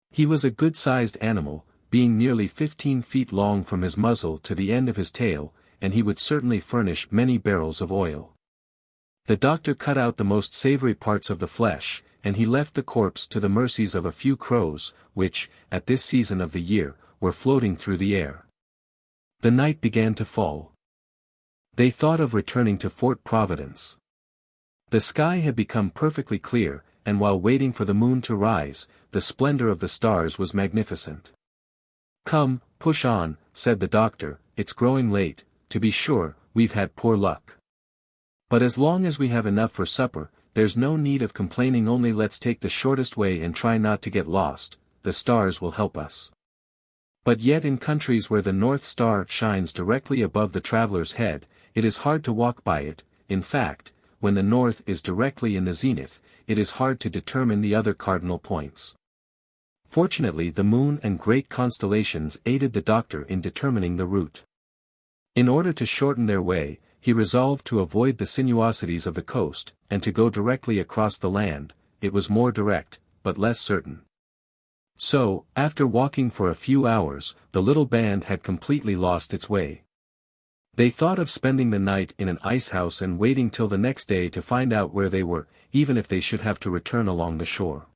He was a good-sized animal, being nearly 15 feet long from his muzzle to the end of his tail, and he would certainly furnish many barrels of oil. The doctor cut out the most savory parts of the flesh, and he left the corpse to the mercies of a few crows, which, at this season of the year, were floating through the air. The night began to fall. They thought of returning to Fort Providence. The sky had become perfectly clear, and while waiting for the moon to rise, the splendor of the stars was magnificent. "Come, push on," said the doctor, "it's growing late, to be sure, we've had poor luck. But as long as we have enough for supper, there's no need of complaining, only let's take the shortest way and try not to get lost, the stars will help us." But yet in countries where the North Star shines directly above the traveler's head, it is hard to walk by it. In fact, when the north is directly in the zenith, it is hard to determine the other cardinal points. Fortunately the moon and great constellations aided the doctor in determining the route. In order to shorten their way, he resolved to avoid the sinuosities of the coast, and to go directly across the land. It was more direct, but less certain. So, after walking for a few hours, the little band had completely lost its way. They thought of spending the night in an icehouse and waiting till the next day to find out where they were, even if they should have to return along the shore.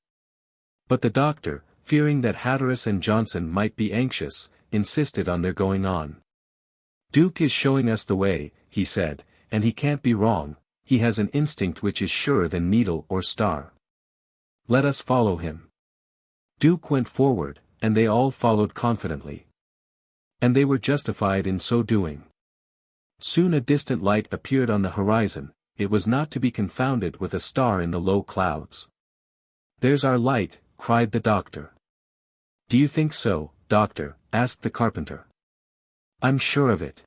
But the doctor, fearing that Hatteras and Johnson might be anxious, insisted on their going on. "Duke is showing us the way," he said, "and he can't be wrong, he has an instinct which is surer than needle or star. Let us follow him." Duke went forward, and they all followed confidently. And they were justified in so doing. Soon a distant light appeared on the horizon. It was not to be confounded with a star in the low clouds. "There's our light," cried the doctor. "Do you think so, doctor?" asked the carpenter. "I'm sure of it.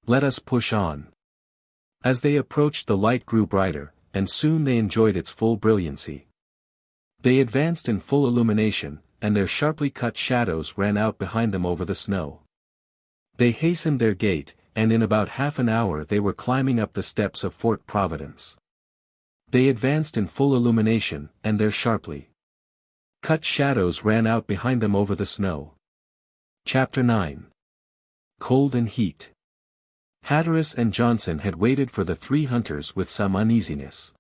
Let us push on." As they approached, the light grew brighter, and soon they enjoyed its full brilliancy. They advanced in full illumination, and their sharply cut shadows ran out behind them over the snow. They hastened their gait, and in about half an hour they were climbing up the steps of Fort Providence. They advanced in full illumination, and their sharply cut shadows ran out behind them over the snow. Chapter 9. Cold and Heat. Hatteras and Johnson had waited for the three hunters with some uneasiness.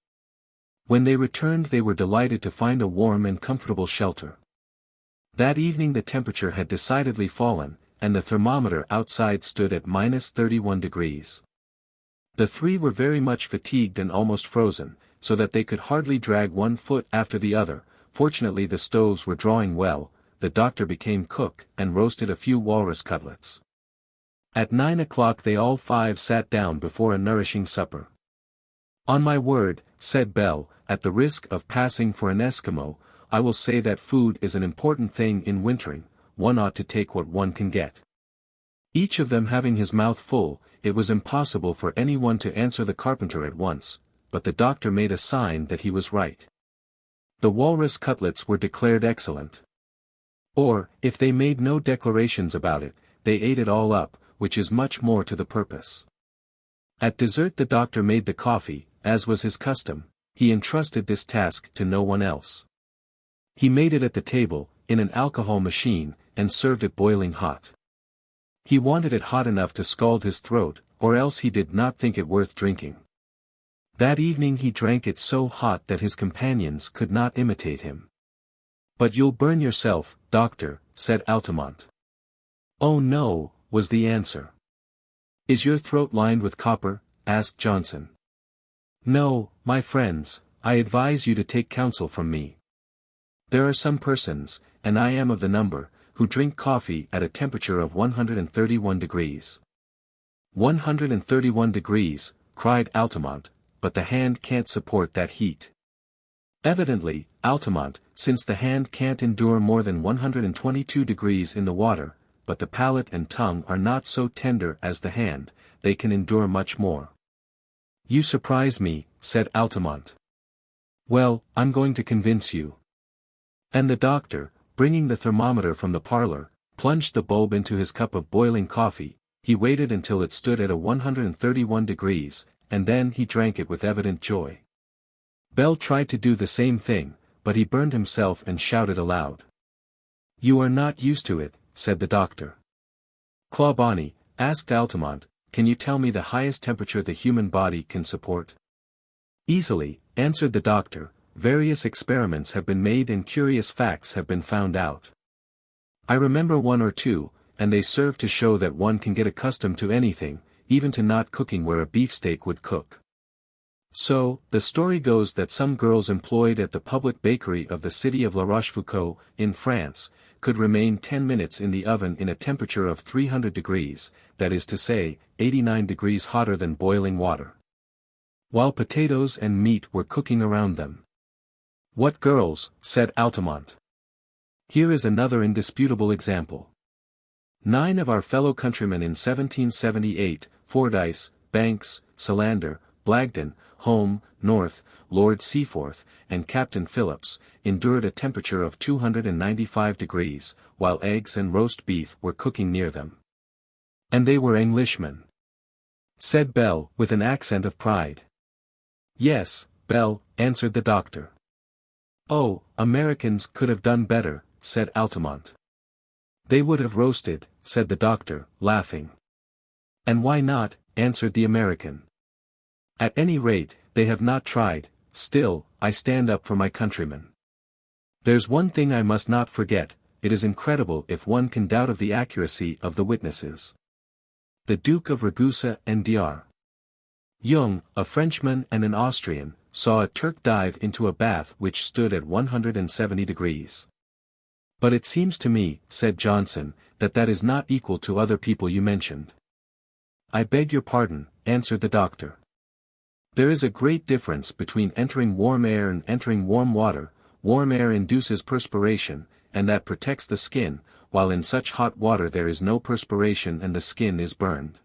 When they returned they were delighted to find a warm and comfortable shelter. That evening the temperature had decidedly fallen, and the thermometer outside stood at -31 degrees. The three were very much fatigued and almost frozen, so that they could hardly drag one foot after the other. Fortunately the stoves were drawing well. The doctor became cook, and roasted a few walrus cutlets. At 9 o'clock they all five sat down before a nourishing supper. "On my word," said Bell, "at the risk of passing for an Eskimo, I will say that food is an important thing in wintering. One ought to take what one can get." Each of them having his mouth full, it was impossible for anyone to answer the carpenter at once, but the doctor made a sign that he was right. The walrus cutlets were declared excellent. Or, if they made no declarations about it, they ate it all up, which is much more to the purpose. At dessert the doctor made the coffee. As was his custom, he entrusted this task to no one else. He made it at the table, in an alcohol machine, and served it boiling hot. He wanted it hot enough to scald his throat, or else he did not think it worth drinking. That evening he drank it so hot that his companions could not imitate him. "But you'll burn yourself, doctor," said Altamont. "Oh no," was the answer. "Is your throat lined with copper?" asked Johnson. "No, my friends, I advise you to take counsel from me. There are some persons, and I am of the number, who drink coffee at a temperature of 131 degrees. 131 degrees, cried Altamont, but the hand can't support that heat. Evidently, Altamont, since the hand can't endure more than 122 degrees in the water, but the palate and tongue are not so tender as the hand, they can endure much more. You surprise me, said Altamont. Well, I'm going to convince you. And the doctor, bringing the thermometer from the parlor, plunged the bulb into his cup of boiling coffee. He waited until it stood at 131 degrees, and then he drank it with evident joy. Bell tried to do the same thing, but he burned himself and shouted aloud. You are not used to it, said the doctor. Clawbonny, asked Altamont, can you tell me the highest temperature the human body can support? Easily, answered the doctor, various experiments have been made and curious facts have been found out. I remember one or two, and they serve to show that one can get accustomed to anything, even to not cooking where a beefsteak would cook. So, the story goes that some girls employed at the public bakery of the city of La Rochefoucauld, in France, could remain 10 minutes in the oven in a temperature of 300 degrees, that is to say, 89 degrees hotter than boiling water, while potatoes and meat were cooking around them. What girls, said Altamont. Here is another indisputable example. 9 of our fellow countrymen in 1778, Fordyce, Banks, Solander, Blagden, Home, North, Lord Seaforth, and Captain Phillips, endured a temperature of 295 degrees, while eggs and roast beef were cooking near them. And they were Englishmen, said Bell, with an accent of pride. Yes, Bell, answered the doctor. Oh, Americans could have done better, said Altamont. They would have roasted, said the doctor, laughing. And why not, answered the American. At any rate, they have not tried. Still, I stand up for my countrymen. There's one thing I must not forget, it is incredible if one can doubt of the accuracy of the witnesses. The Duke of Ragusa and Dr. Jung, a Frenchman and an Austrian, saw a Turk dive into a bath which stood at 170 degrees. But it seems to me, said Johnson, that is not equal to other people you mentioned. I beg your pardon, answered the doctor. There is a great difference between entering warm air and entering warm water. Warm air induces perspiration, and that protects the skin, while in such hot water there is no perspiration and the skin is burned.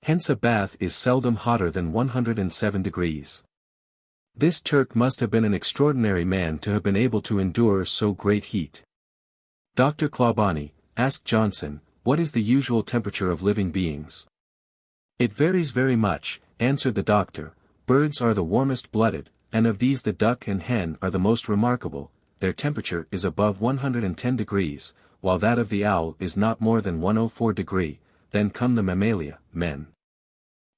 Hence a bath is seldom hotter than 107 degrees. This Turk must have been an extraordinary man to have been able to endure so great heat. Dr. Clawbonny, asked Johnson, what is the usual temperature of living beings? It varies very much, answered the doctor. Birds are the warmest blooded, and of these the duck and hen are the most remarkable. Their temperature is above 110 degrees, while that of the owl is not more than 104 degree, then come the mammalia, men.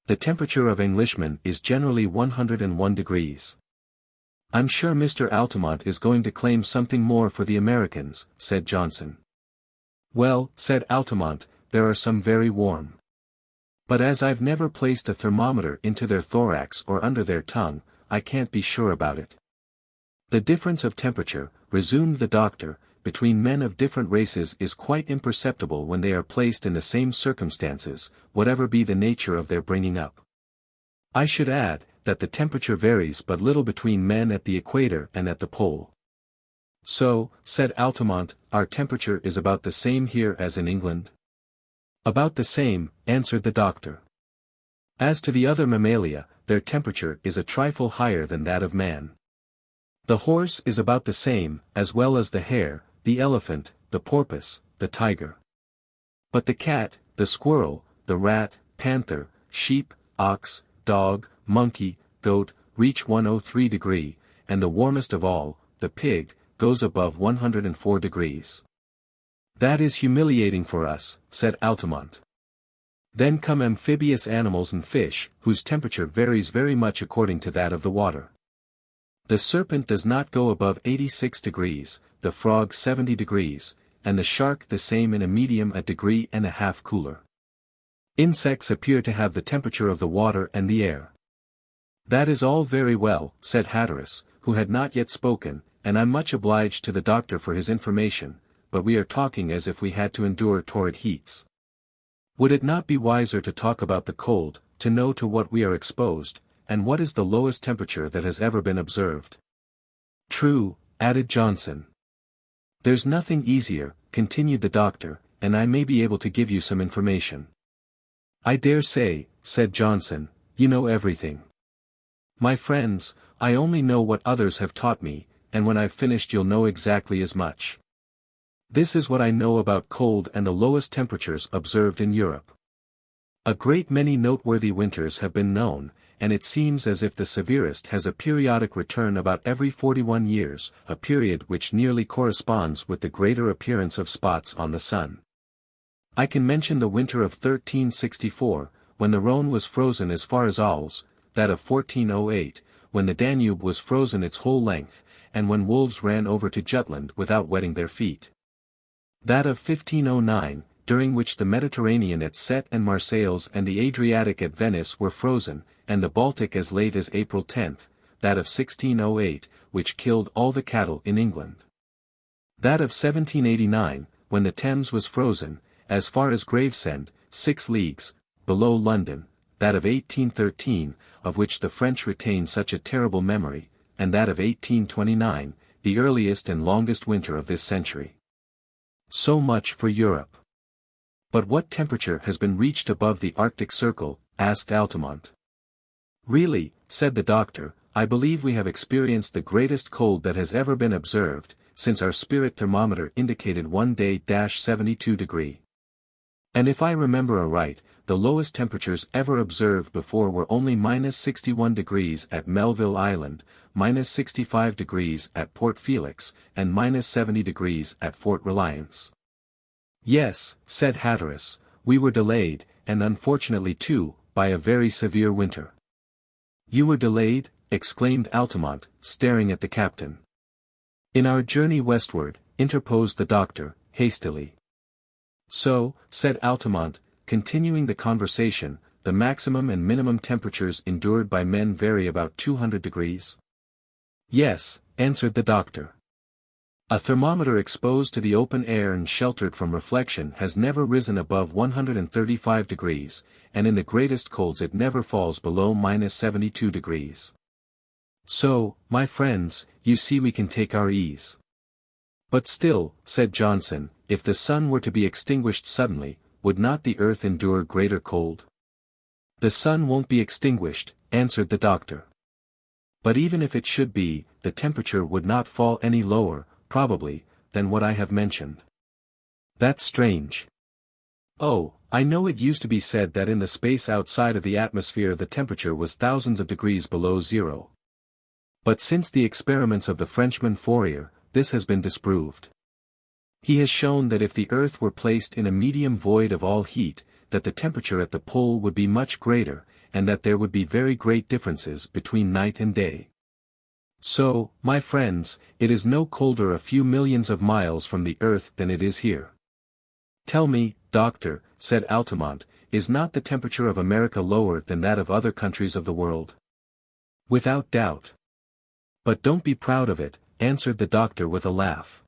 The temperature of Englishmen is generally 101 degrees. I'm sure Mr. Altamont is going to claim something more for the Americans, said Johnson. Well, said Altamont, there are some very warm. But as I've never placed a thermometer into their thorax or under their tongue, I can't be sure about it. The difference of temperature, resumed the doctor, between men of different races is quite imperceptible when they are placed in the same circumstances, whatever be the nature of their bringing up. I should add, that the temperature varies but little between men at the equator and at the pole. So, said Altamont, our temperature is about the same here as in England? About the same, answered the doctor. As to the other mammalia, their temperature is a trifle higher than that of man. The horse is about the same, as well as the hare, the elephant, the porpoise, the tiger. But the cat, the squirrel, the rat, panther, sheep, ox, dog, monkey, goat, reach 103 degree, and the warmest of all, the pig, goes above 104 degrees. That is humiliating for us, said Altamont. Then come amphibious animals and fish, whose temperature varies very much according to that of the water. The serpent does not go above 86 degrees, the frog 70 degrees, and the shark the same in a medium a degree and a half cooler. Insects appear to have the temperature of the water and the air. That is all very well, said Hatteras, who had not yet spoken, and I'm much obliged to the doctor for his information, but we are talking as if we had to endure torrid heats. Would it not be wiser to talk about the cold, to know to what we are exposed, and what is the lowest temperature that has ever been observed? True, added Johnson. There's nothing easier, continued the doctor, and I may be able to give you some information. I dare say, said Johnson, you know everything. My friends, I only know what others have taught me, and when I've finished you'll know exactly as much. This is what I know about cold and the lowest temperatures observed in Europe. A great many noteworthy winters have been known, and it seems as if the severest has a periodic return about every 41 years, a period which nearly corresponds with the greater appearance of spots on the sun. I can mention the winter of 1364, when the Rhone was frozen as far as Arles, that of 1408, when the Danube was frozen its whole length, and when wolves ran over to Jutland without wetting their feet. That of 1509, during which the Mediterranean at Sète and Marseilles and the Adriatic at Venice were frozen, and the Baltic as late as April 10, that of 1608, which killed all the cattle in England. That of 1789, when the Thames was frozen, as far as Gravesend, 6 leagues, below London, that of 1813, of which the French retain such a terrible memory, and that of 1829, the earliest and longest winter of this century. So much for Europe. But what temperature has been reached above the Arctic Circle? Asked Altamont. Really, said the doctor, I believe we have experienced the greatest cold that has ever been observed, since our spirit thermometer indicated one day 72 degrees. And if I remember aright, the lowest temperatures ever observed before were only -61 degrees at Melville Island, -65 degrees at Port Felix, and -70 degrees at Fort Reliance. Yes, said Hatteras, we were delayed, and unfortunately too, by a very severe winter. You were delayed? Exclaimed Altamont, staring at the captain. In our journey westward, interposed the doctor, hastily. So, said Altamont, continuing the conversation, the maximum and minimum temperatures endured by men vary about 200 degrees? Yes, answered the doctor. A thermometer exposed to the open air and sheltered from reflection has never risen above 135 degrees, and in the greatest colds it never falls below -72 degrees. So, my friends, you see we can take our ease. But still, said Johnson, if the sun were to be extinguished suddenly, would not the earth endure greater cold? The sun won't be extinguished, answered the doctor. But even if it should be, the temperature would not fall any lower, probably, than what I have mentioned. That's strange. Oh, I know it used to be said that in the space outside of the atmosphere the temperature was thousands of degrees below zero. But since the experiments of the Frenchman Fourier, this has been disproved. He has shown that if the earth were placed in a medium void of all heat, that the temperature at the pole would be much greater, and that there would be very great differences between night and day. So, my friends, it is no colder a few millions of miles from the earth than it is here. Tell me, doctor, said Altamont, is not the temperature of America lower than that of other countries of the world? Without doubt. But don't be proud of it, answered the doctor with a laugh.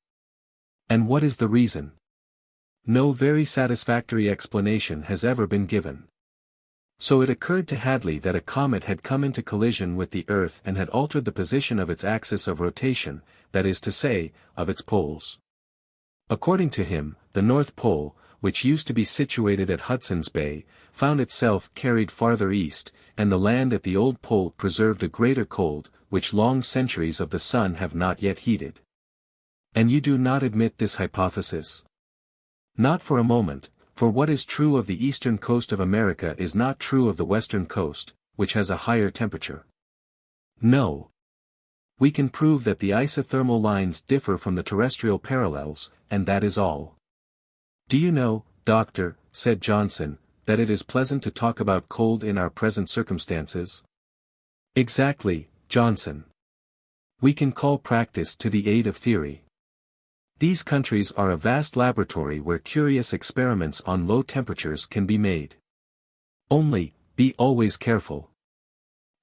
And what is the reason? No very satisfactory explanation has ever been given. So it occurred to Hadley that a comet had come into collision with the Earth and had altered the position of its axis of rotation, that is to say, of its poles. According to him, the North Pole, which used to be situated at Hudson's Bay, found itself carried farther east, and the land at the old pole preserved a greater cold, which long centuries of the sun have not yet heated. And you do not admit this hypothesis? Not for a moment. For what is true of the eastern coast of America is not true of the western coast, which has a higher temperature. No. We can prove that the isothermal lines differ from the terrestrial parallels, and that is all. Do you know, doctor, said Johnson, that it is pleasant to talk about cold in our present circumstances? Exactly, Johnson. We can call practice to the aid of theory. These countries are a vast laboratory where curious experiments on low temperatures can be made. Only, be always careful.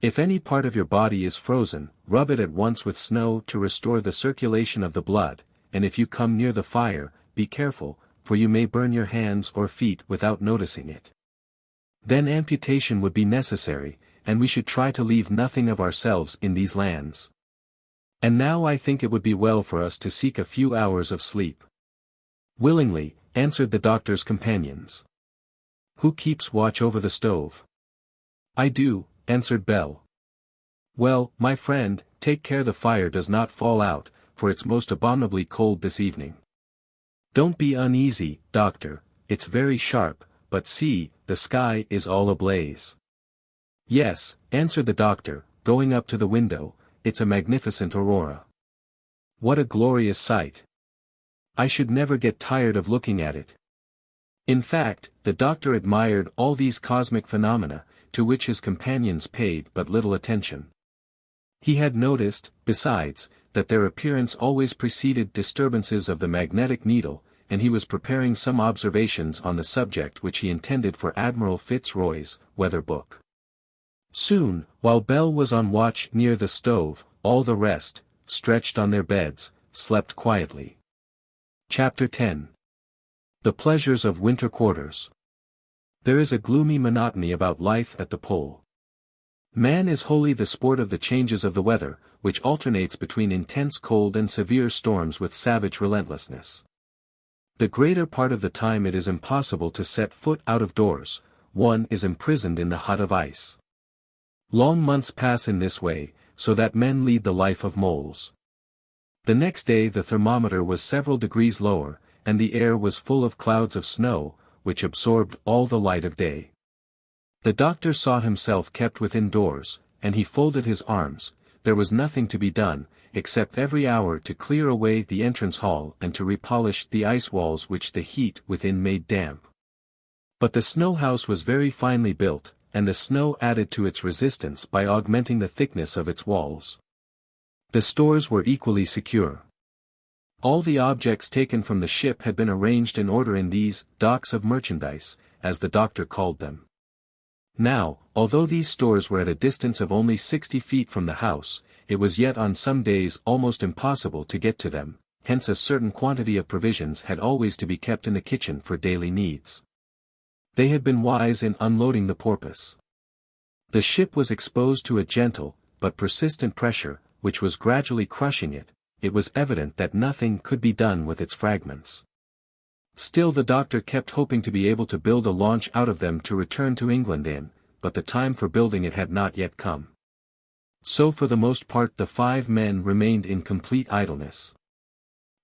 If any part of your body is frozen, rub it at once with snow to restore the circulation of the blood, and if you come near the fire, be careful, for you may burn your hands or feet without noticing it. Then amputation would be necessary, and we should try to leave nothing of ourselves in these lands. And now I think it would be well for us to seek a few hours of sleep. Willingly, answered the doctor's companions. Who keeps watch over the stove? I do, answered Bell. Well, my friend, take care the fire does not fall out, for it's most abominably cold this evening. Don't be uneasy, doctor, it's very sharp, but see, the sky is all ablaze. Yes, answered the doctor, going up to the window, it's a magnificent aurora. What a glorious sight! I should never get tired of looking at it. In fact, the doctor admired all these cosmic phenomena, to which his companions paid but little attention. He had noticed, besides, that their appearance always preceded disturbances of the magnetic needle, and he was preparing some observations on the subject which he intended for Admiral Fitzroy's weather book. Soon, while Bell was on watch near the stove, all the rest, stretched on their beds, slept quietly. Chapter 10. The Pleasures of Winter Quarters. There is a gloomy monotony about life at the pole. Man is wholly the sport of the changes of the weather, which alternates between intense cold and severe storms with savage relentlessness. The greater part of the time it is impossible to set foot out of doors, one is imprisoned in the hut of ice. Long months pass in this way, so that men lead the life of moles. The next day the thermometer was several degrees lower, and the air was full of clouds of snow, which absorbed all the light of day. The doctor saw himself kept within doors, and he folded his arms. There was nothing to be done, except every hour to clear away the entrance hall and to repolish the ice walls which the heat within made damp. But the snow house was very finely built, and the snow added to its resistance by augmenting the thickness of its walls. The stores were equally secure. All the objects taken from the ship had been arranged in order in these docks of merchandise, as the doctor called them. Now, although these stores were at a distance of only 60 feet from the house, it was yet on some days almost impossible to get to them, hence a certain quantity of provisions had always to be kept in the kitchen for daily needs. They had been wise in unloading the porpoise. The ship was exposed to a gentle, but persistent pressure, which was gradually crushing it. It was evident that nothing could be done with its fragments. Still the doctor kept hoping to be able to build a launch out of them to return to England in, but the time for building it had not yet come. So for the most part the 5 men remained in complete idleness.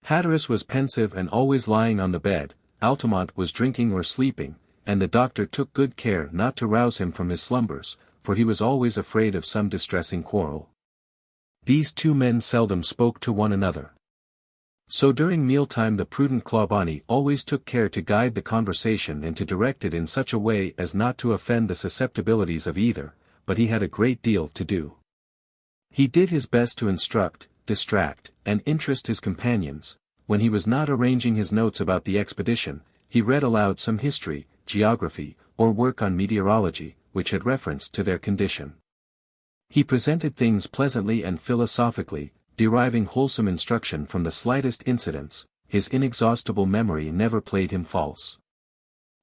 Hatteras was pensive and always lying on the bed, Altamont was drinking or sleeping, and the doctor took good care not to rouse him from his slumbers, for he was always afraid of some distressing quarrel. These 2 men seldom spoke to one another. So during mealtime the prudent Clawbonny always took care to guide the conversation and to direct it in such a way as not to offend the susceptibilities of either, but he had a great deal to do. He did his best to instruct, distract, and interest his companions. When he was not arranging his notes about the expedition, he read aloud some history, geography, or work on meteorology, which had reference to their condition. He presented things pleasantly and philosophically, deriving wholesome instruction from the slightest incidents. His inexhaustible memory never played him false.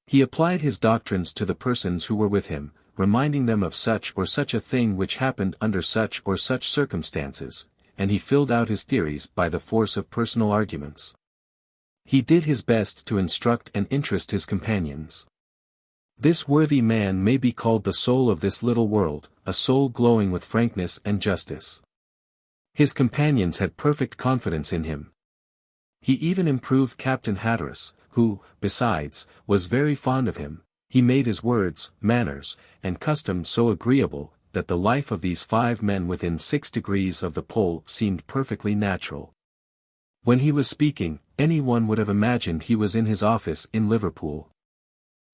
He applied his doctrines to the persons who were with him, reminding them of such or such a thing which happened under such or such circumstances, and he filled out his theories by the force of personal arguments. He did his best to instruct and interest his companions. This worthy man may be called the soul of this little world, a soul glowing with frankness and justice. His companions had perfect confidence in him. He even improved Captain Hatteras, who, besides, was very fond of him. He made his words, manners, and customs so agreeable, that the life of these 5 men within 6 degrees of the pole seemed perfectly natural. When he was speaking, any one would have imagined he was in his office in Liverpool.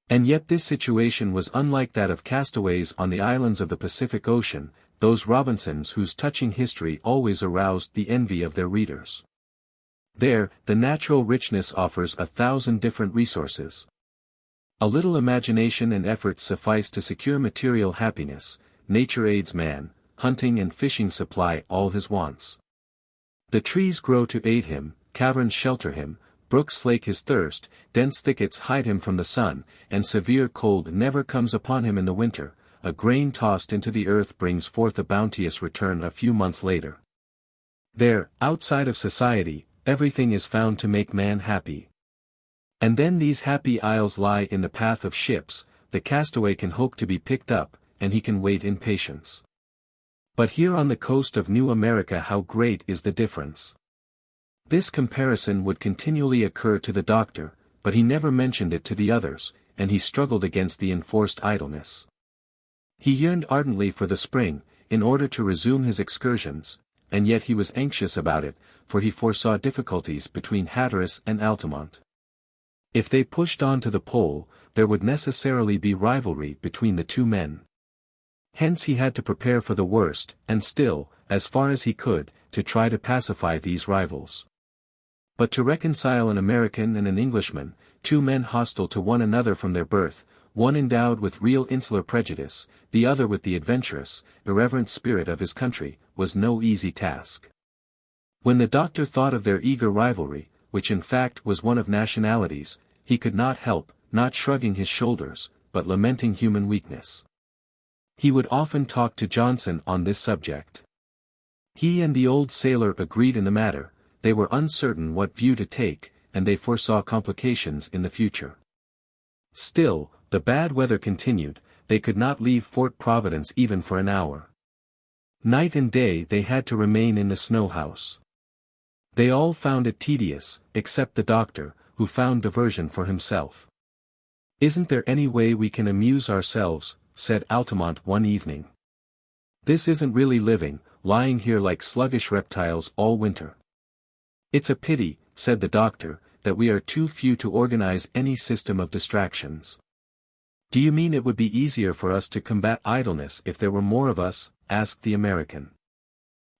And yet this situation was unlike that of castaways on the islands of the Pacific Ocean, those Robinsons whose touching history always aroused the envy of their readers. There, the natural richness offers 1,000 different resources. A little imagination and effort suffice to secure material happiness. Nature aids man, hunting and fishing supply all his wants. The trees grow to aid him, caverns shelter him, brooks slake his thirst, dense thickets hide him from the sun, and severe cold never comes upon him in the winter. a grain tossed into the earth brings forth a bounteous return a few months later. There, outside of society, everything is found to make man happy. And then these happy isles lie in the path of ships, the castaway can hope to be picked up, and he can wait in patience. But here on the coast of New America, how great is the difference! This comparison would continually occur to the doctor, but he never mentioned it to the others, and he struggled against the enforced idleness. He yearned ardently for the spring, in order to resume his excursions, and yet he was anxious about it, for he foresaw difficulties between Hatteras and Altamont. If they pushed on to the pole, there would necessarily be rivalry between the two men. Hence he had to prepare for the worst, and still, as far as he could, to try to pacify these rivals. But to reconcile an American and an Englishman, two men hostile to one another from their birth, one endowed with real insular prejudice, the other with the adventurous, irreverent spirit of his country, was no easy task. When the doctor thought of their eager rivalry, which in fact was one of nationalities, he could not help, not shrugging his shoulders, but lamenting human weakness. He would often talk to Johnson on this subject. He and the old sailor agreed in the matter, they were uncertain what view to take, and they foresaw complications in the future. Still, the bad weather continued, they could not leave Fort Providence even for an hour. Night and day they had to remain in the snow house. They all found it tedious, except the doctor, who found diversion for himself. "Isn't there any way we can amuse ourselves?" said Altamont one evening. "This isn't really living, lying here like sluggish reptiles all winter." "It's a pity," said the doctor, "that we are too few to organize any system of distractions." "Do you mean it would be easier for us to combat idleness if there were more of us?" asked the American.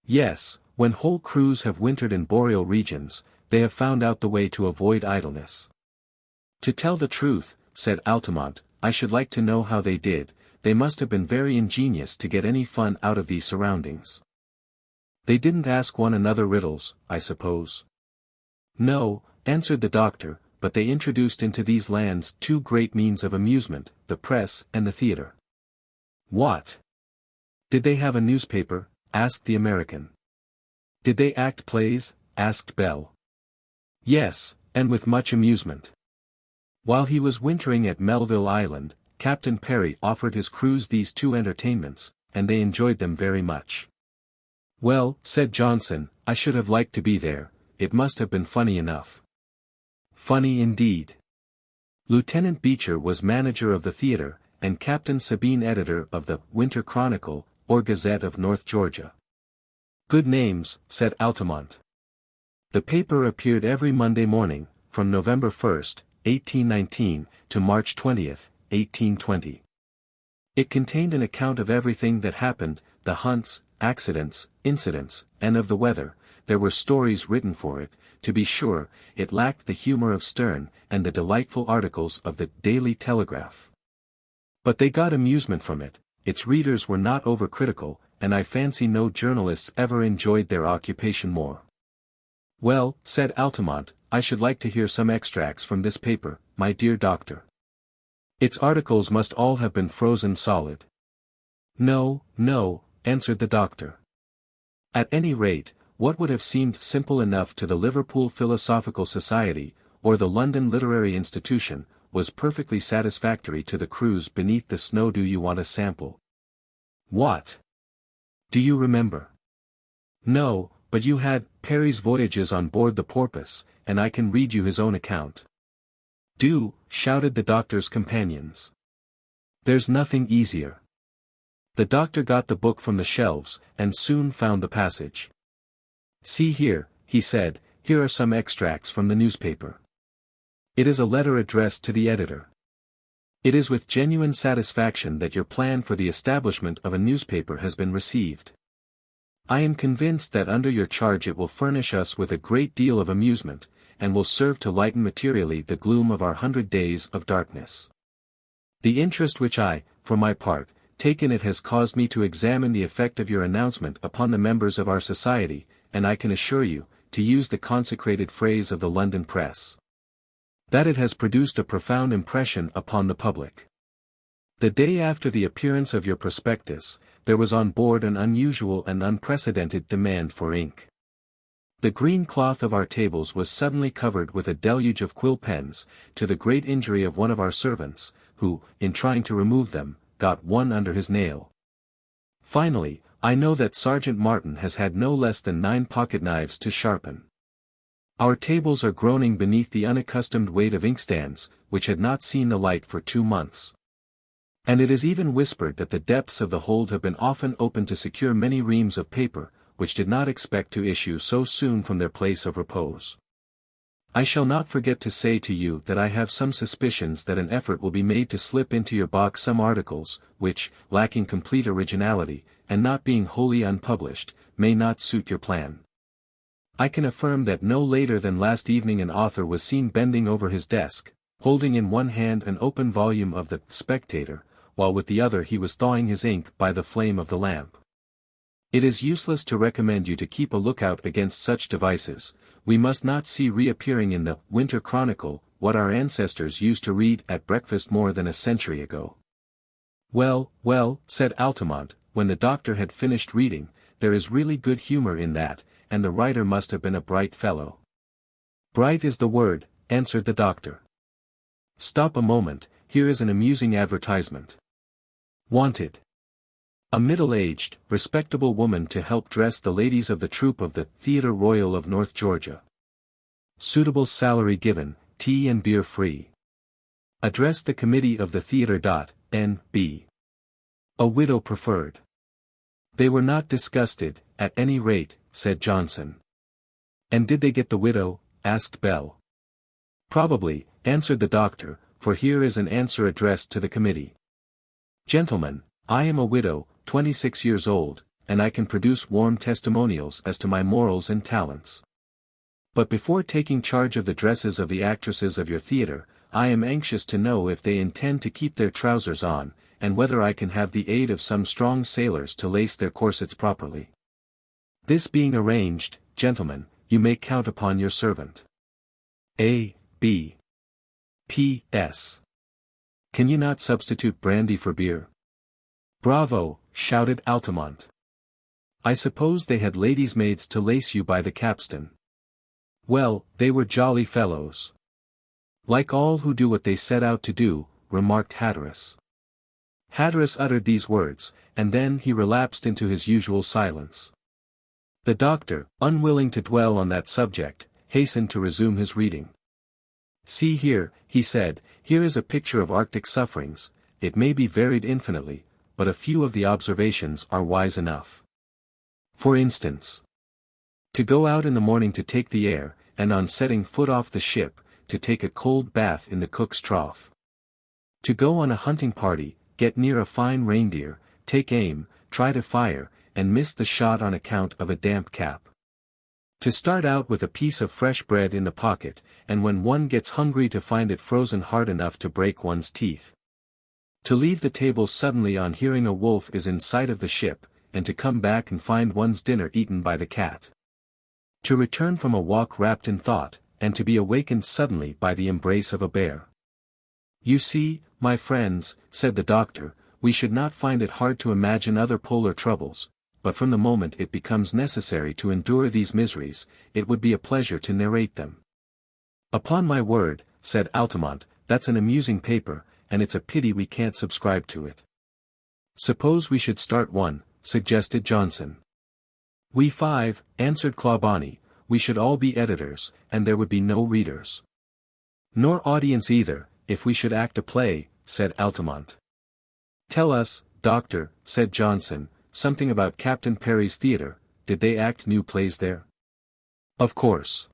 "Yes, when whole crews have wintered in boreal regions, they have found out the way to avoid idleness." "To tell the truth," said Altamont, "I should like to know how they did. They must have been very ingenious to get any fun out of these surroundings." "They didn't ask one another riddles, I suppose?" "No," answered the doctor, "but they introduced into these lands two great means of amusement, the press and the theater." "What? Did they have a newspaper?" asked the American. "Did they act plays?" asked Bell. "Yes, and with much amusement. While he was wintering at Melville Island, Captain Perry offered his crews these two entertainments, and they enjoyed them very much." "Well," said Johnson, "I should have liked to be there, it must have been funny enough." Funny indeed. Lieutenant Beecher was manager of the theater, and Captain Sabine editor of the Winter Chronicle, or Gazette of North Georgia. "Good names," said Altamont. The paper appeared every Monday morning, from November 1st, 1819, to March 20th, 1820. It contained an account of everything that happened, the hunts, accidents, incidents, and of the weather. There were stories written for it, to be sure. It lacked the humor of Sterne, and the delightful articles of the Daily Telegraph. But they got amusement from it, its readers were not overcritical, and I fancy no journalists ever enjoyed their occupation more. "Well," said Altamont, "I should like to hear some extracts from this paper, my dear doctor. Its articles must all have been frozen solid." "No, no," answered the doctor. "At any rate, what would have seemed simple enough to the Liverpool Philosophical Society, or the London Literary Institution, was perfectly satisfactory to the crews beneath the snow. Do you want a sample?" "What? Do you remember?" "No, but you had Perry's Voyages on board the Porpoise, and I can read you his own account." "Do," shouted the doctor's companions. "There's nothing easier." The doctor got the book from the shelves, and soon found the passage. "See here," he said, "here are some extracts from the newspaper. It is a letter addressed to the editor. It is with genuine satisfaction that your plan for the establishment of a newspaper has been received. I am convinced that under your charge it will furnish us with a great deal of amusement, and will serve to lighten materially the gloom of our 100 days of darkness. The interest which I, for my part, take in it has caused me to examine the effect of your announcement upon the members of our society, and I can assure you, to use the consecrated phrase of the London press, that it has produced a profound impression upon the public. The day after the appearance of your prospectus, there was on board an unusual and unprecedented demand for ink. The green cloth of our tables was suddenly covered with a deluge of quill pens, to the great injury of one of our servants, who, in trying to remove them, got one under his nail. Finally, I know that Sergeant Martin has had no less than 9 pocket-knives to sharpen. Our tables are groaning beneath the unaccustomed weight of inkstands, which had not seen the light for 2 months. And it is even whispered that the depths of the hold have been often opened to secure many reams of paper, which did not expect to issue so soon from their place of repose. I shall not forget to say to you that I have some suspicions that an effort will be made to slip into your box some articles, which, lacking complete originality, and not being wholly unpublished, may not suit your plan. I can affirm that no later than last evening an author was seen bending over his desk, holding in one hand an open volume of the Spectator, while with the other he was thawing his ink by the flame of the lamp. It is useless to recommend you to keep a lookout against such devices. We must not see reappearing in the Winter Chronicle what our ancestors used to read at breakfast more than a century ago. Well, well, said Altamont, when the doctor had finished reading, there is really good humor in that, and the writer must have been a bright fellow. Bright is the word, answered the doctor. Stop a moment, here is an amusing advertisement. Wanted. A middle-aged, respectable woman to help dress the ladies of the troupe of the Theatre Royal of North Georgia. Suitable salary given, tea and beer free. Address the committee of the theatre. N.B. A widow preferred. They were not disgusted, at any rate, said Johnson. And did they get the widow? Asked Bell. Probably, answered the doctor, for here is an answer addressed to the committee. Gentlemen, I am a widow, 26 years old, and I can produce warm testimonials as to my morals and talents. But before taking charge of the dresses of the actresses of your theatre, I am anxious to know if they intend to keep their trousers on, and whether I can have the aid of some strong sailors to lace their corsets properly. This being arranged, gentlemen, you may count upon your servant. A. B. P. S. Can you not substitute brandy for beer? Bravo, shouted Altamont. I suppose they had ladies' maids to lace you by the capstan. Well, they were jolly fellows. Like all who do what they set out to do, remarked Hatteras. Hatteras uttered these words, and then he relapsed into his usual silence. The doctor, unwilling to dwell on that subject, hastened to resume his reading. See here, he said, here is a picture of Arctic sufferings. It may be varied infinitely, but a few of the observations are wise enough. For instance, to go out in the morning to take the air, and on setting foot off the ship, to take a cold bath in the cook's trough. To go on a hunting party, get near a fine reindeer, take aim, try to fire, and miss the shot on account of a damp cap. To start out with a piece of fresh bread in the pocket, and when one gets hungry to find it frozen hard enough to break one's teeth. To leave the table suddenly on hearing a wolf is in sight of the ship, and to come back and find one's dinner eaten by the cat. To return from a walk wrapped in thought, and to be awakened suddenly by the embrace of a bear. You see, my friends, said the doctor, we should not find it hard to imagine other polar troubles, but from the moment it becomes necessary to endure these miseries, it would be a pleasure to narrate them. Upon my word, said Altamont, that's an amusing paper, and it's a pity we can't subscribe to it. Suppose we should start one, suggested Johnson. We 5, answered Clawbonny, we should all be editors, and there would be no readers. Nor audience either, if we should act a play, said Altamont. Tell us, doctor, said Johnson, something about Captain Perry's theatre. Did they act new plays there? Of course.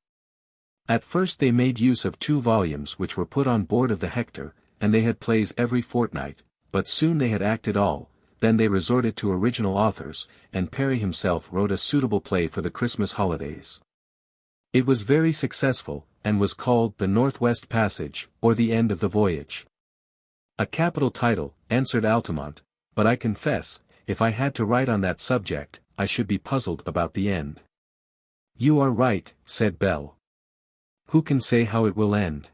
At first they made use of 2 volumes which were put on board of the Hector, and they had plays every fortnight, but soon they had acted all, then they resorted to original authors, and Perry himself wrote a suitable play for the Christmas holidays. It was very successful, and was called The Northwest Passage, or The End of the Voyage. A capital title, answered Altamont, but I confess, if I had to write on that subject, I should be puzzled about the end. You are right, said Bell. Who can say how it will end?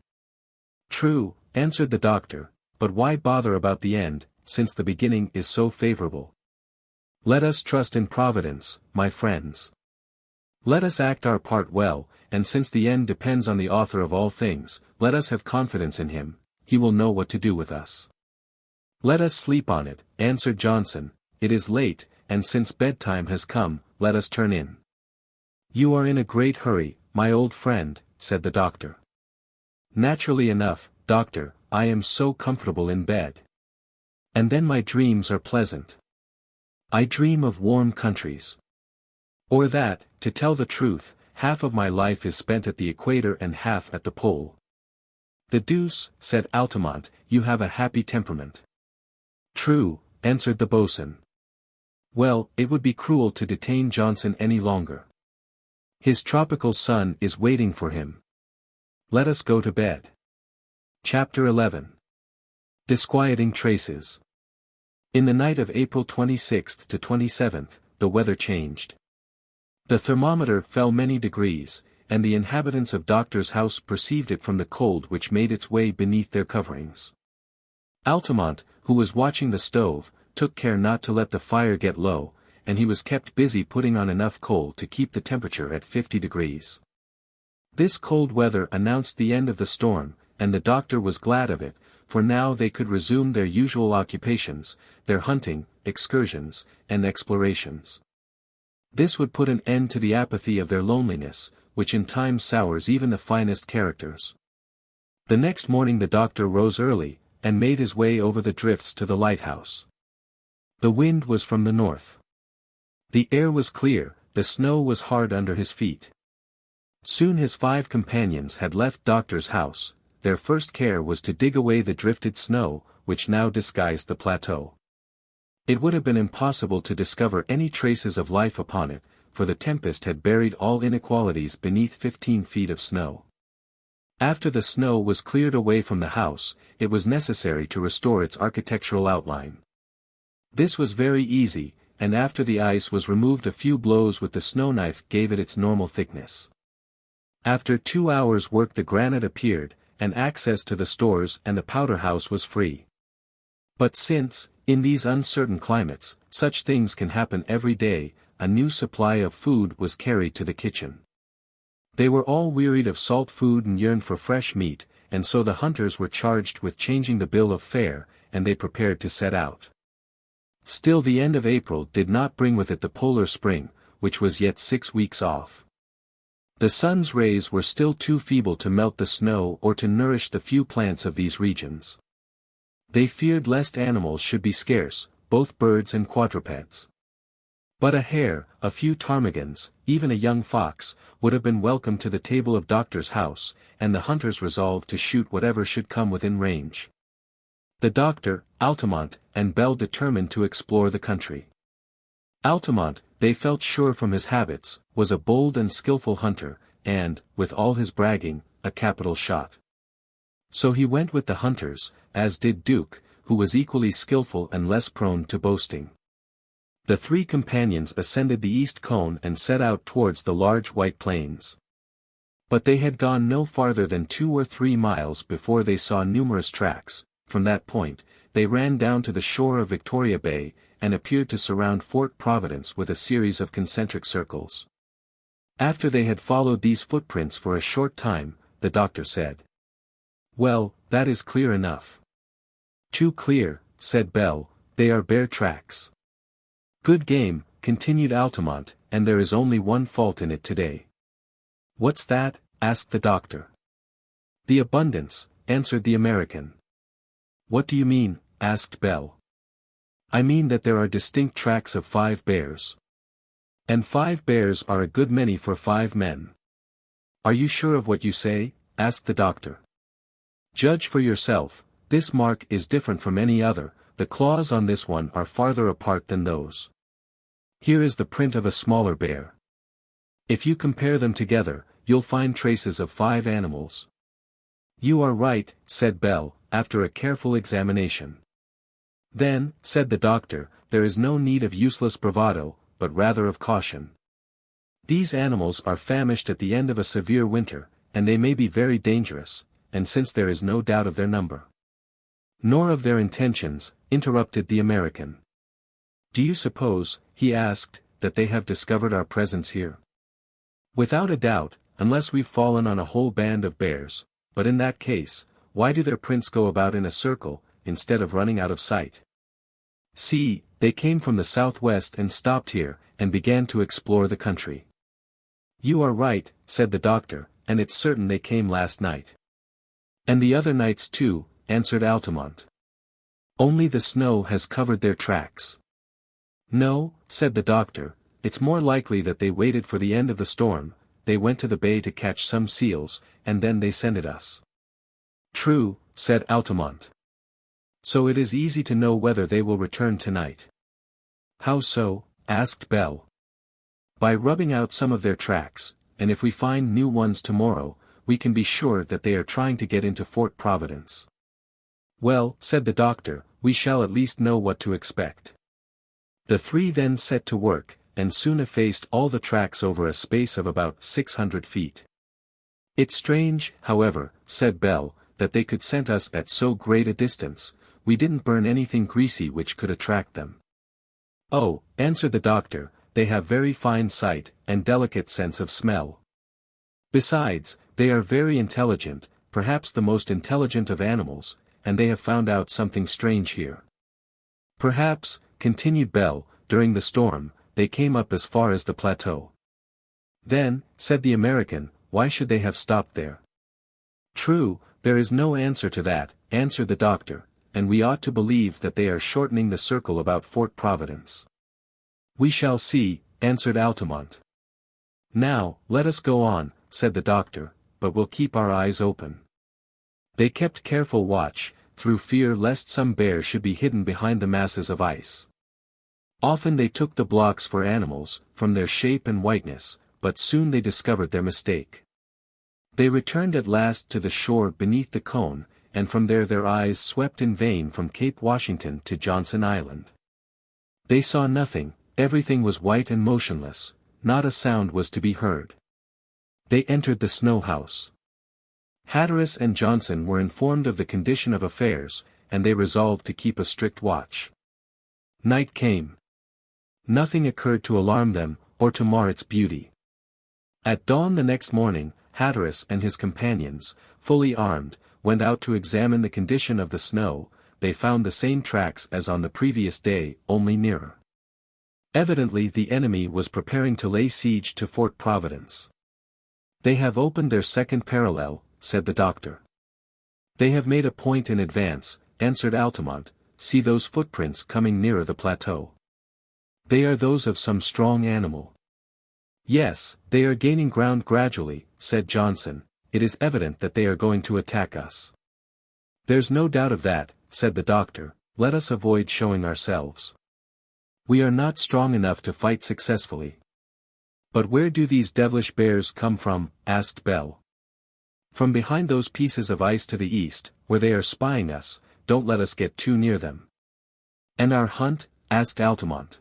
True, answered the doctor, but why bother about the end, since the beginning is so favorable. Let us trust in Providence, my friends. Let us act our part well, and since the end depends on the author of all things, let us have confidence in him, he will know what to do with us. Let us sleep on it, answered Johnson, it is late, and since bedtime has come, let us turn in. You are in a great hurry, my old friend, said the doctor. Naturally enough, doctor, I am so comfortable in bed. And then my dreams are pleasant. I dream of warm countries. Or that, to tell the truth, half of my life is spent at the equator and half at the pole. The deuce, said Altamont, you have a happy temperament. True, answered the boatswain. Well, it would be cruel to detain Johnson any longer. His tropical sun is waiting for him. Let us go to bed. Chapter 11. Disquieting Traces. In the night of April 26th to 27th, the weather changed. The thermometer fell many degrees, and the inhabitants of Doctor's house perceived it from the cold which made its way beneath their coverings. Altamont, who was watching the stove, took care not to let the fire get low, and he was kept busy putting on enough coal to keep the temperature at 50 degrees. This cold weather announced the end of the storm, and the doctor was glad of it, for now they could resume their usual occupations, their hunting, excursions, and explorations. This would put an end to the apathy of their loneliness, which in time sours even the finest characters. The next morning the doctor rose early, and made his way over the drifts to the lighthouse. The wind was from the north. The air was clear, the snow was hard under his feet. Soon his 5 companions had left Doctor's house. Their first care was to dig away the drifted snow, which now disguised the plateau. It would have been impossible to discover any traces of life upon it, for the tempest had buried all inequalities beneath 15 feet of snow. After the snow was cleared away from the house, it was necessary to restore its architectural outline. This was very easy, and after the ice was removed a few blows with the snow knife gave it its normal thickness. After 2 hours' work the granite appeared, and access to the stores and the powder house was free. But since, in these uncertain climates, such things can happen every day, a new supply of food was carried to the kitchen. They were all wearied of salt food and yearned for fresh meat, and so the hunters were charged with changing the bill of fare, and they prepared to set out. Still the end of April did not bring with it the polar spring, which was yet 6 weeks off. The sun's rays were still too feeble to melt the snow or to nourish the few plants of these regions. They feared lest animals should be scarce, both birds and quadrupeds. But a hare, a few ptarmigans, even a young fox, would have been welcome to the table of Doctor's house, and the hunters resolved to shoot whatever should come within range. The doctor, Altamont, and Bell determined to explore the country. Altamont, they felt sure from his habits, was a bold and skillful hunter, and, with all his bragging, a capital shot. So he went with the hunters, as did Duke, who was equally skillful and less prone to boasting. The 3 companions ascended the east cone and set out towards the large white plains. But they had gone no farther than 2 or 3 miles before they saw numerous tracks. From that point, they ran down to the shore of Victoria Bay, and appeared to surround Fort Providence with a series of concentric circles. After they had followed these footprints for a short time, the doctor said, "Well, that is clear enough." "Too clear," said Bell, "they are bear tracks." "Good game," continued Altamont, "and there is only one fault in it today." "What's that?" asked the doctor. "The abundance," answered the American. "What do you mean?" asked Bell. "I mean that there are distinct tracks of 5 bears. And 5 bears are a good many for 5 men." "Are you sure of what you say?" asked the doctor. "Judge for yourself, this mark is different from any other, the claws on this one are farther apart than those. Here is the print of a smaller bear. If you compare them together, you'll find traces of 5 animals." "You are right," said Bell, after a careful examination. "Then," said the doctor, "there is no need of useless bravado, but rather of caution. These animals are famished at the end of a severe winter, and they may be very dangerous, and since there is no doubt of their number. Nor of their intentions, interrupted the American. Do you suppose, he asked, that they have discovered our presence here? Without a doubt, unless we've fallen on a whole band of bears, but in that case, why do their prints go about in a circle, instead of running out of sight? See, they came from the southwest and stopped here, and began to explore the country. You are right, said the doctor, and it's certain they came last night. And the other nights too, answered Altamont. Only the snow has covered their tracks. No, said the doctor, it's more likely that they waited for the end of the storm, they went to the bay to catch some seals, and then they scented us. True, said Altamont. So it is easy to know whether they will return tonight. How so? Asked Bell. By rubbing out some of their tracks, and if we find new ones tomorrow, we can be sure that they are trying to get into Fort Providence. Well, said the doctor, we shall at least know what to expect. The three then set to work, and soon effaced all the tracks over a space of about 600 feet. It's strange, however, said Bell, that they could scent us at so great a distance. We didn't burn anything greasy which could attract them. Oh, answered the doctor, they have very fine sight, and delicate sense of smell. Besides, they are very intelligent, perhaps the most intelligent of animals, and they have found out something strange here. Perhaps, continued Bell, during the storm, they came up as far as the plateau. Then, said the American, why should they have stopped there? True, there is no answer to that, answered the doctor, and we ought to believe that they are shortening the circle about Fort Providence. We shall see, answered Altamont. Now, let us go on, said the doctor, but we'll keep our eyes open. They kept careful watch, through fear lest some bear should be hidden behind the masses of ice. Often they took the blocks for animals, from their shape and whiteness, but soon they discovered their mistake. They returned at last to the shore beneath the cone, and from there their eyes swept in vain from Cape Washington to Johnson Island. They saw nothing, everything was white and motionless, not a sound was to be heard. They entered the snow house. Hatteras and Johnson were informed of the condition of affairs, and they resolved to keep a strict watch. Night came. Nothing occurred to alarm them, or to mar its beauty. At dawn the next morning, Hatteras and his companions, fully armed, went out to examine the condition of the snow. They found the same tracks as on the previous day, only nearer. Evidently the enemy was preparing to lay siege to Fort Providence. They have opened their second parallel, said the doctor. They have made a point in advance, answered Altamont, see those footprints coming nearer the plateau. They are those of some strong animal. Yes, they are gaining ground gradually, said Johnson, it is evident that they are going to attack us. There's no doubt of that, said the doctor, let us avoid showing ourselves. We are not strong enough to fight successfully. But where do these devilish bears come from? Asked Bell. From behind those pieces of ice to the east, where they are spying us, don't let us get too near them. And our hunt? Asked Altamont.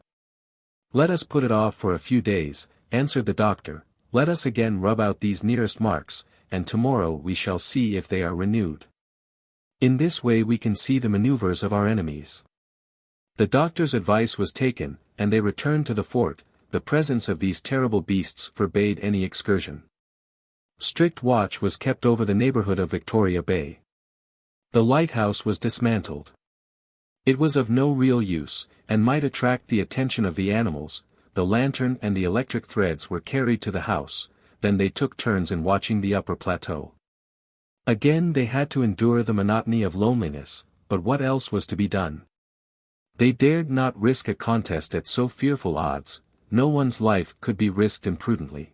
Let us put it off for a few days, answered the doctor, let us again rub out these nearest marks, and tomorrow we shall see if they are renewed. In this way we can see the maneuvers of our enemies. The doctor's advice was taken, and they returned to the fort. The presence of these terrible beasts forbade any excursion. Strict watch was kept over the neighborhood of Victoria Bay. The lighthouse was dismantled. It was of no real use, and might attract the attention of the animals. The lantern and the electric threads were carried to the house, then they took turns in watching the upper plateau. Again they had to endure the monotony of loneliness, but what else was to be done? They dared not risk a contest at so fearful odds, no one's life could be risked imprudently.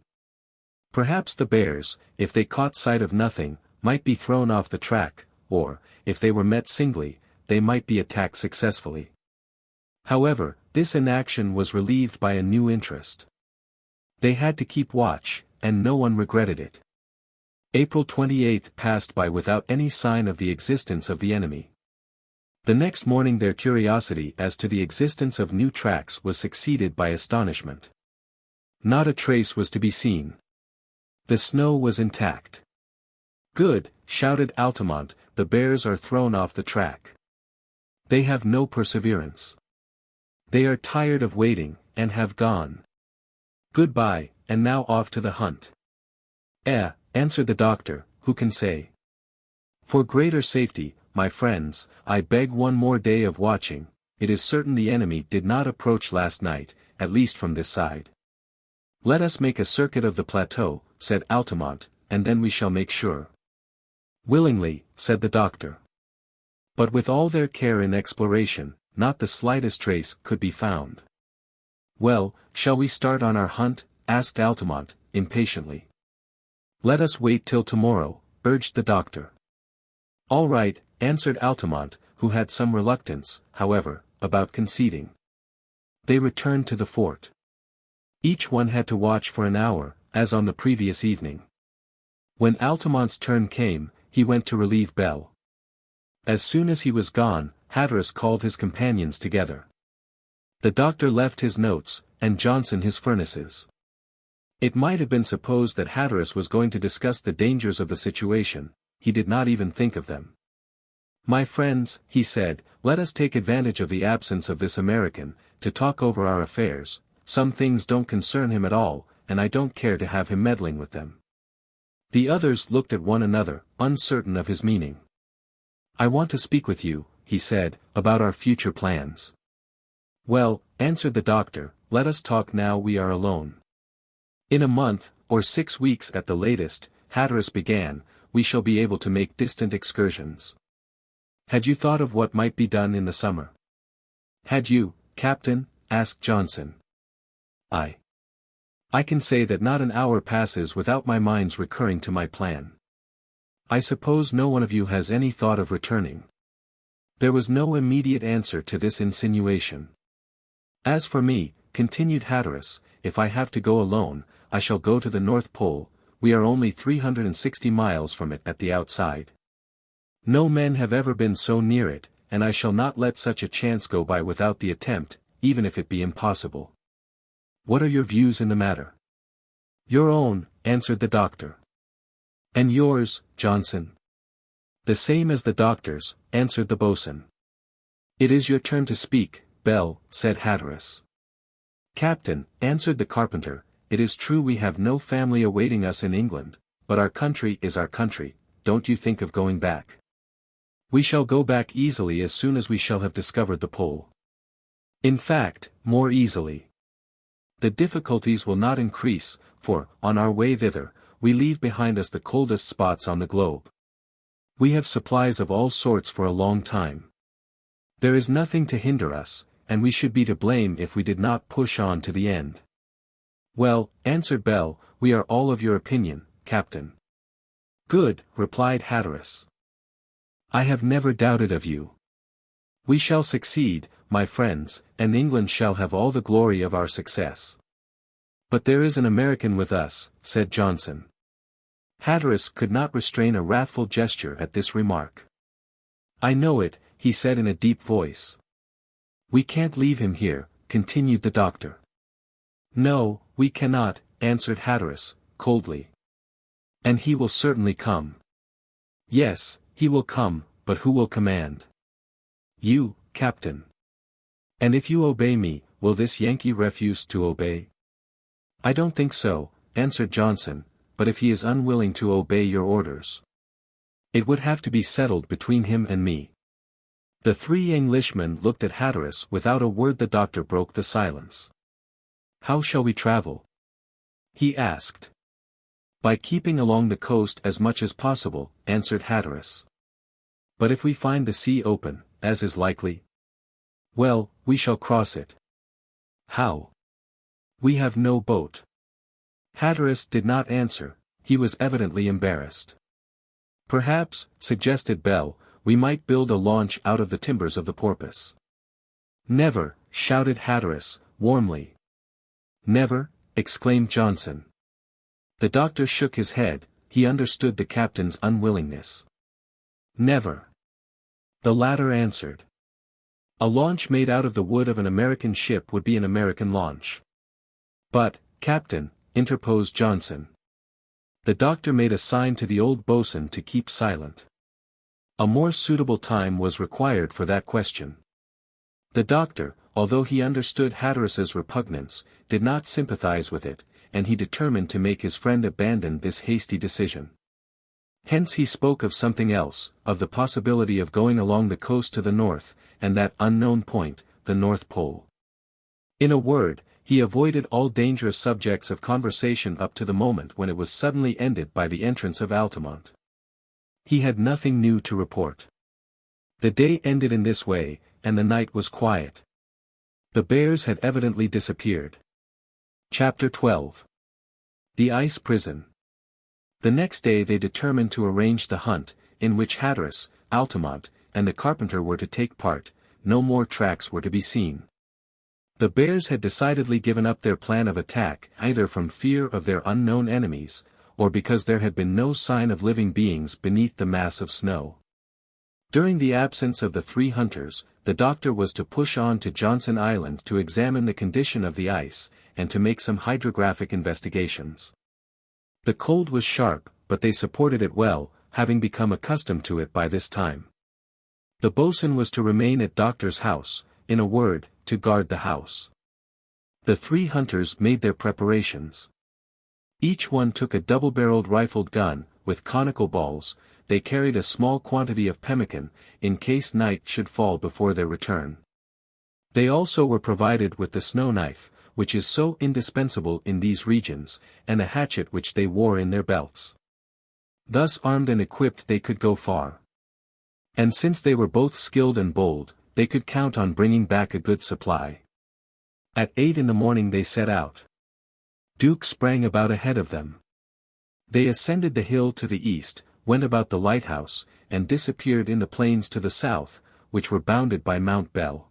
Perhaps the bears, if they caught sight of nothing, might be thrown off the track, or, if they were met singly, they might be attacked successfully. However, this inaction was relieved by a new interest. They had to keep watch, and no one regretted it. April 28 passed by without any sign of the existence of the enemy. The next morning their curiosity as to the existence of new tracks was succeeded by astonishment. Not a trace was to be seen. The snow was intact. Good, shouted Altamont, the bears are thrown off the track. They have no perseverance. They are tired of waiting, and have gone. Goodbye, and now off to the hunt. Answered the doctor, who can say? For greater safety, my friends, I beg one more day of watching. It is certain the enemy did not approach last night, at least from this side. Let us make a circuit of the plateau, said Altamont, and then we shall make sure. Willingly, said the doctor. But with all their care in exploration, not the slightest trace could be found. Well, shall we start on our hunt? Asked Altamont, impatiently. Let us wait till tomorrow, urged the doctor. All right, answered Altamont, who had some reluctance, however, about conceding. They returned to the fort. Each one had to watch for an hour, as on the previous evening. When Altamont's turn came, he went to relieve Bell. As soon as he was gone, Hatteras called his companions together. The doctor left his notes, and Johnson his furnaces. It might have been supposed that Hatteras was going to discuss the dangers of the situation. He did not even think of them. My friends, he said, let us take advantage of the absence of this American, to talk over our affairs. Some things don't concern him at all, and I don't care to have him meddling with them. The others looked at one another, uncertain of his meaning. I want to speak with you, he said, about our future plans. Well, answered the doctor, let us talk now we are alone. In a month, or 6 weeks at the latest, Hatteras began, we shall be able to make distant excursions. Had you thought of what might be done in the summer? Had you, Captain? Asked Johnson. I can say that not an hour passes without my mind's recurring to my plan. I suppose no one of you has any thought of returning. There was no immediate answer to this insinuation. As for me, continued Hatteras, if I have to go alone, I shall go to the North Pole. We are only 360 miles from it at the outside. No men have ever been so near it, and I shall not let such a chance go by without the attempt, even if it be impossible. What are your views in the matter? Your own, answered the doctor. And yours, Johnson? The same as the doctor's, answered the boatswain. It is your turn to speak, Bell, said Hatteras. Captain, answered the carpenter, it is true we have no family awaiting us in England, but our country is our country, don't you think of going back? We shall go back easily as soon as we shall have discovered the pole. In fact, more easily. The difficulties will not increase, for, on our way thither, we leave behind us the coldest spots on the globe. We have supplies of all sorts for a long time. There is nothing to hinder us, and we should be to blame if we did not push on to the end. Well, answered Bell, we are all of your opinion, Captain. Good, replied Hatteras. I have never doubted of you. We shall succeed, my friends, and England shall have all the glory of our success. But there is an American with us, said Johnson. Hatteras could not restrain a wrathful gesture at this remark. I know it, he said in a deep voice. We can't leave him here, continued the doctor. No, we cannot, answered Hatteras, coldly. And he will certainly come. Yes, he will come, but who will command? You, Captain. And if you obey me, will this Yankee refuse to obey? I don't think so, answered Johnson, but if he is unwilling to obey your orders, it would have to be settled between him and me. The three Englishmen looked at Hatteras without a word. The doctor broke the silence. How shall we travel? He asked. By keeping along the coast as much as possible, answered Hatteras. But if we find the sea open, as is likely? Well, we shall cross it. How? We have no boat. Hatteras did not answer, he was evidently embarrassed. Perhaps, suggested Bell, we might build a launch out of the timbers of the porpoise. Never, shouted Hatteras, warmly. Never, exclaimed Johnson. The doctor shook his head, he understood the captain's unwillingness. Never. The latter answered. A launch made out of the wood of an American ship would be an American launch. But, Captain, interposed Johnson. The doctor made a sign to the old boatswain to keep silent. A more suitable time was required for that question. The doctor, although he understood Hatteras's repugnance, did not sympathize with it, and he determined to make his friend abandon this hasty decision. Hence he spoke of something else, of the possibility of going along the coast to the north, and that unknown point, the North Pole. In a word, he avoided all dangerous subjects of conversation up to the moment when it was suddenly ended by the entrance of Altamont. He had nothing new to report. The day ended in this way, and the night was quiet. The bears had evidently disappeared. Chapter 12. The Ice Prison. The next day they determined to arrange the hunt, in which Hatteras, Altamont, and the carpenter were to take part. No more tracks were to be seen. The bears had decidedly given up their plan of attack, either from fear of their unknown enemies, or because there had been no sign of living beings beneath the mass of snow. During the absence of the three hunters, the doctor was to push on to Johnson Island to examine the condition of the ice, and to make some hydrographic investigations. The cold was sharp, but they supported it well, having become accustomed to it by this time. The boatswain was to remain at Doctor's house, in a word, to guard the house. The three hunters made their preparations. Each one took a double-barreled rifled gun, with conical balls. They carried a small quantity of pemmican, in case night should fall before their return. They also were provided with the snow knife, which is so indispensable in these regions, and a hatchet which they wore in their belts. Thus armed and equipped they could go far. And since they were both skilled and bold, they could count on bringing back a good supply. At 8 in the morning they set out. Duke sprang about ahead of them. They ascended the hill to the east, went about the lighthouse, and disappeared in the plains to the south, which were bounded by Mount Bell.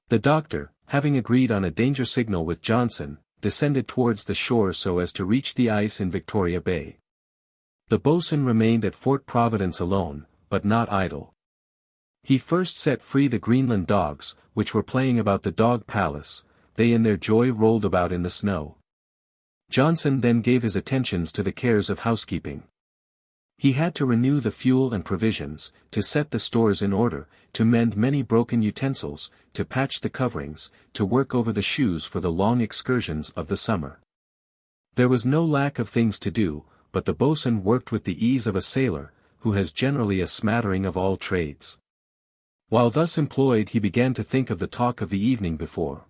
The doctor, having agreed on a danger signal with Johnson, descended towards the shore so as to reach the ice in Victoria Bay. The boatswain remained at Fort Providence alone, but not idle. He first set free the Greenland dogs, which were playing about the dog palace. They in their joy rolled about in the snow. Johnson then gave his attentions to the cares of housekeeping. He had to renew the fuel and provisions, to set the stores in order, to mend many broken utensils, to patch the coverings, to work over the shoes for the long excursions of the summer. There was no lack of things to do, but the boatswain worked with the ease of a sailor, who has generally a smattering of all trades. While thus employed he began to think of the talk of the evening before.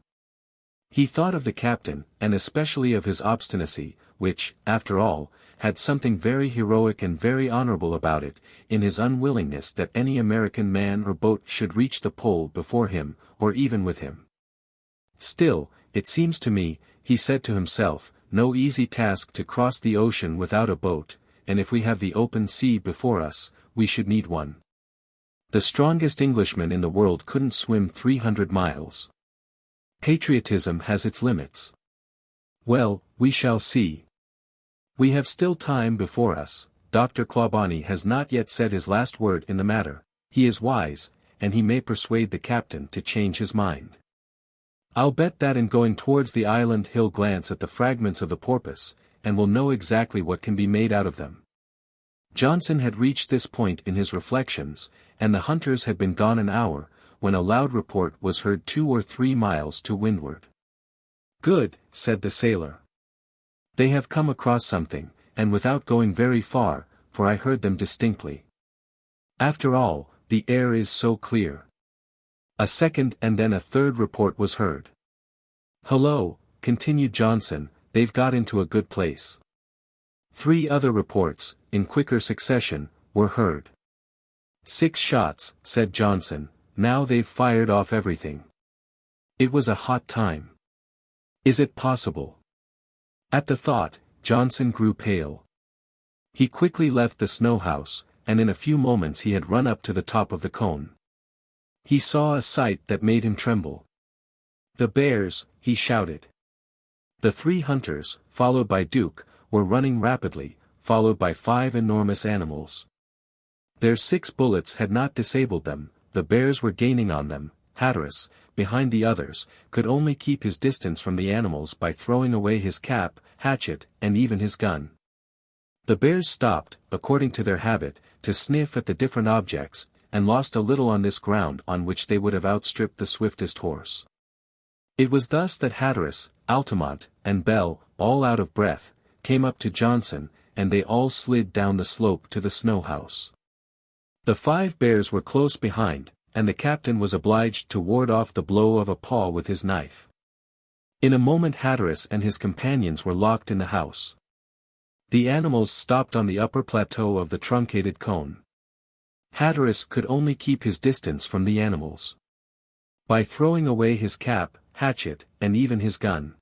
He thought of the captain, and especially of his obstinacy, which, after all, had something very heroic and very honorable about it, in his unwillingness that any American man or boat should reach the pole before him, or even with him. Still, it seems to me, he said to himself, no easy task to cross the ocean without a boat, and if we have the open sea before us, we should need one. The strongest Englishman in the world couldn't swim 300 miles. Patriotism has its limits. Well, we shall see. We have still time before us. Dr. Clawbonny has not yet said his last word in the matter. He is wise, and he may persuade the captain to change his mind. I'll bet that in going towards the island he'll glance at the fragments of the porpoise, and will know exactly what can be made out of them. Johnson had reached this point in his reflections, and the hunters had been gone an hour, when a loud report was heard 2 or 3 miles to windward. Good, said the sailor. They have come across something, and without going very far, for I heard them distinctly. After all, the air is so clear. A second and then a third report was heard. Hullo, continued Johnson, they've got into a good place. 3 other reports, in quicker succession, were heard. 6 shots, said Johnson, now they've fired off everything. It was a hot time. Is it possible? At the thought, Johnson grew pale. He quickly left the snow house, and in a few moments he had run up to the top of the cone. He saw a sight that made him tremble. The bears, he shouted. The 3 hunters, followed by Duke, were running rapidly, followed by 5 enormous animals. Their 6 bullets had not disabled them. The bears were gaining on them. Hatteras, behind the others, could only keep his distance from the animals by throwing away his cap, hatchet, and even his gun. The bears stopped, according to their habit, to sniff at the different objects, and lost a little on this ground on which they would have outstripped the swiftest horse. It was thus that Hatteras, Altamont, and Bell, all out of breath, came up to Johnson, and they all slid down the slope to the snow house. The 5 bears were close behind, and the captain was obliged to ward off the blow of a paw with his knife. In a moment Hatteras and his companions were locked in the house. The animals stopped on the upper plateau of the truncated cone. Hatteras could only keep his distance from the animals by throwing away his cap, hatchet, and even his gun.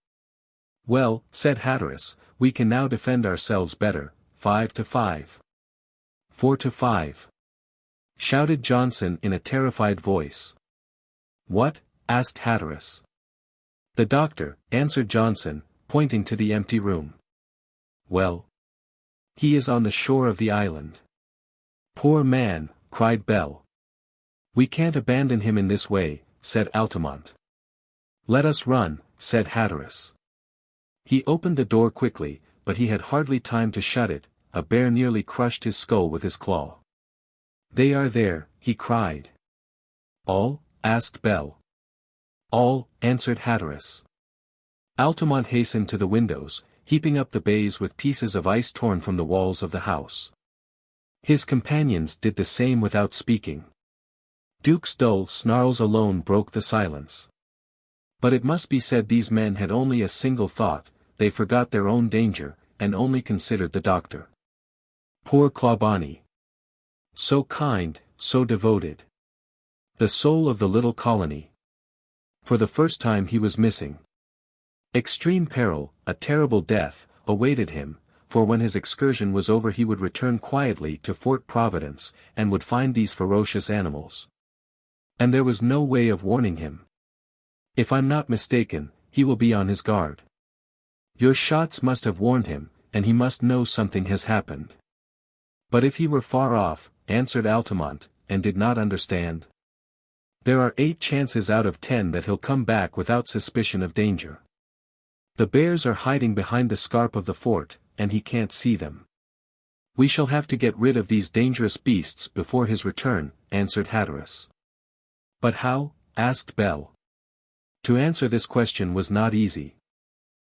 "Well," said Hatteras, "we can now defend ourselves better, 5 to 5. 4 to 5. Shouted Johnson in a terrified voice. "What?" asked Hatteras. "The doctor," answered Johnson, pointing to the empty room. "Well, he is on the shore of the island." "Poor man," cried Bell. "We can't abandon him in this way," said Altamont. "Let us run," said Hatteras. He opened the door quickly, but he had hardly time to shut it, a bear nearly crushed his skull with his claw. "They are there," he cried. "All?" asked Bell. "All," answered Hatteras. Altamont hastened to the windows, heaping up the bays with pieces of ice torn from the walls of the house. His companions did the same without speaking. Duke's dull snarls alone broke the silence. But it must be said these men had only a single thought, they forgot their own danger, and only considered the doctor. Poor Clawbonny. So kind, so devoted. The soul of the little colony. For the first time he was missing. Extreme peril, a terrible death, awaited him, for when his excursion was over he would return quietly to Fort Providence, and would find these ferocious animals. And there was no way of warning him. "If I'm not mistaken, he will be on his guard. Your shots must have warned him, and he must know something has happened." "But if he were far off," answered Altamont, and did not understand. "There are 8 chances out of 10 that he'll come back without suspicion of danger. The bears are hiding behind the scarp of the fort, and he can't see them. We shall have to get rid of these dangerous beasts before his return," answered Hatteras. "But how?" asked Bell. To answer this question was not easy.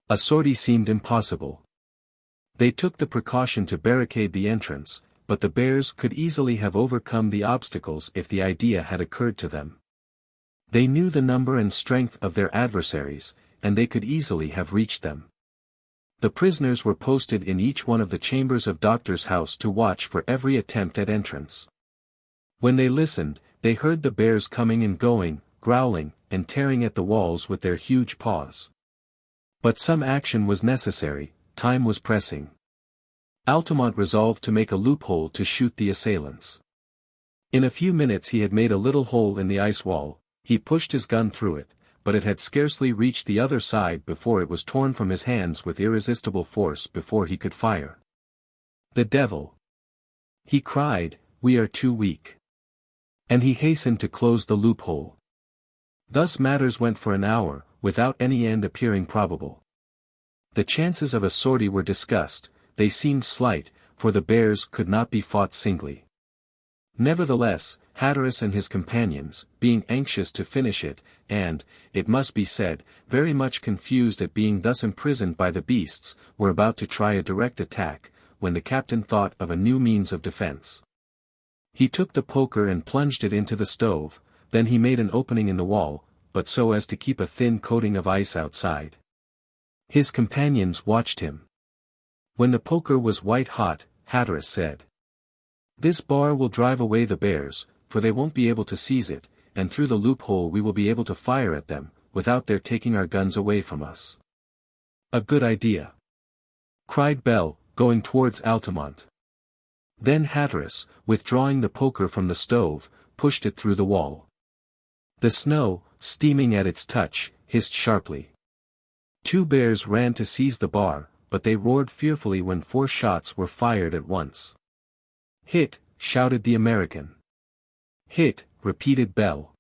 A sortie seemed impossible. They took the precaution to barricade the entrance, but the bears could easily have overcome the obstacles if the idea had occurred to them. They knew the number and strength of their adversaries, and they could easily have reached them. The prisoners were posted in each one of the chambers of Doctor's house to watch for every attempt at entrance. When they listened, they heard the bears coming and going, growling, and tearing at the walls with their huge paws. But some action was necessary, time was pressing. Altamont resolved to make a loophole to shoot the assailants. In a few minutes he had made a little hole in the ice wall, he pushed his gun through it, but it had scarcely reached the other side before it was torn from his hands with irresistible force before he could fire. "The devil!" he cried, "we are too weak." And he hastened to close the loophole. Thus matters went for an hour, without any end appearing probable. The chances of a sortie were discussed, they seemed slight, for the bears could not be fought singly. Nevertheless, Hatteras and his companions, being anxious to finish it, and, it must be said, very much confused at being thus imprisoned by the beasts, were about to try a direct attack, when the captain thought of a new means of defense. He took the poker and plunged it into the stove, then he made an opening in the wall, but so as to keep a thin coating of ice outside. His companions watched him. When the poker was white hot, Hatteras said, "This bar will drive away the bears, for they won't be able to seize it, and through the loophole we will be able to fire at them, without their taking our guns away from us." "A good idea," cried Bell, going towards Altamont. Then Hatteras, withdrawing the poker from the stove, pushed it through the wall. The snow, steaming at its touch, hissed sharply. 2 bears ran to seize the bar, but they roared fearfully when 4 shots were fired at once. "Hit!" shouted the American. "Hit!" repeated Bell.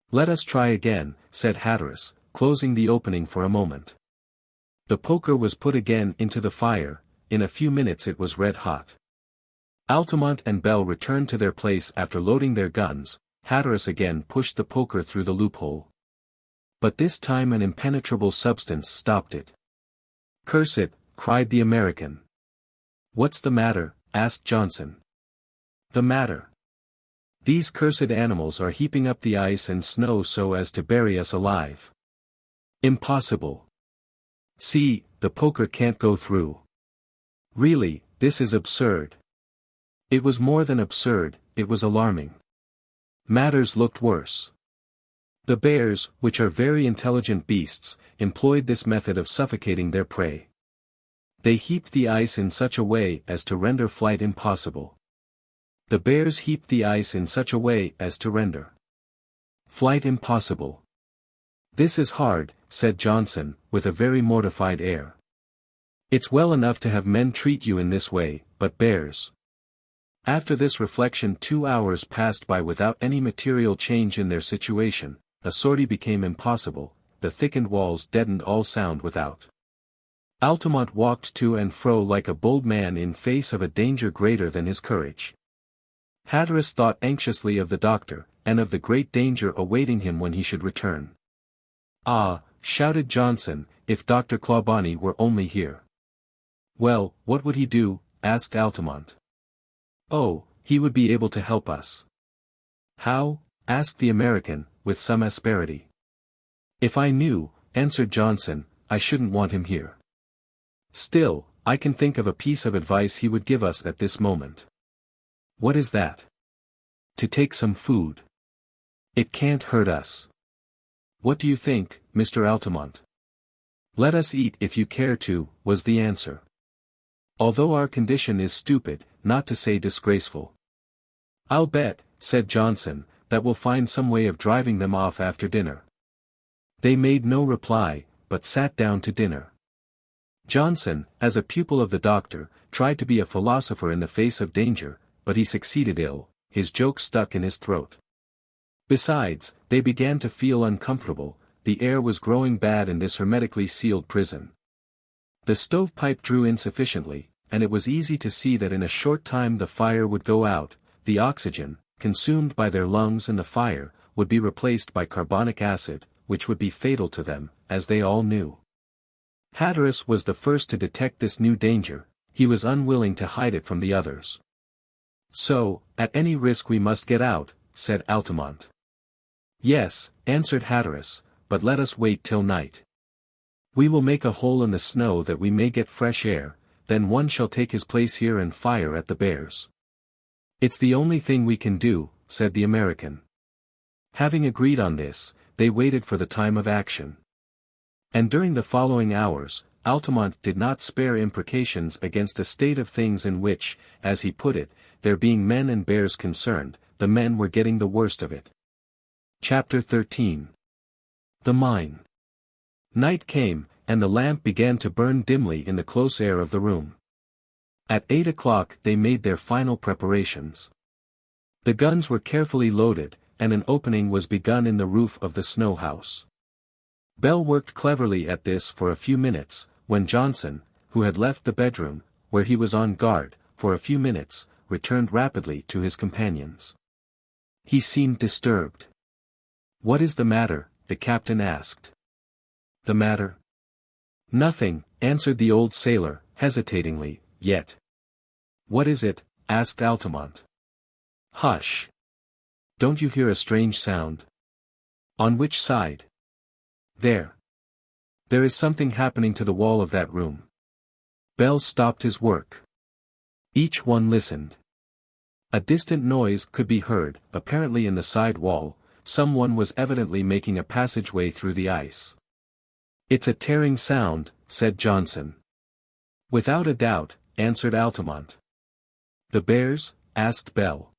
"Let us try again," said Hatteras, closing the opening for a moment. The poker was put again into the fire, in a few minutes it was red hot. Altamont and Bell returned to their place after loading their guns. Hatteras again pushed the poker through the loophole. But this time an impenetrable substance stopped it. "Curse it," cried the American. "What's the matter?" asked Johnson. "The matter? These cursed animals are heaping up the ice and snow so as to bury us alive." "Impossible. See, the poker can't go through. Really, this is absurd." It was more than absurd, it was alarming. Matters looked worse. The bears, which are very intelligent beasts, employed this method of suffocating their prey. They heaped the ice in such a way as to render flight impossible. The bears heaped the ice in such a way as to render flight impossible. "This is hard," said Johnson, with a very mortified air. "It's well enough to have men treat you in this way, but bears." After this reflection 2 hours passed by without any material change in their situation. A sortie became impossible, the thickened walls deadened all sound without. Altamont walked to and fro like a bold man in face of a danger greater than his courage. Hatteras thought anxiously of the doctor, and of the great danger awaiting him when he should return. "Ah," shouted Johnson, "if Dr. Clawbonny were only here." "Well, what would he do?" asked Altamont. "Oh, he would be able to help us." "How?" asked the American, with some asperity. "If I knew," answered Johnson, "I shouldn't want him here. Still, I can think of a piece of advice he would give us at this moment." "What is that?" "To take some food. It can't hurt us." "What do you think, Mr. Altamont?" "Let us eat if you care to," was the answer. "Although our condition is stupid, not to say disgraceful." "I'll bet," said Johnson, "that we'll find some way of driving them off after dinner." They made no reply, but sat down to dinner. Johnson, as a pupil of the doctor, tried to be a philosopher in the face of danger, but he succeeded ill, his joke stuck in his throat. Besides, they began to feel uncomfortable, the air was growing bad in this hermetically sealed prison. The stovepipe drew insufficiently, and it was easy to see that in a short time the fire would go out, the oxygen, consumed by their lungs and the fire, would be replaced by carbonic acid, which would be fatal to them, as they all knew. Hatteras was the first to detect this new danger, he was unwilling to hide it from the others. "So, at any risk we must get out," said Altamont. "Yes," answered Hatteras, "but let us wait till night. We will make a hole in the snow that we may get fresh air, then one shall take his place here and fire at the bears." "It's the only thing we can do," said the American. Having agreed on this, they waited for the time of action. And during the following hours, Altamont did not spare imprecations against a state of things in which, as he put it, there being men and bears concerned, the men were getting the worst of it. Chapter 13. The Mine. Night came, and the lamp began to burn dimly in the close air of the room. At 8 o'clock they made their final preparations. The guns were carefully loaded, and an opening was begun in the roof of the snow house. Bell worked cleverly at this for a few minutes, when Johnson, who had left the bedroom, where he was on guard, for a few minutes, returned rapidly to his companions. He seemed disturbed. "What is the matter?" the captain asked. "The matter? Nothing," answered the old sailor, hesitatingly, "yet." "What is it?" asked Altamont. "Hush! Don't you hear a strange sound?" "On which side?" "There. There is something happening to the wall of that room." Bell stopped his work. Each one listened. A distant noise could be heard, apparently in the side wall, someone was evidently making a passageway through the ice. "It's a tearing sound," said Johnson. "Without a doubt," answered Altamont. "The bears?" asked Bell.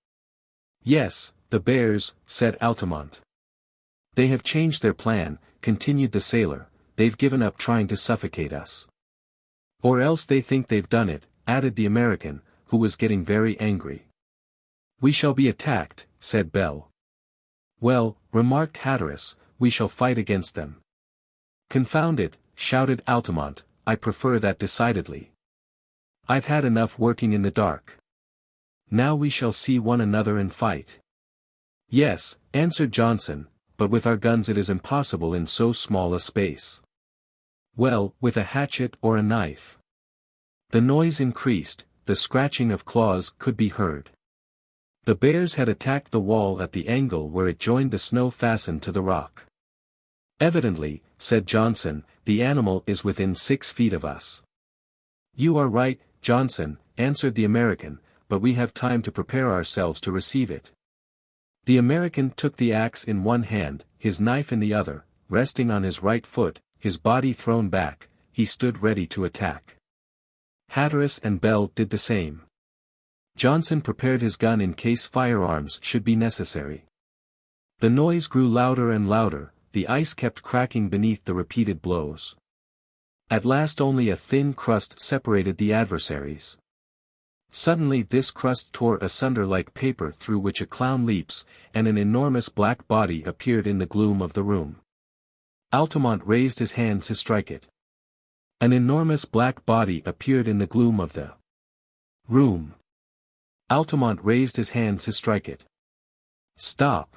"Yes, the bears," said Altamont. "They have changed their plan," continued the sailor, "they've given up trying to suffocate us." "Or else they think they've done it," added the American, who was getting very angry. "We shall be attacked," said Bell. "Well," remarked Hatteras, "we shall fight against them." "Confound it," shouted Altamont, "I prefer that decidedly. I've had enough working in the dark. Now we shall see one another and fight. Yes, answered Johnson, but with our guns it is impossible in so small a space. Well, with a hatchet or a knife. The noise increased, the scratching of claws could be heard. The bears had attacked the wall at the angle where it joined the snow fastened to the rock. Evidently, said Johnson, the animal is within 6 feet of us. You are right, Johnson, answered the American, but we have time to prepare ourselves to receive it. The American took the axe in one hand, his knife in the other, resting on his right foot, his body thrown back, he stood ready to attack. Hatteras and Bell did the same. Johnson prepared his gun in case firearms should be necessary. The noise grew louder and louder, the ice kept cracking beneath the repeated blows. At last only a thin crust separated the adversaries. Suddenly this crust tore asunder like paper through which a clown leaps, and an enormous black body appeared in the gloom of the room. Altamont raised his hand to strike it. An enormous black body appeared in the gloom of the room. Altamont raised his hand to strike it. Stop!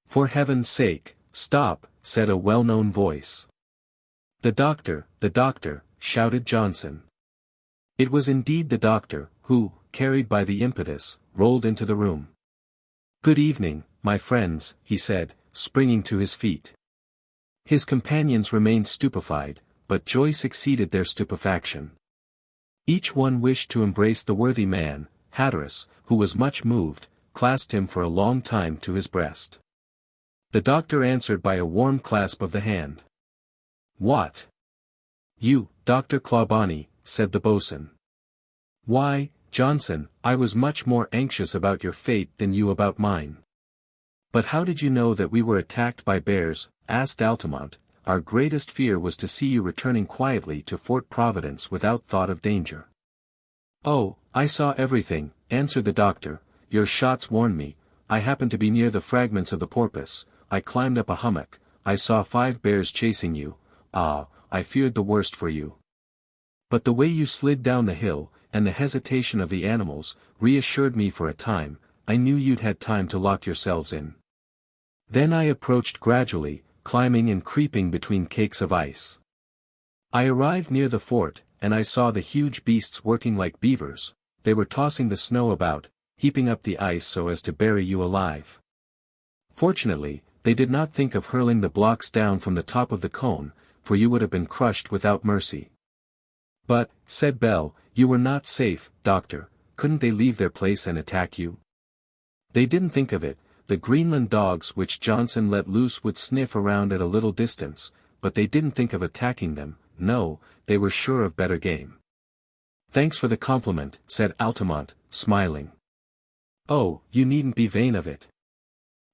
For heaven's sake, stop, said a well-known voice. The doctor, shouted Johnson. It was indeed the doctor, who, carried by the impetus, rolled into the room. Good evening, my friends, he said, springing to his feet. His companions remained stupefied, but joy succeeded their stupefaction. Each one wished to embrace the worthy man. Hatteras, who was much moved, clasped him for a long time to his breast. The doctor answered by a warm clasp of the hand. What? You, Dr. Clawbonny, said the boatswain. Why, Johnson, I was much more anxious about your fate than you about mine. But how did you know that we were attacked by bears? Asked Altamont. Our greatest fear was to see you returning quietly to Fort Providence without thought of danger. Oh, I saw everything, answered the doctor, your shots warned me, I happened to be near the fragments of the porpoise, I climbed up a hummock, I saw 5 bears chasing you, I feared the worst for you. But the way you slid down the hill, and the hesitation of the animals, reassured me for a time, I knew you'd had time to lock yourselves in. Then I approached gradually, climbing and creeping between cakes of ice. I arrived near the fort, and I saw the huge beasts working like beavers, they were tossing the snow about, heaping up the ice so as to bury you alive. Fortunately, they did not think of hurling the blocks down from the top of the cone, for you would have been crushed without mercy. But, said Bell, you were not safe, doctor, couldn't they leave their place and attack you? They didn't think of it, the Greenland dogs which Johnson let loose would sniff around at a little distance, but they didn't think of attacking them, no, they were sure of better game. Thanks for the compliment, said Altamont, smiling. Oh, you needn't be vain of it.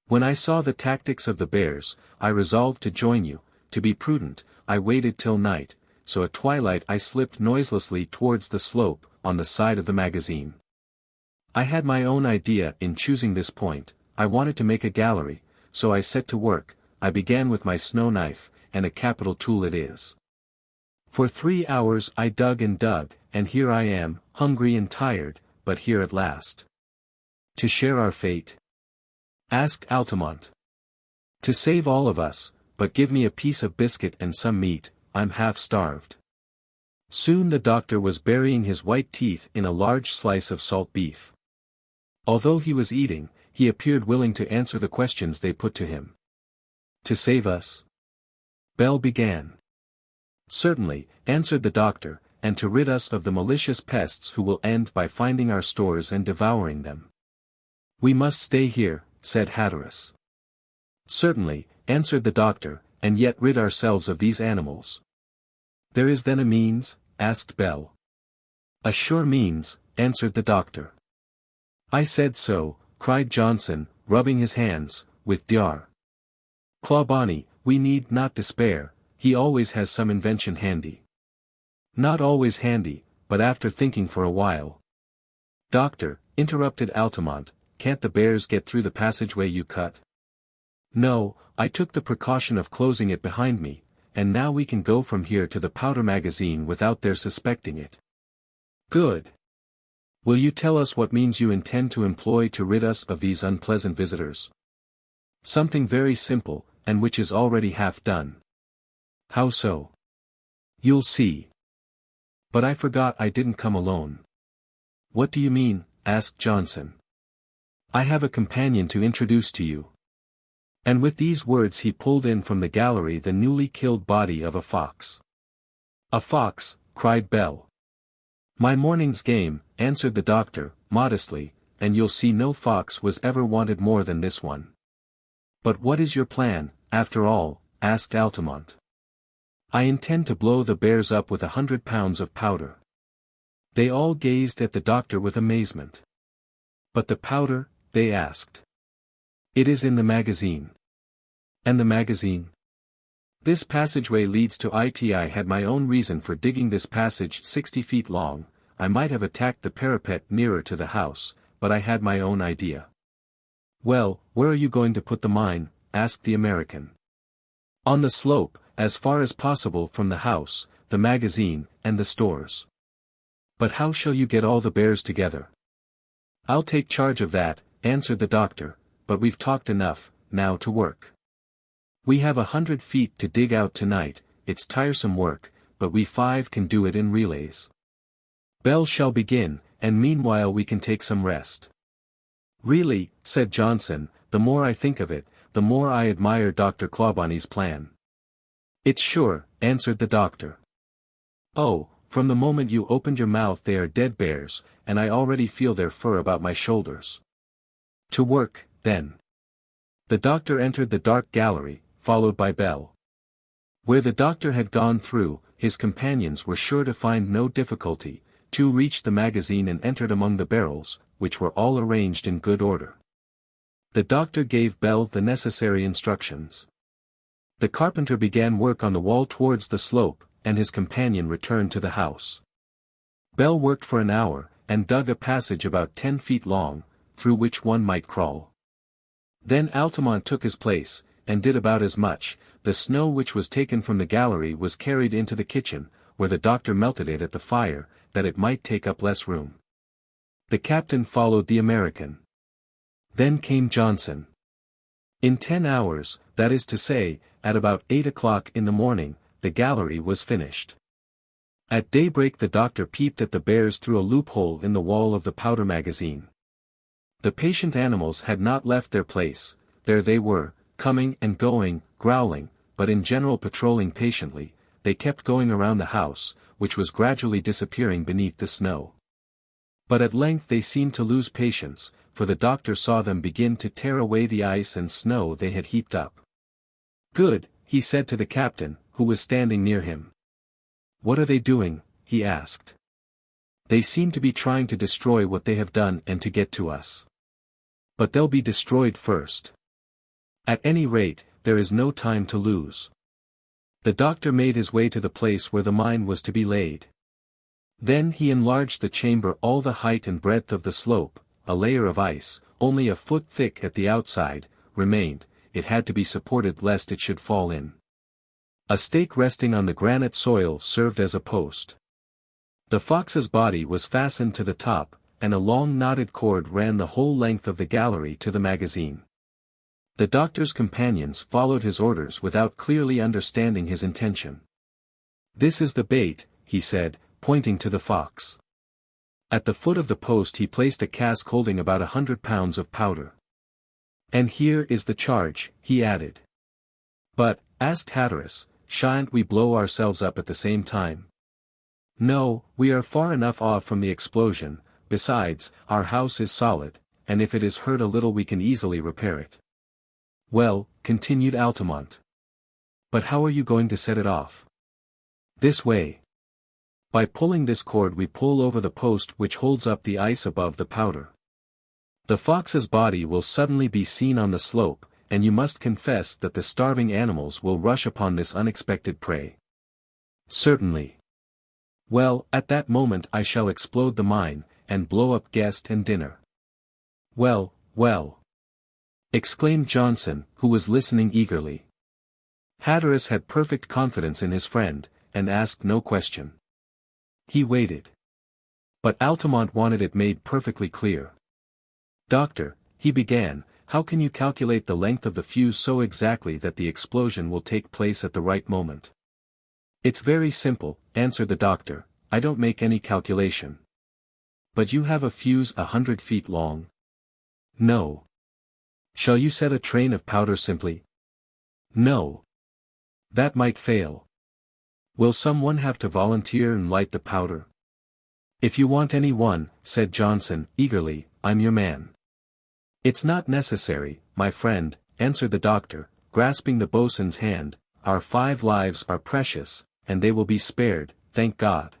When I saw the tactics of the bears, I resolved to join you, to be prudent, I waited till night, so at twilight I slipped noiselessly towards the slope, on the side of the magazine. I had my own idea in choosing this point, I wanted to make a gallery, so I set to work, I began with my snow knife, and a capital tool it is. For 3 hours I dug, and here I am, hungry and tired, but here at last. To share our fate? Asked Altamont. To save all of us, but give me a piece of biscuit and some meat, I'm half starved. Soon the doctor was burying his white teeth in a large slice of salt beef. Although he was eating, he appeared willing to answer the questions they put to him. To save us? Bell began. Certainly, answered the doctor, and to rid us of the malicious pests who will end by finding our stores and devouring them. We must stay here, said Hatteras. Certainly, answered the doctor, and yet rid ourselves of these animals. There is then a means? Asked Bell. A sure means, answered the doctor. I said so, cried Johnson, rubbing his hands, with Dr. Clawbonny, we need not despair, he always has some invention handy. Not always handy, but after thinking for a while. Doctor, interrupted Altamont, can't the bears get through the passageway you cut? No, I took the precaution of closing it behind me, and now we can go from here to the powder magazine without their suspecting it. Good. Will you tell us what means you intend to employ to rid us of these unpleasant visitors? Something very simple, and which is already half done. How so? You'll see. But I forgot I didn't come alone. What do you mean? Asked Johnson. I have a companion to introduce to you. And with these words he pulled in from the gallery the newly killed body of a fox. A fox, cried Bell. My morning's game, answered the doctor, modestly, and you'll see no fox was ever wanted more than this one. But what is your plan, after all? Asked Altamont. I intend to blow the bears up with 100 pounds of powder. They all gazed at the doctor with amazement. But the powder? They asked. It is in the magazine. And the magazine? This passageway leads to it. I had my own reason for digging this passage 60 feet long. I might have attacked the parapet nearer to the house, but I had my own idea. Well, where are you going to put the mine? Asked the American. On the slope, as far as possible from the house, the magazine, and the stores. But how shall you get all the bears together? I'll take charge of that, answered the doctor, but we've talked enough, now to work. We have 100 feet to dig out tonight. It's tiresome work, but we 5 can do it in relays. Bell shall begin, and meanwhile we can take some rest. Really, said Johnson, the more I think of it, the more I admire Dr. Clawbonny's plan. It's sure, answered the doctor. Oh, from the moment you opened your mouth they are dead bears, and I already feel their fur about my shoulders. To work, then. The doctor entered the dark gallery, followed by Bell. Where the doctor had gone through, his companions were sure to find no difficulty. 2 reached the magazine and entered among the barrels, which were all arranged in good order. The doctor gave Bell the necessary instructions. The carpenter began work on the wall towards the slope, and his companion returned to the house. Bell worked for an hour, and dug a passage about 10 feet long, through which one might crawl. Then Altamont took his place, and did about as much. The snow which was taken from the gallery was carried into the kitchen, where the doctor melted it at the fire, that it might take up less room. The captain followed the American. Then came Johnson. In 10 hours, that is to say, at about 8 o'clock in the morning, the gallery was finished. At daybreak the doctor peeped at the bears through a loophole in the wall of the powder magazine. The patient animals had not left their place. There they were, coming and going, growling, but in general patrolling patiently. They kept going around the house, which was gradually disappearing beneath the snow. But at length they seemed to lose patience, for the doctor saw them begin to tear away the ice and snow they had heaped up. Good, he said to the captain, who was standing near him. What are they doing? He asked. They seem to be trying to destroy what they have done and to get to us. But they'll be destroyed first. At any rate, there is no time to lose. The doctor made his way to the place where the mine was to be laid. Then he enlarged the chamber all the height and breadth of the slope. A layer of ice, only a foot thick at the outside, remained. It had to be supported lest it should fall in. A stake resting on the granite soil served as a post. The fox's body was fastened to the top, and a long knotted cord ran the whole length of the gallery to the magazine. The doctor's companions followed his orders without clearly understanding his intention. This is the bait, he said, pointing to the fox. At the foot of the post he placed a cask holding about 100 pounds of powder. And here is the charge, he added. But, asked Hatteras, shan't we blow ourselves up at the same time? No, we are far enough off from the explosion. Besides, our house is solid, and if it is hurt a little we can easily repair it. Well, continued Altamont. But how are you going to set it off? This way. By pulling this cord we pull over the post which holds up the ice above the powder. The fox's body will suddenly be seen on the slope, and you must confess that the starving animals will rush upon this unexpected prey. Certainly. Well, at that moment I shall explode the mine, and blow up guest and dinner. Well, well, exclaimed Johnson, who was listening eagerly. Hatteras had perfect confidence in his friend, and asked no question. He waited. But Altamont wanted it made perfectly clear. "Doctor," he began, "how can you calculate the length of the fuse so exactly that the explosion will take place at the right moment?" "It's very simple," answered the doctor, "I don't make any calculation." "But you have a fuse 100 feet long?" "No." "Shall you set a train of powder simply?" "No. That might fail." "Will someone have to volunteer and light the powder?" "If you want any one," said Johnson, eagerly, "I'm your man." "It's not necessary, my friend," answered the doctor, grasping the boatswain's hand, "our 5 lives are precious, and they will be spared, thank God."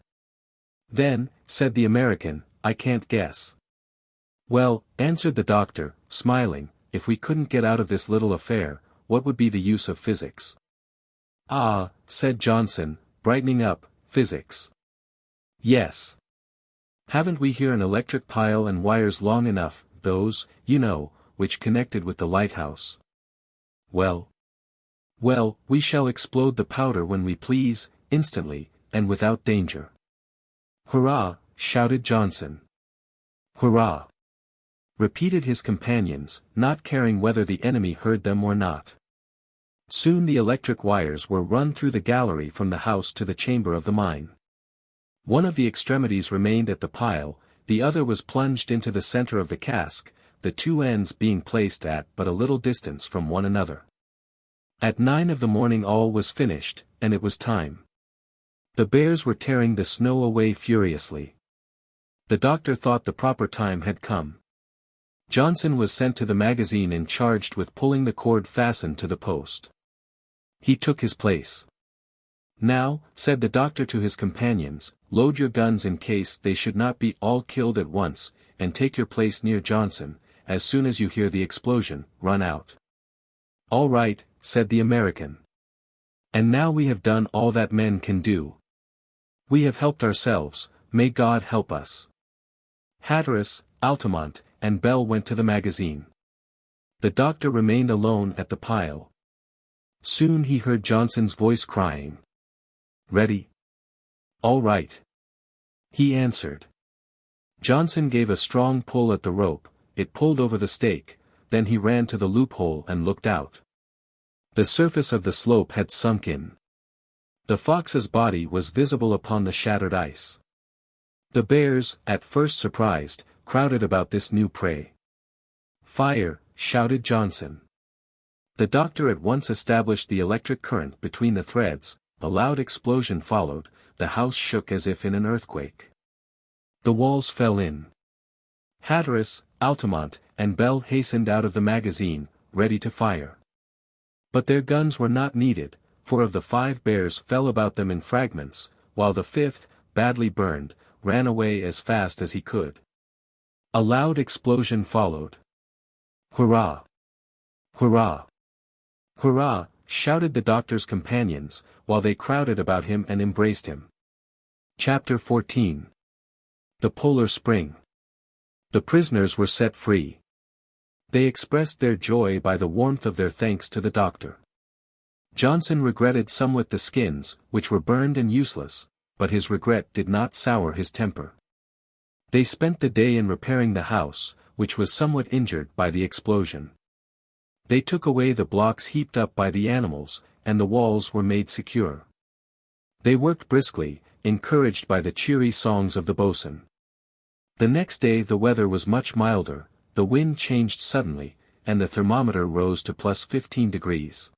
"Then," said the American, "I can't guess." "Well," answered the doctor, smiling, "if we couldn't get out of this little affair, what would be the use of physics?" "Ah," said Johnson, brightening up, "physics. Yes. Haven't we here an electric pile and wires long enough, those, you know, which connected with the lighthouse?" "Well. Well, we shall explode the powder when we please, instantly, and without danger." "Hurrah!" shouted Johnson. "Hurrah!" repeated his companions, not caring whether the enemy heard them or not. Soon the electric wires were run through the gallery from the house to the chamber of the mine. One of the extremities remained at the pile, the other was plunged into the center of the cask, the 2 ends being placed at but a little distance from one another. At 9 of the morning all was finished, and it was time. The bears were tearing the snow away furiously. The doctor thought the proper time had come. Johnson was sent to the magazine and charged with pulling the cord fastened to the post. He took his place. "Now," said the doctor to his companions, "load your guns in case they should not be all killed at once, and take your place near Johnson. As soon as you hear the explosion, run out." "All right," said the American. "And now we have done all that men can do. We have helped ourselves, may God help us." Hatteras, Altamont, and Bell went to the magazine. The doctor remained alone at the pile. Soon he heard Johnson's voice crying, "Ready?" "All right," he answered. Johnson gave a strong pull at the rope, it pulled over the stake, then he ran to the loophole and looked out. The surface of the slope had sunk in. The fox's body was visible upon the shattered ice. The bears, at first surprised, crowded about this new prey. "Fire!" shouted Johnson. The doctor at once established the electric current between the threads, a loud explosion followed, the house shook as if in an earthquake. The walls fell in. Hatteras, Altamont, and Bell hastened out of the magazine, ready to fire. But their guns were not needed, 4 of the 5 bears fell about them in fragments, while the 5th, badly burned, ran away as fast as he could. A loud explosion followed. "Hurrah! Hurrah! Hurrah!" shouted the doctor's companions, while they crowded about him and embraced him. Chapter 14. The Polar Spring. The prisoners were set free. They expressed their joy by the warmth of their thanks to the doctor. Johnson regretted somewhat the skins, which were burned and useless, but his regret did not sour his temper. They spent the day in repairing the house, which was somewhat injured by the explosion. They took away the blocks heaped up by the animals, and the walls were made secure. They worked briskly, encouraged by the cheery songs of the boatswain. The next day the weather was much milder, the wind changed suddenly, and the thermometer rose to +15 degrees.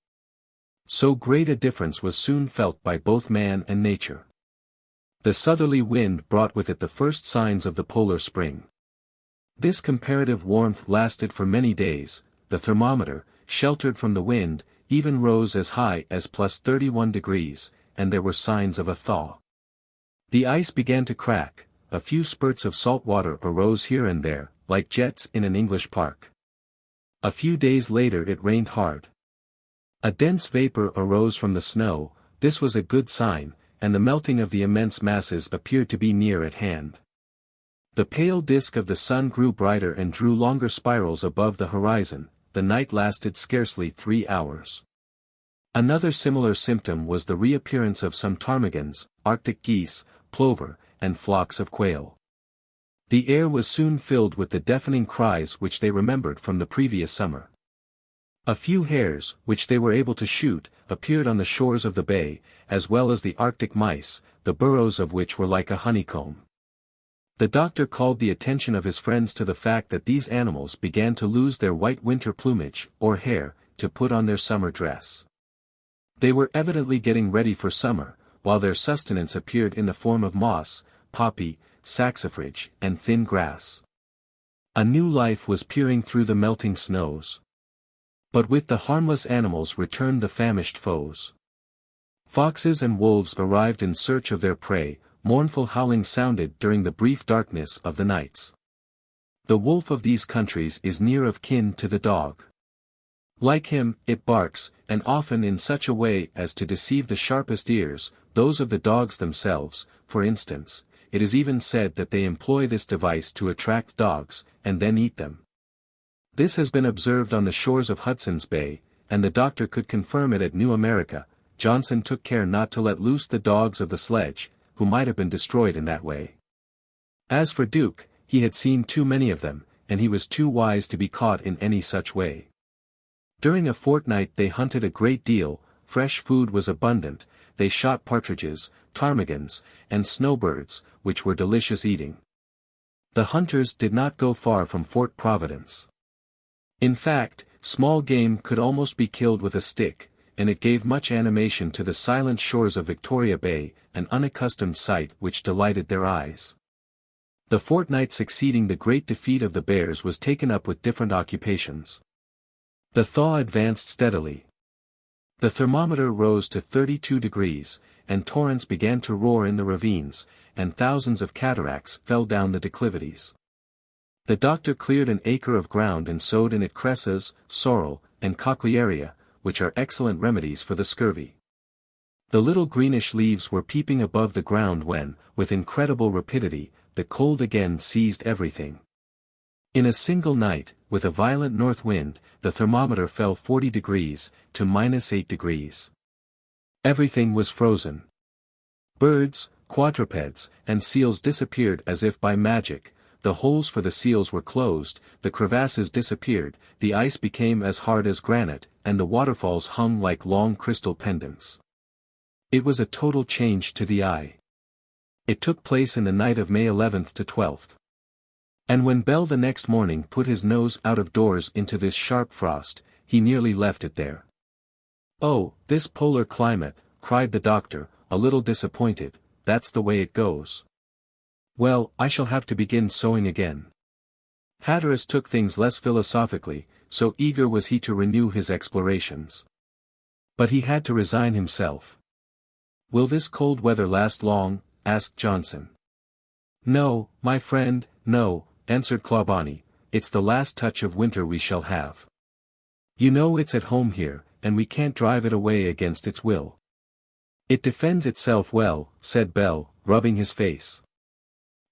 So great a difference was soon felt by both man and nature. The southerly wind brought with it the first signs of the polar spring. This comparative warmth lasted for many days, the thermometer, sheltered from the wind, even rose as high as +31 degrees, and there were signs of a thaw. The ice began to crack, a few spurts of salt water arose here and there, like jets in an English park. A few days later it rained hard. A dense vapor arose from the snow, this was a good sign, and the melting of the immense masses appeared to be near at hand. The pale disk of the sun grew brighter and drew longer spirals above the horizon, the night lasted scarcely 3 hours. Another similar symptom was the reappearance of some ptarmigans, Arctic geese, plover, and flocks of quail. The air was soon filled with the deafening cries which they remembered from the previous summer. A few hares, which they were able to shoot, appeared on the shores of the bay, as well as the Arctic mice, the burrows of which were like a honeycomb. The doctor called the attention of his friends to the fact that these animals began to lose their white winter plumage, or hair, to put on their summer dress. They were evidently getting ready for summer, while their sustenance appeared in the form of moss, poppy, saxifrage, and thin grass. A new life was peering through the melting snows. But with the harmless animals returned the famished foes. Foxes and wolves arrived in search of their prey, mournful howling sounded during the brief darkness of the nights. The wolf of these countries is near of kin to the dog. Like him, it barks, and often in such a way as to deceive the sharpest ears, those of the dogs themselves. For instance, it is even said that they employ this device to attract dogs, and then eat them. This has been observed on the shores of Hudson's Bay, and the doctor could confirm it at New America. Johnson took care not to let loose the dogs of the sledge, who might have been destroyed in that way. As for Duke, he had seen too many of them, and he was too wise to be caught in any such way. During a fortnight they hunted a great deal, fresh food was abundant, they shot partridges, ptarmigans, and snowbirds, which were delicious eating. The hunters did not go far from Fort Providence. In fact, small game could almost be killed with a stick, and it gave much animation to the silent shores of Victoria Bay, an unaccustomed sight which delighted their eyes. The fortnight succeeding the great defeat of the bears was taken up with different occupations. The thaw advanced steadily. The thermometer rose to 32 degrees, and torrents began to roar in the ravines, and thousands of cataracts fell down the declivities. The doctor cleared an acre of ground and sowed in it cresses, sorrel, and cochlearia, which are excellent remedies for the scurvy. The little greenish leaves were peeping above the ground when, with incredible rapidity, the cold again seized everything. In a single night, with a violent north wind, the thermometer fell 40 degrees, to -8 degrees. Everything was frozen. Birds, quadrupeds, and seals disappeared as if by magic. The holes for the seals were closed, the crevasses disappeared, the ice became as hard as granite, and the waterfalls hung like long crystal pendants. It was a total change to the eye. It took place in the night of May 11th to 12th. And when Bell the next morning put his nose out of doors into this sharp frost, he nearly left it there. "Oh, this polar climate," cried the doctor, a little disappointed, "that's the way it goes. Well, I shall have to begin sewing again." Hatteras took things less philosophically, so eager was he to renew his explorations. But he had to resign himself. "Will this cold weather last long?" asked Johnson. "No, my friend, no," answered Clawbonny, "it's the last touch of winter we shall have. You know it's at home here, and we can't drive it away against its will." "It defends itself well," said Bell, rubbing his face.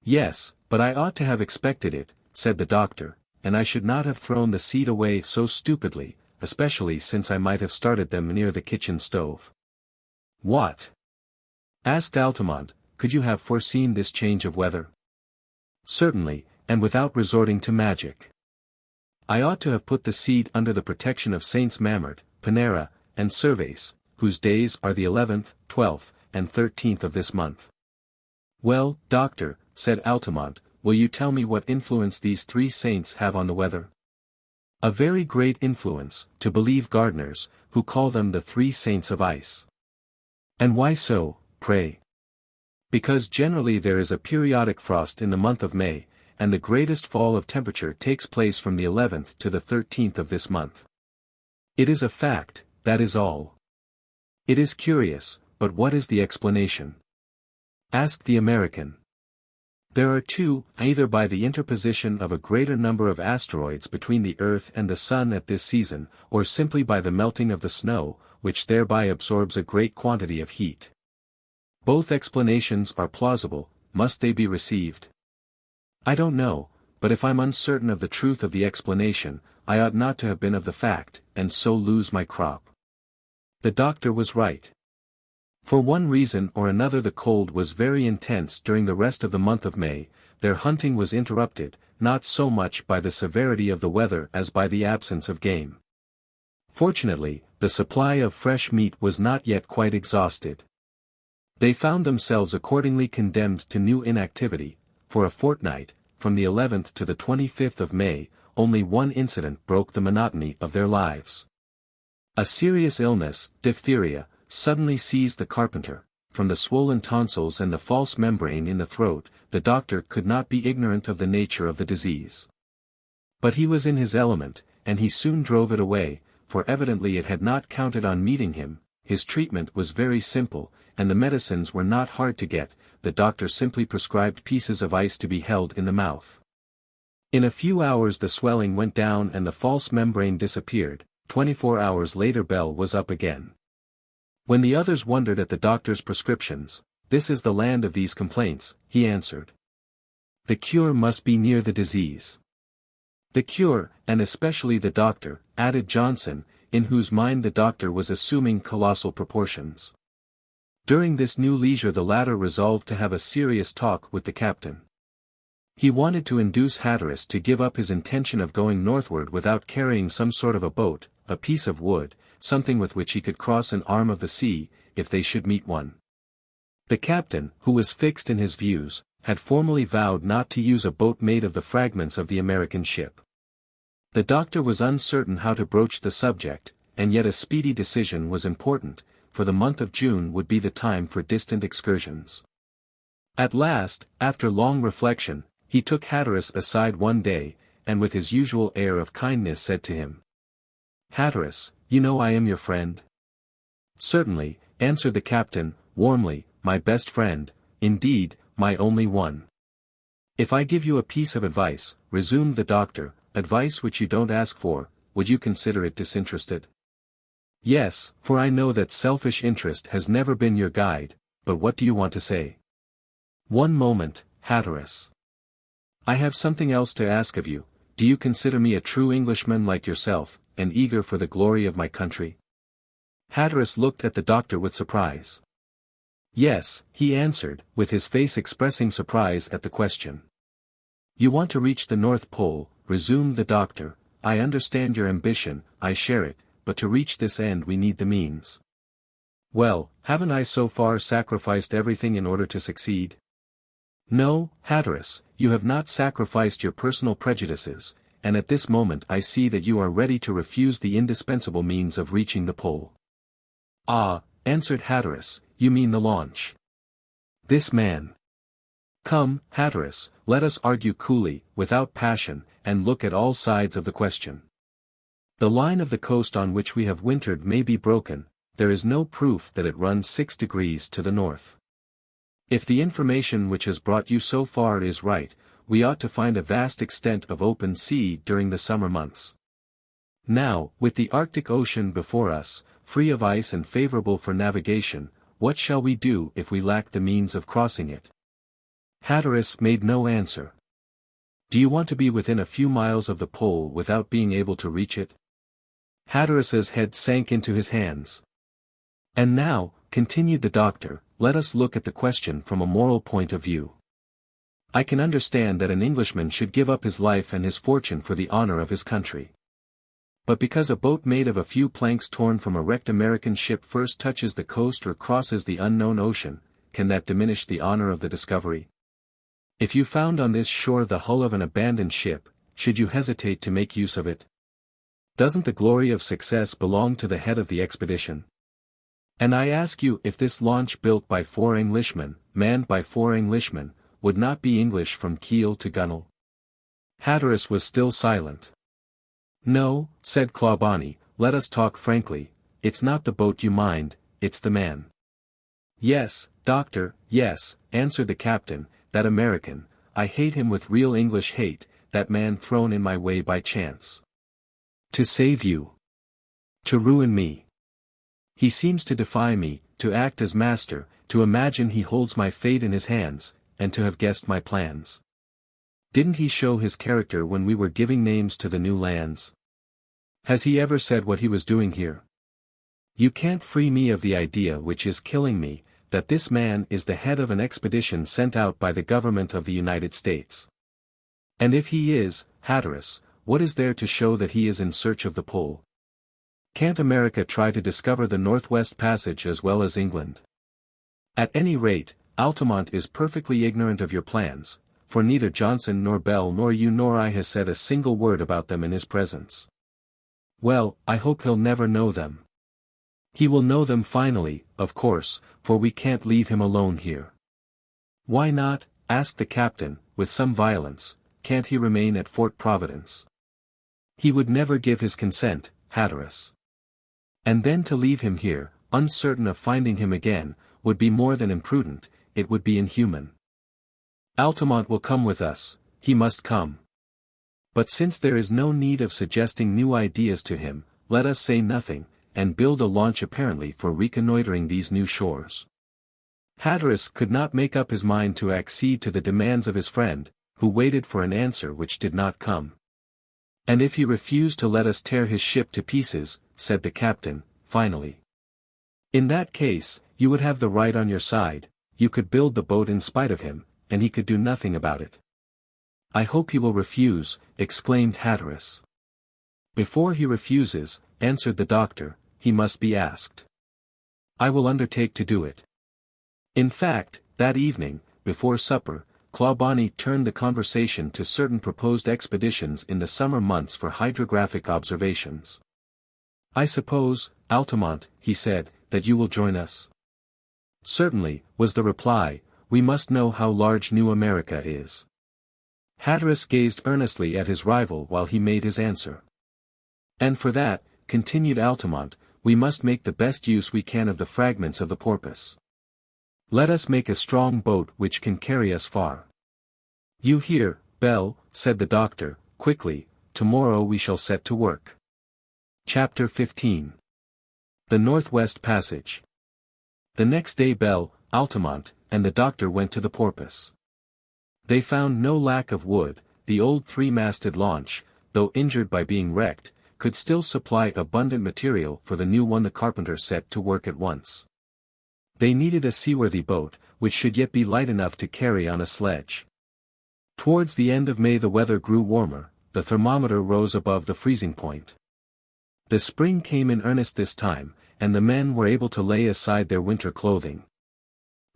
"Yes, but I ought to have expected it," said the doctor, "and I should not have thrown the seed away so stupidly, especially since I might have started them near the kitchen stove." "What?" asked Altamont, "could you have foreseen this change of weather?" "Certainly, and without resorting to magic. I ought to have put the seed under the protection of Saints Mamert, Panera, and Servaes, whose days are the 11th, 12th, and 13th of this month." "Well, doctor," said Altamont, "will you tell me what influence these three saints have on the weather?" "A very great influence, to believe gardeners, who call them the three saints of ice." "And why so, pray?" "Because generally there is a periodic frost in the month of May, and the greatest fall of temperature takes place from the 11th to the 13th of this month. It is a fact, that is all. It is curious, but what is the explanation?" asked the American. "There are two, either by the interposition of a greater number of asteroids between the Earth and the Sun at this season, or simply by the melting of the snow, which thereby absorbs a great quantity of heat. Both explanations are plausible. Must they be received? I don't know, but if I'm uncertain of the truth of the explanation, I ought not to have been of the fact, and so lose my crop." The doctor was right. For one reason or another the cold was very intense during the rest of the month of May, their hunting was interrupted, not so much by the severity of the weather as by the absence of game. Fortunately, the supply of fresh meat was not yet quite exhausted. They found themselves accordingly condemned to new inactivity. For a fortnight, from the 11th to the 25th of May, only one incident broke the monotony of their lives. A serious illness, diphtheria, suddenly seized the carpenter. From the swollen tonsils and the false membrane in the throat, the doctor could not be ignorant of the nature of the disease. But he was in his element, and he soon drove it away, for evidently it had not counted on meeting him. His treatment was very simple, and the medicines were not hard to get. The doctor simply prescribed pieces of ice to be held in the mouth. In a few hours the swelling went down and the false membrane disappeared. 24 hours later Bell was up again. When the others wondered at the doctor's prescriptions, "This is the land of these complaints," he answered. "The cure must be near the disease." "The cure, and especially the doctor," added Johnson, in whose mind the doctor was assuming colossal proportions. During this new leisure the latter resolved to have a serious talk with the captain. He wanted to induce Hatteras to give up his intention of going northward without carrying some sort of a boat, a piece of wood, something with which he could cross an arm of the sea, if they should meet one. The captain, who was fixed in his views, had formally vowed not to use a boat made of the fragments of the American ship. The doctor was uncertain how to broach the subject, and yet a speedy decision was important, for the month of June would be the time for distant excursions. At last, after long reflection, he took Hatteras aside one day, and with his usual air of kindness said to him, "Hatteras, you know I am your friend." "Certainly," answered the captain, warmly, "my best friend, indeed, my only one." "If I give you a piece of advice," resumed the doctor, "advice which you don't ask for, would you consider it disinterested?" "Yes, for I know that selfish interest has never been your guide, but what do you want to say?" "One moment, Hatteras. I have something else to ask of you. Do you consider me a true Englishman like yourself, and eager for the glory of my country?" Hatteras looked at the doctor with surprise. "Yes," he answered, with his face expressing surprise at the question. "You want to reach the North Pole," resumed the doctor. "I understand your ambition, I share it, but to reach this end we need the means." "Well, haven't I so far sacrificed everything in order to succeed?" "No, Hatteras, you have not sacrificed your personal prejudices, and at this moment I see that you are ready to refuse the indispensable means of reaching the pole." "Ah," answered Hatteras, "you mean the launch. This man." "Come, Hatteras, let us argue coolly, without passion, and look at all sides of the question. The line of the coast on which we have wintered may be broken, there is no proof that it runs 6 degrees to the north. If the information which has brought you so far is right, we ought to find a vast extent of open sea during the summer months. Now, with the Arctic Ocean before us, free of ice and favorable for navigation, what shall we do if we lack the means of crossing it?" Hatteras made no answer. "Do you want to be within a few miles of the pole without being able to reach it?" Hatteras's head sank into his hands. "And now," continued the doctor, "let us look at the question from a moral point of view. I can understand that an Englishman should give up his life and his fortune for the honor of his country. But because a boat made of a few planks torn from a wrecked American ship first touches the coast or crosses the unknown ocean, can that diminish the honor of the discovery? If you found on this shore the hull of an abandoned ship, should you hesitate to make use of it? Doesn't the glory of success belong to the head of the expedition? And I ask you if this launch built by 4 Englishmen, manned by 4 Englishmen, would not be English from keel to gunwale?" Hatteras was still silent. "No," said Clawbonny, "let us talk frankly, it's not the boat you mind, it's the man." "Yes, doctor, yes," answered the captain, "that American, I hate him with real English hate, that man thrown in my way by chance. To save you. To ruin me. He seems to defy me, to act as master, to imagine he holds my fate in his hands, and to have guessed my plans. Didn't he show his character when we were giving names to the new lands? Has he ever said what he was doing here? You can't free me of the idea which is killing me, that this man is the head of an expedition sent out by the government of the United States. And if he is, Hatteras, what is there to show that he is in search of the pole? Can't America try to discover the Northwest Passage as well as England? At any rate, Altamont is perfectly ignorant of your plans, for neither Johnson nor Bell nor you nor I has said a single word about them in his presence. Well, I hope he'll never know them. He will know them finally, of course, for we can't leave him alone here. Why not? Asked the captain, with some violence. Can't he remain at Fort Providence? He would never give his consent, Hatteras. And then to leave him here, uncertain of finding him again, would be more than imprudent, it would be inhuman. Altamont will come with us, he must come. But since there is no need of suggesting new ideas to him, let us say nothing, and build a launch apparently for reconnoitering these new shores. Hatteras could not make up his mind to accede to the demands of his friend, who waited for an answer which did not come. And if he refused to let us tear his ship to pieces, said the captain, finally. In that case, you would have the right on your side, you could build the boat in spite of him, and he could do nothing about it. I hope he will refuse, exclaimed Hatteras. Before he refuses, answered the doctor, he must be asked. I will undertake to do it. In fact, that evening, before supper, Clawbonny turned the conversation to certain proposed expeditions in the summer months for hydrographic observations. I suppose, Altamont, he said, that you will join us? Certainly, was the reply, we must know how large New America is. Hatteras gazed earnestly at his rival while he made his answer. And for that, continued Altamont, we must make the best use we can of the fragments of the porpoise. Let us make a strong boat which can carry us far. You hear, Bell, said the doctor, quickly, tomorrow we shall set to work. Chapter 15. The Northwest Passage. The next day Bell, Altamont, and the doctor went to the porpoise. They found no lack of wood, the old three-masted launch, though injured by being wrecked, could still supply abundant material for the new one. The carpenter set to work at once. They needed a seaworthy boat, which should yet be light enough to carry on a sledge. Towards the end of May the weather grew warmer, the thermometer rose above the freezing point. The spring came in earnest this time, and the men were able to lay aside their winter clothing.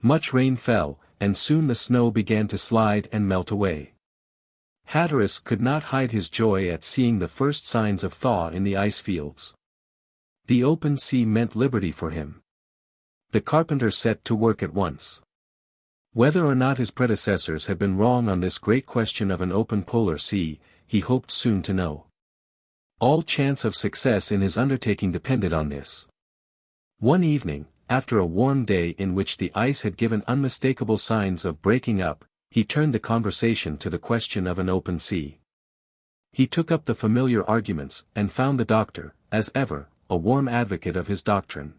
Much rain fell, and soon the snow began to slide and melt away. Hatteras could not hide his joy at seeing the first signs of thaw in the ice fields. The open sea meant liberty for him. The carpenter set to work at once. Whether or not his predecessors had been wrong on this great question of an open polar sea, he hoped soon to know. All chance of success in his undertaking depended on this. One evening, after a warm day in which the ice had given unmistakable signs of breaking up, he turned the conversation to the question of an open sea. He took up the familiar arguments and found the doctor, as ever, a warm advocate of his doctrine.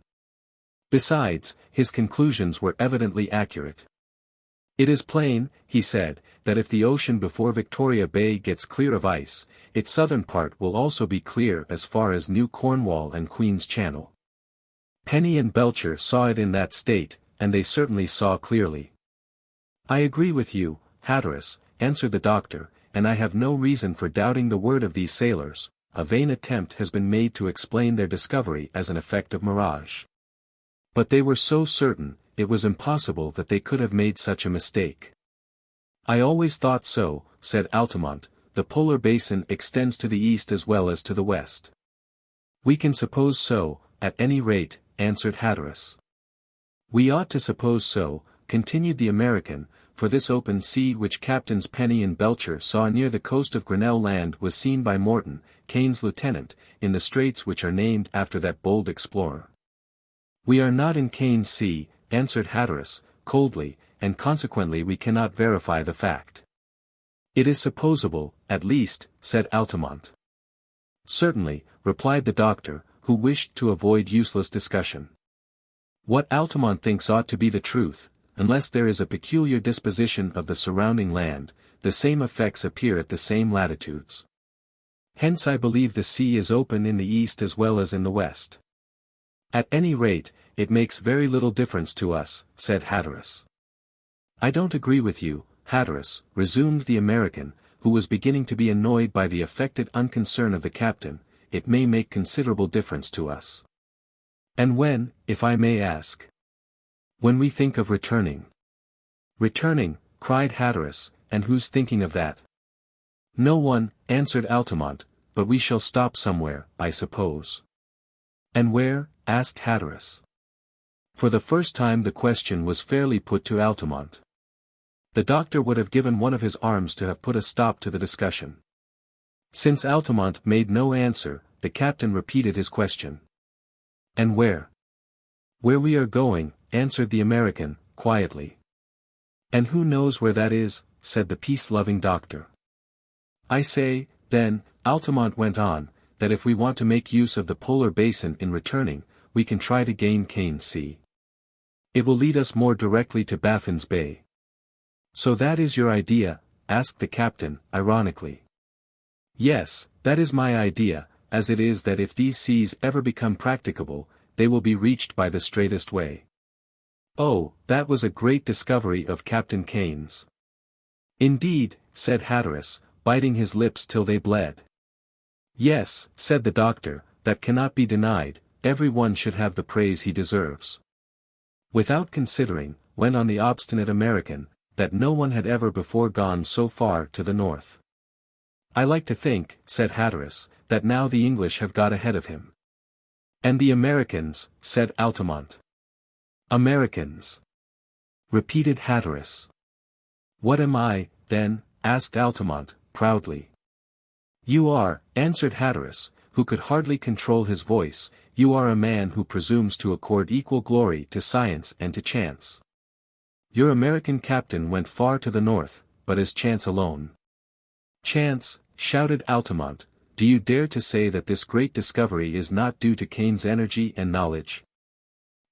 Besides, his conclusions were evidently accurate. It is plain, he said, that if the ocean before Victoria Bay gets clear of ice, its southern part will also be clear as far as New Cornwall and Queen's Channel. Penny and Belcher saw it in that state, and they certainly saw clearly. I agree with you, Hatteras, answered the doctor, and I have no reason for doubting the word of these sailors. A vain attempt has been made to explain their discovery as an effect of mirage. But they were so certain, it was impossible that they could have made such a mistake. I always thought so, said Altamont, the polar basin extends to the east as well as to the west. We can suppose so, at any rate, answered Hatteras. We ought to suppose so, continued the American, for this open sea which Captains Penny and Belcher saw near the coast of Grinnell Land was seen by Morton, Kane's lieutenant, in the straits which are named after that bold explorer. We are not in Kane's sea, answered Hatteras, coldly, and consequently we cannot verify the fact. It is supposable, at least, said Altamont. Certainly, replied the doctor, who wished to avoid useless discussion. What Altamont thinks ought to be the truth. Unless there is a peculiar disposition of the surrounding land, the same effects appear at the same latitudes. Hence I believe the sea is open in the east as well as in the west. At any rate, it makes very little difference to us," said Hatteras. "I don't agree with you, Hatteras," resumed the American, who was beginning to be annoyed by the affected unconcern of the captain. "It may make considerable difference to us." "And when, if I may ask?" "When we think of returning." "Returning," cried Hatteras, "and who's thinking of that?" "No one," answered Altamont, "but we shall stop somewhere, I suppose." "And where?" asked Hatteras. For the first time the question was fairly put to Altamont. The doctor would have given one of his arms to have put a stop to the discussion. Since Altamont made no answer, the captain repeated his question. "And where?" "Where we are going," answered the American, quietly. "And who knows where that is?" said the peace-loving doctor. "I say, then," Altamont went on, "that if we want to make use of the polar basin in returning, we can try to gain Kane's Sea. It will lead us more directly to Baffin's Bay." "So that is your idea?" asked the captain, ironically. "Yes, that is my idea, as it is that if these seas ever become practicable, they will be reached by the straightest way." "Oh, that was a great discovery of Captain Kane's." "Indeed," said Hatteras, biting his lips till they bled. "Yes," said the doctor, "that cannot be denied, every one should have the praise he deserves." "Without considering," went on the obstinate American, "that no one had ever before gone so far to the north." "I like to think," said Hatteras, "that now the English have got ahead of him." "And the Americans," said Altamont. "Americans," repeated Hatteras. "What am I, then?" asked Altamont, proudly. "You are," answered Hatteras, who could hardly control his voice, "you are a man who presumes to accord equal glory to science and to chance. Your American captain went far to the north, but as chance alone." "Chance," shouted Altamont, "do you dare to say that this great discovery is not due to Kane's energy and knowledge?"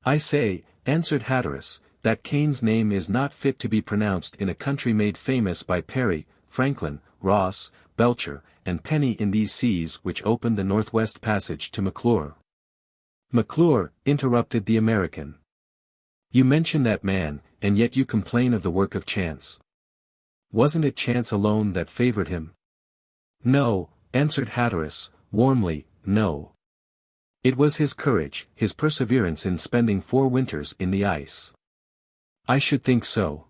"I say," answered Hatteras, "that Kane's name is not fit to be pronounced in a country made famous by Perry, Franklin, Ross, Belcher, and Penny in these seas which opened the Northwest Passage to McClure." "McClure," interrupted the American. "You mention that man, and yet you complain of the work of chance. Wasn't it chance alone that favored him?" "No," answered Hatteras, warmly, "no. It was his courage, his perseverance in spending 4 winters in the ice." "I should think so,"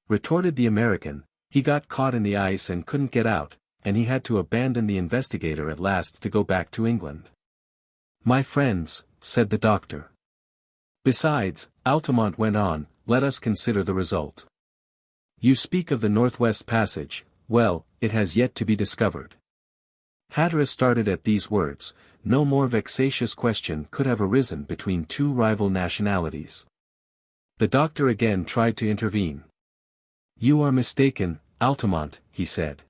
retorted the American. "He got caught in the ice and couldn't get out, and he had to abandon the Investigator at last to go back to England." "My friends," said the doctor. "Besides," Altamont went on, "let us consider the result. You speak of the Northwest Passage, well, it has yet to be discovered." Hatteras started at these words. No more vexatious question could have arisen between two rival nationalities. The doctor again tried to intervene. "You are mistaken, Altamont," he said.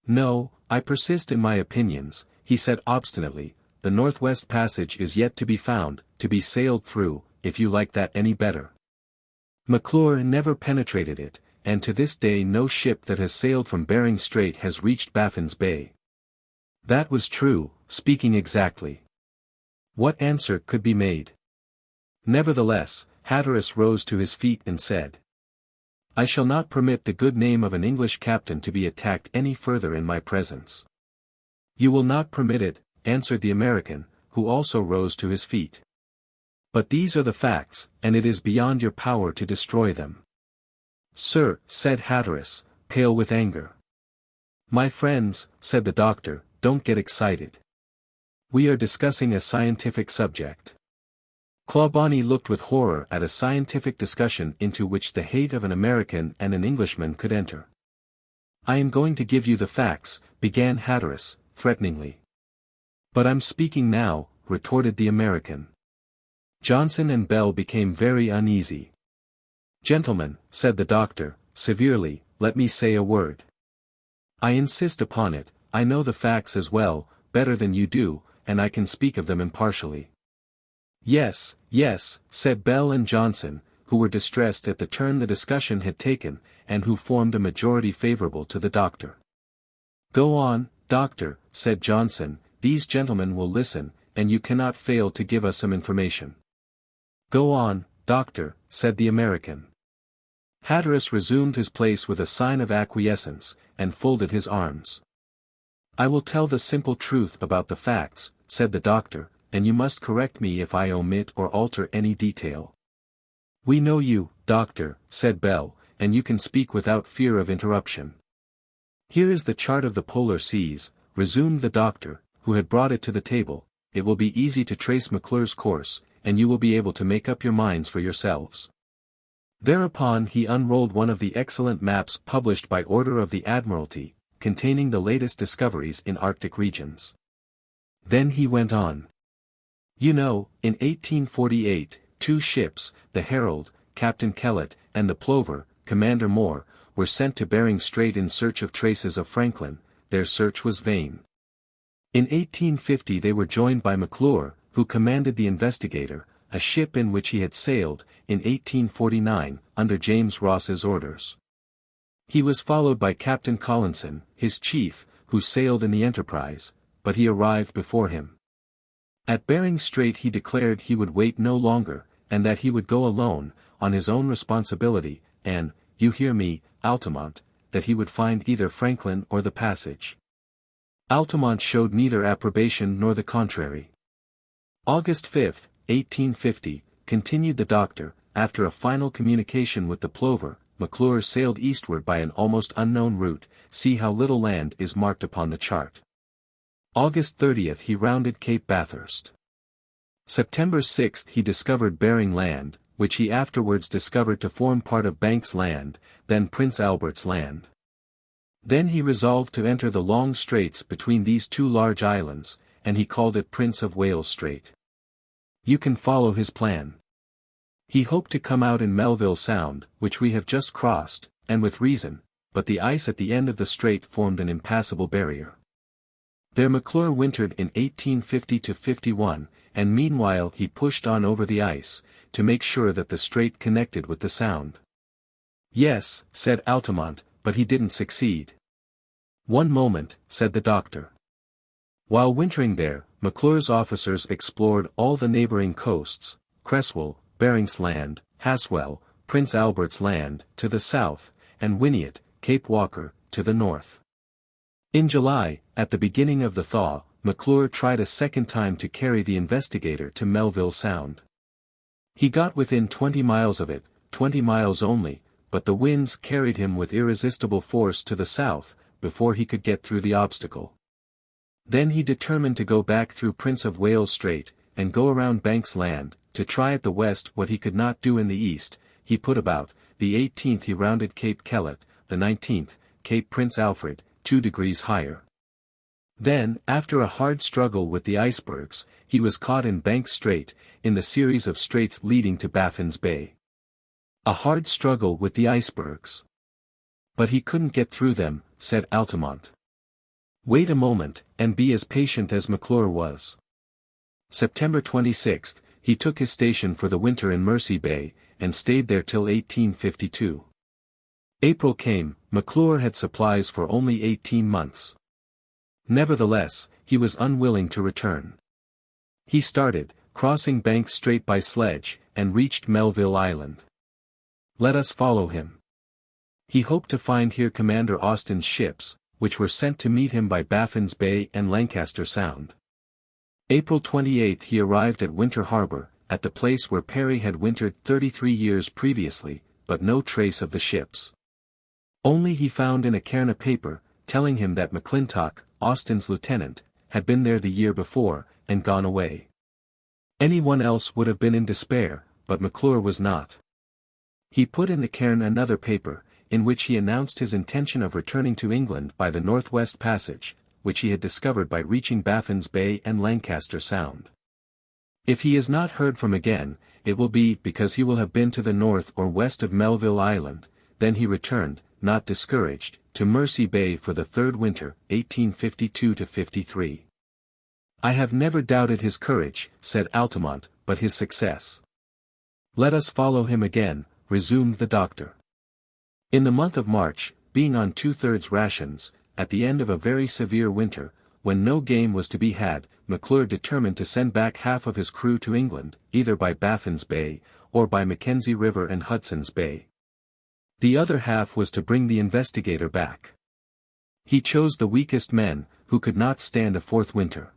"No, I persist in my opinions," he said obstinately. "The Northwest Passage is yet to be found, to be sailed through, if you like that any better. McClure never penetrated it, and to this day no ship that has sailed from Bering Strait has reached Baffin's Bay." That was true, speaking exactly. What answer could be made? Nevertheless, Hatteras rose to his feet and said, "I shall not permit the good name of an English captain to be attacked any further in my presence." "You will not permit it," answered the American, who also rose to his feet. "But these are the facts, and it is beyond your power to destroy them." "Sir," said Hatteras, pale with anger. "My friends," said the doctor, "don't get excited. We are discussing a scientific subject." Clawbonny looked with horror at a scientific discussion into which the hate of an American and an Englishman could enter. "I am going to give you the facts," began Hatteras, threateningly. "But I'm speaking now," retorted the American. Johnson and Bell became very uneasy. "Gentlemen," said the doctor, severely, "let me say a word. I insist upon it, I know the facts as well, better than you do, and I can speak of them impartially." "Yes, yes," said Bell and Johnson, who were distressed at the turn the discussion had taken, and who formed a majority favorable to the doctor. "Go on, doctor," said Johnson, "these gentlemen will listen, and you cannot fail to give us some information." Go on, doctor, said the American. Hatteras resumed his place with a sign of acquiescence, and folded his arms. I will tell the simple truth about the facts, said the doctor, and you must correct me if I omit or alter any detail. We know you, doctor, said Bell, and you can speak without fear of interruption. Here is the chart of the polar seas, resumed the doctor, who had brought it to the table. It will be easy to trace McClure's course, and you will be able to make up your minds for yourselves. Thereupon he unrolled one of the excellent maps published by order of the Admiralty, containing the latest discoveries in Arctic regions. Then he went on. You know, in 1848, 2 ships, the Herald, Captain Kellett, and the Plover, Commander Moore, were sent to Bering Strait in search of traces of Franklin. Their search was vain. In 1850 they were joined by McClure, who commanded the Investigator, a ship in which he had sailed, in 1849, under James Ross's orders. He was followed by Captain Collinson, his chief, who sailed in the Enterprise, but he arrived before him. At Bering Strait he declared he would wait no longer, and that he would go alone, on his own responsibility, and, you hear me, Altamont, that he would find either Franklin or the passage. Altamont showed neither approbation nor the contrary. August 5, 1850, continued the doctor, after a final communication with the Plover, McClure sailed eastward by an almost unknown route. See how little land is marked upon the chart. August 30 he rounded Cape Bathurst. September 6 he discovered Bering Land, which he afterwards discovered to form part of Banks Land, then Prince Albert's Land. Then he resolved to enter the long straits between these 2 large islands, and he called it Prince of Wales Strait. You can follow his plan. He hoped to come out in Melville Sound, which we have just crossed, and with reason, but the ice at the end of the strait formed an impassable barrier. There McClure wintered in 1850–51, and meanwhile he pushed on over the ice, to make sure that the strait connected with the Sound. Yes, said Altamont, but he didn't succeed. One moment, said the doctor. While wintering there, McClure's officers explored all the neighboring coasts, Creswell, Bering's Land, Haswell, Prince Albert's Land, to the south, and Wynyard, Cape Walker, to the north. In July, at the beginning of the thaw, McClure tried a second time to carry the Investigator to Melville Sound. He got within 20 miles of it, 20 miles only, but the winds carried him with irresistible force to the south, before he could get through the obstacle. Then he determined to go back through Prince of Wales Strait, and go around Banks Land, to try at the west what he could not do in the east. He put about. The 18th he rounded Cape Kellett, the 19th, Cape Prince Alfred, 2 degrees higher. Then, after a hard struggle with the icebergs, he was caught in Banks Strait, in the series of straits leading to Baffin's Bay. A hard struggle with the icebergs. But he couldn't get through them, said Altamont. Wait a moment, and be as patient as McClure was. September 26, he took his station for the winter in Mersey Bay, and stayed there till 1852. April came. McClure had supplies for only 18 months. Nevertheless, he was unwilling to return. He started, crossing Banks Strait by sledge, and reached Melville Island. Let us follow him. He hoped to find here Commander Austin's ships, which were sent to meet him by Baffin's Bay and Lancaster Sound. April 28 he arrived at Winter Harbor, at the place where Perry had wintered 33 years previously, but no trace of the ships. Only he found in a cairn a paper, telling him that McClintock, Austin's lieutenant, had been there the year before, and gone away. Anyone else would have been in despair, but McClure was not. He put in the cairn another paper, in which he announced his intention of returning to England by the Northwest Passage, which he had discovered by reaching Baffin's Bay and Lancaster Sound. If he is not heard from again, it will be because he will have been to the north or west of Melville Island. Then he returned, not discouraged, to Mersey Bay for the 3rd winter, 1852–53. I have never doubted his courage, said Altamont, but his success. Let us follow him again, resumed the doctor. In the month of March, being on 2/3 rations, at the end of a very severe winter, when no game was to be had, McClure determined to send back half of his crew to England, either by Baffin's Bay, or by Mackenzie River and Hudson's Bay. The other half was to bring the Investigator back. He chose the weakest men, who could not stand a fourth winter.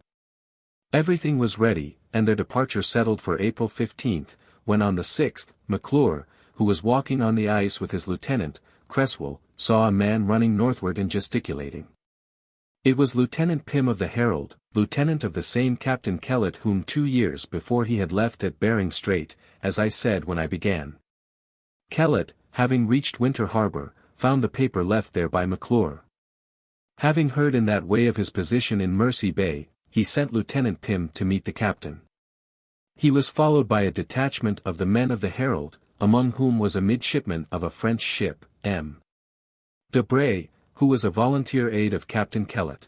Everything was ready, and their departure settled for April 15, when on the 6th, McClure, who was walking on the ice with his lieutenant, Cresswell, saw a man running northward and gesticulating. It was Lieutenant Pym of the Herald, lieutenant of the same Captain Kellett whom 2 years before he had left at Bering Strait, as I said when I began. Kellett, having reached Winter Harbor, found the paper left there by McClure. Having heard in that way of his position in Mersey Bay, he sent Lieutenant Pym to meet the captain. He was followed by a detachment of the men of the Herald, among whom was a midshipman of a French ship, M. Debray, who was a volunteer aide of Captain Kellett.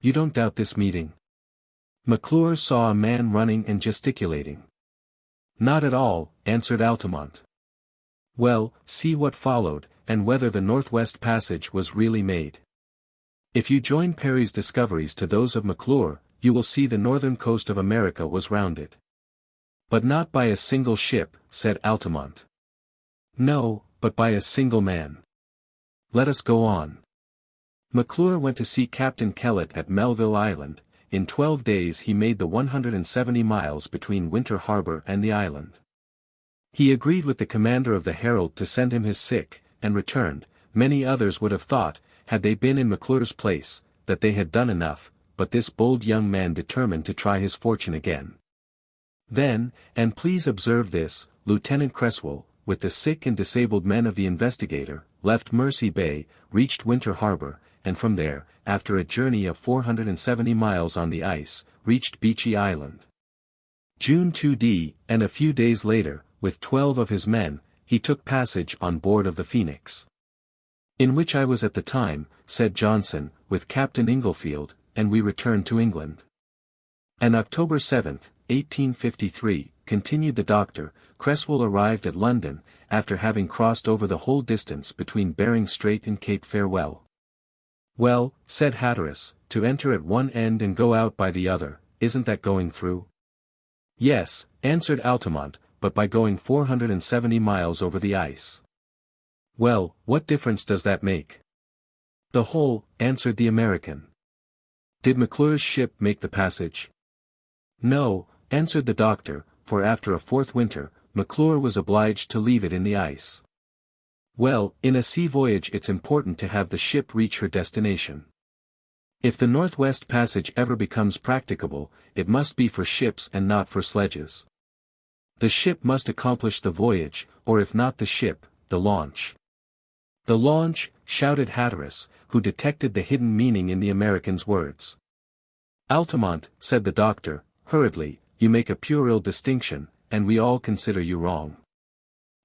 You don't doubt this meeting? McClure saw a man running and gesticulating. Not at all, answered Altamont. Well, see what followed, and whether the Northwest Passage was really made. If you join Parry's discoveries to those of McClure, you will see the northern coast of America was rounded. But not by a single ship, said Altamont. No, but by a single man. Let us go on. McClure went to see Captain Kellett at Melville Island. In 12 days he made the 170 miles between Winter Harbor and the island. He agreed with the commander of the Herald to send him his sick, and returned. Many others would have thought, had they been in McClure's place, that they had done enough, but this bold young man determined to try his fortune again. Then, and please observe this, Lieutenant Cresswell, with the sick and disabled men of the Investigator, left Mersey Bay, reached Winter Harbor, and from there, after a journey of 470 miles on the ice, reached Beechy Island. June 2d, and a few days later, with 12 of his men, he took passage on board of the Phoenix. In which I was at the time, said Johnson, with Captain Inglefield, and we returned to England. And October 7, 1853, continued the doctor, Cresswell arrived at London, after having crossed over the whole distance between Bering Strait and Cape Farewell. Well, said Hatteras, to enter at one end and go out by the other, isn't that going through? Yes, answered Altamont, but by going 470 miles over the ice. Well, what difference does that make? The whole, answered the American. Did McClure's ship make the passage? No, answered the doctor, for after a fourth winter, McClure was obliged to leave it in the ice. Well, in a sea voyage it's important to have the ship reach her destination. If the Northwest Passage ever becomes practicable, it must be for ships and not for sledges. The ship must accomplish the voyage, or if not the ship, the launch. The launch, shouted Hatteras, who detected the hidden meaning in the American's words. Altamont, said the doctor, hurriedly, you make a puerile distinction, and we all consider you wrong.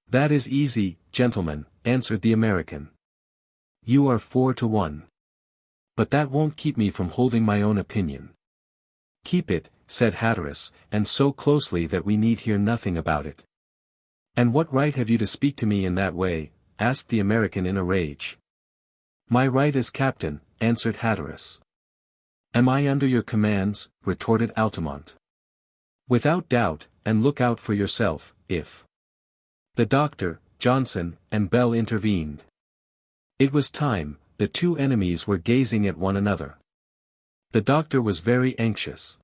That is easy, gentlemen, answered the American. You are 4-1. But that won't keep me from holding my own opinion. Keep it, said Hatteras, and so closely that we need hear nothing about it. And what right have you to speak to me in that way? Asked the American in a rage. My right as captain, answered Hatteras. Am I under your commands? Retorted Altamont. Without doubt, and look out for yourself, if. The doctor, Johnson, and Bell intervened. It was time, the two enemies were gazing at one another. The doctor was very anxious.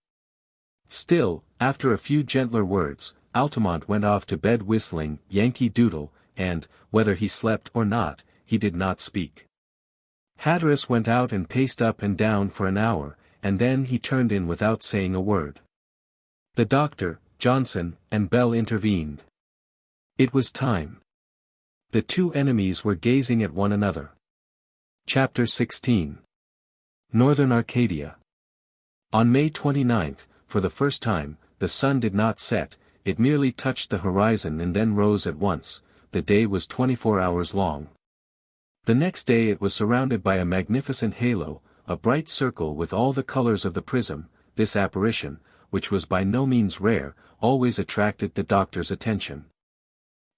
Still, after a few gentler words, Altamont went off to bed whistling Yankee Doodle, and, whether he slept or not, he did not speak. Hatteras went out and paced up and down for an hour, and then he turned in without saying a word. The doctor, Johnson, and Bell intervened. It was time. The two enemies were gazing at one another. Chapter 16. Northern Arcadia. On May 29, for the first time, the sun did not set, it merely touched the horizon and then rose at once. The day was 24 hours long. The next day it was surrounded by a magnificent halo, a bright circle with all the colors of the prism. This apparition, which was by no means rare, always attracted the doctor's attention.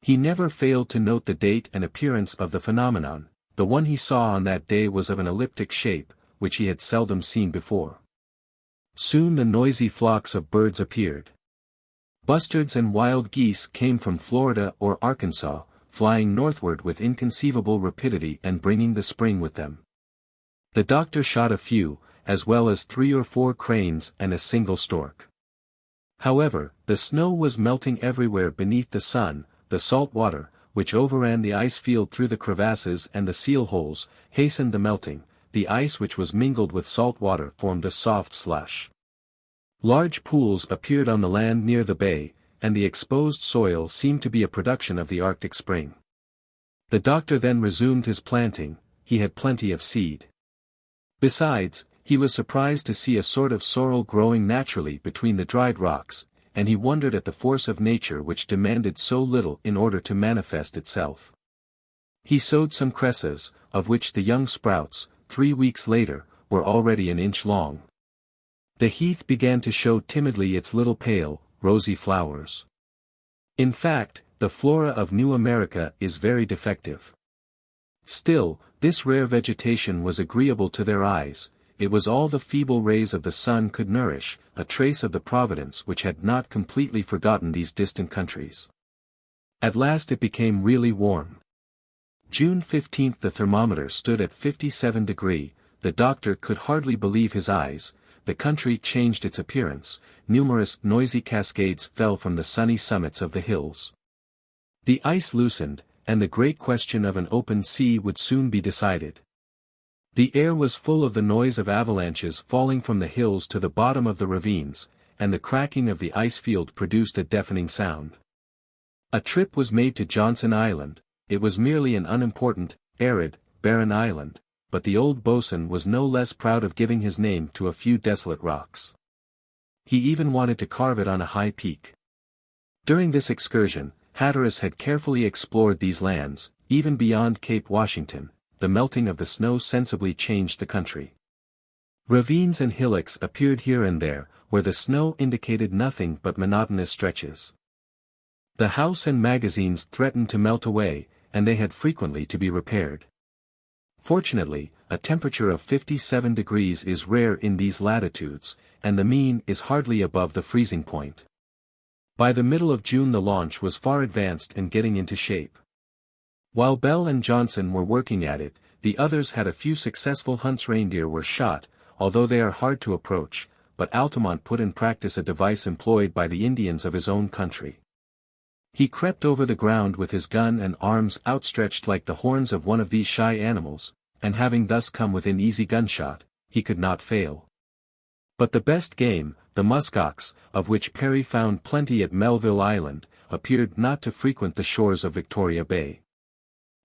He never failed to note the date and appearance of the phenomenon. The one he saw on that day was of an elliptic shape, which he had seldom seen before. Soon the noisy flocks of birds appeared. Bustards and wild geese came from Florida or Arkansas, flying northward with inconceivable rapidity and bringing the spring with them. The doctor shot a few, as well as 3 or 4 cranes and a single stork. However, the snow was melting everywhere beneath the sun, the salt water, which overran the ice field through the crevasses and the seal holes, hastened the melting. The ice which was mingled with salt water formed a soft slush. Large pools appeared on the land near the bay, and the exposed soil seemed to be a production of the Arctic spring. The doctor then resumed his planting. He had plenty of seed. Besides, he was surprised to see a sort of sorrel growing naturally between the dried rocks, and he wondered at the force of nature which demanded so little in order to manifest itself. He sowed some cresses, of which the young sprouts, 3 weeks later, were already an inch long. The heath began to show timidly its little pale, rosy flowers. In fact, the flora of New America is very defective. Still, this rare vegetation was agreeable to their eyes. It was all the feeble rays of the sun could nourish, a trace of the providence which had not completely forgotten these distant countries. At last it became really warm. June 15 the thermometer stood at 57 degrees, the doctor could hardly believe his eyes. The country changed its appearance, numerous noisy cascades fell from the sunny summits of the hills. The ice loosened, and the great question of an open sea would soon be decided. The air was full of the noise of avalanches falling from the hills to the bottom of the ravines, and the cracking of the ice field produced a deafening sound. A trip was made to Johnson Island. It was merely an unimportant, arid, barren island, but the old boatswain was no less proud of giving his name to a few desolate rocks. He even wanted to carve it on a high peak. During this excursion, Hatteras had carefully explored these lands. Even beyond Cape Washington, the melting of the snow sensibly changed the country. Ravines and hillocks appeared here and there, where the snow indicated nothing but monotonous stretches. The house and magazines threatened to melt away, and they had frequently to be repaired. Fortunately, a temperature of 57 degrees is rare in these latitudes, and the mean is hardly above the freezing point. By the middle of June the launch was far advanced and getting into shape. While Bell and Johnson were working at it, the others had a few successful hunts. Reindeer were shot, although they are hard to approach, but Altamont put in practice a device employed by the Indians of his own country. He crept over the ground with his gun and arms outstretched like the horns of one of these shy animals, and having thus come within easy gunshot, he could not fail. But the best game, the muskox, of which Perry found plenty at Melville Island, appeared not to frequent the shores of Victoria Bay.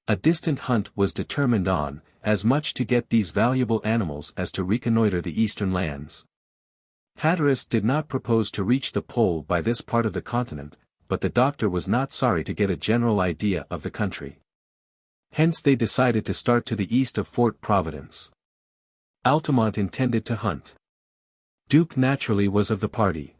A distant hunt was determined on, as much to get these valuable animals as to reconnoiter the eastern lands. Hatteras did not propose to reach the pole by this part of the continent, but the doctor was not sorry to get a general idea of the country. Hence they decided to start to the east of Fort Providence. Altamont intended to hunt. Duke naturally was of the party.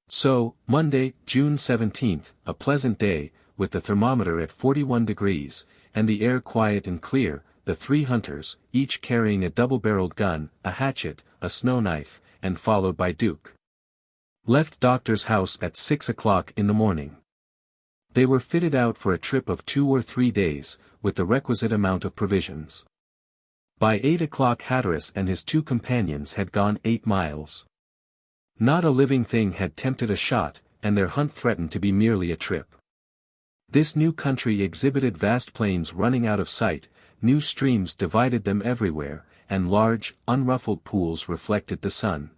So, Monday, June 17, a pleasant day, with the thermometer at 41 degrees, and the air quiet and clear, the 3 hunters, each carrying a double-barreled gun, a hatchet, a snow knife, and followed by Duke, left Doctor's house at 6 o'clock in the morning. They were fitted out for a trip of 2 or 3 days, with the requisite amount of provisions. By 8 o'clock Hatteras and his 2 companions had gone 8 miles. Not a living thing had tempted a shot, and their hunt threatened to be merely a trip. This new country exhibited vast plains running out of sight, new streams divided them everywhere, and large, unruffled pools reflected the sun.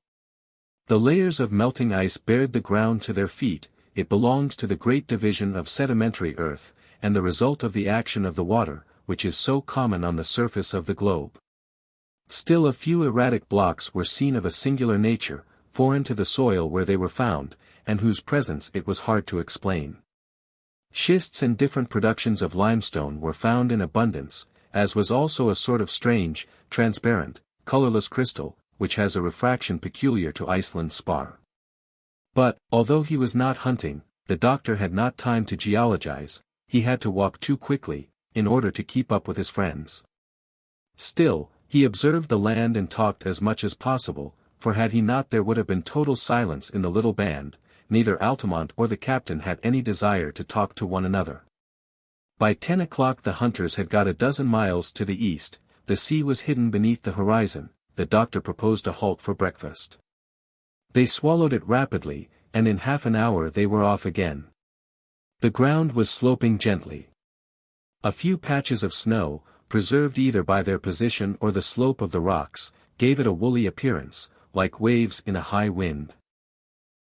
The layers of melting ice bared the ground to their feet. It belonged to the great division of sedimentary earth, and the result of the action of the water, which is so common on the surface of the globe. Still a few erratic blocks were seen of a singular nature, foreign to the soil where they were found, and whose presence it was hard to explain. Schists and different productions of limestone were found in abundance, as was also a sort of strange, transparent, colorless crystal, which has a refraction peculiar to Iceland's spar. But, although he was not hunting, the doctor had not time to geologize. He had to walk too quickly, in order to keep up with his friends. Still, He observed the land and talked as much as possible, for had he not there would have been total silence in the little band. Neither Altamont or the captain had any desire to talk to one another. By 10 o'clock the hunters had got a dozen miles to the east, the sea was hidden beneath the horizon. The doctor proposed a halt for breakfast. They swallowed it rapidly, and in half an hour they were off again. The ground was sloping gently. A few patches of snow, preserved either by their position or the slope of the rocks, gave it a woolly appearance, like waves in a high wind.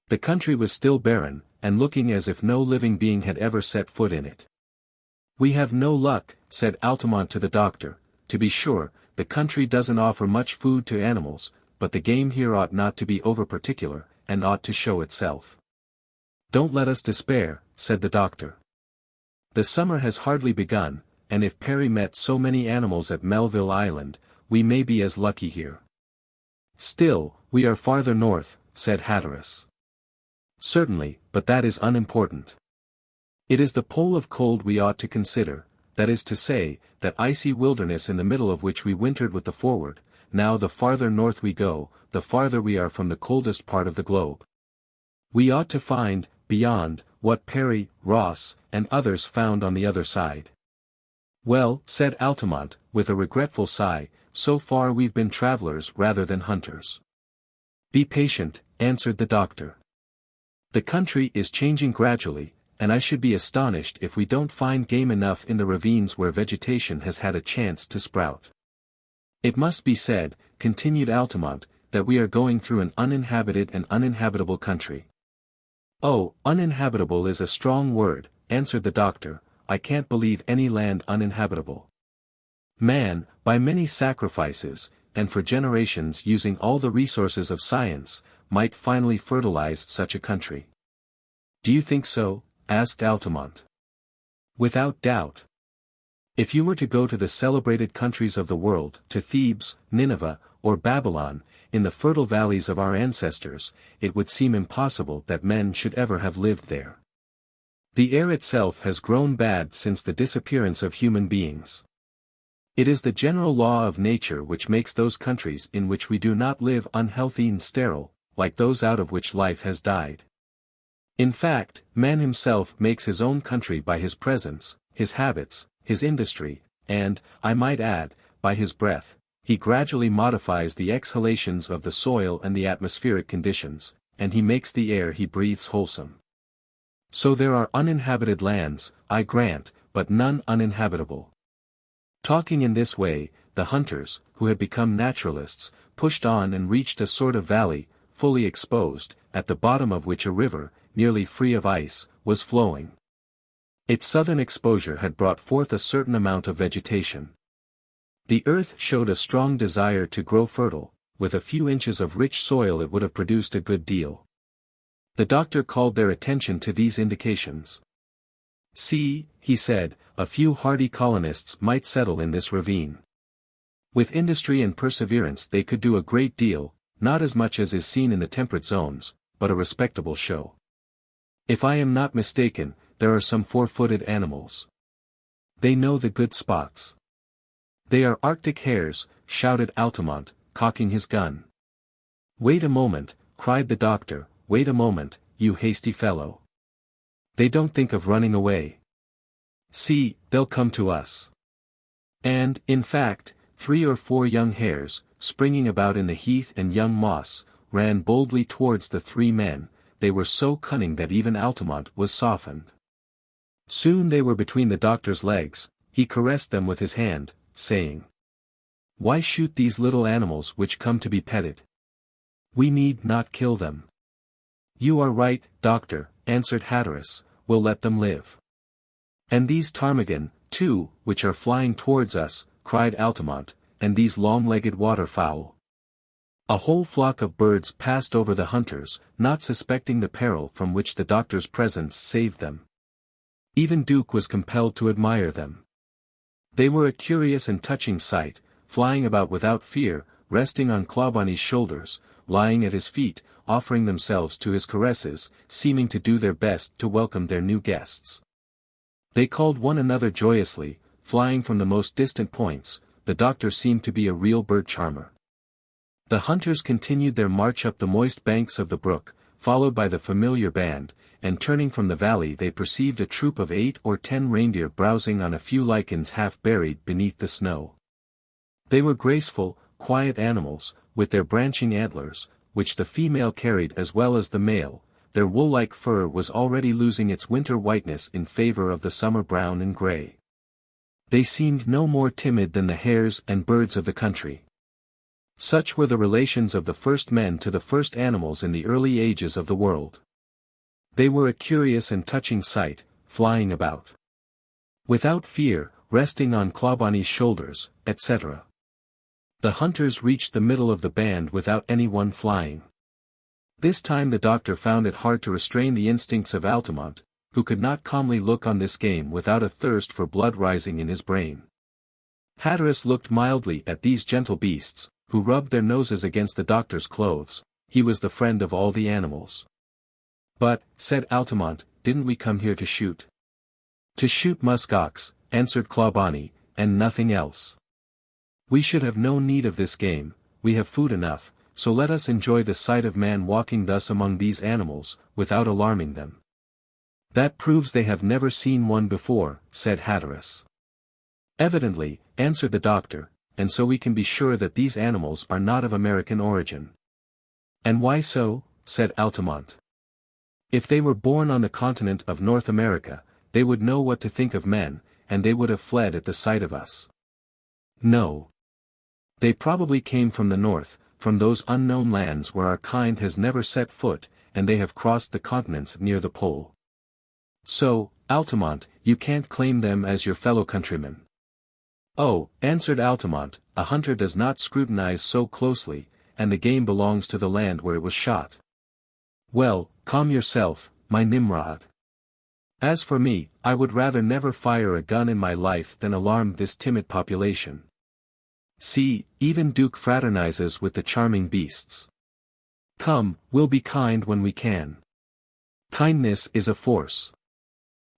The country was still barren, and looking as if no living being had ever set foot in it. "We have no luck," said Altamont to the doctor. "To be sure, the country doesn't offer much food to animals, but the game here ought not to be over-particular, and ought to show itself." "Don't let us despair," said the doctor. "The summer has hardly begun, and if Perry met so many animals at Melville Island, we may be as lucky here." "Still, we are farther north," said Hatteras. "Certainly, but that is unimportant. It is the pole of cold we ought to consider, that is to say, that icy wilderness in the middle of which we wintered with the Forward. Now the farther north we go, the farther we are from the coldest part of the globe. We ought to find, beyond, what Perry, Ross, and others found on the other side." "Well," said Altamont, with a regretful sigh, "so far we've been travelers rather than hunters." "Be patient," answered the doctor. "The country is changing gradually, and I should be astonished if we don't find game enough in the ravines where vegetation has had a chance to sprout. It must be said," continued Altamont, "that we are going through an uninhabited and uninhabitable country." "Oh, uninhabitable is a strong word," answered the doctor. "I can't believe any land uninhabitable. Man, by many sacrifices, and for generations using all the resources of science, might finally fertilize such a country." "Do you think so?" asked Altamont. "Without doubt. If you were to go to the celebrated countries of the world, to Thebes, Nineveh, or Babylon, in the fertile valleys of our ancestors, it would seem impossible that men should ever have lived there. The air itself has grown bad since the disappearance of human beings. It is the general law of nature which makes those countries in which we do not live unhealthy and sterile, like those out of which life has died. In fact, man himself makes his own country by his presence, his habits, his industry, and, I might add, by his breath. He gradually modifies the exhalations of the soil and the atmospheric conditions, and he makes the air he breathes wholesome. So there are uninhabited lands, I grant, but none uninhabitable." Talking in this way, the hunters, who had become naturalists, pushed on and reached a sort of valley, fully exposed, at the bottom of which a river, nearly free of ice, was flowing. Its southern exposure had brought forth a certain amount of vegetation. The earth showed a strong desire to grow fertile. With a few inches of rich soil it would have produced a good deal. The doctor called their attention to these indications. "See," he said, "a few hardy colonists might settle in this ravine. With industry and perseverance they could do a great deal, not as much as is seen in the temperate zones, but a respectable show. If I am not mistaken, there are some four-footed animals. They know the good spots." "They are Arctic hares," shouted Altamont, cocking his gun. "Wait a moment," cried the doctor, "wait a moment, you hasty fellow. They don't think of running away. See, they'll come to us." And, in fact, 3 or 4 young hares, springing about in the heath and young moss, ran boldly towards the 3 men. They were so cunning that even Altamont was softened. Soon they were between the doctor's legs. He caressed them with his hand, saying, "Why shoot these little animals which come to be petted? We need not kill them." "You are right, doctor," answered Hatteras, "we'll let them live." "And these ptarmigan, too, which are flying towards us," cried Altamont, "and these long-legged waterfowl." A whole flock of birds passed over the hunters, not suspecting the peril from which the doctor's presence saved them. Even Duke was compelled to admire them. They were a curious and touching sight, flying about without fear, resting on Clawbonny's shoulders, lying at his feet, offering themselves to his caresses, seeming to do their best to welcome their new guests. They called one another joyously, flying from the most distant points. the doctor seemed to be a real bird charmer. The hunters continued their march up the moist banks of the brook, followed by the familiar band, and turning from the valley they perceived a troop of 8 or 10 reindeer browsing on a few lichens half buried beneath the snow. They were graceful, quiet animals, with their branching antlers, which the female carried as well as the male. Their wool-like fur was already losing its winter whiteness in favor of the summer brown and gray. They seemed no more timid than the hares and birds of the country. Such were the relations of the first men to the first animals in the early ages of the world. They were a curious and touching sight, flying about without fear, resting on Clawbonny's shoulders, etc. The hunters reached the middle of the band without anyone flying. This time the doctor found it hard to restrain the instincts of Altamont, who could not calmly look on this game without a thirst for blood rising in his brain. Hatteras looked mildly at these gentle beasts, who rubbed their noses against the doctor's clothes. He was the friend of all the animals. "But," said Altamont, "didn't we come here to shoot?" "To shoot musk ox," answered Clawbonny, "and nothing else. We should have no need of this game, we have food enough, so let us enjoy the sight of man walking thus among these animals, without alarming them." "That proves they have never seen one before," said Hatteras. "Evidently," answered the doctor, "and so we can be sure that these animals are not of American origin." "And why so?" said Altamont. "If they were born on the continent of North America, they would know what to think of men, and they would have fled at the sight of us." "No. They probably came from the north, from those unknown lands where our kind has never set foot, and they have crossed the continents near the pole. So, Altamont, you can't claim them as your fellow countrymen." "Oh," answered Altamont, "a hunter does not scrutinize so closely, and the game belongs to the land where it was shot." "Well, calm yourself, my Nimrod. As for me, I would rather never fire a gun in my life than alarm this timid population. See, even Duke fraternizes with the charming beasts. Come, we'll be kind when we can. Kindness is a force."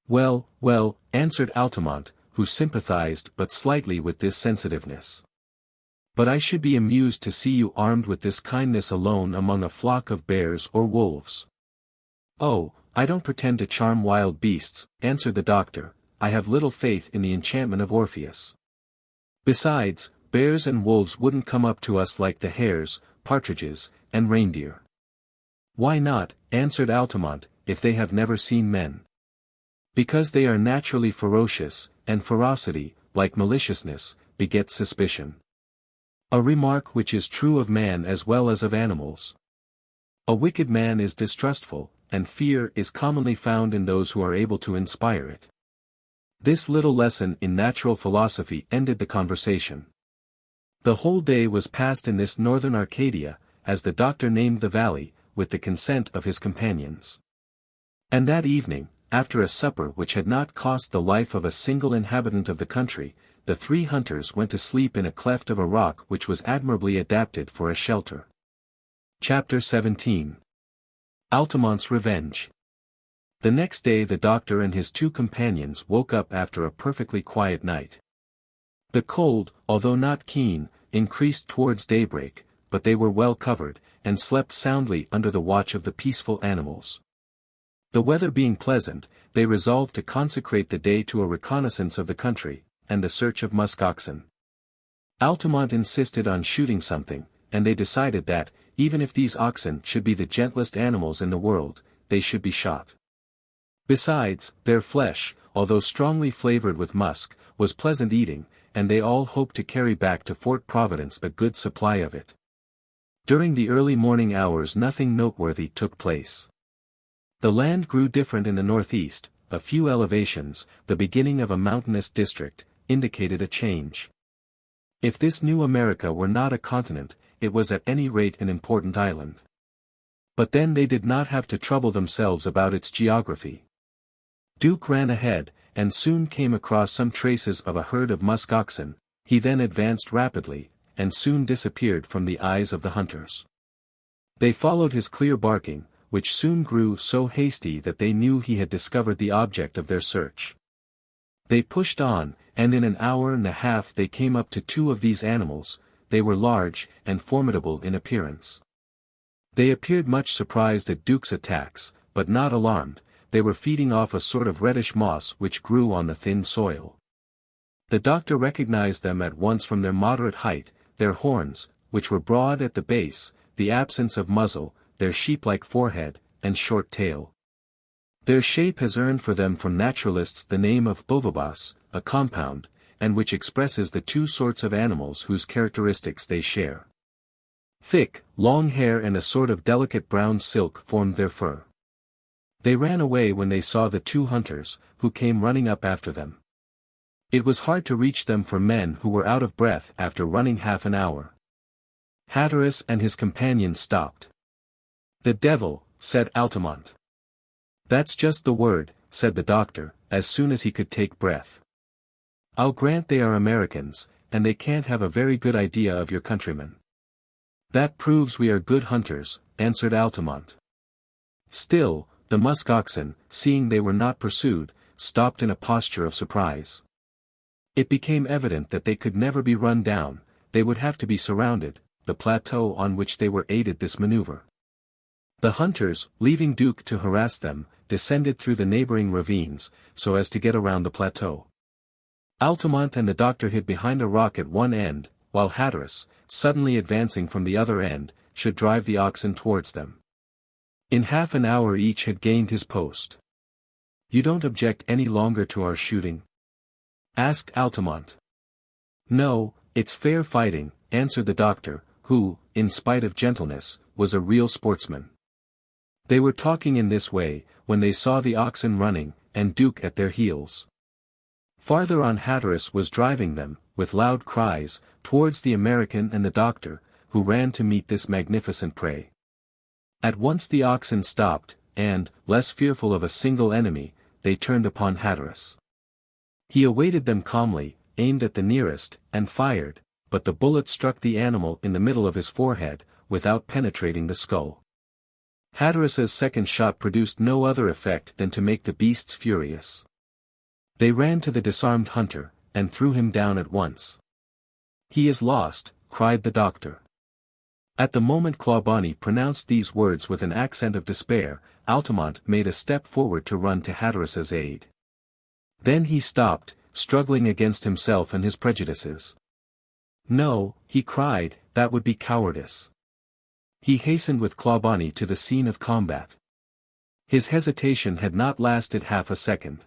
"Well, well," answered Altamont, who sympathized but slightly with this sensitiveness. "But I should be amused to see you armed with this kindness alone among a flock of bears or wolves." "Oh, I don't pretend to charm wild beasts," answered the doctor, "I have little faith in the enchantment of Orpheus. Besides, bears and wolves wouldn't come up to us like the hares, partridges, and reindeer." "Why not?" answered Altamont, "if they have never seen men?" "Because they are naturally ferocious, and ferocity, like maliciousness, begets suspicion. A remark which is true of man as well as of animals. A wicked man is distrustful, and fear is commonly found in those who are able to inspire it." This little lesson in natural philosophy ended the conversation. The whole day was passed in this northern Arcadia, as the doctor named the valley, with the consent of his companions. And that evening, after a supper which had not cost the life of a single inhabitant of the country, the 3 hunters went to sleep in a cleft of a rock which was admirably adapted for a shelter. Chapter 17. Altamont's Revenge. The next day the doctor and his 2 companions woke up after a perfectly quiet night. The cold, although not keen, increased towards daybreak, but they were well covered, and slept soundly under the watch of the peaceful animals. The weather being pleasant, they resolved to consecrate the day to a reconnaissance of the country, and the search of musk oxen. Altamont insisted on shooting something, and they decided that, even if these oxen should be the gentlest animals in the world, they should be shot. Besides, their flesh, although strongly flavored with musk, was pleasant eating, and they all hoped to carry back to Fort Providence a good supply of it. During the early morning hours nothing noteworthy took place. The land grew different in the northeast, a few elevations, the beginning of a mountainous district, indicated a change. If this new America were not a continent, it was at any rate an important island. But then they did not have to trouble themselves about its geography. Duke ran ahead, and soon came across some traces of a herd of musk oxen. He then advanced rapidly, and soon disappeared from the eyes of the hunters. They followed his clear barking, which soon grew so hasty that they knew he had discovered the object of their search. They pushed on, and in an hour and a half they came up to 2 of these animals. They were large, and formidable in appearance. They appeared much surprised at Duke's attacks, but not alarmed. They were feeding off a sort of reddish moss which grew on the thin soil. The doctor recognized them at once from their moderate height, their horns, which were broad at the base, the absence of muzzle, their sheep-like forehead, and short tail. Their shape has earned for them from naturalists the name of bovibos, a compound, and which expresses the 2 sorts of animals whose characteristics they share. Thick, long hair and a sort of delicate brown silk formed their fur. They ran away when they saw the 2 hunters, who came running up after them. It was hard to reach them for men who were out of breath after running half an hour. Hatteras and his companions stopped. "The devil," said Altamont. "That's just the word," said the doctor, as soon as he could take breath. "I'll grant they are Americans, and they can't have a very good idea of your countrymen." "That proves we are good hunters," answered Altamont. Still, the musk oxen, seeing they were not pursued, stopped in a posture of surprise. It became evident that they could never be run down, they would have to be surrounded. The plateau on which they were aided this maneuver. The hunters, leaving Duke to harass them, descended through the neighboring ravines, so as to get around the plateau. Altamont and the doctor hid behind a rock at one end, while Hatteras, suddenly advancing from the other end, should drive the oxen towards them. In half an hour each had gained his post. "You don't object any longer to our shooting?" asked Altamont. "No, it's fair fighting," answered the doctor, who, in spite of gentleness, was a real sportsman. They were talking in this way, when they saw the oxen running, and Duke at their heels. Farther on Hatteras was driving them, with loud cries, towards the American and the doctor, who ran to meet this magnificent prey. At once the oxen stopped, and, less fearful of a single enemy, they turned upon Hatteras. He awaited them calmly, aimed at the nearest, and fired, but the bullet struck the animal in the middle of his forehead, without penetrating the skull. Hatteras's second shot produced no other effect than to make the beasts furious. They ran to the disarmed hunter, and threw him down at once. "He is lost," cried the doctor. At the moment Clawbonny pronounced these words with an accent of despair, Altamont made a step forward to run to Hatteras's aid. Then he stopped, struggling against himself and his prejudices. "No," he cried, "that would be cowardice." He hastened with Clawbonny to the scene of combat. His hesitation had not lasted half a second.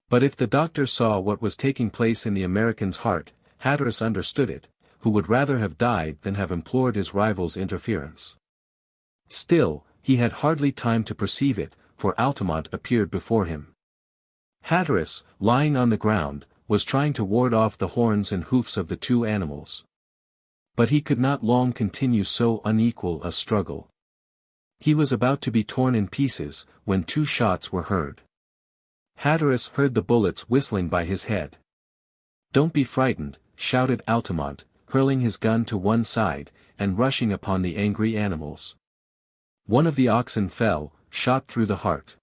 But if the doctor saw what was taking place in the American's heart, Hatteras understood it, who would rather have died than have implored his rival's interference. Still, he had hardly time to perceive it, for Altamont appeared before him. Hatteras, lying on the ground, was trying to ward off the horns and hoofs of the 2 animals. But he could not long continue so unequal a struggle. He was about to be torn in pieces, when 2 shots were heard. Hatteras heard the bullets whistling by his head. "Don't be frightened," shouted Altamont, hurling his gun to one side, and rushing upon the angry animals. One of the oxen fell, shot through the heart.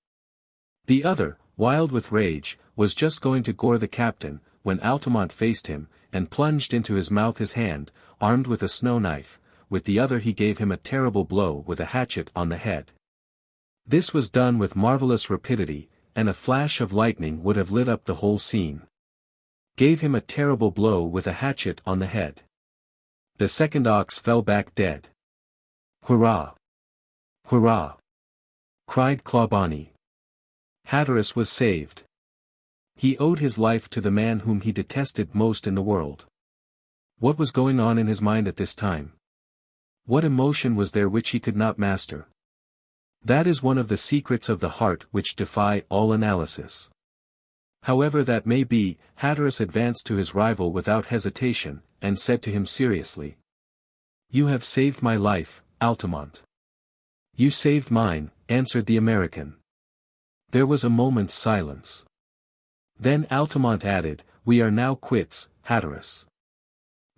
The other, wild with rage, was just going to gore the captain, when Altamont faced him, and plunged into his mouth his hand, armed with a snow knife. With the other he gave him a terrible blow with a hatchet on the head. This was done with marvelous rapidity, and a flash of lightning would have lit up the whole scene. Gave him a terrible blow with a hatchet on the head. The second ox fell back dead. "Hurrah! Hurrah!" cried Clawbonny. Hatteras was saved. He owed his life to the man whom he detested most in the world. What was going on in his mind at this time? What emotion was there which he could not master? That is one of the secrets of the heart which defy all analysis. However that may be, Hatteras advanced to his rival without hesitation, and said to him seriously, "You have saved my life, Altamont." "You saved mine," answered the American. There was a moment's silence. Then Altamont added, "We are now quits, Hatteras."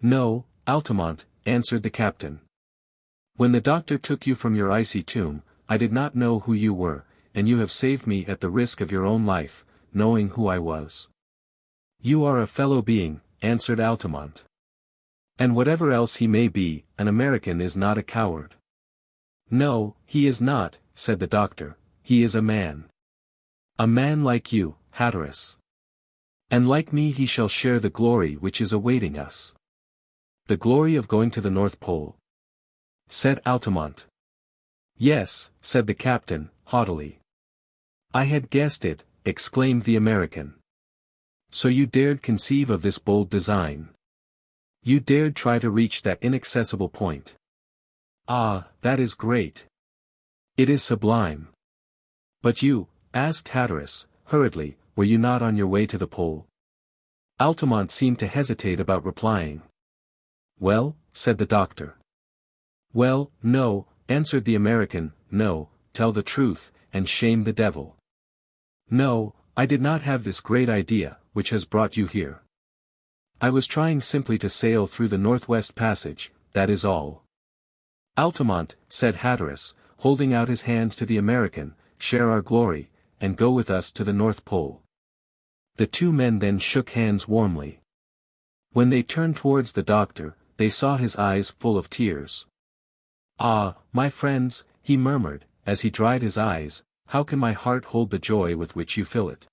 "No, Altamont," answered the captain. "When the doctor took you from your icy tomb, I did not know who you were, and you have saved me at the risk of your own life, knowing who I was. You are a fellow being, answered Altamont. And whatever else he may be, an American is not a coward. No, he is not, said the doctor, he is a man. A man like you, Hatteras. And like me he shall share the glory which is awaiting us. The glory of going to the North Pole, said Altamont. Yes, said the captain, haughtily. I had guessed it, exclaimed the American. So you dared conceive of this bold design. You dared try to reach that inaccessible point. Ah, that is great. It is sublime. But you, asked Hatteras, hurriedly, were you not on your way to the pole? Altamont seemed to hesitate about replying. Well, said the doctor. Well, no, answered the American, no, tell the truth, and shame the devil. No, I did not have this great idea, which has brought you here. I was trying simply to sail through the Northwest Passage, that is all. Altamont, said Hatteras, holding out his hand to the American, share our glory, and go with us to the North Pole. The two men then shook hands warmly. When they turned towards the doctor, they saw his eyes full of tears. Ah, my friends, he murmured, as he dried his eyes, how can my heart hold the joy with which you fill it?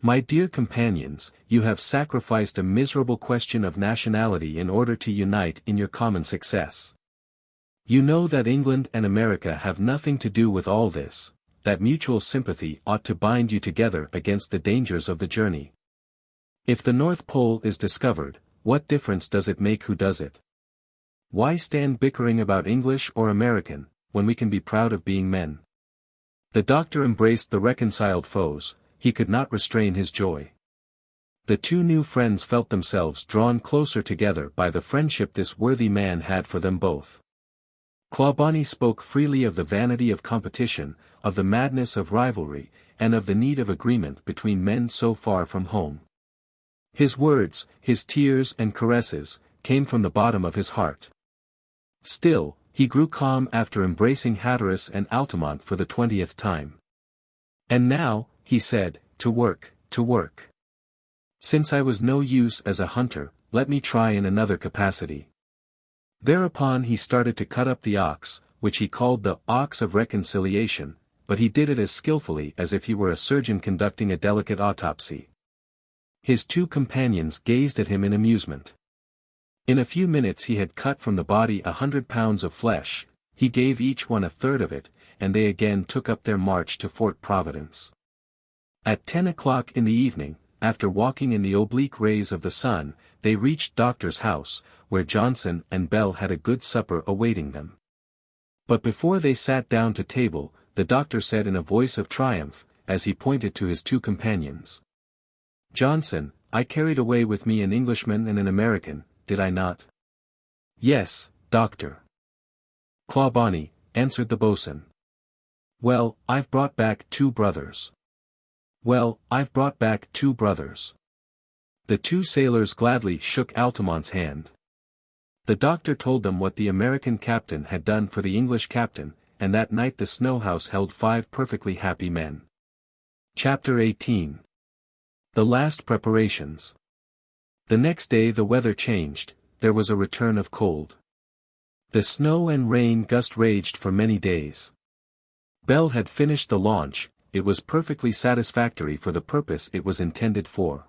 My dear companions, you have sacrificed a miserable question of nationality in order to unite in your common success. You know that England and America have nothing to do with all this, that mutual sympathy ought to bind you together against the dangers of the journey. If the North Pole is discovered, what difference does it make who does it? Why stand bickering about English or American, when we can be proud of being men? The doctor embraced the reconciled foes, he could not restrain his joy. The two new friends felt themselves drawn closer together by the friendship this worthy man had for them both. Clawbonny spoke freely of the vanity of competition, of the madness of rivalry, and of the need of agreement between men so far from home. His words, his tears and caresses, came from the bottom of his heart. Still, he grew calm after embracing Hatteras and Altamont for the 20th time. And now, he said, to work, to work. Since I was no use as a hunter, let me try in another capacity. Thereupon he started to cut up the ox, which he called the ox of reconciliation, but he did it as skillfully as if he were a surgeon conducting a delicate autopsy. His two companions gazed at him in amusement. In a few minutes he had cut from the body 100 pounds of flesh, he gave each one a third of it, and they again took up their march to Fort Providence. At 10 o'clock in the evening, after walking in the oblique rays of the sun, they reached Doctor's house, where Johnson and Bell had a good supper awaiting them. But before they sat down to table, the doctor said in a voice of triumph, as he pointed to his two companions. Johnson, I carried away with me an Englishman and an American, did I not? Yes, doctor. Clawbonny, answered the boatswain. Well, I've brought back 2 brothers. Well, I've brought back 2 brothers. The 2 sailors gladly shook Altamont's hand. The doctor told them what the American captain had done for the English captain, and that night the snow house held 5 perfectly happy men. Chapter 18. The last preparations. The next day the weather changed, there was a return of cold. The snow and rain gust raged for many days. Bell had finished the launch, it was perfectly satisfactory for the purpose it was intended for.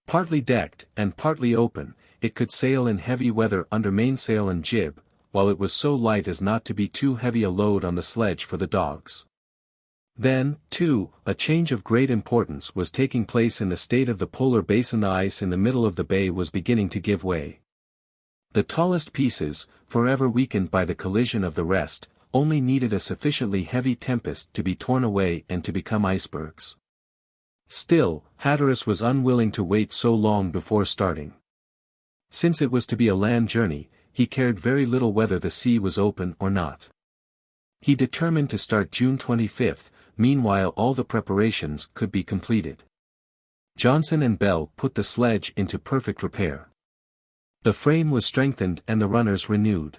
Partly decked, and partly open, it could sail in heavy weather under mainsail and jib, while it was so light as not to be too heavy a load on the sledge for the dogs. Then, too, a change of great importance was taking place in the state of the polar basin. The ice in the middle of the bay was beginning to give way. The tallest pieces, forever weakened by the collision of the rest, only needed a sufficiently heavy tempest to be torn away and to become icebergs. Still, Hatteras was unwilling to wait so long before starting. Since it was to be a land journey, he cared very little whether the sea was open or not. He determined to start June 25th, meanwhile all the preparations could be completed. Johnson and Bell put the sledge into perfect repair. The frame was strengthened and the runners renewed.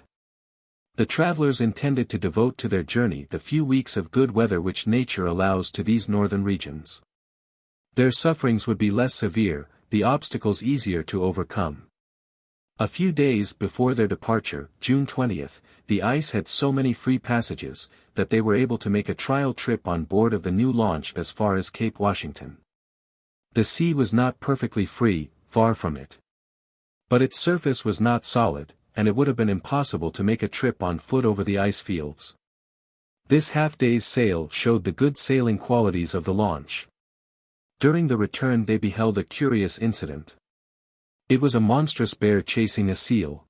The travelers intended to devote to their journey the few weeks of good weather which nature allows to these northern regions. Their sufferings would be less severe, the obstacles easier to overcome. A few days before their departure, June 20th, the ice had so many free passages, that they were able to make a trial trip on board of the new launch as far as Cape Washington. The sea was not perfectly free, far from it. But its surface was not solid, and it would have been impossible to make a trip on foot over the ice fields. This half-day's sail showed the good sailing qualities of the launch. During the return they beheld a curious incident. It was a monstrous bear chasing a seal.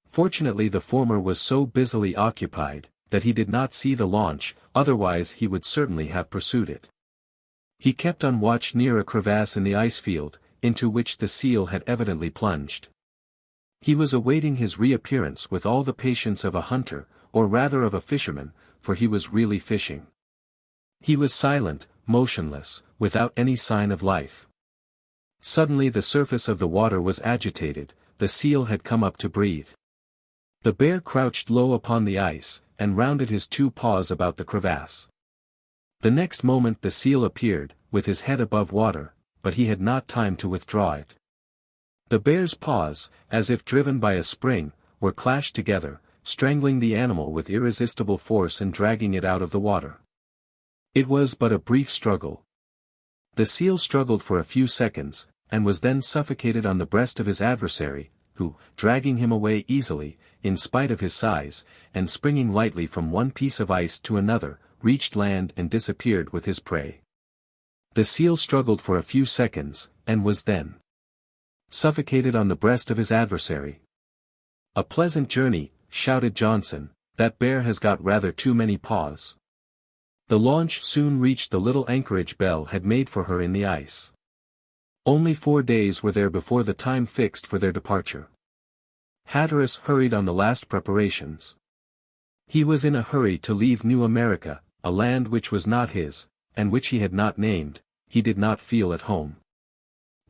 Fortunately the former was so busily occupied, that he did not see the launch, otherwise he would certainly have pursued it. He kept on watch near a crevasse in the ice field, into which the seal had evidently plunged. He was awaiting his reappearance with all the patience of a hunter, or rather of a fisherman, for he was really fishing. He was silent, motionless, without any sign of life. Suddenly the surface of the water was agitated, the seal had come up to breathe. The bear crouched low upon the ice, and rounded his two paws about the crevasse. The next moment the seal appeared, with his head above water, but he had not time to withdraw it. The bear's paws, as if driven by a spring, were clashed together, strangling the animal with irresistible force and dragging it out of the water. It was but a brief struggle. The seal struggled for a few seconds, and was then suffocated on the breast of his adversary, who, dragging him away easily, in spite of his size, and springing lightly from one piece of ice to another, reached land and disappeared with his prey. The seal struggled for a few seconds, and was then suffocated on the breast of his adversary. "A pleasant journey," shouted Johnson, "that bear has got rather too many paws." The launch soon reached the little anchorage Bell had made for her in the ice. Only 4 days were there before the time fixed for their departure. Hatteras hurried on the last preparations. He was in a hurry to leave New America, a land which was not his, and which he had not named. He did not feel at home.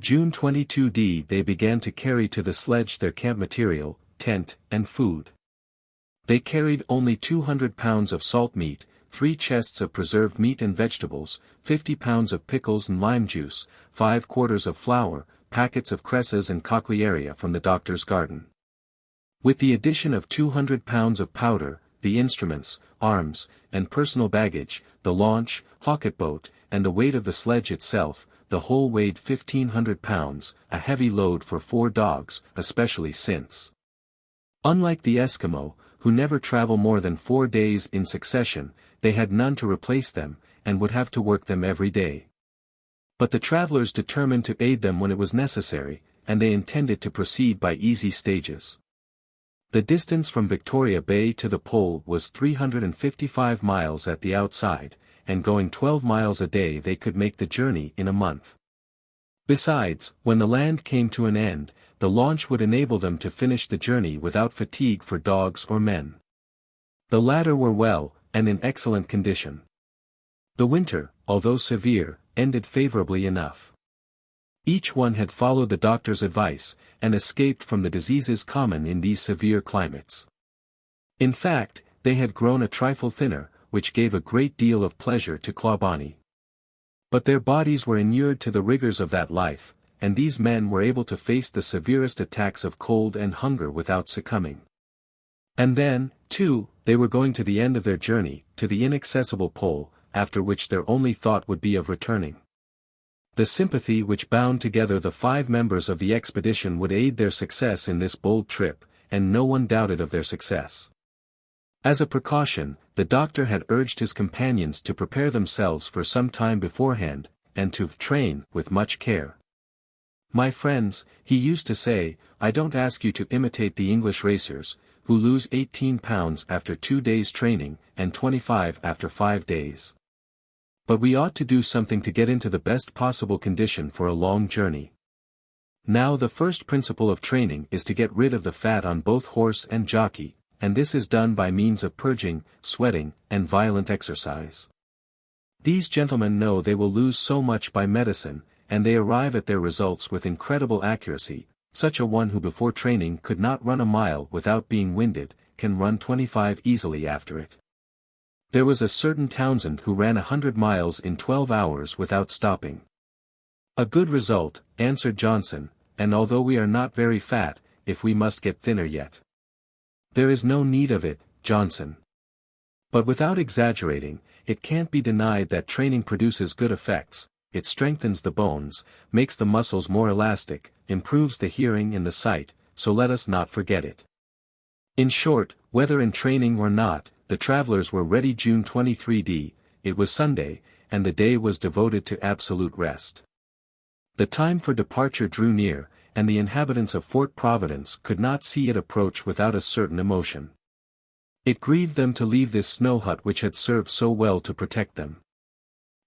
June 22d they began to carry to the sledge their camp material, tent, and food. They carried only 200 pounds of salt meat, 3 chests of preserved meat and vegetables, 50 pounds of pickles and lime juice, 5 quarters of flour, packets of cresses and cochlearia from the doctor's garden. With the addition of 200 pounds of powder, the instruments, arms, and personal baggage, the launch, hocket boat, and the weight of the sledge itself, the whole weighed 1,500 pounds, a heavy load for 4 dogs, especially since, unlike the Eskimo, who never travel more than 4 days in succession, they had none to replace them, and would have to work them every day. But the travelers determined to aid them when it was necessary, and they intended to proceed by easy stages. The distance from Victoria Bay to the pole was 355 miles at the outside, and going 12 miles a day they could make the journey in a month. Besides, when the land came to an end, the launch would enable them to finish the journey without fatigue for dogs or men. The latter were well, and in excellent condition. The winter, although severe, ended favorably enough. Each one had followed the doctor's advice, and escaped from the diseases common in these severe climates. In fact, they had grown a trifle thinner, which gave a great deal of pleasure to Clawbonny. But their bodies were inured to the rigors of that life, and these men were able to face the severest attacks of cold and hunger without succumbing. And then, too, they were going to the end of their journey, to the inaccessible pole, after which their only thought would be of returning. The sympathy which bound together the 5 members of the expedition would aid their success in this bold trip, and no one doubted of their success. As a precaution, the doctor had urged his companions to prepare themselves for some time beforehand, and to train with much care. "My friends," he used to say, "I don't ask you to imitate the English racers, who lose 18 pounds after 2 days training, and 25 after 5 days. But we ought to do something to get into the best possible condition for a long journey. Now the first principle of training is to get rid of the fat on both horse and jockey, and this is done by means of purging, sweating, and violent exercise. These gentlemen know they will lose so much by medicine, and they arrive at their results with incredible accuracy. Such a one who before training could not run a mile without being winded, can run 25 easily after it. There was a certain Townsend who ran 100 miles in 12 hours without stopping. "A good result," answered Johnson, "and although we are not very fat, if we must get thinner yet." "There is no need of it, Johnson. But without exaggerating, it can't be denied that training produces good effects. It strengthens the bones, makes the muscles more elastic, improves the hearing and the sight, so let us not forget it." In short, whether in training or not, the travelers were ready June 23d, it was Sunday, and the day was devoted to absolute rest. The time for departure drew near, and the inhabitants of Fort Providence could not see it approach without a certain emotion. It grieved them to leave this snow hut which had served so well to protect them.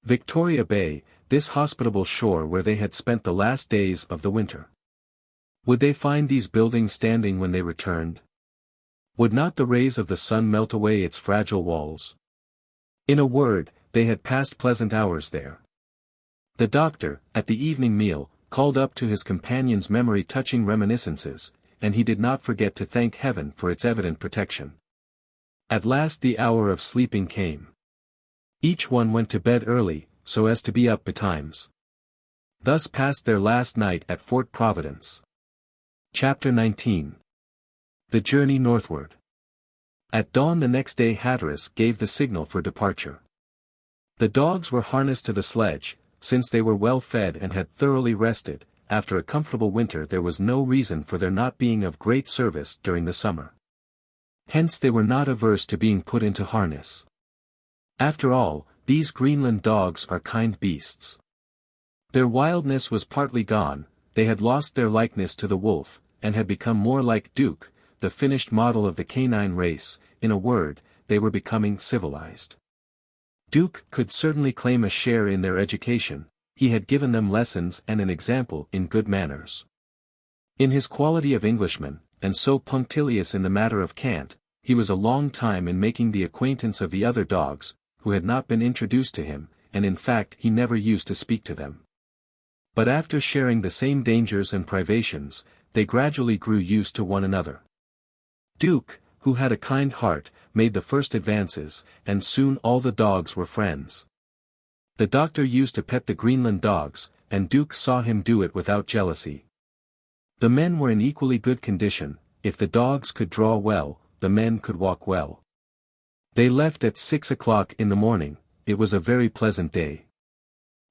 Victoria Bay, this hospitable shore where they had spent the last days of the winter. Would they find these buildings standing when they returned? Would not the rays of the sun melt away its fragile walls? In a word, they had passed pleasant hours there. The doctor, at the evening meal, called up to his companion's memory touching reminiscences, and he did not forget to thank heaven for its evident protection. At last the hour of sleeping came. Each one went to bed early, so as to be up betimes. Thus passed their last night at Fort Providence. Chapter 19. The Journey Northward. At dawn the next day Hatteras gave the signal for departure. The dogs were harnessed to the sledge, since they were well fed and had thoroughly rested. After a comfortable winter there was no reason for their not being of great service during the summer. Hence they were not averse to being put into harness. After all, these Greenland dogs are kind beasts. Their wildness was partly gone, they had lost their likeness to the wolf, and had become more like Duke, the finished model of the canine race. In a word, they were becoming civilized. Duke could certainly claim a share in their education, he had given them lessons and an example in good manners. In his quality of Englishman, and so punctilious in the matter of cant, he was a long time in making the acquaintance of the other dogs, who had not been introduced to him, and in fact he never used to speak to them. But after sharing the same dangers and privations, they gradually grew used to one another. Duke, who had a kind heart, made the first advances, and soon all the dogs were friends. The doctor used to pet the Greenland dogs, and Duke saw him do it without jealousy. The men were in equally good condition. If the dogs could draw well, the men could walk well. They left at 6 o'clock in the morning. It was a very pleasant day.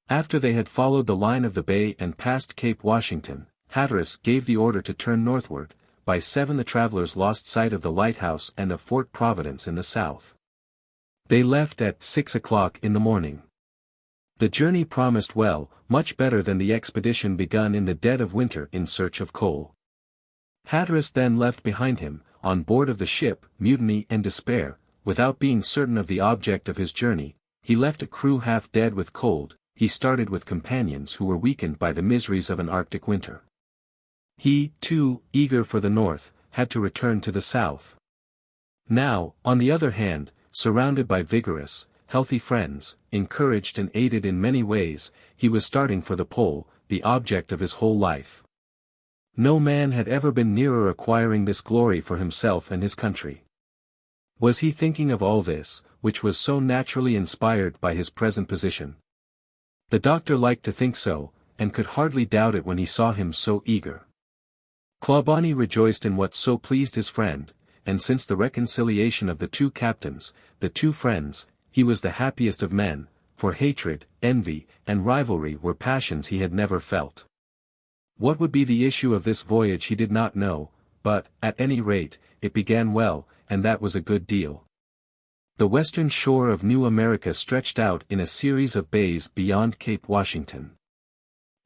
After they had followed the line of the bay and passed Cape Washington, Hatteras gave the order to turn northward. By 7 the travelers lost sight of the lighthouse and of Fort Providence in the south. They left at 6 o'clock in the morning. The journey promised well, much better than the expedition begun in the dead of winter in search of coal. Hatteras then left behind him, on board of the ship, mutiny and despair. Without being certain of the object of his journey, he left a crew half dead with cold. He started with companions who were weakened by the miseries of an Arctic winter. He, too, eager for the north, had to return to the south. Now, on the other hand, surrounded by vigorous, healthy friends, encouraged and aided in many ways, he was starting for the pole, the object of his whole life. No man had ever been nearer acquiring this glory for himself and his country. Was he thinking of all this, which was so naturally inspired by his present position? The doctor liked to think so, and could hardly doubt it when he saw him so eager. Clawbonny rejoiced in what so pleased his friend, and since the reconciliation of the two captains, the two friends, he was the happiest of men, for hatred, envy, and rivalry were passions he had never felt. What would be the issue of this voyage he did not know, but, at any rate, it began well, and that was a good deal. The western shore of New America stretched out in a series of bays beyond Cape Washington.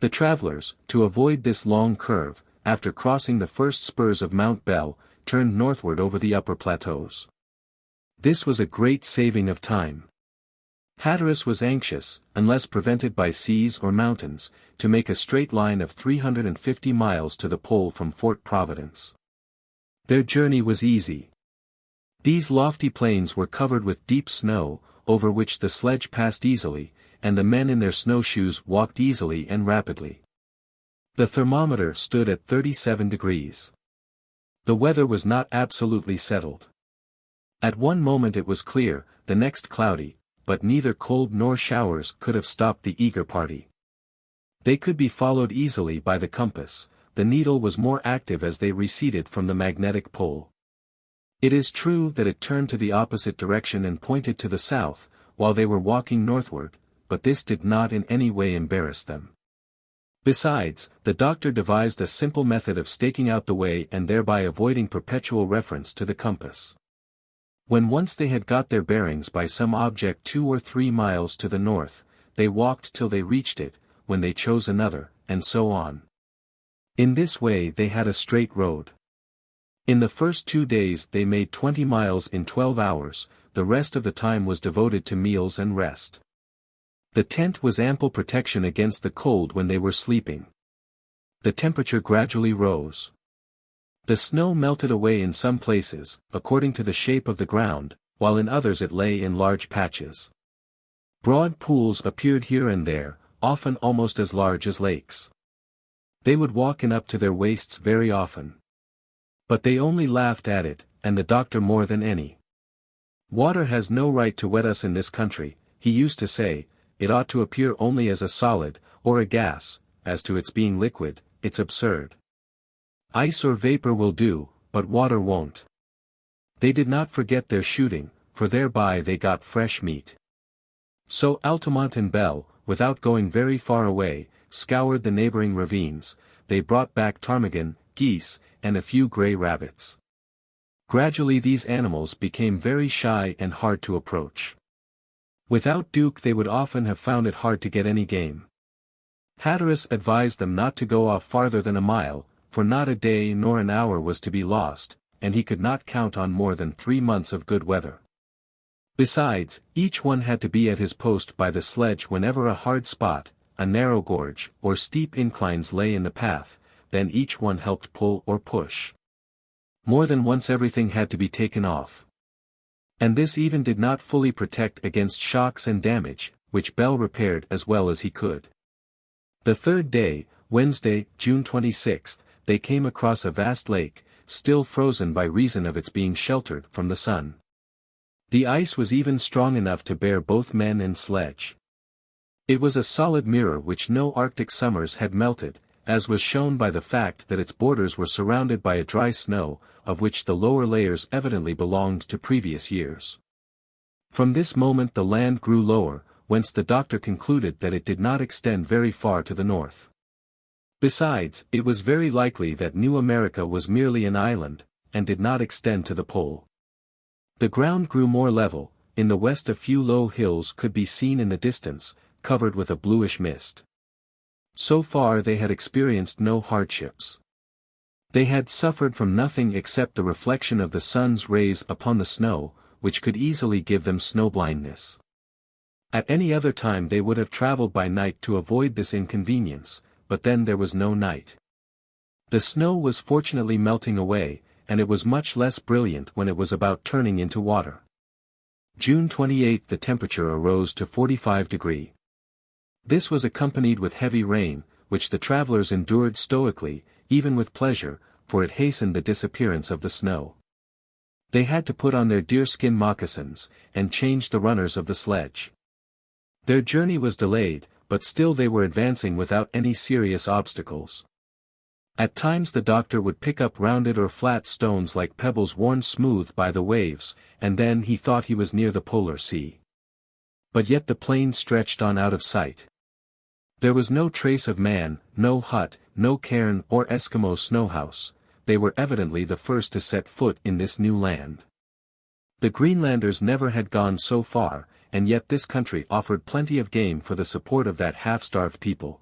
The travelers, to avoid this long curve, after crossing the first spurs of Mount Bell, turned northward over the upper plateaus. This was a great saving of time. Hatteras was anxious, unless prevented by seas or mountains, to make a straight line of 350 miles to the pole from Fort Providence. Their journey was easy. These lofty plains were covered with deep snow, over which the sledge passed easily, and the men in their snowshoes walked easily and rapidly. The thermometer stood at 37 degrees. The weather was not absolutely settled. At one moment it was clear, the next cloudy, but neither cold nor showers could have stopped the eager party. They could be followed easily by the compass. The needle was more active as they receded from the magnetic pole. It is true that it turned to the opposite direction and pointed to the south, while they were walking northward, but this did not in any way embarrass them. Besides, the doctor devised a simple method of staking out the way and thereby avoiding perpetual reference to the compass. When once they had got their bearings by some object 2 or 3 miles to the north, they walked till they reached it, when they chose another, and so on. In this way they had a straight road. In the first 2 days they made 20 miles in 12 hours, the rest of the time was devoted to meals and rest. The tent was ample protection against the cold when they were sleeping. The temperature gradually rose. The snow melted away in some places, according to the shape of the ground, while in others it lay in large patches. Broad pools appeared here and there, often almost as large as lakes. They would walk in up to their waists very often. But they only laughed at it, and the doctor more than any. "Water has no right to wet us in this country," he used to say. "It ought to appear only as a solid, or a gas. As to its being liquid, it's absurd. Ice or vapor will do, but water won't." They did not forget their shooting, for thereby they got fresh meat. So Altamont and Bell, without going very far away, scoured the neighboring ravines. They brought back ptarmigan, geese, and a few gray rabbits. Gradually these animals became very shy and hard to approach. Without Duke they would often have found it hard to get any game. Hatteras advised them not to go off farther than a mile, for not a day nor an hour was to be lost, and he could not count on more than 3 months of good weather. Besides, each one had to be at his post by the sledge whenever a hard spot, a narrow gorge, or steep inclines lay in the path, then each one helped pull or push. More than once everything had to be taken off. And this even did not fully protect against shocks and damage, which Bell repaired as well as he could. The third day, Wednesday, June 26th, they came across a vast lake, still frozen by reason of its being sheltered from the sun. The ice was even strong enough to bear both men and sledge. It was a solid mirror which no Arctic summers had melted, as was shown by the fact that its borders were surrounded by a dry snow, of which the lower layers evidently belonged to previous years. From this moment the land grew lower, whence the doctor concluded that it did not extend very far to the north. Besides, it was very likely that New America was merely an island, and did not extend to the pole. The ground grew more level. In the west a few low hills could be seen in the distance, covered with a bluish mist. So far they had experienced no hardships. They had suffered from nothing except the reflection of the sun's rays upon the snow, which could easily give them snowblindness. At any other time they would have traveled by night to avoid this inconvenience, but then there was no night. The snow was fortunately melting away, and it was much less brilliant when it was about turning into water. June 28 the temperature arose to 45 degrees. This was accompanied with heavy rain, which the travelers endured stoically, even with pleasure, for it hastened the disappearance of the snow. They had to put on their deerskin moccasins, and change the runners of the sledge. Their journey was delayed, but still they were advancing without any serious obstacles. At times the doctor would pick up rounded or flat stones like pebbles worn smooth by the waves, and then he thought he was near the polar sea. But yet the plain stretched on out of sight. There was no trace of man, no hut, no cairn or Eskimo snowhouse. They were evidently the first to set foot in this new land. The Greenlanders never had gone so far, and yet this country offered plenty of game for the support of that half-starved people.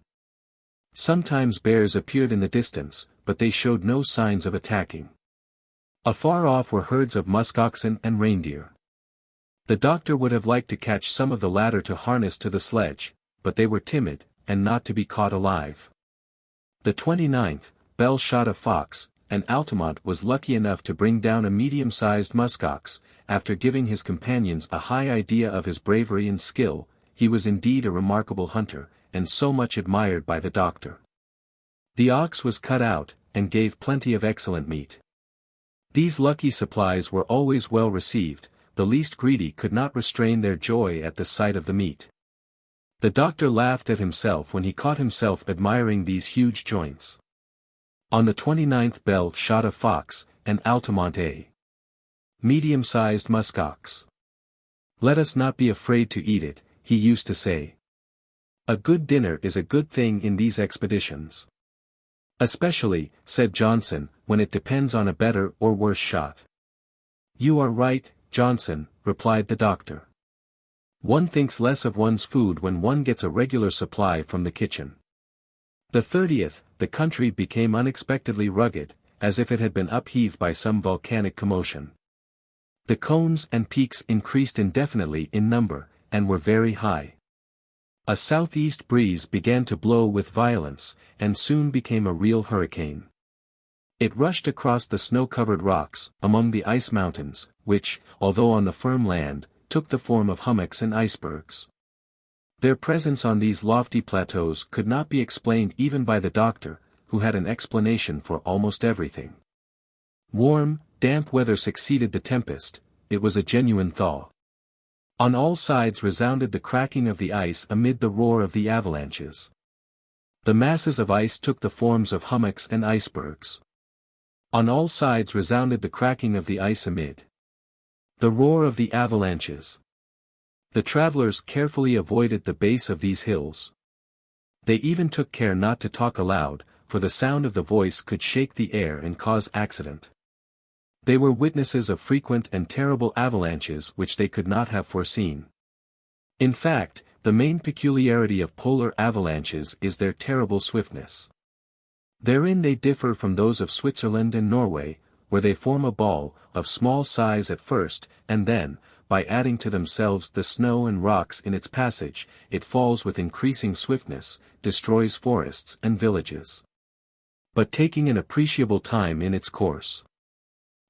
Sometimes bears appeared in the distance, but they showed no signs of attacking. Afar off were herds of muskoxen and reindeer. The doctor would have liked to catch some of the latter to harness to the sledge, but they were timid, and not to be caught alive. The 29th, Bell shot a fox, and Altamont was lucky enough to bring down a medium-sized muskox. After giving his companions a high idea of his bravery and skill, he was indeed a remarkable hunter, and so much admired by the doctor. The ox was cut out, and gave plenty of excellent meat. These lucky supplies were always well received. The least greedy could not restrain their joy at the sight of the meat. The doctor laughed at himself when he caught himself admiring these huge joints. On the 29th bell shot a fox, an Altamont a medium-sized muskox. Let us not be afraid to eat it, he used to say. A good dinner is a good thing in these expeditions. Especially, said Johnson, when it depends on a better or worse shot. You are right, Johnson, replied the doctor. One thinks less of one's food when one gets a regular supply from the kitchen. The 30th, the country became unexpectedly rugged, as if it had been upheaved by some volcanic commotion. The cones and peaks increased indefinitely in number, and were very high. A southeast breeze began to blow with violence, and soon became a real hurricane. It rushed across the snow-covered rocks, among the ice mountains, which, although on the firm land, took the form of hummocks and icebergs. Their presence on these lofty plateaus could not be explained even by the doctor, who had an explanation for almost everything. Warm, damp weather succeeded the tempest, it was a genuine thaw. On all sides resounded the cracking of the ice amid the roar of the avalanches. The masses of ice took the forms of hummocks and icebergs. On all sides resounded the cracking of the ice amid the roar of the avalanches. The travelers carefully avoided the base of these hills. They even took care not to talk aloud, for the sound of the voice could shake the air and cause accident. They were witnesses of frequent and terrible avalanches which they could not have foreseen. In fact, the main peculiarity of polar avalanches is their terrible swiftness. Therein they differ from those of Switzerland and Norway, where they form a ball, of small size at first, and then, by adding to themselves the snow and rocks in its passage, it falls with increasing swiftness, destroys forests and villages, but taking an appreciable time in its course.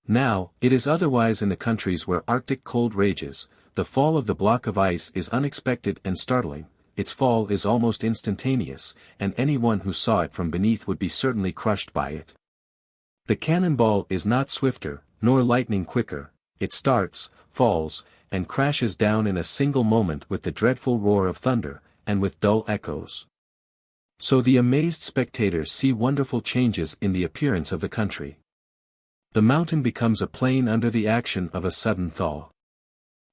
Now, it is otherwise in the countries where Arctic cold rages. The fall of the block of ice is unexpected and startling, its fall is almost instantaneous, and anyone who saw it from beneath would be certainly crushed by it. The cannonball is not swifter, nor lightning quicker, it starts, falls, and crashes down in a single moment with the dreadful roar of thunder, and with dull echoes. So the amazed spectators see wonderful changes in the appearance of the country. The mountain becomes a plain under the action of a sudden thaw.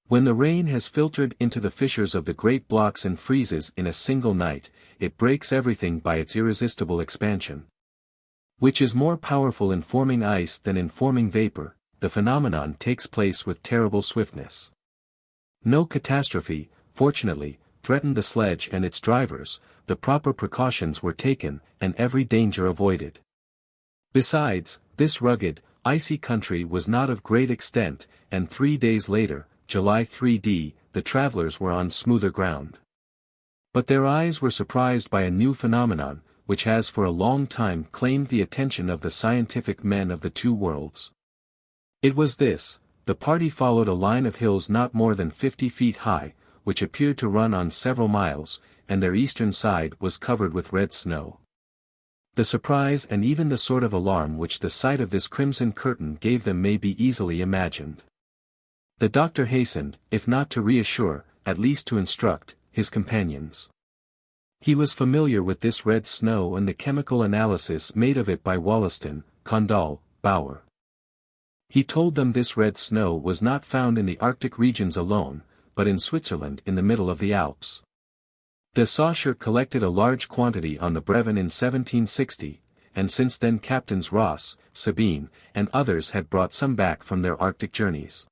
When the rain has filtered into the fissures of the great blocks and freezes in a single night, it breaks everything by its irresistible expansion. Which is more powerful in forming ice than in forming vapor, the phenomenon takes place with terrible swiftness. No catastrophe, fortunately, threatened the sledge and its drivers, the proper precautions were taken, and every danger avoided. Besides, this rugged, icy country was not of great extent, and 3 days later, July 3d, the travelers were on smoother ground. But their eyes were surprised by a new phenomenon, which has for a long time claimed the attention of the scientific men of the two worlds. It was this: the party followed a line of hills not more than 50 feet high, which appeared to run on several miles, and their eastern side was covered with red snow. The surprise and even the sort of alarm which the sight of this crimson curtain gave them may be easily imagined. The doctor hastened, if not to reassure, at least to instruct, his companions. He was familiar with this red snow and the chemical analysis made of it by Wollaston, Condell, Bauer. He told them this red snow was not found in the Arctic regions alone, but in Switzerland in the middle of the Alps. De Saussure collected a large quantity on the Breven in 1760, and since then Captains Ross, Sabine, and others had brought some back from their Arctic journeys.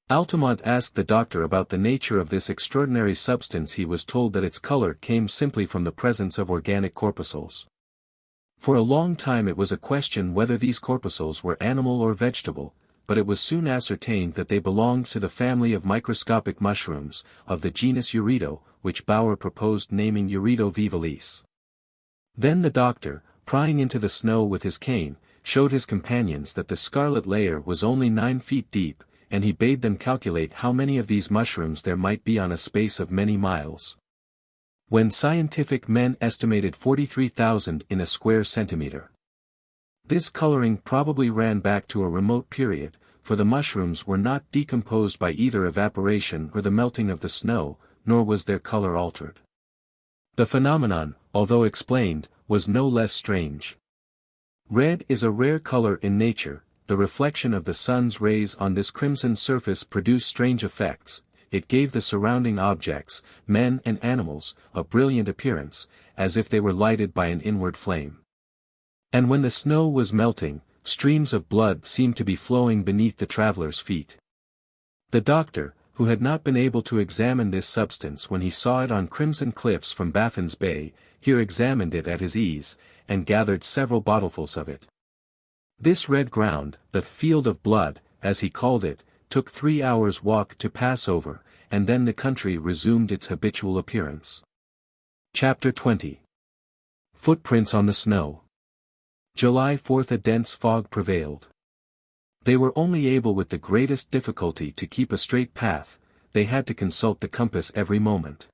Altamont asked the doctor about the nature of this extraordinary substance. He was told that its color came simply from the presence of organic corpuscles. For a long time it was a question whether these corpuscles were animal or vegetable, but it was soon ascertained that they belonged to the family of microscopic mushrooms, of the genus Uredo, which Bauer proposed naming Uredo vivalis. Then the doctor, prying into the snow with his cane, showed his companions that the scarlet layer was only 9 feet deep, and he bade them calculate how many of these mushrooms there might be on a space of many miles. When scientific men estimated 43,000 in a square centimeter. This coloring probably ran back to a remote period, for the mushrooms were not decomposed by either evaporation or the melting of the snow, nor was their color altered. The phenomenon, although explained, was no less strange. Red is a rare color in nature. The reflection of the sun's rays on this crimson surface produced strange effects. It gave the surrounding objects, men and animals, a brilliant appearance, as if they were lighted by an inward flame. And when the snow was melting, streams of blood seemed to be flowing beneath the travelers' feet. The doctor, who had not been able to examine this substance when he saw it on crimson cliffs from Baffin's Bay, here examined it at his ease, and gathered several bottlefuls of it. This red ground, the field of blood, as he called it, took 3 hours' walk to pass over, and then the country resumed its habitual appearance. Chapter 20. Footprints on the Snow. July 4th. A dense fog prevailed. They were only able with the greatest difficulty to keep a straight path. They had to consult the compass every moment.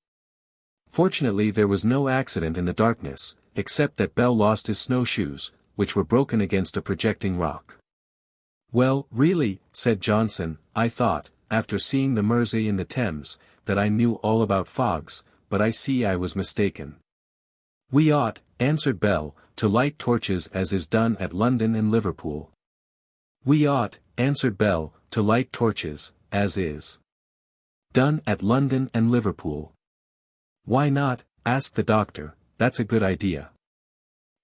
Fortunately there was no accident in the darkness, except that Bell lost his snowshoes, which were broken against a projecting rock. "Well, really," said Johnson, "I thought, after seeing the Mersey in the Thames, that I knew all about fogs, but I see I was mistaken." "We ought," answered Bell, "to light torches as is done at London and Liverpool." "We ought," answered Bell, "to light torches, as is done at London and Liverpool." "Why not?" asked the doctor. "That's a good idea.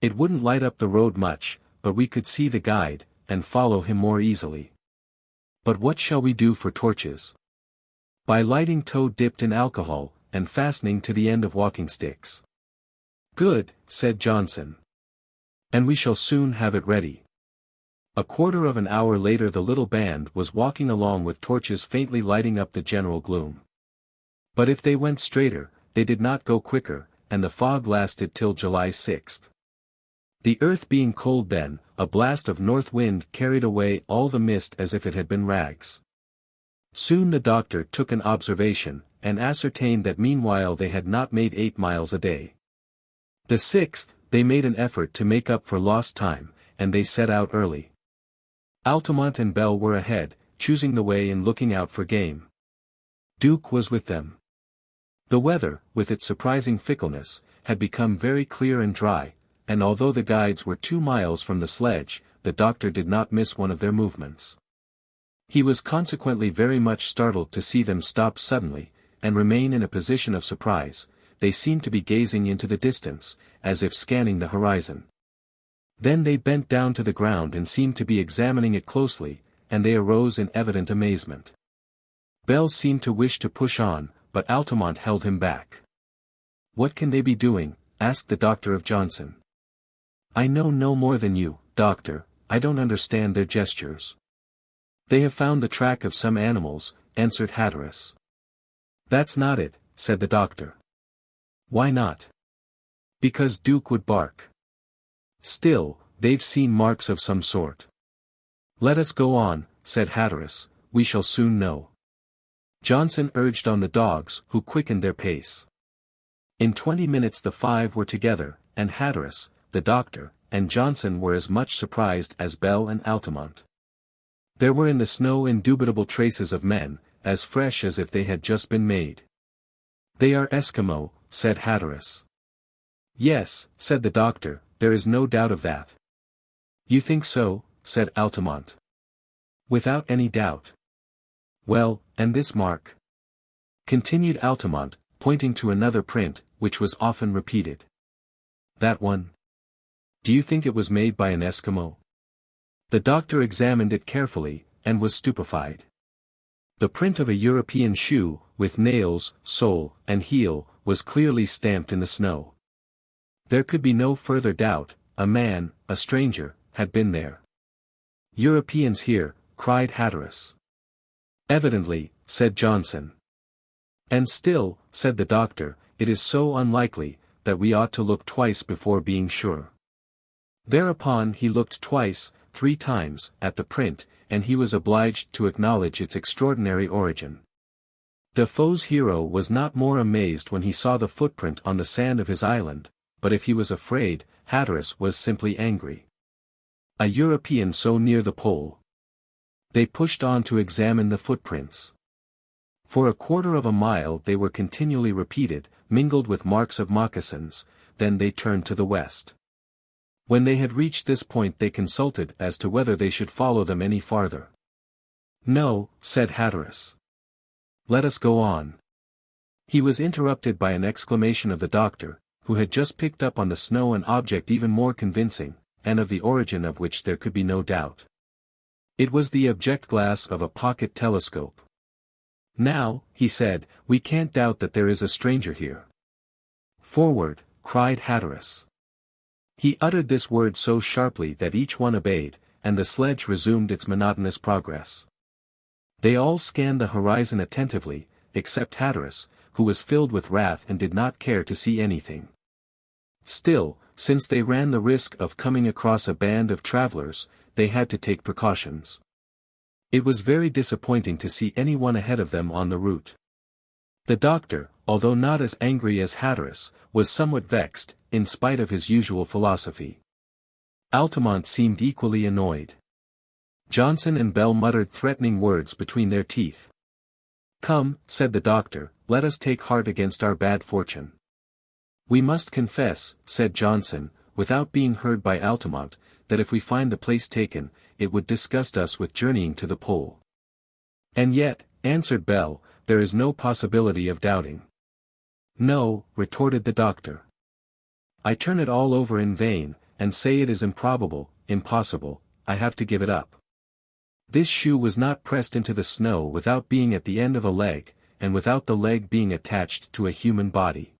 It wouldn't light up the road much, but we could see the guide, and follow him more easily." "But what shall we do for torches?" "By lighting tow dipped in alcohol, and fastening to the end of walking sticks." "Good," said Johnson. "And we shall soon have it ready." A quarter of an hour later the little band was walking along with torches faintly lighting up the general gloom. But if they went straighter, they did not go quicker, and the fog lasted till July 6th. The earth being cold then, a blast of north wind carried away all the mist as if it had been rags. Soon the doctor took an observation, and ascertained that meanwhile they had not made 8 miles a day. The 6th, they made an effort to make up for lost time, and they set out early. Altamont and Bell were ahead, choosing the way and looking out for game. Duke was with them. The weather, with its surprising fickleness, had become very clear and dry, and although the guides were 2 miles from the sledge, the doctor did not miss one of their movements. He was consequently very much startled to see them stop suddenly, and remain in a position of surprise. They seemed to be gazing into the distance, as if scanning the horizon. Then they bent down to the ground and seemed to be examining it closely, and they arose in evident amazement. Bell seemed to wish to push on, but Altamont held him back. "What can they be doing?" asked the doctor of Johnson. "I know no more than you, doctor. I don't understand their gestures." "They have found the track of some animals," answered Hatteras. "That's not it," said the doctor. "Why not?" "Because Duke would bark." "Still, they've seen marks of some sort." "Let us go on," said Hatteras, "we shall soon know." Johnson urged on the dogs, who quickened their pace. In 20 minutes the 5 were together, and Hatteras, the doctor, and Johnson were as much surprised as Bell and Altamont. There were in the snow indubitable traces of men, as fresh as if they had just been made. "They are Eskimo," said Hatteras. "Yes," said the doctor, "there is no doubt of that." "You think so?" said Altamont. "Without any doubt." "Well, and this mark?" continued Altamont, pointing to another print, which was often repeated. "That one? Do you think it was made by an Eskimo?" The doctor examined it carefully, and was stupefied. The print of a European shoe, with nails, sole, and heel, was clearly stamped in the snow. There could be no further doubt, a man, a stranger, had been there. "Europeans here," cried Hatteras. "Evidently," said Johnson. "And still," said the doctor, "it is so unlikely, that we ought to look twice before being sure." Thereupon he looked twice, 3 times, at the print, and he was obliged to acknowledge its extraordinary origin. Defoe's hero was not more amazed when he saw the footprint on the sand of his island, but if he was afraid, Hatteras was simply angry. A European so near the pole. They pushed on to examine the footprints. For a quarter of a mile they were continually repeated, mingled with marks of moccasins, then they turned to the west. When they had reached this point they consulted as to whether they should follow them any farther. "No," said Hatteras. "Let us go on." He was interrupted by an exclamation of the doctor, who had just picked up on the snow an object even more convincing, and of the origin of which there could be no doubt. It was the object-glass of a pocket telescope. "Now," he said, "we can't doubt that there is a stranger here." "Forward!" cried Hatteras. He uttered this word so sharply that each one obeyed, and the sledge resumed its monotonous progress. They all scanned the horizon attentively, except Hatteras, who was filled with wrath and did not care to see anything. Still, since they ran the risk of coming across a band of travelers, they had to take precautions. It was very disappointing to see anyone ahead of them on the route. The doctor, although not as angry as Hatteras, was somewhat vexed, in spite of his usual philosophy. Altamont seemed equally annoyed. Johnson and Bell muttered threatening words between their teeth. "Come," said the doctor, "let us take heart against our bad fortune." "We must confess," said Johnson, without being heard by Altamont, "that if we find the place taken, it would disgust us with journeying to the pole." "And yet," answered Bell, "there is no possibility of doubting." "No," retorted the doctor. "I turn it all over in vain, and say it is improbable, impossible, I have to give it up. This shoe was not pressed into the snow without being at the end of a leg, and without the leg being attached to a human body.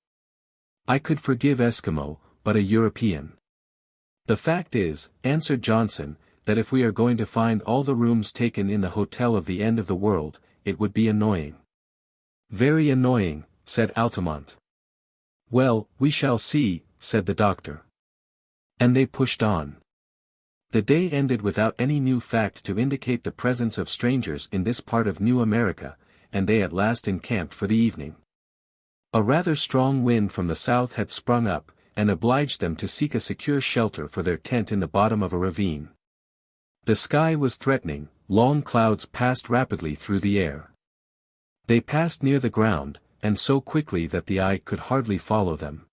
I could forgive Eskimo, but a European." "The fact is," answered Johnson, "that if we are going to find all the rooms taken in the hotel of the end of the world, it would be annoying." "Very annoying," said Altamont. "Well, we shall see," said the doctor. And they pushed on. The day ended without any new fact to indicate the presence of strangers in this part of New America, and they at last encamped for the evening. A rather strong wind from the south had sprung up, and obliged them to seek a secure shelter for their tent in the bottom of a ravine. The sky was threatening, long clouds passed rapidly through the air. They passed near the ground, and so quickly that the eye could hardly follow them.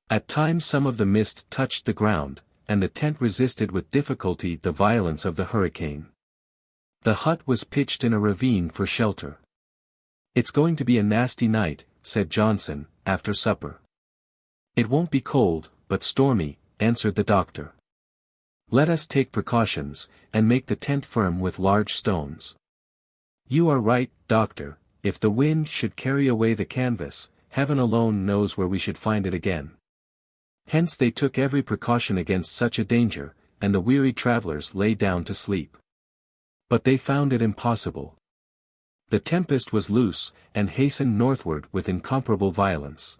At times some of the mist touched the ground, and the tent resisted with difficulty the violence of the hurricane. The hut was pitched in a ravine for shelter. "It's going to be a nasty night," said Johnson, after supper. "It won't be cold, but stormy," answered the doctor. "Let us take precautions, and make the tent firm with large stones." "You are right, doctor, if the wind should carry away the canvas, heaven alone knows where we should find it again." Hence they took every precaution against such a danger, and the weary travelers lay down to sleep. But they found it impossible. The tempest was loose, and hastened northward with incomparable violence.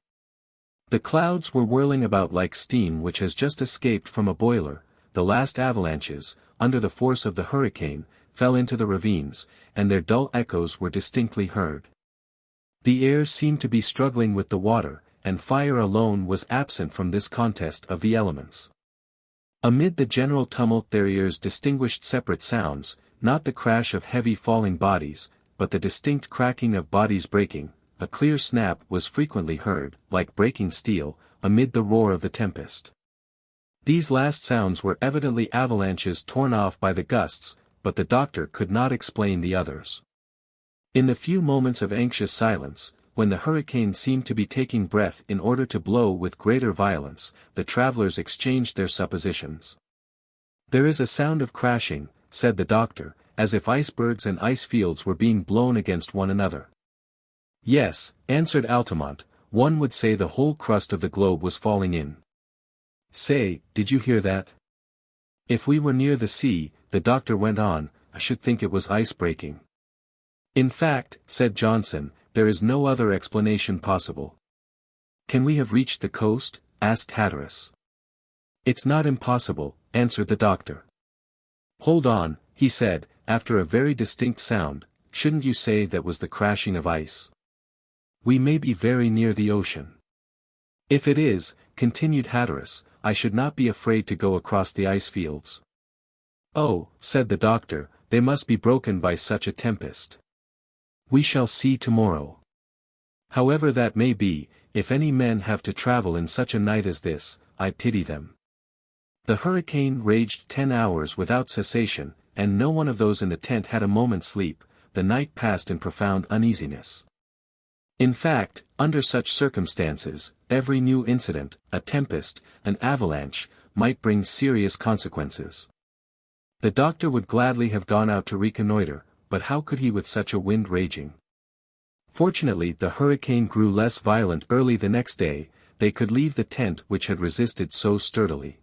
The clouds were whirling about like steam which has just escaped from a boiler. The last avalanches, under the force of the hurricane, fell into the ravines, and their dull echoes were distinctly heard. The air seemed to be struggling with the water, and fire alone was absent from this contest of the elements. Amid the general tumult their ears distinguished separate sounds, not the crash of heavy falling bodies, but the distinct cracking of bodies breaking. A clear snap was frequently heard, like breaking steel, amid the roar of the tempest. These last sounds were evidently avalanches torn off by the gusts, but the doctor could not explain the others. In the few moments of anxious silence, when the hurricane seemed to be taking breath in order to blow with greater violence, the travelers exchanged their suppositions. "There is a sound of crashing," said the doctor, "as if icebergs and ice fields were being blown against one another." "Yes," answered Altamont, "one would say the whole crust of the globe was falling in." "Say, did you hear that? If we were near the sea," the doctor went on, "I should think it was ice breaking." "In fact," said Johnson, "there is no other explanation possible." "Can we have reached the coast?" asked Hatteras. "It's not impossible," answered the doctor. "Hold on," he said, after a very distinct sound, "shouldn't you say that was the crashing of ice? We may be very near the ocean." "If it is," continued Hatteras, "I should not be afraid to go across the ice fields." "Oh," said the doctor, "they must be broken by such a tempest. We shall see tomorrow. However that may be, if any men have to travel in such a night as this, I pity them. The hurricane raged 10 hours without cessation, and no one of those in the tent had a moment's sleep. The night passed in profound uneasiness. In fact, under such circumstances, every new incident, a tempest, an avalanche, might bring serious consequences. The doctor would gladly have gone out to reconnoiter, but how could he with such a wind raging? Fortunately the hurricane grew less violent early the next day. They could leave the tent which had resisted so sturdily.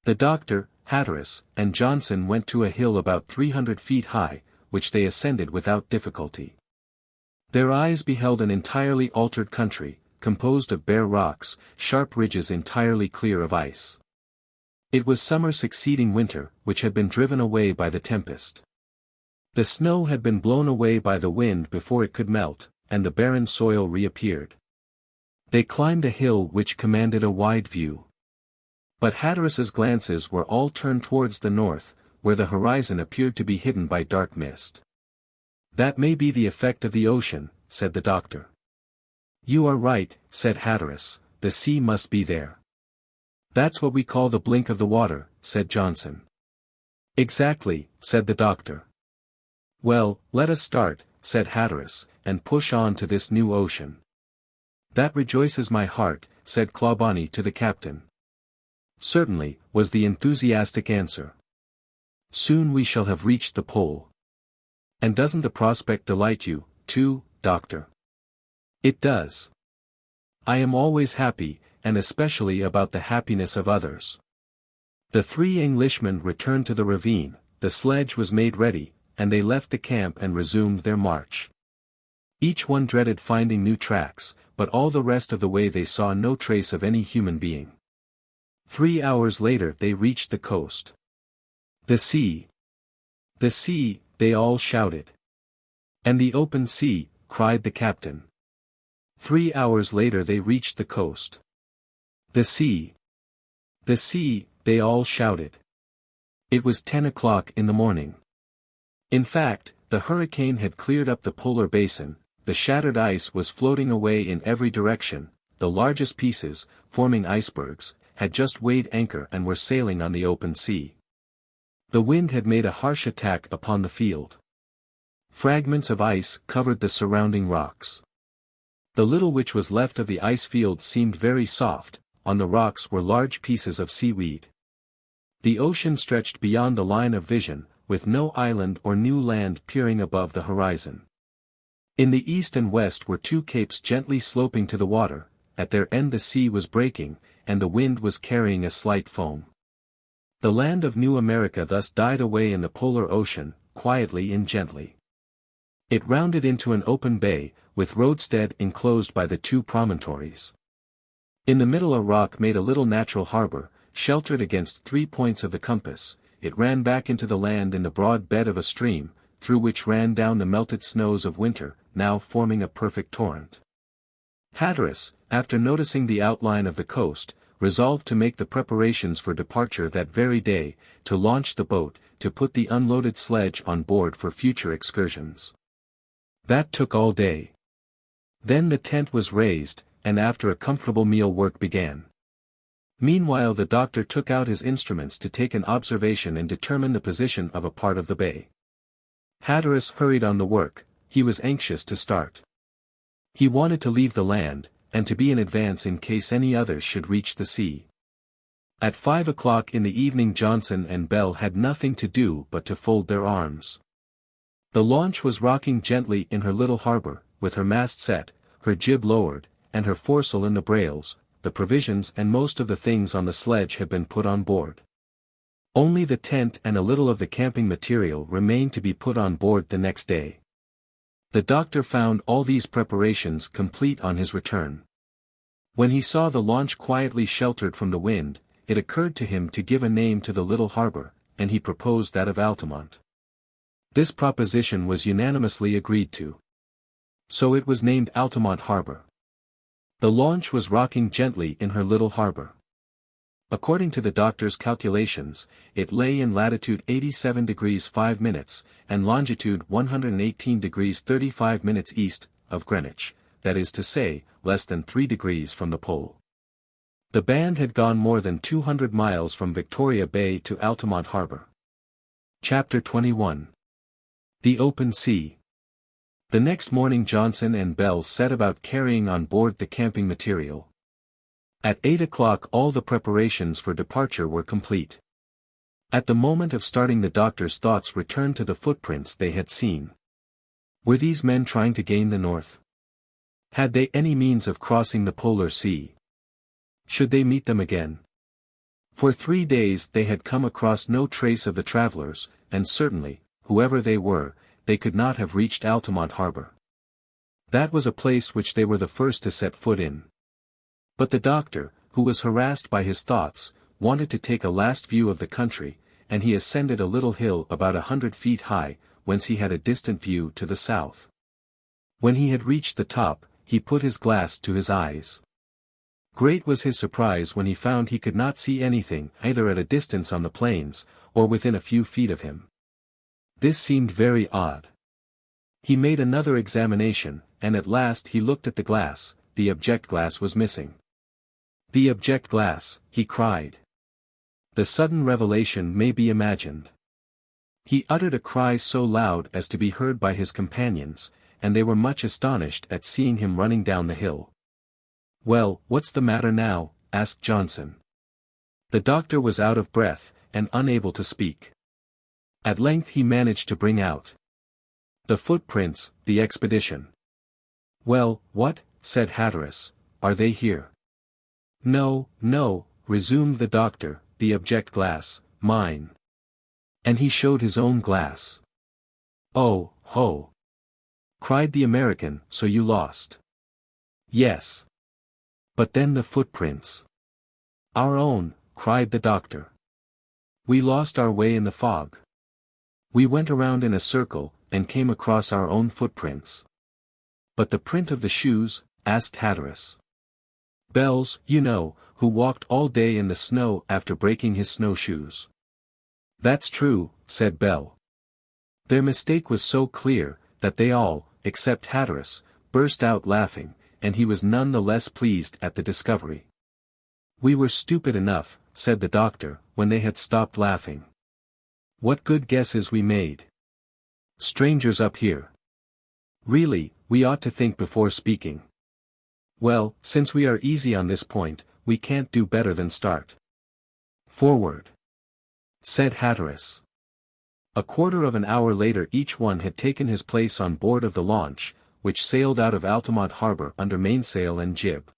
The doctor, Hatteras, and Johnson went to a hill about 300 feet high, which they ascended without difficulty. Their eyes beheld an entirely altered country, composed of bare rocks, sharp ridges entirely clear of ice. It was summer succeeding winter, which had been driven away by the tempest. The snow had been blown away by the wind before it could melt, and the barren soil reappeared. They climbed a hill which commanded a wide view. But Hatteras's glances were all turned towards the north, where the horizon appeared to be hidden by dark mist. "That may be the effect of the ocean," said the doctor. "You are right," said Hatteras, "the sea must be there." "That's what we call the blink of the water," said Johnson. "Exactly," said the doctor. "Well, let us start," said Hatteras, "and push on to this new ocean." "That rejoices my heart," said Clawbonny to the captain. "Certainly," was the enthusiastic answer. "Soon we shall have reached the pole." "And doesn't the prospect delight you, too, doctor?" "It does. I am always happy, and especially about the happiness of others." The three Englishmen returned to the ravine, the sledge was made ready, and they left the camp and resumed their march. Each one dreaded finding new tracks, but all the rest of the way they saw no trace of any human being. 3 hours later they reached the coast. "The sea! The sea!" they all shouted. "And the open sea!" cried the captain. 3 hours later they reached the coast. "The sea! The sea!" they all shouted. It was 10 o'clock in the morning. In fact, the hurricane had cleared up the polar basin, the shattered ice was floating away in every direction, the largest pieces, forming icebergs, had just weighed anchor and were sailing on the open sea. The wind had made a harsh attack upon the field. Fragments of ice covered the surrounding rocks. The little which was left of the ice field seemed very soft, on the rocks were large pieces of seaweed. The ocean stretched beyond the line of vision, with no island or new land peering above the horizon. In the east and west were two capes gently sloping to the water, at their end the sea was breaking, and the wind was carrying a slight foam. The land of New America thus died away in the polar ocean, quietly and gently. It rounded into an open bay, with roadstead enclosed by the two promontories. In the middle a rock made a little natural harbor, sheltered against 3 points of the compass. It ran back into the land in the broad bed of a stream, through which ran down the melted snows of winter, now forming a perfect torrent. Hatteras, after noticing the outline of the coast, resolved to make the preparations for departure that very day, to launch the boat, to put the unloaded sledge on board for future excursions. That took all day. Then the tent was raised, and after a comfortable meal work began. Meanwhile the doctor took out his instruments to take an observation and determine the position of a part of the bay. Hatteras hurried on the work, he was anxious to start. He wanted to leave the land, and to be in advance in case any others should reach the sea. At 5 o'clock in the evening Johnson and Bell had nothing to do but to fold their arms. The launch was rocking gently in her little harbor, with her mast set, her jib lowered, and her foresail in the brails. The provisions and most of the things on the sledge had been put on board. Only the tent and a little of the camping material remained to be put on board the next day. The doctor found all these preparations complete on his return. When he saw the launch quietly sheltered from the wind, it occurred to him to give a name to the little harbor, and he proposed that of Altamont. This proposition was unanimously agreed to. So it was named Altamont Harbor. The launch was rocking gently in her little harbor. According to the doctor's calculations, it lay in latitude 87 degrees 5 minutes, and longitude 118 degrees 35 minutes east of Greenwich, that is to say, less than 3 degrees from the pole. The band had gone more than 200 miles from Victoria Bay to Altamont Harbor. Chapter 21. The Open Sea. The next morning Johnson and Bell set about carrying on board the camping material. At 8 o'clock all the preparations for departure were complete. At the moment of starting the doctor's thoughts returned to the footprints they had seen. Were these men trying to gain the north? Had they any means of crossing the polar sea? Should they meet them again? For 3 days they had come across no trace of the travelers, and certainly, whoever they were, they could not have reached Altamont Harbor. That was a place which they were the first to set foot in. But the doctor, who was harassed by his thoughts, wanted to take a last view of the country, and he ascended a little hill about 100 feet high, whence he had a distant view to the south. When he had reached the top, he put his glass to his eyes. Great was his surprise when he found he could not see anything either at a distance on the plains, or within a few feet of him. This seemed very odd. He made another examination, and at last he looked at the glass. The object glass was missing. "The object glass," he cried. The sudden revelation may be imagined. He uttered a cry so loud as to be heard by his companions, and they were much astonished at seeing him running down the hill. "Well, what's the matter now?" asked Johnson. The doctor was out of breath, and unable to speak. At length he managed to bring out, "The footprints, the expedition." "Well, what," said Hatteras, "are they here?" "No, no," resumed the doctor, "the object glass, mine." And he showed his own glass. "Oh, ho!" cried the American, "so you lost?" "Yes." "But then the footprints." "Our own," cried the doctor. "We lost our way in the fog. We went around in a circle, and came across our own footprints." "But the print of the shoes?" asked Hatteras. "Bell's, you know, who walked all day in the snow after breaking his snowshoes." "That's true," said Bell. Their mistake was so clear, that they all, except Hatteras, burst out laughing, and he was none the less pleased at the discovery. "We were stupid enough," said the doctor, when they had stopped laughing. "What good guesses we made! Strangers up here. Really, we ought to think before speaking. Well, since we are easy on this point, we can't do better than start." "Forward," said Hatteras. A quarter of an hour later each one had taken his place on board of the launch, which sailed out of Altamont Harbor under mainsail and jib.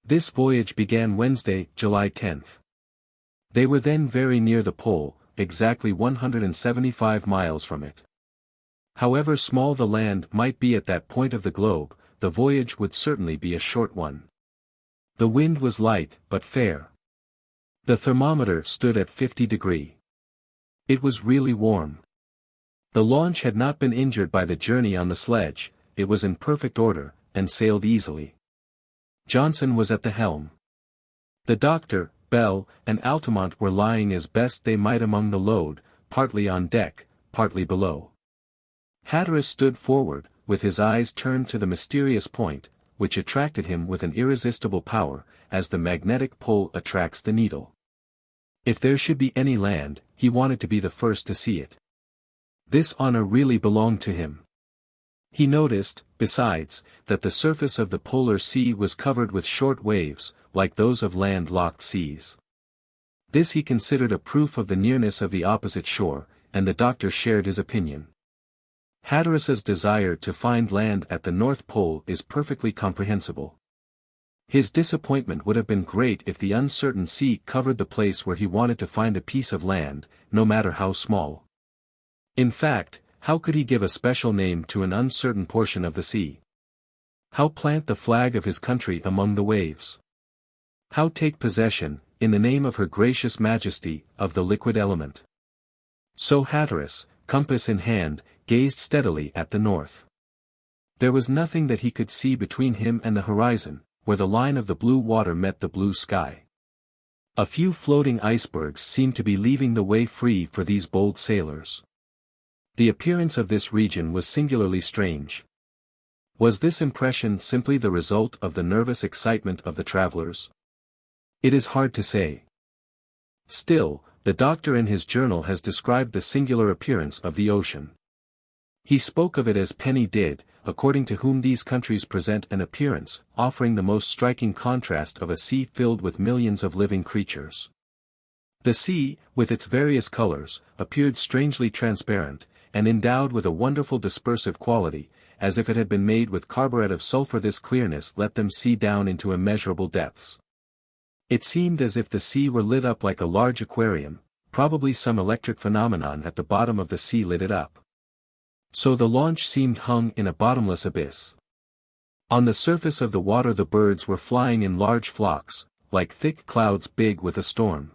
This voyage began Wednesday, July 10th. They were then very near the pole, exactly 175 miles from it. However small the land might be at that point of the globe, the voyage would certainly be a short one. The wind was light, but fair. The thermometer stood at 50 degrees. It was really warm. The launch had not been injured by the journey on the sledge, it was in perfect order, and sailed easily. Johnson was at the helm. The doctor, Bell, and Altamont were lying as best they might among the load, partly on deck, partly below. Hatteras stood forward, with his eyes turned to the mysterious point, which attracted him with an irresistible power, as the magnetic pole attracts the needle. If there should be any land, he wanted to be the first to see it. This honor really belonged to him. He noticed, besides, that the surface of the polar sea was covered with short waves, like those of land-locked seas. This he considered a proof of the nearness of the opposite shore, and the doctor shared his opinion. Hatteras's desire to find land at the North Pole is perfectly comprehensible. His disappointment would have been great if the uncertain sea covered the place where he wanted to find a piece of land, no matter how small. In fact, how could he give a special name to an uncertain portion of the sea? How plant the flag of his country among the waves? How take possession, in the name of her gracious majesty, of the liquid element? So Hatteras, compass in hand, gazed steadily at the north. There was nothing that he could see between him and the horizon, where the line of the blue water met the blue sky. A few floating icebergs seemed to be leaving the way free for these bold sailors. The appearance of this region was singularly strange. Was this impression simply the result of the nervous excitement of the travelers? It is hard to say. Still, the doctor in his journal has described the singular appearance of the ocean. He spoke of it as Penny did, according to whom these countries present an appearance, offering the most striking contrast of a sea filled with millions of living creatures. The sea, with its various colors, appeared strangely transparent, and endowed with a wonderful dispersive quality, as if it had been made with carburet of sulfur. This clearness let them see down into immeasurable depths. It seemed as if the sea were lit up like a large aquarium, probably some electric phenomenon at the bottom of the sea lit it up. So the launch seemed hung in a bottomless abyss. On the surface of the water the birds were flying in large flocks, like thick clouds big with a storm.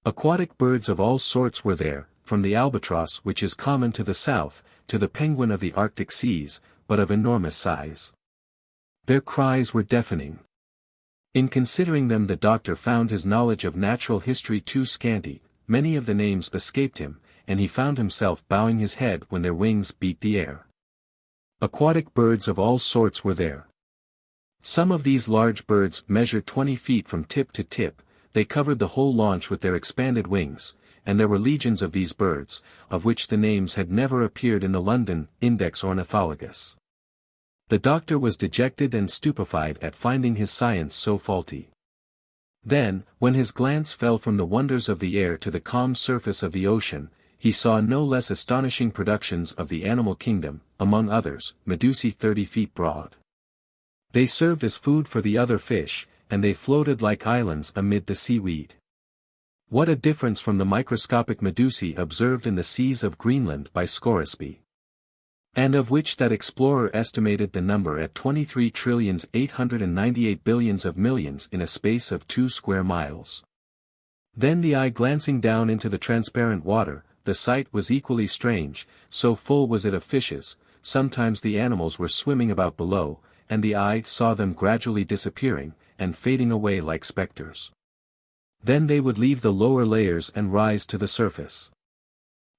Aquatic birds of all sorts were there, from the albatross which is common to the south, to the penguin of the Arctic seas, but of enormous size. Their cries were deafening. In considering them the doctor found his knowledge of natural history too scanty, many of the names escaped him, and he found himself bowing his head when their wings beat the air. Aquatic birds of all sorts were there. Some of these large birds measured 20 feet from tip to tip, they covered the whole launch with their expanded wings, and there were legions of these birds, of which the names had never appeared in the London Index Ornithologus. The doctor was dejected and stupefied at finding his science so faulty. Then, when his glance fell from the wonders of the air to the calm surface of the ocean, he saw no less astonishing productions of the animal kingdom, among others, medusae 30 feet broad. They served as food for the other fish, and they floated like islands amid the seaweed. What a difference from the microscopic medusae observed in the seas of Greenland by Scoresby! And of which that explorer estimated the number at 23,898 billions of millions in a space of 2 square miles. Then the eye glancing down into the transparent water, the sight was equally strange, so full was it of fishes, sometimes the animals were swimming about below, and the eye saw them gradually disappearing, and fading away like specters. Then they would leave the lower layers and rise to the surface.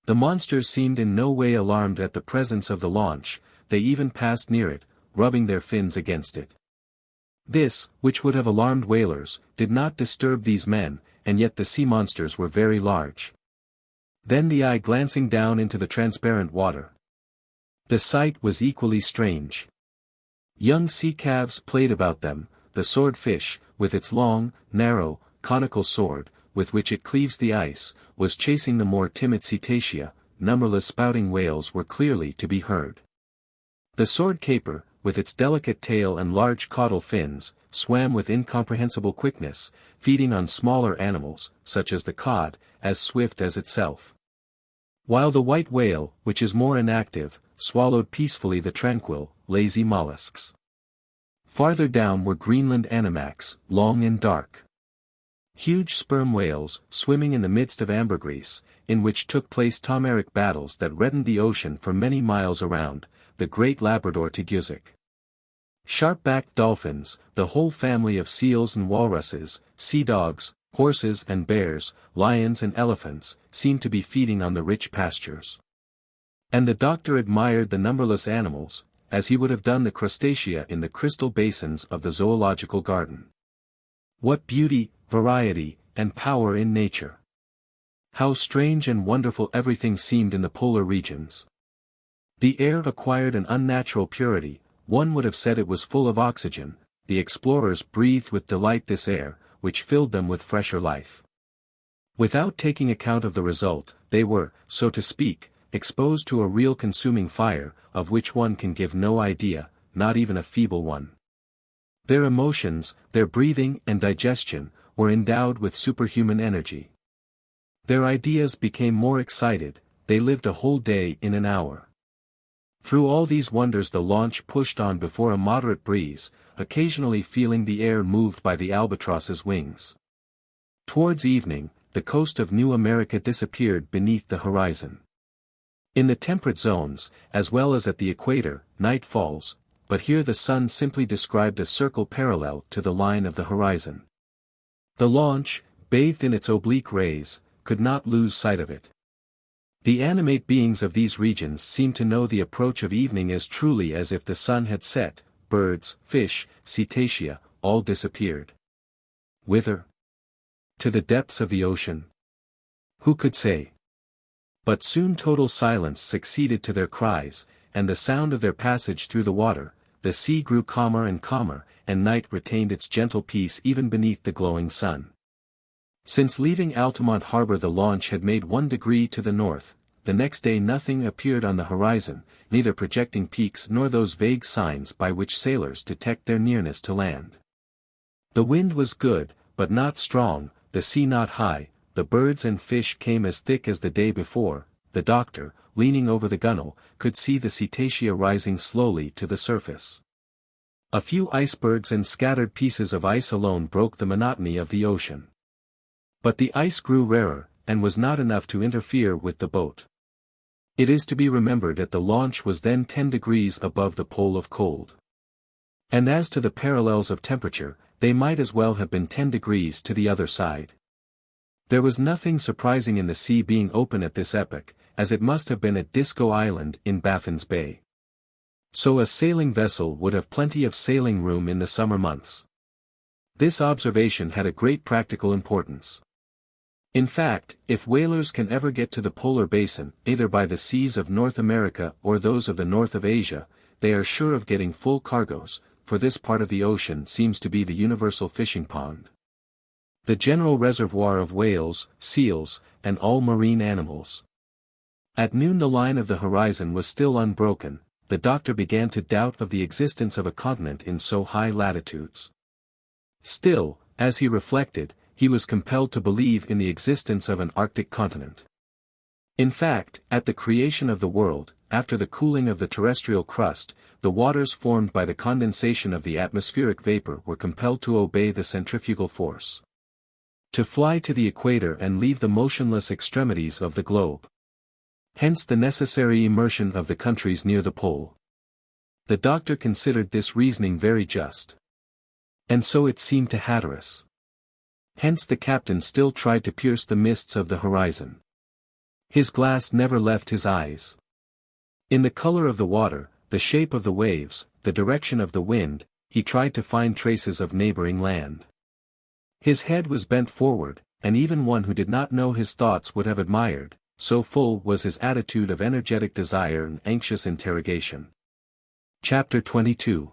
The monsters seemed in no way alarmed at the presence of the launch, they even passed near it, rubbing their fins against it. This, which would have alarmed whalers, did not disturb these men, and yet the sea monsters were very large. Then the eye glancing down into the transparent water. The sight was equally strange. Young sea calves played about them, the swordfish, with its long, narrow, conical sword, with which it cleaves the ice, was chasing the more timid cetacea, numberless spouting whales were clearly to be heard. The sword caper, with its delicate tail and large caudal fins, swam with incomprehensible quickness, feeding on smaller animals, such as the cod, as swift as itself. While the white whale, which is more inactive, swallowed peacefully the tranquil, lazy mollusks. Farther down were Greenland animacs, long and dark. Huge sperm whales, swimming in the midst of ambergris, in which took place Homeric battles that reddened the ocean for many miles around, the great Labrador tegusic. Sharp-backed dolphins, the whole family of seals and walruses, sea dogs, horses and bears, lions and elephants, seemed to be feeding on the rich pastures. And the doctor admired the numberless animals, as he would have done the crustacea in the crystal basins of the zoological garden. What beauty, variety, and power in nature! How strange and wonderful everything seemed in the polar regions. The air acquired an unnatural purity, one would have said it was full of oxygen. The explorers breathed with delight this air, which filled them with fresher life. Without taking account of the result, they were, so to speak, exposed to a real consuming fire, of which one can give no idea, not even a feeble one. Their emotions, their breathing and digestion, were endowed with superhuman energy. Their ideas became more excited, they lived a whole day in an hour. Through all these wonders the launch pushed on before a moderate breeze, occasionally feeling the air moved by the albatross's wings. Towards evening, the coast of New America disappeared beneath the horizon. In the temperate zones, as well as at the equator, night falls, but here the sun simply described a circle parallel to the line of the horizon. The launch, bathed in its oblique rays, could not lose sight of it. The animate beings of these regions seemed to know the approach of evening as truly as if the sun had set. Birds, fish, cetacea, all disappeared. Whither? To the depths of the ocean? Who could say? But soon total silence succeeded to their cries, and the sound of their passage through the water. The sea grew calmer and calmer, and night retained its gentle peace even beneath the glowing sun. Since leaving Altamont harbor the launch had made 1 degree to the north. The next day nothing appeared on the horizon, neither projecting peaks nor those vague signs by which sailors detect their nearness to land. The wind was good, but not strong, the sea not high, the birds and fish came as thick as the day before. The doctor, leaning over the gunwale, could see the cetacea rising slowly to the surface. A few icebergs and scattered pieces of ice alone broke the monotony of the ocean. But the ice grew rarer, and was not enough to interfere with the boat. It is to be remembered that the launch was then 10 degrees above the pole of cold. And as to the parallels of temperature, they might as well have been 10 degrees to the other side. There was nothing surprising in the sea being open at this epoch, as it must have been at Disco Island in Baffin's Bay. So a sailing vessel would have plenty of sailing room in the summer months. This observation had a great practical importance. In fact, if whalers can ever get to the polar basin, either by the seas of North America or those of the north of Asia, they are sure of getting full cargoes, for this part of the ocean seems to be the universal fishing pond. The general reservoir of whales, seals, and all marine animals. At noon the line of the horizon was still unbroken. The doctor began to doubt of the existence of a continent in so high latitudes. Still, as he reflected, he was compelled to believe in the existence of an Arctic continent. In fact, at the creation of the world, after the cooling of the terrestrial crust, the waters formed by the condensation of the atmospheric vapor were compelled to obey the centrifugal force. To fly to the equator and leave the motionless extremities of the globe. Hence the necessary immersion of the countries near the pole. The doctor considered this reasoning very just. And so it seemed to Hatteras. Hence the captain still tried to pierce the mists of the horizon. His glass never left his eyes. In the color of the water, the shape of the waves, the direction of the wind, he tried to find traces of neighboring land. His head was bent forward, and even one who did not know his thoughts would have admired, so full was his attitude of energetic desire and anxious interrogation. Chapter 22.